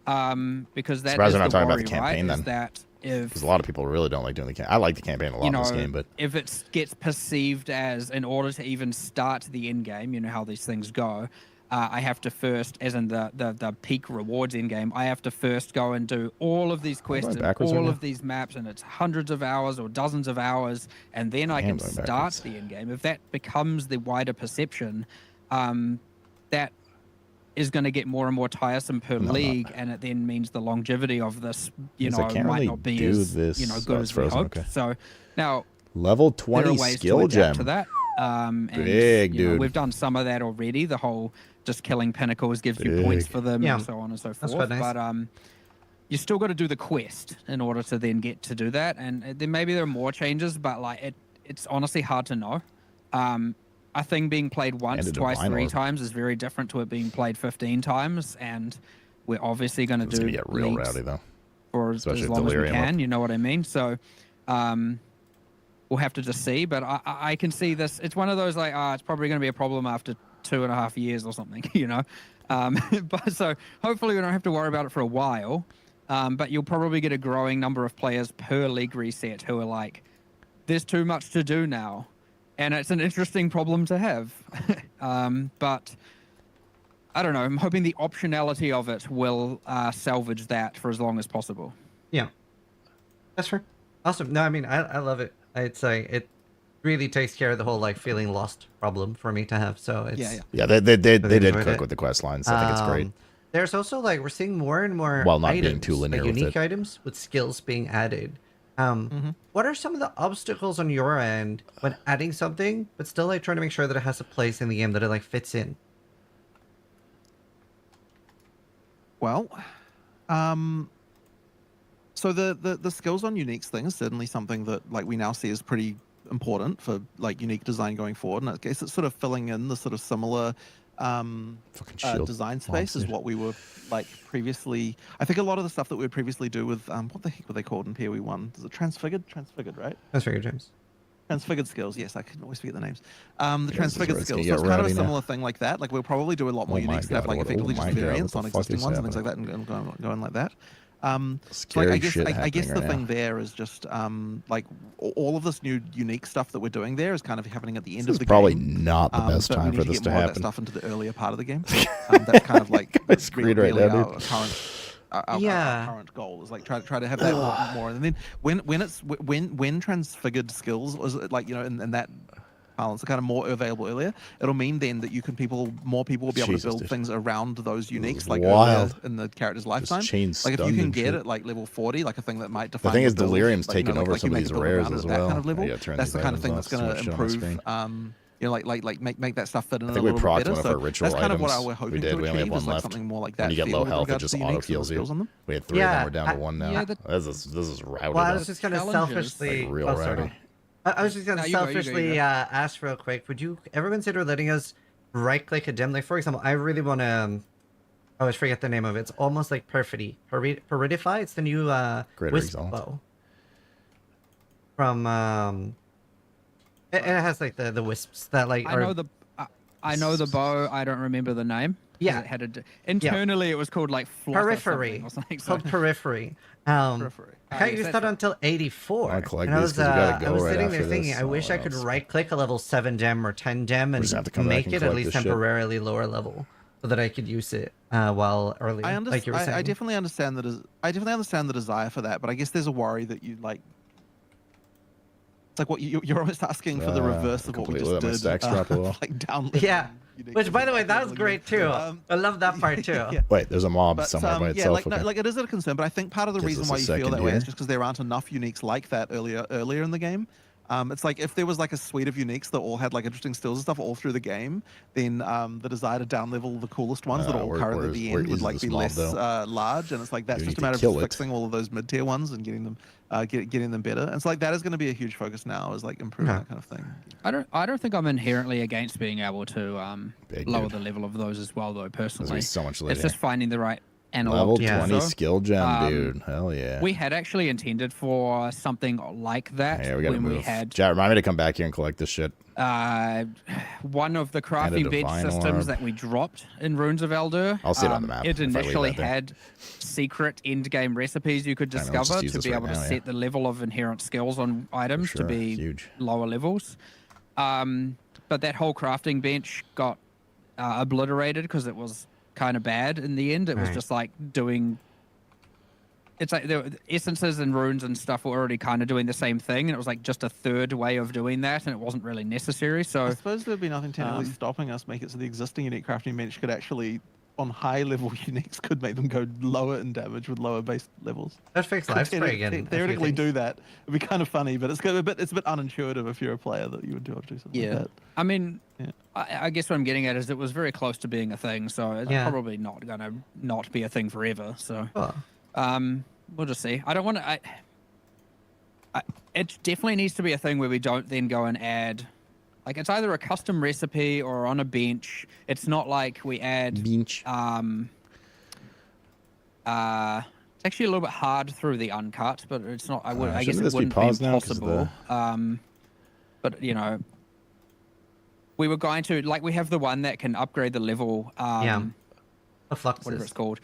Because that is we're not the talking worry, about the campaign, right? then. Is that because a lot of people really don't like doing the campaign. I like the campaign a lot in this game, but if it gets perceived as, in order to even start the end game, you know how these things go, I have to first, as in the peak rewards in game, I have to first go and do all of these quests and all of these maps, and it's hundreds of hours or dozens of hours, and then I can start the end game. If that becomes the wider perception, that is going to get more and more tiresome per league, and it then means the longevity of this, might not be as good as we hoped. So now, Level 20 skill gem. To that. Big, dude. We've done some of that already. The whole just killing pinnacles gives you points for them and so on and so forth. Nice. But you still got to do the quest in order to then get to do that. And then maybe there are more changes, but like it's honestly hard to know. A thing being played once, twice, 3 times is very different to it being played 15 times. And we're obviously going to do get real rowdy though. For as long as we can. You know what I mean? So. We'll have to just see, but I can see this. It's one of those like, it's probably going to be a problem after 2.5 years or something, you know. But so hopefully we don't have to worry about it for a while. But you'll probably get a growing number of players per league reset who are like, there's too much to do now, and it's an interesting problem to have. But I don't know. I'm hoping the optionality of it will salvage that for as long as possible. Yeah, that's fair. Awesome. No, I mean, I love it. It's like it really takes care of the whole like feeling lost problem for me to have. So it's they did cook with the quest lines. I think it's great. There's also like we're seeing more and more while not items, being too linear like with unique it. items with skills being added. What are some of the obstacles on your end when adding something, but still like trying to make sure that it has a place in the game that it like fits in? Well, so the skills on uniques thing is certainly something that like we now see is pretty important for like unique design going forward, and I guess it's sort of filling in the sort of similar design space as what we were like previously. I think a lot of the stuff that we would previously do with what the heck were they called in PoE 1? Is it transfigured, right? Transfigured, James. Transfigured skills, yes, I can always forget the names. The transfigured skills, so it's kind of a similar thing like that. Like we'll probably do a lot more unique stuff, like effectively just variants on existing ones and things like that, and going like that. So I guess the thing there is just like all of this new unique stuff that we're doing there is kind of happening at the end of the game. Probably not the best time for this to happen. That stuff into the earlier part of the game. That's kind of like really our current goal is like try to have that more. And then when transfigured skills was like, you know, and that balance are kind of more available earlier, it'll mean then that more people will be able to build things around those uniques like earlier in the character's lifetime. Like if you can get it like level 40, like a thing that might define the thing is build, Delirium's like, taking over some of these rares as well. That kind of level, that's the kind of thing that's going to improve. You know, like make that stuff fit in a little bit better. So that's kind of what we're hoping to achieve. We only have one is like left. something more like that. When you get low health, it just auto heals you. We had 3 of them. We're down to 1 now. Yeah, this is rowdy. Well, I was just gonna selfishly. Like real rowdy. I was just gonna selfishly ask real quick. Would you ever consider letting us right-click a gem? Like for example, I really want to. I always forget the name of it. It's almost like Perfidy. Peridify. It's the new wisp bow. From it has like the wisps that like. I know the bow. I don't remember the name. Yeah, it had internally it was called like Periphery. Or something. It's called Periphery. I can't use that until 84. And I was sitting there thinking, I wish I could right-click a level 7 gem or 10 gem and make it at least temporarily lower level, so that I could use it while early. Like you were saying. I definitely understand that. I definitely understand the desire for that, but I guess there's a worry that you like. It's like what you're almost asking for the reverse of what we just did. Like down. Yeah. Which, by the way, that was great too. I love that part too. Wait, there's a mob somewhere by itself. Like it is a concern, but I think part of the reason why you feel that way is just because there aren't enough uniques like that earlier in the game. It's like if there was like a suite of uniques that all had like interesting skills and stuff all through the game, then the desire to down level the coolest ones that are all current at the end would like be less large, and it's like that's just a matter of fixing all of those mid tier ones and getting them getting them better. And so like that is going to be a huge focus now, is like improving that kind of thing. I don't think I'm inherently against being able to lower the level of those as well, though. Personally, so much it's just finding the right analog. Level 20 skill gem, dude. Hell yeah. We had actually intended for something like that when we had. Chat, remind me to come back here and collect this shit. One of the crafting bench systems that we dropped in Runes of Eldur. I'll see it on the map. It initially had secret end-game recipes you could discover to be able to set the level of inherent skills on items to be lower levels. But that whole crafting bench got obliterated because it was kind of bad in the end. It was just like doing. It's like the essences and runes and stuff were already kind of doing the same thing, and it was like just a third way of doing that, and it wasn't really necessary. So I suppose there'd be nothing technically stopping us make it so the existing unique crafting bench could actually on high level uniques could make them go lower in damage with lower base levels. That fixed life spray again. Theoretically do that. It'd be kind of funny, but it's a bit unintuitive if you're a player that you would do something like that. I mean, I guess what I'm getting at is it was very close to being a thing, so it's probably not gonna not be a thing forever. So, we'll just see. I don't want to. It definitely needs to be a thing where we don't then go and add. Like, it's either a custom recipe or on a bench. It's not like we add bench. It's actually a little bit hard through the uncut, but it's not. I guess it wouldn't be impossible. But you know, we were going to we have the one that can upgrade the level. The fluxes. Whatever it's called.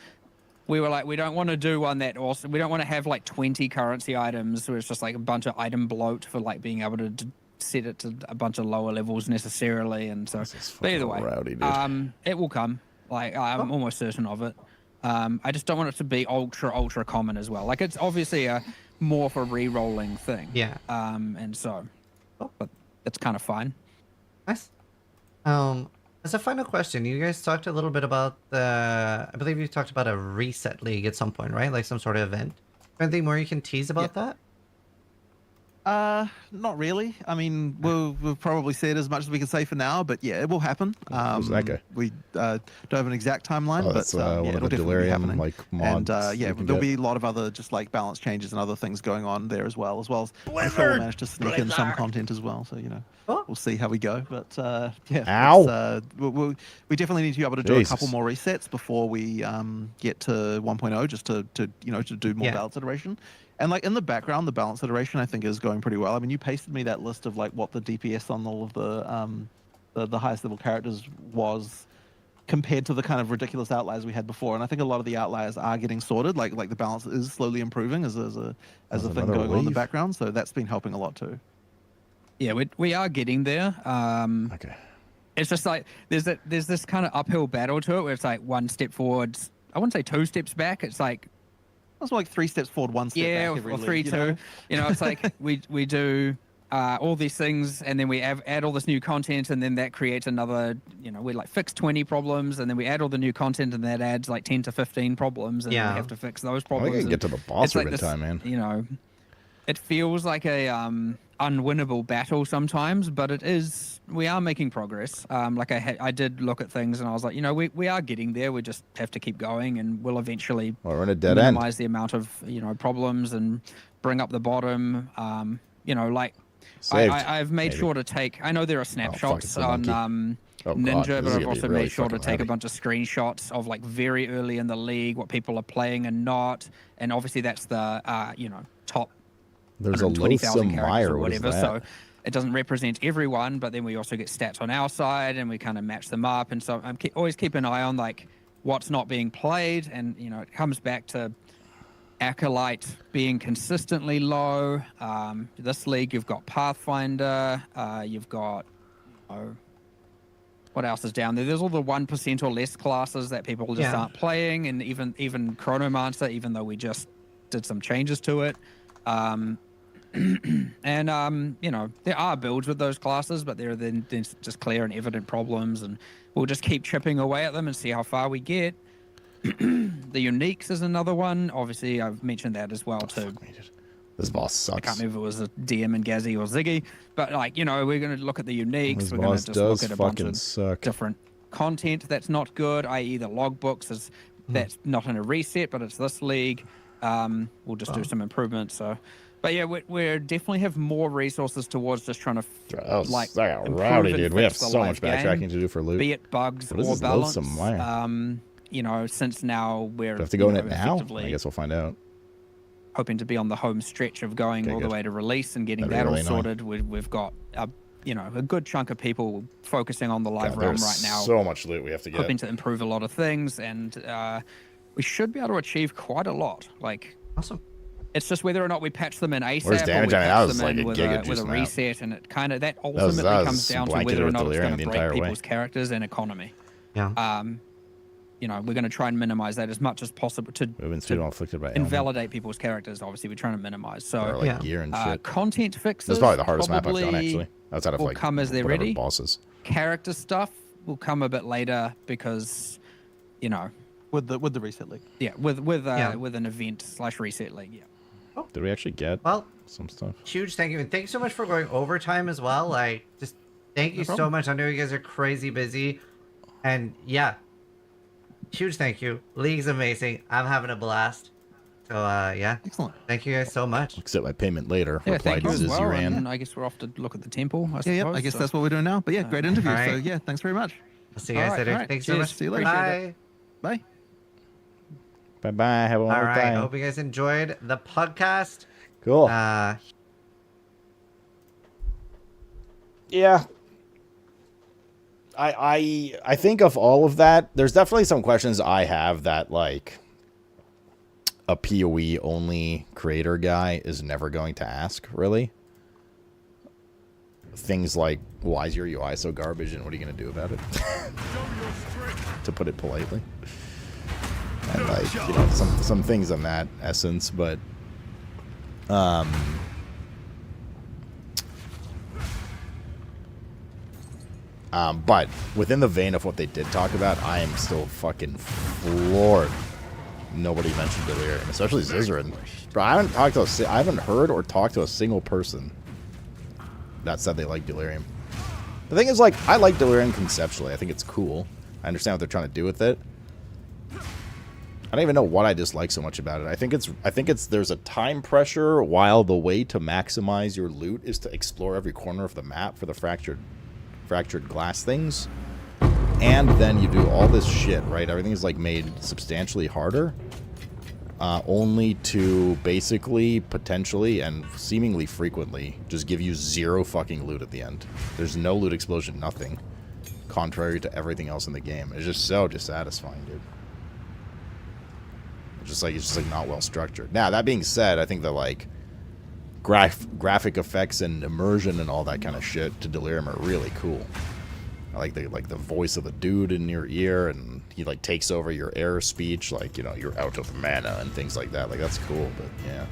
We were like, we don't want to do one that also. We don't want to have like 20 currency items where it's just like a bunch of item bloat for like being able to set it to a bunch of lower levels necessarily, and so. But either way, rowdy, it will come. Like I'm almost certain of it. I just don't want it to be ultra common as well. Like it's obviously a more for re-rolling thing. Yeah. And so, but it's kind of fine. Nice. As a final question, you guys talked a little bit about I believe you talked about a reset league at some point, right? Like some sort of event. Anything more you can tease about that? Not really. I mean, we'll probably say it as much as we can say for now, but yeah, it will happen. Who's that guy? We don't have an exact timeline, but that's, yeah, one of it'll the definitely be delirium, happening. mods And yeah, there'll be a lot of other just like balance changes and other things going on there as well as I'm sure we'll manage to sneak in some content as well. So you know, we'll see how we go. But yeah, we definitely need to be able to do a couple more resets before we get to 1.0, just to do more balance iteration. And like in the background, the balance iteration I think is going pretty well. I mean, you pasted me that list of like what the DPS on all of the highest level characters was compared to the kind of ridiculous outliers we had before. And I think a lot of the outliers are getting sorted. Like the balance is slowly improving as a thing going on in the background. So that's been helping a lot too. Yeah, we are getting there. Okay. It's just like there's this kind of uphill battle to it where it's like one step forwards. I wouldn't say 2 steps back. It's like. That's like 3 steps forward, 1 step back. Yeah, or 3, 2. You know, it's like we do all these things, and then we add all this new content, and then that creates another. You know, we like fix 20 problems, and then we add all the new content, and that adds like 10 to 15 problems, and then we have to fix those problems. I can get to the boss like every time, man. You know, it feels like a unwinnable battle sometimes, but it is. We are making progress. Like I did look at things, and I was like, you know, we are getting there. We just have to keep going, and we'll eventually we're in a dead minimize the amount of problems and bring up the bottom. You know, like I've made sure to take. I know there are snapshots on Ninja, but I've also made sure to take a bunch of screenshots of like very early in the league what people are playing and not, and obviously that's the top. There's a loathsome mire or whatever. So it doesn't represent everyone, but then we also get stats on our side, and we kind of match them up. And so I'm always keep an eye on like what's not being played, and it comes back to Acolyte being consistently low. This league, you've got Pathfinder, you've got what else is down there? There's all the 1% or less classes that people just aren't playing, and even Chronomancer, even though we just did some changes to it. And there are builds with those classes, but there are then just clear and evident problems, and we'll just keep chipping away at them and see how far we get. The uniques is another one. Obviously, I've mentioned that as well too. This boss sucks. I can't remember if it was a DM and Gazzy or Ziggy, but we're going to look at the uniques. This we're going boss to just look at a bunch of suck. different content that's not good, i.e. the logbooks that's not in a reset, but it's this league. We'll just do some improvements. So. But yeah, we definitely have more resources towards just trying to rowdy, dude. We have so much backtracking to do for loot. Be it bugs or balance. Since now we're do I have to go in it now? I guess we'll find out. Hoping to be on the home stretch of going all the way to release and getting that all sorted. We've got a good chunk of people focusing on the live realm right now. So much loot we have to get. Hoping to improve a lot of things, and we should be able to achieve quite a lot. Awesome. It's just whether or not we patch them in ASAP Where's damage? or we patch them in with a reset, and it kind of that ultimately comes down to whether or not it's going to break people's characters and economy. Yeah. We're going to try and minimize that as much as possible to invalidate people's characters. Obviously, we're trying to minimize. So gear and shit. Content fixes. That's probably the hardest map I've done actually. Outside of will come as they're ready. Bosses. Character stuff will come a bit later because you know, with the reset league. Yeah, with an event/reset league. Yeah. Did we actually get some stuff? Huge thank you, and thanks so much for going overtime as well. Like, just thank you so much. I know you guys are crazy busy, and yeah, huge thank you. League's amazing. I'm having a blast. So yeah, excellent. Thank you guys so much. Accept my payment later. Yeah, thank you as well. Ran. And I guess we're off to look at the temple. I Yeah, I guess that's what we're doing now. But yeah, great interview. All right. So yeah, thanks very much. I'll see you guys later. Thanks so much. See you later. Bye. Bye. Bye. Have a All wonderful right. time. Hope you guys enjoyed the podcast. Cool. Yeah. I think of all of that, there's definitely some questions I have that like a PoE only creator guy is never going to ask, really. Things like, why is your UI so garbage and what are you going to do about it? To put it politely. And like, you know, some things in that essence, but but within the vein of what they did talk about, I am still fucking floored. Nobody mentioned Delirium, especially Zizaran. Bro, I haven't heard or talked to a single person that said they like Delirium. The thing is, like, I like Delirium conceptually. I think it's cool. I understand what they're trying to do with it. I don't even know what I dislike so much about it. I think it's there's a time pressure while the way to maximize your loot is to explore every corner of the map for the fractured glass things. And then you do all this shit, right? Everything is like made substantially harder. Only to basically, potentially, and seemingly frequently just give you zero fucking loot at the end. There's no loot explosion, nothing. Contrary to everything else in the game. It's just so dissatisfying, dude. It's just like not well structured. Now, that being said, I think that like graphic effects and immersion and all that kind of shit to Delirium are really cool. I like the voice of the dude in your ear, and he like takes over your air speech, like, you know, you're out of mana and things like that. Like, that's cool, but yeah.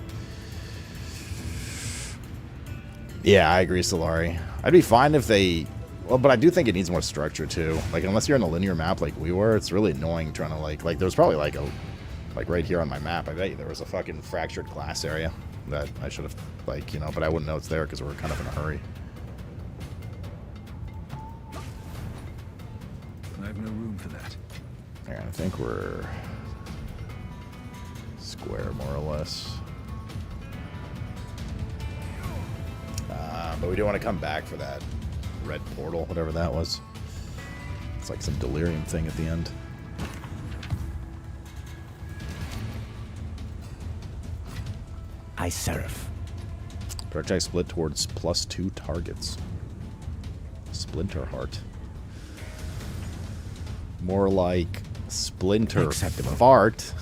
Yeah, I agree, Solari. I'd be fine if they... Well, but I do think it needs more structure, too. Like, unless you're in a linear map like we were, it's really annoying trying to, like there's probably, like, right here on my map, I bet you there was a fucking fractured glass area that I should have, like, you know, but I wouldn't know it's there because we're kind of in a hurry. I have no room for that. Yeah, I think we're square, more or less. But we do want to come back for that red portal, whatever that was. It's like some Delirium thing at the end. Hi, Seraph. Project split towards +2 targets. Splinter Heart. More like Splinter Fart.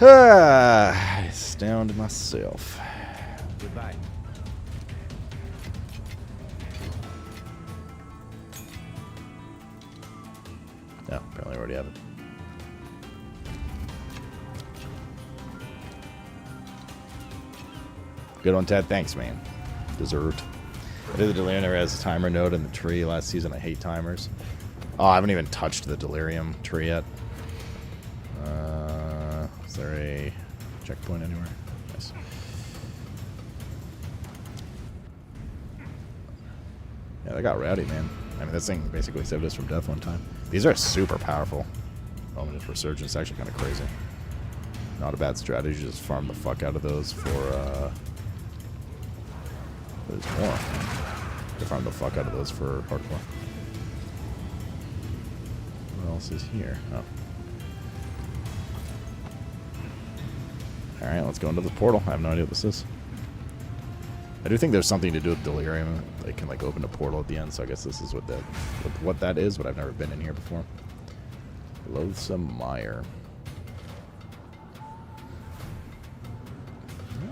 I astound myself. Goodbye. No, apparently I already have it. Good one, Ted. Thanks, man. Deserved. I did the Delirium there as a timer node in the tree last season. I hate timers. Oh, I haven't even touched the Delirium tree yet. Is there a checkpoint anywhere? Yes. Yeah, they got rowdy, man. I mean, this thing basically saved us from death one time. These are super powerful. Ominous Resurgence is actually kind of crazy. Not a bad strategy. Just farm the fuck out of those for, there's more. To farm the fuck out of those for hardcore. What else is here? Oh. Alright, let's go into the portal. I have no idea what this is. I do think there's something to do with Delirium. They can like open a portal at the end, so I guess this is what that is, but I've never been in here before. Loathsome Mire.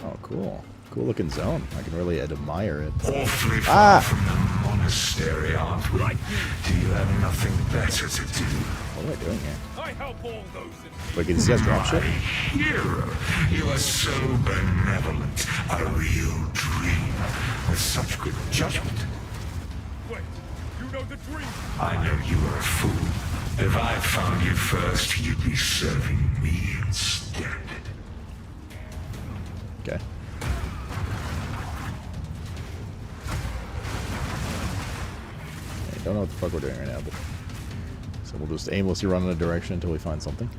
Oh, cool. Cool looking zone. I can really admire it. Awfully far from the monastery, aren't we? Do you have nothing better to do? What am I doing here? I help all those in Wait, can you see us drop shit? Hero, you are so benevolent. A real dream. With such good judgment. I know you are a fool. If I found you first, you'd be serving me instead. Okay. I don't know what the fuck we're doing right now, but so we'll just aimlessly run in a direction until we find something.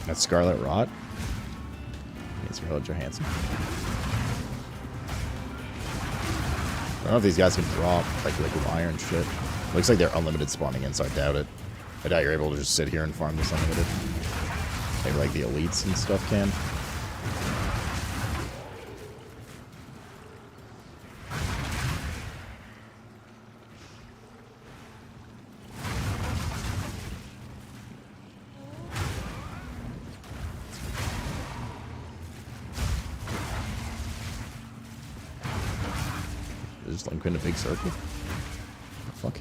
That's Scarlet Rot. It's Scarlett Johansson. I don't know if these guys can drop like liquid iron shit. Looks like they're unlimited spawning in, so I doubt it. I doubt you're able to just sit here and farm this unlimited. Maybe like the elites and stuff can. Just like in a big circle. Fuck.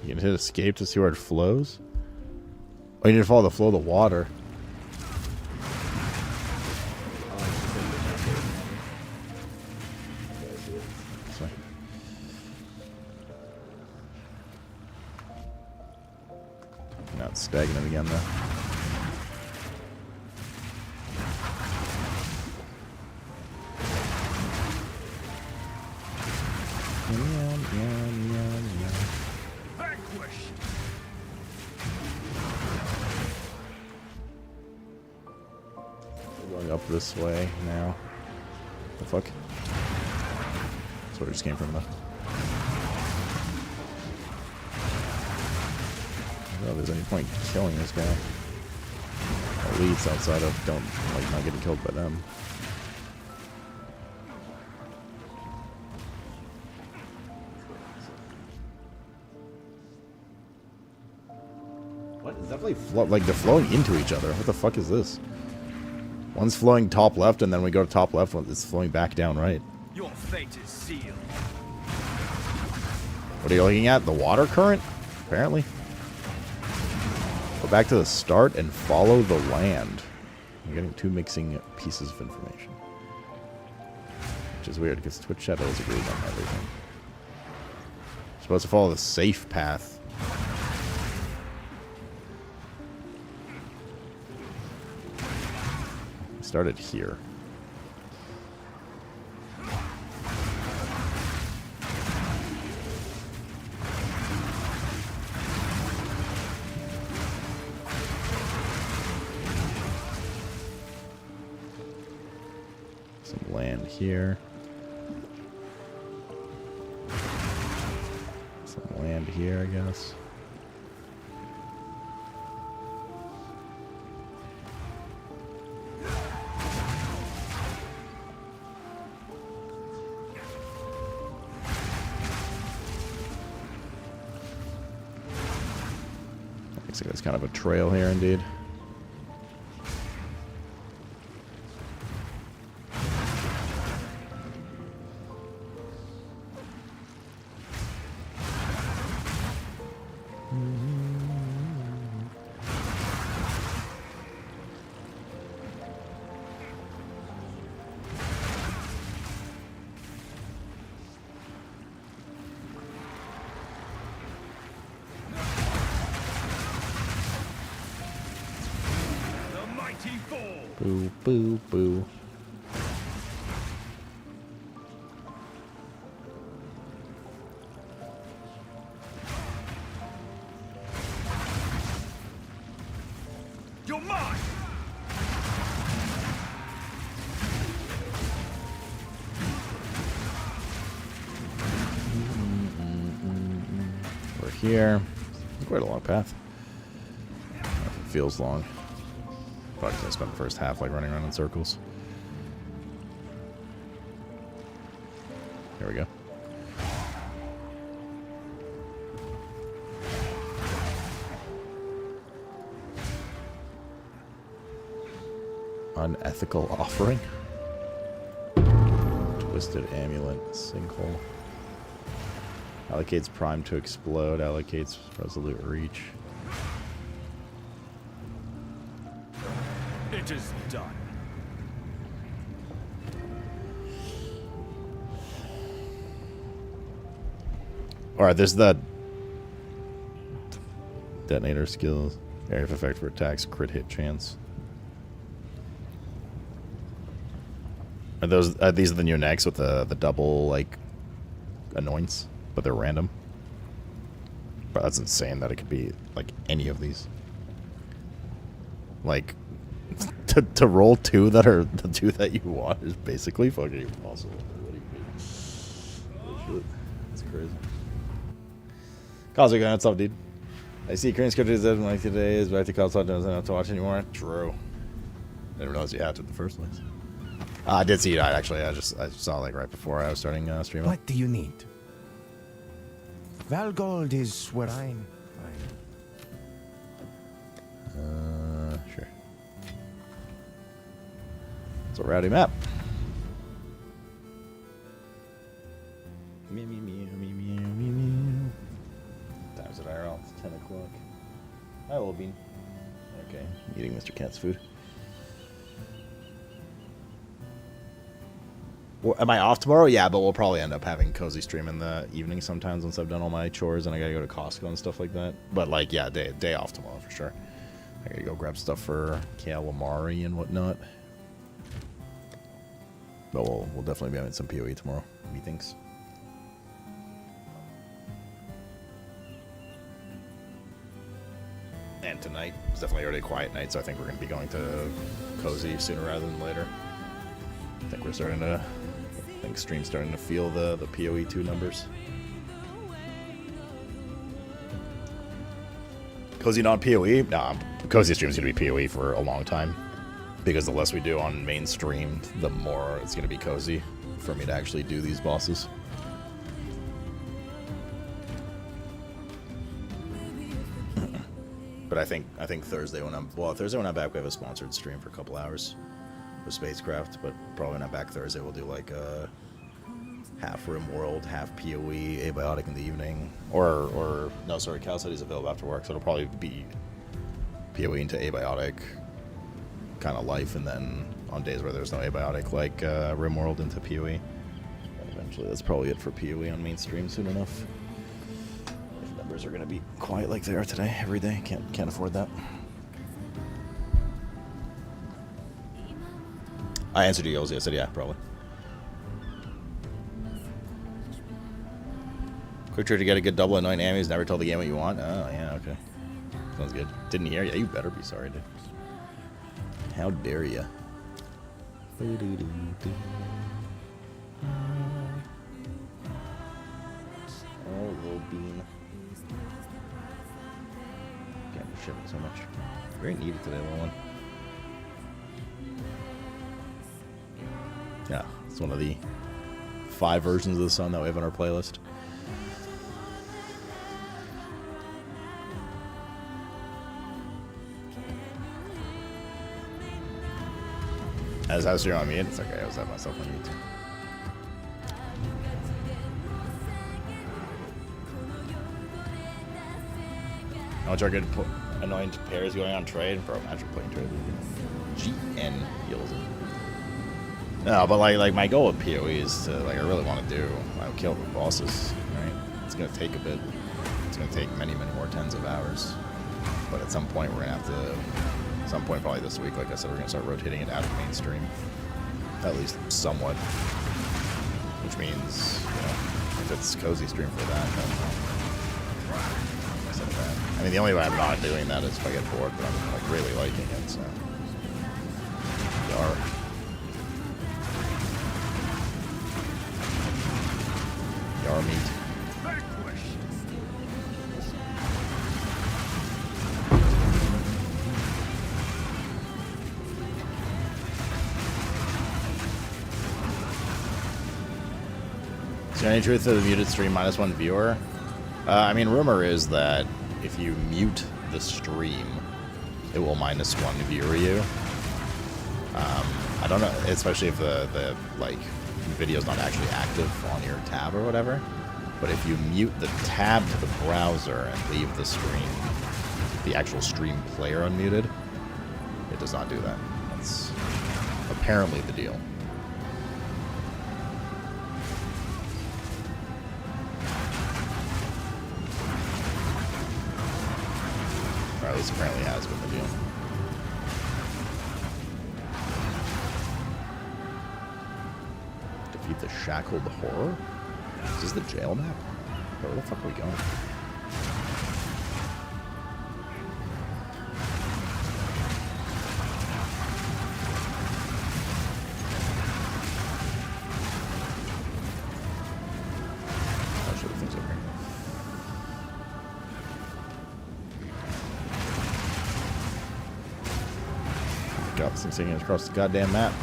You can hit escape to see where it flows. Oh, you need to follow the flow of the water. Now it's stagnant again, though. We're going up this way now. The fuck? That's where it just came from, though. I don't know if there's any point killing this guy. Elites outside of don't like not getting killed by them. What? It's definitely like they're flowing into each other. What the fuck is this? One's flowing top left, and then we go to top left. It's flowing back down right. Your fate is sealed. What are you looking at? The water current? Apparently. Go back to the start and follow the land. I'm getting two mixing pieces of information. Which is weird, because Twitch chat always agrees on everything. You're supposed to follow the safe path. We started here. Land here. Some land here, I guess. Looks like there's kind of a trail here, indeed. Boo, boo, boo. You're mine. We're here. Quite a long path. I don't know if it feels long. Probably gonna spend the first half like running around in circles. Here we go. Unethical offering. Twisted amulet. Sinkhole. Allocates prime to explode. Allocates resolute reach. It is done. Alright, there's the detonator skills. Area of effect for attacks, crit hit chance. Are these the new necks with the double like annoyance, but they're random? But that's insane that it could be like any of these. Like to roll two that are the two that you want is basically fucking impossible. Shit. That's crazy. Cosmic, what's up, dude? I see Korean script is like today is back to Cosmic, doesn't have to watch anymore. True. Didn't realize you had to in the first place. I did see it actually. I saw like right before I was starting streaming. What do you need? Valgold is where I'm. Sure. It's a rowdy map. Meow, meow, meow, meow, meow, meow. Time's at IRL. It's 10 o'clock. Hi, little bean. Okay, eating Mr. Cat's food. Well, am I off tomorrow? Yeah, but we'll probably end up having cozy stream in the evening sometimes once I've done all my chores and I gotta go to Costco and stuff like that. But like, yeah, day off tomorrow for sure. I gotta go grab stuff for calamari and whatnot. But we'll definitely be having some PoE tomorrow, methinks. And tonight, it's definitely already a quiet night, so I think we're gonna be going to cozy sooner rather than later. I think we're starting to, stream's starting to feel the PoE 2 numbers. Cozy non PoE? Nah, cozy stream's gonna be PoE for a long time. Because the less we do on mainstream, the more it's gonna be cozy for me to actually do these bosses. But I think Thursday when I'm back, we have a sponsored stream for a couple hours with Spacecraft. But probably when I'm back Thursday, we'll do like a half Rim World, half PoE, Abiotic in the evening, or no, sorry, Cal City's available after work, so it'll probably be PoE into Abiotic kind of life, and then on days where there's no Abiotic, like Rim World into PoE. And eventually, that's probably it for PoE on mainstream soon enough. If numbers are gonna be quiet like they are today, every day, can't afford that. I answered you, Ozzy. I said yeah, probably. Quick trick to get a good double annoying enemies. Never tell the game what you want. Oh yeah, okay. Sounds good. Didn't hear you. You better be sorry, dude. How dare ya? Oh, little bean. Can't be shivering so much. Very needed today, little one. Yeah, it's one of the 5 versions of the song that we have on our playlist. As I was here on mute, it's okay, I was at myself on mute. How much are good annoying pairs going on trade? Bro, imagine playing trade. GN heals it. No, but like my goal with PoE is to, like, I really want to do, kill the bosses, right? It's going to take a bit. It's going to take many, many more tens of hours. But at some point, we're going to have to, at some point probably this week, like I said, we're going to start rotating it out of mainstream. At least somewhat. Which means, if it's cozy stream for that, then I mean, the only way I'm not doing that is if I get bored, but I'm like really liking it, so. Yar. Yar meat. Is there any truth to the muted stream -1 viewer? I mean, rumor is that if you mute the stream, it will -1 viewer you. don't know, especially if the like video's not actually active on your tab or whatever. But if you mute the tab to the browser and leave the stream, the actual stream player unmuted, it does not do that. That's apparently the deal. Or at least apparently has been the deal. Defeat the shackled horror? Is this the jail map? Where the fuck are we going? Oh shit, the thing's over here. God, this thing's taking us across the goddamn map.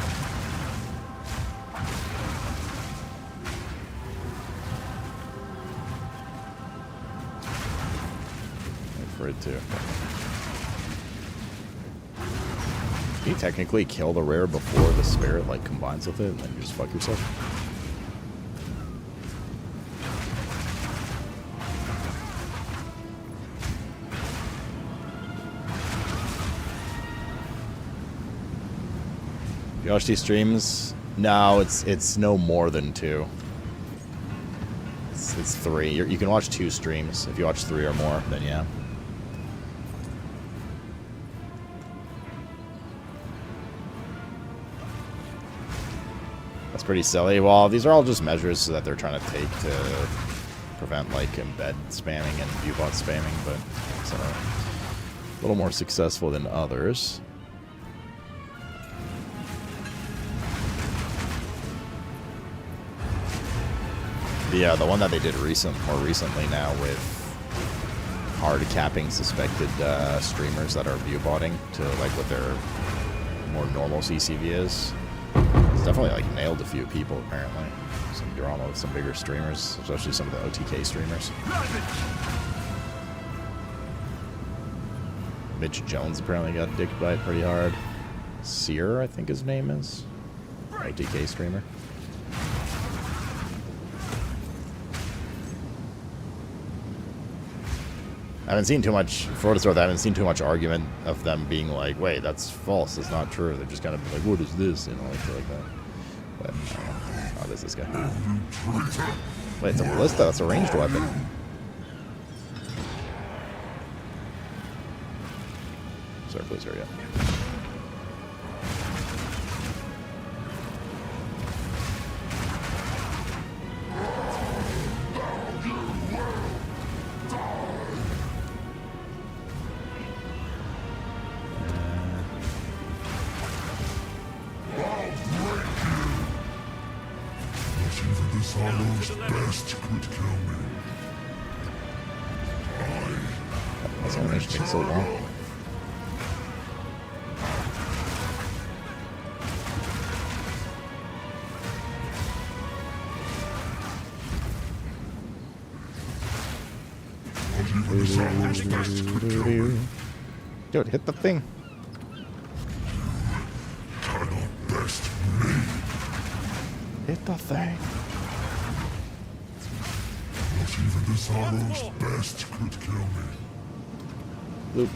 For it too. Can you technically kill the rare before the spirit like combines with it and then you just fuck yourself? You watch these streams? No, it's no more than 2. It's 3. You can watch 2 streams. If you watch 3 or more, then yeah. That's pretty silly. Well, these are all just measures that they're trying to take to prevent like embed spamming and viewbot spamming, but it's a little more successful than others. Yeah, the one that they did more recently now with hard capping suspected streamers that are viewbotting to like what their more normal CCV is. It's definitely like nailed a few people apparently. Some drama with some bigger streamers, especially some of the OTK streamers. Mitch Jones apparently got dicked by it pretty hard. Sear, I think his name is. OTK streamer. I haven't seen too much, for what it's worth, I haven't seen too much argument of them being like, wait, that's false, it's not true. They're just kind of like, what is this? You know, like that. But, oh, there's this guy. Wait, it's a ballista, that's a ranged weapon. Sorry, please hurry up. Best could kill me. That's only makes me so long. Dude, hit the thing. Cannot best me. Hit the thing. Not even this hollow's best could kill me. Loop.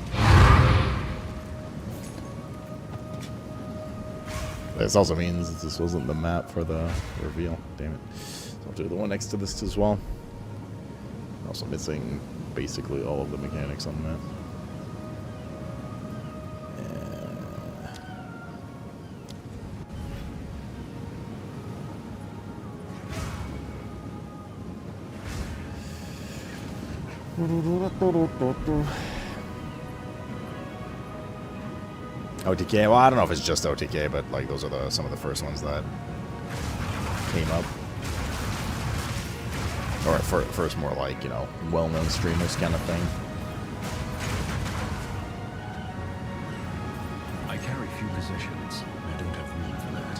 This also means this wasn't the map for the reveal. Damn it. So I'll do the one next to this as well. Also missing basically all of the mechanics on the map. OTK, well, I don't know if it's just OTK, but like those are some of the first ones that came up. Or first more like, you know, well-known streamers kind of thing. I carry few possessions. I don't have room for that.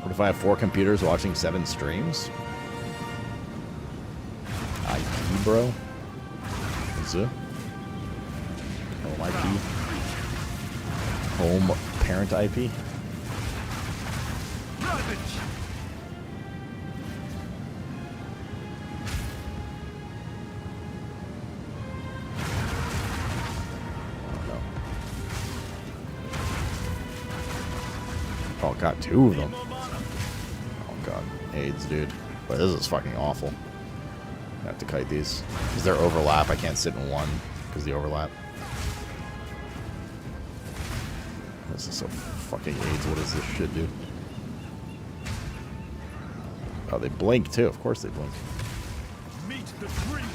What if I have 4 computers watching 7 streams? IP, bro. Is it? Oh, IP. home parent IP. Oh, got 2 of them. Oh god, AIDS, dude. But this is fucking awful. I have to kite these. Because they're overlap, I can't sit in one because the overlap. This is so fucking AIDS. What does this shit do? Oh, they blink too. Of course they blink. Meet the dreamer.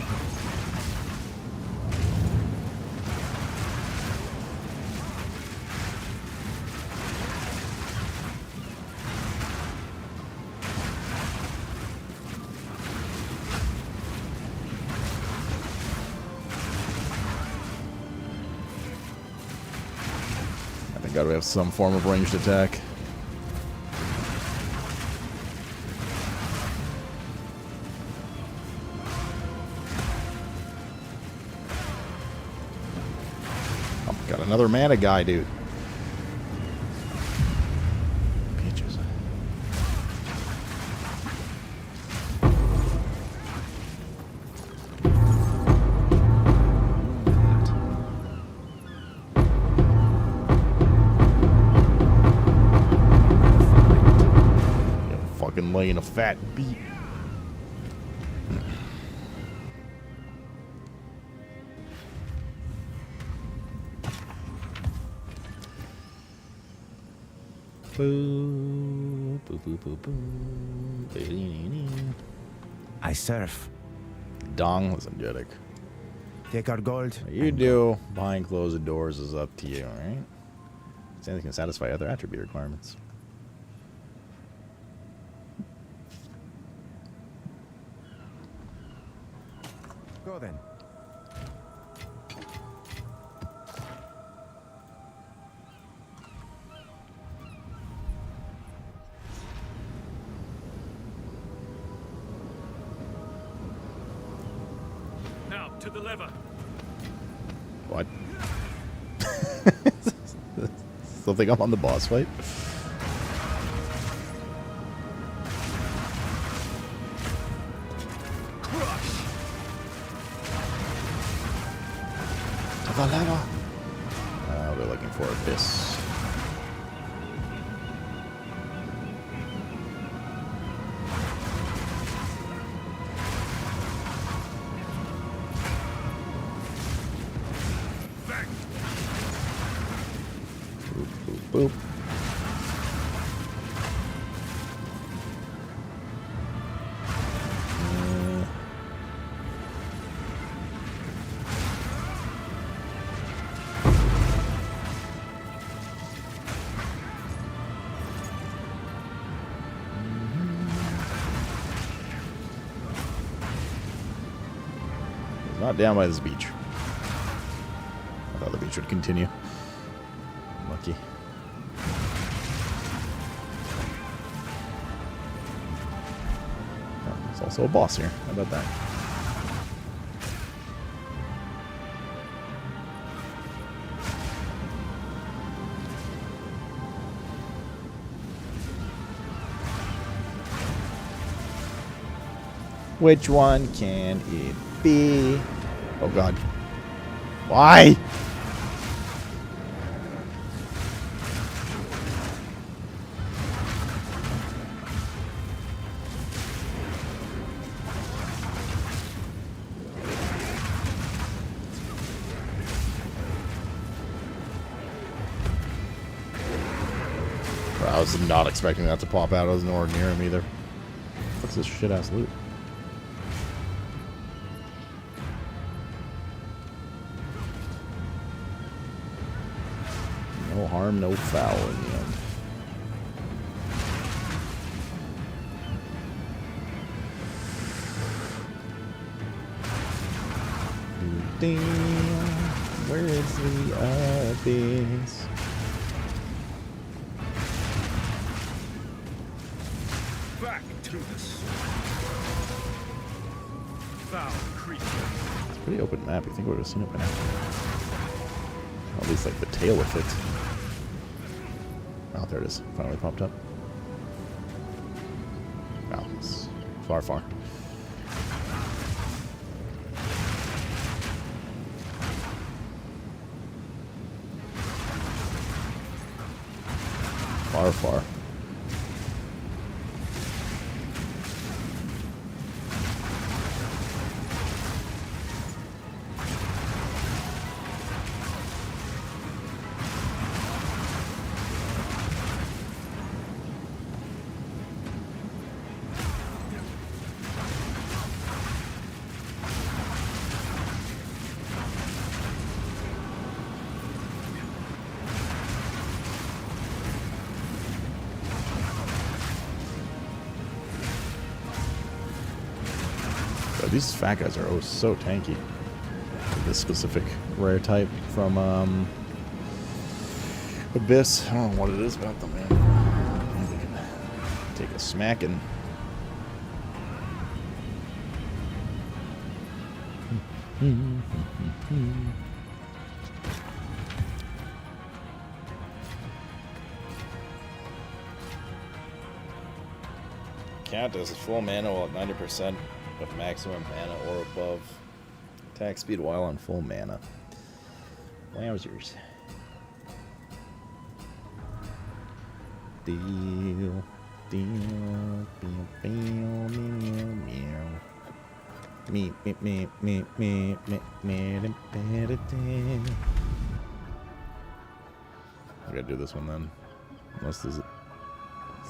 Gotta have some form of ranged attack. Oh, got another mana guy, dude. Peaches. Laying a fat beat. Boo, boo, boo, boo, boo. I surf. Dong was energetic. Take our gold. You do. Buying closed doors is up to you, alright? Anything can satisfy other attribute requirements. Go then. Now to the lever. What? Still think I'm on the boss fight? The lever. We're looking for this. Boop, boop, boop. Not down by this beach. I thought the beach would continue. Lucky. Oh, there's also a boss here. How about that? Which one can it be? Oh god. Why? I was not expecting that to pop out. I was nowhere near him either. What's this shit ass loot? No harm, no foul in the end. Where is the abyss? Back to the sword. Foul creature. It's a pretty open map. You think we would have seen it by now? At least like the tail of it. Oh, there it is. Finally popped up. Wow, it's far, far. Far, far. These fat guys are so tanky. This specific rare type from Abyss. I don't know what it is about them, man. They can take a smacking. Count as full mana while at 90%. With maximum mana or above. Attack speed while on full mana. Wowzers. Deal. Deal. Meow. Me. I gotta do this one then. Unless is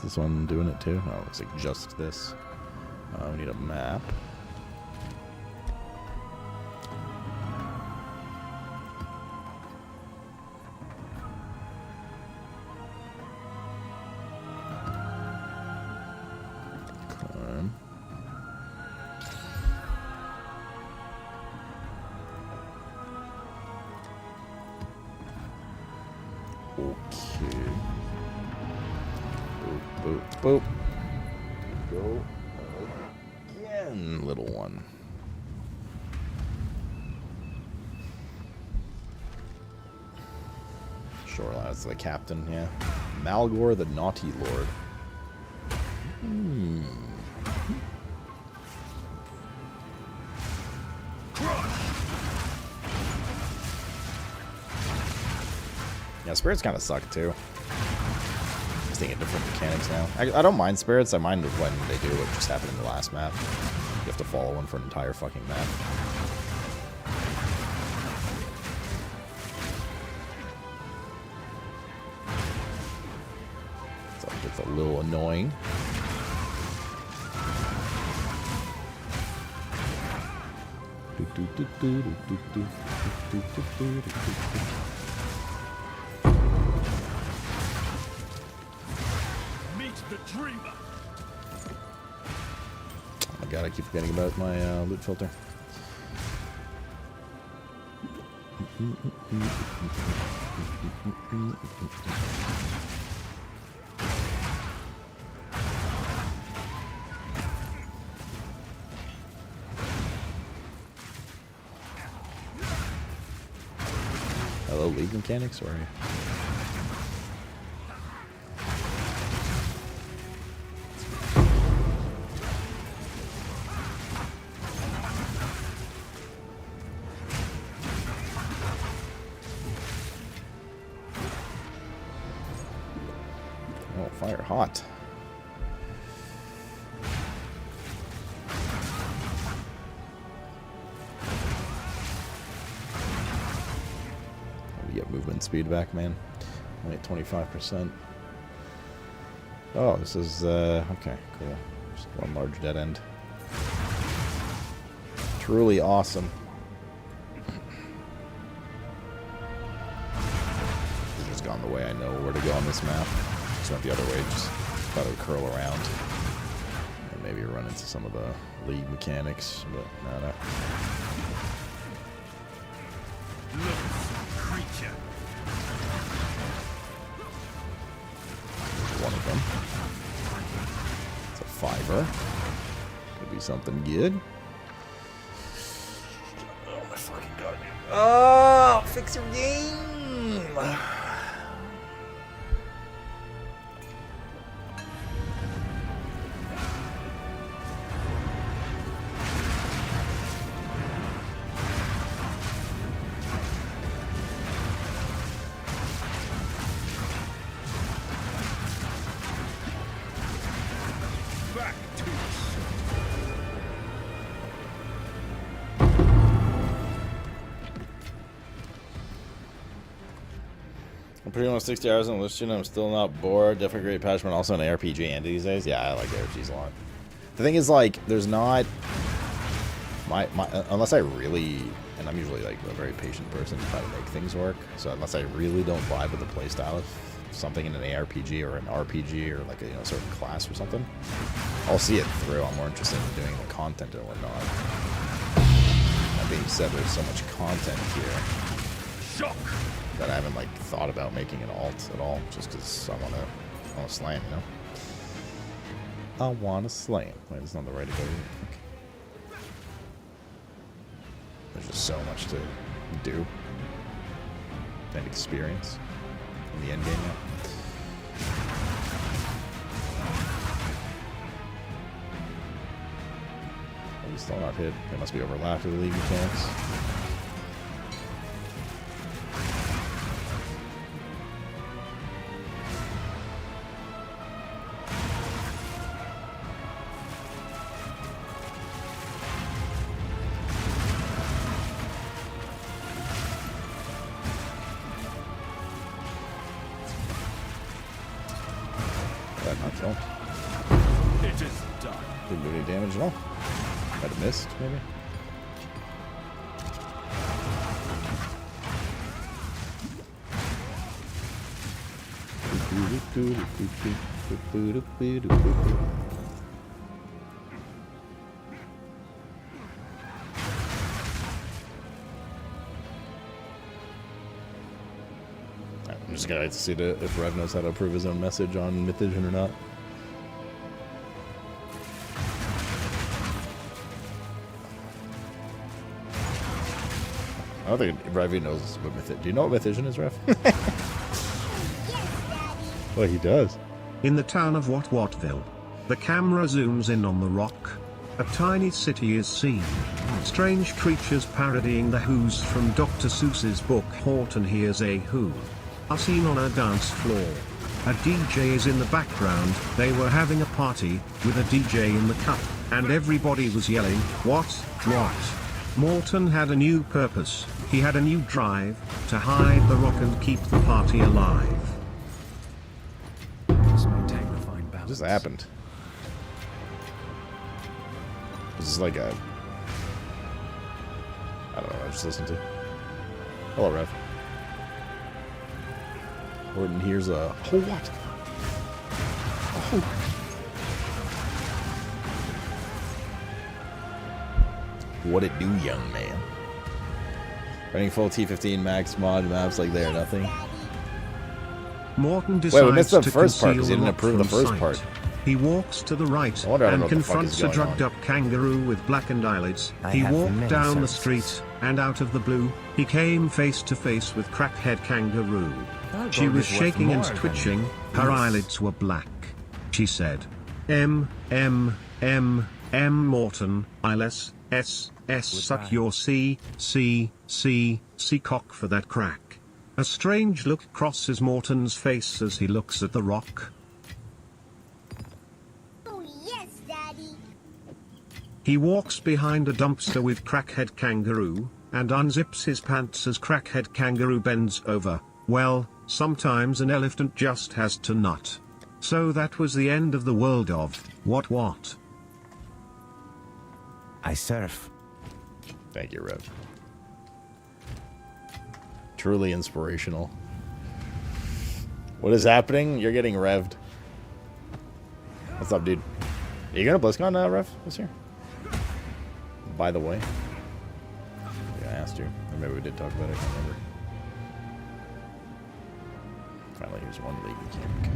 this one doing it too? Oh, it looks like just this. We need a map. Okay. Boop, boop, boop. Go. Again, little one. Sure, that's the captain, yeah. Malgor the Naughty Lord. Yeah, spirits kind of suck too. Just thinking different mechanics now. I don't mind spirits. I mind when they do what just happened in the last map. You have to follow one for an entire fucking map. So it gets a little annoying. The dreamer. Oh my god, I keep forgetting about my loot filter. Hello, League mechanics, or fire hot. We get movement speed back, man. Only at 25%. Oh, this is okay, cool. Just one large dead end. Truly awesome. It's just gone the way I know where to go on this map. Just went the other way, just thought it would curl around. And maybe run into some of the league mechanics, but no. Creature. One of them. It's a 5er. Could be something good. Oh my fucking god. Oh, fix your game! I'm pretty much 60 hours on Lichen. I'm still not bored. Definitely great patch, but also an ARPG and these days. Yeah, I like ARPGs a lot. The thing is, like, there's not unless I really, and I'm usually like a very patient person to try to make things work. So unless I really don't vibe with the playstyle of something in an ARPG or an RPG or like a certain class or something, I'll see it through. I'm more interested in doing the content and whatnot. That being said, there's so much content here that I haven't like thought about making an alt at all, just because I want to slam, you know. I want to slam. Wait, it's not the right to go. There's just so much to do and experience in the end game now. Oh, he's still not hit. They must be overlapped with the league mechanics. It is done. Didn't do any damage at all. Might have missed, maybe. I'm just gonna wait to see if Rev knows how to approve his own message on Mythogen or not. I don't think Rev knows what Mythogen. Do you know what Mythogen is, Rev? Well, he does. In the town of Wattville, the camera zooms in on the rock. A tiny city is seen. Strange creatures parodying the Who's from Dr. Seuss's book Horton Hears a Who are seen on a dance floor. A DJ is in the background. They were having a party with a DJ in the cup, and everybody was yelling, "What? What?" Morton had a new purpose. He had a new drive to hide the rock and keep the party alive. What just happened? This is like a... I don't know, I just listened to. Hello, Rev. Horton hears a... Oh, what? Oh. What it do, young man? Running full T15 max mod maps like they are nothing. Morton decides Wait, we missed the to first part because conceal he the didn't rock approve the from first sight. part. He walks to the right I don't know and what the fuck is confronts a going on. drugged-up kangaroo with blackened eyelids. I He have walked many down the services. street, and out of the blue, he came face to face with Crackhead Kangaroo. That She gold was is worth shaking and more than twitching. this. Her eyelids were black. She said, Morton, eyeless, S, suck your C cock for that crack. A strange look crosses Morton's face as he looks at the rock. Oh, yes, Daddy. He walks behind a dumpster with Crackhead Kangaroo, and unzips his pants as Crackhead Kangaroo bends over. Well, sometimes an elephant just has to nut. So that was the end of the world of what? I surf. Thank you, Rev. Truly inspirational. What is happening? You're getting revved. What's up, dude? Are you going to BlizzCon, Rev, this year? By the way. Yeah, I asked you. Or maybe we did talk about it. I can't remember. Finally, here's one league mechanic.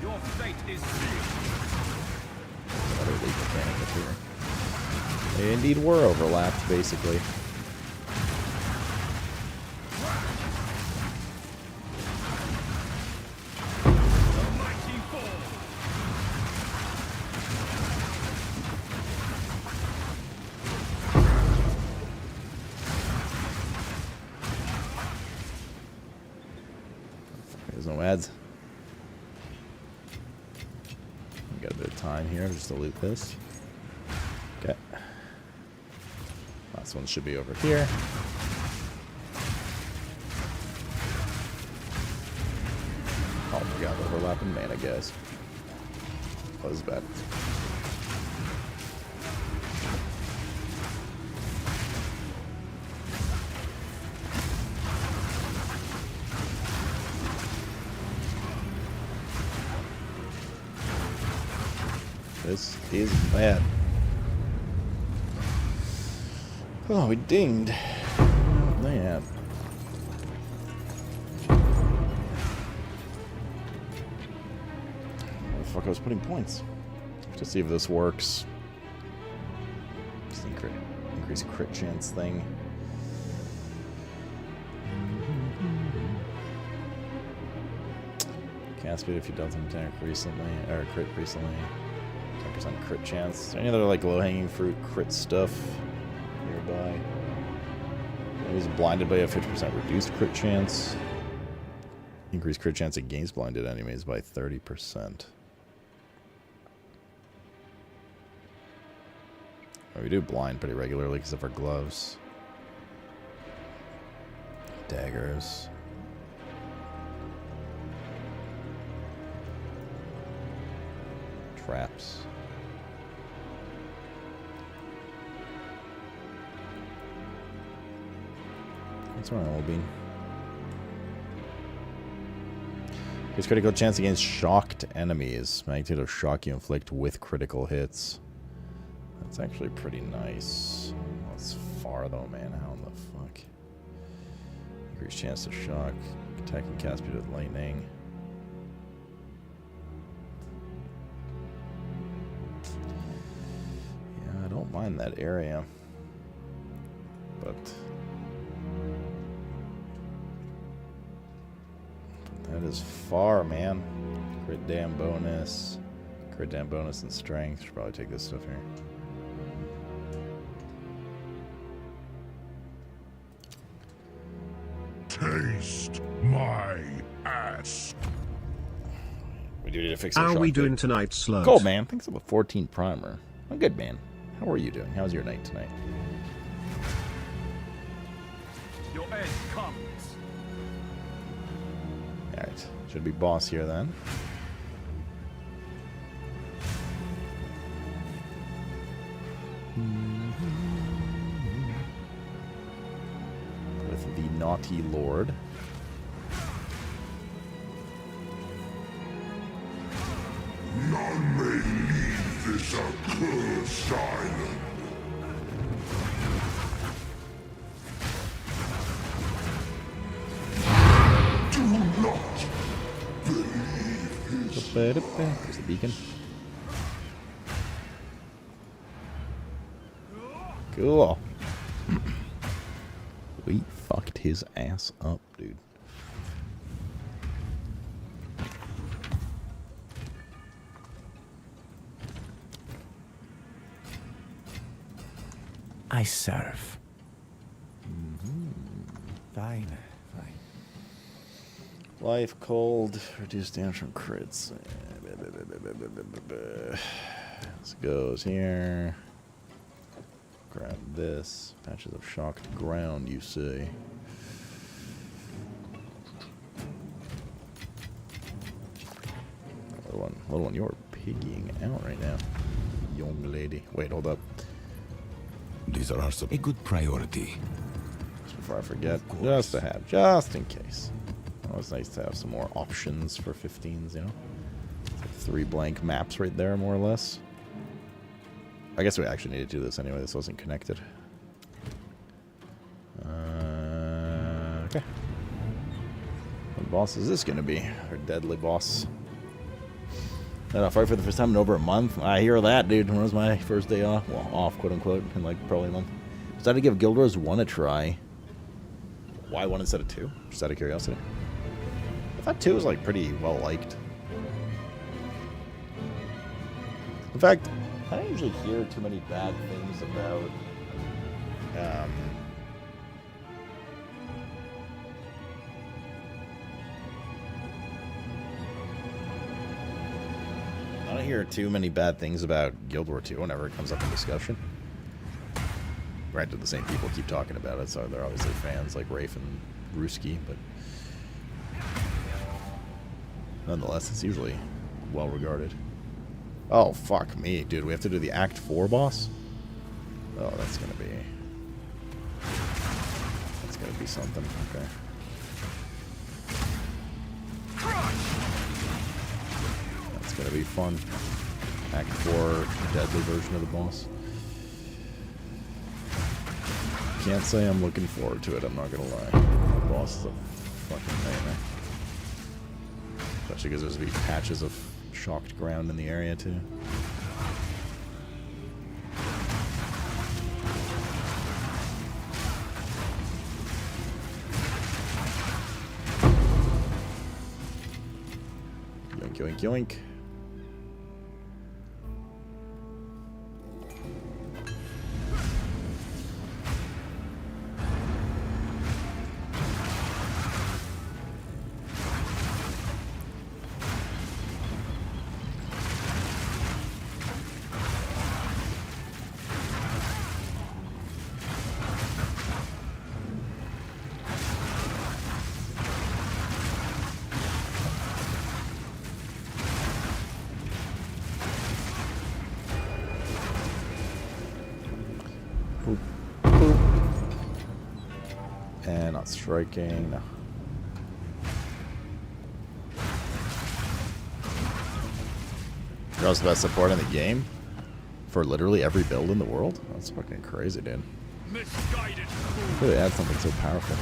Your fate is sealed. Another league mechanic up here. Indeed, we're overlapped, basically. There's no ads. We got a bit of time here just to loot this. Okay. Last one should be over here. overlapping mana, guys. Oh, this is bad. This is bad. Oh, we dinged. Man. Where the fuck I was putting points? To see if this works. Just increase crit chance thing. Cast speed if you dealt an attack recently, or crit recently. 10% crit chance. Is there any other like low-hanging fruit crit stuff nearby? He's blinded by a 50% reduced crit chance. Increased crit chance against blinded enemies by 30%. We do blind pretty regularly because of our gloves. Daggers. Traps. What's wrong, old bean? Gives critical chance against shocked enemies. Magnitude of shock you inflict with critical hits. That's actually pretty nice. That's far though, man. How in the fuck? Increased chance to shock. Attack and cast speed with lightning. Yeah, I don't mind that area. But that is far, man. Crit damn bonus. Crit damn bonus and strength. Should probably take this stuff here. Taste my ass. We do need to fix our How are we shot doing good. tonight, Slug? Cool, man. Thanks for the 14 primer. I'm good, man. How are you doing? How's your night tonight? Your end comes. Alright. Should be boss here then. With the Naughty Lord. None may leave this accursed island. Do not believe his There's the beacon. Cool. We fucked his ass up, dude. I serve. Fine, fine. Life cold, reduce damage from crits. This goes here. Grab this. Patches of shocked ground, you say. Little one, you're piggying out right now, young lady. Wait, hold up. These are a good priority. Just before I forget, just to have, just in case. Oh, it's nice to have some more options for 15s, you know? It's like 3 blank maps right there, more or less. I guess we actually need to do this anyway. This wasn't connected. Okay. What boss is this going to be? Our deadly boss. I fight for the first time in over a month. I hear that, dude. When was my first day off? Well, off, quote unquote, in like probably a month. Decided to give Guild Wars 1 a try. Why 1 instead of 2? Just out of curiosity. I thought 2 was like pretty well liked. In fact, I don't usually hear too many bad things about I don't hear too many bad things about Guild War 2 whenever it comes up in discussion. Granted, the same people keep talking about it, so they're obviously fans like Rafe and Ruski, but nonetheless, it's usually well regarded. Oh, fuck me, dude. We have to do the Act 4 boss? Oh, that's gonna be... That's gonna be something. Okay. That's gonna be fun. Act 4, deadly version of the boss. Can't say I'm looking forward to it, I'm not gonna lie. The boss is a fucking nightmare. Especially because there's gonna be patches of shocked ground in the area too. Yoink, yoink, yoink. Boop, boop. And not striking. No. You're also the best support in the game for literally every build in the world. That's fucking crazy, dude. Really add something so powerful.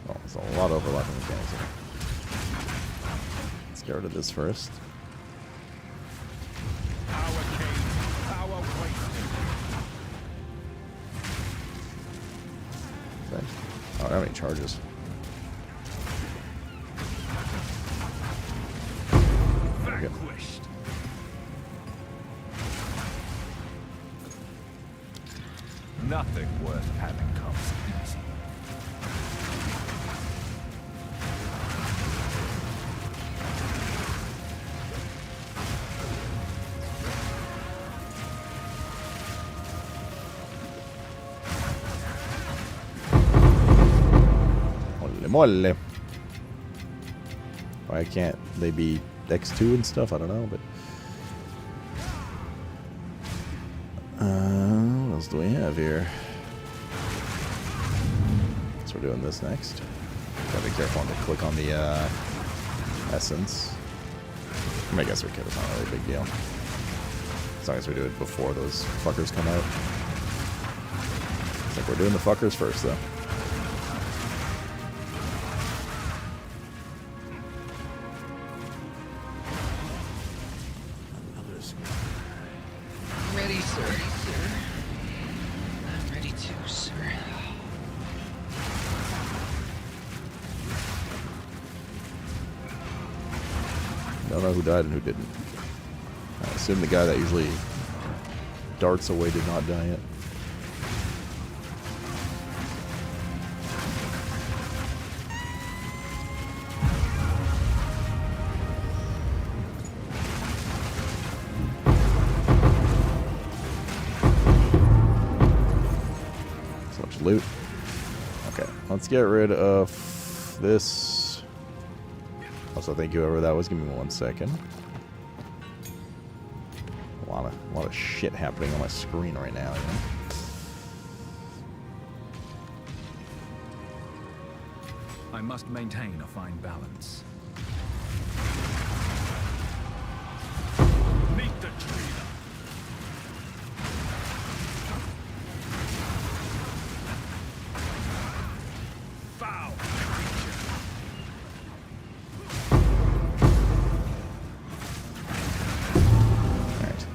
Oh, there's a lot of overlapping mechanics here. Let's get rid of this first. Okay. Oh, I don't have any charges. Vanquished. Nothing worth having comes easy. Molle. Why can't they be X2 and stuff? I don't know, but what else do we have here? So we're doing this next. Gotta be careful not to click on the essence. I guess we could. It's not really a big deal. As long as we do it before those fuckers come out. It's like we're doing the fuckers first, though. Ready, sir. I'm ready too, sir. Don't know who died and who didn't. I assume the guy that usually darts away did not die yet. So much loot. Okay, let's get rid of this. Also, thank you, whoever that was. Give me 1 second. A lot of shit happening on my screen right now. You know? I must maintain a fine balance. Meet the tree. Foul creature. Alright.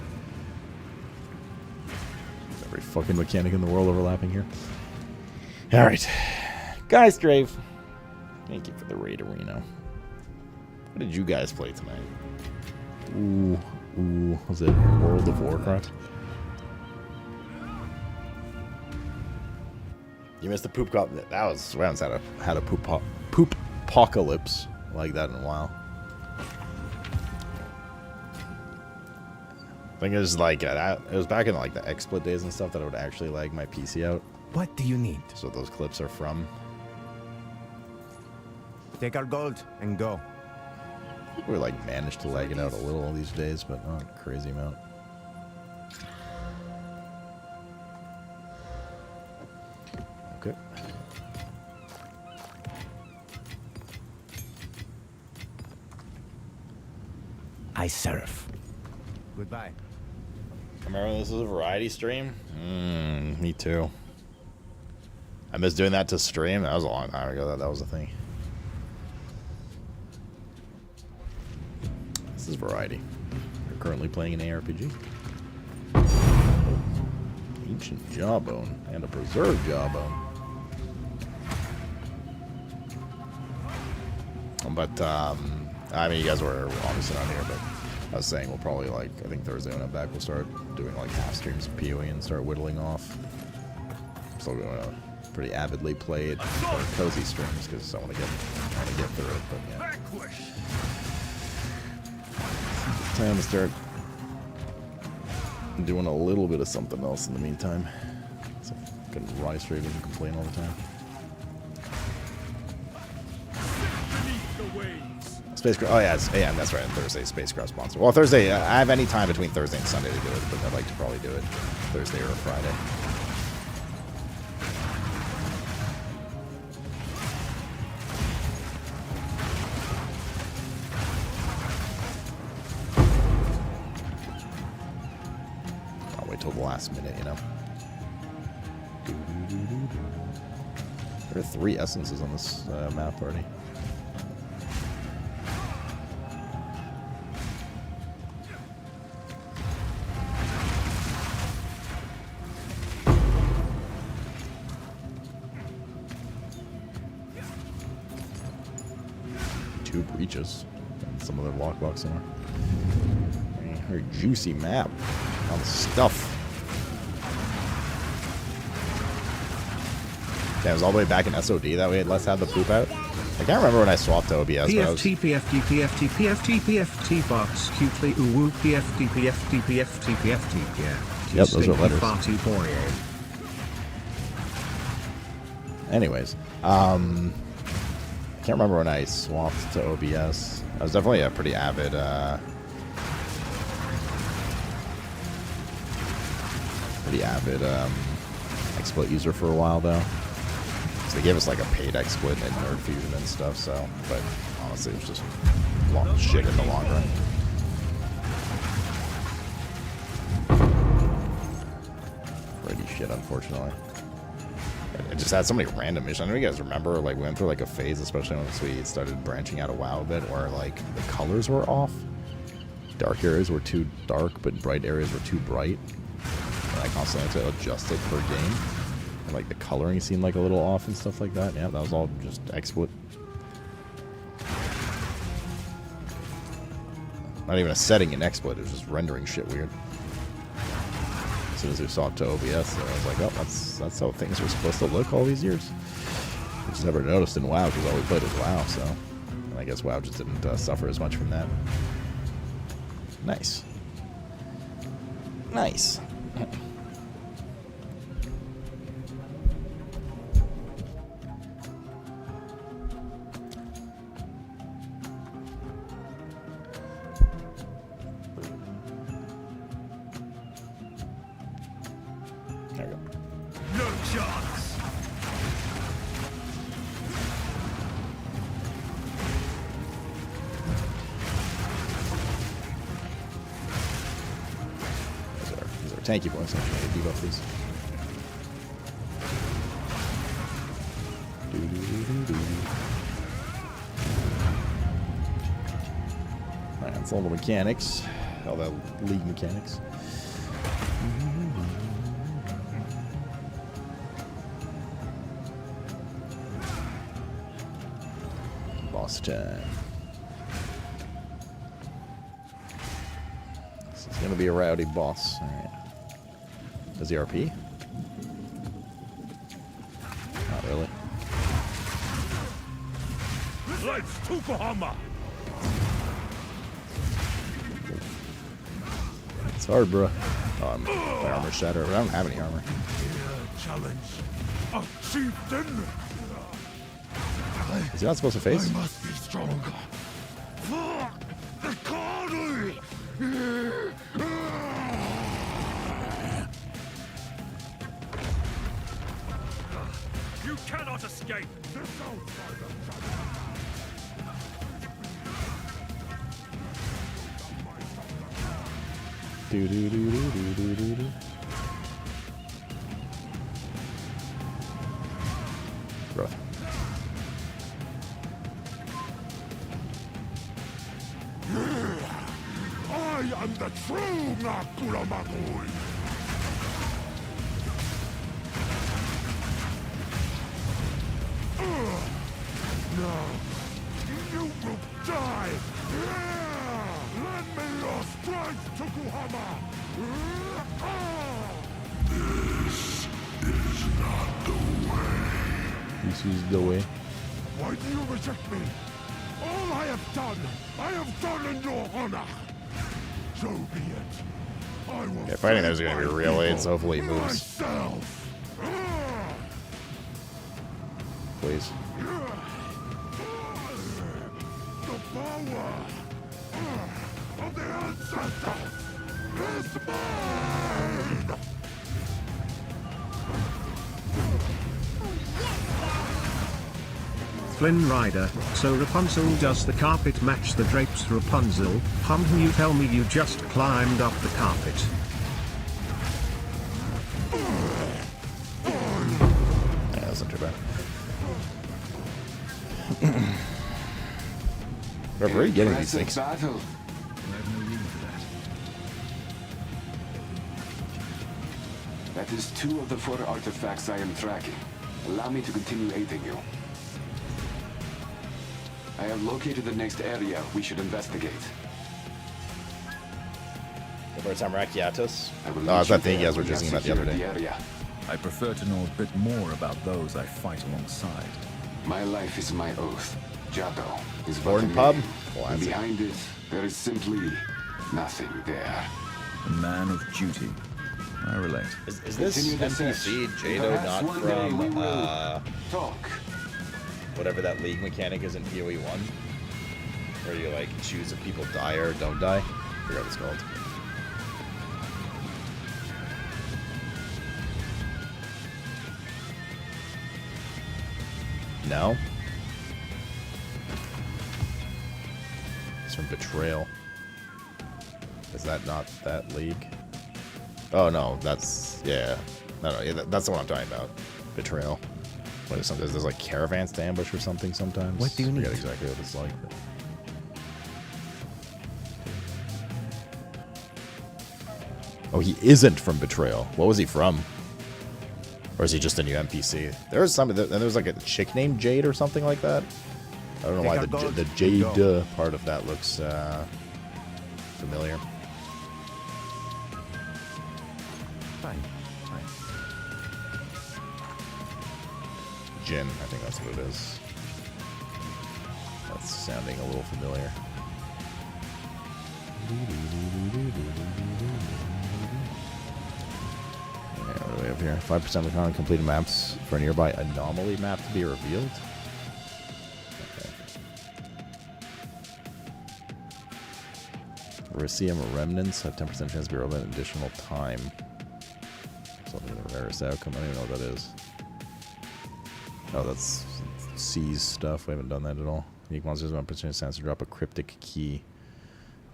Every fucking mechanic in the world overlapping here. Alright. Guys, Drave. Thank you for the raid arena. What did you guys play tonight? Ooh, was it World of Warcraft? You missed the poop cop. That was, we haven't had a poop apocalypse like that in a while. thing is, like, it was back in like the XSplit days and stuff that I would actually lag my PC out. What do you need? So those clips are from. Take our gold and go. We like managed to lag it out a little these days, but not a crazy amount. Okay. I surf. Goodbye. Remember this is a variety stream? Me too. I miss doing that to stream. That was a long time ago that was a thing. This is variety. We're currently playing an ARPG. Ancient jawbone and a preserved jawbone. But I mean, you guys were obviously not here, but I was saying we'll probably, like, I think Thursday when I'm back, we'll start doing like half streams of PoE and start whittling off. Still going to pretty avidly play it cozy streams because I want to get through it. But yeah, time to start doing a little bit of something else in the meantime. So I can rise straight and complain all the time. Spacecraft. Oh yeah, yeah, that's right. Thursday, Spacecraft sponsor. Well, Thursday. I have any time between Thursday and Sunday to do it, but I'd like to probably do it Thursday or Friday. I'll wait till the last minute, you know. There are 3 essences on this map already. Breaches and some other lockbox in there. Very juicy map. All the stuff. Yeah, it was all the way back in SOD that we had less had the poop out. I can't remember when I swapped to OBS. PFT, PFT, PFT, PFT, PFT, box, cutely, uwu, PFT, PFT, PFT, PFT, PFT. Yep, those are letters. Party boy. Anyways, can't remember when I swapped to OBS. I was definitely a pretty avid XSplit user for a while though. So they gave us like a paid XSplit and Nerd Fusion and stuff. So, but honestly, it was just long shit in the long run. Pretty shit, unfortunately. It just had so many random missions. I know you guys remember, like, we went through like a phase, especially once we started branching out of WoW a bit, where like the colors were off. Dark areas were too dark, but bright areas were too bright. And I constantly had to adjust it per game. And like the coloring seemed like a little off and stuff like that. Yeah, that was all just XSplit. Not even a setting in XSplit, it was just rendering shit weird. As soon as we swapped to OBS, I was like, oh, that's how things were supposed to look all these years. I just never noticed in WoW because all we played was WoW, so and I guess WoW just didn't suffer as much from that. Nice. Nice. Tanky points, I'm trying to debuff these. Alright, that's all the mechanics. All the league mechanics. Boss time. This is gonna be a rowdy boss. Alright. Does he RP? Not really. Let's Tukahama! That's Sorry, bro. Oh, my armor's shattered. I don't have any armor. Challenge of chieftain. Is he not supposed to face? I must be stronger. For the Cardi. You cannot escape. Do do do do do do do do. Rough. I am the true Nakula Makui. Now, you will die. Lend me your strength, Tokuhama. This is not the way. This is the way. Why do you reject me? All I have done in your honor. So be it. I will Yeah, fighting those are going to be real aids. Hopefully he moves. myself. Please. The power of the ancestors is mine. Flynn Rider, so Rapunzel does the carpet match the drapes Rapunzel? You tell me you just climbed up the carpet. Yeah, that's not too bad. Where are you getting these things? Battle. That is 2 of the 4 artifacts I am tracking. Allow me to continue aiding you. I have located the next area we should investigate. The first time Rakiatos? will No, meet it's that you thing you there guys were when we just have thinking about the other secured day. area. I prefer to know a bit more about those I fight alongside. My life is my oath. Jado is but Born a pub? name. Classic. And behind it, there is simply nothing there. A man of duty. I relate. Is this Continue the NPC search. Jado Perhaps not one day we from will talk. whatever that league mechanic is in PoE 1? Where you like choose if people die or don't die? I forgot what it's called. No? It's from Betrayal. Is that not that league? Oh no, that's yeah. No, yeah, that's the one I'm talking about. Betrayal. What is something? There's like caravans to ambush or something sometimes. What do you need? I forget exactly what it's like. But... Oh, he isn't from Betrayal. What was he from? Or is he just a new NPC? There's some, and there's like a chick named Jade or something like that. I don't know why the Jade part of that looks familiar. Fine. Jin, I think that's what it is. That's sounding a little familiar. Yeah, what do we have here? 5% of the common completed maps for a nearby anomaly map to be revealed. Okay. Ricium remnants have 10% chance to be relevant in additional time. Something the rarest outcome. I don't even know what that is. Oh, that's C's stuff. We haven't done that at all. Unique monsters have 1% chance to drop a cryptic key.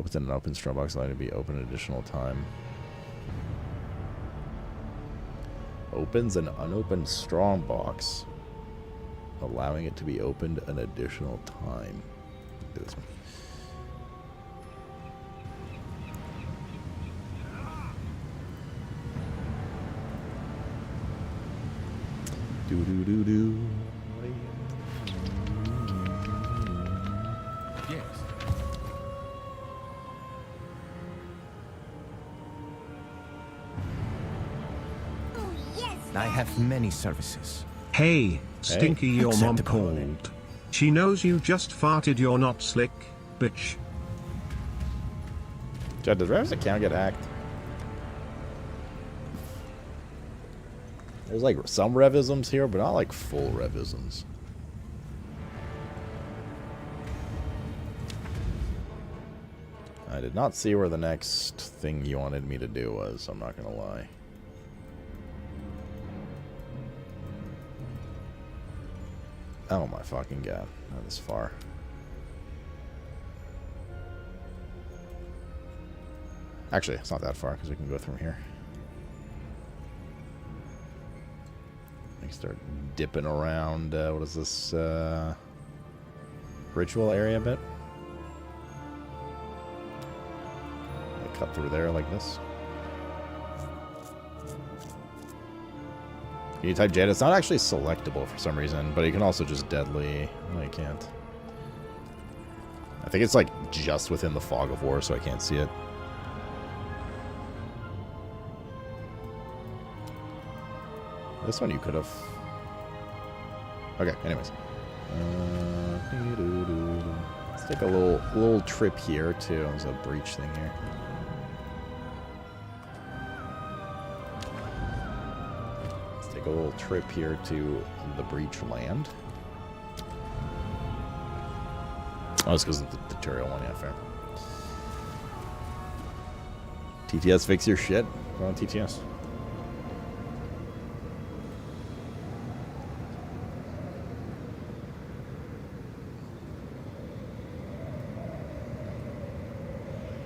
Opens an open strongbox, allowing it to be open an additional time. Opens an unopened strongbox, allowing it to be opened an additional time. Do this one. Do do do do. Yes. I have many services. Hey, Stinky, your mom Acceptable. called. She knows you just farted, you're not slick, bitch. Jed, does Rav's account get hacked? There's like some revisms here, but not like full revisms. I did not see where the next thing you wanted me to do was, I'm not gonna lie. Oh my fucking god, not this far. Actually, it's not that far because we can go through here. I can start dipping around, what is this, ritual area a bit. I cut through there like this. Can you type Jade? It's not actually selectable for some reason, but you can also just deadly. No, you can't. I think it's like just within the fog of war, so I can't see it. This one you could have. Okay, anyways. Let's take a little trip here too. There's a breach thing here. Let's take a little trip here to the breach land. Oh, this goes to the tutorial one, yeah, fair. TTS fix your shit. Go on TTS.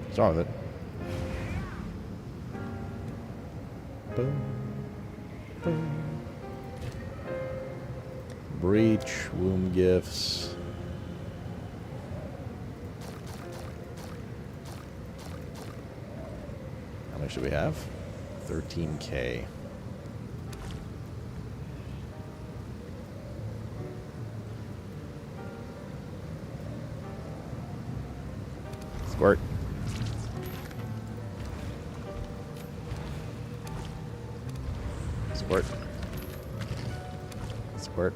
What's wrong with it? Boom. Boom. Breach, womb gifts. How much do we have? 13K. Squirt. Squirt. Squirt.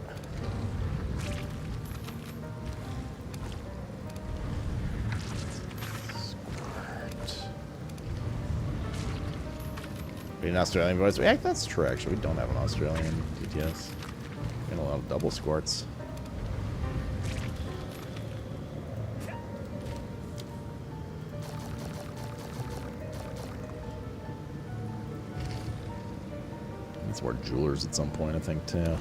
An Australian voice. Yeah, that's true, actually. We don't have an Australian TTS. And a lot of double squirts. It's more jewelers at some point, I think, too.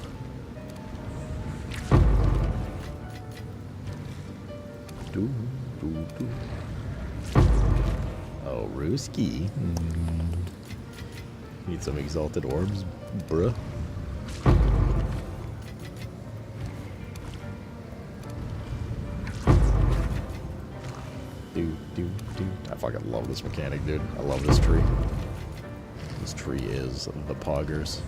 Oh, Ruski. Need some exalted orbs, bruh. I fucking love this mechanic, dude. I love this tree. This tree is the poggers.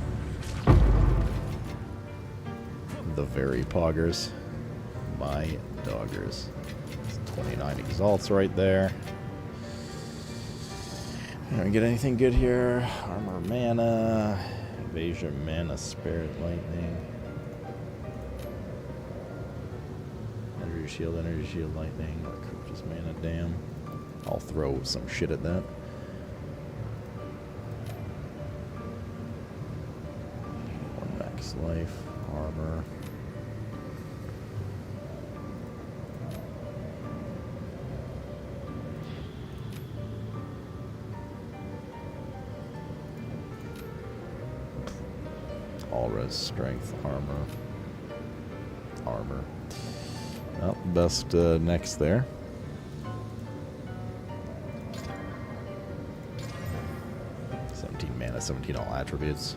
The very poggers. My doggers. 29 exalts right there. Don't get anything good here. Armor mana. Evasion mana. Spirit lightning. Energy shield lightning. Just mana, damn. I'll throw some shit at that. One max life. Armor. All res strength, armor. Well, best next there. Mana, 17 all attributes.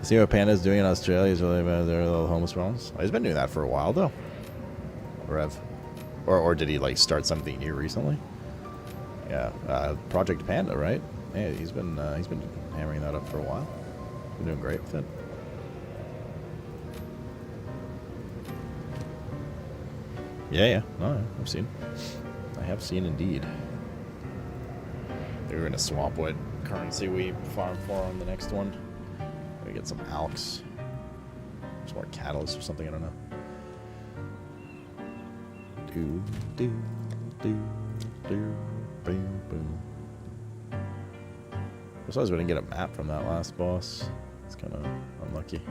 See what Panda's doing in Australia is really about their little home spawns. Oh, he's been doing that for a while though. Or did he like start something new recently? Yeah, Project Panda, right? Yeah, he's been hammering that up for a while. Been doing great with it. Yeah. No, I've seen. I have seen indeed. we're gonna swap what currency we farm for on the next one. We get some alks, some more catalyst or something. I don't know. Boom, boom. I suppose we didn't get a map from that last boss. It's kind of unlucky.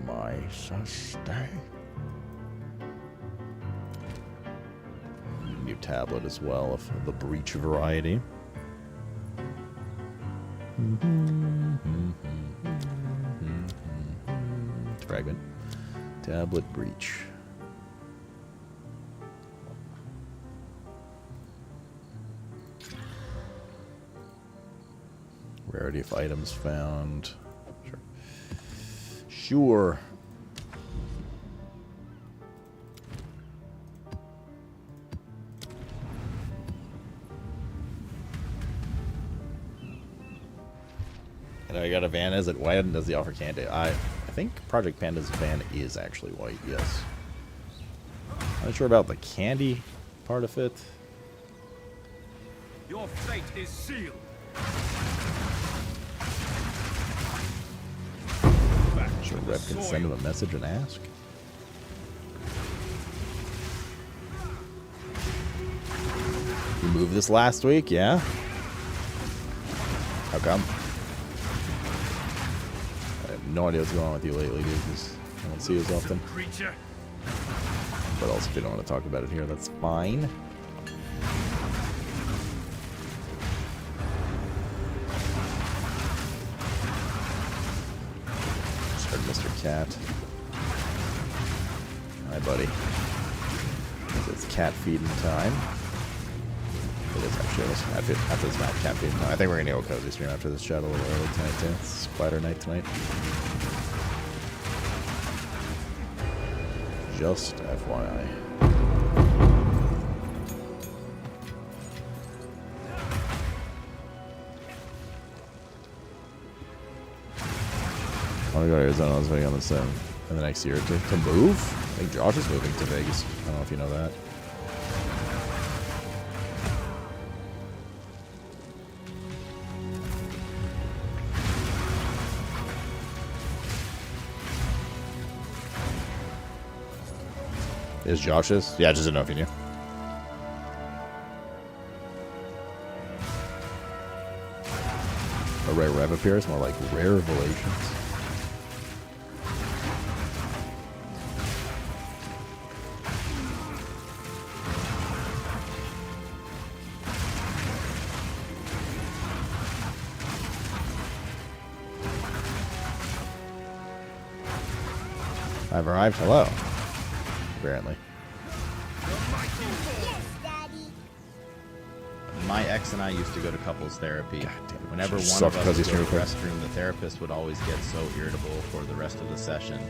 My sister. New tablet as well of the breach variety. Fragment. Tablet breach. Rarity of items found. Sure. And I got a van. Is it white and does the offer candy? I think Project Panda's van is actually white, yes. Not sure about the candy part of it. Your fate is sealed. Sure, Rep can send him a message and ask. You moved this last week, yeah? How come? I have no idea what's going on with you lately, dude. Because I don't see you as often. But also, if you don't want to talk about it here, that's fine. Mr. Cat. Hi, buddy. It's cat feeding time. It is actually after this map, cat feeding time. I think we're gonna go cozy stream after this chat a little early tonight too. It's quieter night tonight. Just FYI. I want to go to Arizona. I was waiting on this in the next year to move. I think Josh is moving to Vegas. I don't know if you know that. Is Josh's? Yeah, I just didn't know if you knew. A rare rev appears, more like rare revelations. I've arrived. Hello. Apparently. My ex and I used to go to couples therapy. Whenever one of us would go to the restroom, the therapist would always get so irritable for the rest of the session.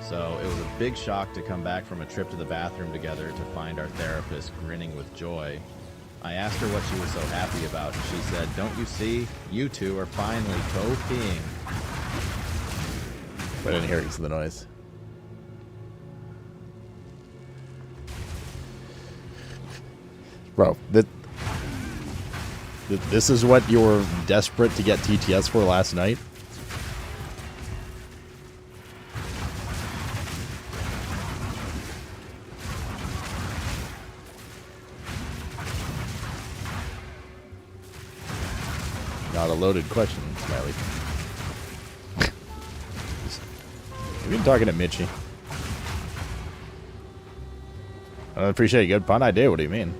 So it was a big shock to come back from a trip to the bathroom together to find our therapist grinning with joy. I asked her what she was so happy about, and she said, "Don't you see? You two are finally co-peeing." I didn't hear the noise. Bro, this is what you were desperate to get TTS for last night? Not a loaded question, Smiley. We've been talking to Mitchie. I don't appreciate a good pun. I do. What do you mean?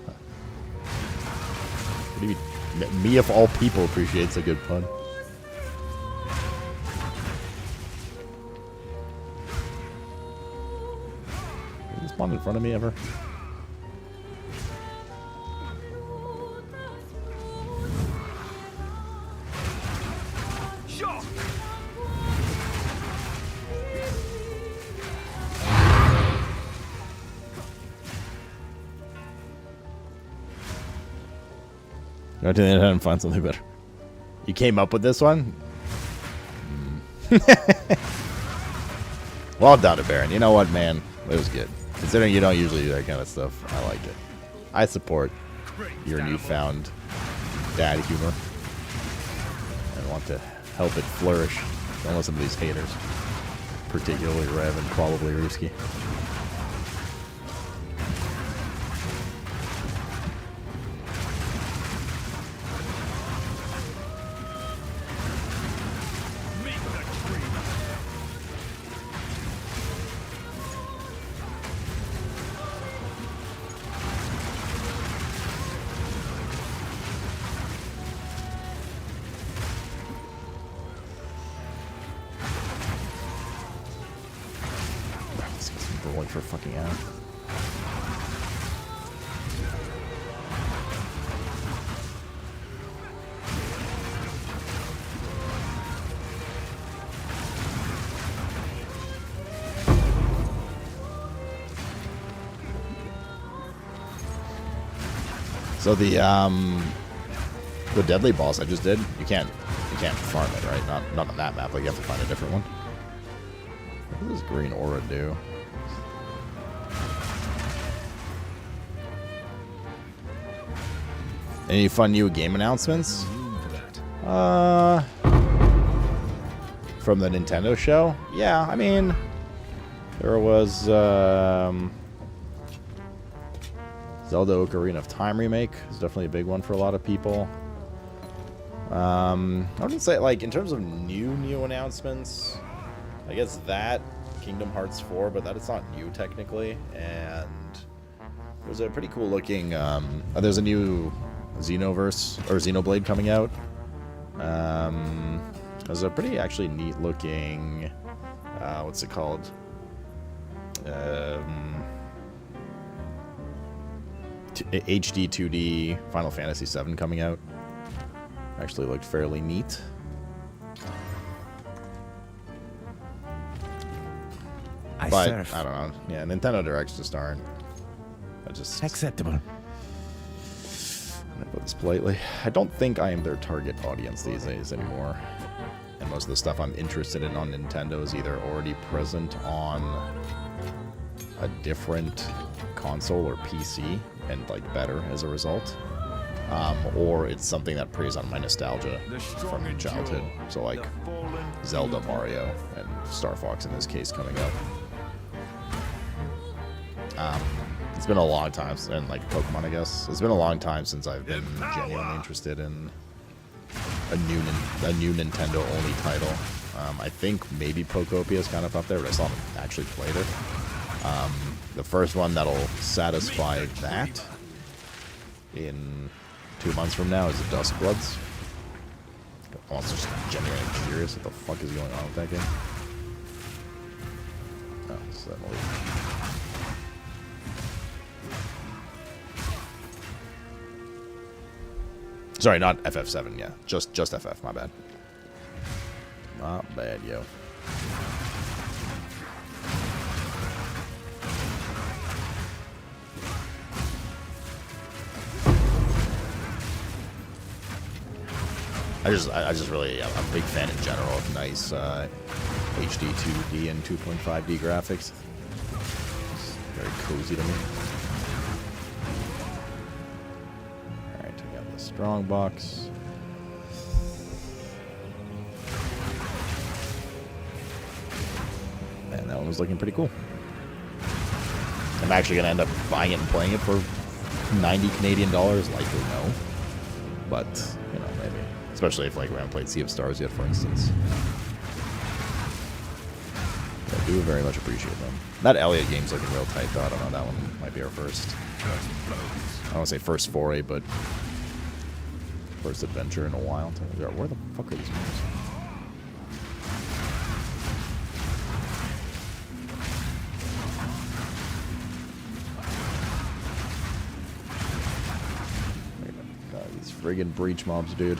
What do you mean? Me of all people appreciates a good pun. Has he spawned in front of me ever? Go to the internet and find something better. You came up with this one? Well done, Baron. You know what, man? It was good. Considering you don't usually do that kind of stuff, I liked it. I support your newfound dad humor and want to help it flourish. Don't listen to these haters, particularly Rev and probably Ruski. For fucking out. So the deadly boss I just did, you can't farm it, right? Not on that map. Like you have to find a different one. What does green aura do? Any fun new game announcements? From the Nintendo show? Yeah, I mean, there was Zelda Ocarina of Time remake. It's definitely a big one for a lot of people. I wouldn't say, like, in terms of new announcements, I guess that, Kingdom Hearts 4, but that is not new technically, and there's a pretty cool looking, there's a new Xenoverse or Xenoblade coming out. There's a pretty actually neat looking what's it called? HD 2D Final Fantasy VII coming out. Actually looked fairly neat. But I don't know. Yeah, Nintendo Directs just aren't. Just acceptable. I put this politely. I don't think I am their target audience these days anymore. And most of the stuff I'm interested in on Nintendo is either already present on a different console or PC and like better as a result. Or it's something that preys on my nostalgia from childhood. So like Zelda, Mario, and Star Fox in this case coming up. It's been a long time, and like Pokemon, I guess. It's been a long time since I've been genuinely interested in a new Nintendo-only title. I think maybe Pokopia is kind of up there, but I still haven't actually played it. The first one that'll satisfy that in 2 months from now is the Duskbloods. I'm also just genuinely curious what the fuck is going on with that game. Oh, so that movie. Sorry, not FF7, yeah. Just FF, my bad. Not bad, yo. I just really, I'm a big fan in general of nice HD 2D and 2.5D graphics. It's very cozy to me. Strong box. And that one was looking pretty cool. I'm actually going to end up buying it and playing it for 90 Canadian dollars. Likely no. But, you know, maybe. Especially if like we haven't played Sea of Stars yet, for instance. I do very much appreciate them. That Elliot game's looking real tight though. I don't know, that one might be our first. I don't want to say first foray, but first adventure in a while. Where the fuck are these moves? God, these friggin' breach mobs, dude.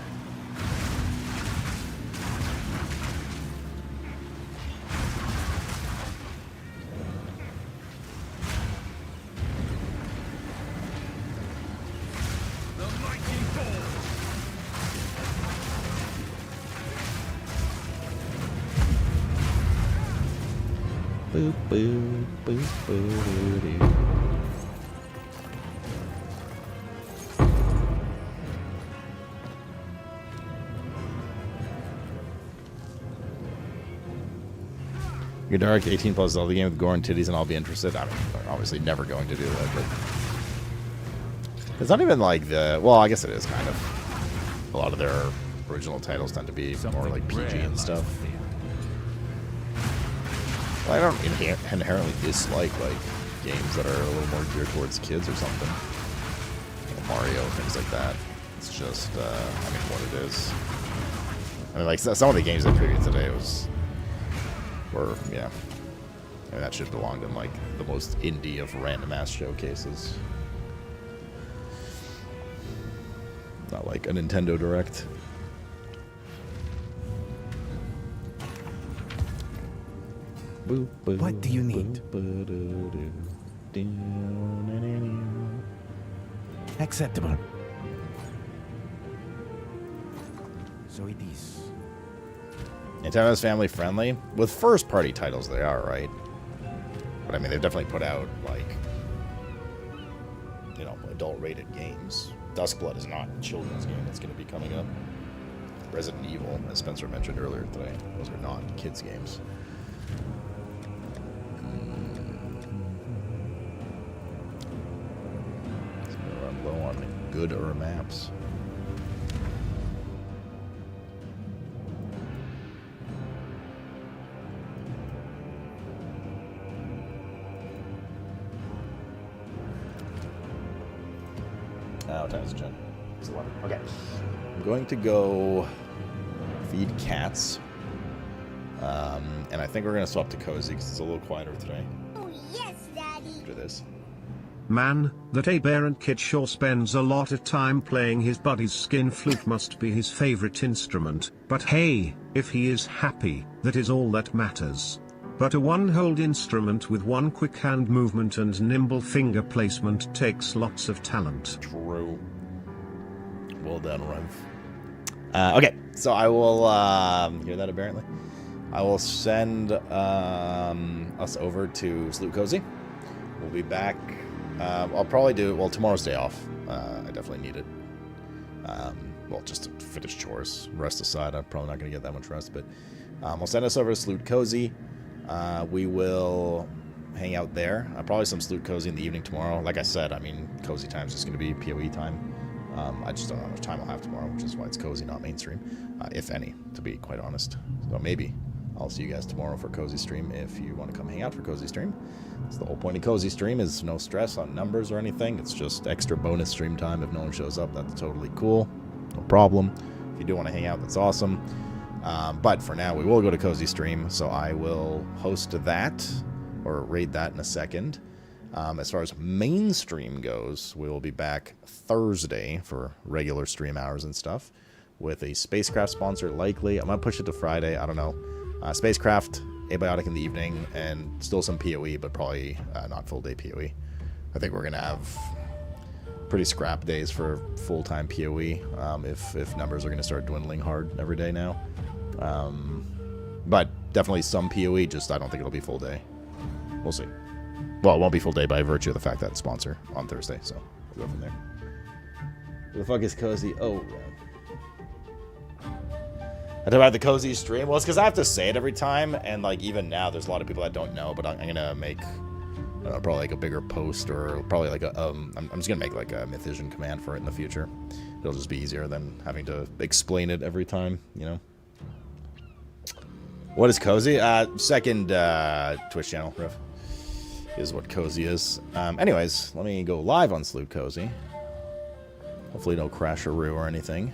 Boop, boop, boop, boop, boop. Your dark 18 plus Zelda game with gore and titties, and I'll be interested. I mean, they're obviously never going to do that, but it's not even like the. Well, I guess it is kind of. A lot of their original titles tend to be more like PG and stuff. Well, I don't inherently dislike like games that are a little more geared towards kids or something. Like Mario, things like that. It's just, I mean, what it is. I mean, like some of the games I previewed today were, yeah. I mean, that should have belonged in like the most indie of random ass showcases. Not like a Nintendo Direct. What do you need? Acceptable. So it is. Nintendo is family friendly. With first party titles, they are, right? But I mean, they've definitely put out, like, you know, adult rated games. Duskblood is not a children's game that's going to be coming up. Resident Evil, as Spencer mentioned earlier today, those are not kids' games. It's going to run low on good maps. Oh, time's Jen. It's 11. Okay. I'm going to go feed cats. And I think we're going to swap to Cozy because it's a little quieter today. Oh, yes, Daddy. After this. Man, that aberrant kid sure spends a lot of time playing his buddy's skin flute must be his favorite instrument, but hey, if he is happy, that is all that matters. But a one-hold instrument with one quick hand movement and nimble finger placement takes lots of talent. True. Well done, Rev. Okay, so I will, hear that apparently? I will send us over to Sloot Cozy. We'll be back. I'll probably do, well, tomorrow's day off. I definitely need it. Well, just to finish chores. Rest aside, I'm probably not going to get that much rest, but we'll send us over to Sloot Cozy. We will hang out there. Probably some Sloot Cozy in the evening tomorrow. Like I said, I mean, Cozy time is just going to be PoE time. I just don't know how much time I'll have tomorrow, which is why it's Cozy, not mainstream, if any, to be quite honest. So maybe I'll see you guys tomorrow for Cozy stream if you want to come hang out for Cozy stream. That's the whole point of Cozy stream, is no stress on numbers or anything. It's just extra bonus stream time. If no one shows up, that's totally cool. No problem. If you do want to hang out, that's awesome. But for now, we will go to Cozy stream, so I will host that, or raid that in a second. As far as mainstream goes, we will be back Thursday for regular stream hours and stuff, with a Spacecraft sponsor, likely. I'm going to push it to Friday, I don't know. Spacecraft, Abiotic in the evening, and still some PoE, but probably not full-day PoE. I think we're going to have pretty scrap days for full-time PoE, if numbers are going to start dwindling hard every day now. But definitely some PoE, just I don't think it'll be full day. We'll see. Well, it won't be full day by virtue of the fact that it's sponsor on Thursday, so we'll go from there. Who the fuck is Cozy? Oh, I talk about the Cozy stream. Well, it's because I have to say it every time, and like even now, there's a lot of people that don't know. But I'm gonna make probably like a bigger post, or probably like a I'm just gonna make like a Mythision command for it in the future. It'll just be easier than having to explain it every time, you know. What is Cozy? Second Twitch channel, Riff, is what Cozy is. Anyways, let me go live on Sloot Cozy. Hopefully no crash-a-roo or anything.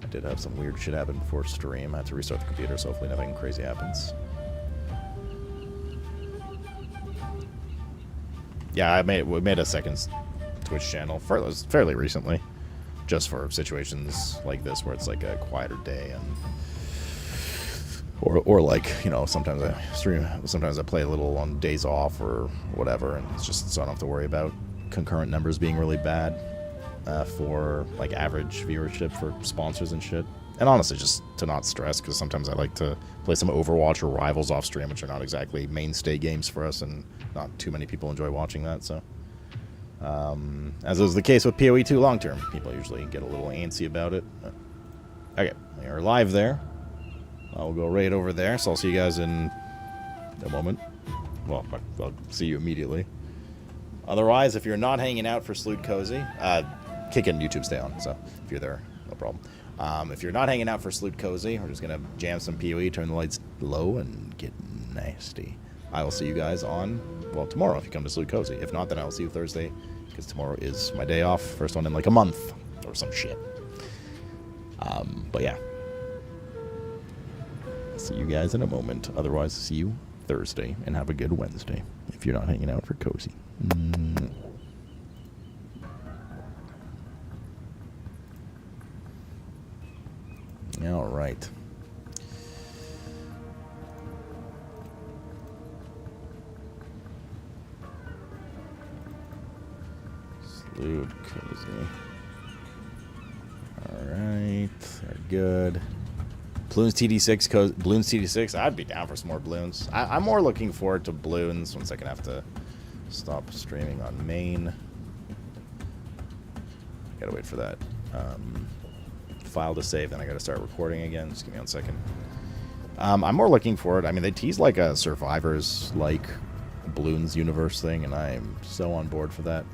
I did have some weird shit happen before stream. I had to restart the computer, so hopefully nothing crazy happens. Yeah, we made a second Twitch channel fairly recently, just for situations like this where it's like a quieter day, and or like, you know, sometimes I stream, sometimes I play a little on days off or whatever, and it's just so I don't have to worry about concurrent numbers being really bad for like average viewership for sponsors and shit. And honestly, just to not stress, because sometimes I like to play some Overwatch or Rivals off stream, which are not exactly mainstay games for us, and not too many people enjoy watching that. So, as is the case with PoE 2 long term, people usually get a little antsy about it. Okay, we are live there. We'll go right over there, so I'll see you guys in a moment. Well, I'll see you immediately. Otherwise, if you're not hanging out for Sloot Cozy, kicking YouTube's down, so if you're there, no problem. If you're not hanging out for Sloot Cozy, we're just going to jam some PoE, turn the lights low, and get nasty. I will see you guys on, well, tomorrow if you come to Sloot Cozy. If not, then I'll see you Thursday, because tomorrow is my day off. First one in like a month, or some shit. But yeah. See you guys in a moment. Otherwise, see you Thursday, and have a good Wednesday if you're not hanging out for Cozy. All right. Sloot Cozy. All right, they're good. Bloons TD6, Bloons TD6. I'd be down for some more Bloons. I'm more looking forward to Bloons. 1 second, I have to stop streaming on main. Gotta wait for that file to save, then I gotta start recording again. Just give me 1 second. I'm more looking forward. I mean, they tease like a Survivors like Bloons universe thing, and I'm so on board for that.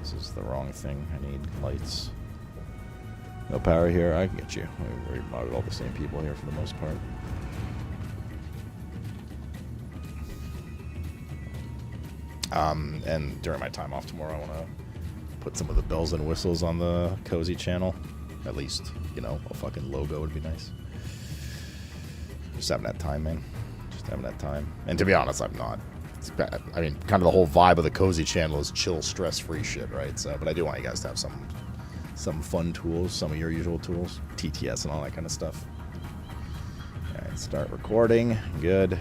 This is the wrong thing. I need lights. No power here. I can get you. We modded all the same people here for the most part. And during my time off tomorrow, I want to put some of the bells and whistles on the Cozy channel. At least, you know, a fucking logo would be nice. Just having that time, man. Just having that time. And to be honest, I'm not. It's bad. I mean, kind of the whole vibe of the Cozy channel is chill, stress-free shit, right? So, but I do want you guys to have some fun tools, some of your usual tools, TTS and all that kind of stuff. All right, start recording. Good.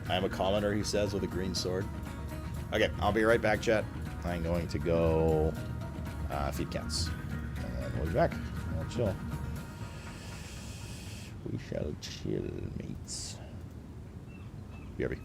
I am a commenter, he says, with a green sword. Okay, I'll be right back, chat. I'm going to go feed cats. And then we'll be back. We'll chill. We shall chill, mates. BRB.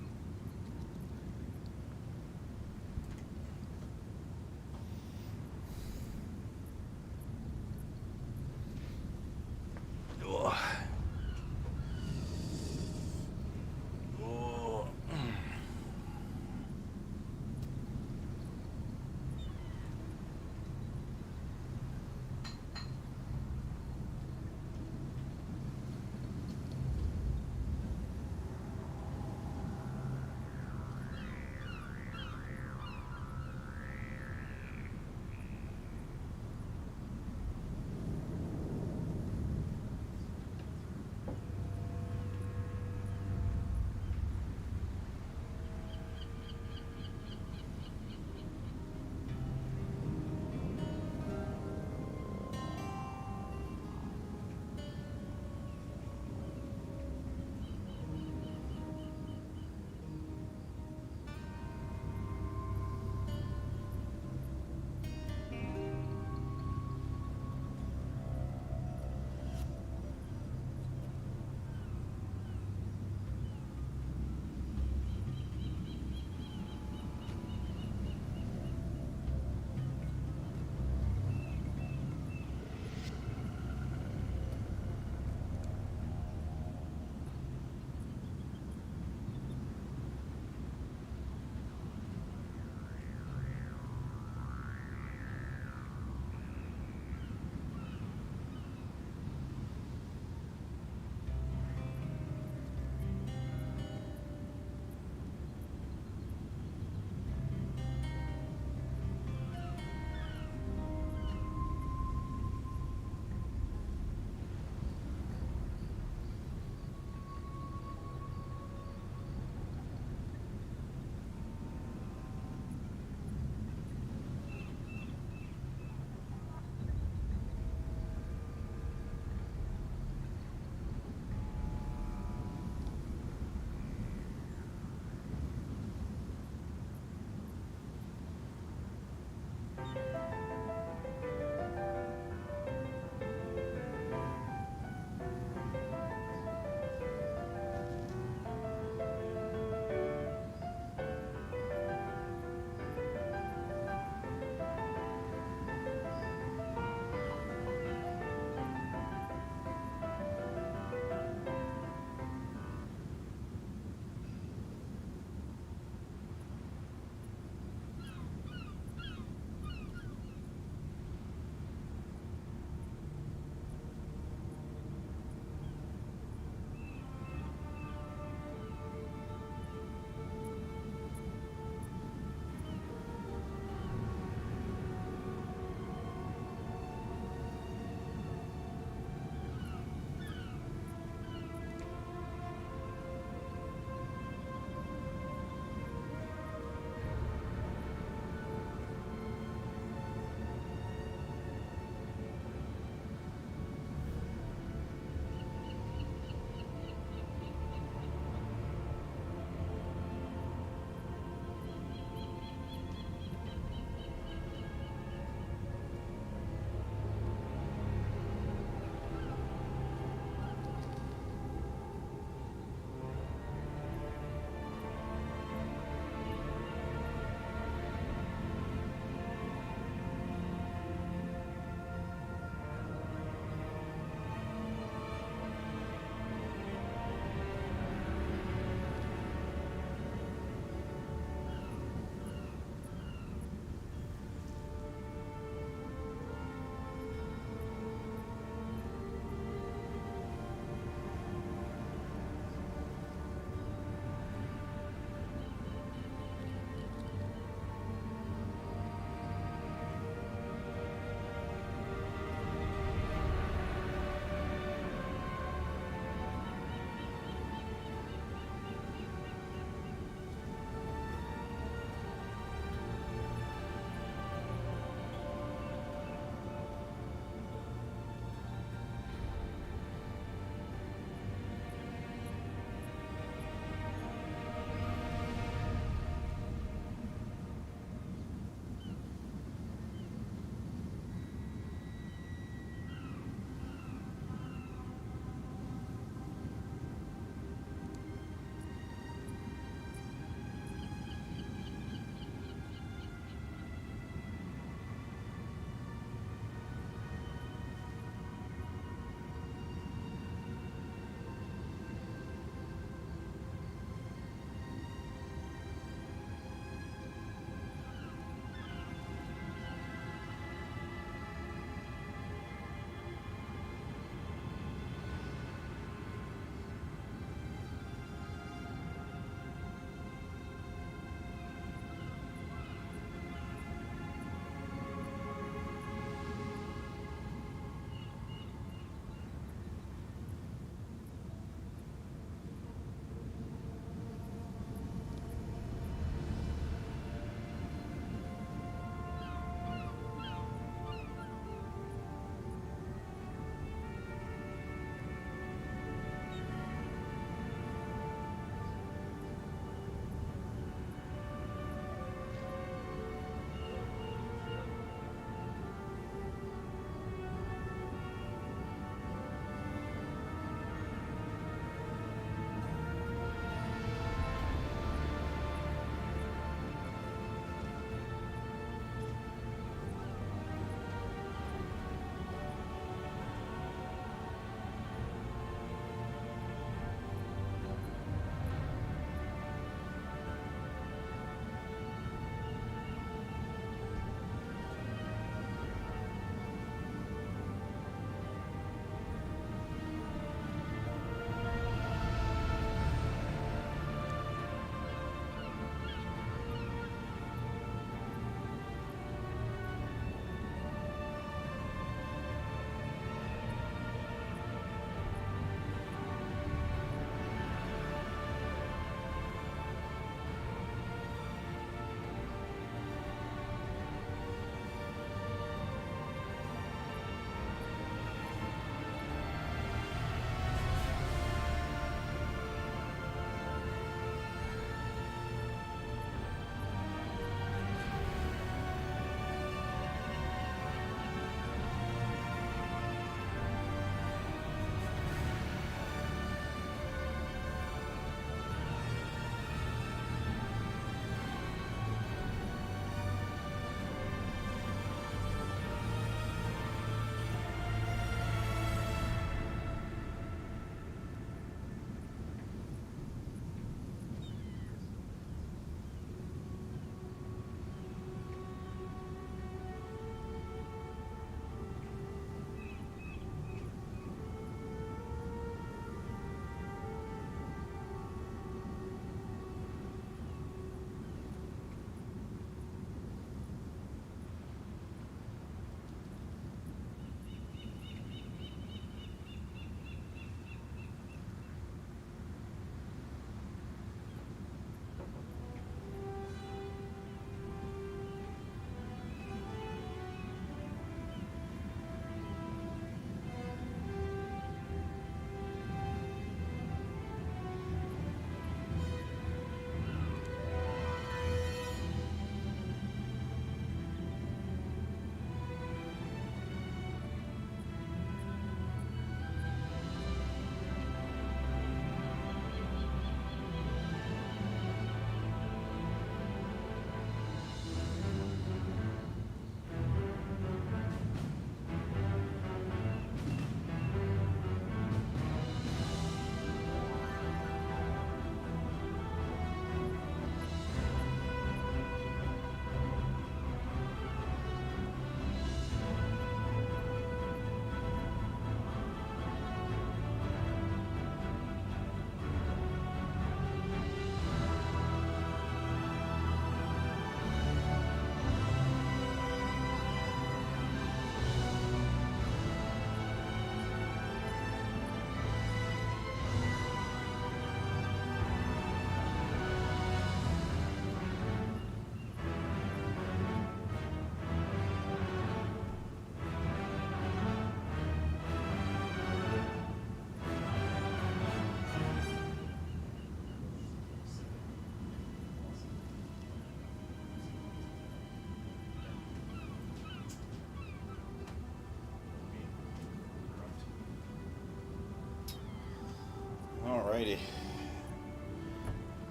Alrighty.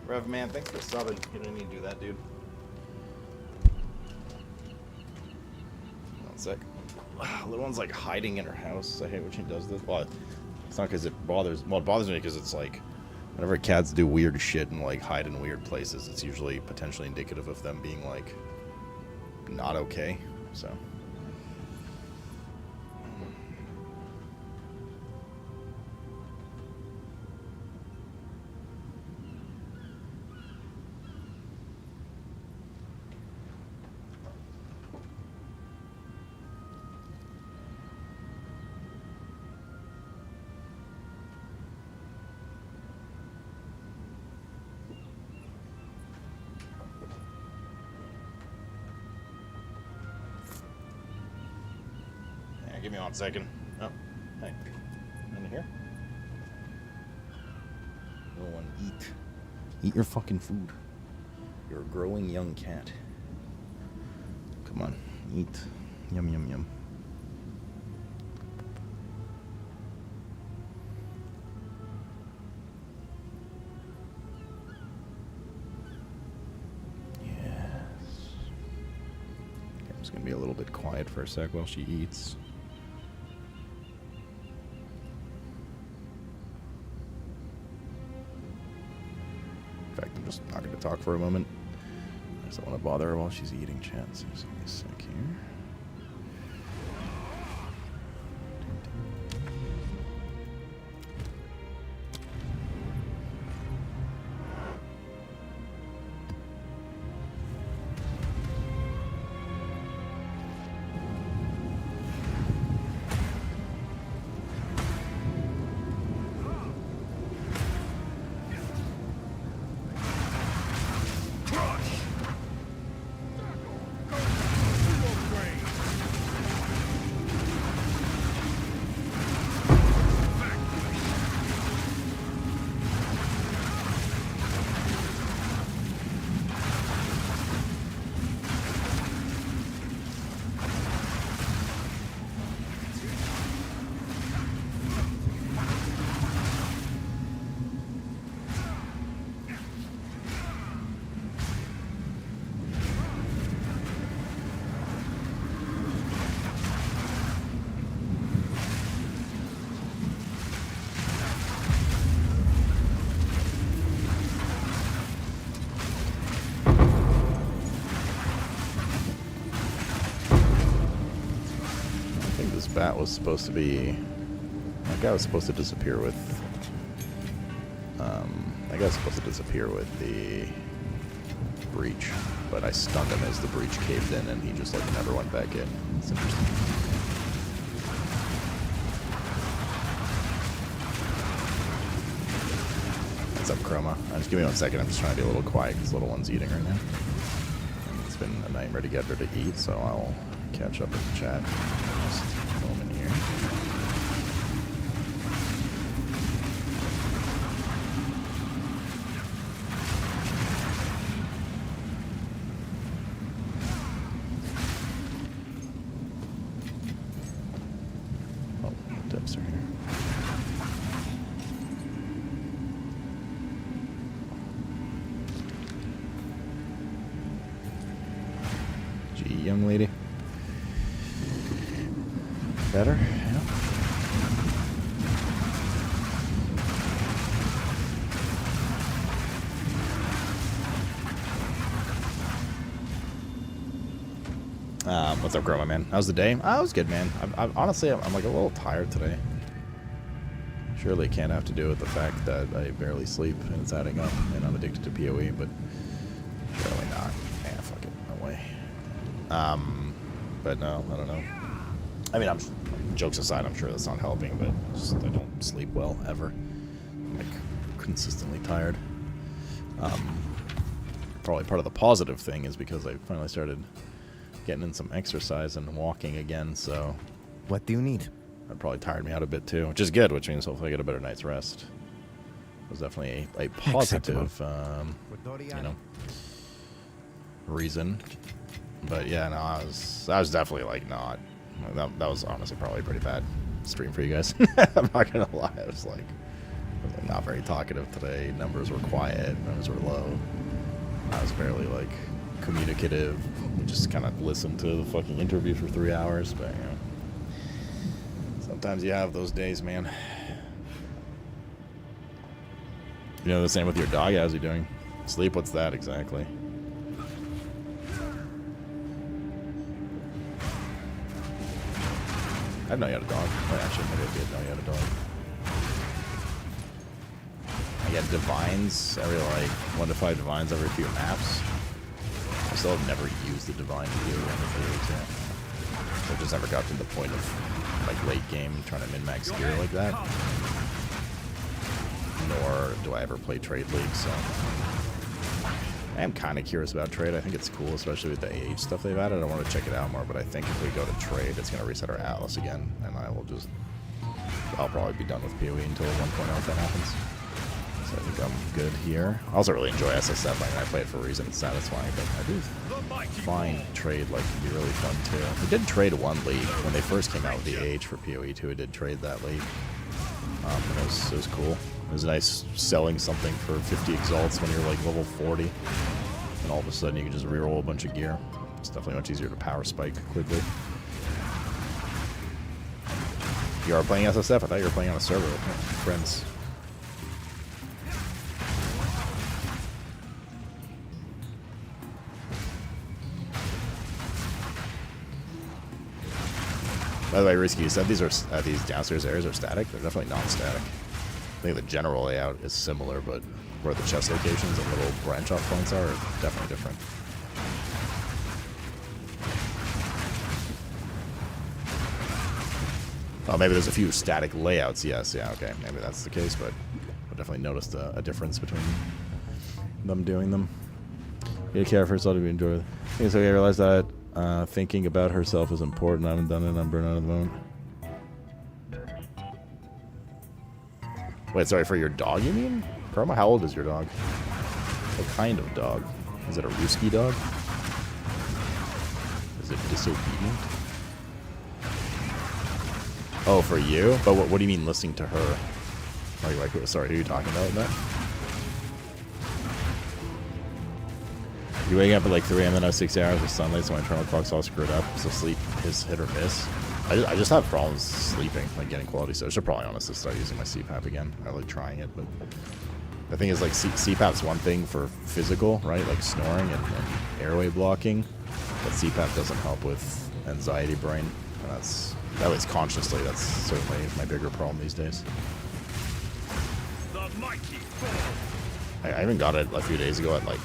Rev, man, thanks for subbing. You didn't need to do that, dude. One sec. Little one's like hiding in her house. I hate when she does this. Well, it's not because it bothers. Well, it bothers me because it's like whenever cats do weird shit and like hide in weird places, it's usually potentially indicative of them being like not okay. So. Give me 1 second. Oh, hey. In here? Little one, eat. Eat your fucking food. You're a growing young cat. Come on, eat. Yum, yum, yum. Yes. Okay, I'm just gonna be a little bit quiet for a sec while she eats. Just not going to talk for a moment. I just don't want to bother her while she's eating, chat. So just give me a sec here. Bat was supposed to be. That guy was supposed to disappear with. That guy was supposed to disappear with the breach, but I stunned him as the breach caved in, and he just like never went back in. It's interesting. What's up, Chroma? Just give me 1 second. I'm just trying to be a little quiet because little one's eating right now. And it's been a nightmare to get her to eat, so I'll catch up with the chat. Just a moment here. Oh, the tips are here. Gee, young lady. Better? Yeah. What's up, Grandma, man? How's the day? Oh, it was good, man. Honestly, I'm like a little tired today. Surely it can't have to do with the fact that I barely sleep and it's adding up and I'm addicted to PoE, but surely not. Yeah, fuck it. No way. But no, I don't know. I mean, jokes aside, I'm sure that's not helping, but I don't sleep well, ever. I'm, like, consistently tired. Probably part of the positive thing is because I finally started getting in some exercise and walking again, so... What do you need? That probably tired me out a bit, too, which is good, which means hopefully I get a better night's rest. It was definitely a positive, you know, reason. But, yeah, no, I was definitely, like, not... That was honestly probably a pretty bad stream for you guys. I'm not gonna lie. I was like, Not very talkative today. Numbers were quiet. Numbers were low. I was barely like communicative. We just kind of listened to the fucking interview for 3 hours. But you know, sometimes you have those days, man. You know, the same with your dog. How's he doing? Sleep? What's that exactly? I didn't know you had a dog. Well, actually, maybe I did know you had a dog. I get divines every like 1 to 5 divines every few maps. I still have never used the divine to do anything. So I just never got to the point of like late game trying to min-max gear like that. Nor do I ever play trade league, so I am kind of curious about trade. I think it's cool, especially with the AH stuff they've added. I want to check it out more, but I think if we go to trade, it's going to reset our Atlas again, and I'll probably be done with PoE until 1.0 if that happens. So I think I'm good here. I also really enjoy SSF. I mean, I play it for a reason. It's satisfying, but I do find trade like to be really fun too. We did trade one league when they first came out with the AH for PoE 2. We did trade that league. It was cool. It was nice selling something for 50 exalts when you're like level 40, and all of a sudden you can just reroll a bunch of gear. It's definitely much easier to power spike quickly. You are playing SSF? I thought you were playing on a server with friends. By the way, Risky, you said these downstairs areas are static? They're definitely non-static. I think the general layout is similar, but where the chest locations and little branch-off points are definitely different. Oh, maybe there's a few static layouts. Yes, yeah, okay. Maybe that's the case, but I definitely noticed a difference between them doing them. You care for herself to be enjoyed. I think so. I realized that thinking about herself is important. I haven't done it on Burnout of the Moon. Wait, sorry, for your dog, you mean? Chroma, how old is your dog? What kind of dog? Is it a Ruski dog? Is it disobedient? Oh, for you? But what do you mean listening to her? Are you like, sorry, who are you talking about with that? You waking up at like 3 a.m. and have 6 hours of sunlight, so my internal clock's all screwed up, so sleep is hit or miss. I just have problems sleeping, like getting quality, so I should probably honestly start using my CPAP again. I like trying it, but the thing is, like, CPAP's one thing for physical, right? Like snoring and airway blocking, but CPAP doesn't help with anxiety brain, and that's, at least consciously, that's certainly my bigger problem these days. I even got it a few days ago at like,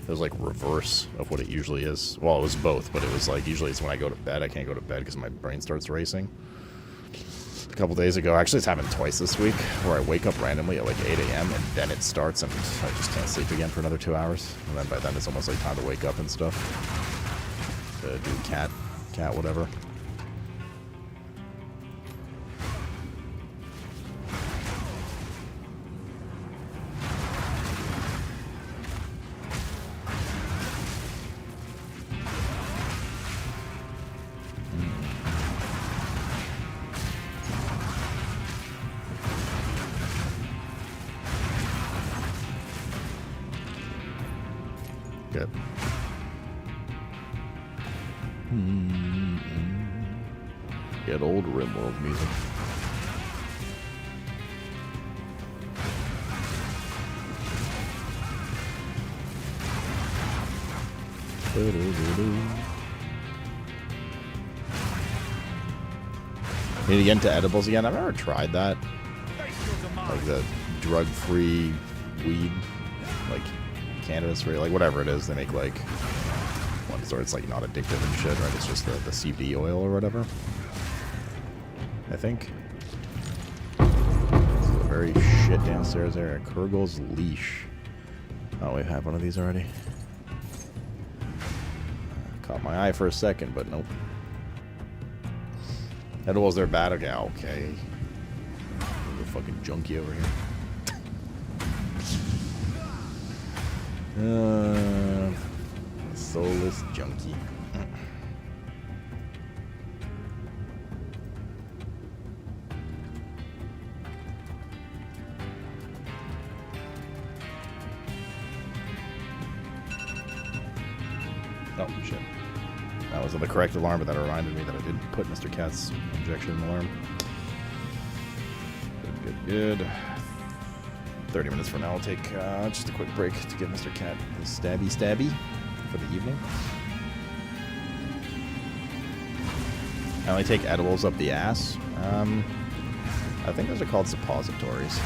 it was like reverse of what it usually is. Well, it was both, but it was like, usually it's when I go to bed. I can't go to bed because my brain starts racing. A couple days ago, actually it's happened twice this week, where I wake up randomly at like 8 a.m. and then it starts and I just can't sleep again for another 2 hours. And then by then it's almost like time to wake up and stuff. To do cat whatever. Good. Get old RimWorld music. Need to get into edibles again. I've never tried that. Like the drug-free weed, like cannabis free, like whatever it is. They make like one sort. It's like not addictive and shit, right? It's just the CBD oil or whatever. I think. This is a very shit downstairs area. Kurgel's Leash. Oh, we've had one of these already. Caught my eye for a second, but nope. Edibles, they're bad. Okay, okay. There's a fucking junkie over here. Soulless junkie. Oh, shit. That was the correct alarm, but that reminded me that I didn't put Mr. Cat's injection alarm. Good. 30 minutes from now, I'll take just a quick break to give Mr. Cat his stabby for the evening. I only take edibles up the ass. I think those are called suppositories.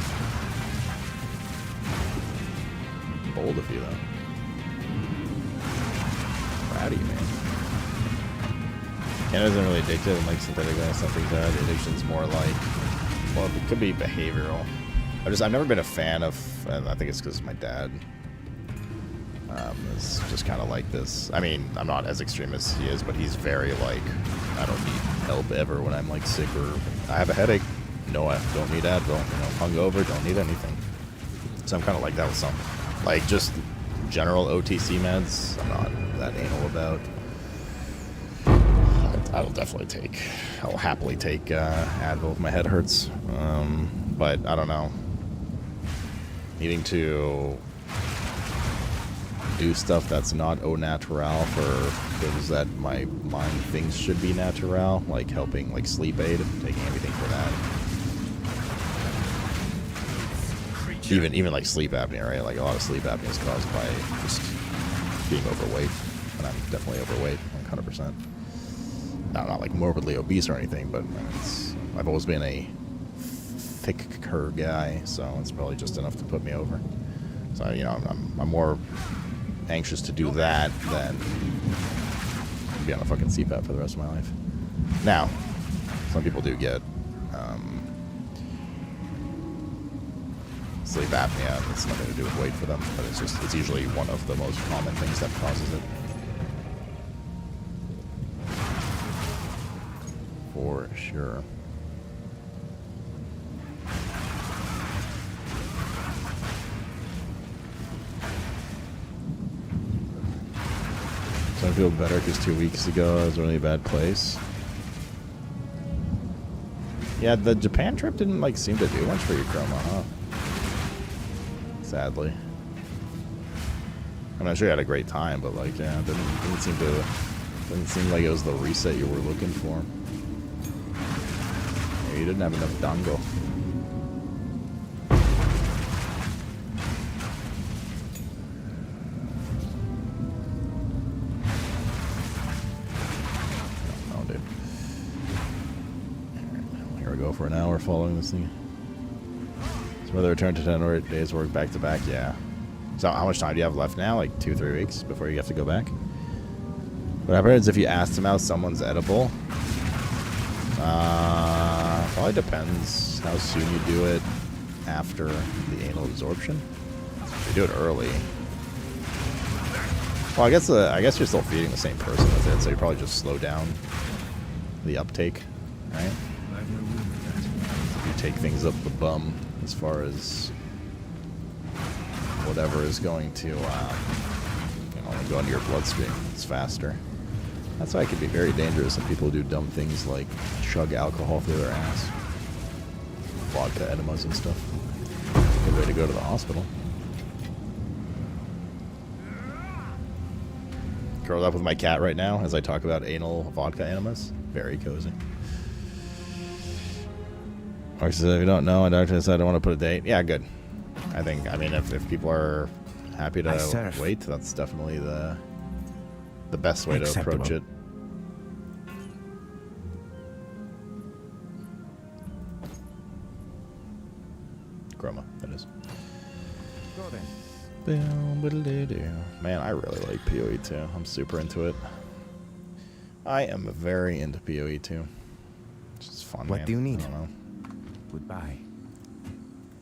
Bold of you, though. Proud of you, man. Canada isn't really addictive, and like synthetic something that addiction's more like, well, it could be behavioral. I've never been a fan of, and I think it's because my dad is just kind of like this. I mean, I'm not as extreme as he is, but he's very like, I don't need help ever when I'm like sick or I have a headache. No, I don't need Advil. You know, hungover, don't need anything. So I'm kind of like that with some, like just general OTC meds. I'm not that anal about. I'll happily take Advil if my head hurts. But I don't know. Needing to do stuff that's not au naturel for things that my mind thinks should be natural, like helping, like sleep aid, taking everything for that. Even like sleep apnea, right? Like a lot of sleep apnea is caused by just being overweight, and I'm definitely overweight, 100%. I'm not like morbidly obese or anything, but I've always been a thicker guy, so it's probably just enough to put me over. So you know, I'm more anxious to do that than be on a fucking CPAP for the rest of my life. Now, some people do get sleep apnea, and it's nothing to do with weight for them, but it's usually one of the most common things that causes it. For sure. So I feel better because 2 weeks ago I was in a really bad place. Yeah, the Japan trip didn't like seem to do much for you, Chroma, huh? Sadly. I'm not sure you had a great time, but like, yeah, it didn't seem like it was the reset you were looking for. Maybe you didn't have enough dango. Oh, dude. Here we go for an hour following this thing. So whether return to 10 or 8 days work back to back, yeah. So how much time do you have left now? Like 2 or 3 weeks before you have to go back? What happens if you ask them how someone's edible? Probably depends how soon you do it after the anal absorption. If you do it early. Well, I guess you're still feeding the same person with it, so you probably just slow down the uptake, right? You take things up the bum as far as whatever is going to go into your bloodstream. It's faster. That's why it can be very dangerous when people do dumb things like chug alcohol through their ass. Vodka enemas and stuff. Good way to go to the hospital. Curled up with my cat right now as I talk about anal vodka enemas. Very cozy. Or says, if you don't know, a doctor said I don't want to put a date. Yeah, good. I mean, if people are happy to wait, that's definitely the best way to approach it. Chroma, that is. Go then. Man, I really like PoE 2. I'm super into it. I am very into PoE 2. It's just fun, What man. do you need? I don't know. Goodbye.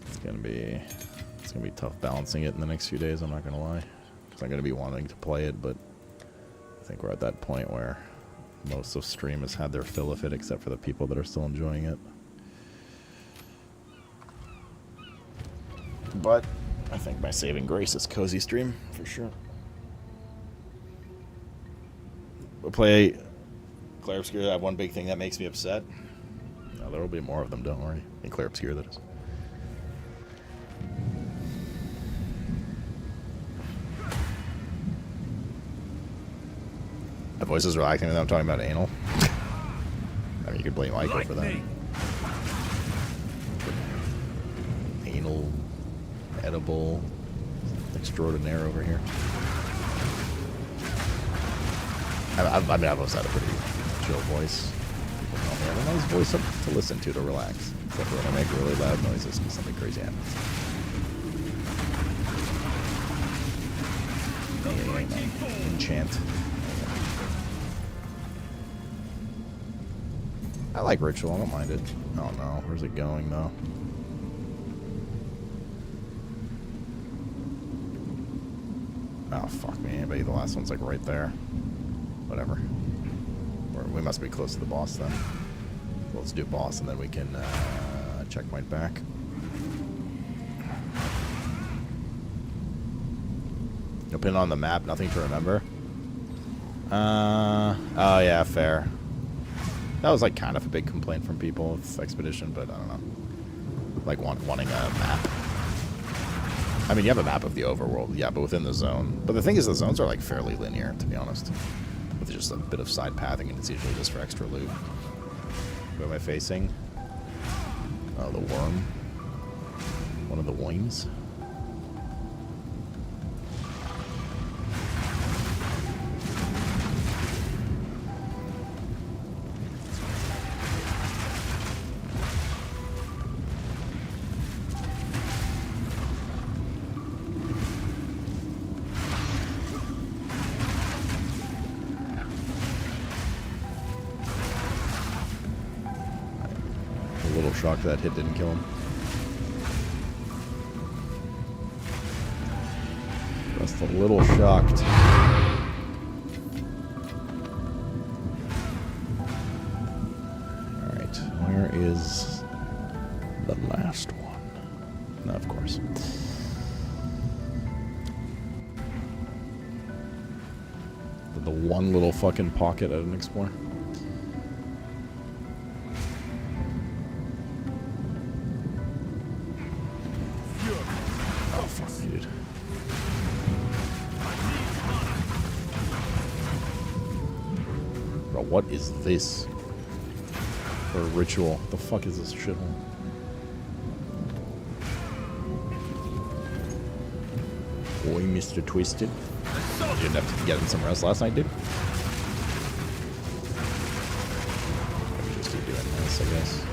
It's gonna be tough balancing it in the next few days, I'm not gonna lie. Because I'm gonna be wanting to play it, but I think we're at that point where most of stream has had their fill of it, except for the people that are still enjoying it. But I think my saving grace is cozy stream for sure. We'll play Claire Obscure. I have one big thing that makes me upset. No, there will be more of them, don't worry. In Claire Obscure, that is. My voice is relaxing and I'm talking about anal. I mean, you could blame Michael for that. Anal, edible, extraordinaire over here. I mean, I've always had a pretty chill voice. People tell me I have a nice voice to listen to relax. Except for when I make really loud noises because something crazy happens. Enchant. I like ritual, I don't mind it. Oh no, where's it going though? Oh fuck me, I bet you the last one's like right there. Whatever. Or we must be close to the boss then. Well, let's do boss and then we can checkpoint back. No pin on the map, nothing to remember. Oh yeah, fair. That was like kind of a big complaint from people with Expedition, but I don't know. Like wanting a map. I mean, you have a map of the overworld, yeah, but within the zone. But the thing is, the zones are like fairly linear, to be honest. With just a bit of side pathing, and it's usually just for extra loot. Who am I facing? Oh, the worm. One of the worms. Shocked that hit didn't kill him. Just a little shocked. Alright, where is the last one? No, of course. The one little fucking pocket I didn't explore. What is this? For a ritual. The fuck is this shithole? Boy, Mr. Twisted. You didn't have to get him somewhere else last night, dude? Just keep doing this, I guess.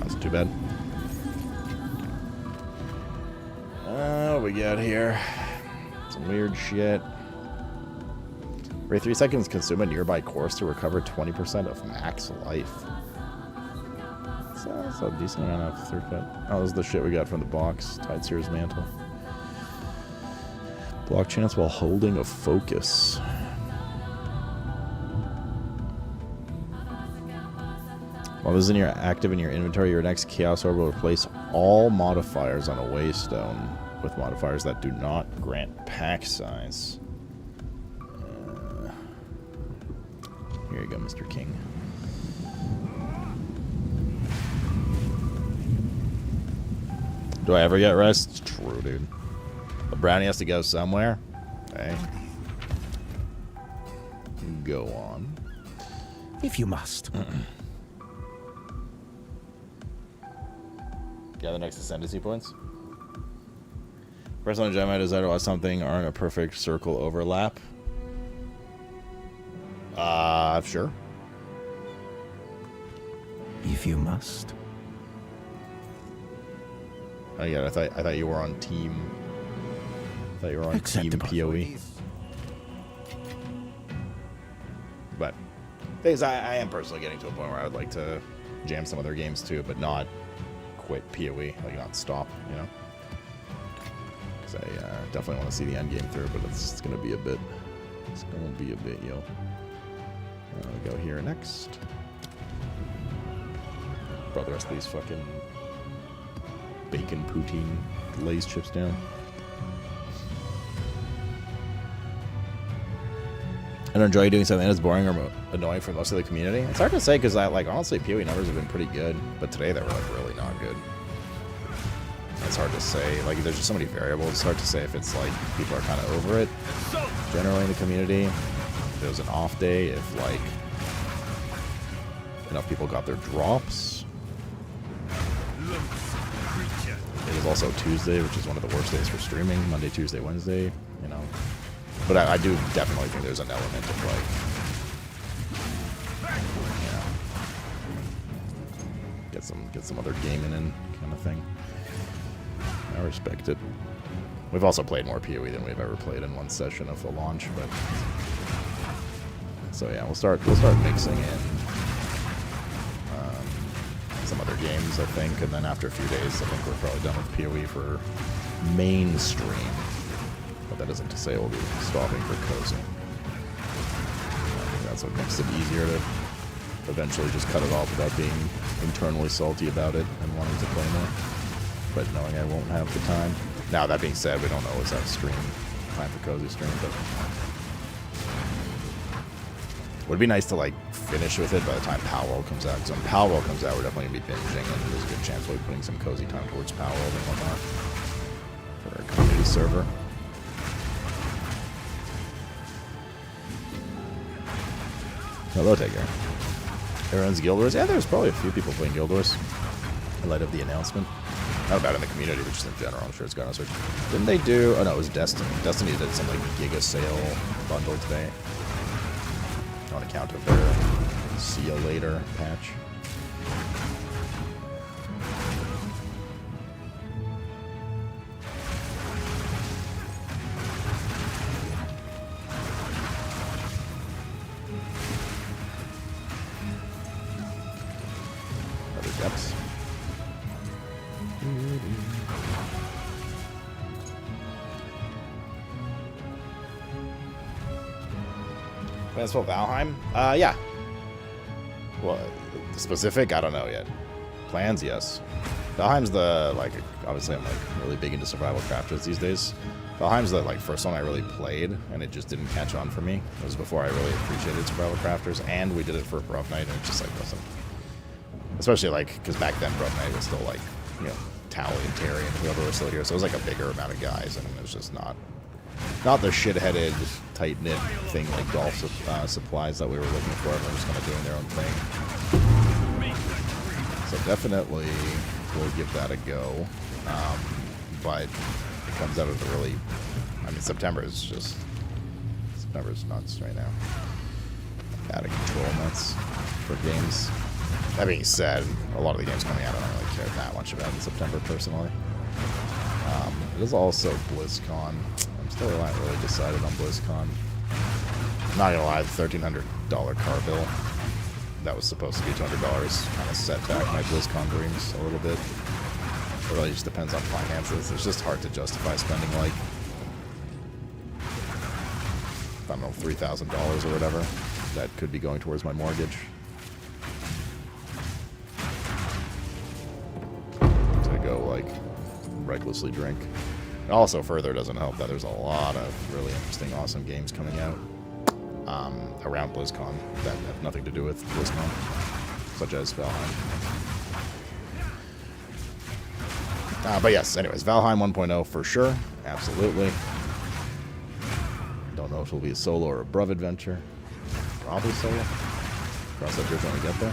That's too bad. We got here some weird shit. Every 3 seconds, consume a nearby course to recover 20% of max life. That's a decent amount of throughput. Oh, this is the shit we got from the box. Tide Seer's Mantle. Block chance while holding a focus. While this is active in your inventory, your next Chaos Orb will replace all modifiers on a waystone with modifiers that do not grant pack size. Here you go, Mr. King. Do I ever get rest? True, dude. The brownie has to go somewhere. Okay. Go on. If you must. Yeah, the next ascendancy points. Press on a gem desire to watch something or in a perfect circle overlap. Sure. If you must. Oh yeah, I thought you were on team. I thought you were on team PoE. But things I am personally getting to a point where I would like to jam some other games too, but not quit PoE, like not stop, you know. Because I definitely want to see the end game through, but it's gonna be a bit. It's gonna be a bit, yo. I'll go here next. Brought the rest of these fucking bacon poutine Lay's chips down. and enjoy doing something that's boring or annoying for most of the community. It's hard to say because like honestly, PoE numbers have been pretty good, but today they were like really not good. It's hard to say. Like there's just so many variables. It's hard to say if it's like people are kind of over it generally in the community. If it was an off day, if like enough people got their drops. It was also Tuesday, which is one of the worst days for streaming. Monday, Tuesday, Wednesday, you know. But I do definitely think there's an element of like, get some other gaming in kind of thing. I respect it. We've also played more PoE than we've ever played in one session of the launch, but so yeah, we'll start mixing in some other games, I think, and then after a few days, I think we're probably done with PoE for mainstream. But that isn't to say we'll be stopping for cozy. I think that's what makes it easier to eventually just cut it off without being internally salty about it and wanting to play more. But knowing I won't have the time. Now, that being said, we don't always have time for cozy stream, but it would be nice to like finish with it by the time Palworld comes out. So when Palworld comes out, we're definitely gonna be binging, and there's a good chance we'll be putting some cozy time towards Palworld and whatnot for our community server. Hello, Taker. Everyone's Guild Wars? Yeah, there's probably a few people playing Guild Wars in light of the announcement. Not about in the community, but just in general. I'm sure it's gone on Switch. Didn't they do? Oh no, it was Destiny. Destiny did some like Giga Sale bundle today on account of their See You Later patch. Other depths. Plans for Valheim? Yeah. Well, the specific, I don't know yet. Plans, yes. Valheim's the, like, obviously I'm, like, really big into survival crafters these days. Valheim's the, like, first one I really played, and it just didn't catch on for me. It was before I really appreciated survival crafters, and we did it for Rough Night, and it just, like, wasn't... Especially, like, because back then Rough Night was still, like, you know, Tally and Terry and whoever was still here, so it was, like, a bigger amount of guys, and it was just not the shit-headed, tight-knit thing like golf supplies that we were looking for. Everyone was kind of doing their own thing. So definitely we'll give that a go. But it comes out of the really... I mean, September's nuts right now. Out of control nuts for games. That being said, a lot of the games coming out I don't really care that much about in September, personally. It is also BlizzCon. I'm still not really decided on BlizzCon. I'm not gonna lie, the $1,300 car bill that was supposed to be $200 kind of set back my BlizzCon dreams a little bit. It really just depends on finances. It's just hard to justify spending like, I don't know, $3,000 or whatever. That could be going towards my mortgage. To go like recklessly drink. And also further doesn't help that there's a lot of really interesting, awesome games coming out around BlizzCon that have nothing to do with BlizzCon, such as Valheim. But yes, anyways, Valheim 1.0 for sure, absolutely. Don't know if it'll be a solo or a bruv adventure. Probably solo. Cross that bridge when we get there.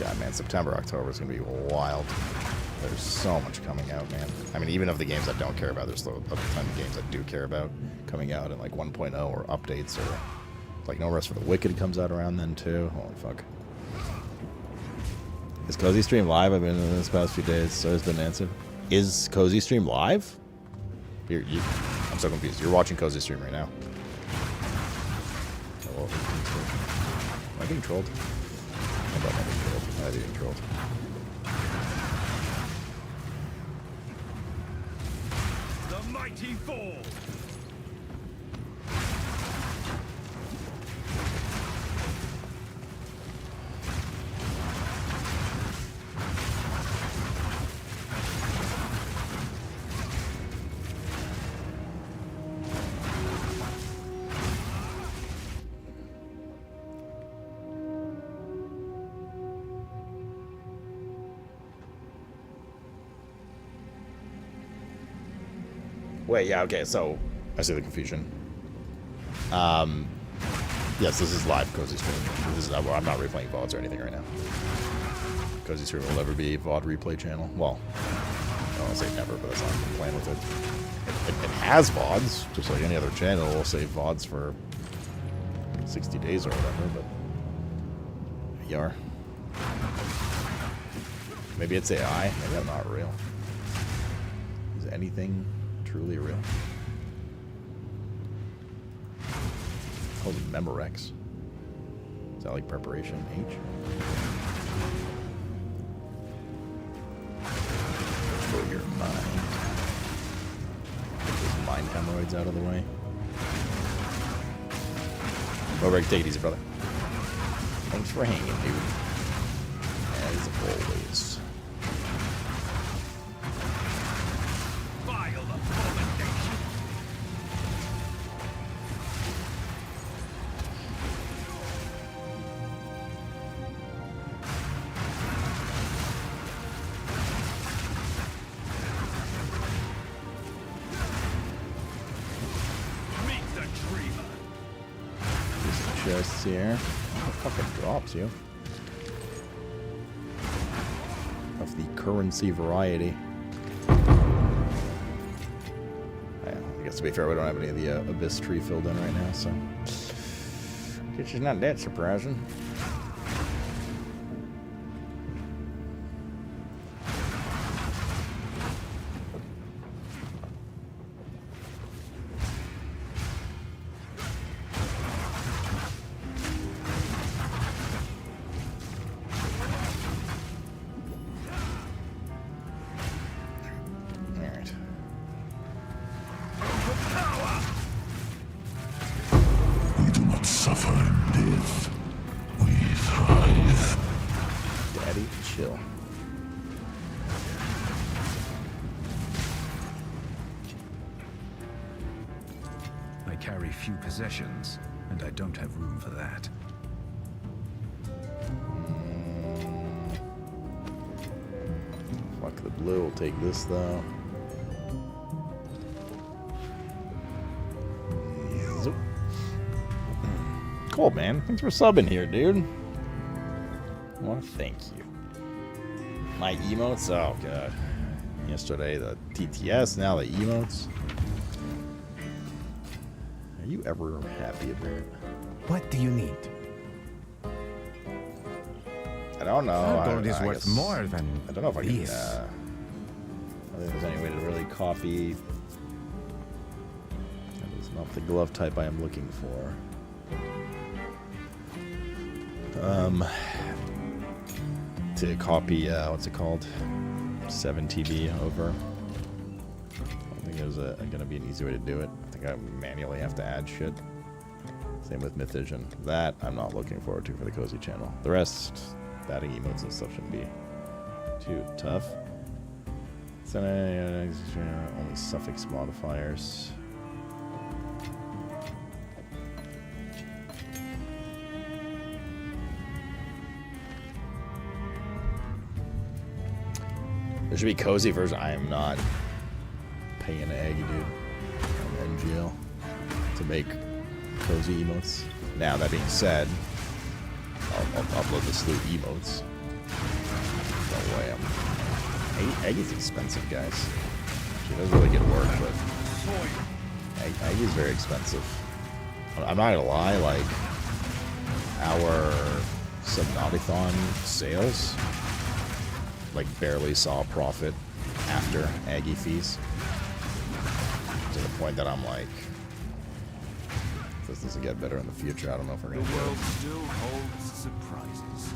God, man, September, October is going to be wild. There's so much coming out, man. I mean, even of the games I don't care about, there's still a ton of games I do care about coming out in like 1.0 or updates, or like No Rest for the Wicked comes out around then too. Holy fuck. Is Cozy Stream live? I've been in this past few days, so it's been answered. Is Cozy Stream live? I'm so confused. You're watching Cozy Stream right now. Oh, am I being trolled? I don't know being trolled. I'm being trolled. The mighty fall. Wait, yeah, okay, so I see the confusion. Yes, this is live Cozy Stream. This is, I'm not replaying VODs or anything right now. Cozy Stream will never be a VOD replay channel. Well, I don't want to say never, but that's not the plan with it. It has VODs, just like any other channel. We'll save VODs for 60 days or whatever, but we are. Maybe it's AI. Maybe I'm not real. Is anything truly real? Called Memorex. Is that like preparation H? For your mind. Get those mind hemorrhoids out of the way. Memorex, take it easy, brother. Thanks for hanging, dude. As always. Chests here. What the fucking drops you? Of the currency variety. Yeah, I guess to be fair, we don't have any of the Abyss tree filled in right now, so. Which is not that surprising. Possessions, and I don't have room for that. Fuck the blue, we'll take this though. Zoop. Cool, man. Thanks for subbing here, dude. I want to thank you. My emotes? Oh, God. Yesterday, the TTS, now the emotes. Are you ever happy about it? What do you need? I don't know. Gold is worth more than I don't know if I can. this. I don't think there's any way to really copy. That is not the glove type I am looking for. To copy, what's it called? 7TB over. I don't think there's going to be an easy way to do it. I think I manually have to add shit. Same with Mythision. That I'm not looking forward to for the Cozy channel. The rest, adding emotes and stuff shouldn't be too tough. So, only suffix modifiers. There should be cozy version. I am not paying an egg, dude. I'm NGL to make cozy emotes. Now, that being said, I'll upload the slew emotes. No way. Egg is expensive, guys. She does really good work, but egg is very expensive. I'm not gonna lie, like, our Subnaughty-thon sales, like, barely saw a profit after Aggie fees. To the point that I'm like, if this doesn't get better in the future, I don't know if we're gonna do it. The world still holds surprises.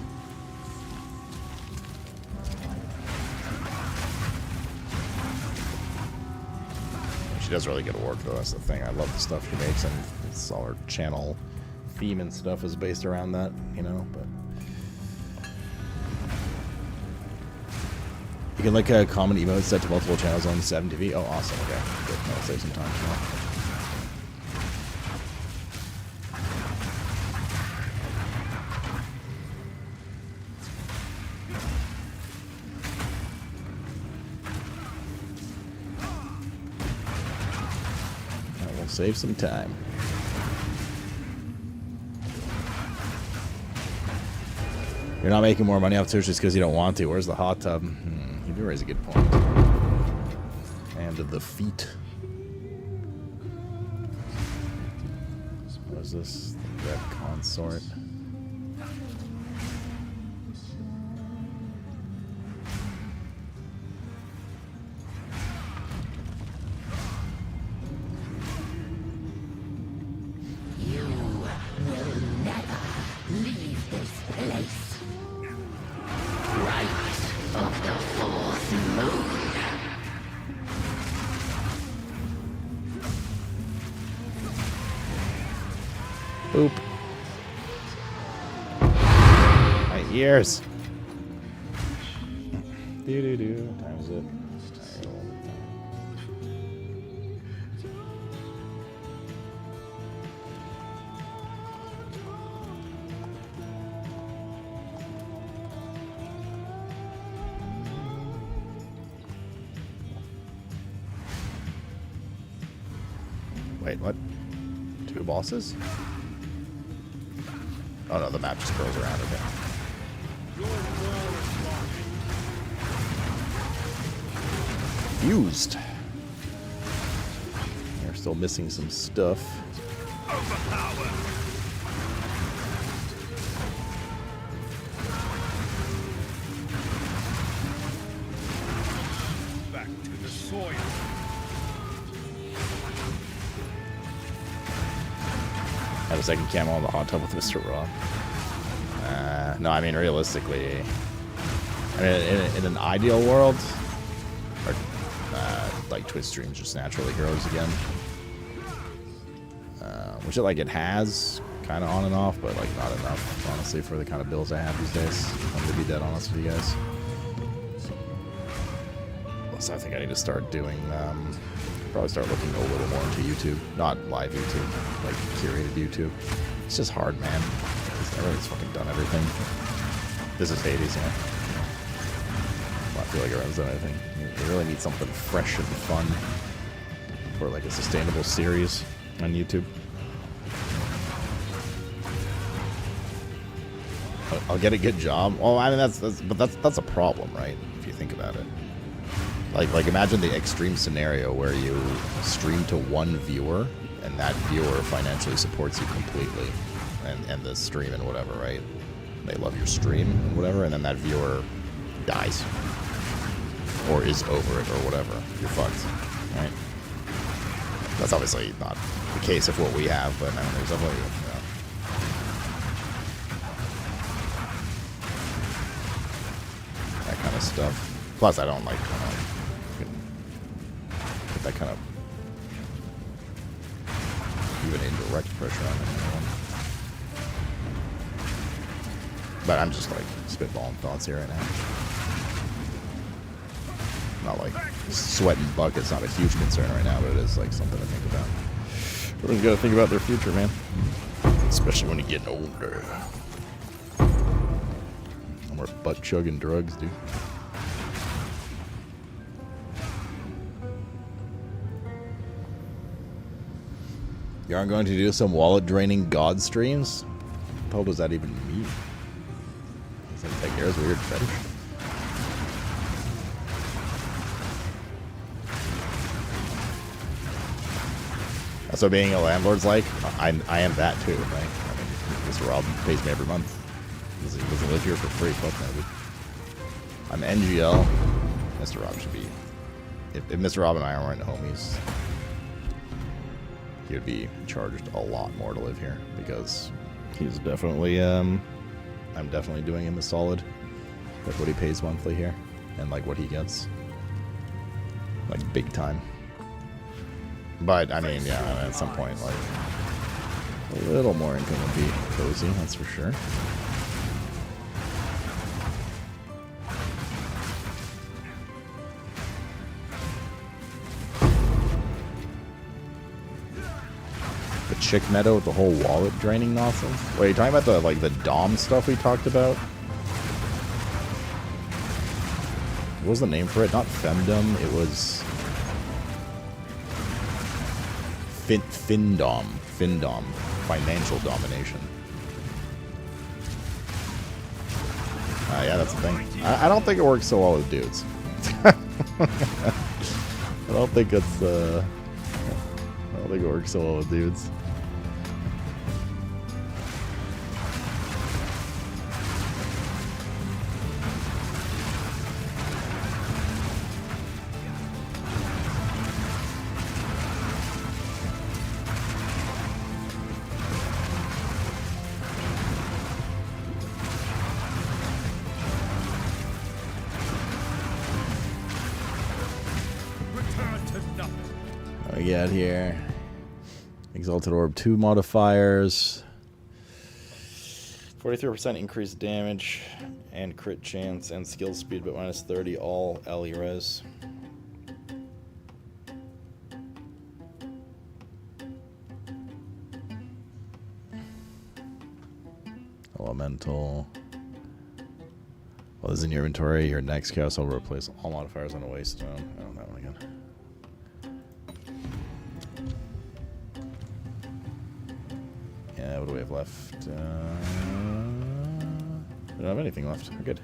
She does really good work, though. That's the thing. I love the stuff she makes, and it's all her channel theme and stuff is based around that, you know. But you can like a common emote set to multiple channels on 7TV. Oh, awesome. Okay, good. That'll save some time. Save some time. You're not making more money off Twitch just because you don't want to. Where's the hot tub? You do raise a good point. And the feet. What is this? The Red Consort. You will never leave this place. Right of the fourth moon. Boop. My ears. Do. Time is it? Wait, what? 2 bosses? Oh no, the map just curls around again. Used. They're still missing some stuff. Back to the soil. Have a second camo on the hot tub with Mr. Raw. No, I mean realistically, I mean in an ideal world, or, like Twitch streams just naturally grows again, which it has kind of on and off, but like not enough honestly for the kind of bills I have these days. I'm gonna be dead honest with you guys. So I think I need to start doing. Probably start looking a little more into YouTube, not live YouTube, like curated YouTube. It's just hard, man. Everybody's fucking done everything. This is Hades, yeah. Well, I feel like everyone's done everything. You really need something fresh and fun for like a sustainable series on YouTube. I'll get a good job. Well, I mean that's a problem, right? If you think about it. Like imagine the extreme scenario where you stream to one viewer and that viewer financially supports you completely and the stream and whatever, right? They love your stream and whatever, and then that viewer dies or is over it or whatever. You're fucked, right? That's obviously not the case of what we have, but I mean, there's definitely, that kind of stuff. Plus, I don't like put that kind of even indirect pressure on anyone. But I'm just like spitballing thoughts here right now. Not like sweating buckets, not a huge concern right now, but it is like something to think about. Everyone's got to think about their future, man. Especially when you're getting older. No more butt chugging drugs, dude. You aren't going to do some wallet draining god streams? What the hell does that even mean? Is that Tagera's weird fetish? That's what being a landlord's like. I am that too, right? I mean, Mr. Rob pays me every month. He doesn't live here for free. Fuck no, dude. I'm NGL. Mr. Rob should be. If Mr. Rob and I aren't homies, he would be charged a lot more to live here because he's definitely. I'm definitely doing him a solid. Like what he pays monthly here, and like what he gets. Like big time. But I mean, yeah, at some point, like a little more income would be cozy, that's for sure. The chick meadow with the whole wallet draining nonsense. Wait, are you talking about the like the Dom stuff we talked about? What was the name for it? Not femdom. It was Findom. Financial domination. Yeah, that's the thing. I don't think it works so well with dudes. I don't think it works so well with dudes. What we got here? Exalted Orb 2 modifiers. 43% increased damage and crit chance and skill speed, but minus 30 all LE res. Elemental. Well, this is in your inventory. Your next cast will replace all modifiers on a waste stone. I don't know that one again. Yeah, what do we have left? We don't have anything left. We're good.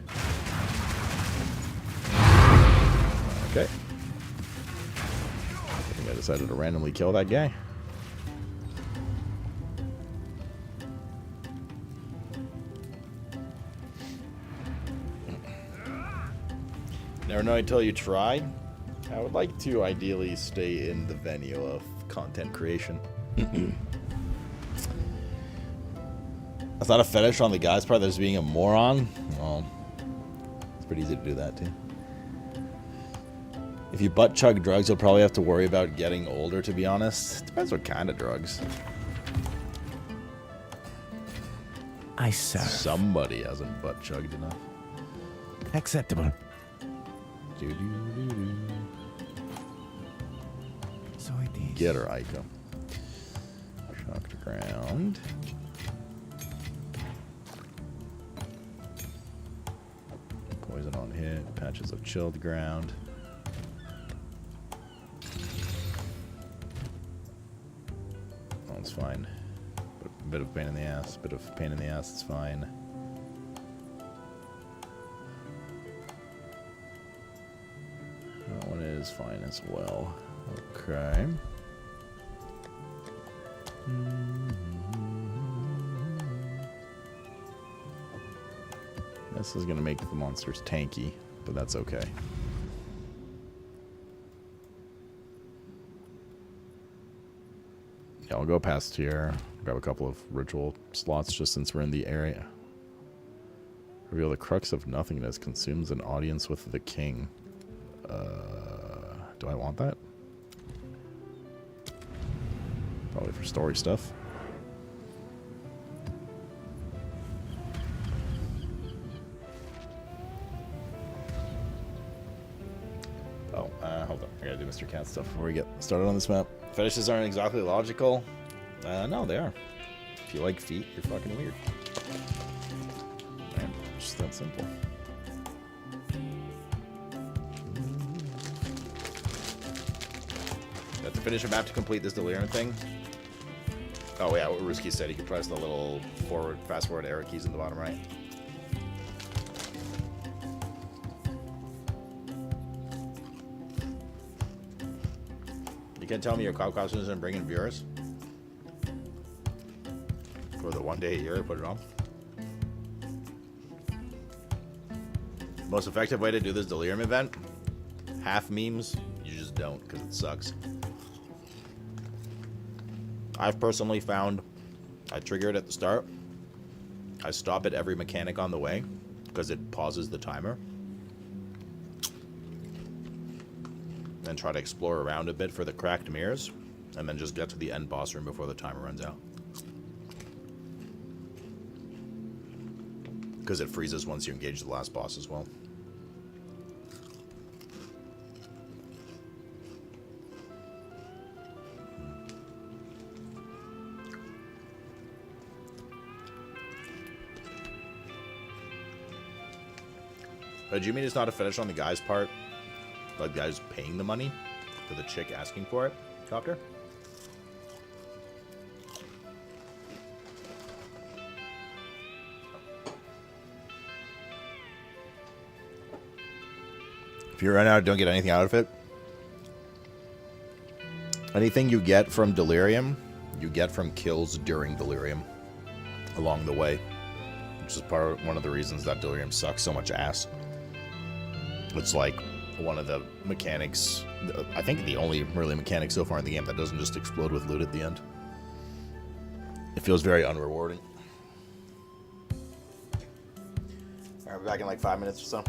Okay. I think I decided to randomly kill that guy. Never know until you try. I would like to ideally stay in the venue of content creation. That's not a fetish on the guy's part that's being a moron. Well, it's pretty easy to do that too. If you butt chug drugs, you'll probably have to worry about getting older, to be honest. Depends what kind of drugs. I serve. Somebody hasn't butt chugged enough. Acceptable. So it is. Get her, Aiko. Shock to ground. Poison on hit. Patches of chilled ground. Oh, it's fine. But a bit of pain in the ass. Bit of pain in the ass. It's fine. That one is fine as well. Okay. This is going to make the monsters tanky, but that's okay. Yeah, I'll go past here, grab a couple of ritual slots just since we're in the area. Reveal the crux of nothingness, consumes an audience with the king. Do I want that? Probably for story stuff. Oh, hold on. I gotta do Mr. Cat stuff before we get started on this map. Fetishes aren't exactly logical. No, they are. If you like feet, you're fucking weird. Man, just that simple. You have to finish a map to complete this delirium thing. Oh yeah, what Ruski said, you can press the little forward, fast forward arrow keys in the bottom right. You can tell me your cloud costume isn't bringing viewers? For the one day a year I put it on. Most effective way to do this delirium event? Half memes, you just don't because it sucks. I've personally found I trigger it at the start. I stop at every mechanic on the way because it pauses the timer. Then try to explore around a bit for the cracked mirrors, and then just get to the end boss room before the timer runs out. Because it freezes once you engage the last boss as well. Do you mean it's not a fetish on the guy's part? Like the guy's paying the money to the chick asking for it, Copter? If you run out, don't get anything out of it. Anything you get from Delirium, you get from kills during Delirium along the way, which is one of the reasons that Delirium sucks so much ass. It's like one of the mechanics, I think the only really mechanic so far in the game that doesn't just explode with loot at the end. It feels very unrewarding. Alright, we're back in like 5 minutes or so.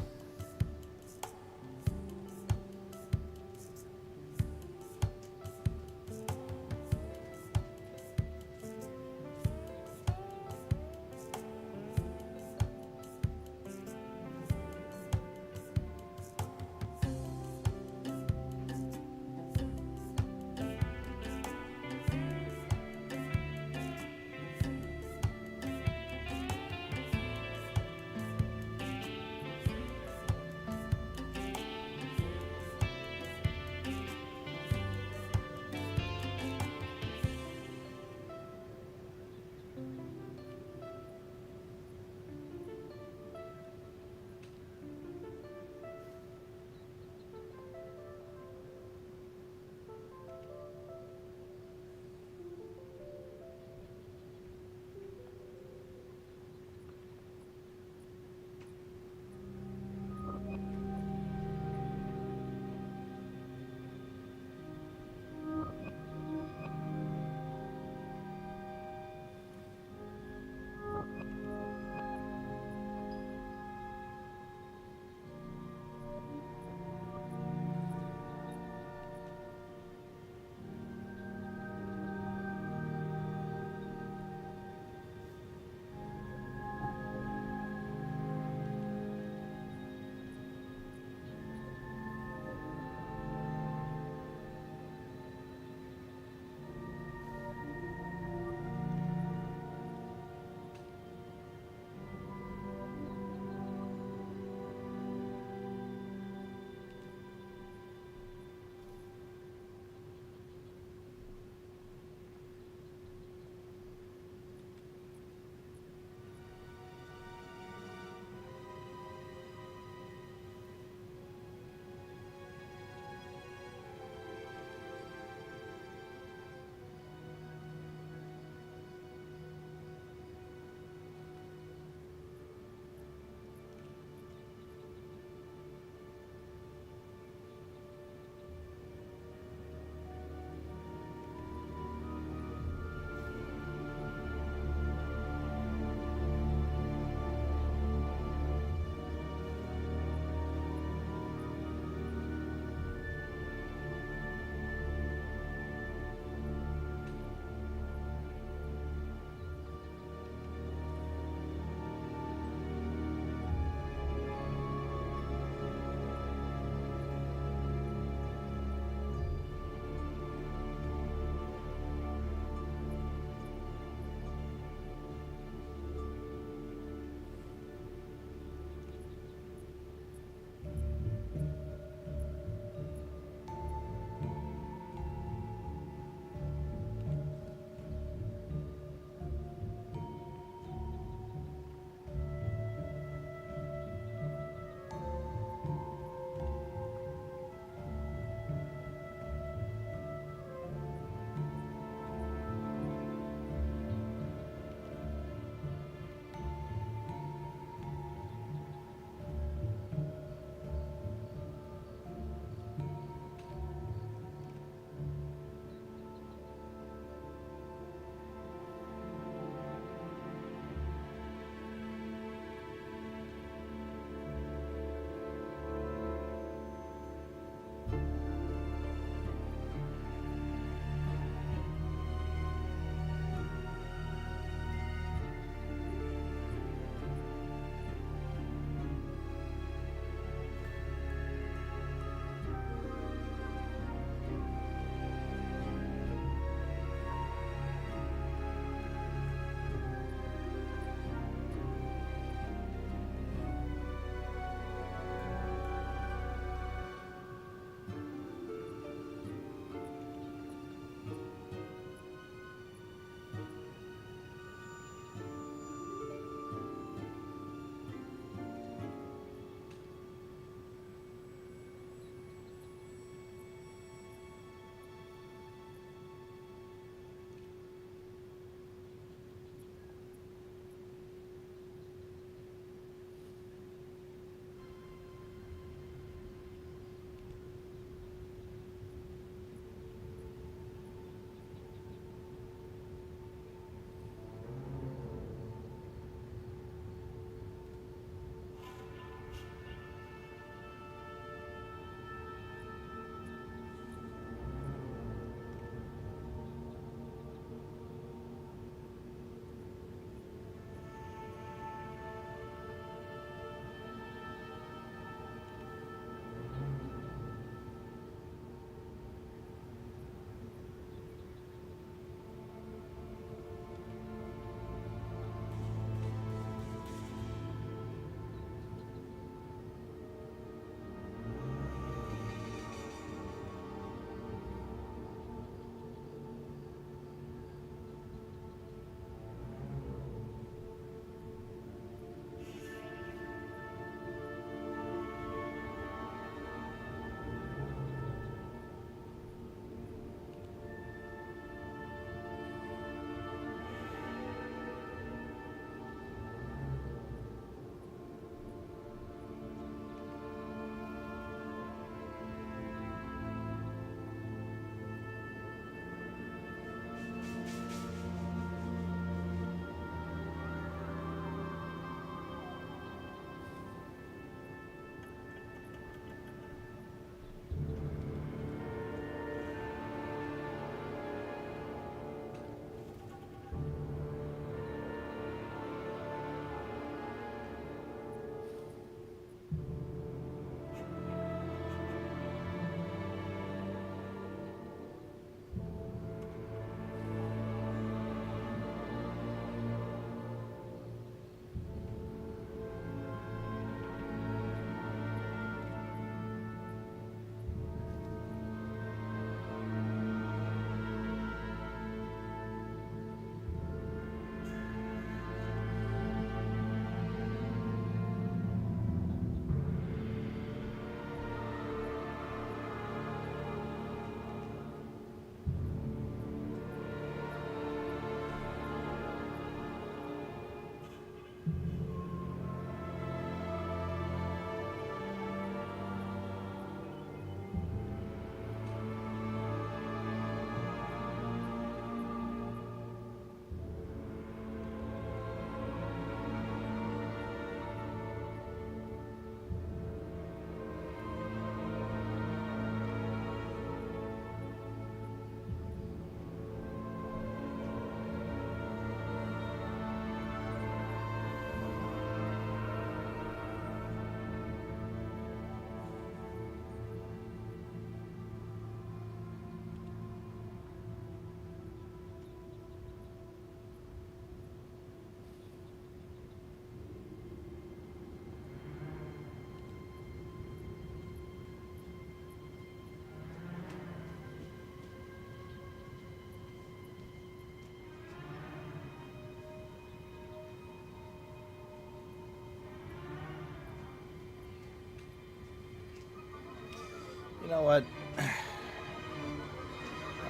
You know what?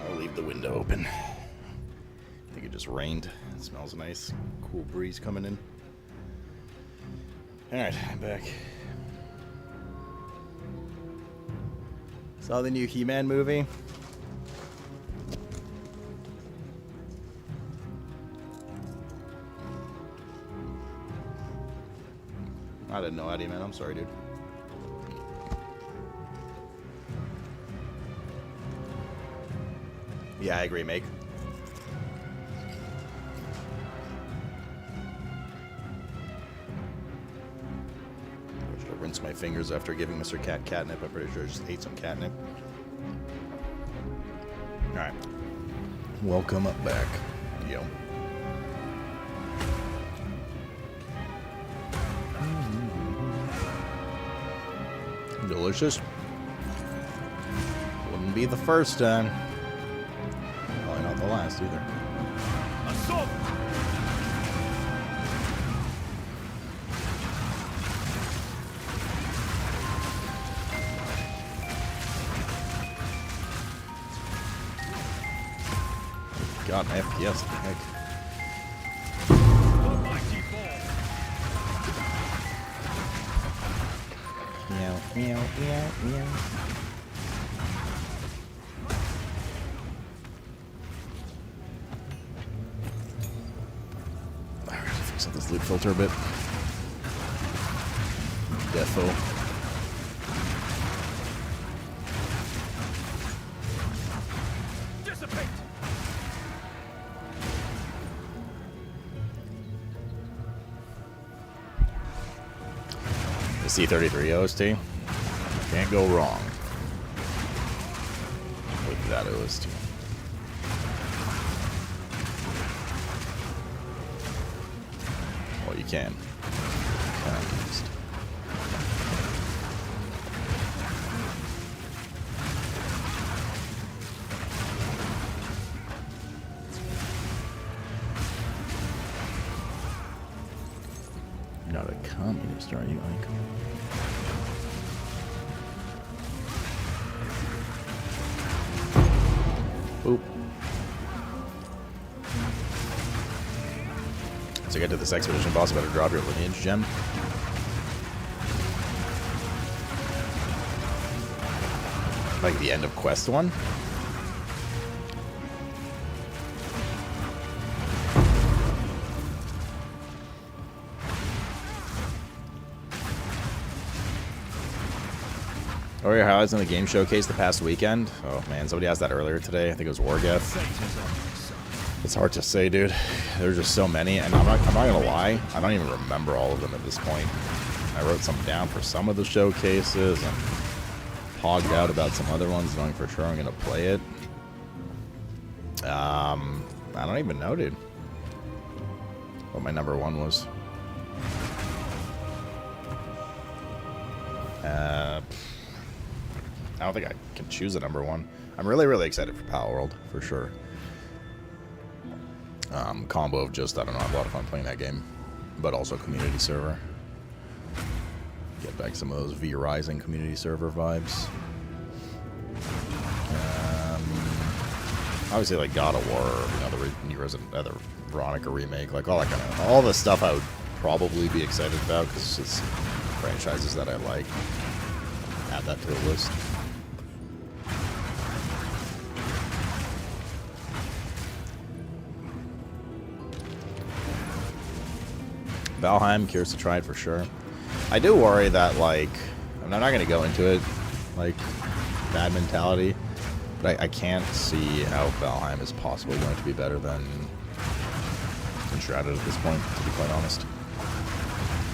I'll leave the window open. I think it just rained. It smells nice. Cool breeze coming in. Alright, I'm back. Saw the new He-Man movie. I didn't know Eddie, man. I'm sorry, dude. Yeah, I agree, Make. I should have rinsed my fingers after giving Mr. Cat catnip. I'm pretty sure I just ate some catnip. Alright. Welcome back, yo. Delicious. Wouldn't be the first time. Probably not the last either. Assault! God, my FPS, what the heck? Meow, meow, meow, meow. Alright, fix up this loot filter a bit. Defo. Dissipate! The C33 OST. Can't go wrong with that OST. Well, you can. Not a communist, are you, Ike? Oop. So get to this expedition boss, better drop your lineage gem. Like the end of quest 1. What were your highlights in the game showcase the past weekend? Oh man, somebody asked that earlier today. I think it was Wargeth. It's hard to say, dude. There's just so many, and I'm not gonna lie. I don't even remember all of them at this point. I wrote some down for some of the showcases and hogged out about some other ones, knowing for sure I'm gonna play it. I don't even know, dude. What my number 1 was. I don't think I can choose a number 1. I'm really, really excited for Power World, for sure. Combo of just, I don't know, I have a lot of fun playing that game. But also community server. Get back some of those V Rising community server vibes. Obviously, like God of War, you know, the new Resident Veronica remake, like all that kind of, all the stuff I would probably be excited about because it's franchises that I like. Add that to the list. Valheim, curious to try it for sure. I do worry that, like, I'm not going to go into it, like, bad mentality, but I can't see how Valheim is possibly going to be better than Enshrouded at this point, to be quite honest.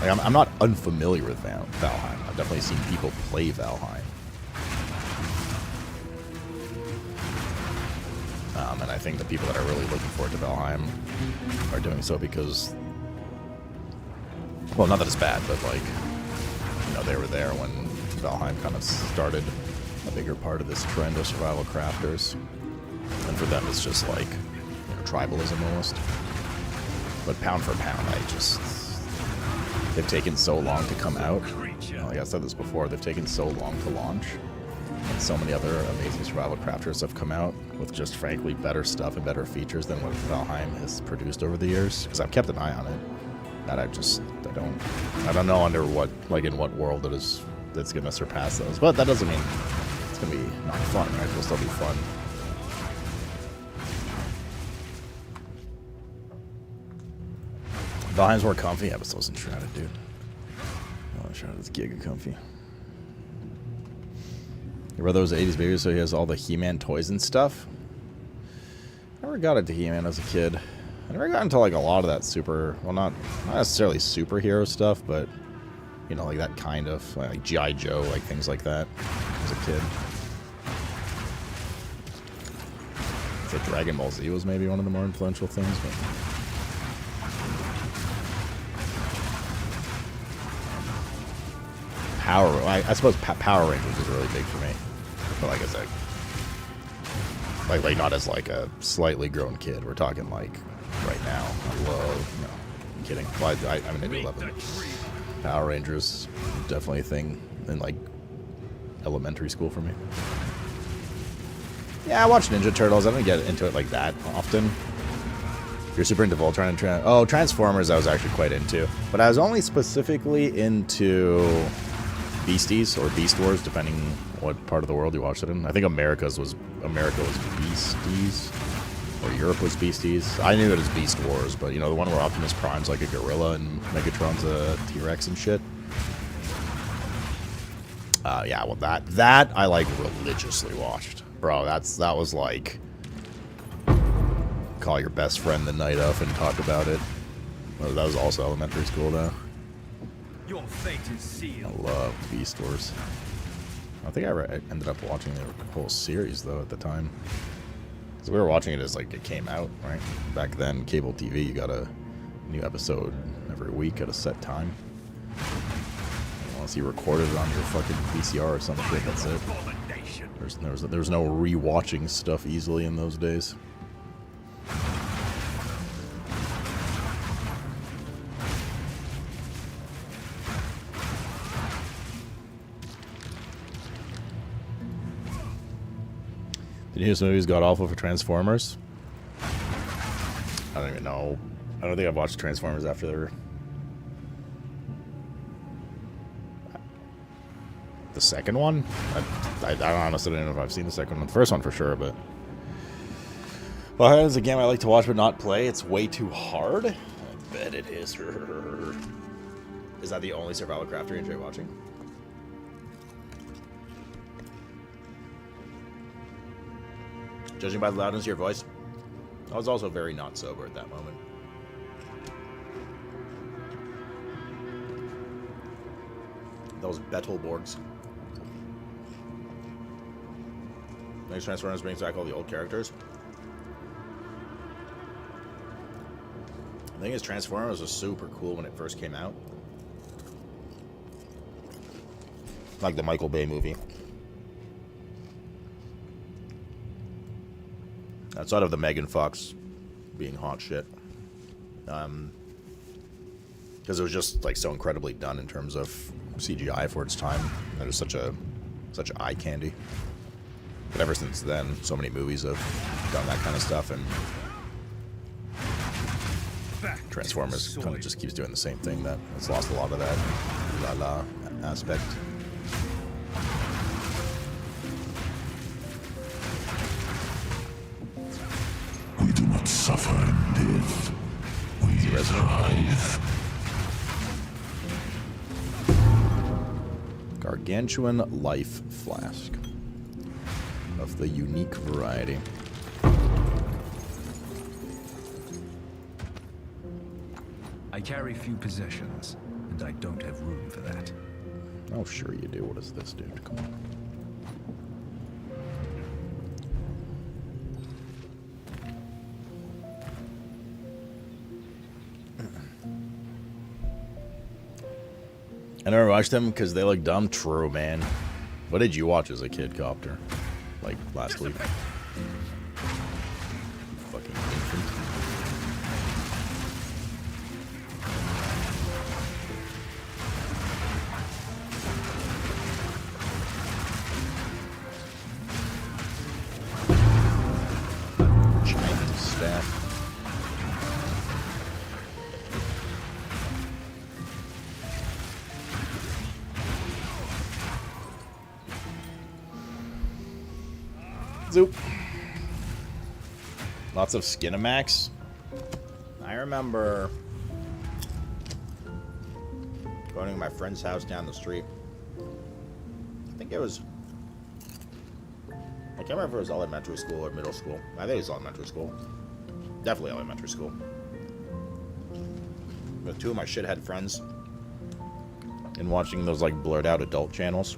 Like, I'm not unfamiliar with Valheim. I've definitely seen people play Valheim. And I think the people that are really looking forward to Valheim are doing so because, well, not that it's bad, but, like, you know, they were there when Valheim kind of started a bigger part of this trend of survival crafters. And for them, it's just like, you know, tribalism almost. But pound for pound, they've taken so long to come out. Like I said this before, they've taken so long to launch And so many other amazing survival crafters have come out with just frankly better stuff and better features than what Valheim has produced over the years. Because I've kept an eye on it. And I don't know under what, like in what world that's gonna surpass those. But that doesn't mean it's gonna be not fun, right? It'll still be fun. Valheim's more comfy. Yeah, but so is Enshrouded, dude. Oh, Enshrouded's giga comfy. Your brother was 80s baby, so he has all the He-Man toys and stuff. I never got into He-Man as a kid. I never got into like a lot of that not necessarily superhero stuff, but you know, like that kind of like G.I. Joe, like things like that as a kid. So Dragon Ball Z was maybe one of the more influential things, but I suppose Power Rangers was really big for me. But like as a like not as like a slightly grown kid. We're talking like right now. I love, no, I'm kidding. Well, I mean, I do love them. Power Rangers, definitely a thing in like elementary school for me. Yeah, I watched Ninja Turtles. I didn't get into it like that often. You're super into Voltron and Transformers I was actually quite into. But I was only specifically into Beasties or Beast Wars, depending what part of the world you watched it in. I think America was Beasties, or Europe was Beasties. I knew it as Beast Wars, but you know, the one where Optimus Prime's like a gorilla and Megatron's a T-Rex and shit. Yeah, well that I like religiously watched. Bro, that was like call your best friend the night of and talk about it. Well, that was also elementary school though. Your fate is sealed. I love Beast Wars. I think I ended up watching the whole series though at the time. Because we were watching it as like it came out, right? Back then, cable TV, you got a new episode every week at a set time. Unless you recorded it on your fucking VCR or some shit, that's it. There was no re-watching stuff easily in those days. The newest movies got awful for Transformers. I don't even know. I don't think I've watched Transformers after the second one. I honestly don't know if I've seen the second one. The first one for sure, but well, it's a game I like to watch but not play. It's way too hard. I bet it is. Is that the only survival crafter you enjoy watching? Judging by the loudness of your voice, I was also very not sober at that moment. Those Betelborgs. Next Transformers brings back all the old characters. The thing is, Transformers was super cool when it first came out. Like the Michael Bay movie. Outside of the Megan Fox being hot shit. Because it was just like so incredibly done in terms of CGI for its time. It was such eye candy. But ever since then, so many movies have done that kind of stuff, and Transformers kind of just keeps doing the same thing. That it's lost a lot of that la aspect. We do not suffer and live. We thrive. Gargantuan Life Flask of the unique variety. I carry few possessions, and I don't have room for that. Oh, sure you do. What is this, dude? Come on. I never watched them because they look dumb. True, man. What did you watch as a kid, Copter? Like last week? Fucking infant. staff. Zoop. Lots of Skinamax. I remember going to my friend's house down the street. I think it was... I can't remember if it was elementary school or middle school. I think it was elementary school. Definitely elementary school. With two of my shithead friends. And watching those, like, blurred out adult channels.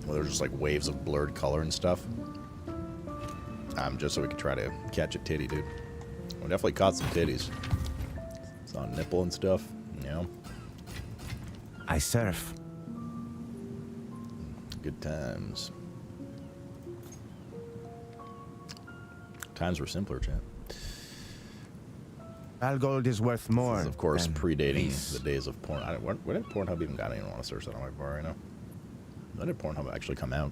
Where there's just, like, waves of blurred color and stuff. Just so we could try to catch a titty, dude. We definitely caught some titties. Saw a nipple and stuff, you know. I surf. Good times. Times were simpler, chat. All gold is worth more. This is, of course, than predating peace. the days of porn. When did Pornhub even got? I don't even want to search that on my bar right now. When did Pornhub actually come out?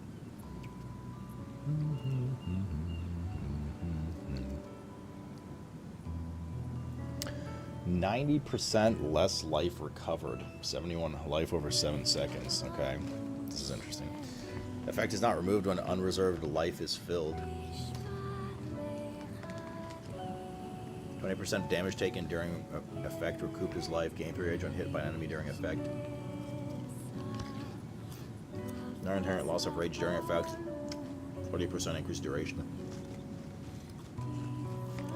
90% less life recovered. 71 life over 7 seconds. Okay, this is interesting. Effect is not removed when unreserved life is filled. 20% damage taken during effect recoup his life. Gain period when hit by an enemy during effect. No inherent loss of rage during effect. 40% increased duration.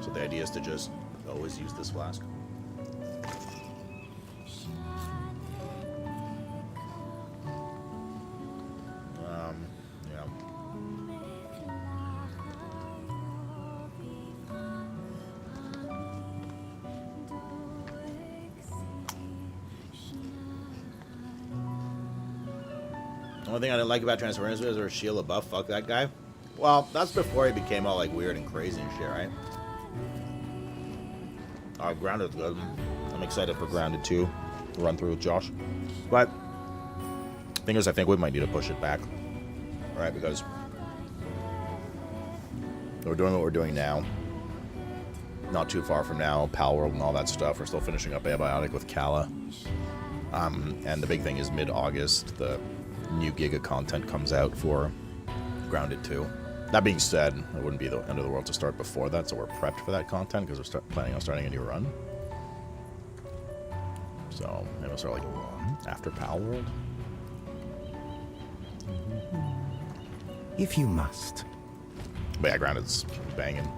So the idea is to just always use this flask. Yeah. The only thing I didn't like about Transformers was there Sheila buff. Fuck that guy. Well, that's before he became all like weird and crazy and shit, right? Grounded's good. I'm excited for Grounded 2 to run through with Josh. But thing is, I think we might need to push it back, right? Because we're doing what we're doing now. Not too far from now, Pal World and all that stuff. We're still finishing up Abiotic with Kala. And the big thing is mid-August, the new gig of content comes out for Grounded 2. That being said, it wouldn't be the end of the world to start before that, so we're prepped for that content because we're planning on starting a new run. So maybe we'll start like after Pal World. If you must. But yeah, Grounded's banging.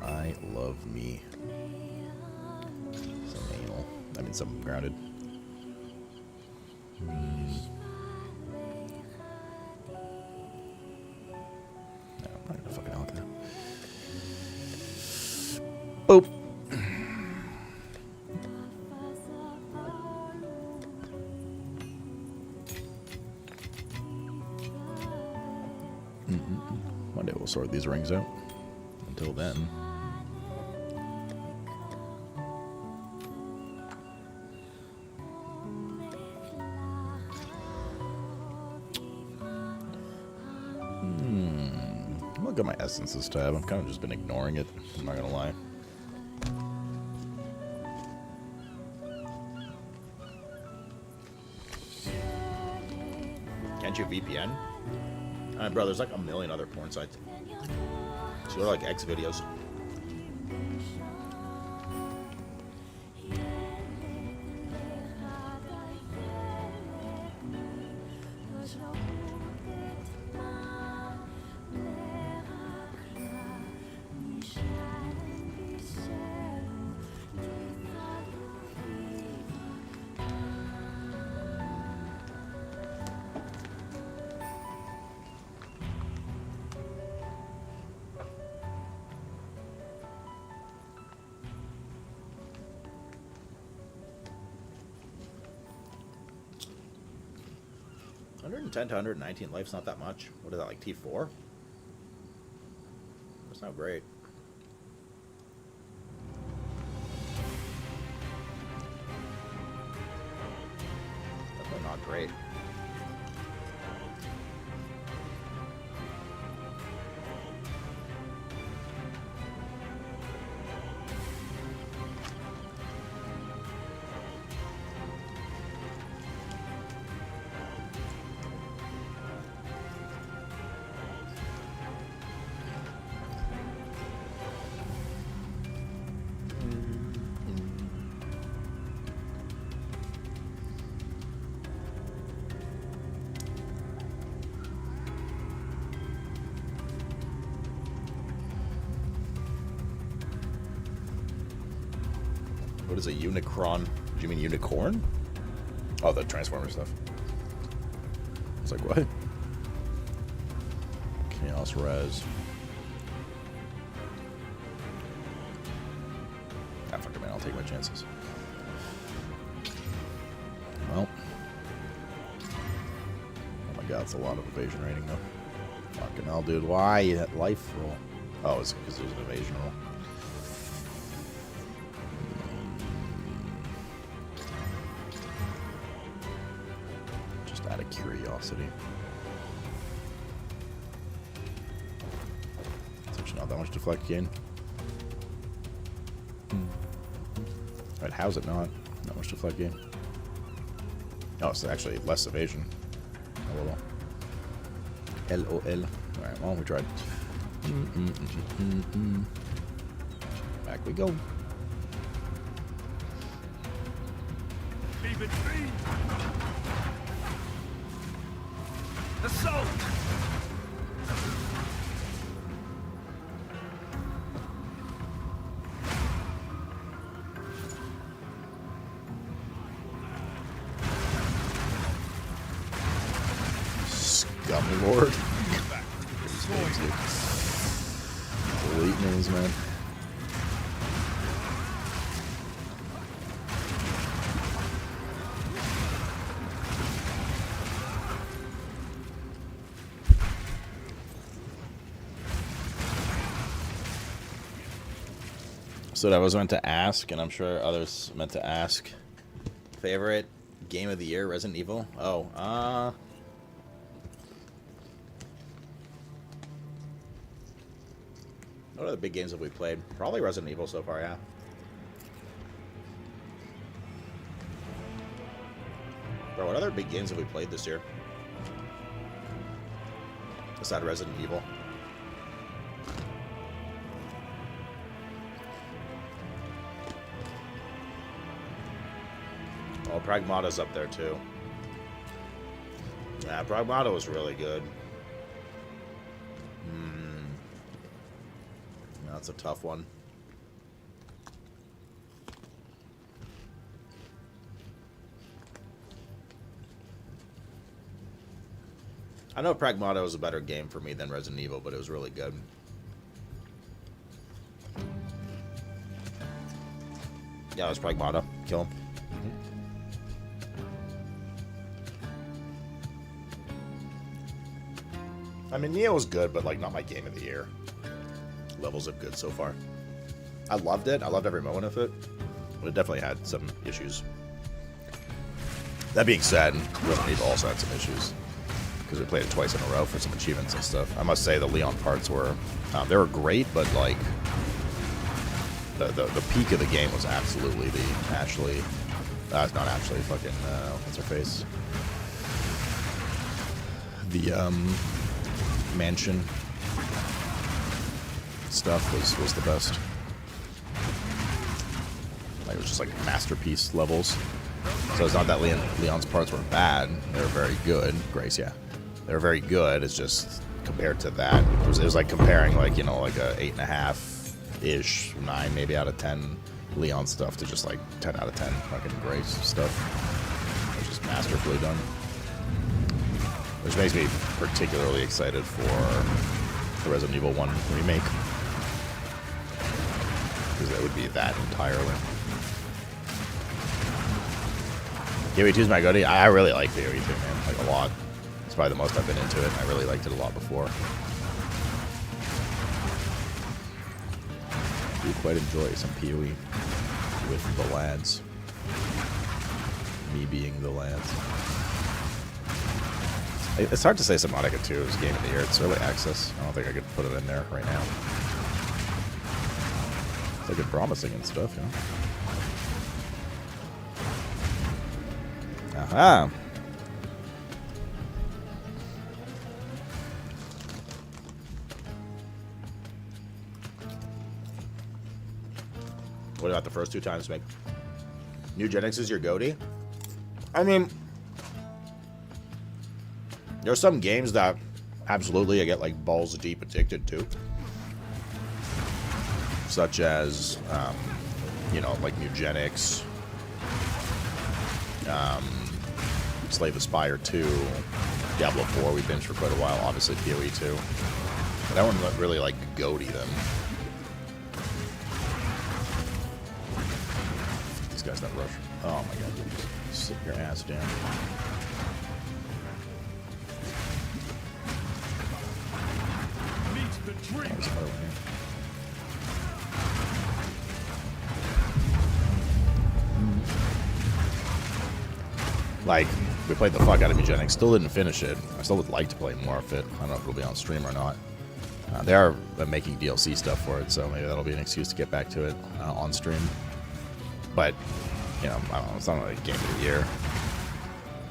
I love me some anal. I mean, some Grounded. I'm not gonna fucking out that. Boop. One day we'll sort these rings out. Until then. Look at my essences tab. I've kind of just been ignoring it. I'm not gonna lie. Can't you VPN? Bro, there's like a million other porn sites. So they're like X videos. $110 to 119 life's not that much. What is that, like T4? That's not great. Definitely not great. What is a Unicron? Do you mean unicorn? Oh, the Transformer stuff. It's like, what? Chaos Res. Ah, fuck it, man. I'll take my chances. Well. Oh my god, it's a lot of evasion rating, though. Fucking hell, dude. Why? That life roll. Oh, it's because there's an evasion roll. Just out of curiosity. It's actually not that much deflect gain. Right, how's it not? Not much deflect gain. Oh, it's actually less evasion. A little. LOL. Alright, well, we tried. Back we go. Leave it be. Assault. Scummy Lord. Elite names, man. So that was meant to ask, and I'm sure others meant to ask. Favorite game of the year, Resident Evil? Oh, what other big games have we played? Probably Resident Evil so far, yeah. Bro, what other big games have we played this year? Aside Resident Evil. Oh, Pragmata's up there too. Yeah, Pragmata was really good. That's a tough one. I know Pragmata was a better game for me than Resident Evil, but it was really good. Yeah, it was Pragmata. Kill him. I mean, Neo was good, but like not my game of the year. Levels of good so far. I loved it. I loved every moment of it. But it definitely had some issues. That being said, Resident Evil also had some issues. Because we played it twice in a row for some achievements and stuff. I must say the Leon parts were... they were great, but like... The peak of the game was absolutely the Ashley... Not Ashley, fucking... what's her face? The, mansion... stuff was the best. Like, it was just like masterpiece levels. So it's not that Leon's parts were bad. They were very good. Grace, yeah. They were very good. It's just compared to that. It was like comparing like, you know, like a 8.5-ish, 9 maybe out of 10 Leon stuff to just like 10 out of 10 fucking Grace stuff. It was just masterfully done. Which makes me particularly excited for the Resident Evil 1 remake. Because that would be that entirely. BOE 2 is my goatee. I really like BOE 2, man. Like, a lot. It's probably the most I've been into it. I really liked it a lot before. I do quite enjoy some PoE with the lads. Me being the lads. It's hard to say Subnautica 2 is game of the year. It's early access. I don't think I could put it in there right now. It's looking promising and stuff, you know. Aha! What about the first 2 times, Mick? Eugenics is your goatee? I mean, there's some games that absolutely I get like balls deep addicted to. Such as you know, like Eugenics, Slay the Spire 2, Diablo 4 we binged for quite a while, obviously PoE 2. But that one really like goaty them. These guys not rush. Oh my god, sit your ass down. Meet the drink. Like, we played the fuck out of Eugenics. Still didn't finish it. I still would like to play more of it. I don't know if it'll be on stream or not. They are making DLC stuff for it, so maybe that'll be an excuse to get back to it on stream. But, you know, I don't know. It's not like game of the year.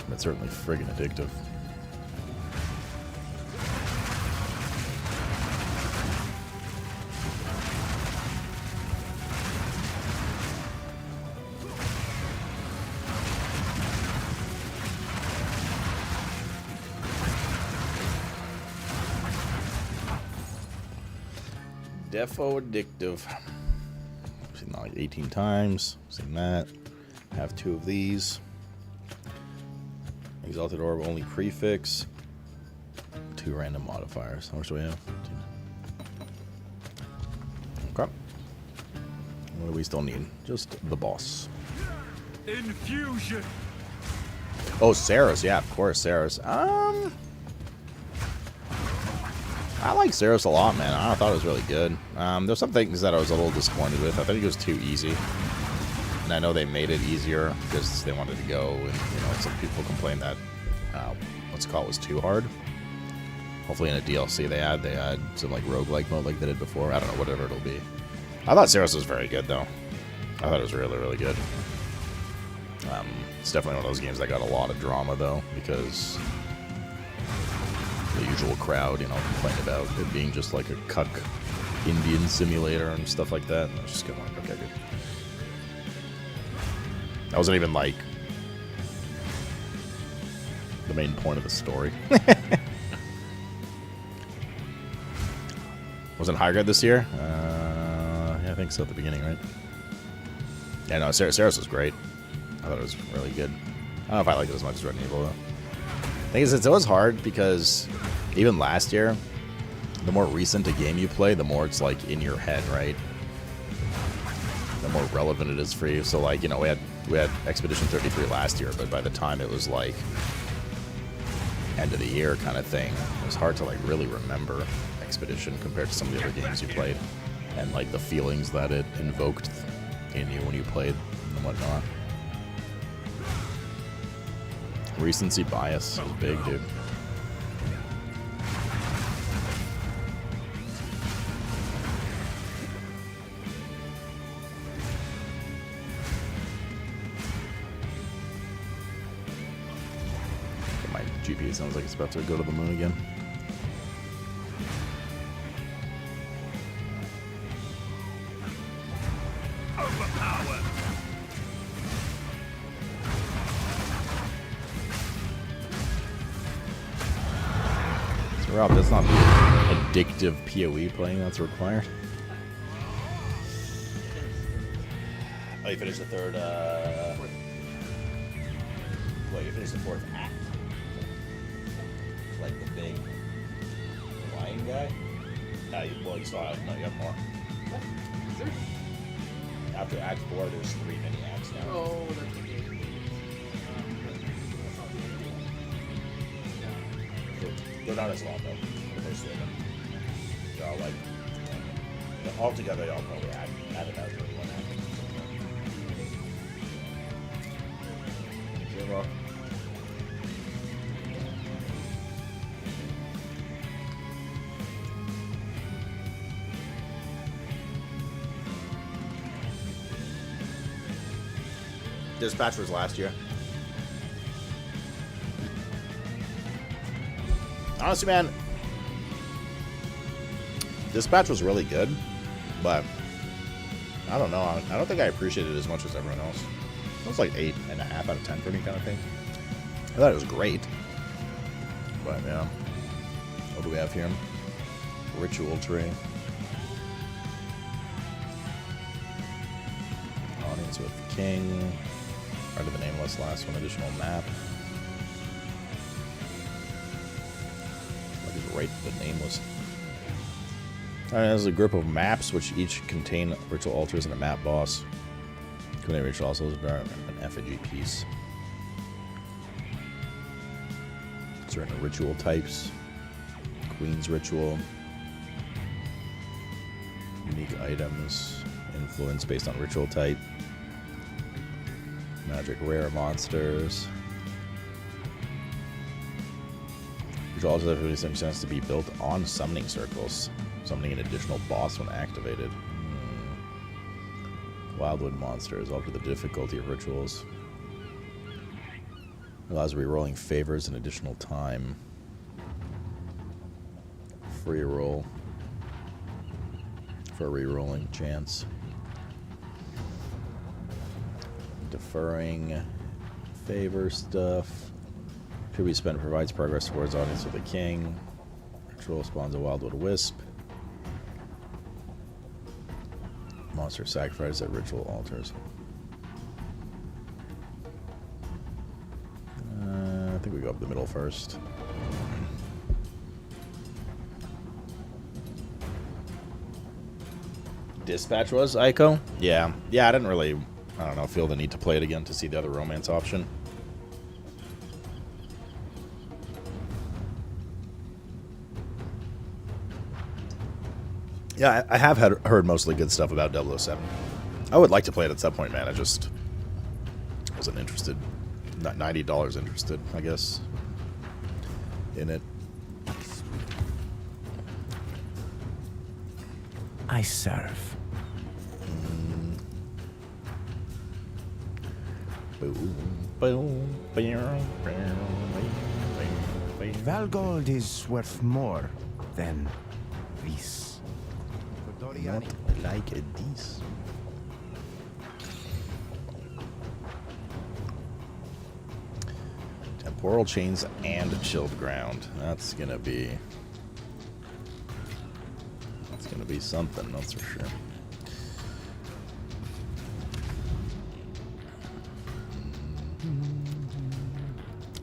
But it's certainly friggin' addictive. Defo addictive. I've seen that like 18 times. Seen that. Have 2 of these. Exalted Orb only prefix. 2 random modifiers. How much do we have? 2. Okay. What do we still need? Just the boss. Infusion. Oh, Saros. Yeah, of course, Saros. I like Saros a lot, man. I thought it was really good. There's some things that I was a little disappointed with. I think it was too easy. And I know they made it easier because they wanted to go, and, you know, some people complained that, what's it called, was too hard. Hopefully in a DLC they add some, like, roguelike mode like they did before. I don't know, whatever it'll be. I thought Saros was very good, though. I thought it was really, really good. It's definitely one of those games that got a lot of drama, though, because the usual crowd, you know, complained about it being just like a cuck Indian simulator and stuff like that. And I was just kind of like, okay, good. That wasn't even like the main point of the story. Wasn't high grade this year? Yeah, I think so at the beginning, right? Yeah, no, Saros was great. I thought it was really good. I don't know if I liked it as much as Resident Evil, though. Thing is, it was hard because even last year, the more recent a game you play, the more it's like in your head, right? The more relevant it is for you. So, like, you know, we had Expedition 33 last year, but by the time it was like end of the year kind of thing, it was hard to like really remember Expedition compared to some of the other games you played, and like the feelings that it invoked in you when you played and whatnot. Recency bias is big, dude. My GPU sounds like it's about to go to the moon again. Rob, that's not the addictive PoE playing that's required. Oh, you finished the third, well, you finished the 4th act. Like the big lion guy? Well, you still have, no, you have more. What? Is there? After Act 4, there's 3 mini acts now. Oh, that's okay. They're not as long, though. Most of them. They're all like, all together, y'all probably add it out to one act. Dreamrock. Dispatch was last year. Honestly, man, Dispatch was really good, but I don't know. I don't think I appreciated it as much as everyone else. It was like 8.5 out of 10 for me, kind of thing. I thought it was great, but yeah. What do we have here? Ritual tree. Influence with King. Part of the Nameless, last one, additional map. What is right, the Nameless? Alright, there's a group of maps which each contain ritual altars and a map boss. Command ritual also is an effigy piece. Certain ritual types. Queen's ritual. Unique items. Influence based on ritual type. Magic rare monsters. Ritual altars have 50 chance to be built on summoning circles. Summoning an additional boss when activated. Wildwood monsters alter the difficulty of rituals. Allows re-rolling favors and additional time. Free roll for a re-rolling chance. Deferring favor stuff. Could be spent provides progress towards audience with the king. Ritual spawns a Wildwood Wisp. Monster sacrifice at ritual altars. I think we go up the middle first. Dispatch was Ico? Yeah. Yeah, I didn't really, I don't know, feel the need to play it again to see the other romance option. Yeah, I have heard mostly good stuff about 007. I would like to play it at some point, man. I just wasn't interested. Not $90 interested, I guess, in it. I serve. Valgold is worth more than this. Not like this. Temporal chains and chilled ground. That's gonna be something, that's for sure.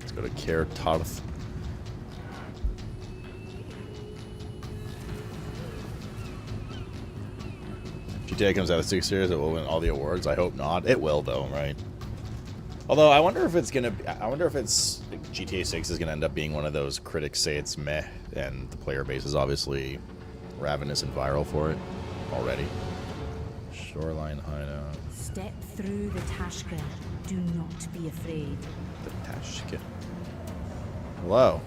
Let's go to Care Tarth. GTA comes out of 6 years, it will win all the awards. I hope not. It will, though, right? Although I wonder if it's GTA 6 is gonna end up being one of those critics say it's meh, and the player base is obviously ravenous and viral for it already. Shoreline hideout. Step through the Tashka. Do not be afraid. The Tashka. Hello.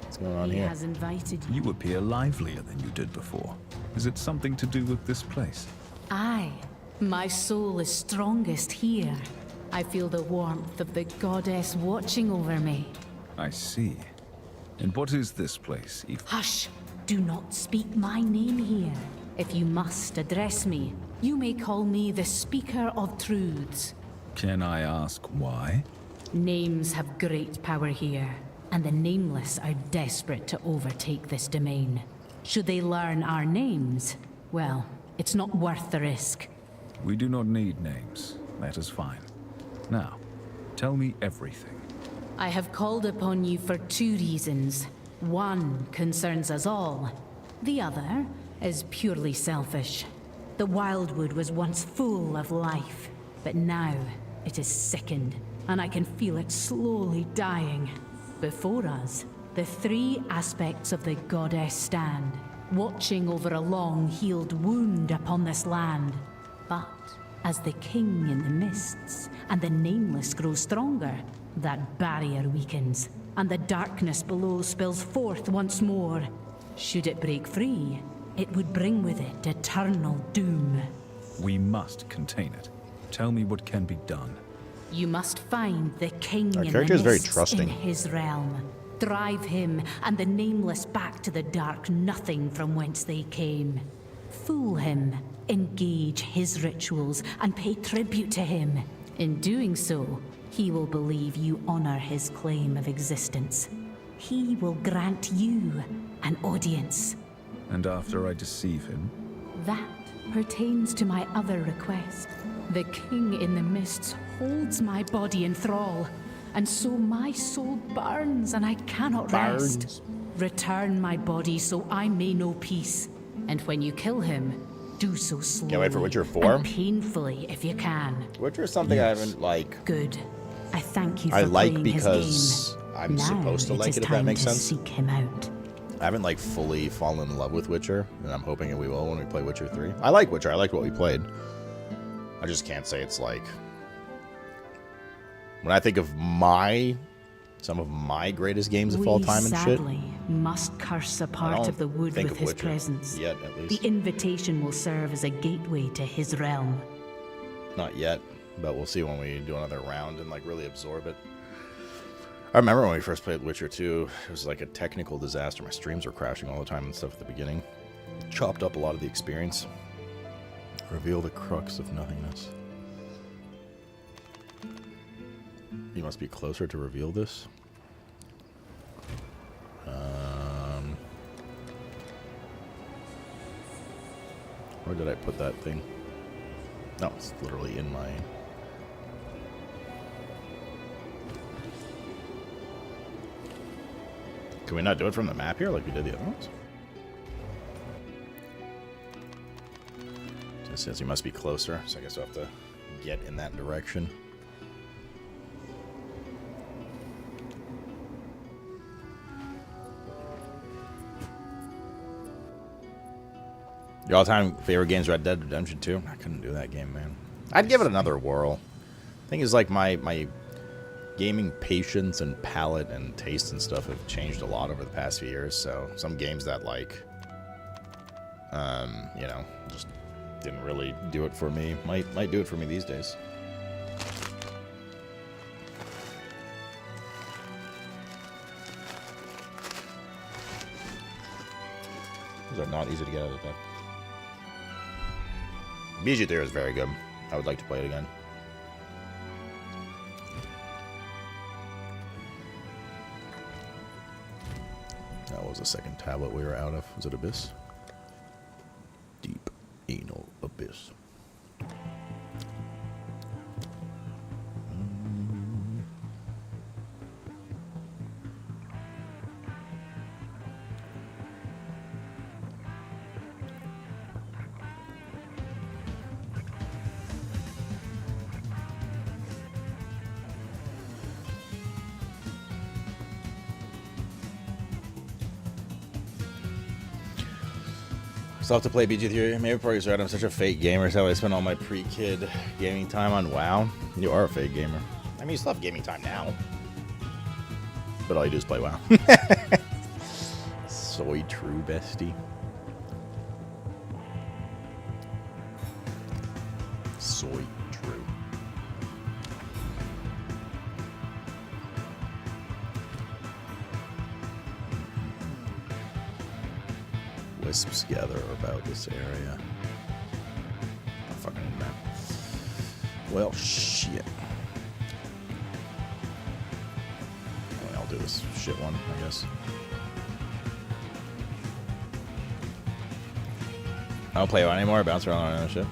What's going on here? He has invited you. You appear livelier than you did before. Is it something to do with this place? Aye. My soul is strongest here. I feel the warmth of the goddess watching over me. I see. And what is this place, Eve? Hush! Do not speak my name here. If you must address me, you may call me the Speaker of Truths. Can I ask why? Names have great power here, and the nameless are desperate to overtake this domain. Should they learn our names, well, it's not worth the risk. We do not need names. That is fine. Now, tell me everything. I have called upon you for 2 reasons. One concerns us all. The other is purely selfish. The Wildwood was once full of life, but now it is sickened, and I can feel it slowly dying. Before us, the 3 aspects of the goddess stand, watching over a long-healed wound upon this land. But as the king in the mists and the nameless grow stronger, that barrier weakens, and the darkness below spills forth once more. Should it break free, it would bring with it eternal doom. We must contain it. Tell me what can be done. You must find the king in the character is very mists trusting. in his realm. Drive him and the nameless back to the dark nothing from whence they came. Fool him, engage his rituals, and pay tribute to him. In doing so, he will believe you honor his claim of existence. He will grant you an audience. And after I deceive him? That pertains to my other request. The king in the mists holds my body in thrall, and so my soul burns and I cannot rest. Return my body so I may know peace, and when you kill him, do so slowly. Can't wait for Witcher 4. And painfully, if you can. Witcher is something I haven't like. Good. I thank you for I like playing because his game. I'm Now supposed to it like is it, if that time makes to sense. Seek him out. I haven't like fully fallen in love with Witcher, and I'm hoping that we will when we play Witcher 3. I like Witcher. I liked what we played. I just can't say it's like... When I think of some of my greatest games of all time and shit... sadly must curse a part of the wood with his presence. Yet, at least. The invitation will serve as a gateway to his realm. Not yet, but we'll see when we do another round and like really absorb it. I remember when we first played Witcher 2, it was like a technical disaster. My streams were crashing all the time and stuff at the beginning. Chopped up a lot of the experience. Reveal the crux of nothingness. You must be closer to reveal this. Where did I put that thing? No, it's literally in my... Can we not do it from the map here like we did the other ones? So it says you must be closer, so I guess we'll have to get in that direction. Your all-time favorite game's Red Dead Redemption 2? I couldn't do that game, man. I'd give it another whirl. Thing is, like, my gaming patience and palate and taste and stuff have changed a lot over the past few years, so some games that, like, you know, just didn't really do it for me might do it for me these days. These are not easy to get out of the deck. BG3 is very good. I would like to play it again. That was the second tablet we were out of. Was it Abyss? Deep Anal Abyss. Still have to play BG3. Maybe probably right. I'm such a fake gamer, so I spend all my pre-kid gaming time on WoW. You are a fake gamer. I mean, you still have gaming time now. But all you do is play WoW. Soy true, bestie. Soy true. Wisps gather about this area. Oh, fucking map. Well, shit. I mean, I'll do this shit one, I guess. I don't play WoW anymore. I bounce around on that shit.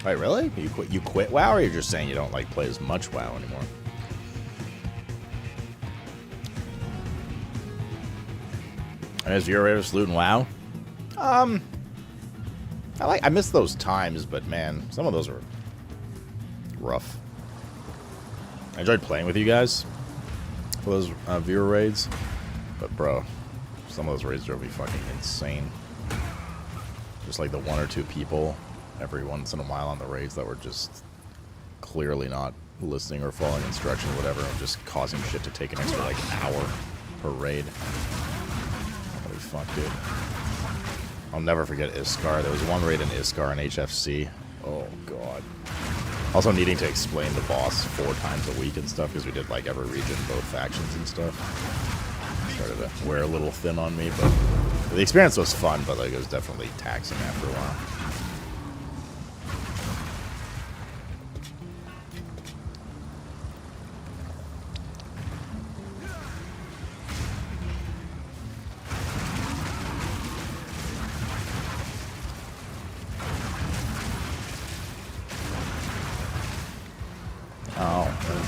Wait, really? You quit WoW, or you're just saying you don't like play as much WoW anymore? As your favorite salute in WoW? I miss those times, but man, some of those were rough. I enjoyed playing with you guys for those viewer raids, but bro, some of those raids drove me fucking insane. Just like the one or two people every once in a while on the raids that were just clearly not listening or following instructions or whatever, and just causing shit to take an extra like an hour per raid. Holy fuck, dude. I'll never forget Iskar. There was one raid in Iskar in HFC. Oh, God. Also needing to explain the boss 4 times a week and stuff, because we did, like, every region, both factions and stuff. Started to wear a little thin on me, but the experience was fun, but, like, it was definitely taxing after a while.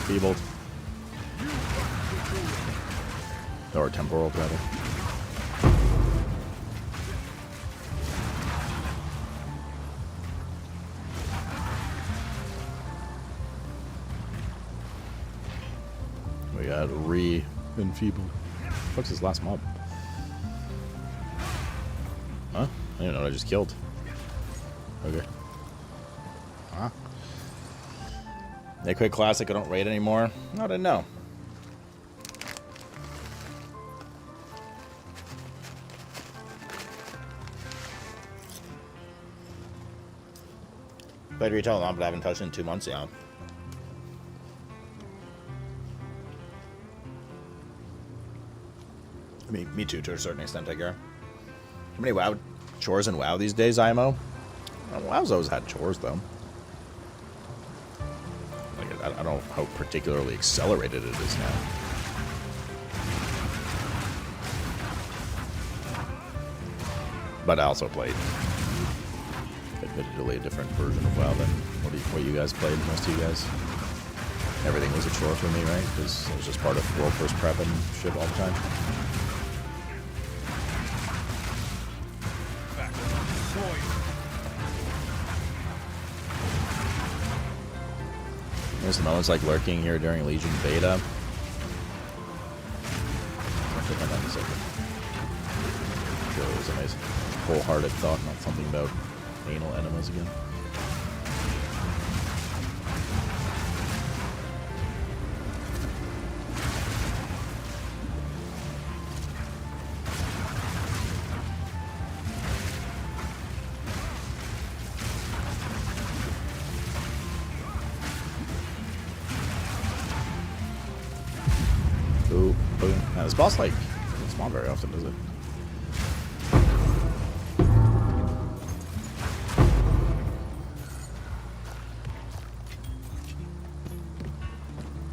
Feebled. Or temporal, rather. We got re-enfeebled. What's his last mob? Huh? I didn't know what I just killed. Okay. Huh? They quit Classic, I don't raid anymore. I didn't know. Played retail a lot, but I haven't touched it in 2 months, yeah. Me too, to a certain extent, I guess. How many WoW chores in WoW these days, IMO? WoW's always had chores, though. Like, I don't know how particularly accelerated it is now. But I also played, admittedly, a different version of WoW than what you guys played, most of you guys. Everything was a chore for me, right? Because it was just part of World First Prep and shit all the time. There's the moments like lurking here during Legion Beta. Sure, it was a nice wholehearted thought, not something about anal enemas again. This boss, like, doesn't spawn very often, does it?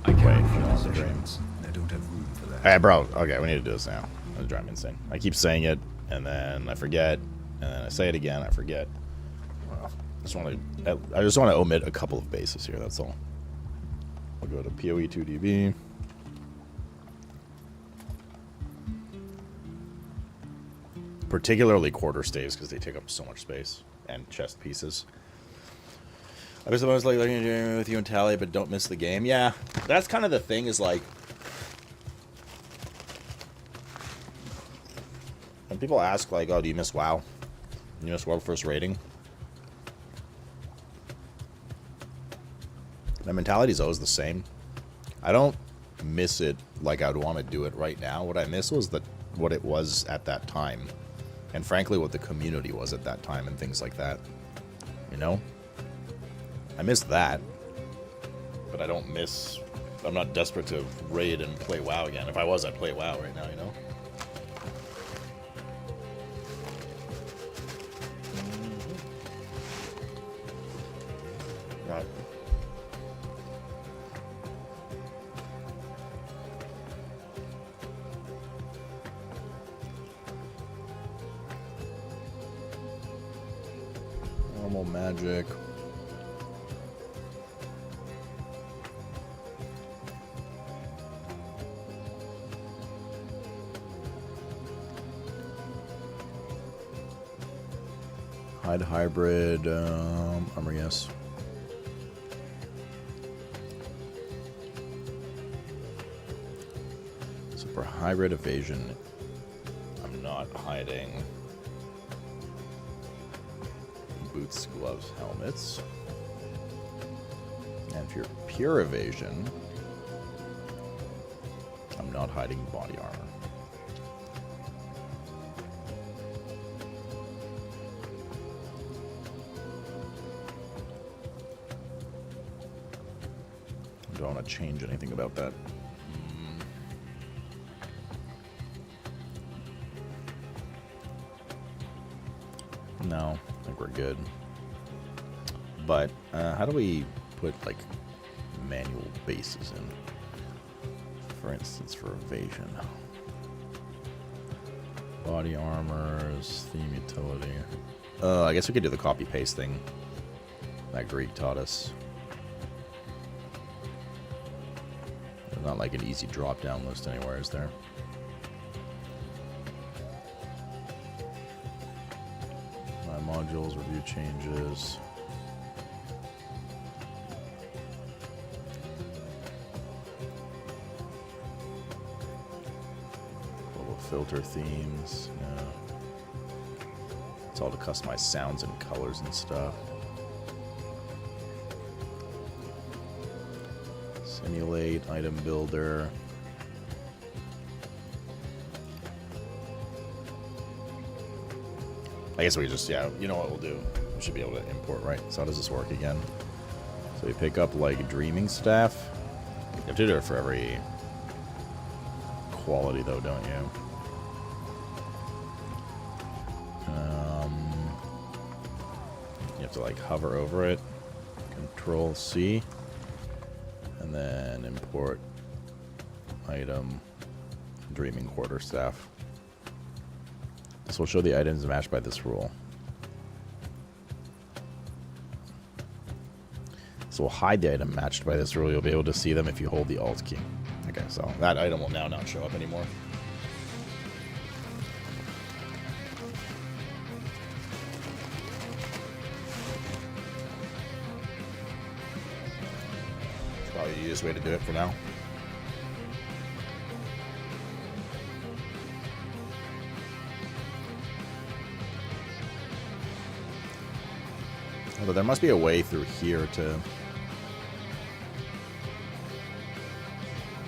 I can't feel the dreams. I don't have room for that. Hey, bro. Okay, we need to do this now. It's driving me insane. I keep saying it, and then I forget, and then I say it again, I forget. Well, I just want to omit a couple of bases here, that's all. We'll go to PoE 2DB. Particularly quarter staves because they take up so much space, and chest pieces. I was supposed to like looking with you and Tally, but don't miss the game. Yeah, that's kind of the thing. Is like when people ask like, "Oh, do you miss WoW? Do you miss World First Rating?" My mentality is always the same. I don't miss it like I'd want to do it right now. What I miss was what it was at that time. And frankly, what the community was at that time and things like that. You know? I miss that. But I don't miss... I'm not desperate to raid and play WoW again. If I was, I'd play WoW right now, you know? Right. Normal magic. Hide hybrid, armor, yes. So for hybrid evasion, I'm not hiding boots, gloves, helmets. And for your pure evasion, I'm not hiding body armor. I don't want to change anything about that. No, I think we're good. But how do we put like manual bases in? For instance, for evasion. Body armors, theme utility. I guess we could do the copy paste thing that Greek taught us. Not like an easy drop-down list anywhere, is there? My modules, review changes. Global filter themes. Yeah. It's all to customize sounds and colors and stuff. Simulate, item builder. I guess we just, yeah, you know what we'll do? We should be able to import, right? So how does this work again? So you pick up, like, dreaming staff. You have to do it for every quality, though, don't you? You have to, like, hover over it. Control C. And then import item dreaming quarterstaff. This will show the items matched by this rule. This will hide the item matched by this rule. You'll be able to see them if you hold the Alt key. Okay, so that item will now not show up anymore. Probably the easiest way to do it for now. Although there must be a way through here to...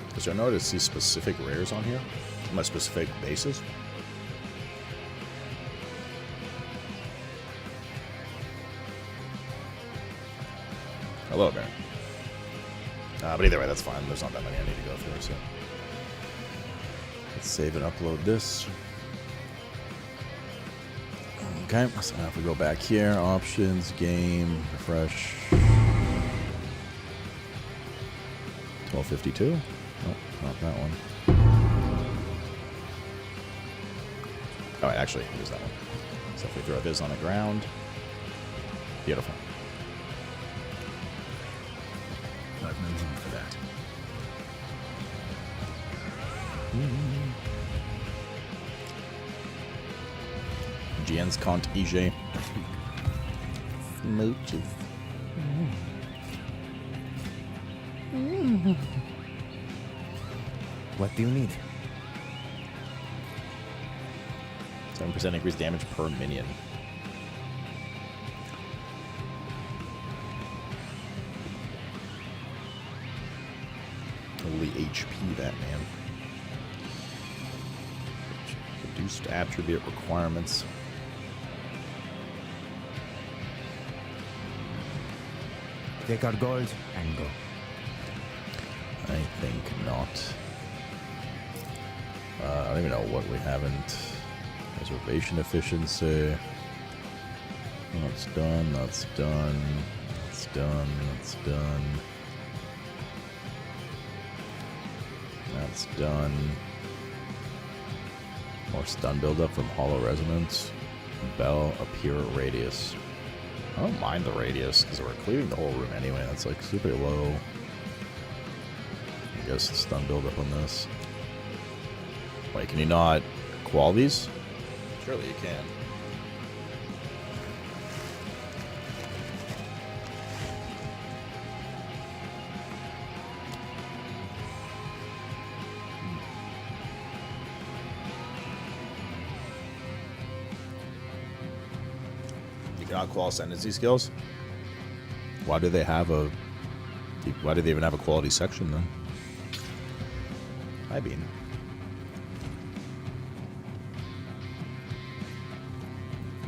Because I know to see specific rares on here. My specific bases. Hello, Baron. But either way, that's fine. There's not that many I need to go through, so... Let's save and upload this. Okay, so now if we go back here, options, game, refresh. 1252. Nope, not that one. Oh, actually, here's that one. So if we throw this on the ground. Beautiful. I've no room for that. Gien's Kant EJ. Mooches. What do you need? 7% increased damage per minion. Holy HP, that man. Reduced attribute requirements. Take our gold and go. I think not. I don't even know what we haven't. Reservation efficiency. That's done. That's done. That's done. That's done. That's done. More stun buildup from Hollow Resonance. Bell appear radius. I don't mind the radius because we're clearing the whole room anyway. That's like super low. I guess the stun buildup on this. Wait, can you not qual these? Surely you can. You cannot qual ascendancy skills? Why do they have a... Why do they even have a quality section then? Hi, Bean.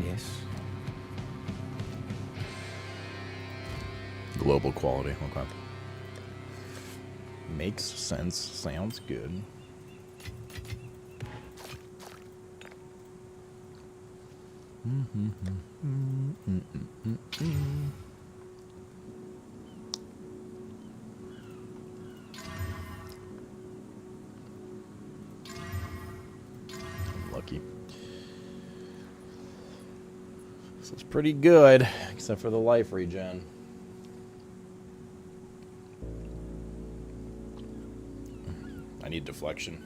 Yes. Global quality, okay. Makes sense. Sounds good. Lucky. This is pretty good, except for the life regen. I need deflection.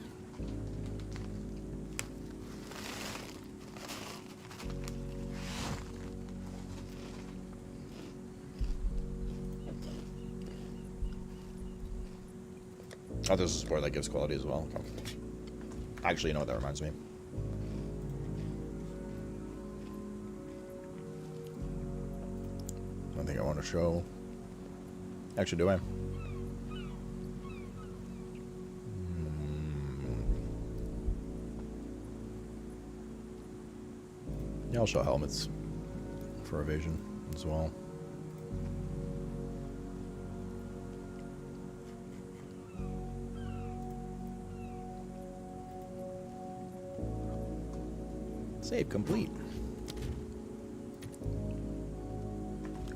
Oh, there's a support that gives quality as well. Okay. Actually, you know what that reminds me? I don't think I want to show. Actually, do I? Yeah, I'll show helmets for evasion as well. Save complete.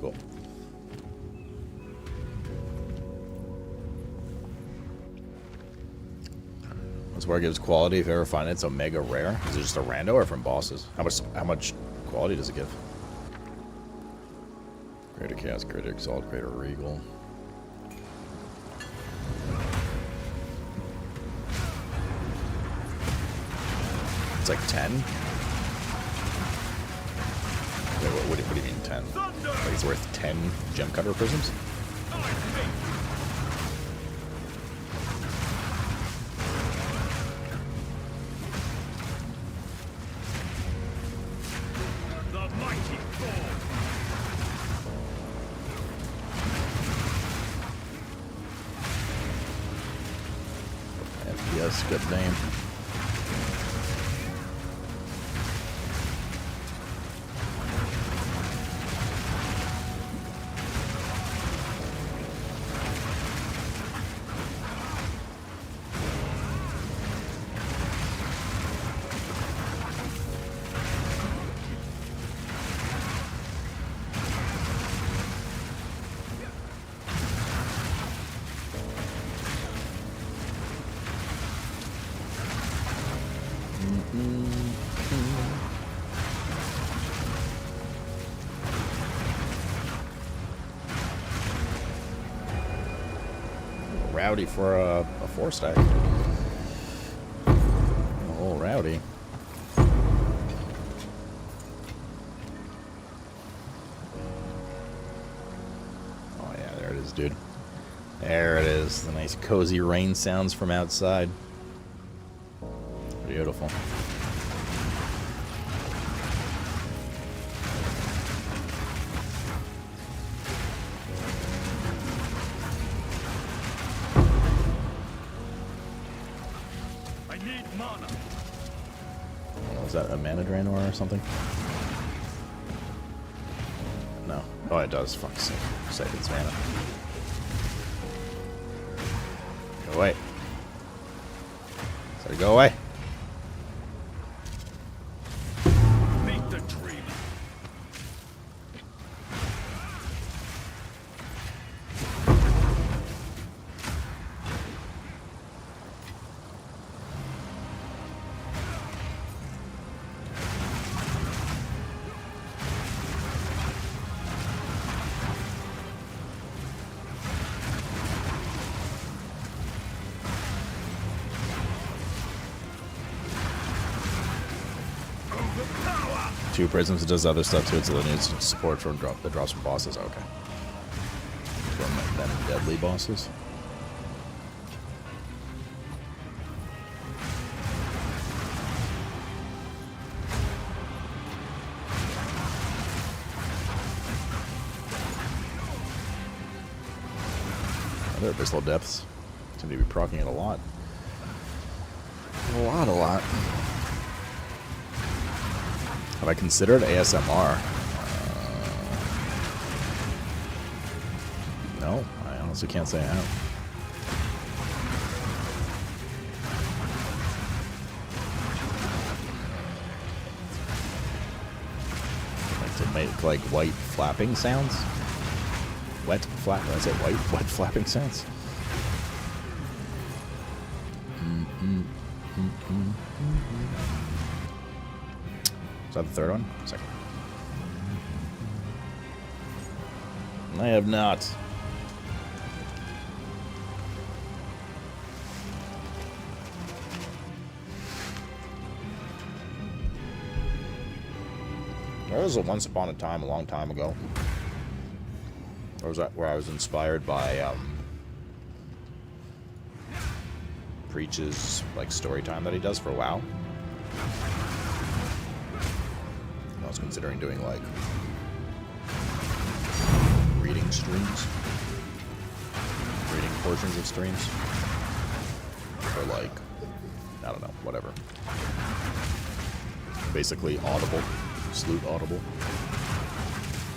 Cool. That's where it gives quality if you ever find it. It's Omega Rare. Is it just a rando or from bosses? How much quality does it give? Greater Chaos, Greater Exalt, Greater Regal. It's like 10? Wait, what do you mean 10? Like it's worth 10 gem cutter prisms? FPS, good name. Rowdy for a 4-stack. Oh, rowdy. Oh yeah, there it is, dude. There it is. The nice cozy rain sounds from outside. Beautiful. Is that a mana drain or something? No. Oh, it does. Fuck's sake. Save its mana. Go away. So go away. Meet the dreamer. Two prisms, it does other stuff too, so it needs support from the drops from bosses. Okay. From them deadly bosses. Other abyssal depths. Seem to be proccing it a lot. A lot. Have I considered ASMR? No, I honestly can't say I have. Like to make like white flapping sounds? Wet flap? Did I say white? Wet flapping sounds? Is that the third one? Second. I have not. There was a once upon a time, a long time ago. Or was that where I was inspired by Preach's like story time that he does for WoW. I was considering doing like reading streams, reading portions of streams, or like I don't know, whatever. Basically Audible, Sloot Audible,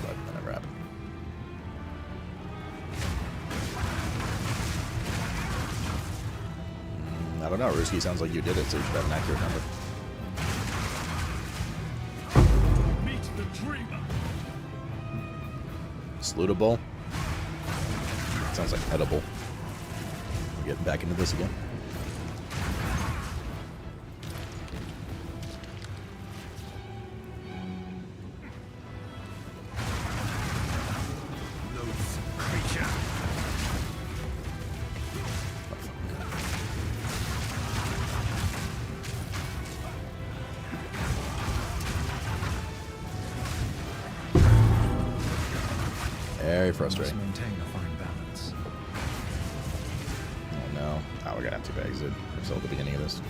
but that never happened. I don't know, Ruski, sounds like you did it, so you should have an accurate number. Meet the dreamer. Slootable. Sounds like edible. We're getting back into this again. Very frustrating. Maintain a fine balance. Oh no. Oh, we're gonna have to exit until the beginning of this.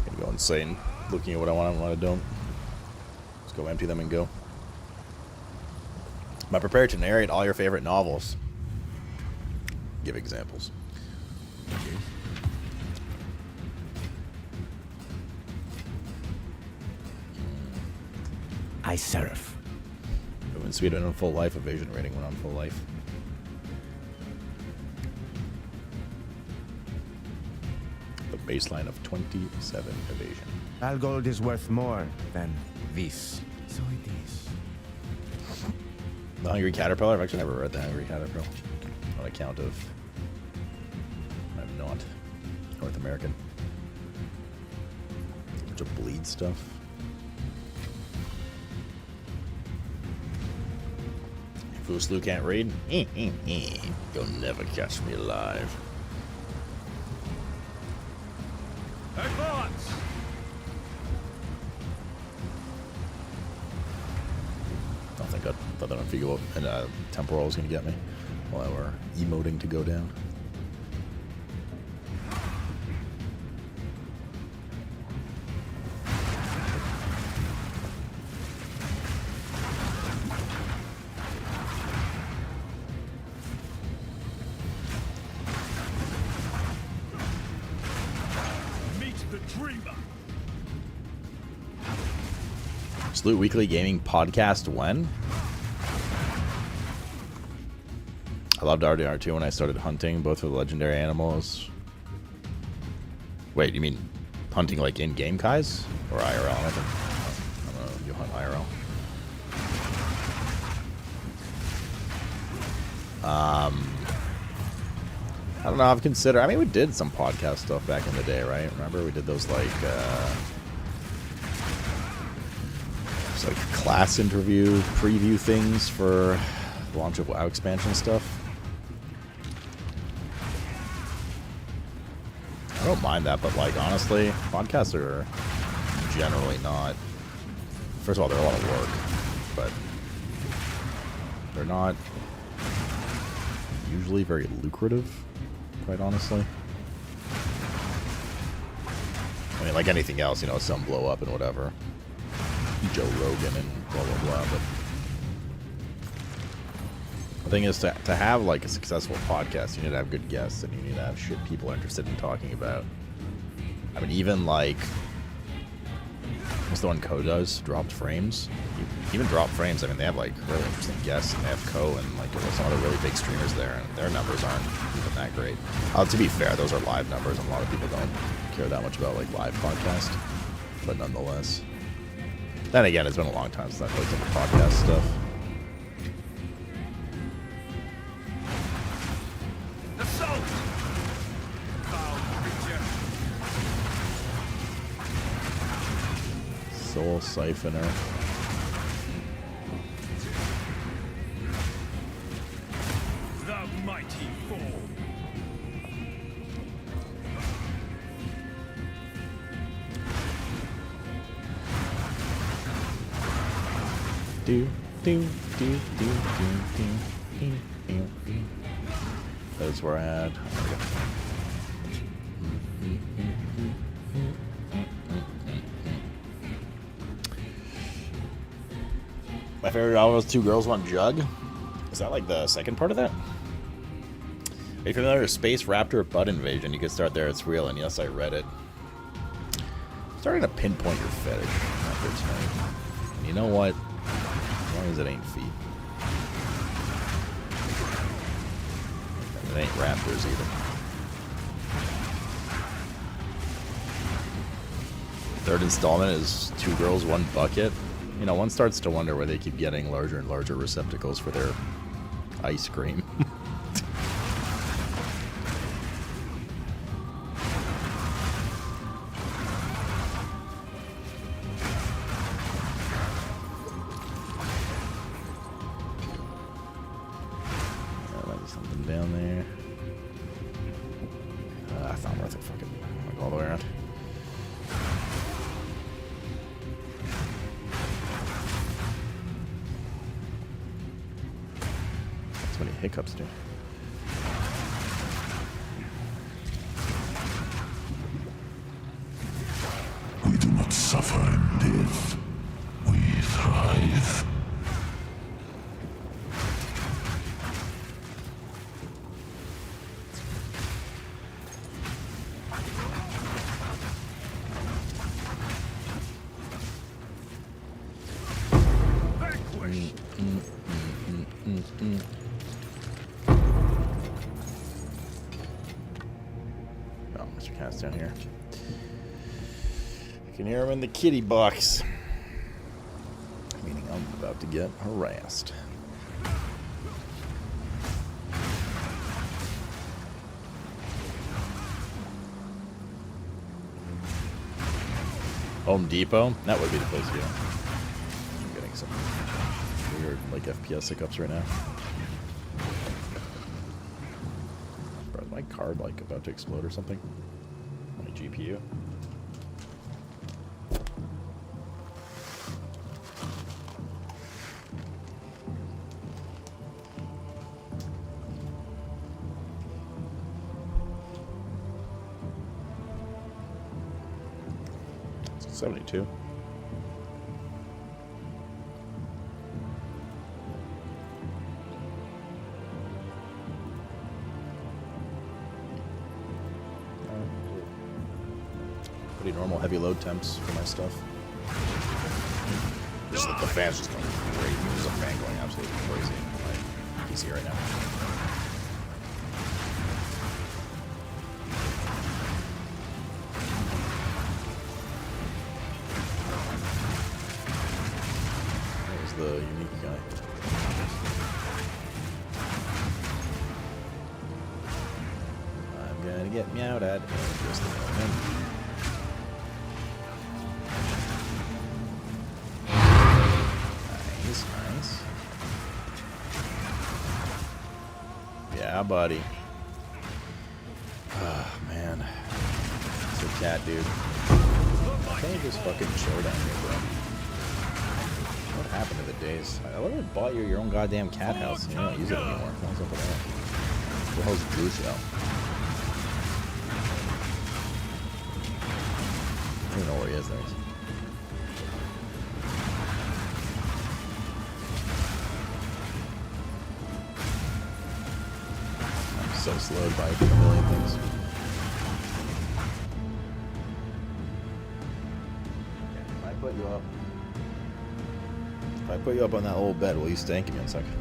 Gonna go insane looking at what I want and what I don't. Let's go empty them and go. Am I prepared to narrate all your favorite novels? Give examples. I surf. When Sweden on full life, evasion rating went on full life. The baseline of 27 evasion. All gold is worth more than this. So it is. The Hungry Caterpillar? I've actually never read The Hungry Caterpillar. On account of I'm not North American. A bunch of bleed stuff. Fooslu can't read? You'll never catch me alive. Advance! I think I thought that if you go up and temporal was gonna get me while we're emoting to go down. Absolute Weekly Gaming Podcast when? I loved RDR2 when I started hunting, both for the legendary animals. Wait, you mean hunting like in-game Kais? Or IRL? I don't know, you hunt IRL. I don't know, I've considered, I mean, we did some podcast stuff back in the day, right? Remember we did those like class interview preview things for the launch of WoW expansion stuff. I don't mind that, but like honestly, podcasts are generally not. First of all, they're a lot of work, but they're not usually very lucrative, quite honestly. I mean, like anything else, you know, some blow up and whatever. Joe Rogan and blah blah blah, but the thing is to have like a successful podcast, you need to have good guests and you need to have shit people are interested in talking about. I mean, even like what's the one Co does? Dropped Frames. Even Dropped Frames, I mean, they have like really interesting guests, and they have Co and like some other really big streamers there, and their numbers aren't even that great. To be fair, those are live numbers, and a lot of people don't care that much about like live podcast, but nonetheless. Then again, it's been a long time since I've looked into podcast stuff. Assault! Foul creature. Soul Siphoner. The mighty fall. That's where I had. My favorite album was Two Girls, One Jug. Is that like the second part of that? Are you familiar with Space Raptor Butt Invasion? You can start there, it's real, and yes, I read it. I'm starting to pinpoint your fetish after tonight. And you know what? As long as it ain't feet. And it ain't raptors either. Third installment is Two Girls, One Bucket. You know, one starts to wonder where they keep getting larger and larger receptacles for their ice cream. Something down there. That's not worth it. Fucking all the way around. That's many hiccups, dude. We do not suffer in death. We thrive. Oh, Mr. Cat's down here. You can hear him in the kitty box. Meaning I'm about to get harassed. Home Depot? That would be the place to go. I'm getting some weird, like, FPS hiccups right now. Bro, is my card, like, about to explode or something? On my GPU? It's 72. Pretty normal heavy load temps for my stuff. Just that the fan's just going crazy. There's a fan going absolutely crazy in my PC right now. There's the unique guy. I'm gonna get meowed at in just a moment. Nice. Yeah, buddy. Oh, man. It's a cat, dude. Can't you just fucking chill down here, bro? What happened to the days? I literally bought you your own goddamn cat house. You don't use it anymore. What's up with that? What the hell's Blue Shell? I don't even know where he is, though. So slowed by a million things. If I put you up on that old bed, will you stank me in a second?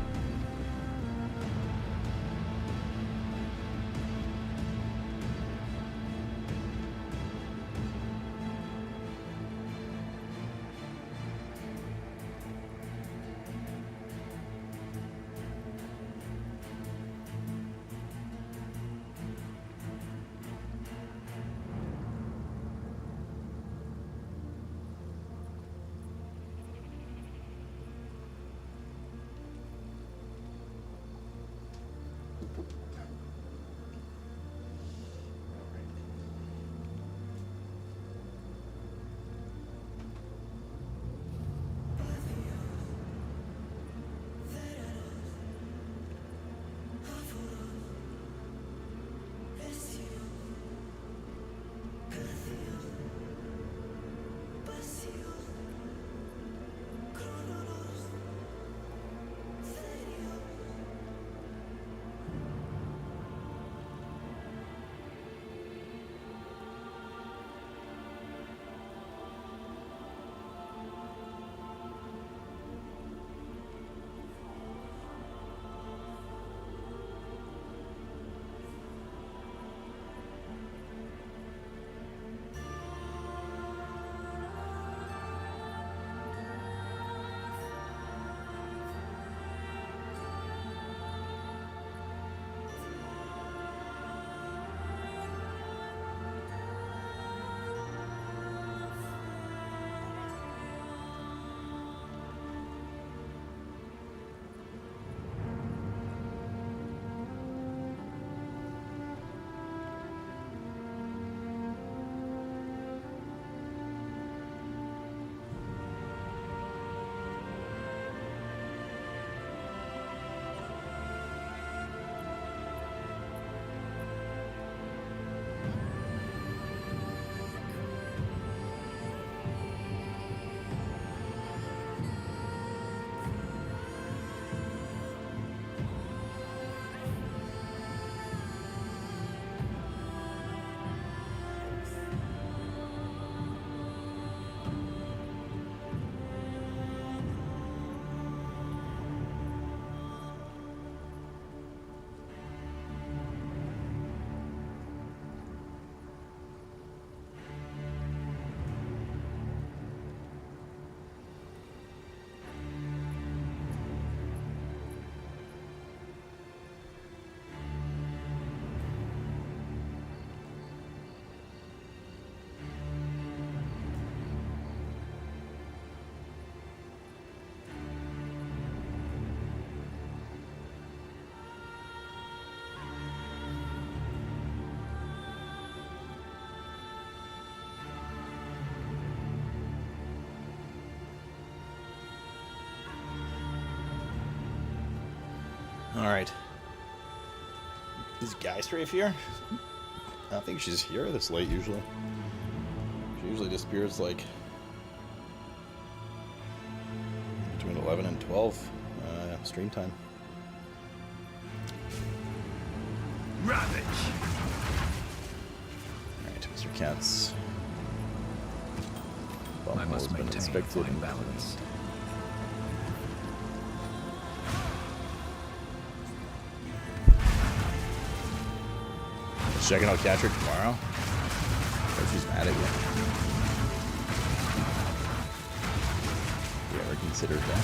Alright. Is Guy Strafe here? I don't think she's here this late usually. She usually disappears like between 11 and 12 stream time. Ravage! Alright, Mr. Katz. I must maintain inspected fine balance. Checking out Catcher tomorrow. Hope she's mad at you. You ever considered that?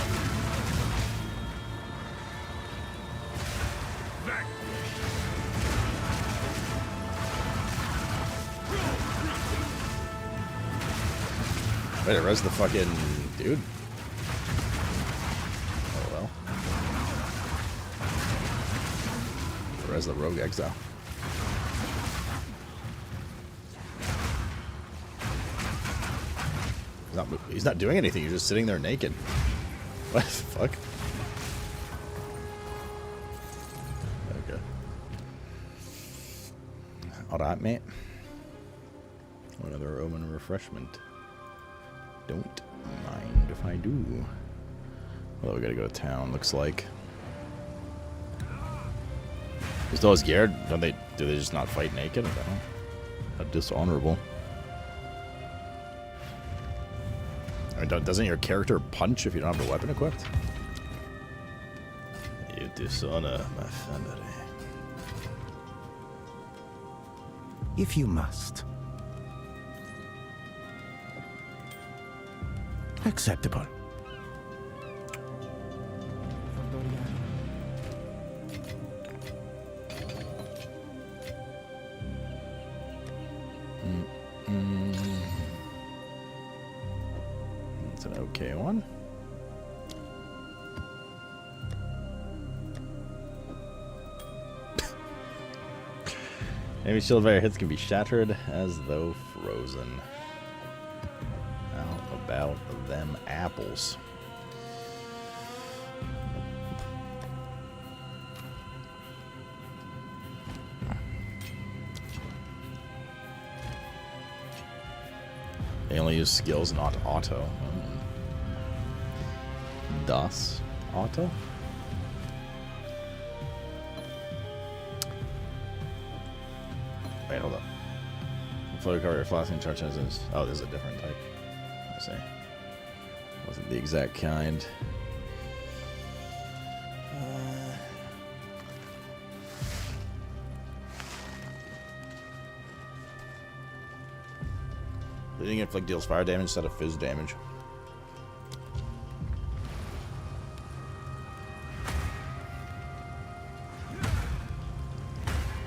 Better res the fucking dude. Oh well. Res the rogue exile. He's not doing anything. You're just sitting there naked. What the fuck? Okay. Alright, mate. Another Roman refreshment. Don't mind if I do. Well, we gotta go to town, looks like. Is those scared? Do they just not fight naked? I don't know. How dishonorable. I mean, doesn't your character punch if you don't have the weapon equipped? You dishonor my family. If you must. Acceptable. It's an okay one. Enemy shield barrier hits can be shattered as though frozen. How about them apples? They only use skills, not auto. Das auto? Wait, hold up. Floater cover, flashing charge has this. Oh, this is a different type. I see. Wasn't the exact kind. Bleeding inflict deals fire damage instead of fizz damage.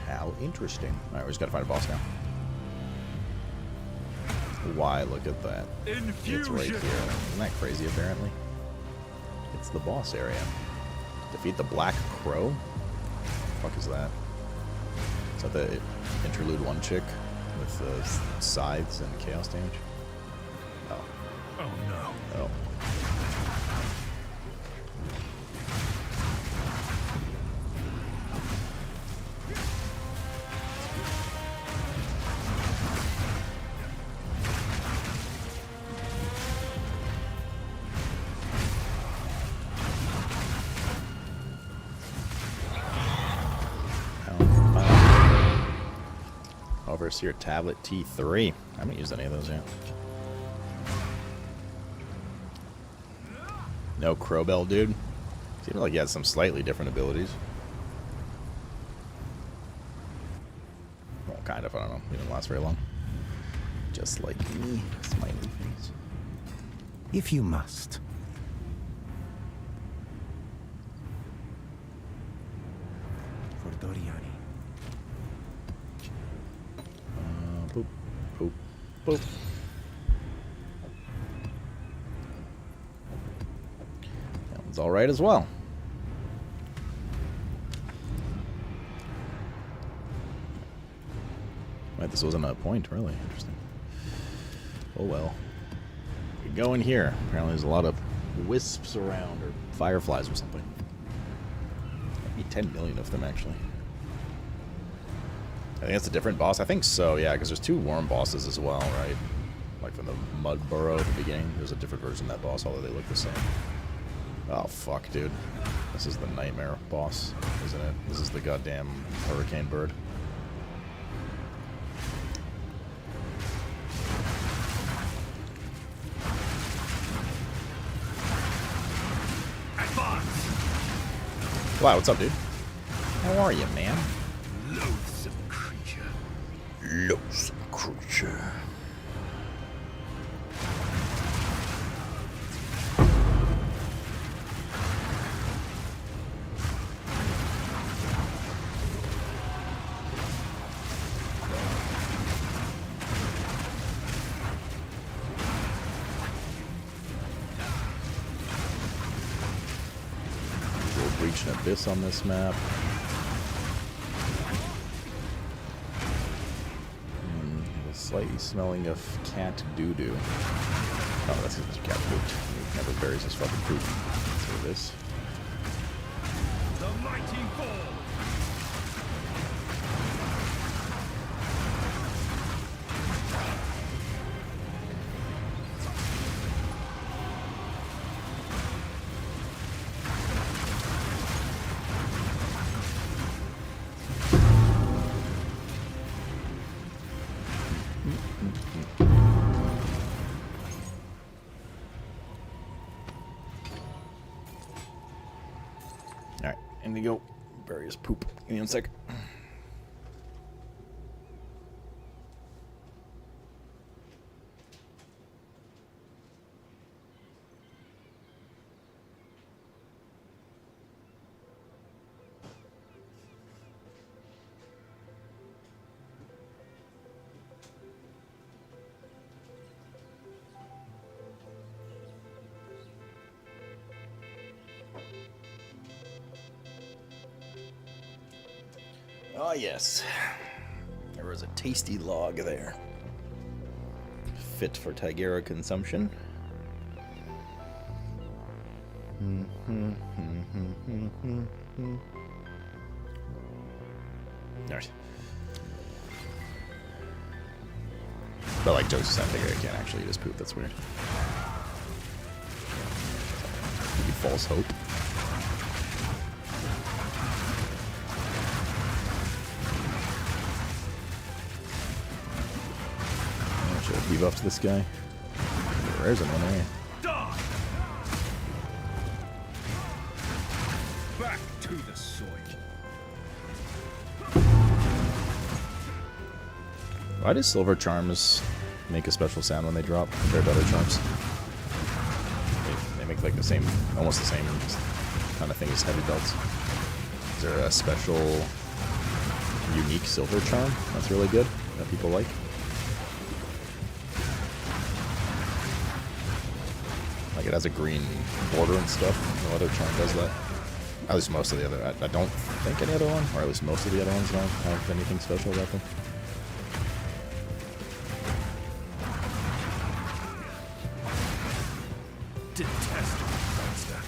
How interesting. Alright, we just gotta find a boss now. Why? Look at that. It's right here. Isn't that crazy, apparently? It's the boss area. Defeat the Black Crow? What the fuck is that? Is that the Interlude 1 chick with the scythes and chaos damage? Oh. Oh no. Oh. Overseer Tablet T3. I haven't used any of those yet. No Crowbell, dude. Seemed like he had some slightly different abilities. Well, kind of, I don't know. He didn't last very long. Just like me. Smiley face. If you must. For Doriani. Boop, boop, boop. That one's alright as well. Right, this wasn't a point, really. Interesting. Oh well. We go in here. Apparently there's a lot of wisps around, or fireflies or something. Maybe 10 million of them, actually. I think that's a different boss. I think so, yeah, because there's 2 worm bosses as well, right? Like from the Mud Burrow at the beginning. There's a different version of that boss, although they look the same. Oh, fuck, dude. This is the nightmare boss, isn't it? This is the goddamn hurricane bird. Wow, what's up, dude? How are you, man? Loathsome creature. Loathsome creature. Breach an abyss on this map. Slightly smelling of cat doo-doo. Oh, that's because cat poop. He never buries his fucking poop. So this. The mighty fall. Alright, in we go. Bury his poop. Give me 1 sec. Oh, yes. There was a tasty log there. Fit for Tigera consumption. Alright. But like jokes aside, I figure I can't actually eat his poop. That's weird. Give you false hope. Debuff to this guy. There's another area. Back to the soil. Why do silver charms make a special sound when they drop compared to other charms? They make like the same, almost the same kind of thing as heavy belts. Is there a special, unique silver charm that's really good that people like? Like it has a green border and stuff. No other charm does that. At least most of the other. I don't think any other one, or at least most of the other ones don't have anything special about them. Detestable monster.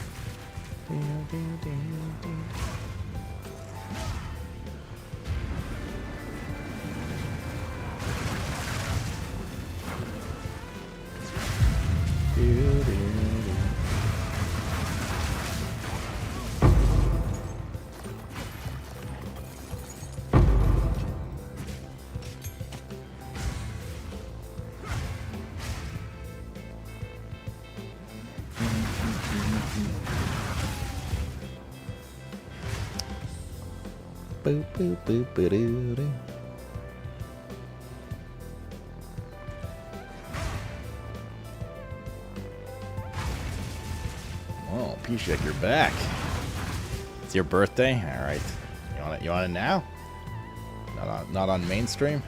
Boop, boop, boop, ba-doo-doo. Oh, P-Shek, you're back. It's your birthday? Alright. You want it now? Not on mainstream?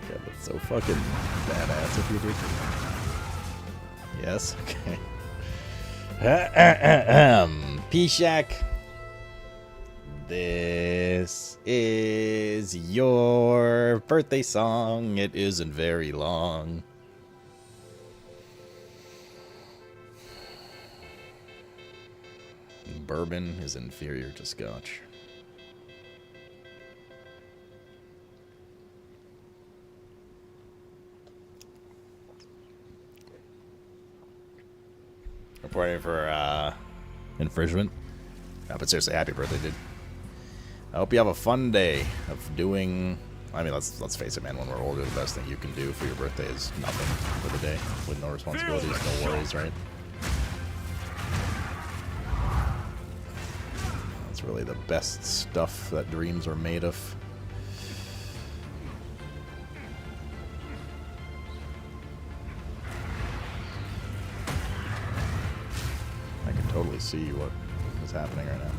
Yeah, that's so fucking badass if you do. Yes? Okay. P-Shek. This is your birthday song. It isn't very long. Bourbon is inferior to Scotch. Reporting for infringement. But seriously, happy birthday, dude. I hope you have a fun day of doing. I mean, let's face it, man. When we're older, the best thing you can do for your birthday is nothing for the day, with no responsibilities, no worries, right? That's really the best stuff that dreams are made of. I can totally see what is happening right now.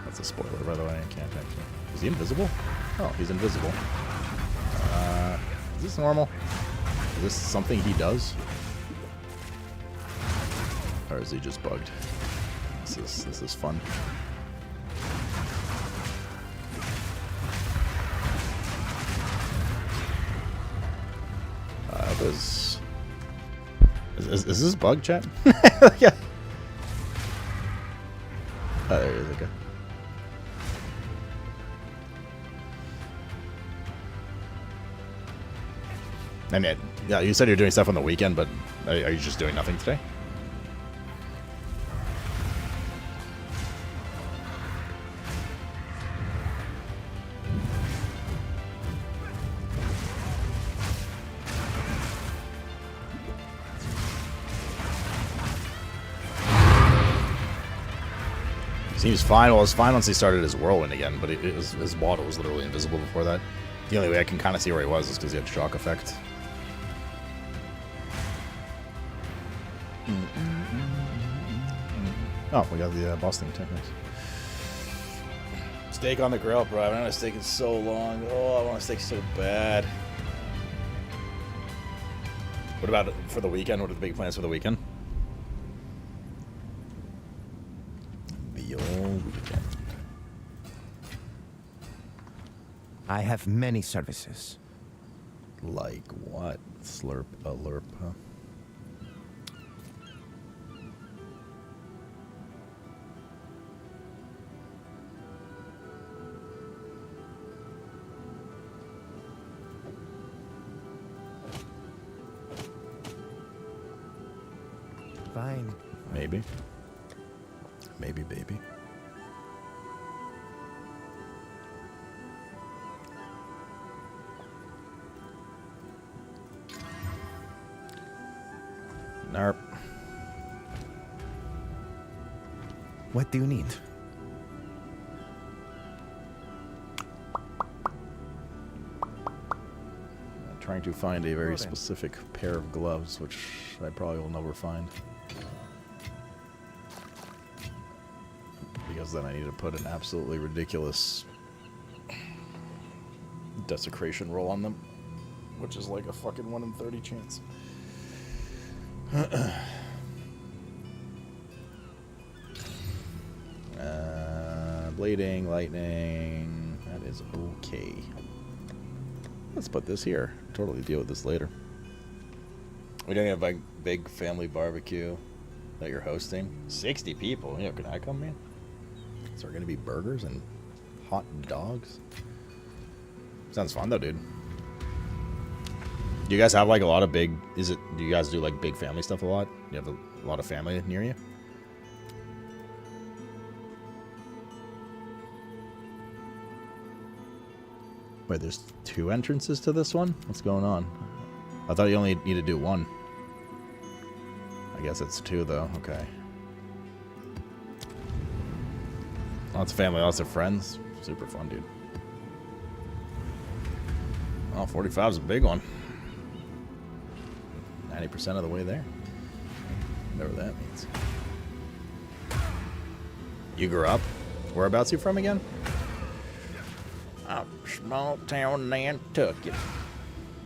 That's a spoiler, by the way. I can't actually. Is he invisible? Oh, he's invisible. Is this normal? Is this something he does? Or is he just bugged? This is fun. Is this bug chat? Yeah. Oh, there he is. Okay. And yeah, you said you're doing stuff on the weekend, but are you just doing nothing today? Seems fine. Well, it was fine once he started his whirlwind again, but his water was literally invisible before that. The only way I can kind of see where he was is because he had shock effect. Oh, we got the boss thing techniques. Steak on the grill, bro. I've been on a steak in so long. Oh, I want a steak so bad. What about for the weekend? What are the big plans for the weekend? The old weekend. I have many services. Like what? Slurp alert, huh? Fine. Maybe. Maybe, baby. Narp. What do you need? I'm trying to find a very specific pair of gloves, which I probably will never find. Because then I need to put an absolutely ridiculous desecration roll on them, which is like a fucking 1 in 30 chance. Blading, lightning, that is okay. Let's put this here. Totally deal with this later. We're doing a big family barbecue that you're hosting. 60 people. Yeah, can I come, man? Is there gonna be burgers and hot dogs? Sounds fun though, dude. Do you guys have like a lot of big? Do you guys do like big family stuff a lot? Do you have a lot of family near you? Wait, there's 2 entrances to this one? What's going on? I thought you only need to do 1. I guess it's 2 though. Okay. Lots of family, lots of friends. Super fun, dude. Oh, 45 is a big one. 90% of the way there. Whatever that means. You grew up? Whereabouts you from again? Small town Nantucket.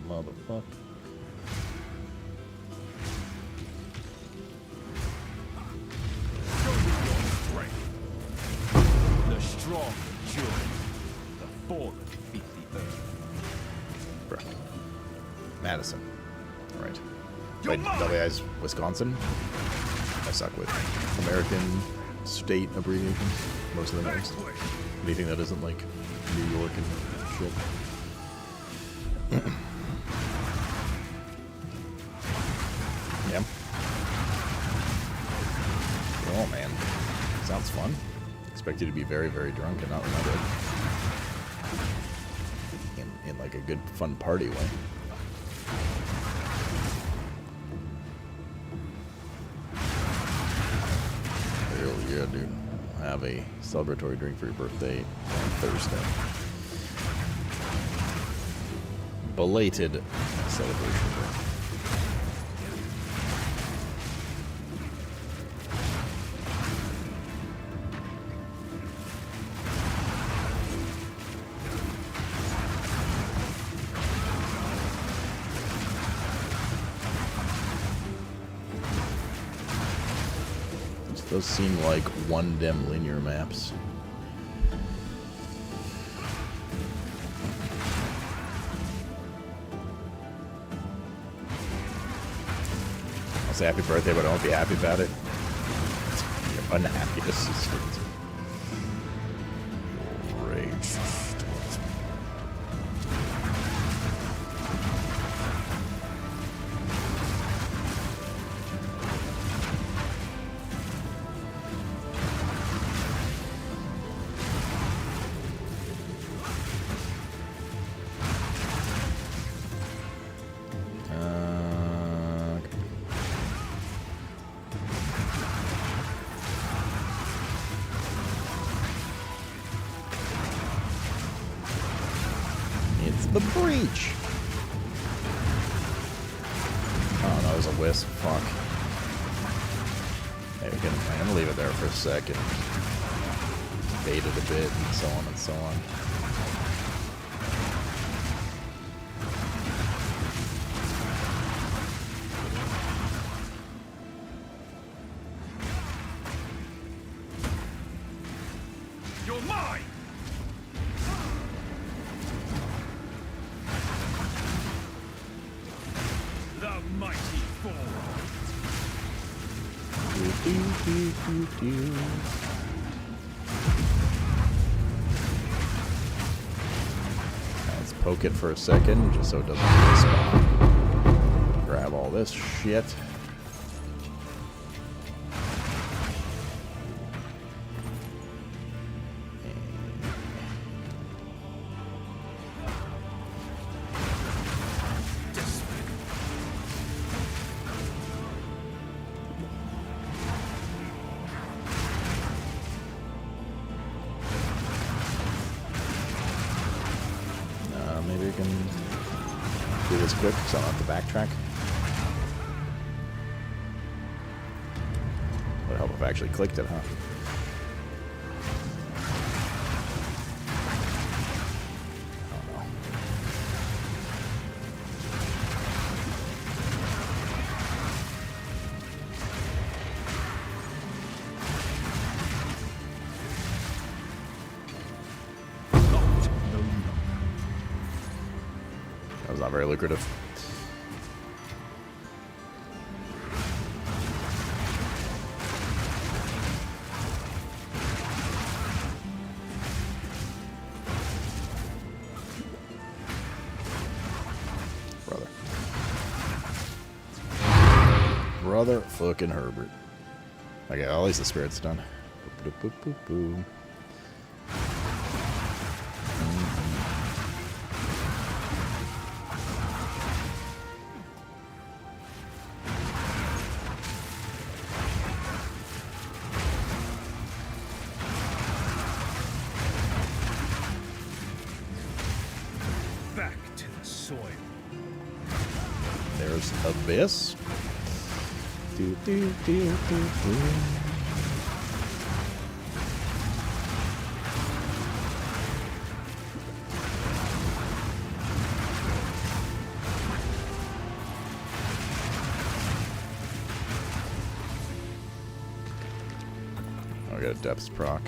Motherfucker. The strong endure. The fallen beat the earth. Bruh. Madison. Right. Wait, WI's Wisconsin? suck with American state abbreviations most of the names. Anything that isn't like New York and shit. Yeah. Oh man, sounds fun. Expect you to be very, very drunk and not remember it. In like a good, fun party way. Hell yeah, dude. Have a celebratory drink for your birthday on Thursday. Belated celebration drink. Those seem like one dim linear maps. I'll say happy birthday, but I won't be happy about it. You're unhappy assistant. Rage. The breach. Oh no, there's a wisp. Fuck. Hey, I'm gonna leave it there for a second. Bait it a bit, and so on and so on. You're mine! The mighty fall. Let's poke it for a second, just so it doesn't respawn. Grab all this shit. Maybe we can do this quick so I don't have to backtrack. Would help if I actually clicked it, huh? Oh no. That was not very lucrative. Brother fucking Herbert. Okay, at least the spirit's done. Boop, boop, boop, boop. Back to the soil. There's Abyss. Do, do, do, do, do. I got a depths proc.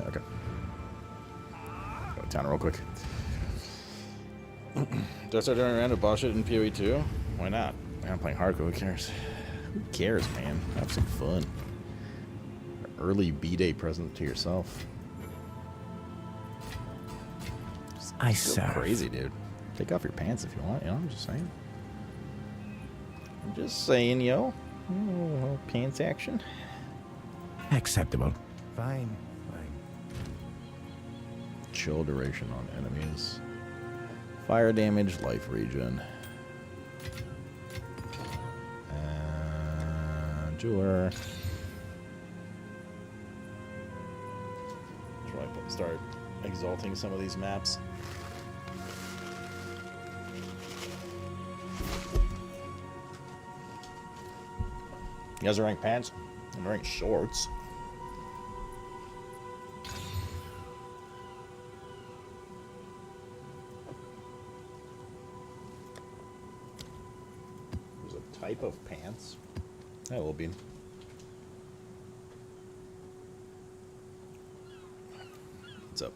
Okay. Go to town real quick. Do I start doing a random boss shit in PoE 2? Why not? I'm playing hardcore, who cares? Who cares, man? Have some fun. Early B-Day present to yourself. I Just go crazy, dude. Take off your pants if you want, you know? I'm just saying. I'm just saying, yo. Oh, pants action. Acceptable. Fine. Chill duration on enemies. Fire damage, life regen. Jeweler. Start exalting some of these maps. You guys are wearing pants? I'm wearing shorts. There's a type of pants. That will be. What's up?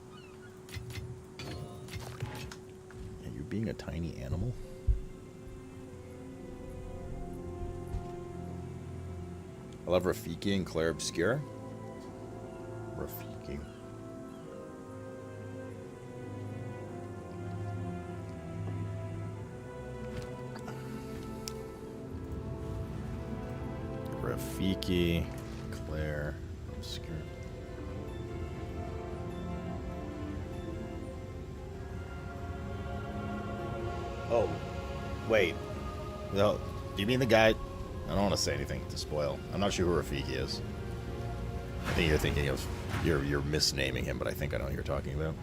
Are you being a tiny animal? I love Rafiki and Claire Obscura. Rafiki. Rafiki, Claire Obscura. Oh, wait. No, do you mean the guy? I don't want to say anything to spoil. I'm not sure who Rafiki is. I think you're thinking of you're misnaming him, but I think I know what you're talking about.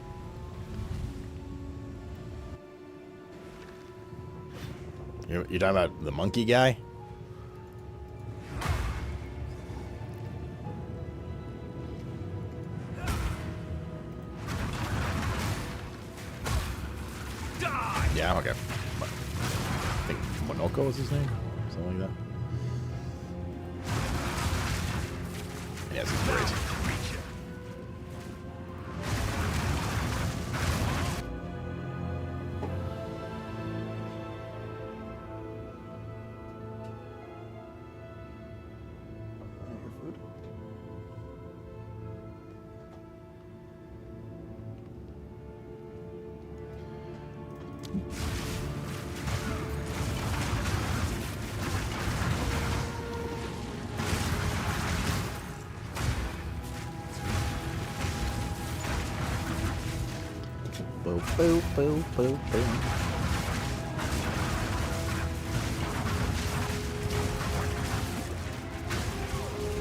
You're talking about the monkey guy? Yeah, okay. I think Monoko was his name? Something like that. Yeah, this is great. Boop, boop, boop, boop, boop.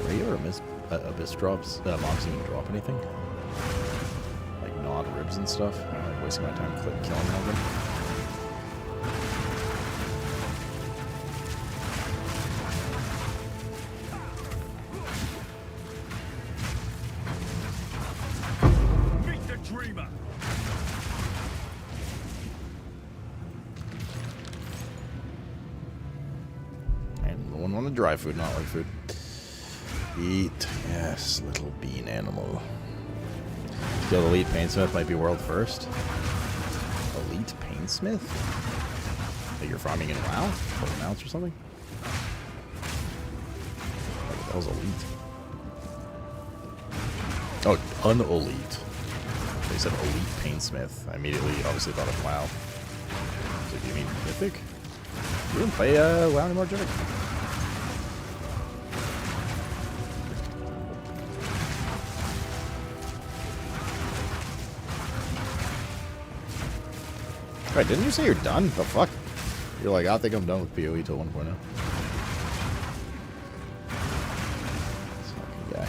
Are you ever Abyss drops, mobs even drop anything? Like gnawed ribs and stuff? I'm like wasting my time killing all of them. Meet the dreamer. And the one on the dry food, not like food. Eat, yes, little bean animal. Kill Elite Painsmith might be world first. Elite Painsmith? That you're farming in WoW? For mounts or something? That was Elite. Oh, unelite. They said Elite Painsmith. I immediately obviously thought of WoW. So do you mean Mythic? You didn't play WoW anymore, Jimmy? Right, didn't you say you're done? The fuck? You're like, I think I'm done with PoE till 1.0. This fucking guy.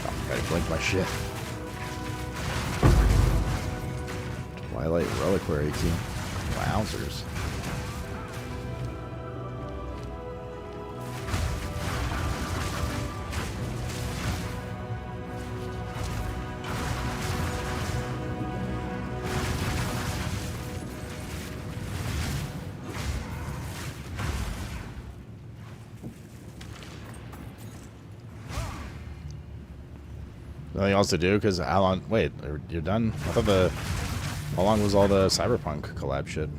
Oh, gotta blink my shit. Twilight Reliquary key. Wowzers. Nothing else to do? Because how long? Wait, you're done? I thought how long was all the Cyberpunk collab shit?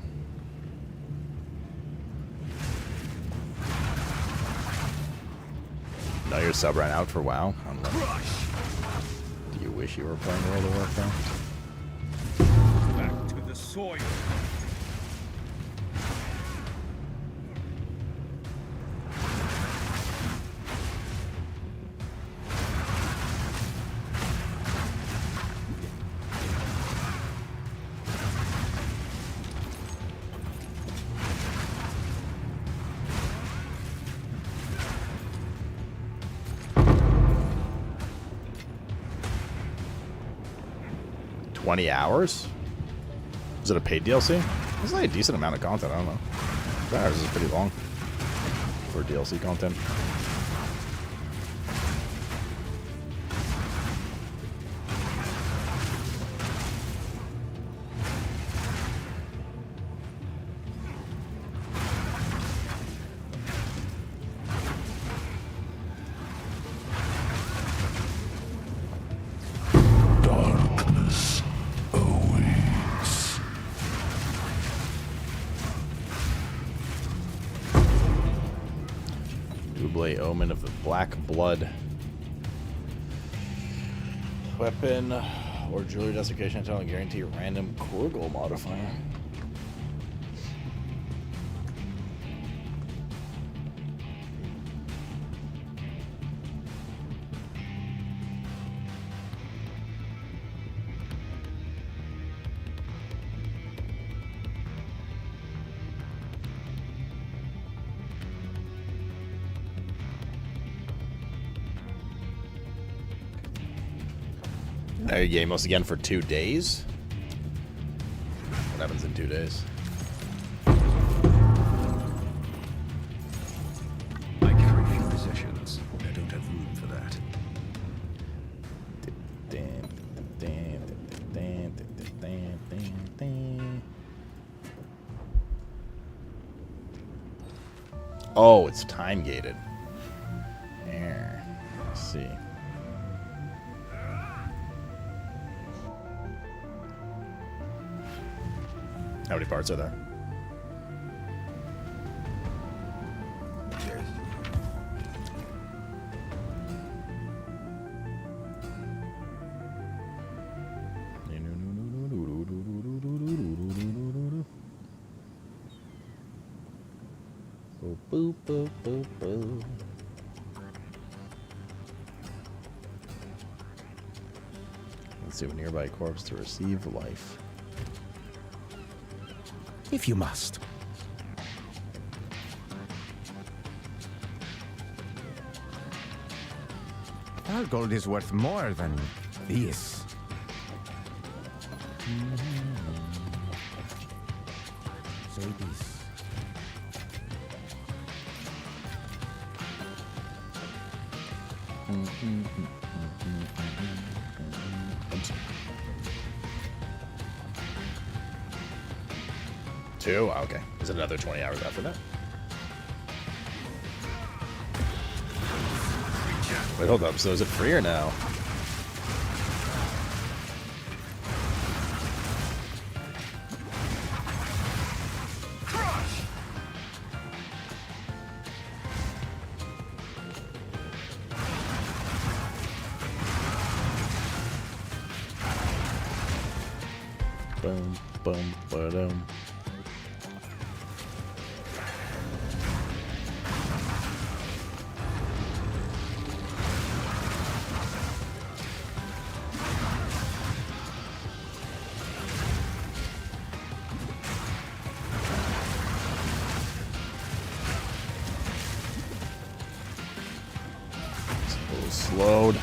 No, your sub ran out for WoW? Do you wish you were playing World of Warcraft? Back to the soil. $20? Is it a paid DLC? It's like a decent amount of content. I don't know. 2 hours is pretty long for DLC content. Omen of the Black Blood. Weapon or jewelry desiccation until I guarantee a random core goal modifier. Now you game us again for 2 days? What happens in 2 days? I carry few possessions. I don't have room for that. Oh, it's time gated. There. Let's see. How many parts are there? Boop, boop, boop, boop. Let's do a nearby corpse to receive life. If you must. Our gold is worth more than this. So it is. Oops. 2? Okay. Is it another 20 hours after that? Wait, hold up. So is it free or no? Boom, boom, ba-dum. It's a little slowed.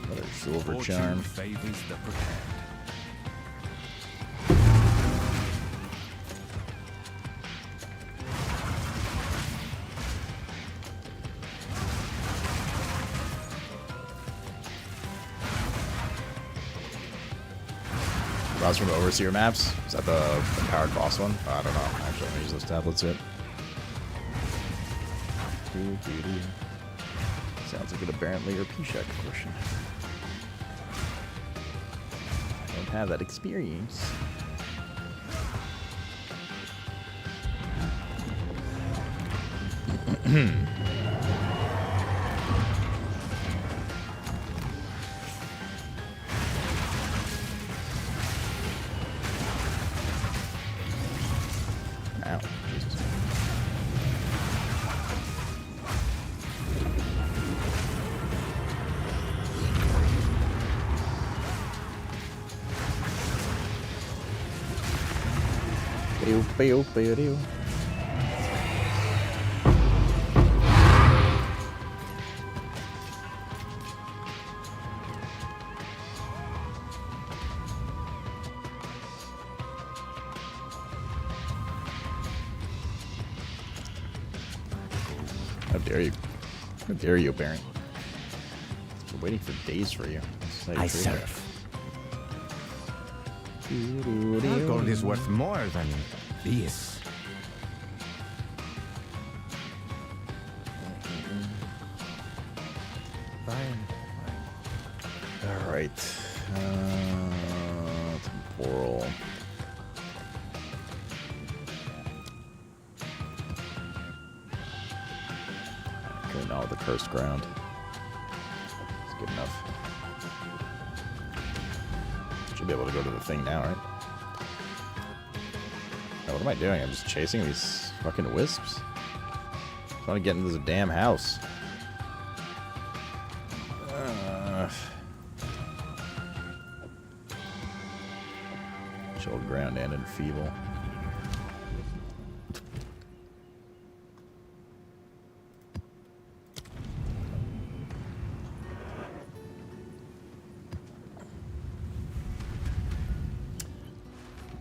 Another silver charm. Favors the prepared. Browse from the Overseer maps. Is that the powered boss one? Oh, I don't know. Actually, I'm gonna use those tablets yet. Sounds like an apparently or P-Shack portion. I don't have that experience. Ow, Jesus. Pew, pew, pew, pew. How dare you? How dare you, Baron? Been waiting for days for you. I serve. Our gold is worth more than this. Fine. All right. Temporal. Okay, now the cursed ground. It's good enough. Should be able to go to the thing now, right? Oh, what am I doing? I'm just chasing these fucking wisps. I want to get into the damn house. Chilled ground and enfeeble.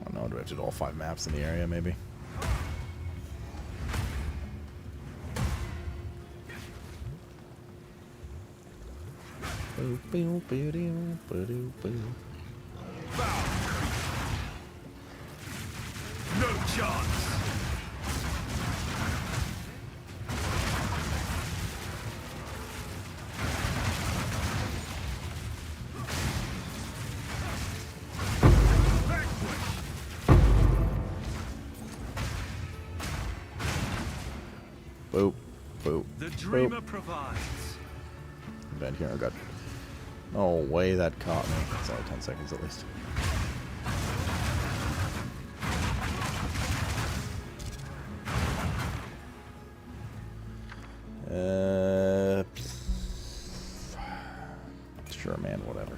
I don't know, do I have to do all 5 maps in the area, maybe? No chance. Boop, boop. The dreamer boop. provides. Been here, I got. No way that caught me. It's only 10 seconds at least. Sure, man, whatever.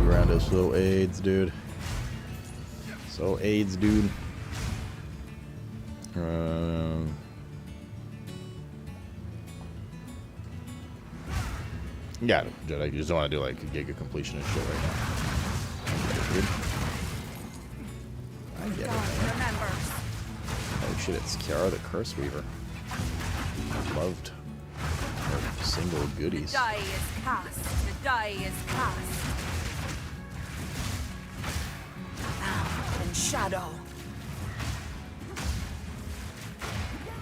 Around us, so AIDS, dude. So AIDS, dude. Yeah, dude, I just don't want to do like a giga completion and shit right now. I get it, man. Oh shit, it's Kiara the Curse Weaver. Loved her single goodies. The die is cast. The die is cast. And shadow.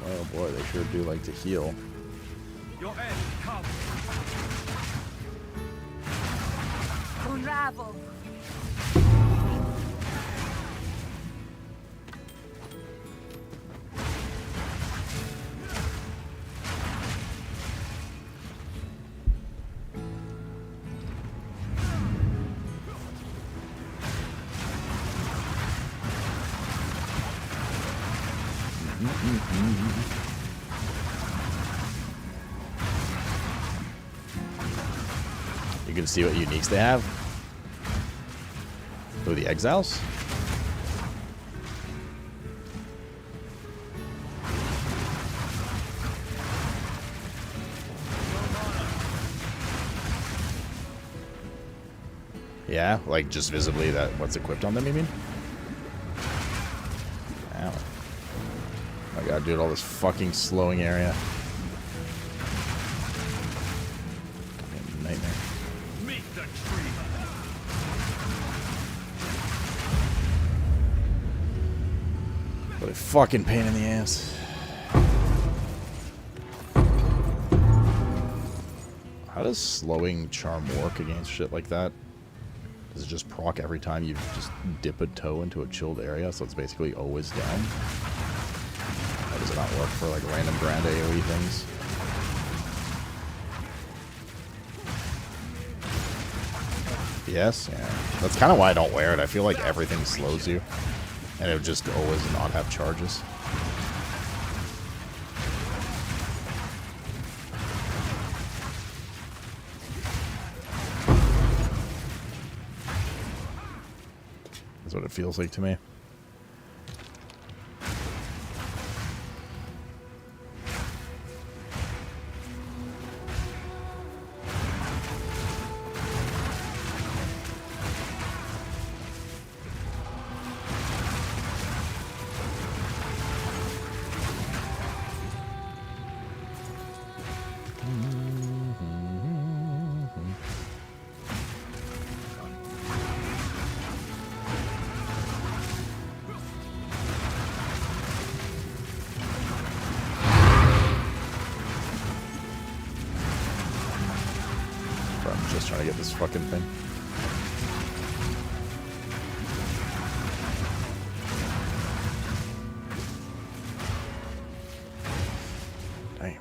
Oh boy, they sure do like to heal. Your end comes. Unravel. You can see what uniques they have. Oh, the Exiles? Yeah, like just visibly that what's equipped on them, you mean? Ow. I gotta do all this fucking slowing area. Fucking nightmare. Meet the tree. What a fucking pain in the ass. How does slowing charm work against shit like that? Does it just proc every time you just dip a toe into a chilled area, so it's basically always down? Or does it not work for like random grand AoE things? Yes, yeah. That's kind of why I don't wear it. I feel like everything slows you, and it would just always not have charges. That's what it feels like to me. I'm just trying to get this fucking thing. Damn.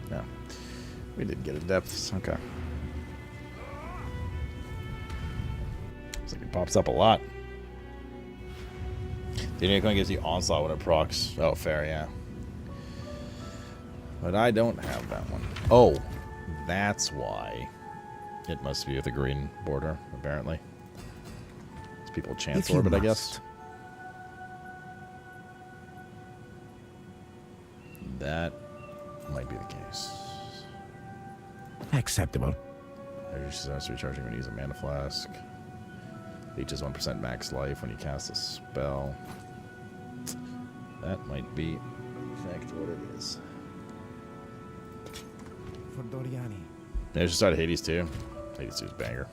Yeah. We did get a depths. Okay. Looks like it pops up a lot. The unicorn gives you onslaught when it procs. Oh, fair, yeah. But I don't have that one. Oh, that's why. It must be with a green border, apparently. It's people chance orbit, I guess. That might be the case. Acceptable. Energy starts recharging when you use a mana flask. Leeches 1% max life when you cast a spell. That might be, in fact, what it is. For Doriani. Yeah, I just started Hades 2. Hades 2 is a banger.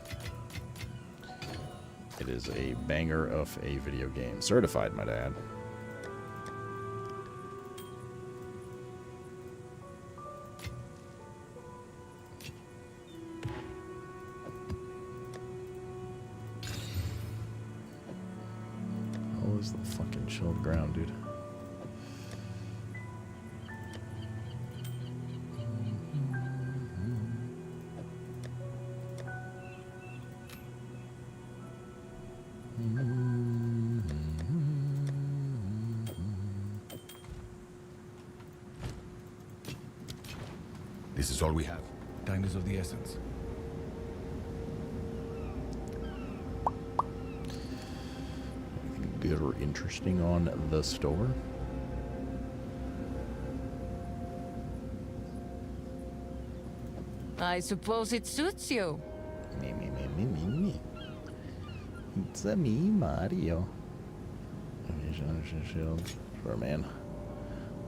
It is a banger of a video game. Certified, might I add. Always the fucking chilled ground, dude. This is all we have. Time is of the essence. Anything good or interesting on the store? I suppose it suits you. Me. It's a me, Mario. Shield. Sure, man.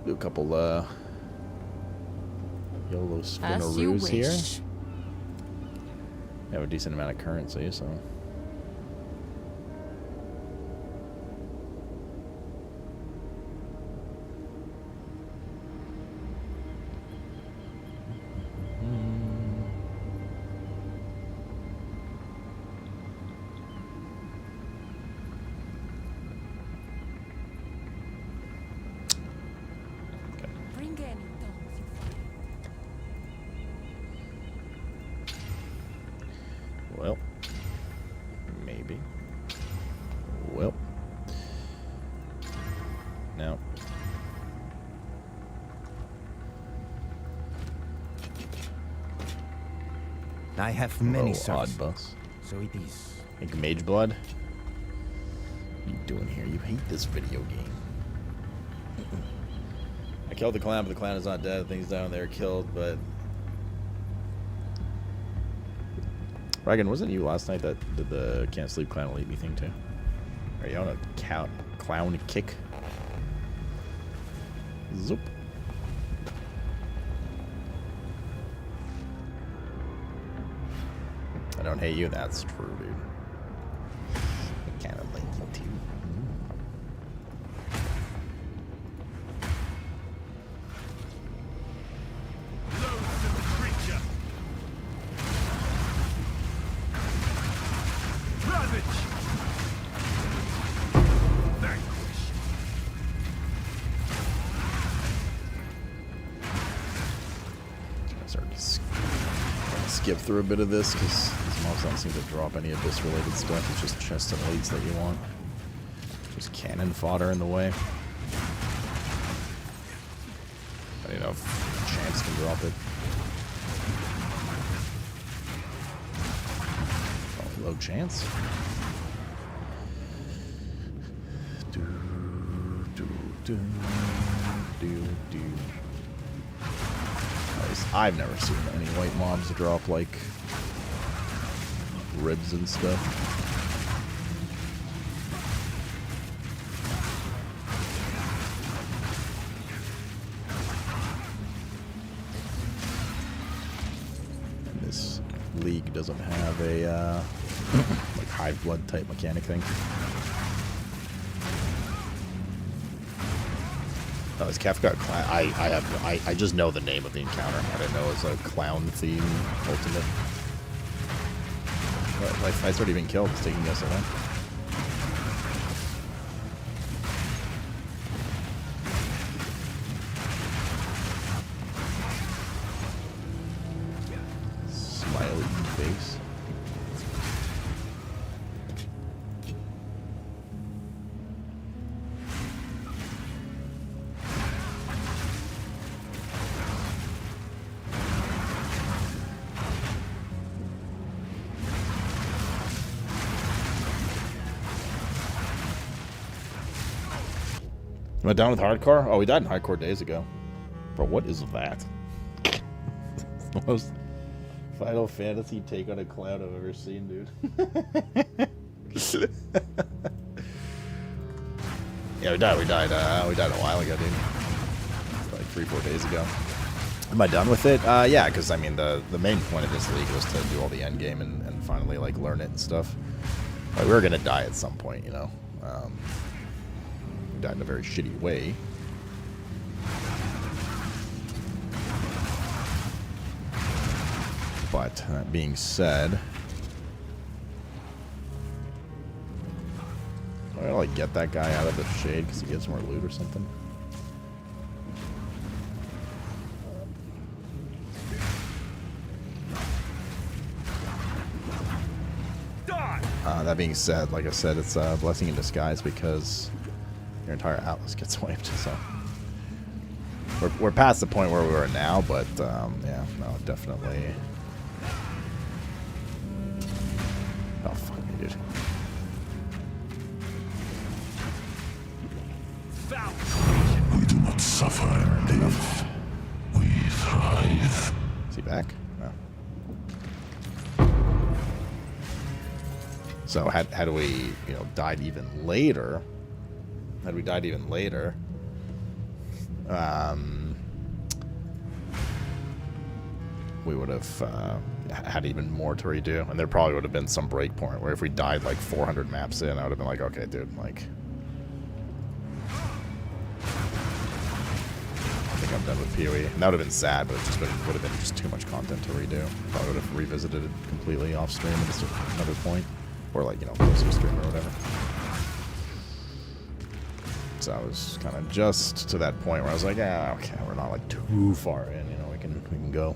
Do a couple, YOLO spinneroos here. Have a decent amount of currency, so. I have many odd bus. So it is. Like Mage Blood? What are you doing here? You hate this video game. I killed the clown, but the clown is not dead. Things down there killed, but... Reagan, wasn't you last night that did the can't sleep clown will eat me thing too? Are you on a clown kick? Zoop. I don't hate you, that's true, dude. I kind of like you too. Skip through a bit of this because these mobs don't seem to drop any Abyss related stuff. It's just chests and elites that you want. Just cannon fodder in the way. I don't know if champs can drop it. Oh, low chance. I've never seen any white mobs drop like ribs and stuff. And this league doesn't have a like hive blood type mechanic thing. Oh, is Kef got clown? I just know the name of the encounter. I didn't know it was a clown theme ultimate. But my fight's already been killed. It's taking us away. Smiley face. Am I down with hardcore? Oh, we died in hardcore days ago. Bro, what is that? It's the most Final Fantasy take on a cloud I've ever seen, dude. Yeah, we died a while ago, dude. Like 3-4 days ago. Am I done with it? Yeah, because I mean the main point of this league was to do all the end game and finally like learn it and stuff. Like, we were gonna die at some point, you know. We died in a very shitty way. But that being said, do I gotta like get that guy out of the shade because he gets more loot or something? That being said, like I said, it's a blessing in disguise because your entire atlas gets wiped. So we're past the point where we are now, but yeah, no, definitely. Oh fuck me, dude. We do not suffer and live. We thrive. Is he back? No. So had we, you know, died even later, we would have had even more to redo, and there probably would have been some break point where if we died like 400 maps in, I would have been like, okay, dude, like, I think I'm done with PoE. And that would have been sad, but it just would have been just too much content to redo. Probably would have revisited it completely off stream at another point. Or like, you know, closer stream or whatever. So I was kind of just to that point where I was like, yeah, okay, we're not like too far in, you know, we can go.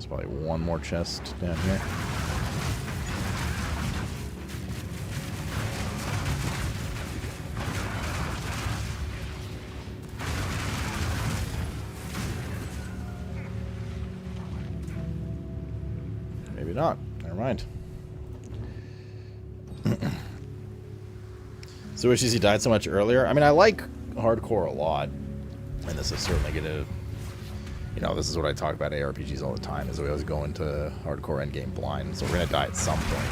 There's probably one more chest down here. Maybe not. Never mind. So wishes he died so much earlier. I mean, I like hardcore a lot, and this is certainly gonna, you know, this is what I talk about ARPGs all the time, is we always go into hardcore endgame blind, so we're gonna die at some point.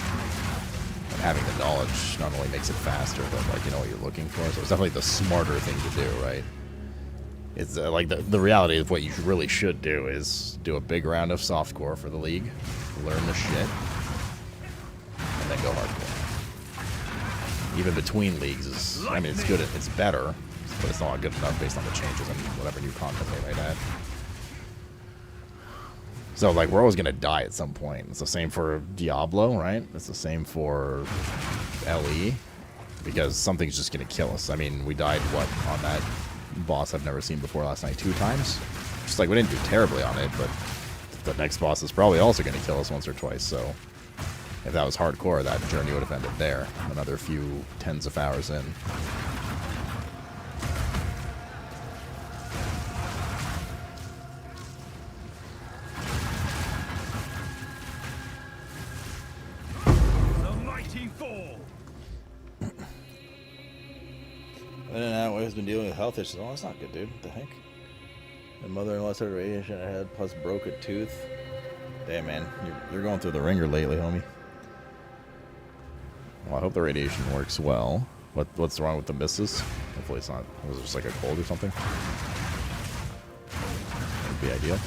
And having the knowledge not only makes it faster, but like, you know what you're looking for, so it's definitely the smarter thing to do, right? It's like the reality of what you really should do is do a big round of softcore for the league, learn the shit, and then go hardcore. Even between leagues is, I mean, it's good, it's better, but it's not good enough based on the changes and whatever new content they might add. So, like, we're always going to die at some point. It's the same for Diablo, right? It's the same for LE, because something's just going to kill us. I mean, we died, what, on that boss I've never seen before last night 2 times? Just like, we didn't do terribly on it, but the next boss is probably also going to kill us once or twice, so if that was hardcore, that journey would have ended there. Another few tens of hours in. The mighty fall. Has been dealing with health issues. Oh, that's not good, dude. What the heck? My mother-in-law started radiation in her head, plus broke a tooth. Damn, man. You're going through the ringer lately, homie. Well, I hope the radiation works well. What's wrong with the missus? Hopefully it's not. Was it just like a cold or something? That'd be ideal.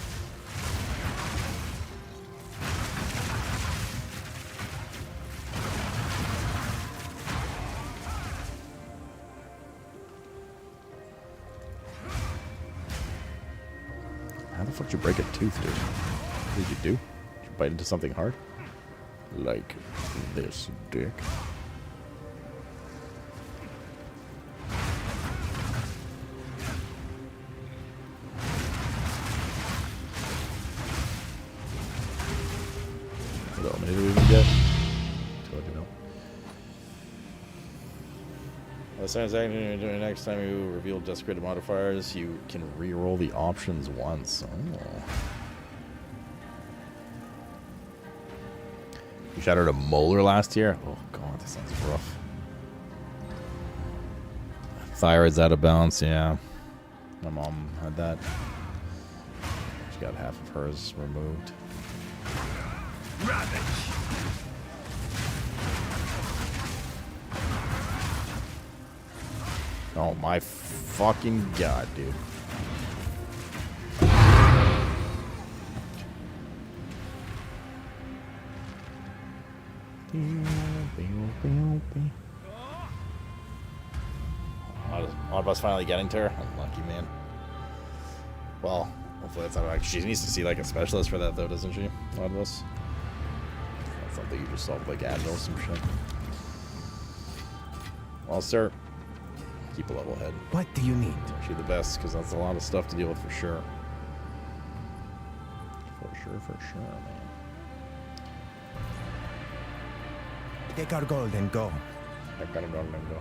How the fuck did you break a tooth, dude? What did you do? Did you bite into something hard? Like this, dick. What many do we even get? 2 I know. Well, sounds like next time you reveal desecrated modifiers, you can re-roll the options once. Oh. You shattered a molar last year? Oh god, that sounds rough. Thyroid's out of balance, yeah. My mom had that. She got half of hers removed. Ravage. Oh my fucking god, dude. Oddbus finally getting to her. Unlucky, man. Well, hopefully that's not. She needs to see like a specialist for that, though, doesn't she? Oddbus. That's something you just solve like Agile or some shit. Well, sir, keep a level head. What do you need? Wish you the best, because that's a lot of stuff to deal with for sure. For sure, man. Take our gold and go. Take our gold and go.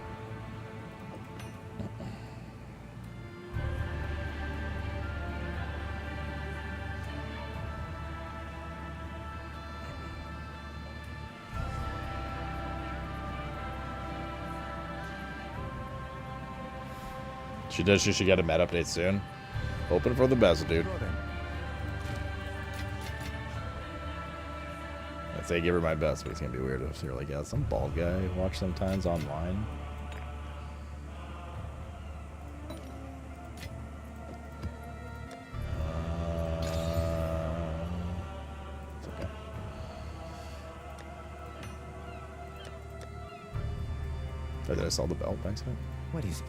She should get a med update soon. Hoping for the best, dude. I'd say give her my best, but it's gonna be weird if you're like, yeah, some bald guy I watch sometimes online. It's okay. Did I sell the belt by accident? What is it?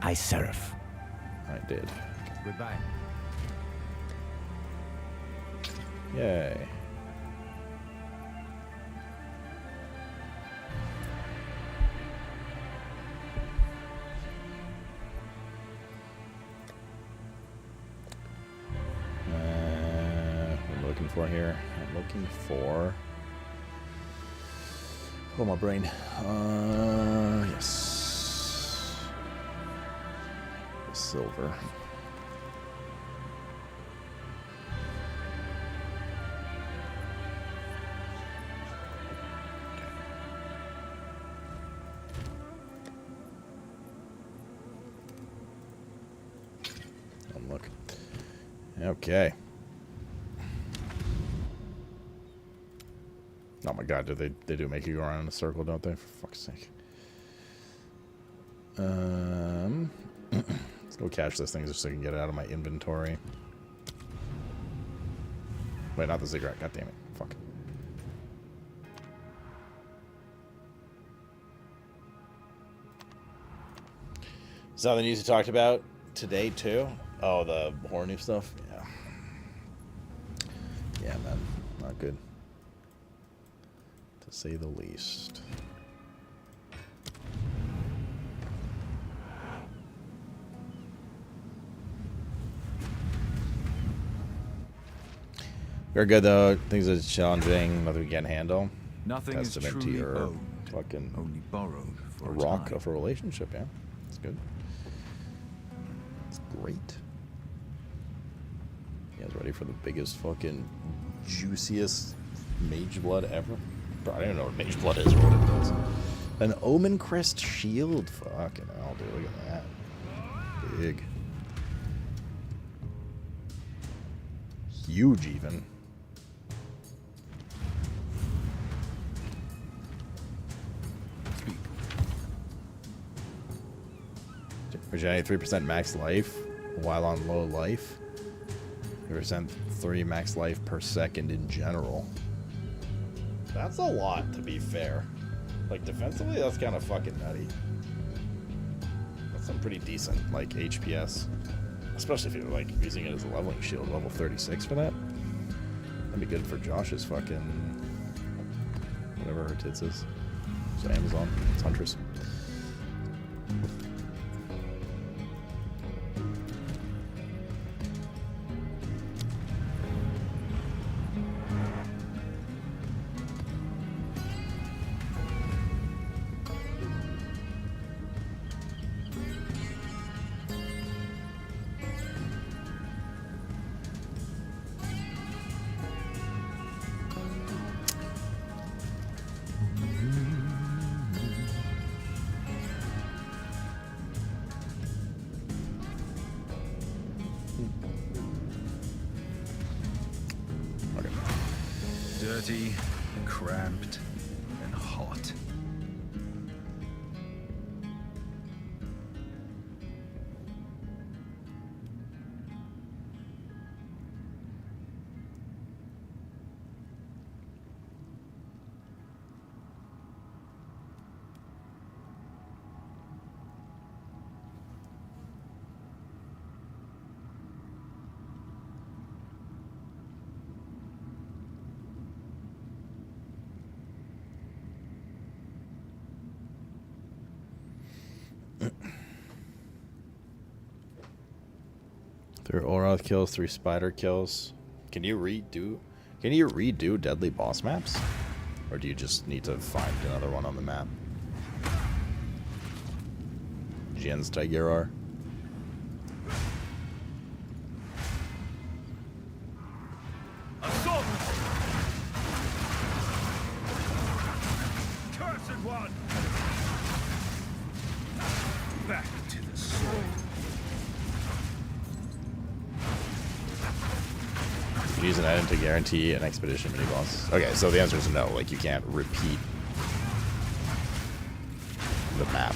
I serve. I did. Goodbye. Yay. for here? I'm looking for... Oh, my brain. Yes. The silver. Look. Okay. Oh my god, they do make you go around in a circle, don't they? For fuck's sake. Let's go cache this thing just so I can get it out of my inventory. Wait, not the ziggurat. God damn it. Fuck. Something news you talked about today too? Oh, the horny stuff? Yeah. Yeah, man. Not good. To say the least. Very good though. Things are challenging. Nothing we can't handle. Nothing is Testament truly to your owed, fucking only borrowed for a rock time. of a relationship. Yeah, it's good. It's great. You guys ready for the biggest fucking juiciest mage blood ever? Bro, I don't even know what mage blood is or what it does. An Omen Crest shield. Fucking hell, dude. Look at that. Big. Huge even. Regenerate 3% max life while on low life. 3% 3 max life per second in general. That's a lot, to be fair. Like, defensively, that's kind of fucking nutty. That's some pretty decent, like, HPS. Especially if you're, like, using it as a leveling shield, level 36 for that. That'd be good for Josh's fucking... whatever her tits is. So Amazon. It's Huntress. Dirty, cramped, and hot. Three Oroth kills, 3 spider kills. Can you redo deadly boss maps? Or do you just need to find another one on the map? Jens Tigerar. Assault! Cursed one! Back to the sword. You use an item to guarantee an expedition mini boss. Okay, so the answer is no. Like, you can't repeat the map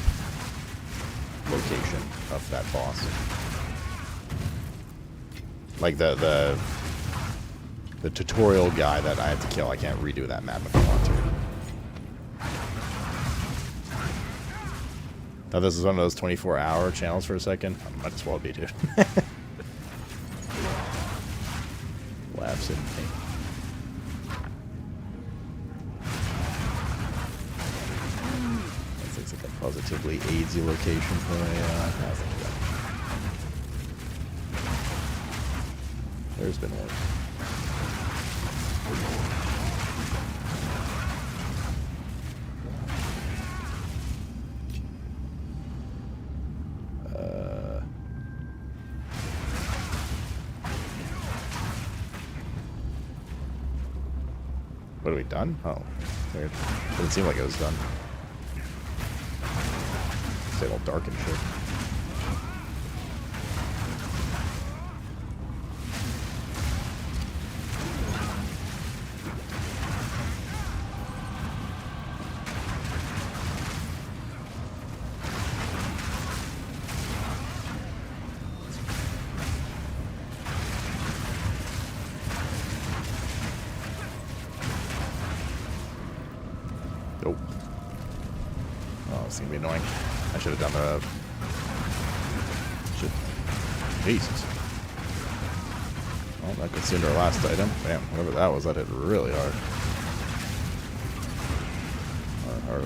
location of that boss. Like the tutorial guy that I have to kill, I can't redo that map if I want to. Thought this was one of those 24-hour channels for a second. Might as well be, dude. Laughs in me. That looks like a positively AIDSy location for a there's been one. What are we done? Oh, weird. Didn't seem like it was done. Stay all dark and shit. Nope. Oh, it's gonna be annoying. I should have done the... Shit. Jesus. Well, that consumed our last item. Damn, whatever that was, that hit really hard.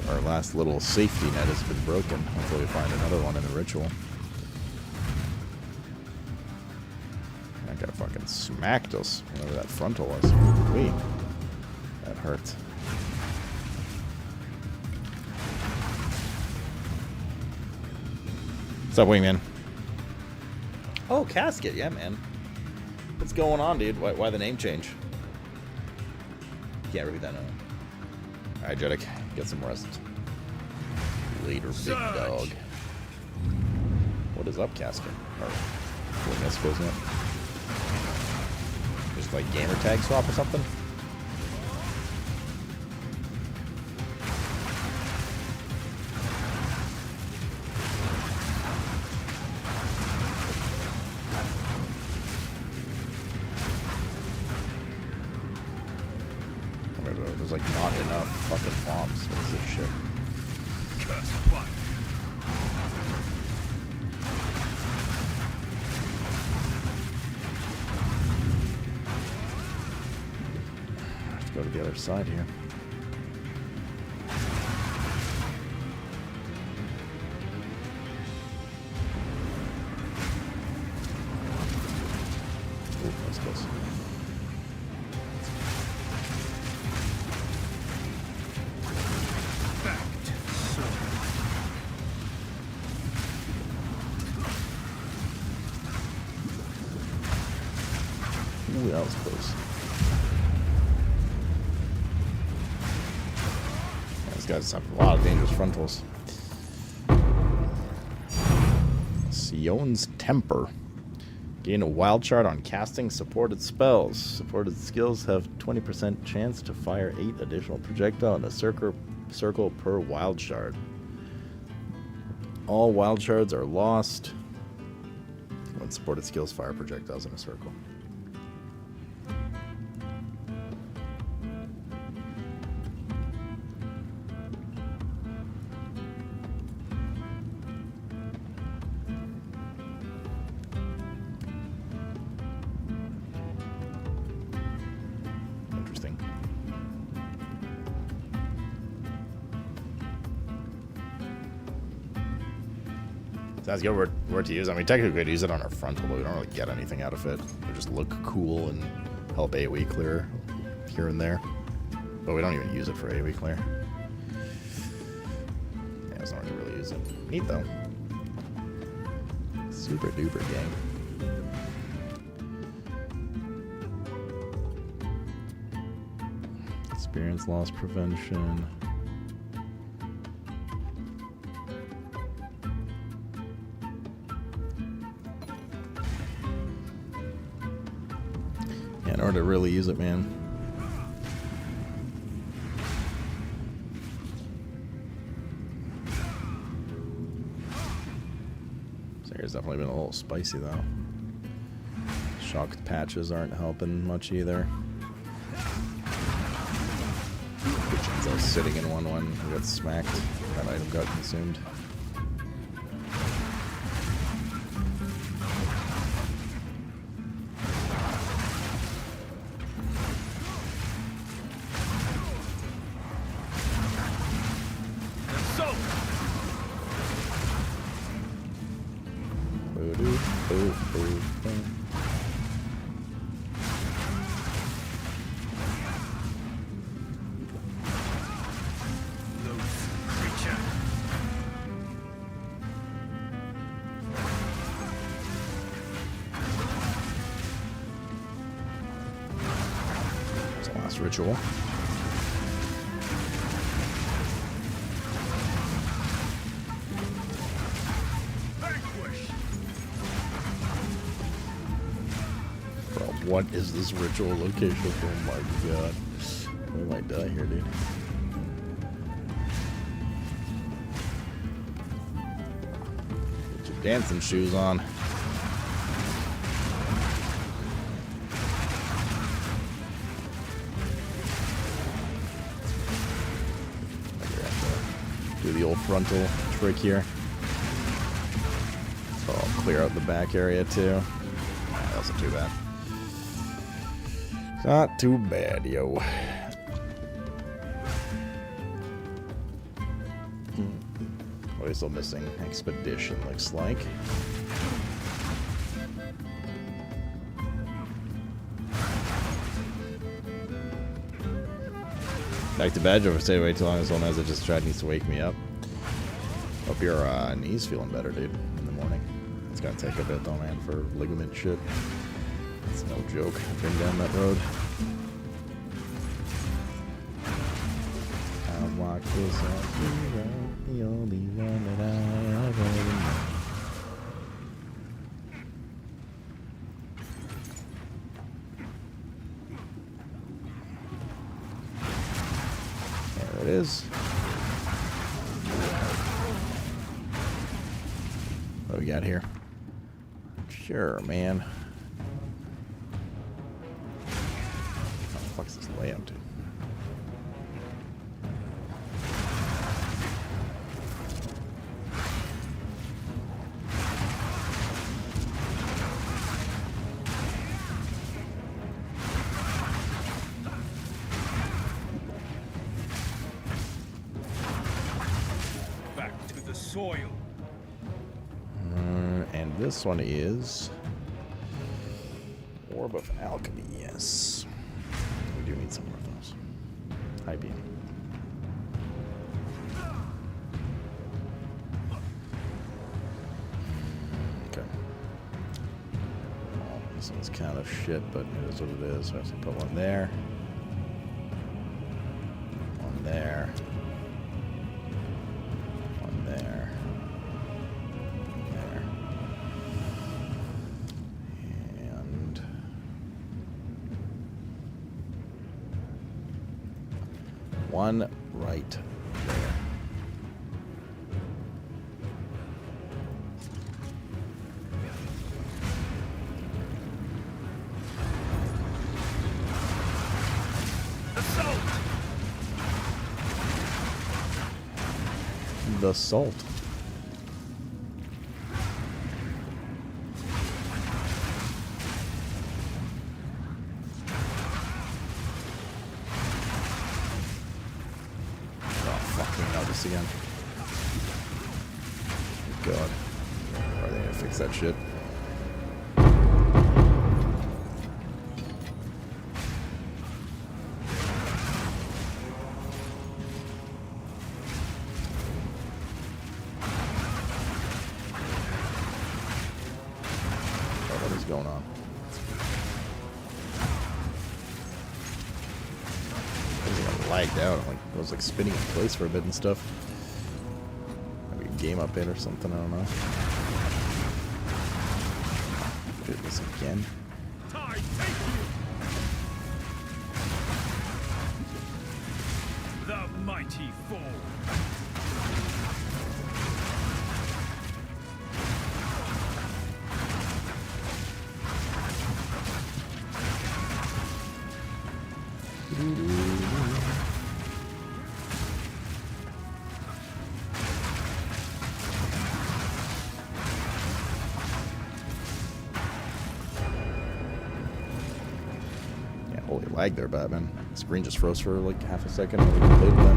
Our last little safety net has been broken. Hopefully we find another one in the ritual. That guy fucking smacked us, whatever that frontal was. Wait. That hurt. What's up, Wingman? Oh, Casket. Yeah, man. What's going on, dude? Why the name change? Can't read that now. Alright, Jeddick. Get some rest. Later, big dog. What is up, Casket? Or, I suppose not. Just like gamer tag swap or something? There's like not enough fucking bombs. What is this shit? Let's go to the other side here. Ooh, that's close. Ooh, that was close. Yeah, these guys have a lot of dangerous frontals. Sion's Temper. Gain a wild shard on casting supported spells. Supported skills have 20% chance to fire 8 additional projectile in a circle per wild shard. All wild shards are lost when supported skills fire projectiles in a circle. That's good word to use. I mean, technically we could use it on our frontal, but we don't really get anything out of it. We just look cool and help AoE clear here and there. But we don't even use it for AoE clear. Yeah, it's not to really use it. Neat though. Super duper gang. Experience loss prevention. In order to really use it, man. This area's definitely been a little spicy, though. Shocked patches aren't helping much either. I was sitting in one who got smacked. That item got consumed. this ritual. Bro, what is this ritual location? Oh my god. We might die here, dude. Get your dancing shoes on. Do the old frontal trick here. So I'll clear out the back area too. That wasn't too bad. Not too bad, yo. What are we still missing? Expedition looks like. Back to bed. If I stay way too long, as long as it just needs to wake me up. Hope your knees feeling better, dude, in the morning. It's gonna take a bit though, man, for ligament shit. It's no joke. I've been down that road. I've walked this road, the only one that I ever know. There it is. What do we got here? Sure, man. How the fuck is this layout, dude? Back to the soil. And this one is Orb of Alchemy, yes. We do need some more of those. Hi, Beanie. Okay. Well, this one's kind of shit, but it is what it is. So I have to put one there. One there. One there. One right there. The salt. Again. God. Are they gonna fix that shit? What is going on? Lagged out. Like, I was like spinning in place for a bit and stuff. Maybe a game up in or something. I don't know. Do this again. The mighty fall. Holy lag there, Batman. The screen just froze for like half a second when we completed that.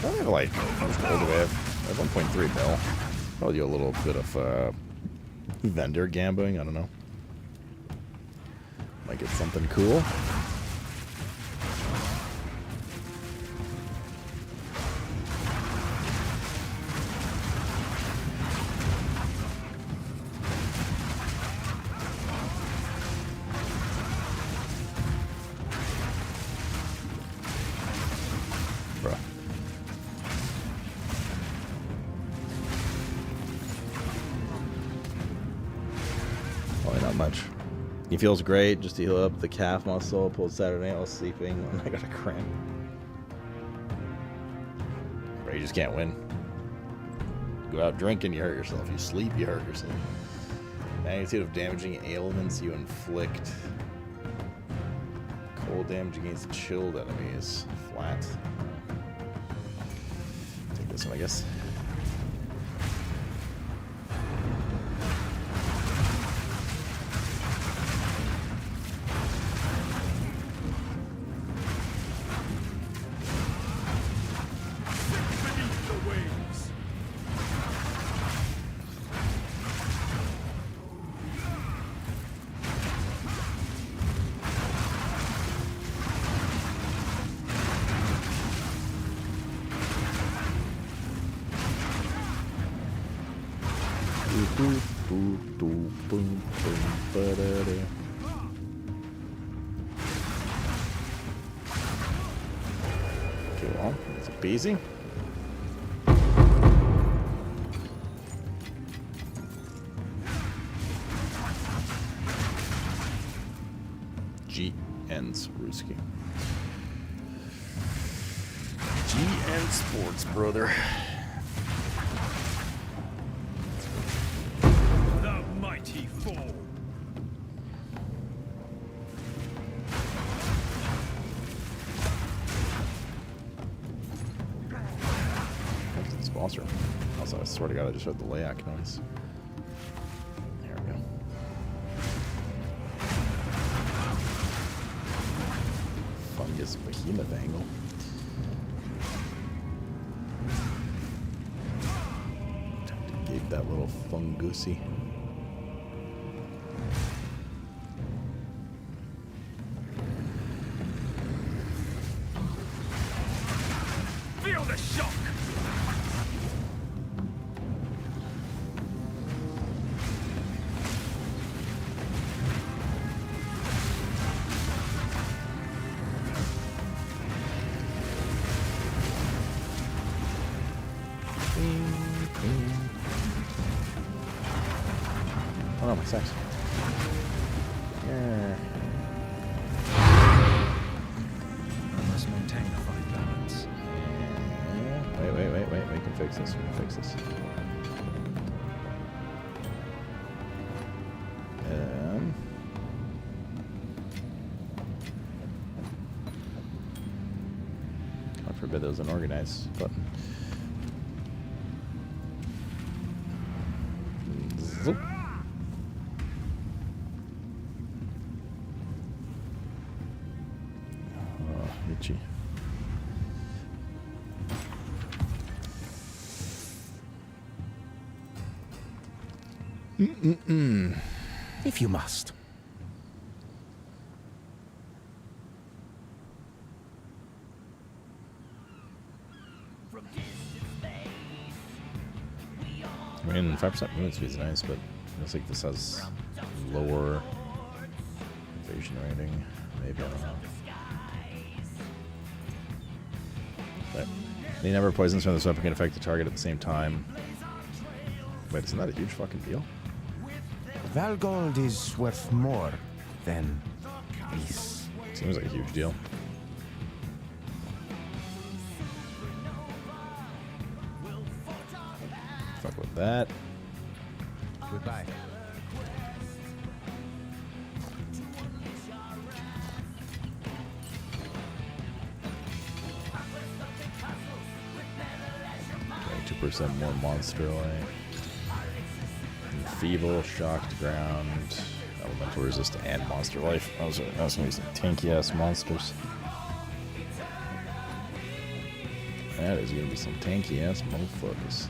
I have like, how much gold do I have? I have 1.3 mil. Probably do a little bit of vendor gambling, I don't know. Might get something cool. Bruh. Probably not much. He feels great, just to heal up the calf muscle. Pulled Saturday night while sleeping when I got a cramp. But you just can't win. Go out drinking, you hurt yourself. You sleep, you hurt yourself. Magnitude of damaging ailments you inflict. Cold damage against chilled enemies. Flat. Take this one, I guess. Okay, well, it's easy. G ends Ruski. G and sports, brother. The mighty fall. What's this boss room? Also, I swear to God, I just heard the layak noise. There we go. Fungus behemoth angle. Time to gape that little fungusy. Feel the shock. Oh no, my sex. Yeah. I must maintain a fine balance. Wait. We can fix this. We can fix this. God forbid there was an organize button. Zoop. Oh, itchy. If you must. I mean, 5% movement speed is nice, but it looks like this has lower evasion rating. Maybe, I don't know. But he never poisons from this weapon can affect the target at the same time. Wait, isn't that a huge fucking deal? Valgold is worth more than this. Seems like a huge deal. Fuck with that. Goodbye. Okay, 2% more monster life. Feeble, shocked ground, elemental resist, and monster life. Those are gonna be some tanky ass monsters. That is gonna be some tanky ass motherfuckers.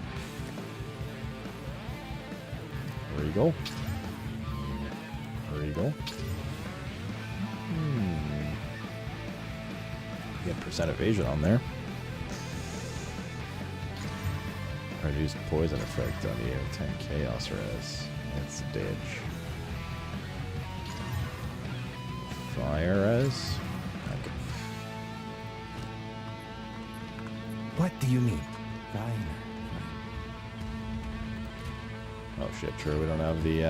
There you go. There you go. Get percent evasion on there. Reduce poison effect on you. 10 chaos res. It's a dodge. Fire res. Okay. What do you mean? Fine. Oh shit, true. We don't have the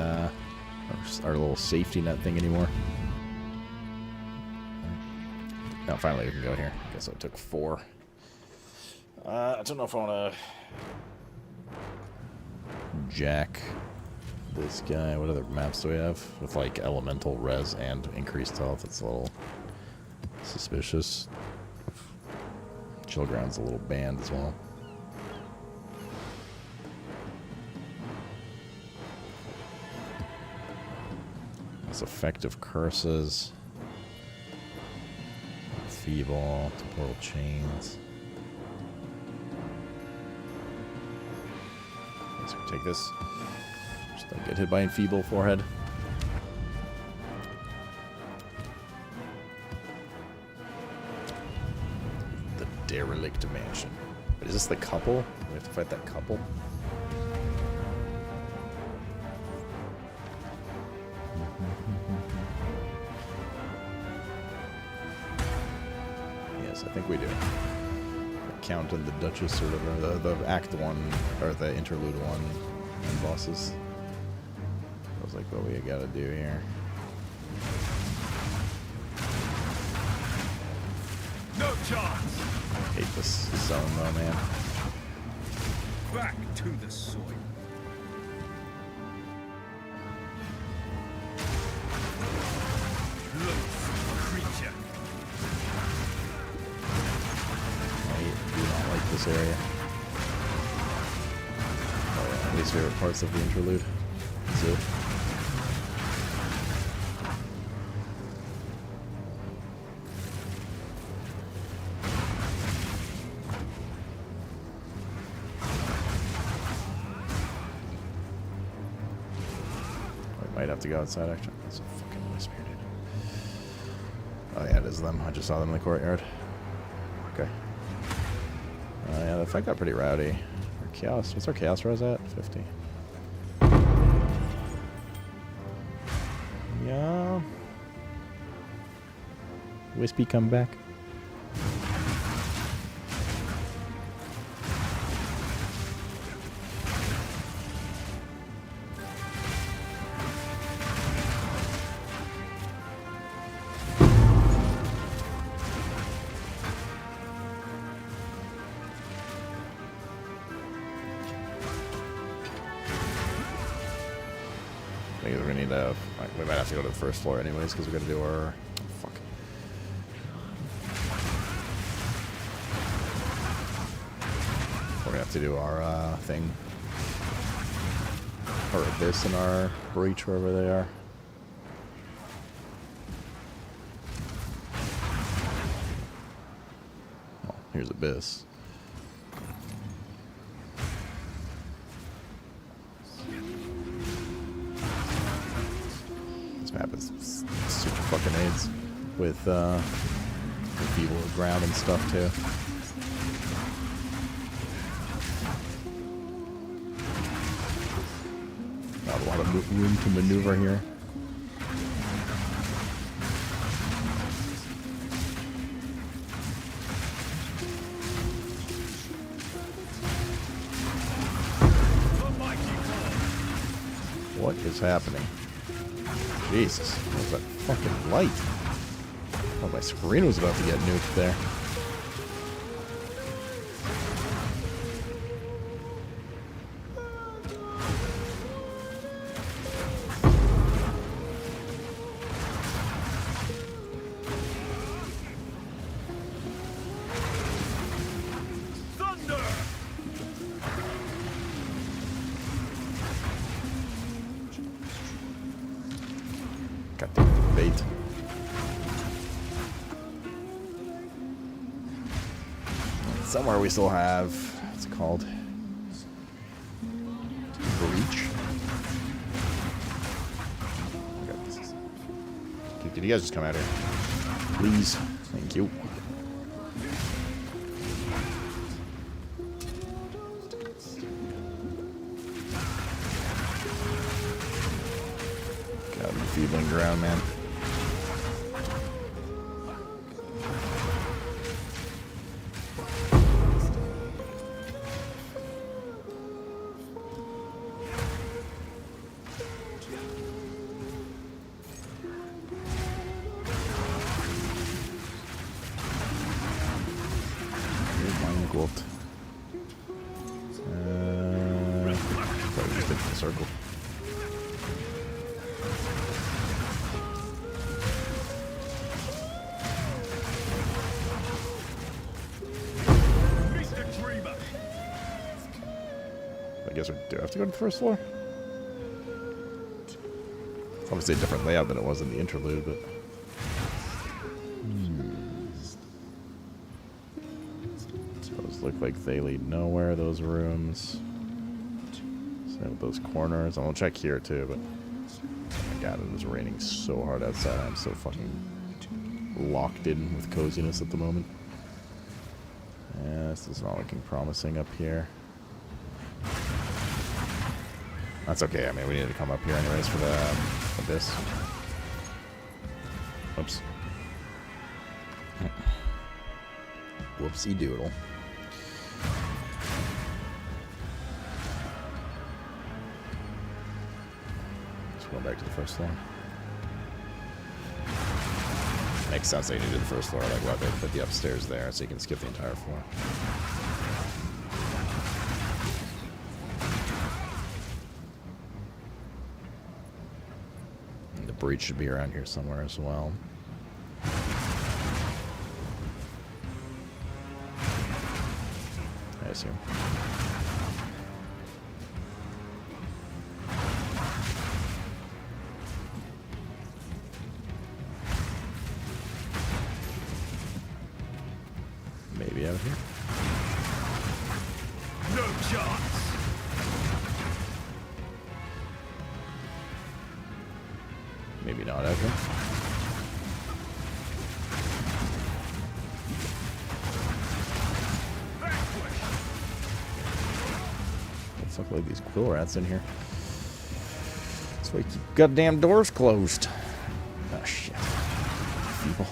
our little safety net thing anymore. Now finally we can go here. Guess it took 4. I don't know if I want to jack this guy. What other maps do we have with like elemental res and increased health? It's a little suspicious. Chillground's a little banned as well. It's effective curses. Feeble, temporal chains. So we take this. Just don't get hit by enfeeble forehead. The derelict mansion. Wait, is this the couple? We have to fight that couple? Yes, I think we do. Count and the Duchess or whatever, the Act 1 or the Interlude 1 and bosses. I was like, what we gotta do here. No chance. I hate this zone though, man. Back to the soil. Creature. I do not like this area. Oh, yeah, least favorite parts of the interlude. Zoo. We might have to go outside actually. That's a fucking whisper, dude. Oh yeah, it is them. I just saw them in the courtyard. Okay. Yeah, the fight got pretty rowdy. Our chaos. What's our chaos res at? 50. Yeah. Wispy come back. I think we need to. We might have to go to the first floor anyways because we got to do our. Oh, fuck. We're gonna have to do our thing. Or Abyss in our breach wherever they are. Oh, here's Abyss. Map is super fucking AIDS with feeble ground and stuff too. Not a lot of room to maneuver here. What is happening? Jesus, what was that fucking light? Oh, my screen was about to get nuked there. Got the bait. Somewhere we still have, what's it called? Breach. Did you guys just come out here? Please. Thank you. God, I'm feebling ground, man. Probably just did the circle. I guess do I have to go to the first floor? It's obviously a different layout than it was in the interlude, but... Those look like they lead nowhere, those rooms. Same with those corners. I'm gonna check here too, but... Oh my god, it is raining so hard outside. I'm so fucking locked in with coziness at the moment. Yeah, this is not looking promising up here. That's okay. I mean, we need to come up here anyways for the abyss. Oops. Whoopsie doodle. Let's go back to the first floor. Makes sense that you need to do the first floor. Like, why they put the upstairs there so you can skip the entire floor. Breach should be around here somewhere as well. I assume. Maybe out here. No chance. Maybe not out here. Let's look like these quill rats in here. That's why you keep goddamn doors closed. Oh shit. People.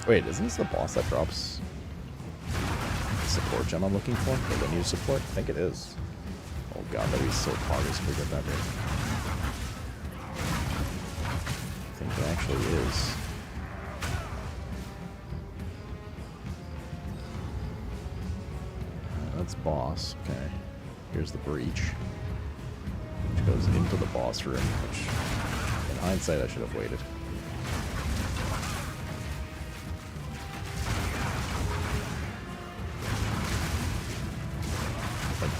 Wait, isn't this the boss that drops support gem I'm looking for? The lineage support? I think it is. Oh god, that'd be so poggers if we get that right. I think it actually is. That's boss. Okay. Here's the breach. Which goes into the boss room, which in hindsight I should have waited.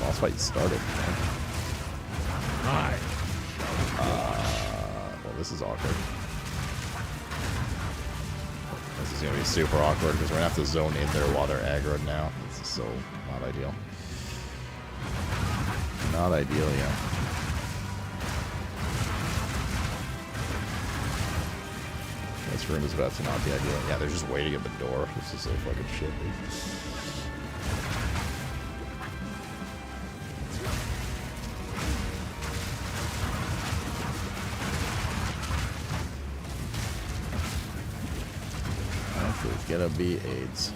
Boss fight started. Hi. Well, this is awkward. This is gonna be super awkward because we're gonna have to zone in there while they're aggroed now. This is so not ideal. Not ideal, yeah. This room is about to not be ideal. Yeah, they're just waiting at the door. This is so fucking shit, dude. It's gonna be AIDS.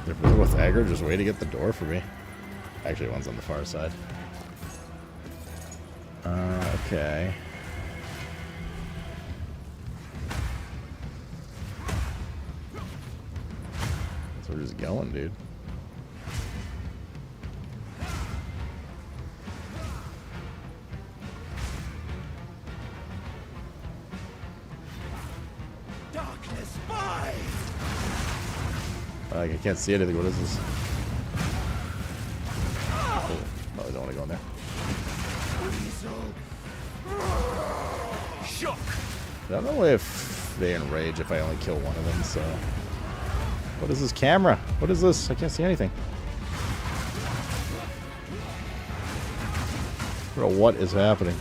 They're both aggro, just waiting at the door for me. Actually, one's on the far side. Okay. So we're just going, dude. Darkness, bye. I can't see anything. What is this? Oh, no, I don't want to go in there. I don't know if they enrage if I only kill one of them, so... What is this camera? What is this? I can't see anything. Bro, what is happening?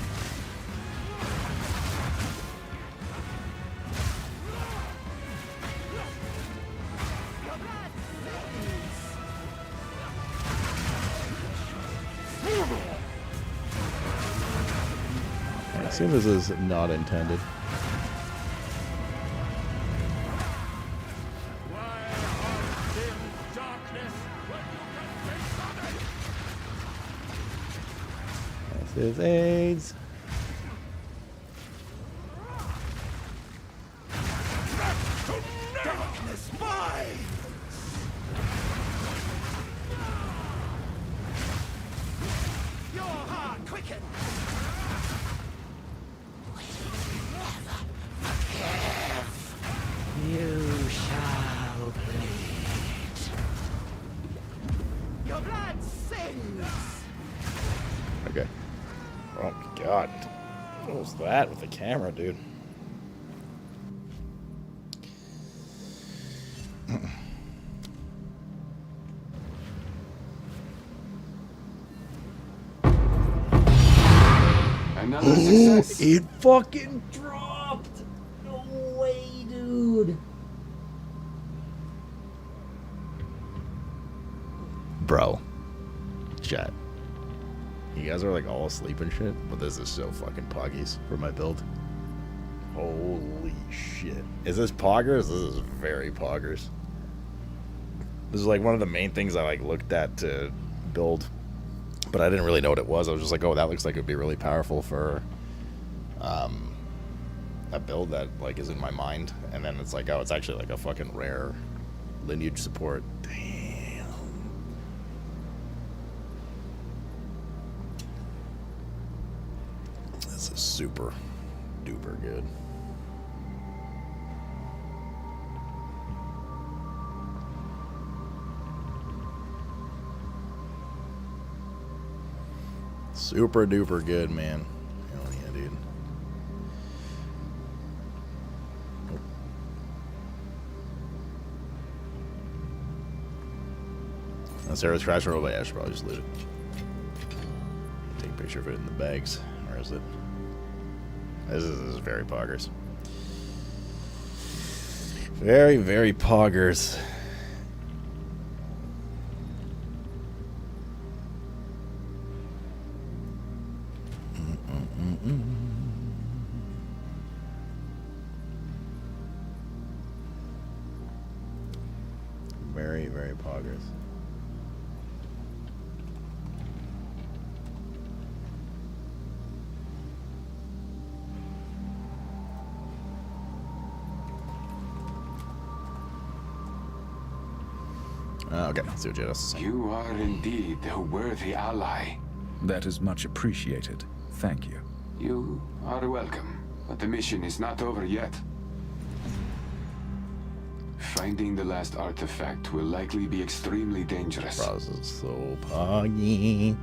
I assume this is not intended. This is AIDS. Darkness mine! Your heart quicken! You shall bleed. Your blood sings! Okay. Oh my god. What was that with the camera, dude? Another success. It fucking dropped! No way, dude. Bro. Chat. You guys are like all asleep and shit, but this is so fucking poggies for my build. Holy shit. Is this poggers? This is very poggers. This is like one of the main things I like looked at to build, but I didn't really know what it was. I was just like, oh, that looks like it would be really powerful for a build that like is in my mind. And then it's like, oh, it's actually like a fucking rare lineage support. Damn. This is super duper good. Super duper good, man. Hell yeah, dude. That Sarah's crash roll, I should probably just loot it. Take a picture of it in the bags. Where is it? This is very poggers. Very, very poggers. Very, very poggers. Okay, let's see what Jed has to say. You are indeed a worthy ally. That is much appreciated. Thank you. You are welcome, but the mission is not over yet. Finding the last artifact will likely be extremely dangerous. Bro, this is so poggy.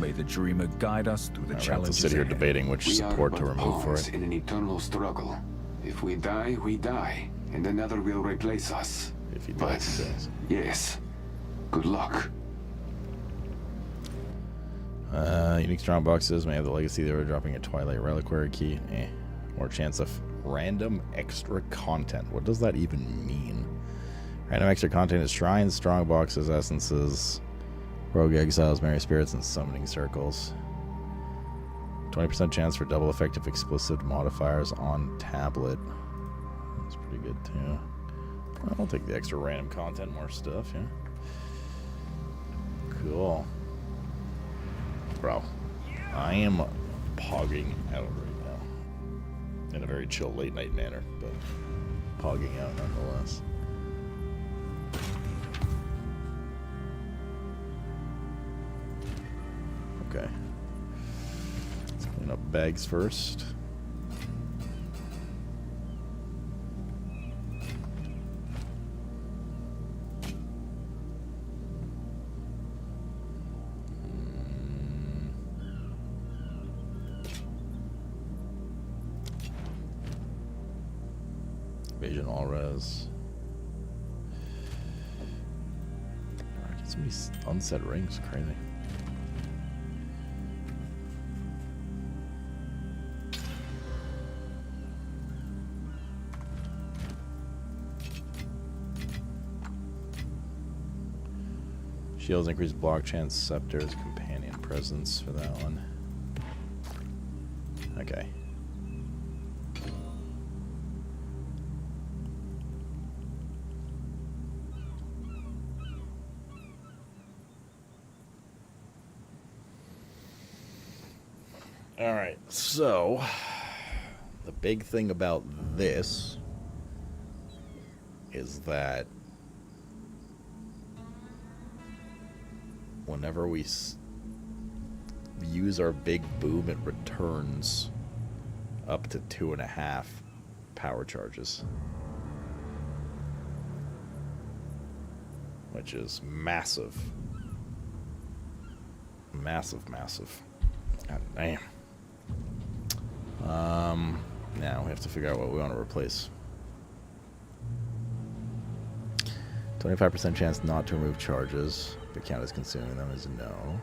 May the dreamer guide us through the challenges. Sit here debating which support to remove for it. In an eternal struggle. If we die, we die, and another will replace us. If he dies, he dies. Yes. Good luck. Unique strong boxes may have the legacy they were dropping a Twilight Reliquary key. More chance of random extra content. What does that even mean? Random extra content is shrines, strong boxes, essences, rogue exiles, merry spirits, and summoning circles. 20% chance for double effective explicit modifiers on tablet. That's pretty good too. I'll take the extra random content, more stuff, yeah. Cool. Bro, I am pogging out right now. In a very chill late night manner, but pogging out nonetheless. Okay. Let's clean up bags first. Vision all res. Get so many unset rings, crazy. Shields increase block chance, scepters, companion presence for that one. Okay. Alright, so the big thing about this is that whenever we use our big boom, it returns up to 2.5 power charges, which is massive. Massive. God damn. Now we have to figure out what we want to replace. 25% chance not to remove charges, but count as consuming them is no.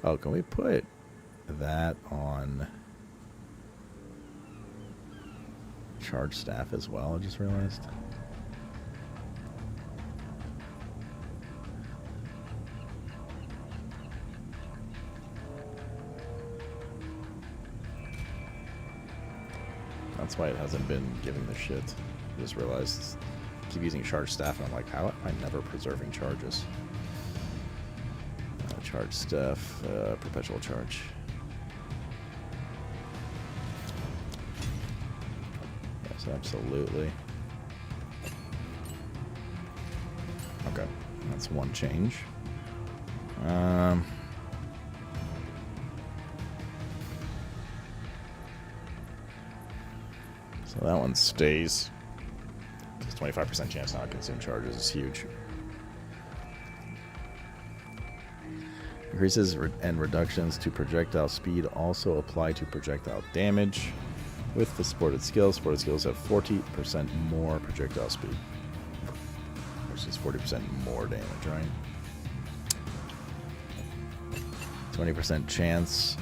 Oh, can we put that on charge staff as well? I just realized. That's why it hasn't been giving the shit. I just realized I keep using charge staff and I'm like, how am I never preserving charges? Charge staff, perpetual charge. Yes, absolutely. Okay, that's one change. So that one stays. 25% chance not to consume charges is huge. Increases and reductions to projectile speed also apply to projectile damage. With the supported skills have 40% more projectile speed. Versus 40% more damage, right? 20% chance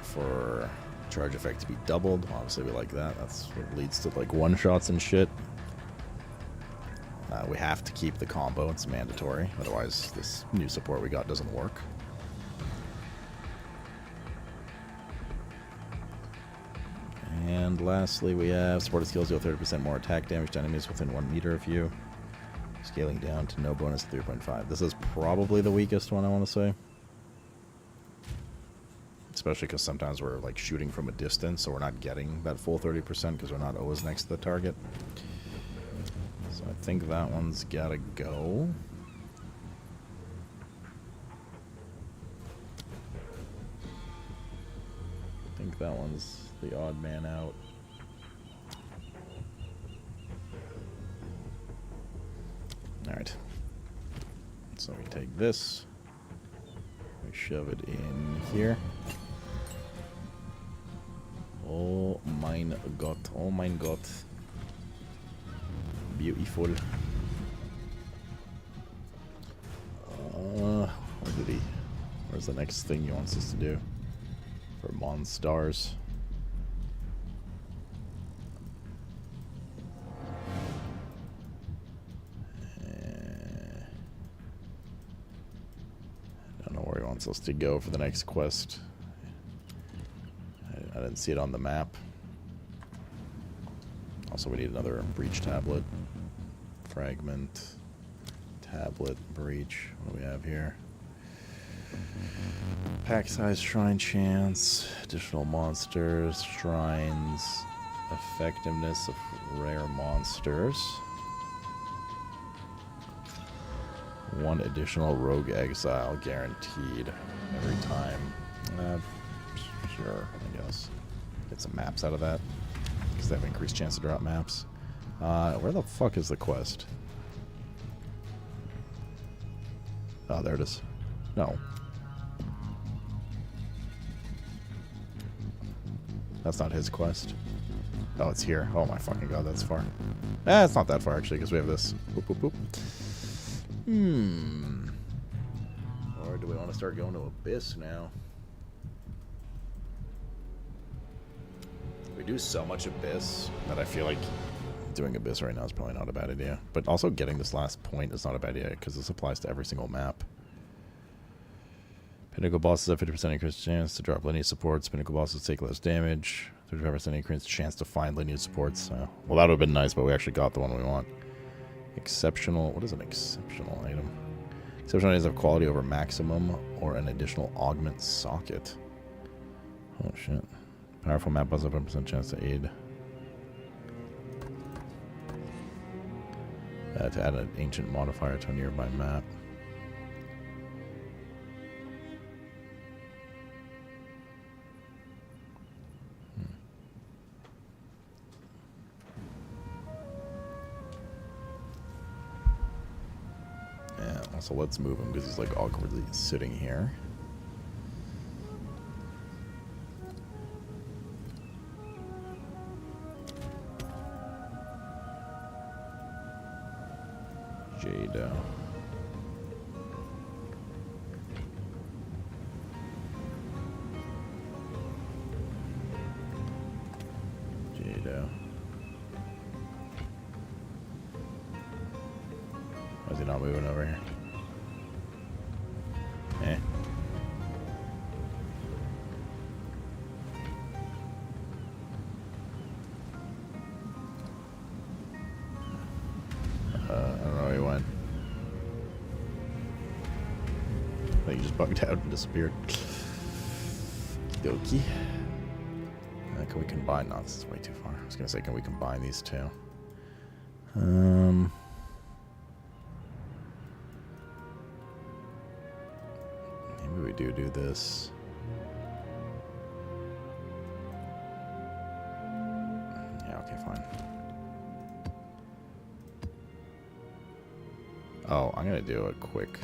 for charge effect to be doubled. Obviously we like that. That's what leads to like one-shots and shit. We have to keep the combo. It's mandatory. Otherwise this new support we got doesn't work. And lastly we have supported skills deal 30% more attack damage to enemies within 1 meter of you. Scaling down to no bonus 3.5. This is probably the weakest one, I want to say. Especially because sometimes we're like shooting from a distance, so we're not getting that full 30% because we're not always next to the target. So I think that one's gotta go. I think that one's the odd man out. Alright. So we take this, we shove it in here. Oh mein Gott, oh mein Gott. Beautiful. Where's the next thing he wants us to do? For Monstars. Don't know where he wants us to go for the next quest. I didn't see it on the map. Also, we need another breach tablet. Fragment, tablet, breach. What do we have here? Pack size, shrine chance, additional monsters, shrines, effectiveness of rare monsters. 1 additional rogue exile guaranteed every time. Sure, I guess. Get some maps out of that. Because they have increased chance to drop maps. Where the fuck is the quest? Oh, there it is. No. That's not his quest. Oh, it's here. Oh my fucking god, that's far. It's not that far actually, because we have this. Boop, boop, boop. Or do we want to start going to Abyss now? We do so much Abyss that I feel like doing Abyss right now is probably not a bad idea. But also getting this last point is not a bad idea, because this applies to every single map. Pinnacle bosses have 50% increased chance to drop lineage supports. Pinnacle bosses take less damage. 35% increased chance to find lineage supports. Well, that would have been nice, but we actually got the one we want. Exceptional. What is an exceptional item? Exceptional items have quality over maximum or an additional augment socket. Oh shit. Powerful map buzz up 100% chance to aid. To add an ancient modifier to a nearby map. Yeah, also let's move him because he's like awkwardly sitting here. Jado. Jado. Why is he not moving over here? Eh. I don't know where he went. I think he just bugged out and disappeared. Okey-dokey. Can we combine? No, this is way too far. I was gonna say, can we combine these two? Maybe we do this. Yeah, okay, fine. Oh, I'm gonna do a quick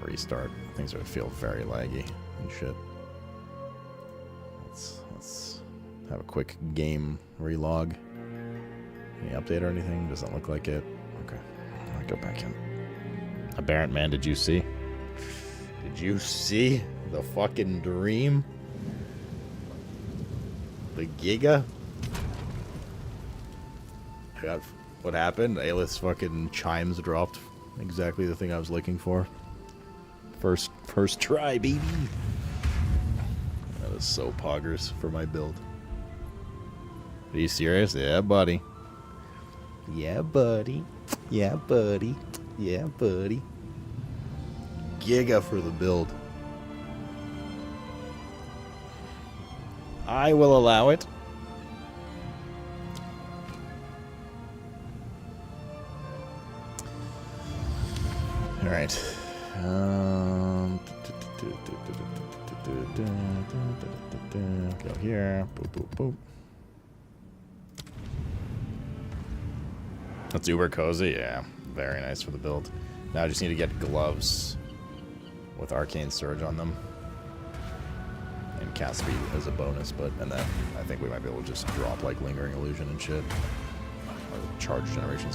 restart. Things are feel very laggy and shit. Let's have a quick game relog. Any update or anything? Doesn't look like it. Okay, I'll go back in. Aberrant man, did you see? Did you see the fucking dream? The Giga? What happened? Ayla's fucking chimes dropped. Exactly the thing I was looking for. First try, baby. That is so poggers for my build. Are you serious? Yeah, buddy. Yeah, buddy. Yeah, buddy. Yeah, buddy. Giga for the build. I will allow it. All right. Go here. Boop, boop, boop. That's uber cozy. Yeah, very nice for the build. Now I just need to get gloves with arcane surge on them and cast speed as a bonus. And then I think we might be able to just drop like lingering illusion and shit. Or charge generations.